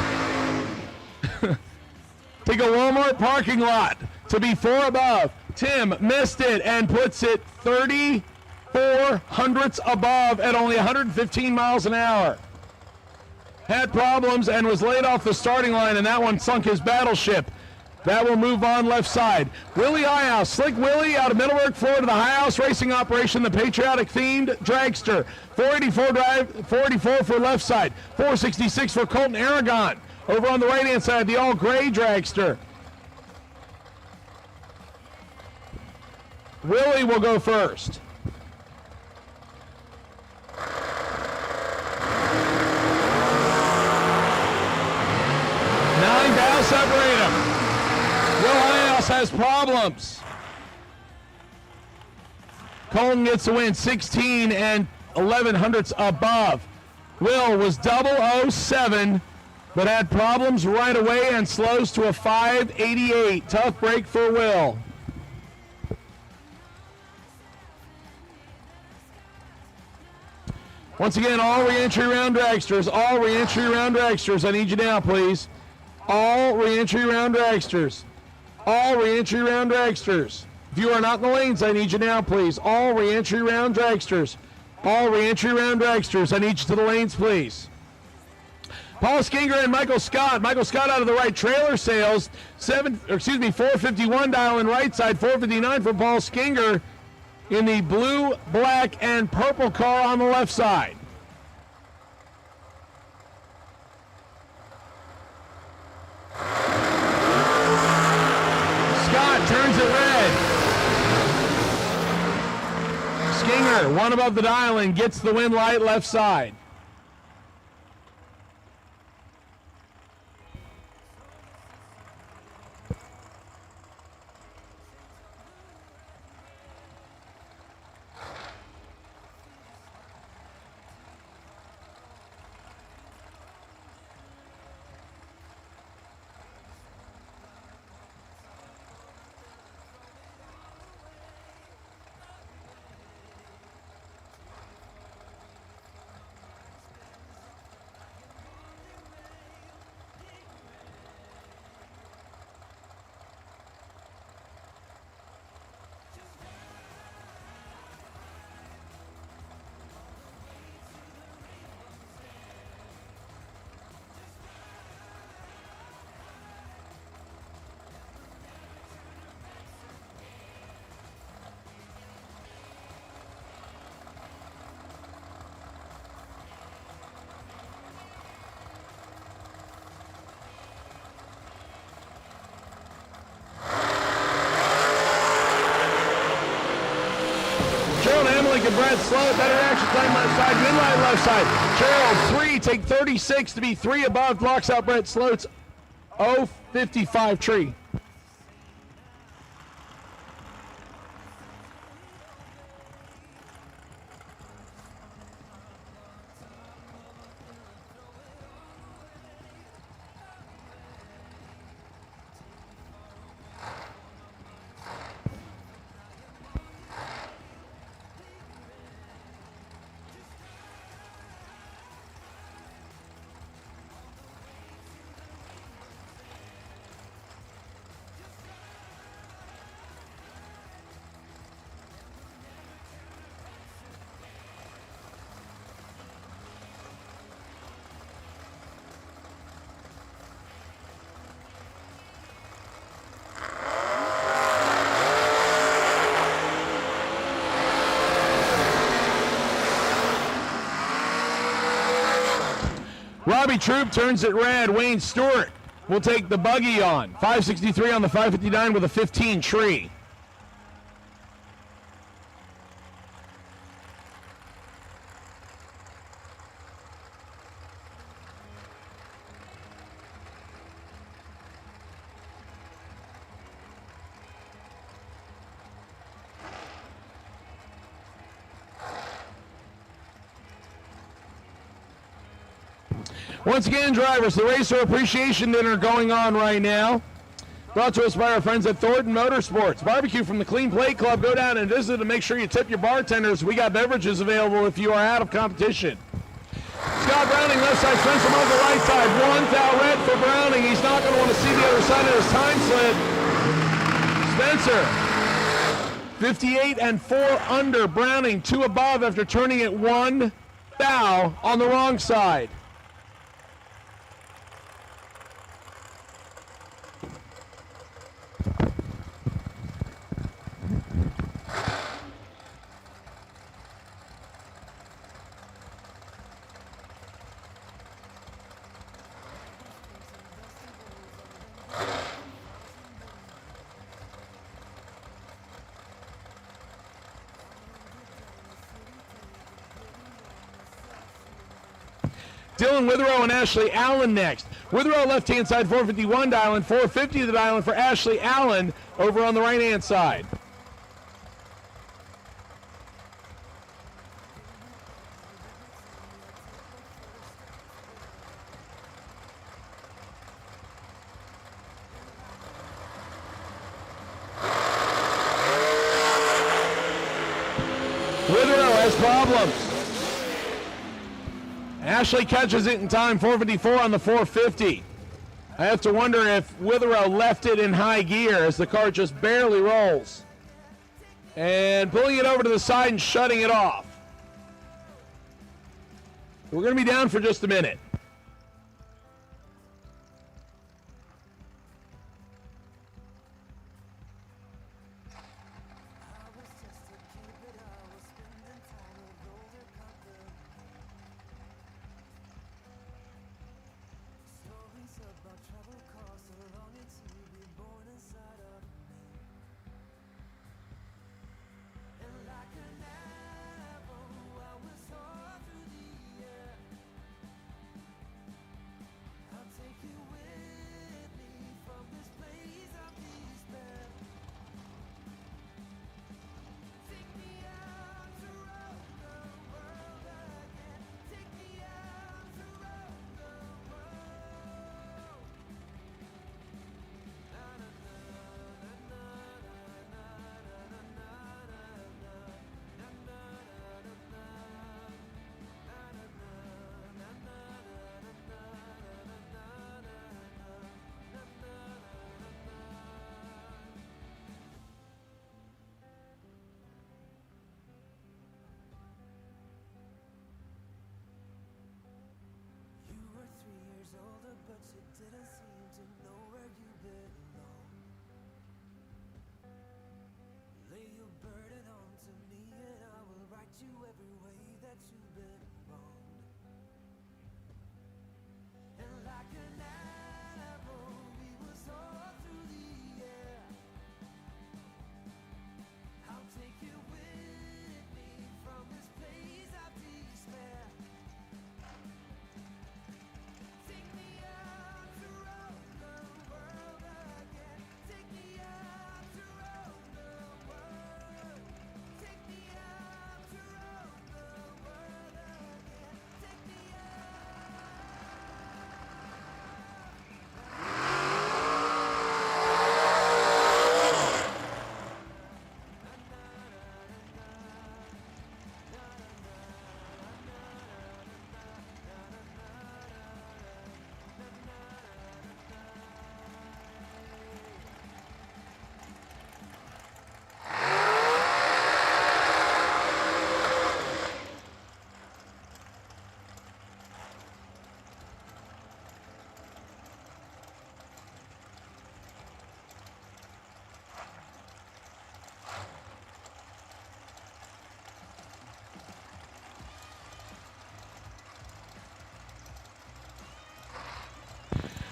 Take a Walmart parking lot to be 4 above. Tim missed it and puts it 34 hundredths above at only 115 miles an hour. Had problems and was laid off the starting line, and that one sunk his battleship. That will move on left side. Willie Highhouse, Slick Willie out of Middleburg, Florida, the Highhouse Racing Operation, the patriotic-themed dragster. 484 for left side. 466 for Colton Aragon. Over on the right-hand side, the all-gray dragster. Willie will go first. That'll separate them. Will Hiles has problems. Colton gets the win, 16 and 11 hundredths above. Will was 007, but had problems right away and slows to a 588. Tough break for Will. Once again, all re-entry round dragsters, I need you now, please. All re-entry round dragsters. If you are not in the lanes, I need you now, please. All re-entry round dragsters. I need you to the lanes, please. Paul Skinger and Michael Scott. Michael Scott out of the right, trailer sales. 451 dial in right side, 459 for Paul Skinger in the blue, black, and purple car on the left side. Scott turns it red. Skinger, one above the dial in, gets the win light left side. Emily and Brett slow, better action time left side, midline left side. Gerald 3, take 36 to be 3 above, blocks out Brett Sloat's 055 tree. Robbie Troop turns it red. Wayne Stewart will take the buggy on. 563 on the 559 with a 15 tree. Once again, drivers, the Racer Appreciation Dinner going on right now. Brought to us by our friends at Thornton Motorsports. Barbecue from the Clean Plate Club. Go down and visit and make sure you tip your bartenders. We got beverages available if you are out of competition. Scott Browning, left side, Spencer on the right side. 1 thou red for Browning. He's not going to want to see the other side of his time slip. Spencer, 58 and 4 under. Browning, 2 above after turning it 1 thou on the wrong side. Dylan Witherow and Ashley Allen next. Witherell left-hand side, 451 dialing, 450 the dialing for Ashley Allen over on the right-hand side. Witherell has problems. Ashley catches it in time, 454 on the 450. I have to wonder if Witherell left it in high gear as the car just barely rolls. And pulling it over to the side and shutting it off. We're going to be down for just a minute.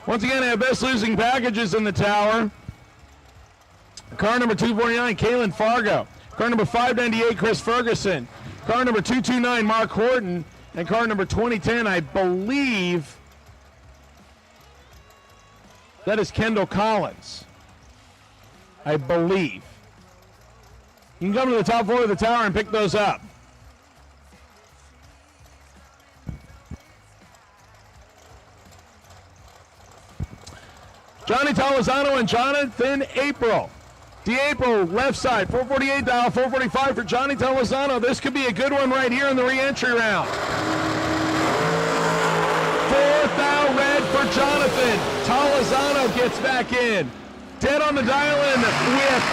Once again, I have best losing packages in the tower. Car number 249, Kaylin Fargo. Car number 598, Chris Ferguson. Car number 229, Mark Horton. And car number 2010, I believe that is Kendall Collins. I believe. You can come to the top floor of the tower and pick those up. Johnny Tolosano and Jonathan April. April, left side, 448 dial, 445 for Johnny Tolosano. This could be a good one right here in the re-entry round. Fourth thou red for Jonathan. Tolosano gets back in. Dead on the dial-in with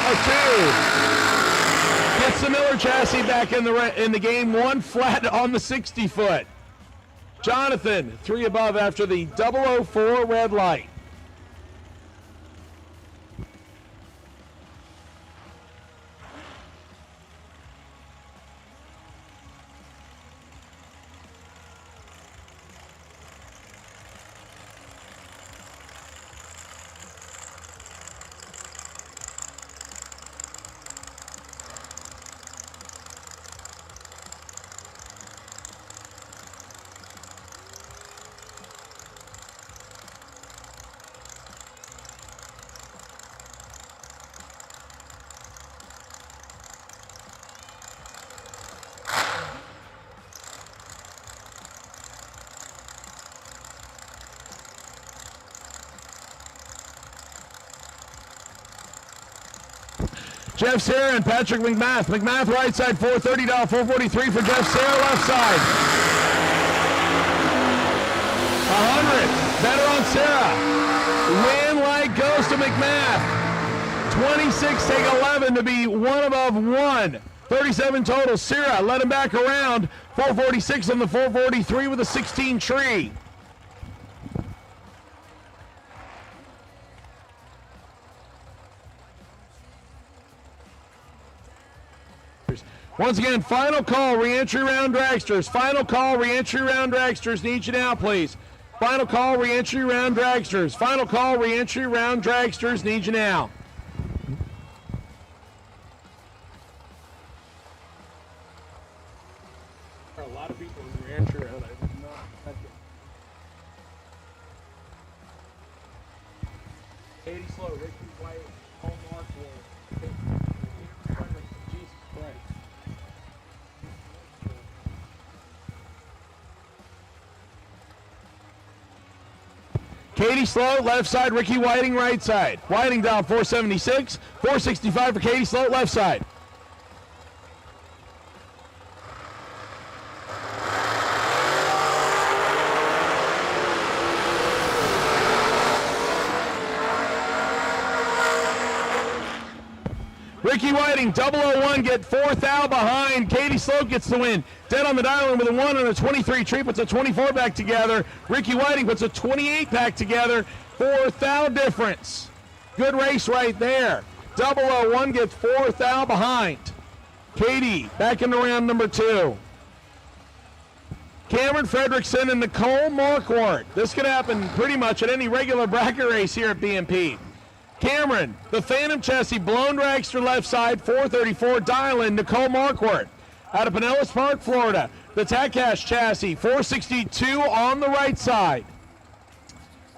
a 2. Gets the Miller chassis back in the game, 1 flat on the 60-foot. Jonathan, 3 above after the 004 red light. Jeff Sarah and Patrick McMath. McMath right side, $430, $443 for Jeff Sarah left side. 100. Better on Sarah. Win light goes to McMath. 26 take 11 to be one above one. 37 total. Sarah led him back around. 446 on the 443 with a 16 tree. Once again, final call, re-entry round dragsters. Final call, re-entry round dragsters. Need you now, please. Final call, re-entry round dragsters. Final call, re-entry round dragsters. Need you now. There are a lot of people in the re-entry round. I did not touch it. Katie Slow, Ricky White, Paul Markwell. Jesus Christ. Katie Sloat, left side. Ricky Whiting, right side. Whiting down 476. 465 for Katie Sloat, left side. Ricky Whiting, 001, get 4th out behind. Katie Sloat gets the win. Dead on the dial with a 1 and a 23 tree, puts a 24 back together. Ricky Whiting puts a 28 back together. 4th out difference. Good race right there. 001 gets 4th out behind. Katie back into round number 2. Cameron Fredrickson and Nicole Marquardt. This could happen pretty much at any regular bracket race here at BMP. Cameron, the Phantom chassis, blown dragster left side, 434, dial-in, Nicole Marquardt. Out of Pinellas Park, Florida, the Takash chassis, 462 on the right side.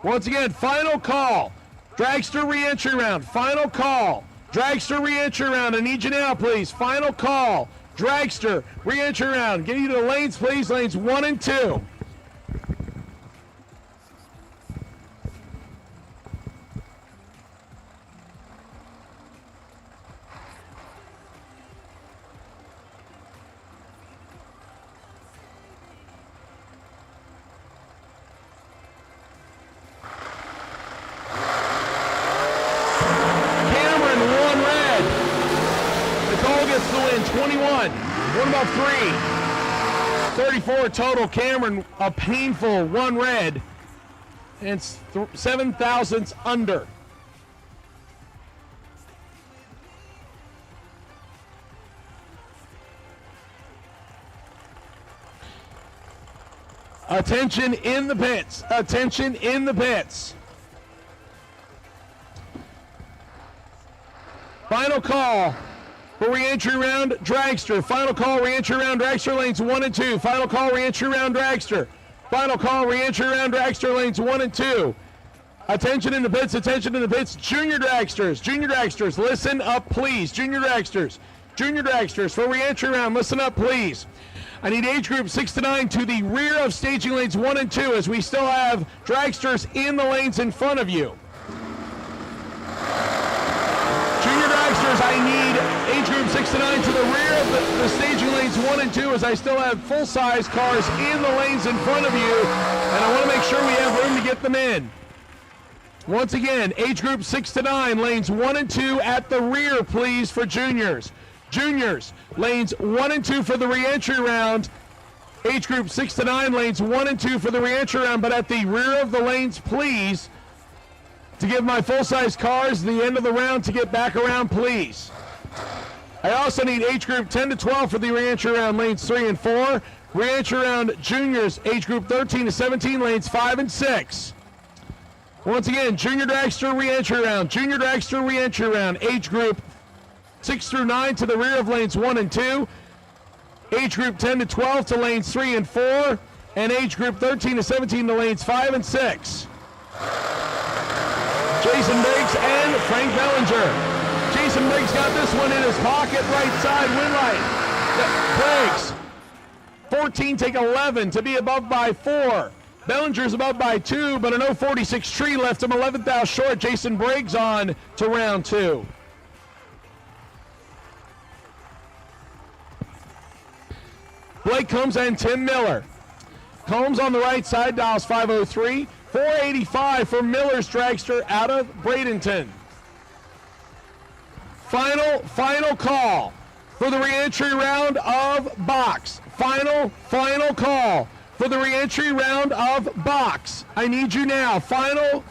Once again, final call, dragster re-entry round, final call, dragster re-entry round, I need you now, please, final call, dragster re-entry round, get you to the lanes, please, lanes 1 and 2. Gets the win, 21. One above 3. 34 total. Cameron, a painful 1 red. And it's 7 thousandths under. Attention in the pits. Attention in the pits. Final call. For re-entry round, dragster. Final call, re-entry round, dragster, lanes 1 and 2. Final call, re-entry round, dragster. Final call, re-entry round, dragster, lanes 1 and 2. Attention in the pits, attention in the pits. Junior dragsters, listen up, please. Junior dragsters, for re-entry round, listen up, please. I need age group 6 to 9 to the rear of staging lanes 1 and 2 as we still have dragsters in the lanes in front of you. Junior dragsters, I need age group 6 to 9 to the rear of the staging lanes 1 and 2 as I still have full-size cars in the lanes in front of you, and I want to make sure we have room to get them in. Once again, age group 6 to 9, lanes 1 and 2 at the rear, please, for juniors. Juniors, lanes 1 and 2 for the re-entry round. Age group 6 to 9, lanes 1 and 2 for the re-entry round, but at the rear of the lanes, please, to give my full-size cars the end of the round to get back around, please. I also need age group 10 to 12 for the re-entry round, lanes 3 and 4. Re-entry round juniors, age group 13 to 17, lanes 5 and 6. Once again, junior dragster re-entry round, age group 6 through 9 to the rear of lanes 1 and 2. Age group 10 to 12 to lanes 3 and 4. And age group 13 to 17 to lanes 5 and 6. Jason Briggs and Frank Bellinger. Jason Briggs got this one in his pocket, right side, win light. Briggs, 14 take 11 to be above by 4. Bellinger's above by 2, but an 046 tree left him 11th out short. Jason Briggs on to round 2. Blake Combs and Tim Miller. Combs on the right side, dials 503. 485 for Miller's dragster out of Bradenton. Final call for the reentry round of box. Final call for the reentry round of box. I need you now. Final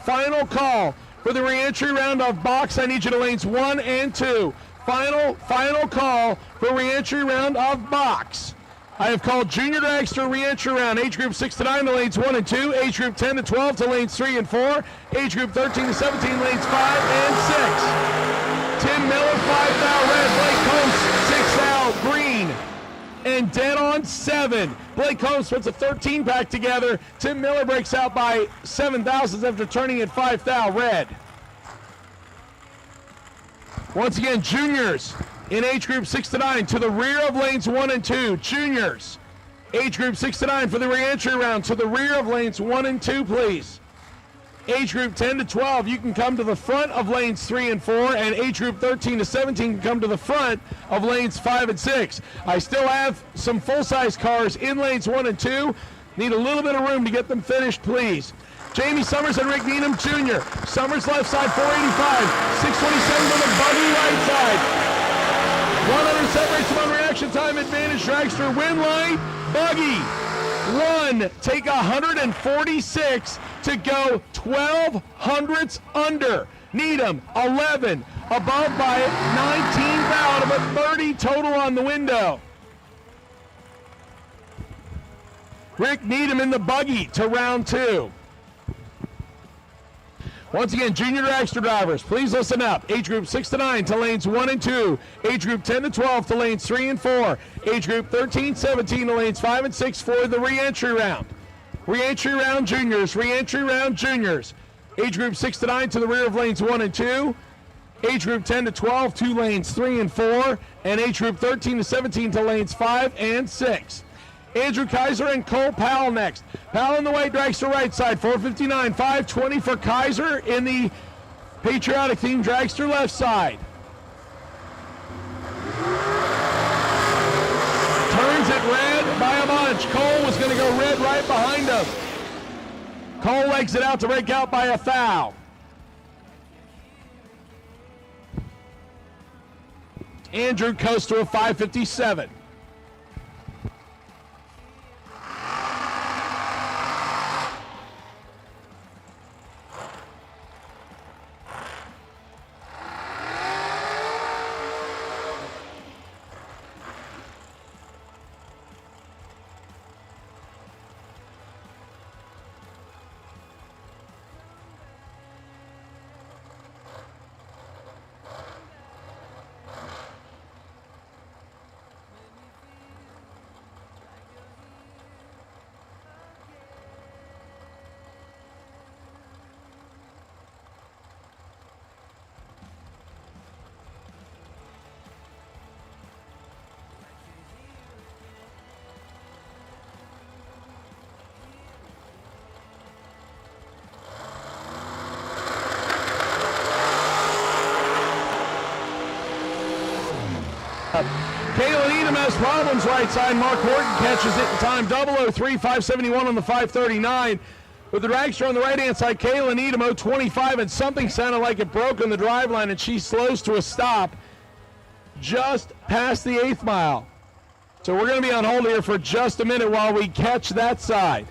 call for the reentry round of box. I need you to lanes 1 and 2. Final call for reentry round of box. I have called junior dragster reentry round, age group 6 to 9 to lanes 1 and 2, age group 10 to 12 to lanes 3 and 4, age group 13 to 17, lanes 5 and 6. Tim Miller, 5 foul red, Blake Combs, 6 foul green, and dead on 7. Blake Combs puts a 13-pack together. Tim Miller breaks out by 7 thousandths after turning at 5 thou red. Once again, juniors in age group 6 to 9 to the rear of lanes 1 and 2. Juniors, age group 6 to 9 for the reentry round to the rear of lanes 1 and 2, please. Age group 10 to 12, you can come to the front of lanes 3 and 4, and age group 13 to 17 can come to the front of lanes 5 and 6. I still have some full-size cars in lanes 1 and 2. Need a little bit of room to get them finished, please. Jamie Summers and Rick Needham Jr. Summers left side, 485. 627 on the buggy right side. 100 separates them on reaction time advantage. Dragster win line. Buggy 1, take 146 to go 12 hundredths under. Needham 11, above by 19 out of a 30 total on the window. Rick Needham in the buggy to round 2. Once again, junior dragster drivers, please listen up. Age group 6 to 9 to lanes 1 and 2. Age group 10 to 12 to lanes 3 and 4. Age group 13-17 to lanes 5 and 6 for the re-entry round. Re-entry round juniors, re-entry round juniors. Age group 6 to 9 to the rear of lanes 1 and 2. Age group 10 to 12 to lanes 3 and 4. And age group 13 to 17 to lanes 5 and 6. Andrew Kaiser and Cole Powell next. Powell in the white dragster right side, 459, 520 for Kaiser in the patriotic theme dragster left side. Turns it red by a bunch. Cole was going to go red right behind him. Cole legs it out to break out by a foul. Andrew coast to a 557. Kalen Edom has problems right side. Mark Horton catches it in time. 003, 571 on the 539. With the dragster on the right-hand side, Kalen Edom 025, and something sounded like it broke on the drive line, and she slows to a stop just past the 8th mile. So we're going to be on hold here for just a minute while we catch that side.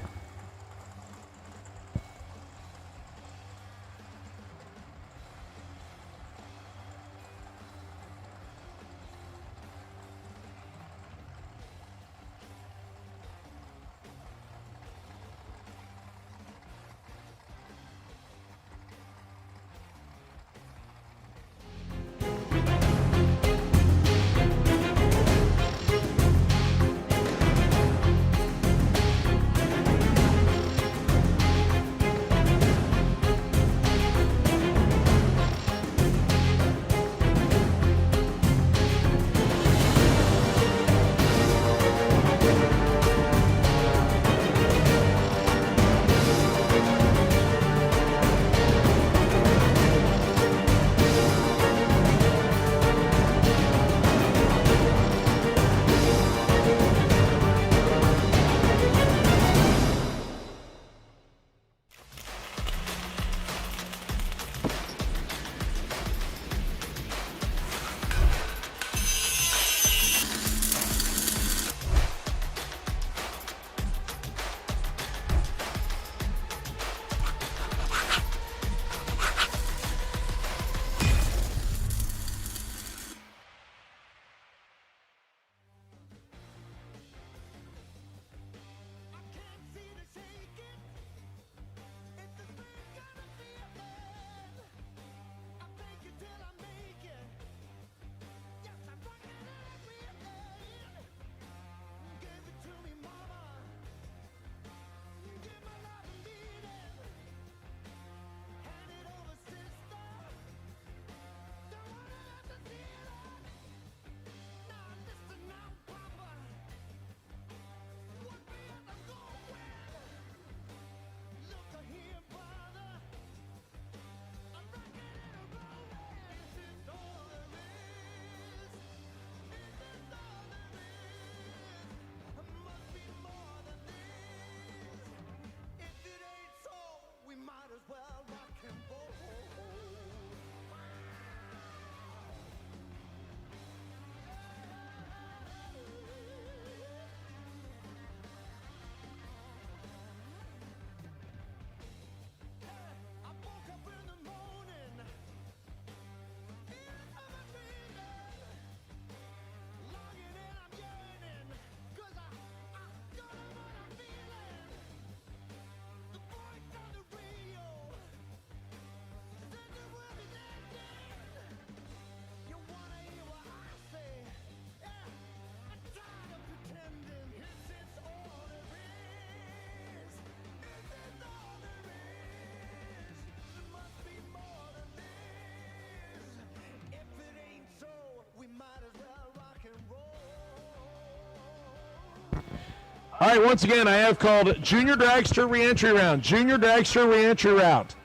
All right, once again, I have called Junior Dragster Reentry Round. Junior Dragster Reentry Round.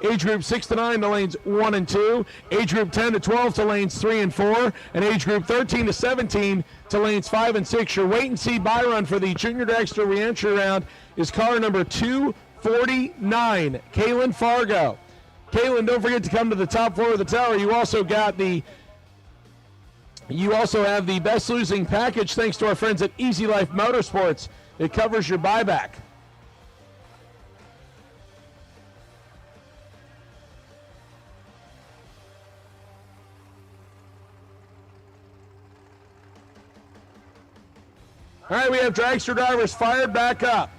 Age group 6 to 9 to lanes 1 and 2. Age group 10 to 12 to lanes 3 and 4. And age group 13 to 17 to lanes 5 and 6. Your wait and see buy run for the Junior Dragster Reentry Round is car number 249, Kaylin Fargo. Kaylin, don't forget to come to the top floor of the tower. You also have the best losing package thanks to our friends at Easy Life Motorsports. It covers your buyback. All right, we have dragster drivers fired back up.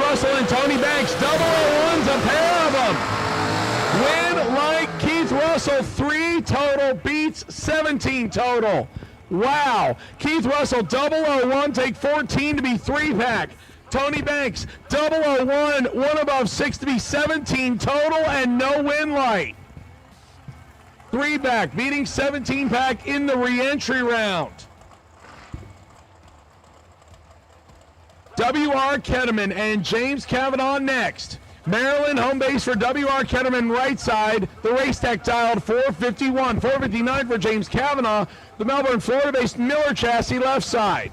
Russell and Tony Banks, double O1s, a pair of them. Win like Keith Russell, 3 total, beats 17 total. Wow. Keith Russell, double O1, take 14 to be 3-pack. Tony Banks, double O1, 1 above 6 to be 17 total and no win light. 3-pack, beating 17-pack in the re-entry round. W.R. Ketterman and James Kavanaugh next. Maryland home base for W.R. Ketterman right side. The race tactile 451. 459 for James Kavanaugh. The Melbourne, Florida-based Miller chassis left side.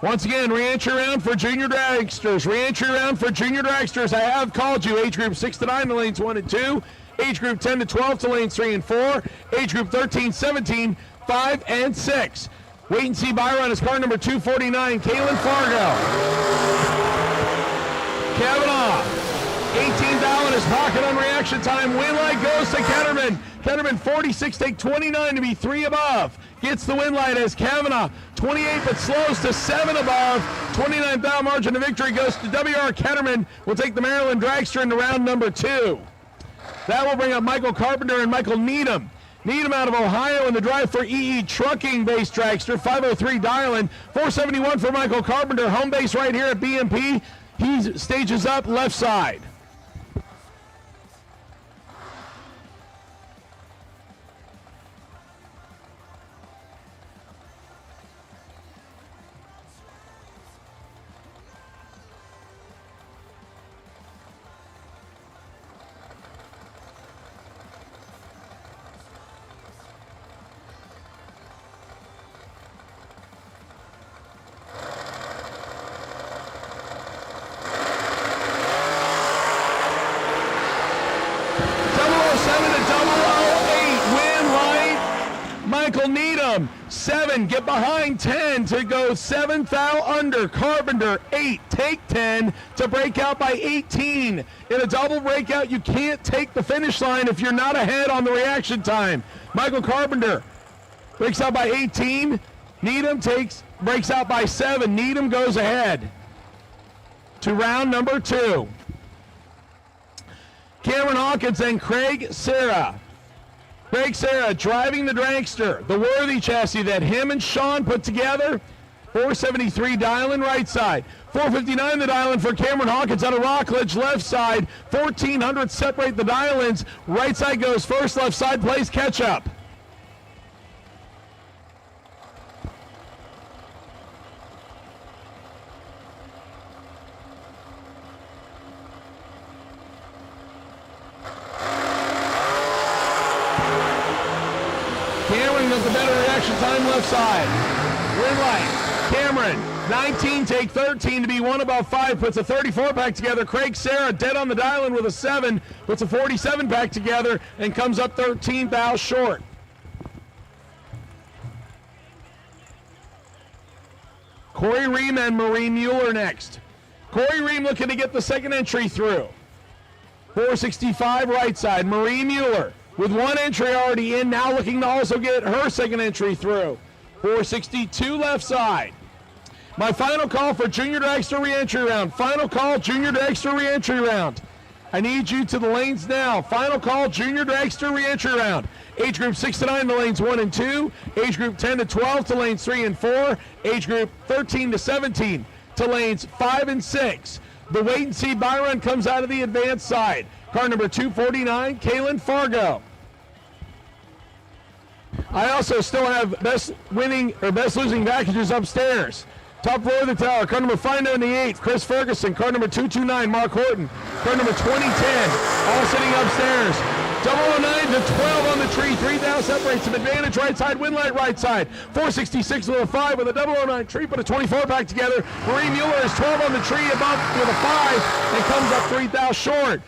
Once again, re-entry round for junior dragsters. Re-entry round for junior dragsters. I have called you age group 6 to 9 to lanes 1 and 2. Age group 10 to 12 to lanes 3 and 4. Age group 13, 17, 5 and 6. Wait and see buy run is car number 249, Kaylin Fargo. Kavanaugh, 18th in his pocket on reaction time. Win light goes to Ketterman. Ketterman 46, take 29 to be 3 above. Gets the win light as Kavanaugh 28 but slows to 7 above. 29th out margin of victory goes to W.R. Ketterman. Will take the Maryland Dragster into round number 2. That will bring up Michael Carpenter and Michael Needham. Needham out of Ohio in the drive for EE Trucking-based dragster, 503 dialing, 471 for Michael Carpenter, home base right here at BMP. He stages up left side. Michael Needham, 7, get behind 10 to go 7th out under. Carpenter, 8, take 10 to break out by 18. In a double breakout, you can't take the finish line if you're not ahead on the reaction time. Michael Carpenter breaks out by 18. Needham breaks out by 7. Needham goes ahead to round number 2. Cameron Hawkins and Craig Serra. Craig Serra driving the dragster, the worthy chassis that him and Sean put together. 473 dialing right side. 459 the dial-in for Cameron Hawkins out of Rockledge left side. 1400 separate the dial-ins. Right side goes first, left side plays catch up. Cameron got the better reaction time left side. Winlight. Cameron, 19, take 13 to be one above 5, puts a 34 pack together. Craig Sarah dead on the dial-in with a 7, puts a 47 pack together and comes up 13 thou short. Corey Ream and Marie Mueller next. Corey Ream looking to get the second entry through. 465 right side. Marie Mueller with one entry already in, now looking to also get her second entry through. 462 left side. My final call for Junior Dragster re-entry round. Final call, Junior Dragster re-entry round. I need you to the lanes now. Final call, Junior Dragster re-entry round. Age group 6 to 9 to lanes 1 and 2. Age group 10 to 12 to lanes 3 and 4. Age group 13 to 17 to lanes 5 and 6. The wait and see buy run comes out of the advanced side. Car number 249, Kaylin Fargo. I also still have best losing packages upstairs. Top floor of the tower, car number 598, Chris Ferguson. Car number 229, Mark Horton. Car number 2010, all sitting upstairs. 009 to 12 on the tree. 3,000 separates some advantage right side, Winlight right side. 466 with a 5 with a 009 tree, put a 24 pack together. Marie Mueller is 12 on the tree above with a 5 and comes up 3,000 short.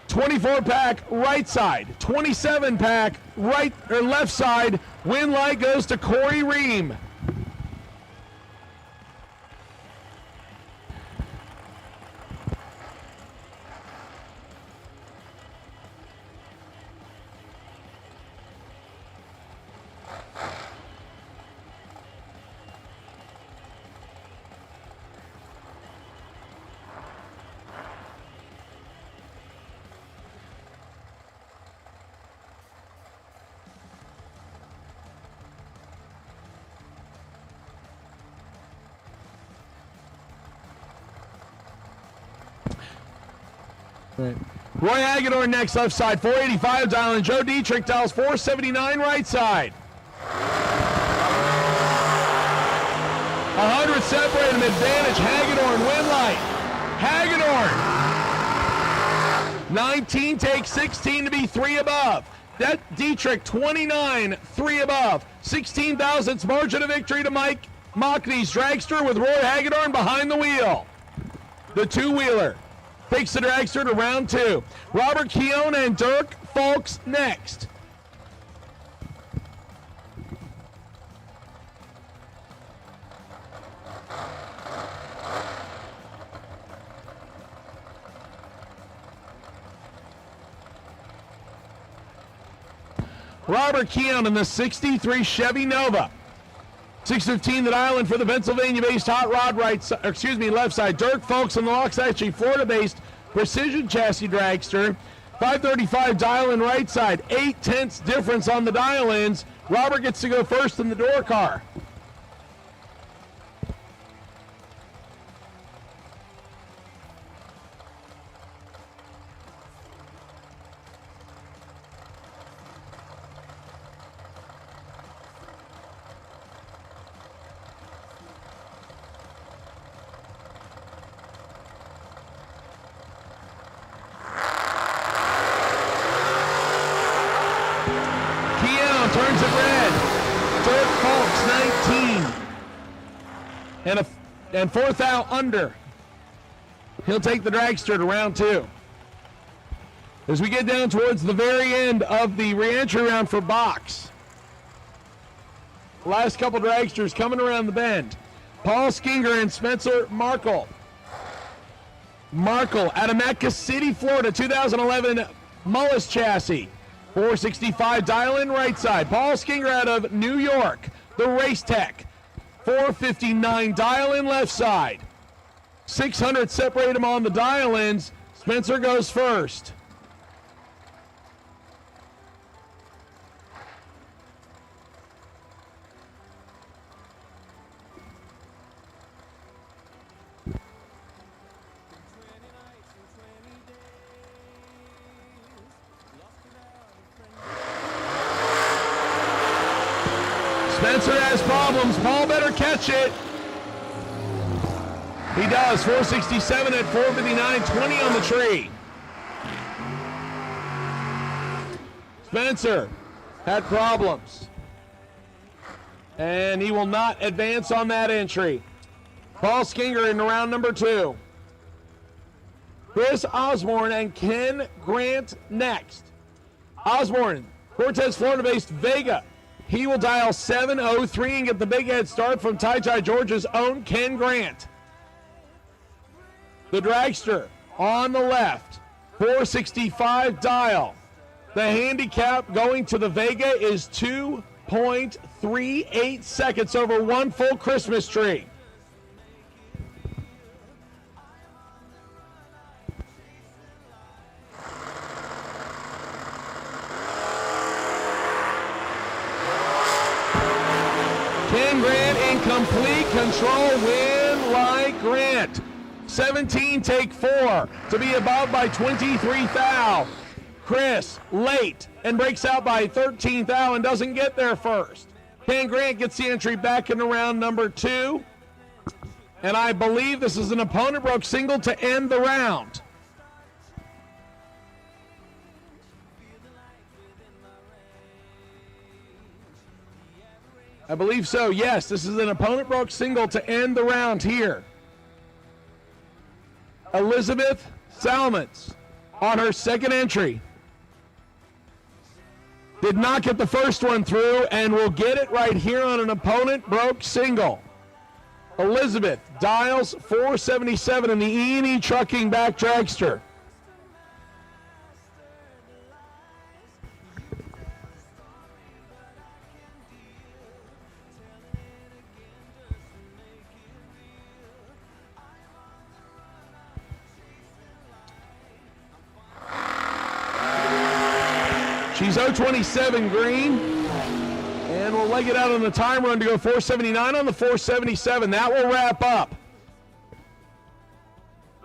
24 pack right side, 27 pack right or left side. Winlight goes to Corey Ream. Roy Hagedorn next left side, 485 dialing. Joe Dietrich dials 479 right side. 100 separate him, advantage. Hagedorn, Winlight. Hagedorn. 19 takes 16 to be 3 above. That Dietrich, 29, 3 above. 16 thousandths margin of victory to Mike Mockney's dragster with Roy Hagedorn behind the wheel. The two-wheeler takes the dragster to round 2. Robert Keown and Dirk Folks next. Robert Keown in the 63 Chevy Nova. 615 the island for the Pennsylvania-based hot rod left side. Dirk Folks on the Loxahatchee, Florida-based precision chassis dragster. 535 dial-in right side. 8/10 difference on the dial-ins. Robert gets to go first in the door car. Turns it red. Dirk Folks, 19. And 4th out under. He'll take the dragster to round 2. As we get down towards the very end of the re-entry round for box. Last couple dragsters coming around the bend. Paul Skinger and Spencer Markle. Markle out of Metcalfe City, Florida, 2011 Mullis chassis. 465 dial-in right side. Paul Skinger out of New York, the Race Tech. 459 dial-in left side. 600 separate him on the dial-ins. Spencer goes first. Spencer has problems. Paul better catch it. He does. 467 at 459, 20 on the tree. Spencer had problems. And he will not advance on that entry. Paul Skinger in round number 2. Chris Osborne and Ken Grant next. Osborne, Cortez, Florida-based Vega. He will dial 703 and get the big head start from Tai, Georgia's own Ken Grant. The dragster on the left, 465 dial. The handicap going to the Vega is 2.38 seconds over one full Christmas tree. Ken Grant in complete control, win like Grant. 17, take 4 to be above by 23 thou. Chris late and breaks out by 13 thou and doesn't get there first. Ken Grant gets the entry back into round number 2. And I believe this is an opponent broke single to end the round. I believe so, yes. This is an opponent broke single to end the round here. Elizabeth Salmons on her second entry. Did not get the first one through and will get it right here on an opponent broke single. Elizabeth dials 477 in the E&E Trucking back dragster. She's 027 green, and we'll leg it out on the time run to go 479 on the 477. That will wrap up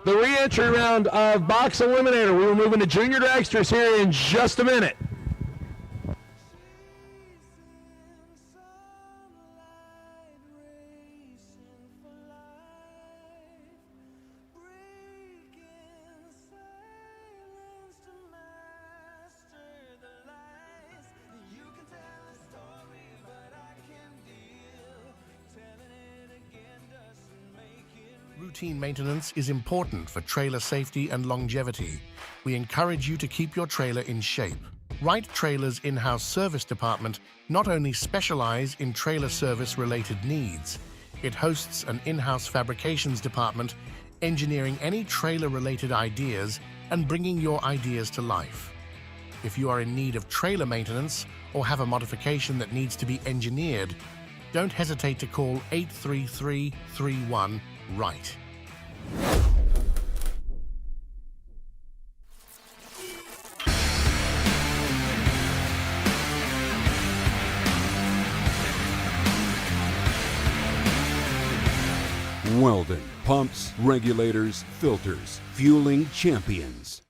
the re-entry round of Box Eliminator. We will move into junior dragsters here in just a minute. Routine maintenance is important for trailer safety and longevity. We encourage you to keep your trailer in shape. Wright Trailer's in-house service department not only specialize in trailer service-related needs, it hosts an in-house fabrications department engineering any trailer-related ideas and bringing your ideas to life. If you are in need of trailer maintenance or have a modification that needs to be engineered, don't hesitate to call 833-31-WRIGHT. Weldon, pumps, regulators, filters, fueling champions.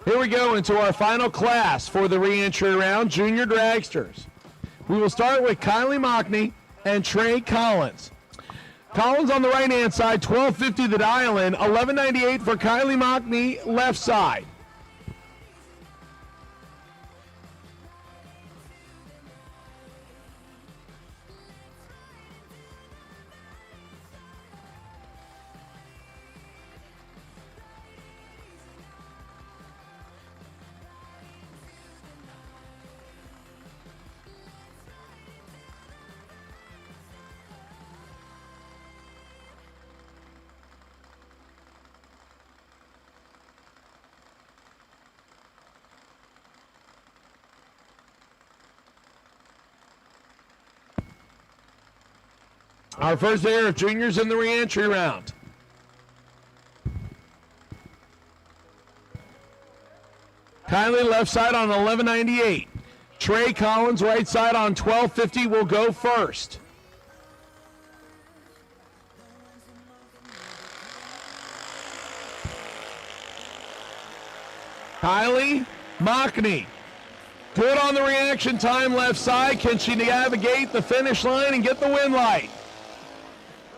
Here we go into our final class for the re-entry round, Junior Dragsters. We will start with Kylie Mockney and Trey Collins. Collins on the right-hand side, $12.50 the dial-in, $11.98 for Kylie Mockney, left side. Our first pair of juniors in the re-entry round. Kylie left side on $11.98. Trey Collins right side on $12.50 will go first. Kylie Mockney. Good on the reaction time left side. Can she navigate the finish line and get the win light?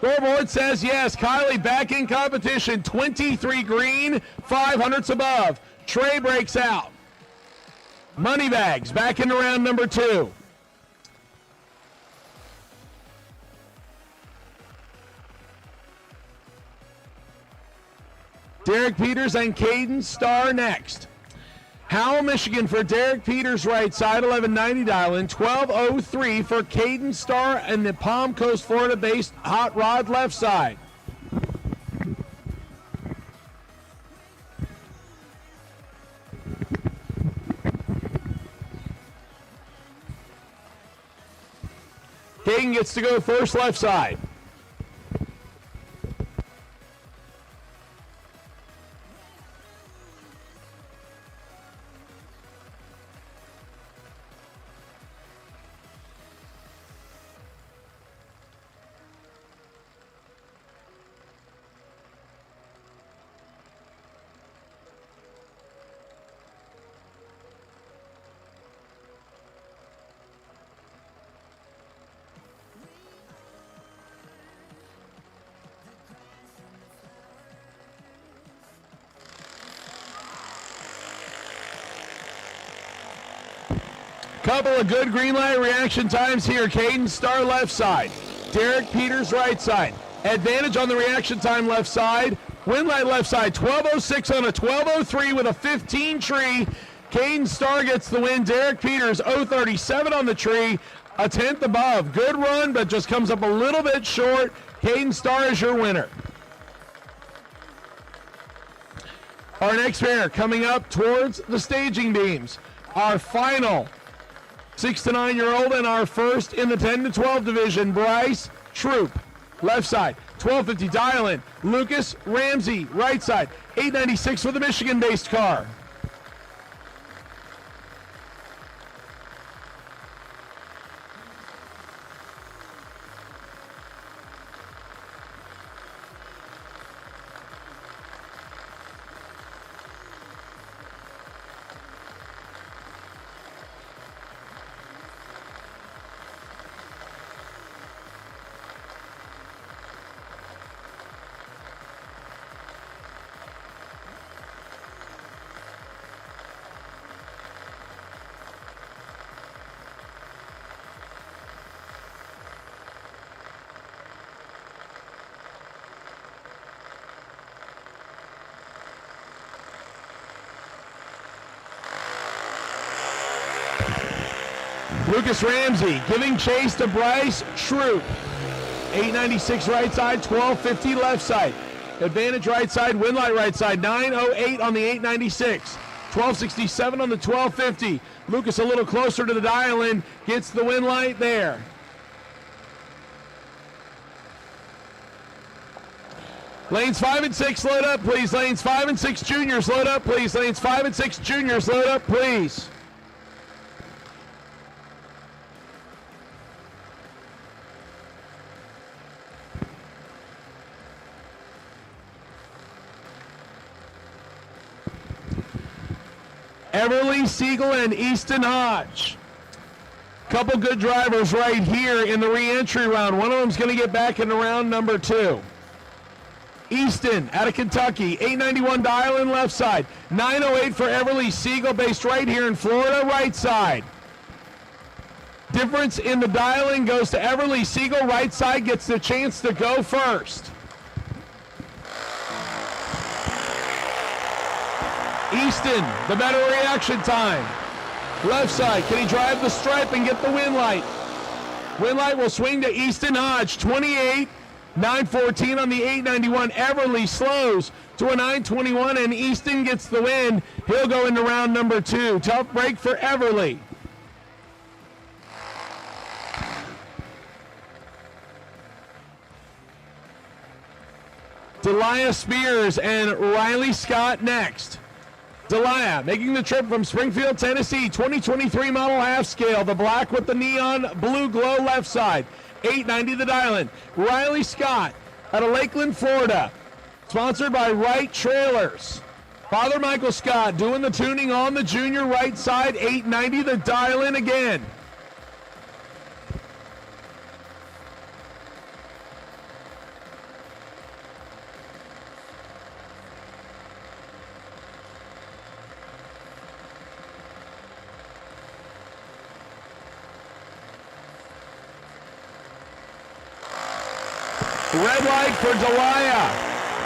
Scoreboard says yes. Kylie back in competition. 23 green, 500s above. Trey breaks out. Money bags back into round number 2. Derek Peters and Caden Starr next. Howell, Michigan for Derek Peters right side, $11.90 dial-in, $12.03 for Caden Starr and the Palm Coast, Florida-based Hot Rod left side. Caden gets to go first left side. Couple of good green light reaction times here. Caden Starr left side. Derek Peters right side. Advantage on the reaction time left side. Win light left side. 12.06 on a 12.03 with a 15 tree. Caden Starr gets the win. Derek Peters 0.37 on the tree. A tenth above. Good run, but just comes up a little bit short. Caden Starr is your winner. Our next pair coming up towards the staging beams. Our final 6 to 9-year-old and our first in the 10 to 12 division, Bryce Troop, left side, $12.50 dial-in. Lucas Ramsey, right side, $8.96 for the Michigan-based car. Lucas Ramsey giving chase to Bryce Troop. $8.96 right side, $12.50 left side. Advantage right side, win light right side, 9.08 on the $8.96. $12.67 on the $12.50. Lucas a little closer to the dial-in, gets the win light there. Lanes 5 and 6, load up, please. Lanes 5 and 6 juniors, load up, please. Lanes 5 and 6 juniors, load up, please. Everly Siegel and Easton Hodge. Couple good drivers right here in the re-entry round. One of them's going to get back into round number 2. Easton out of Kentucky, 891 dial-in left side. 908 for Everly Siegel, based right here in Florida, right side. Difference in the dial-in goes to Everly Siegel. Right side gets the chance to go first. Easton, the better reaction time. Left side, can he drive the stripe and get the win light? Win light will swing to Easton Hodge, 28, 914 on the 891. Everly slows to a 921, and Easton gets the win. He'll go into round number 2. Tough break for Everly. Delia Spears and Riley Scott next. Delia making the trip from Springfield, Tennessee, 2023 model half scale, the black with the neon blue glow left side, 890 the dial-in. Riley Scott out of Lakeland, Florida, sponsored by Wright Trailers. Father Michael Scott doing the tuning on the junior right side, 890 the dial-in again. Red light for Delia.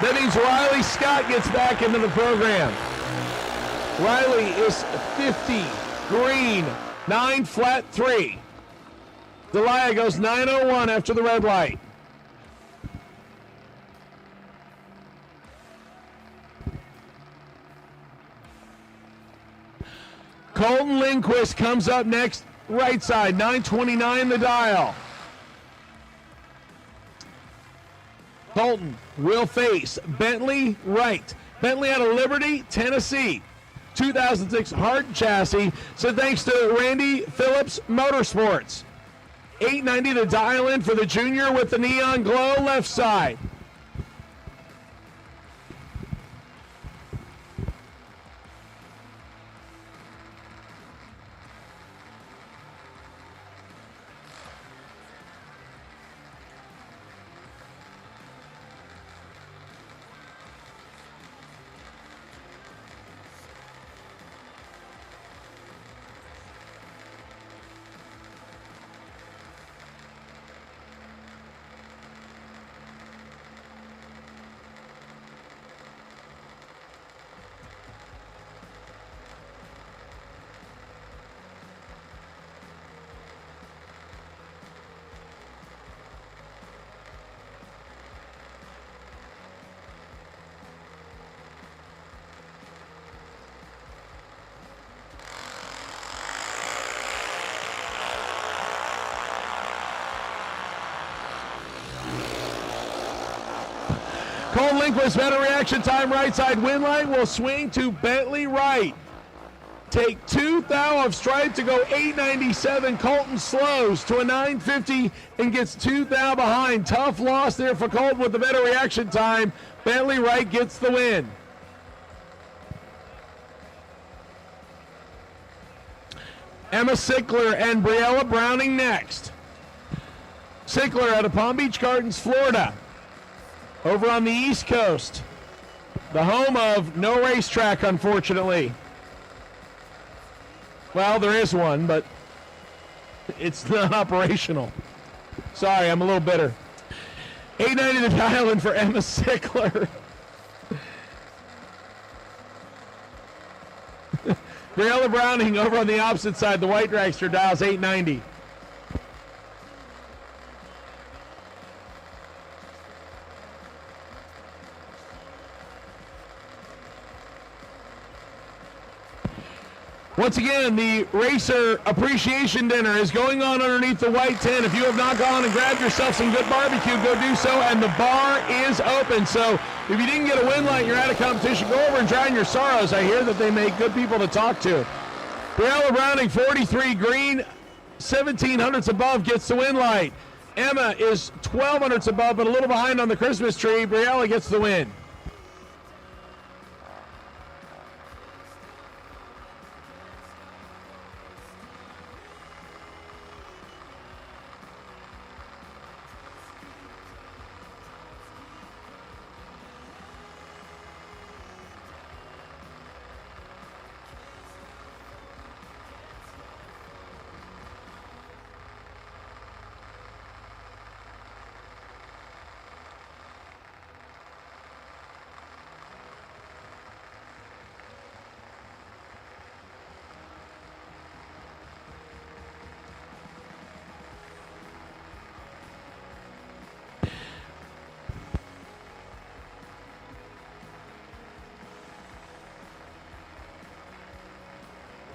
That means Riley Scott gets back into the program. Riley is 50, green, 9 flat 3. Delia goes 901 after the red light. Colton Lindquist comes up next, right side, 929 the dial. Colton will face Bentley Wright. Bentley out of Liberty, Tennessee. 2006 hard chassis. So thanks to Randy Phillips Motorsports. 890 the dial in for the junior with the neon glow left side. Colton Lindquist, better reaction time, right side. Win line will swing to Bentley Wright. Take 2 thou of stripe to go 897. Colton slows to a 950 and gets 2 thou behind. Tough loss there for Colton with the better reaction time. Bentley Wright gets the win. Emma Sickler and Briella Browning next. Sickler out of Palm Beach Gardens, Florida. Over on the East Coast, the home of no racetrack, unfortunately. Well, there is one, but it's not operational. Sorry, I'm a little bitter. 890 the dial-in for Emma Sickler. Briella Browning over on the opposite side, the white dragster dials 890. Once again, the Racer Appreciation Dinner is going on underneath the white tent. If you have not gone and grabbed yourself some good barbecue, go do so, and the bar is open. So if you didn't get a win light, you're out of competition, go over and drown your sorrows. I hear that they make good people to talk to. Briella Browning, 43 green, 1700ths above, gets the win light. Emma is 1200ths above, but a little behind on the Christmas tree. Briella gets the win.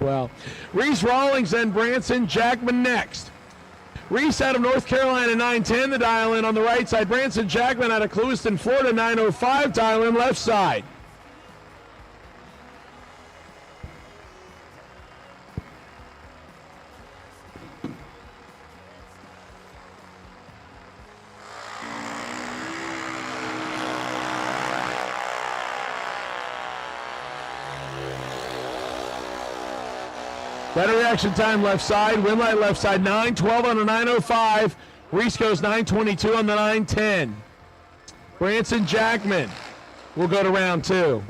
Well, Reese Rawlings and Branson Jackman next. Reese out of North Carolina, 910, the dial in on the right side. Branson Jackman out of Clewiston, Florida, 905, dial in left side. Better reaction time left side, win light left side, 9:12 on the 9:05. Reese goes 9:22 on the 9:10. Branson Jackman will go to round 2.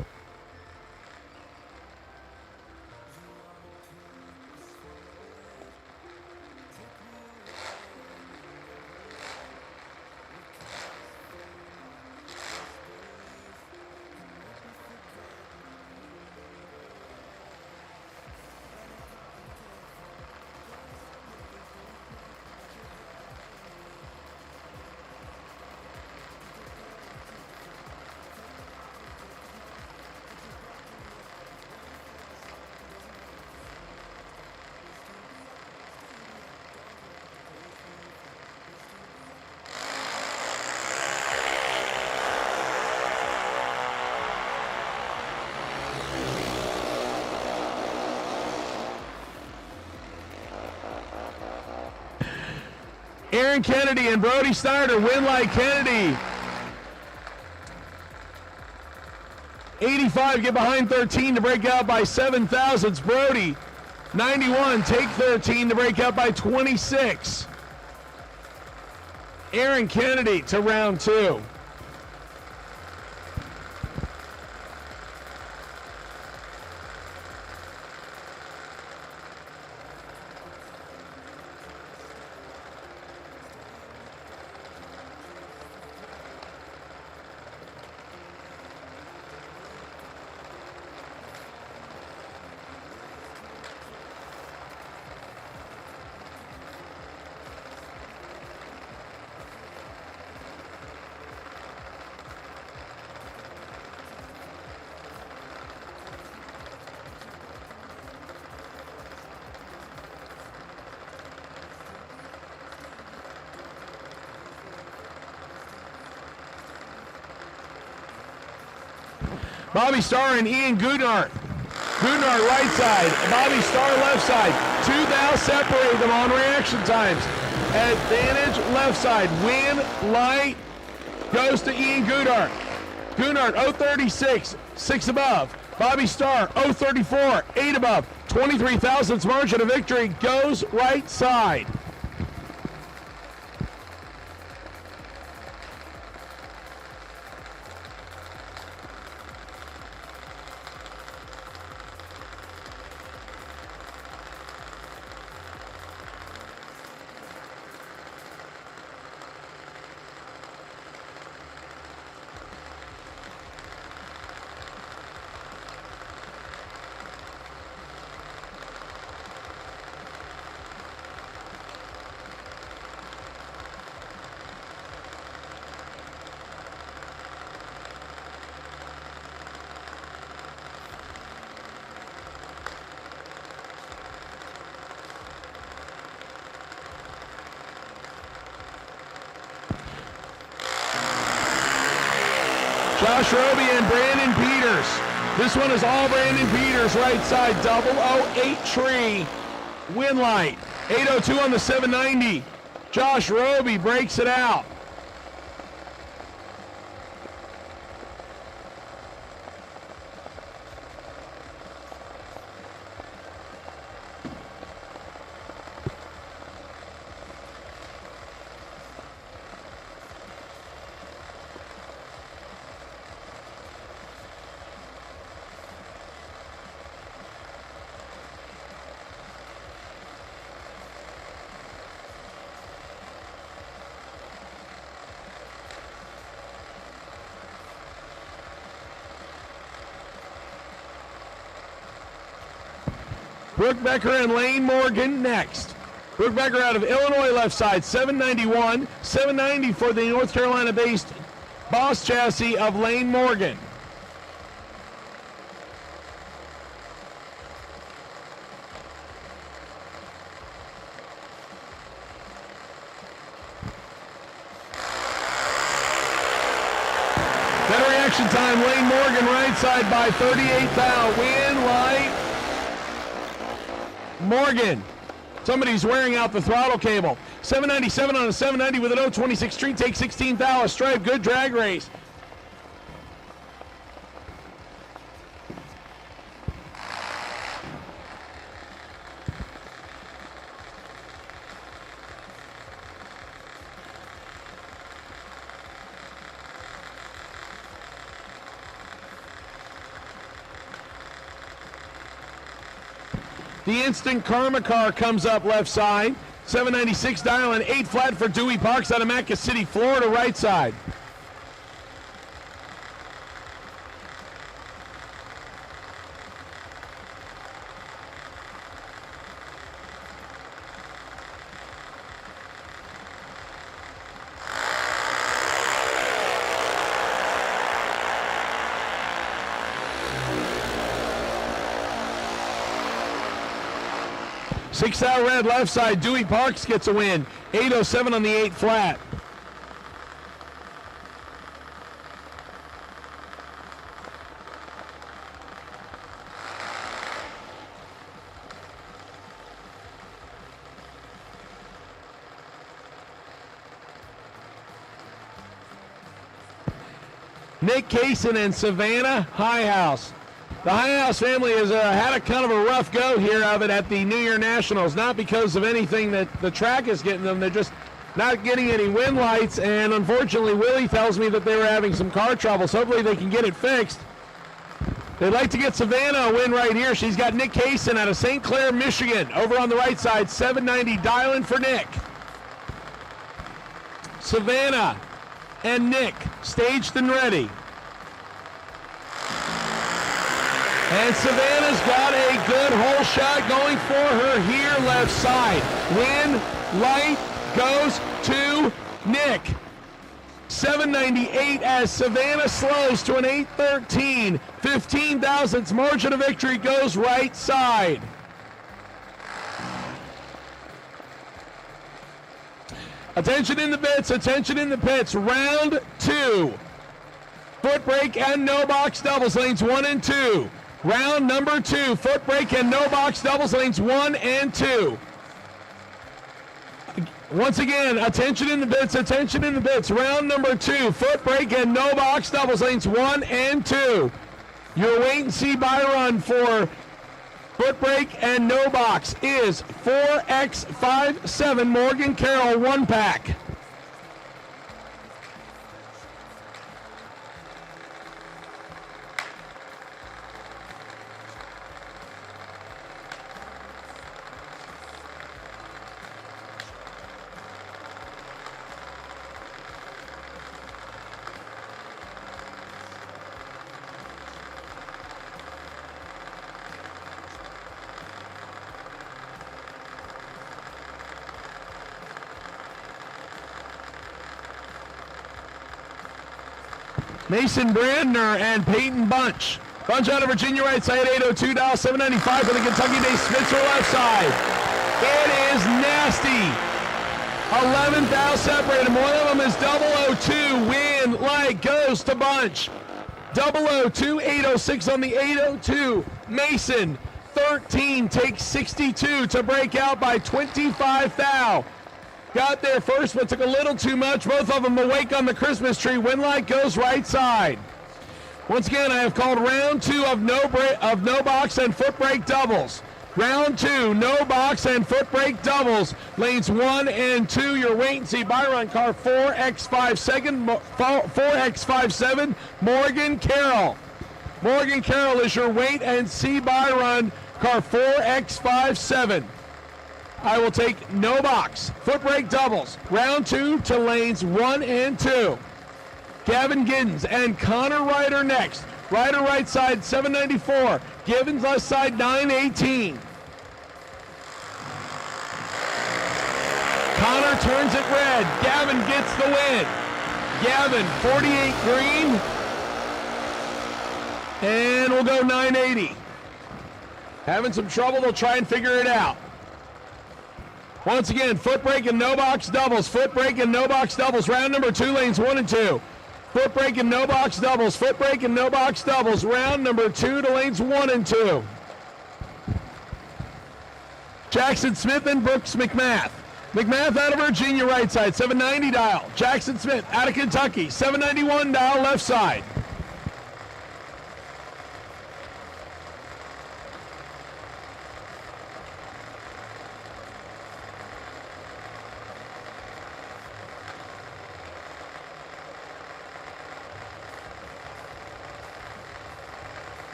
Aaron Kennedy and Brody Snyder win like Kennedy. 85 get behind 13 to break out by 7 thousandths. Brody 91 take 13 to break out by 26. Aaron Kennedy to round 2. Bobby Starr and Ian Goodhart. Goodhart right side, Bobby Starr left side. 2 thou separate them on reaction times. Advantage left side. Win light goes to Ian Goodhart. Goodhart 036, 6 above. Bobby Starr 034, 8 above. 23 thousandths margin of victory goes right side. Josh Roby and Brandon Peters. This one is all Brandon Peters, right side, 008 tree, win light. 802 on the 790. Josh Roby breaks it out. Brooke Becker and Lane Morgan next. Brooke Becker out of Illinois left side, 791. 790 for the North Carolina-based Boss chassis of Lane Morgan. action time. Lane Morgan right side by 38 thou. Win light. Morgan. Somebody's wearing out the throttle cable. 797 on a 790 with an 026 street take 16 thou. A stripe. Good drag race. The Instant Karma car comes up left side. 796 dial and 8 flat for Dewey Parks out of Macca City, Florida, right side. Six out red left side. Dewey Parks gets a win. 807 on the 8 flat. Nick Kaysen and Savannah Highhouse. The Highhouse family has had a kind of a rough go here of it at the New Year Nationals, not because of anything that the track is getting them. They're just not getting any win lights, and unfortunately Willie tells me that they were having some car troubles. Hopefully they can get it fixed. They'd like to get Savannah a win right here. She's got Nick Kaysen out of St. Clair, Michigan. Over on the right side, 790 dialing for Nick. Savannah and Nick staged and ready. And Savannah's got a good hole shot going for her here left side. Win light goes to Nick. 798 as Savannah slows to an 813. 15 thousandths margin of victory goes right side. Attention in the bits, attention in the pits. Round 2. Foot brake and no box doubles lanes 1 and 2. Round number 2, foot brake and no box doubles lanes 1 and 2. Once again, attention in the bits, attention in the bits. Round number 2, foot brake and no box doubles lanes 1 and 2. Your wait and see by run for foot brake and no box is 4x57 Morgan Carroll 1-pack. Mason Brandner and Peyton Bunch. Bunch out of Virginia right side, 802 dial, 795 for the Kentucky Day Spitzer left side. It is nasty. 11 thou separated. One of them is 002. Win light goes to Bunch. 002, 806 on the 802. Mason, 13, takes 62 to break out by 25 thou. Got there first, but took a little too much. Both of them awake on the Christmas tree. Win light goes right side. Once again, I have called round 2 of no box and foot brake doubles. Round 2, no box and foot brake doubles. Lanes 1 and 2. Your wait and see by run car 4x57 Morgan Carroll. Morgan Carroll is your wait and see by run car 4x57. I will take no box. Foot brake doubles. Round 2 to lanes 1 and 2. Gavin Giddens and Connor Ryder next. Ryder right side 794. Giddens left side 918. Connor turns it red. Gavin gets the win. Gavin 48 green. And we'll go 980. Having some trouble. They'll try and figure it out. Once again, foot brake and no box doubles. Foot brake and no box doubles. Round number 2, lanes 1 and 2. Foot brake and no box doubles. Foot brake and no box doubles. Round number 2 to lanes 1 and 2. Jackson Smith and Brooks McMath. McMath out of Virginia, right side, 790 dial. Jackson Smith out of Kentucky, 791 dial, left side.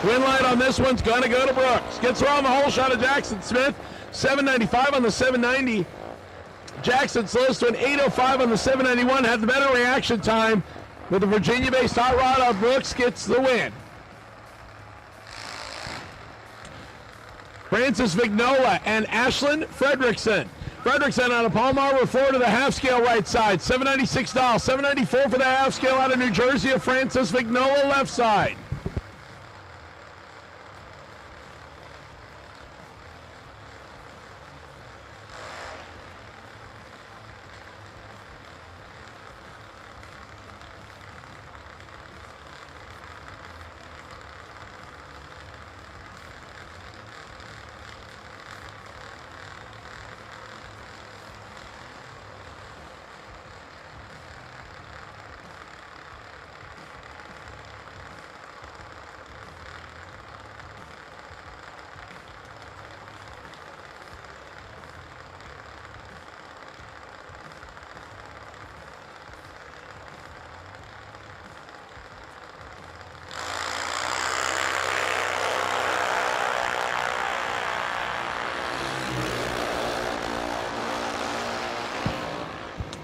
Win light on this one's going to go to Brooks. Gets around the whole shot of Jackson Smith. 795 on the 790. Jackson slows to an 805 on the 791. Had the better reaction time with the Virginia-based hot rod on Brooks. Gets the win. Francis Vignola and Ashlyn Fredrickson. Fredrickson out of Palm Harbor, 4 to the half scale right side. 796 dial. 794 for the half scale out of New Jersey of Francis Vignola left side.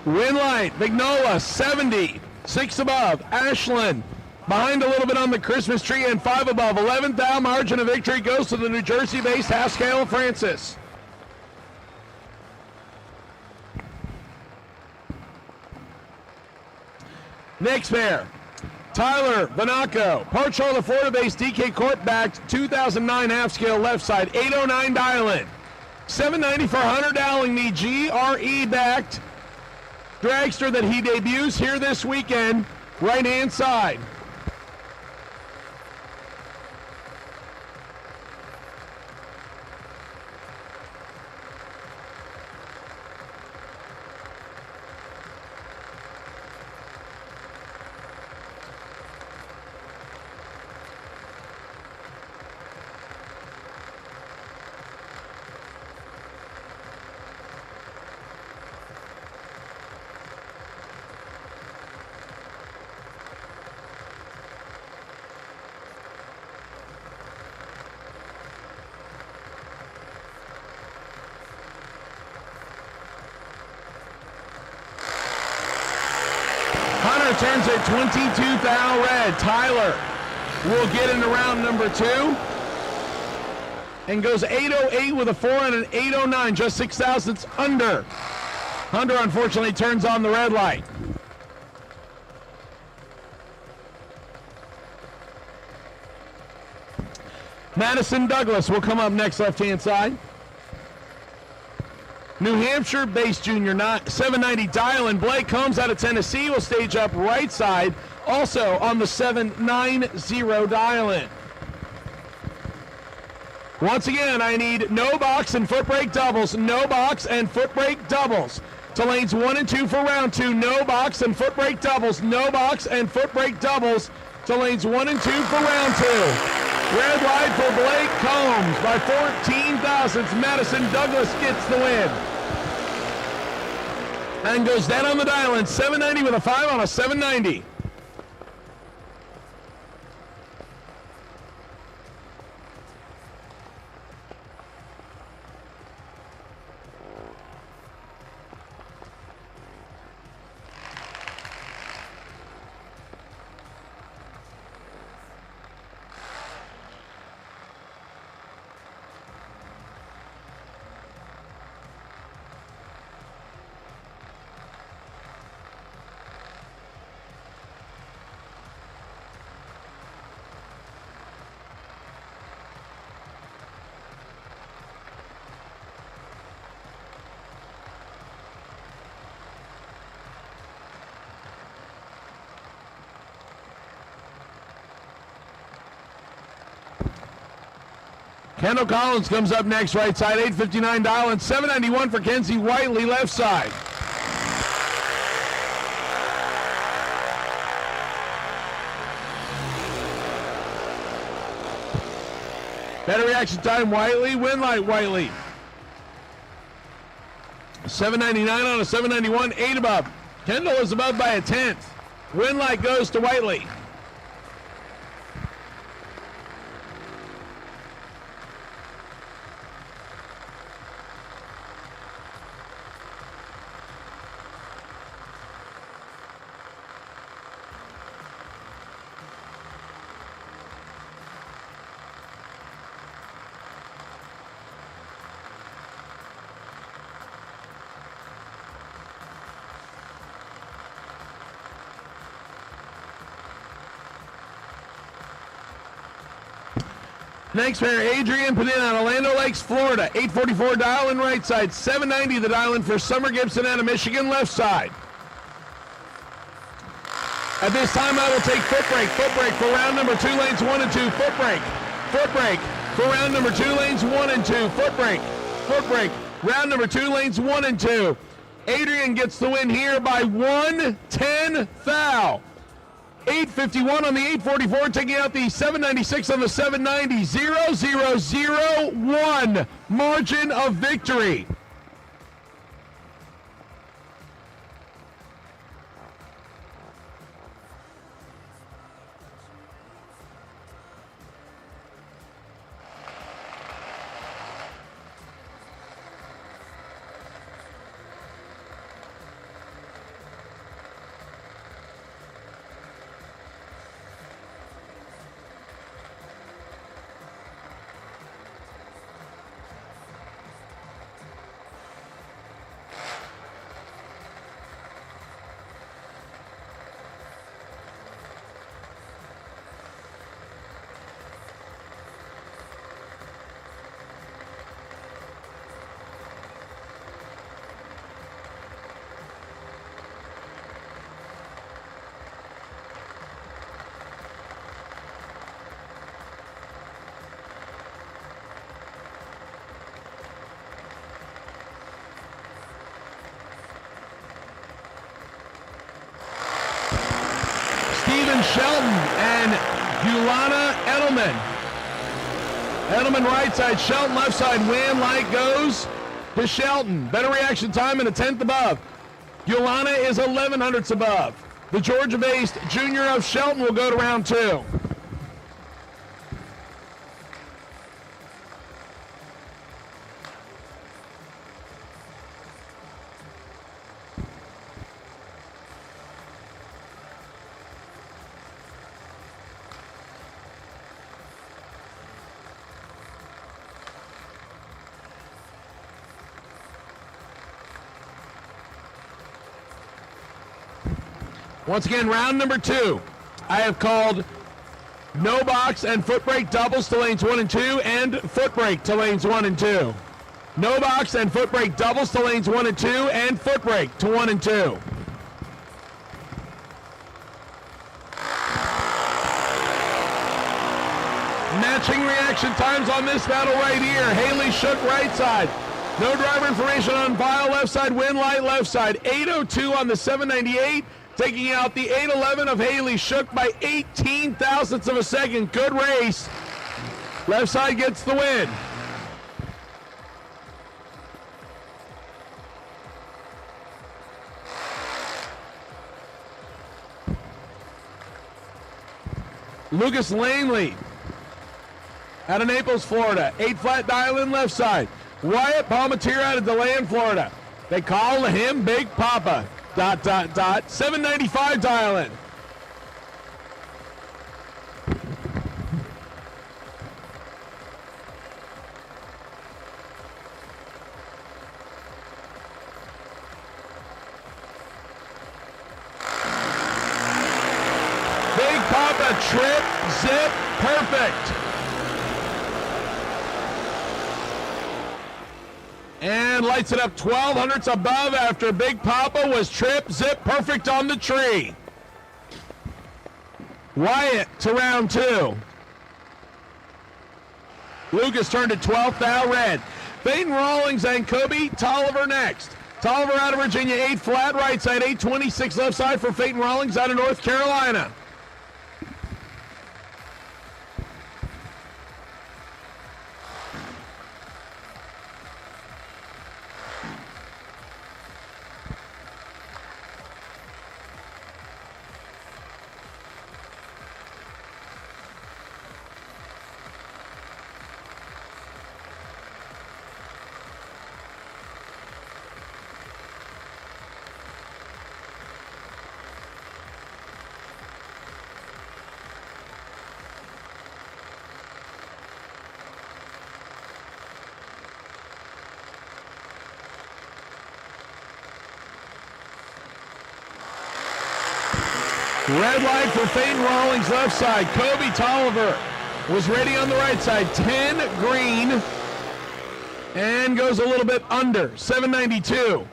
Win light, Vignola, 70, 6 above. Ashlyn, behind a little bit on the Christmas tree and 5 above. 11th down, margin of victory goes to the New Jersey-based half scale of Francis. Next pair, Tyler Vanaco, Parch-Charlotte, Florida-based DK Court-backed 2009 half scale left side, 809 dial-in. 790 for Hunter Dowling, the GRE-backed dragster that he debuts here this weekend, right-hand side. Hunter turns a 22 thou red. Tyler will get into round number 2 and goes 808 with a 4 and an 809, just 6 thousandths under. Hunter unfortunately turns on the red light. Madison Douglas will come up next, left-hand side. New Hampshire-based junior, 790 dial-in. Blake Combs out of Tennessee will stage up right side, also on the 790 dial-in. Once again, I need no box and foot brake doubles. No box and foot brake doubles. To lanes 1 and 2 for round 2. No box and foot brake doubles. No box and foot brake doubles. To lanes 1 and 2 for round 2. Red light for Blake Combs by 14 thousandths. Madison Douglas gets the win. And goes down on the dial-in. 790 with a 5 on a 790. Kendall Collins comes up next, right side, 859 dialing, 791 for Kenzie Whiteley, left side. Better reaction time, Whiteley. Win light, Whiteley. 799 on a 791, 8 above. Kendall is above by a 1/10. Win light goes to Whiteley. Next pair, Adrian put in on Orlando Lakes, Florida. 844 dial in right side. 790 the dial in for Summer Gibson out of Michigan, left side. At this time, I will take foot brake for round number 2, lanes 1 and 2. Foot brake for round number 2, lanes 1 and 2. Foot brake, round number 2, lanes 1 and 2. Adrian gets the win here by 110 thou. 851 on the 844, taking out the 796 on the 790. 0-0-0-1 margin of victory. Shelton and Yulana Edelman. Edelman right side, Shelton left side. Win light goes to Shelton. Better reaction time and a 1/10 above. Yulana is 11/100ths above. The Georgia-based junior of Shelton will go to round 2. Once again, round number 2. I have called no box and foot brake doubles to lanes 1 and 2 and foot brake to lanes 1 and 2. No box and foot brake doubles to lanes 1 and 2 and foot brake to 1 and 2. Matching reaction times on this battle right here. Haley Shook right side. No driver information on file, left side, win light left side. 802 on the 798. Taking out the 811 of Haley Shook by 18 thousandths of a second. Good race. Left side gets the win. Lucas Langley out of Naples, Florida. 8 flat dial in left side. Wyatt Palmatier out of DeLand, Florida. They call him Big Papa. ... 795 dial in. Big Papa trip, zip, perfect. And lights it up 12/100ths above after Big Papa was trip, zip, perfect on the tree. Wyatt to round 2. Lucas turned to 12th, now red. Peyton Rawlings and Kobe Tolliver next. Tolliver out of Virginia, 8 flat right side, 826 left side for Peyton Rawlings out of North Carolina. Red light for Peyton Rawlings left side. Kobe Tolliver was ready on the right side. 10 green and goes a little bit under. 792.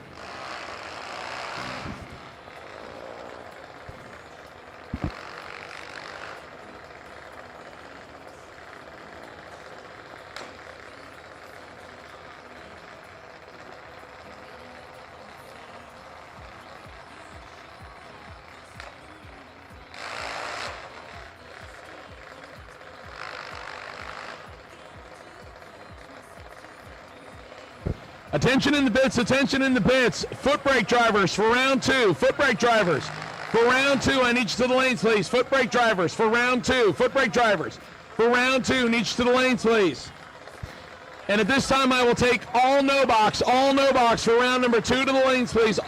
Attention in the pits, attention in the pits. Foot brake drivers for round 2. Foot brake drivers for round 2 on each to the lanes, please. Foot brake drivers for round 2. Foot brake drivers for round 2 on each to the lanes, please. And at this time, I will take all no box for round number 2 to the lanes, please.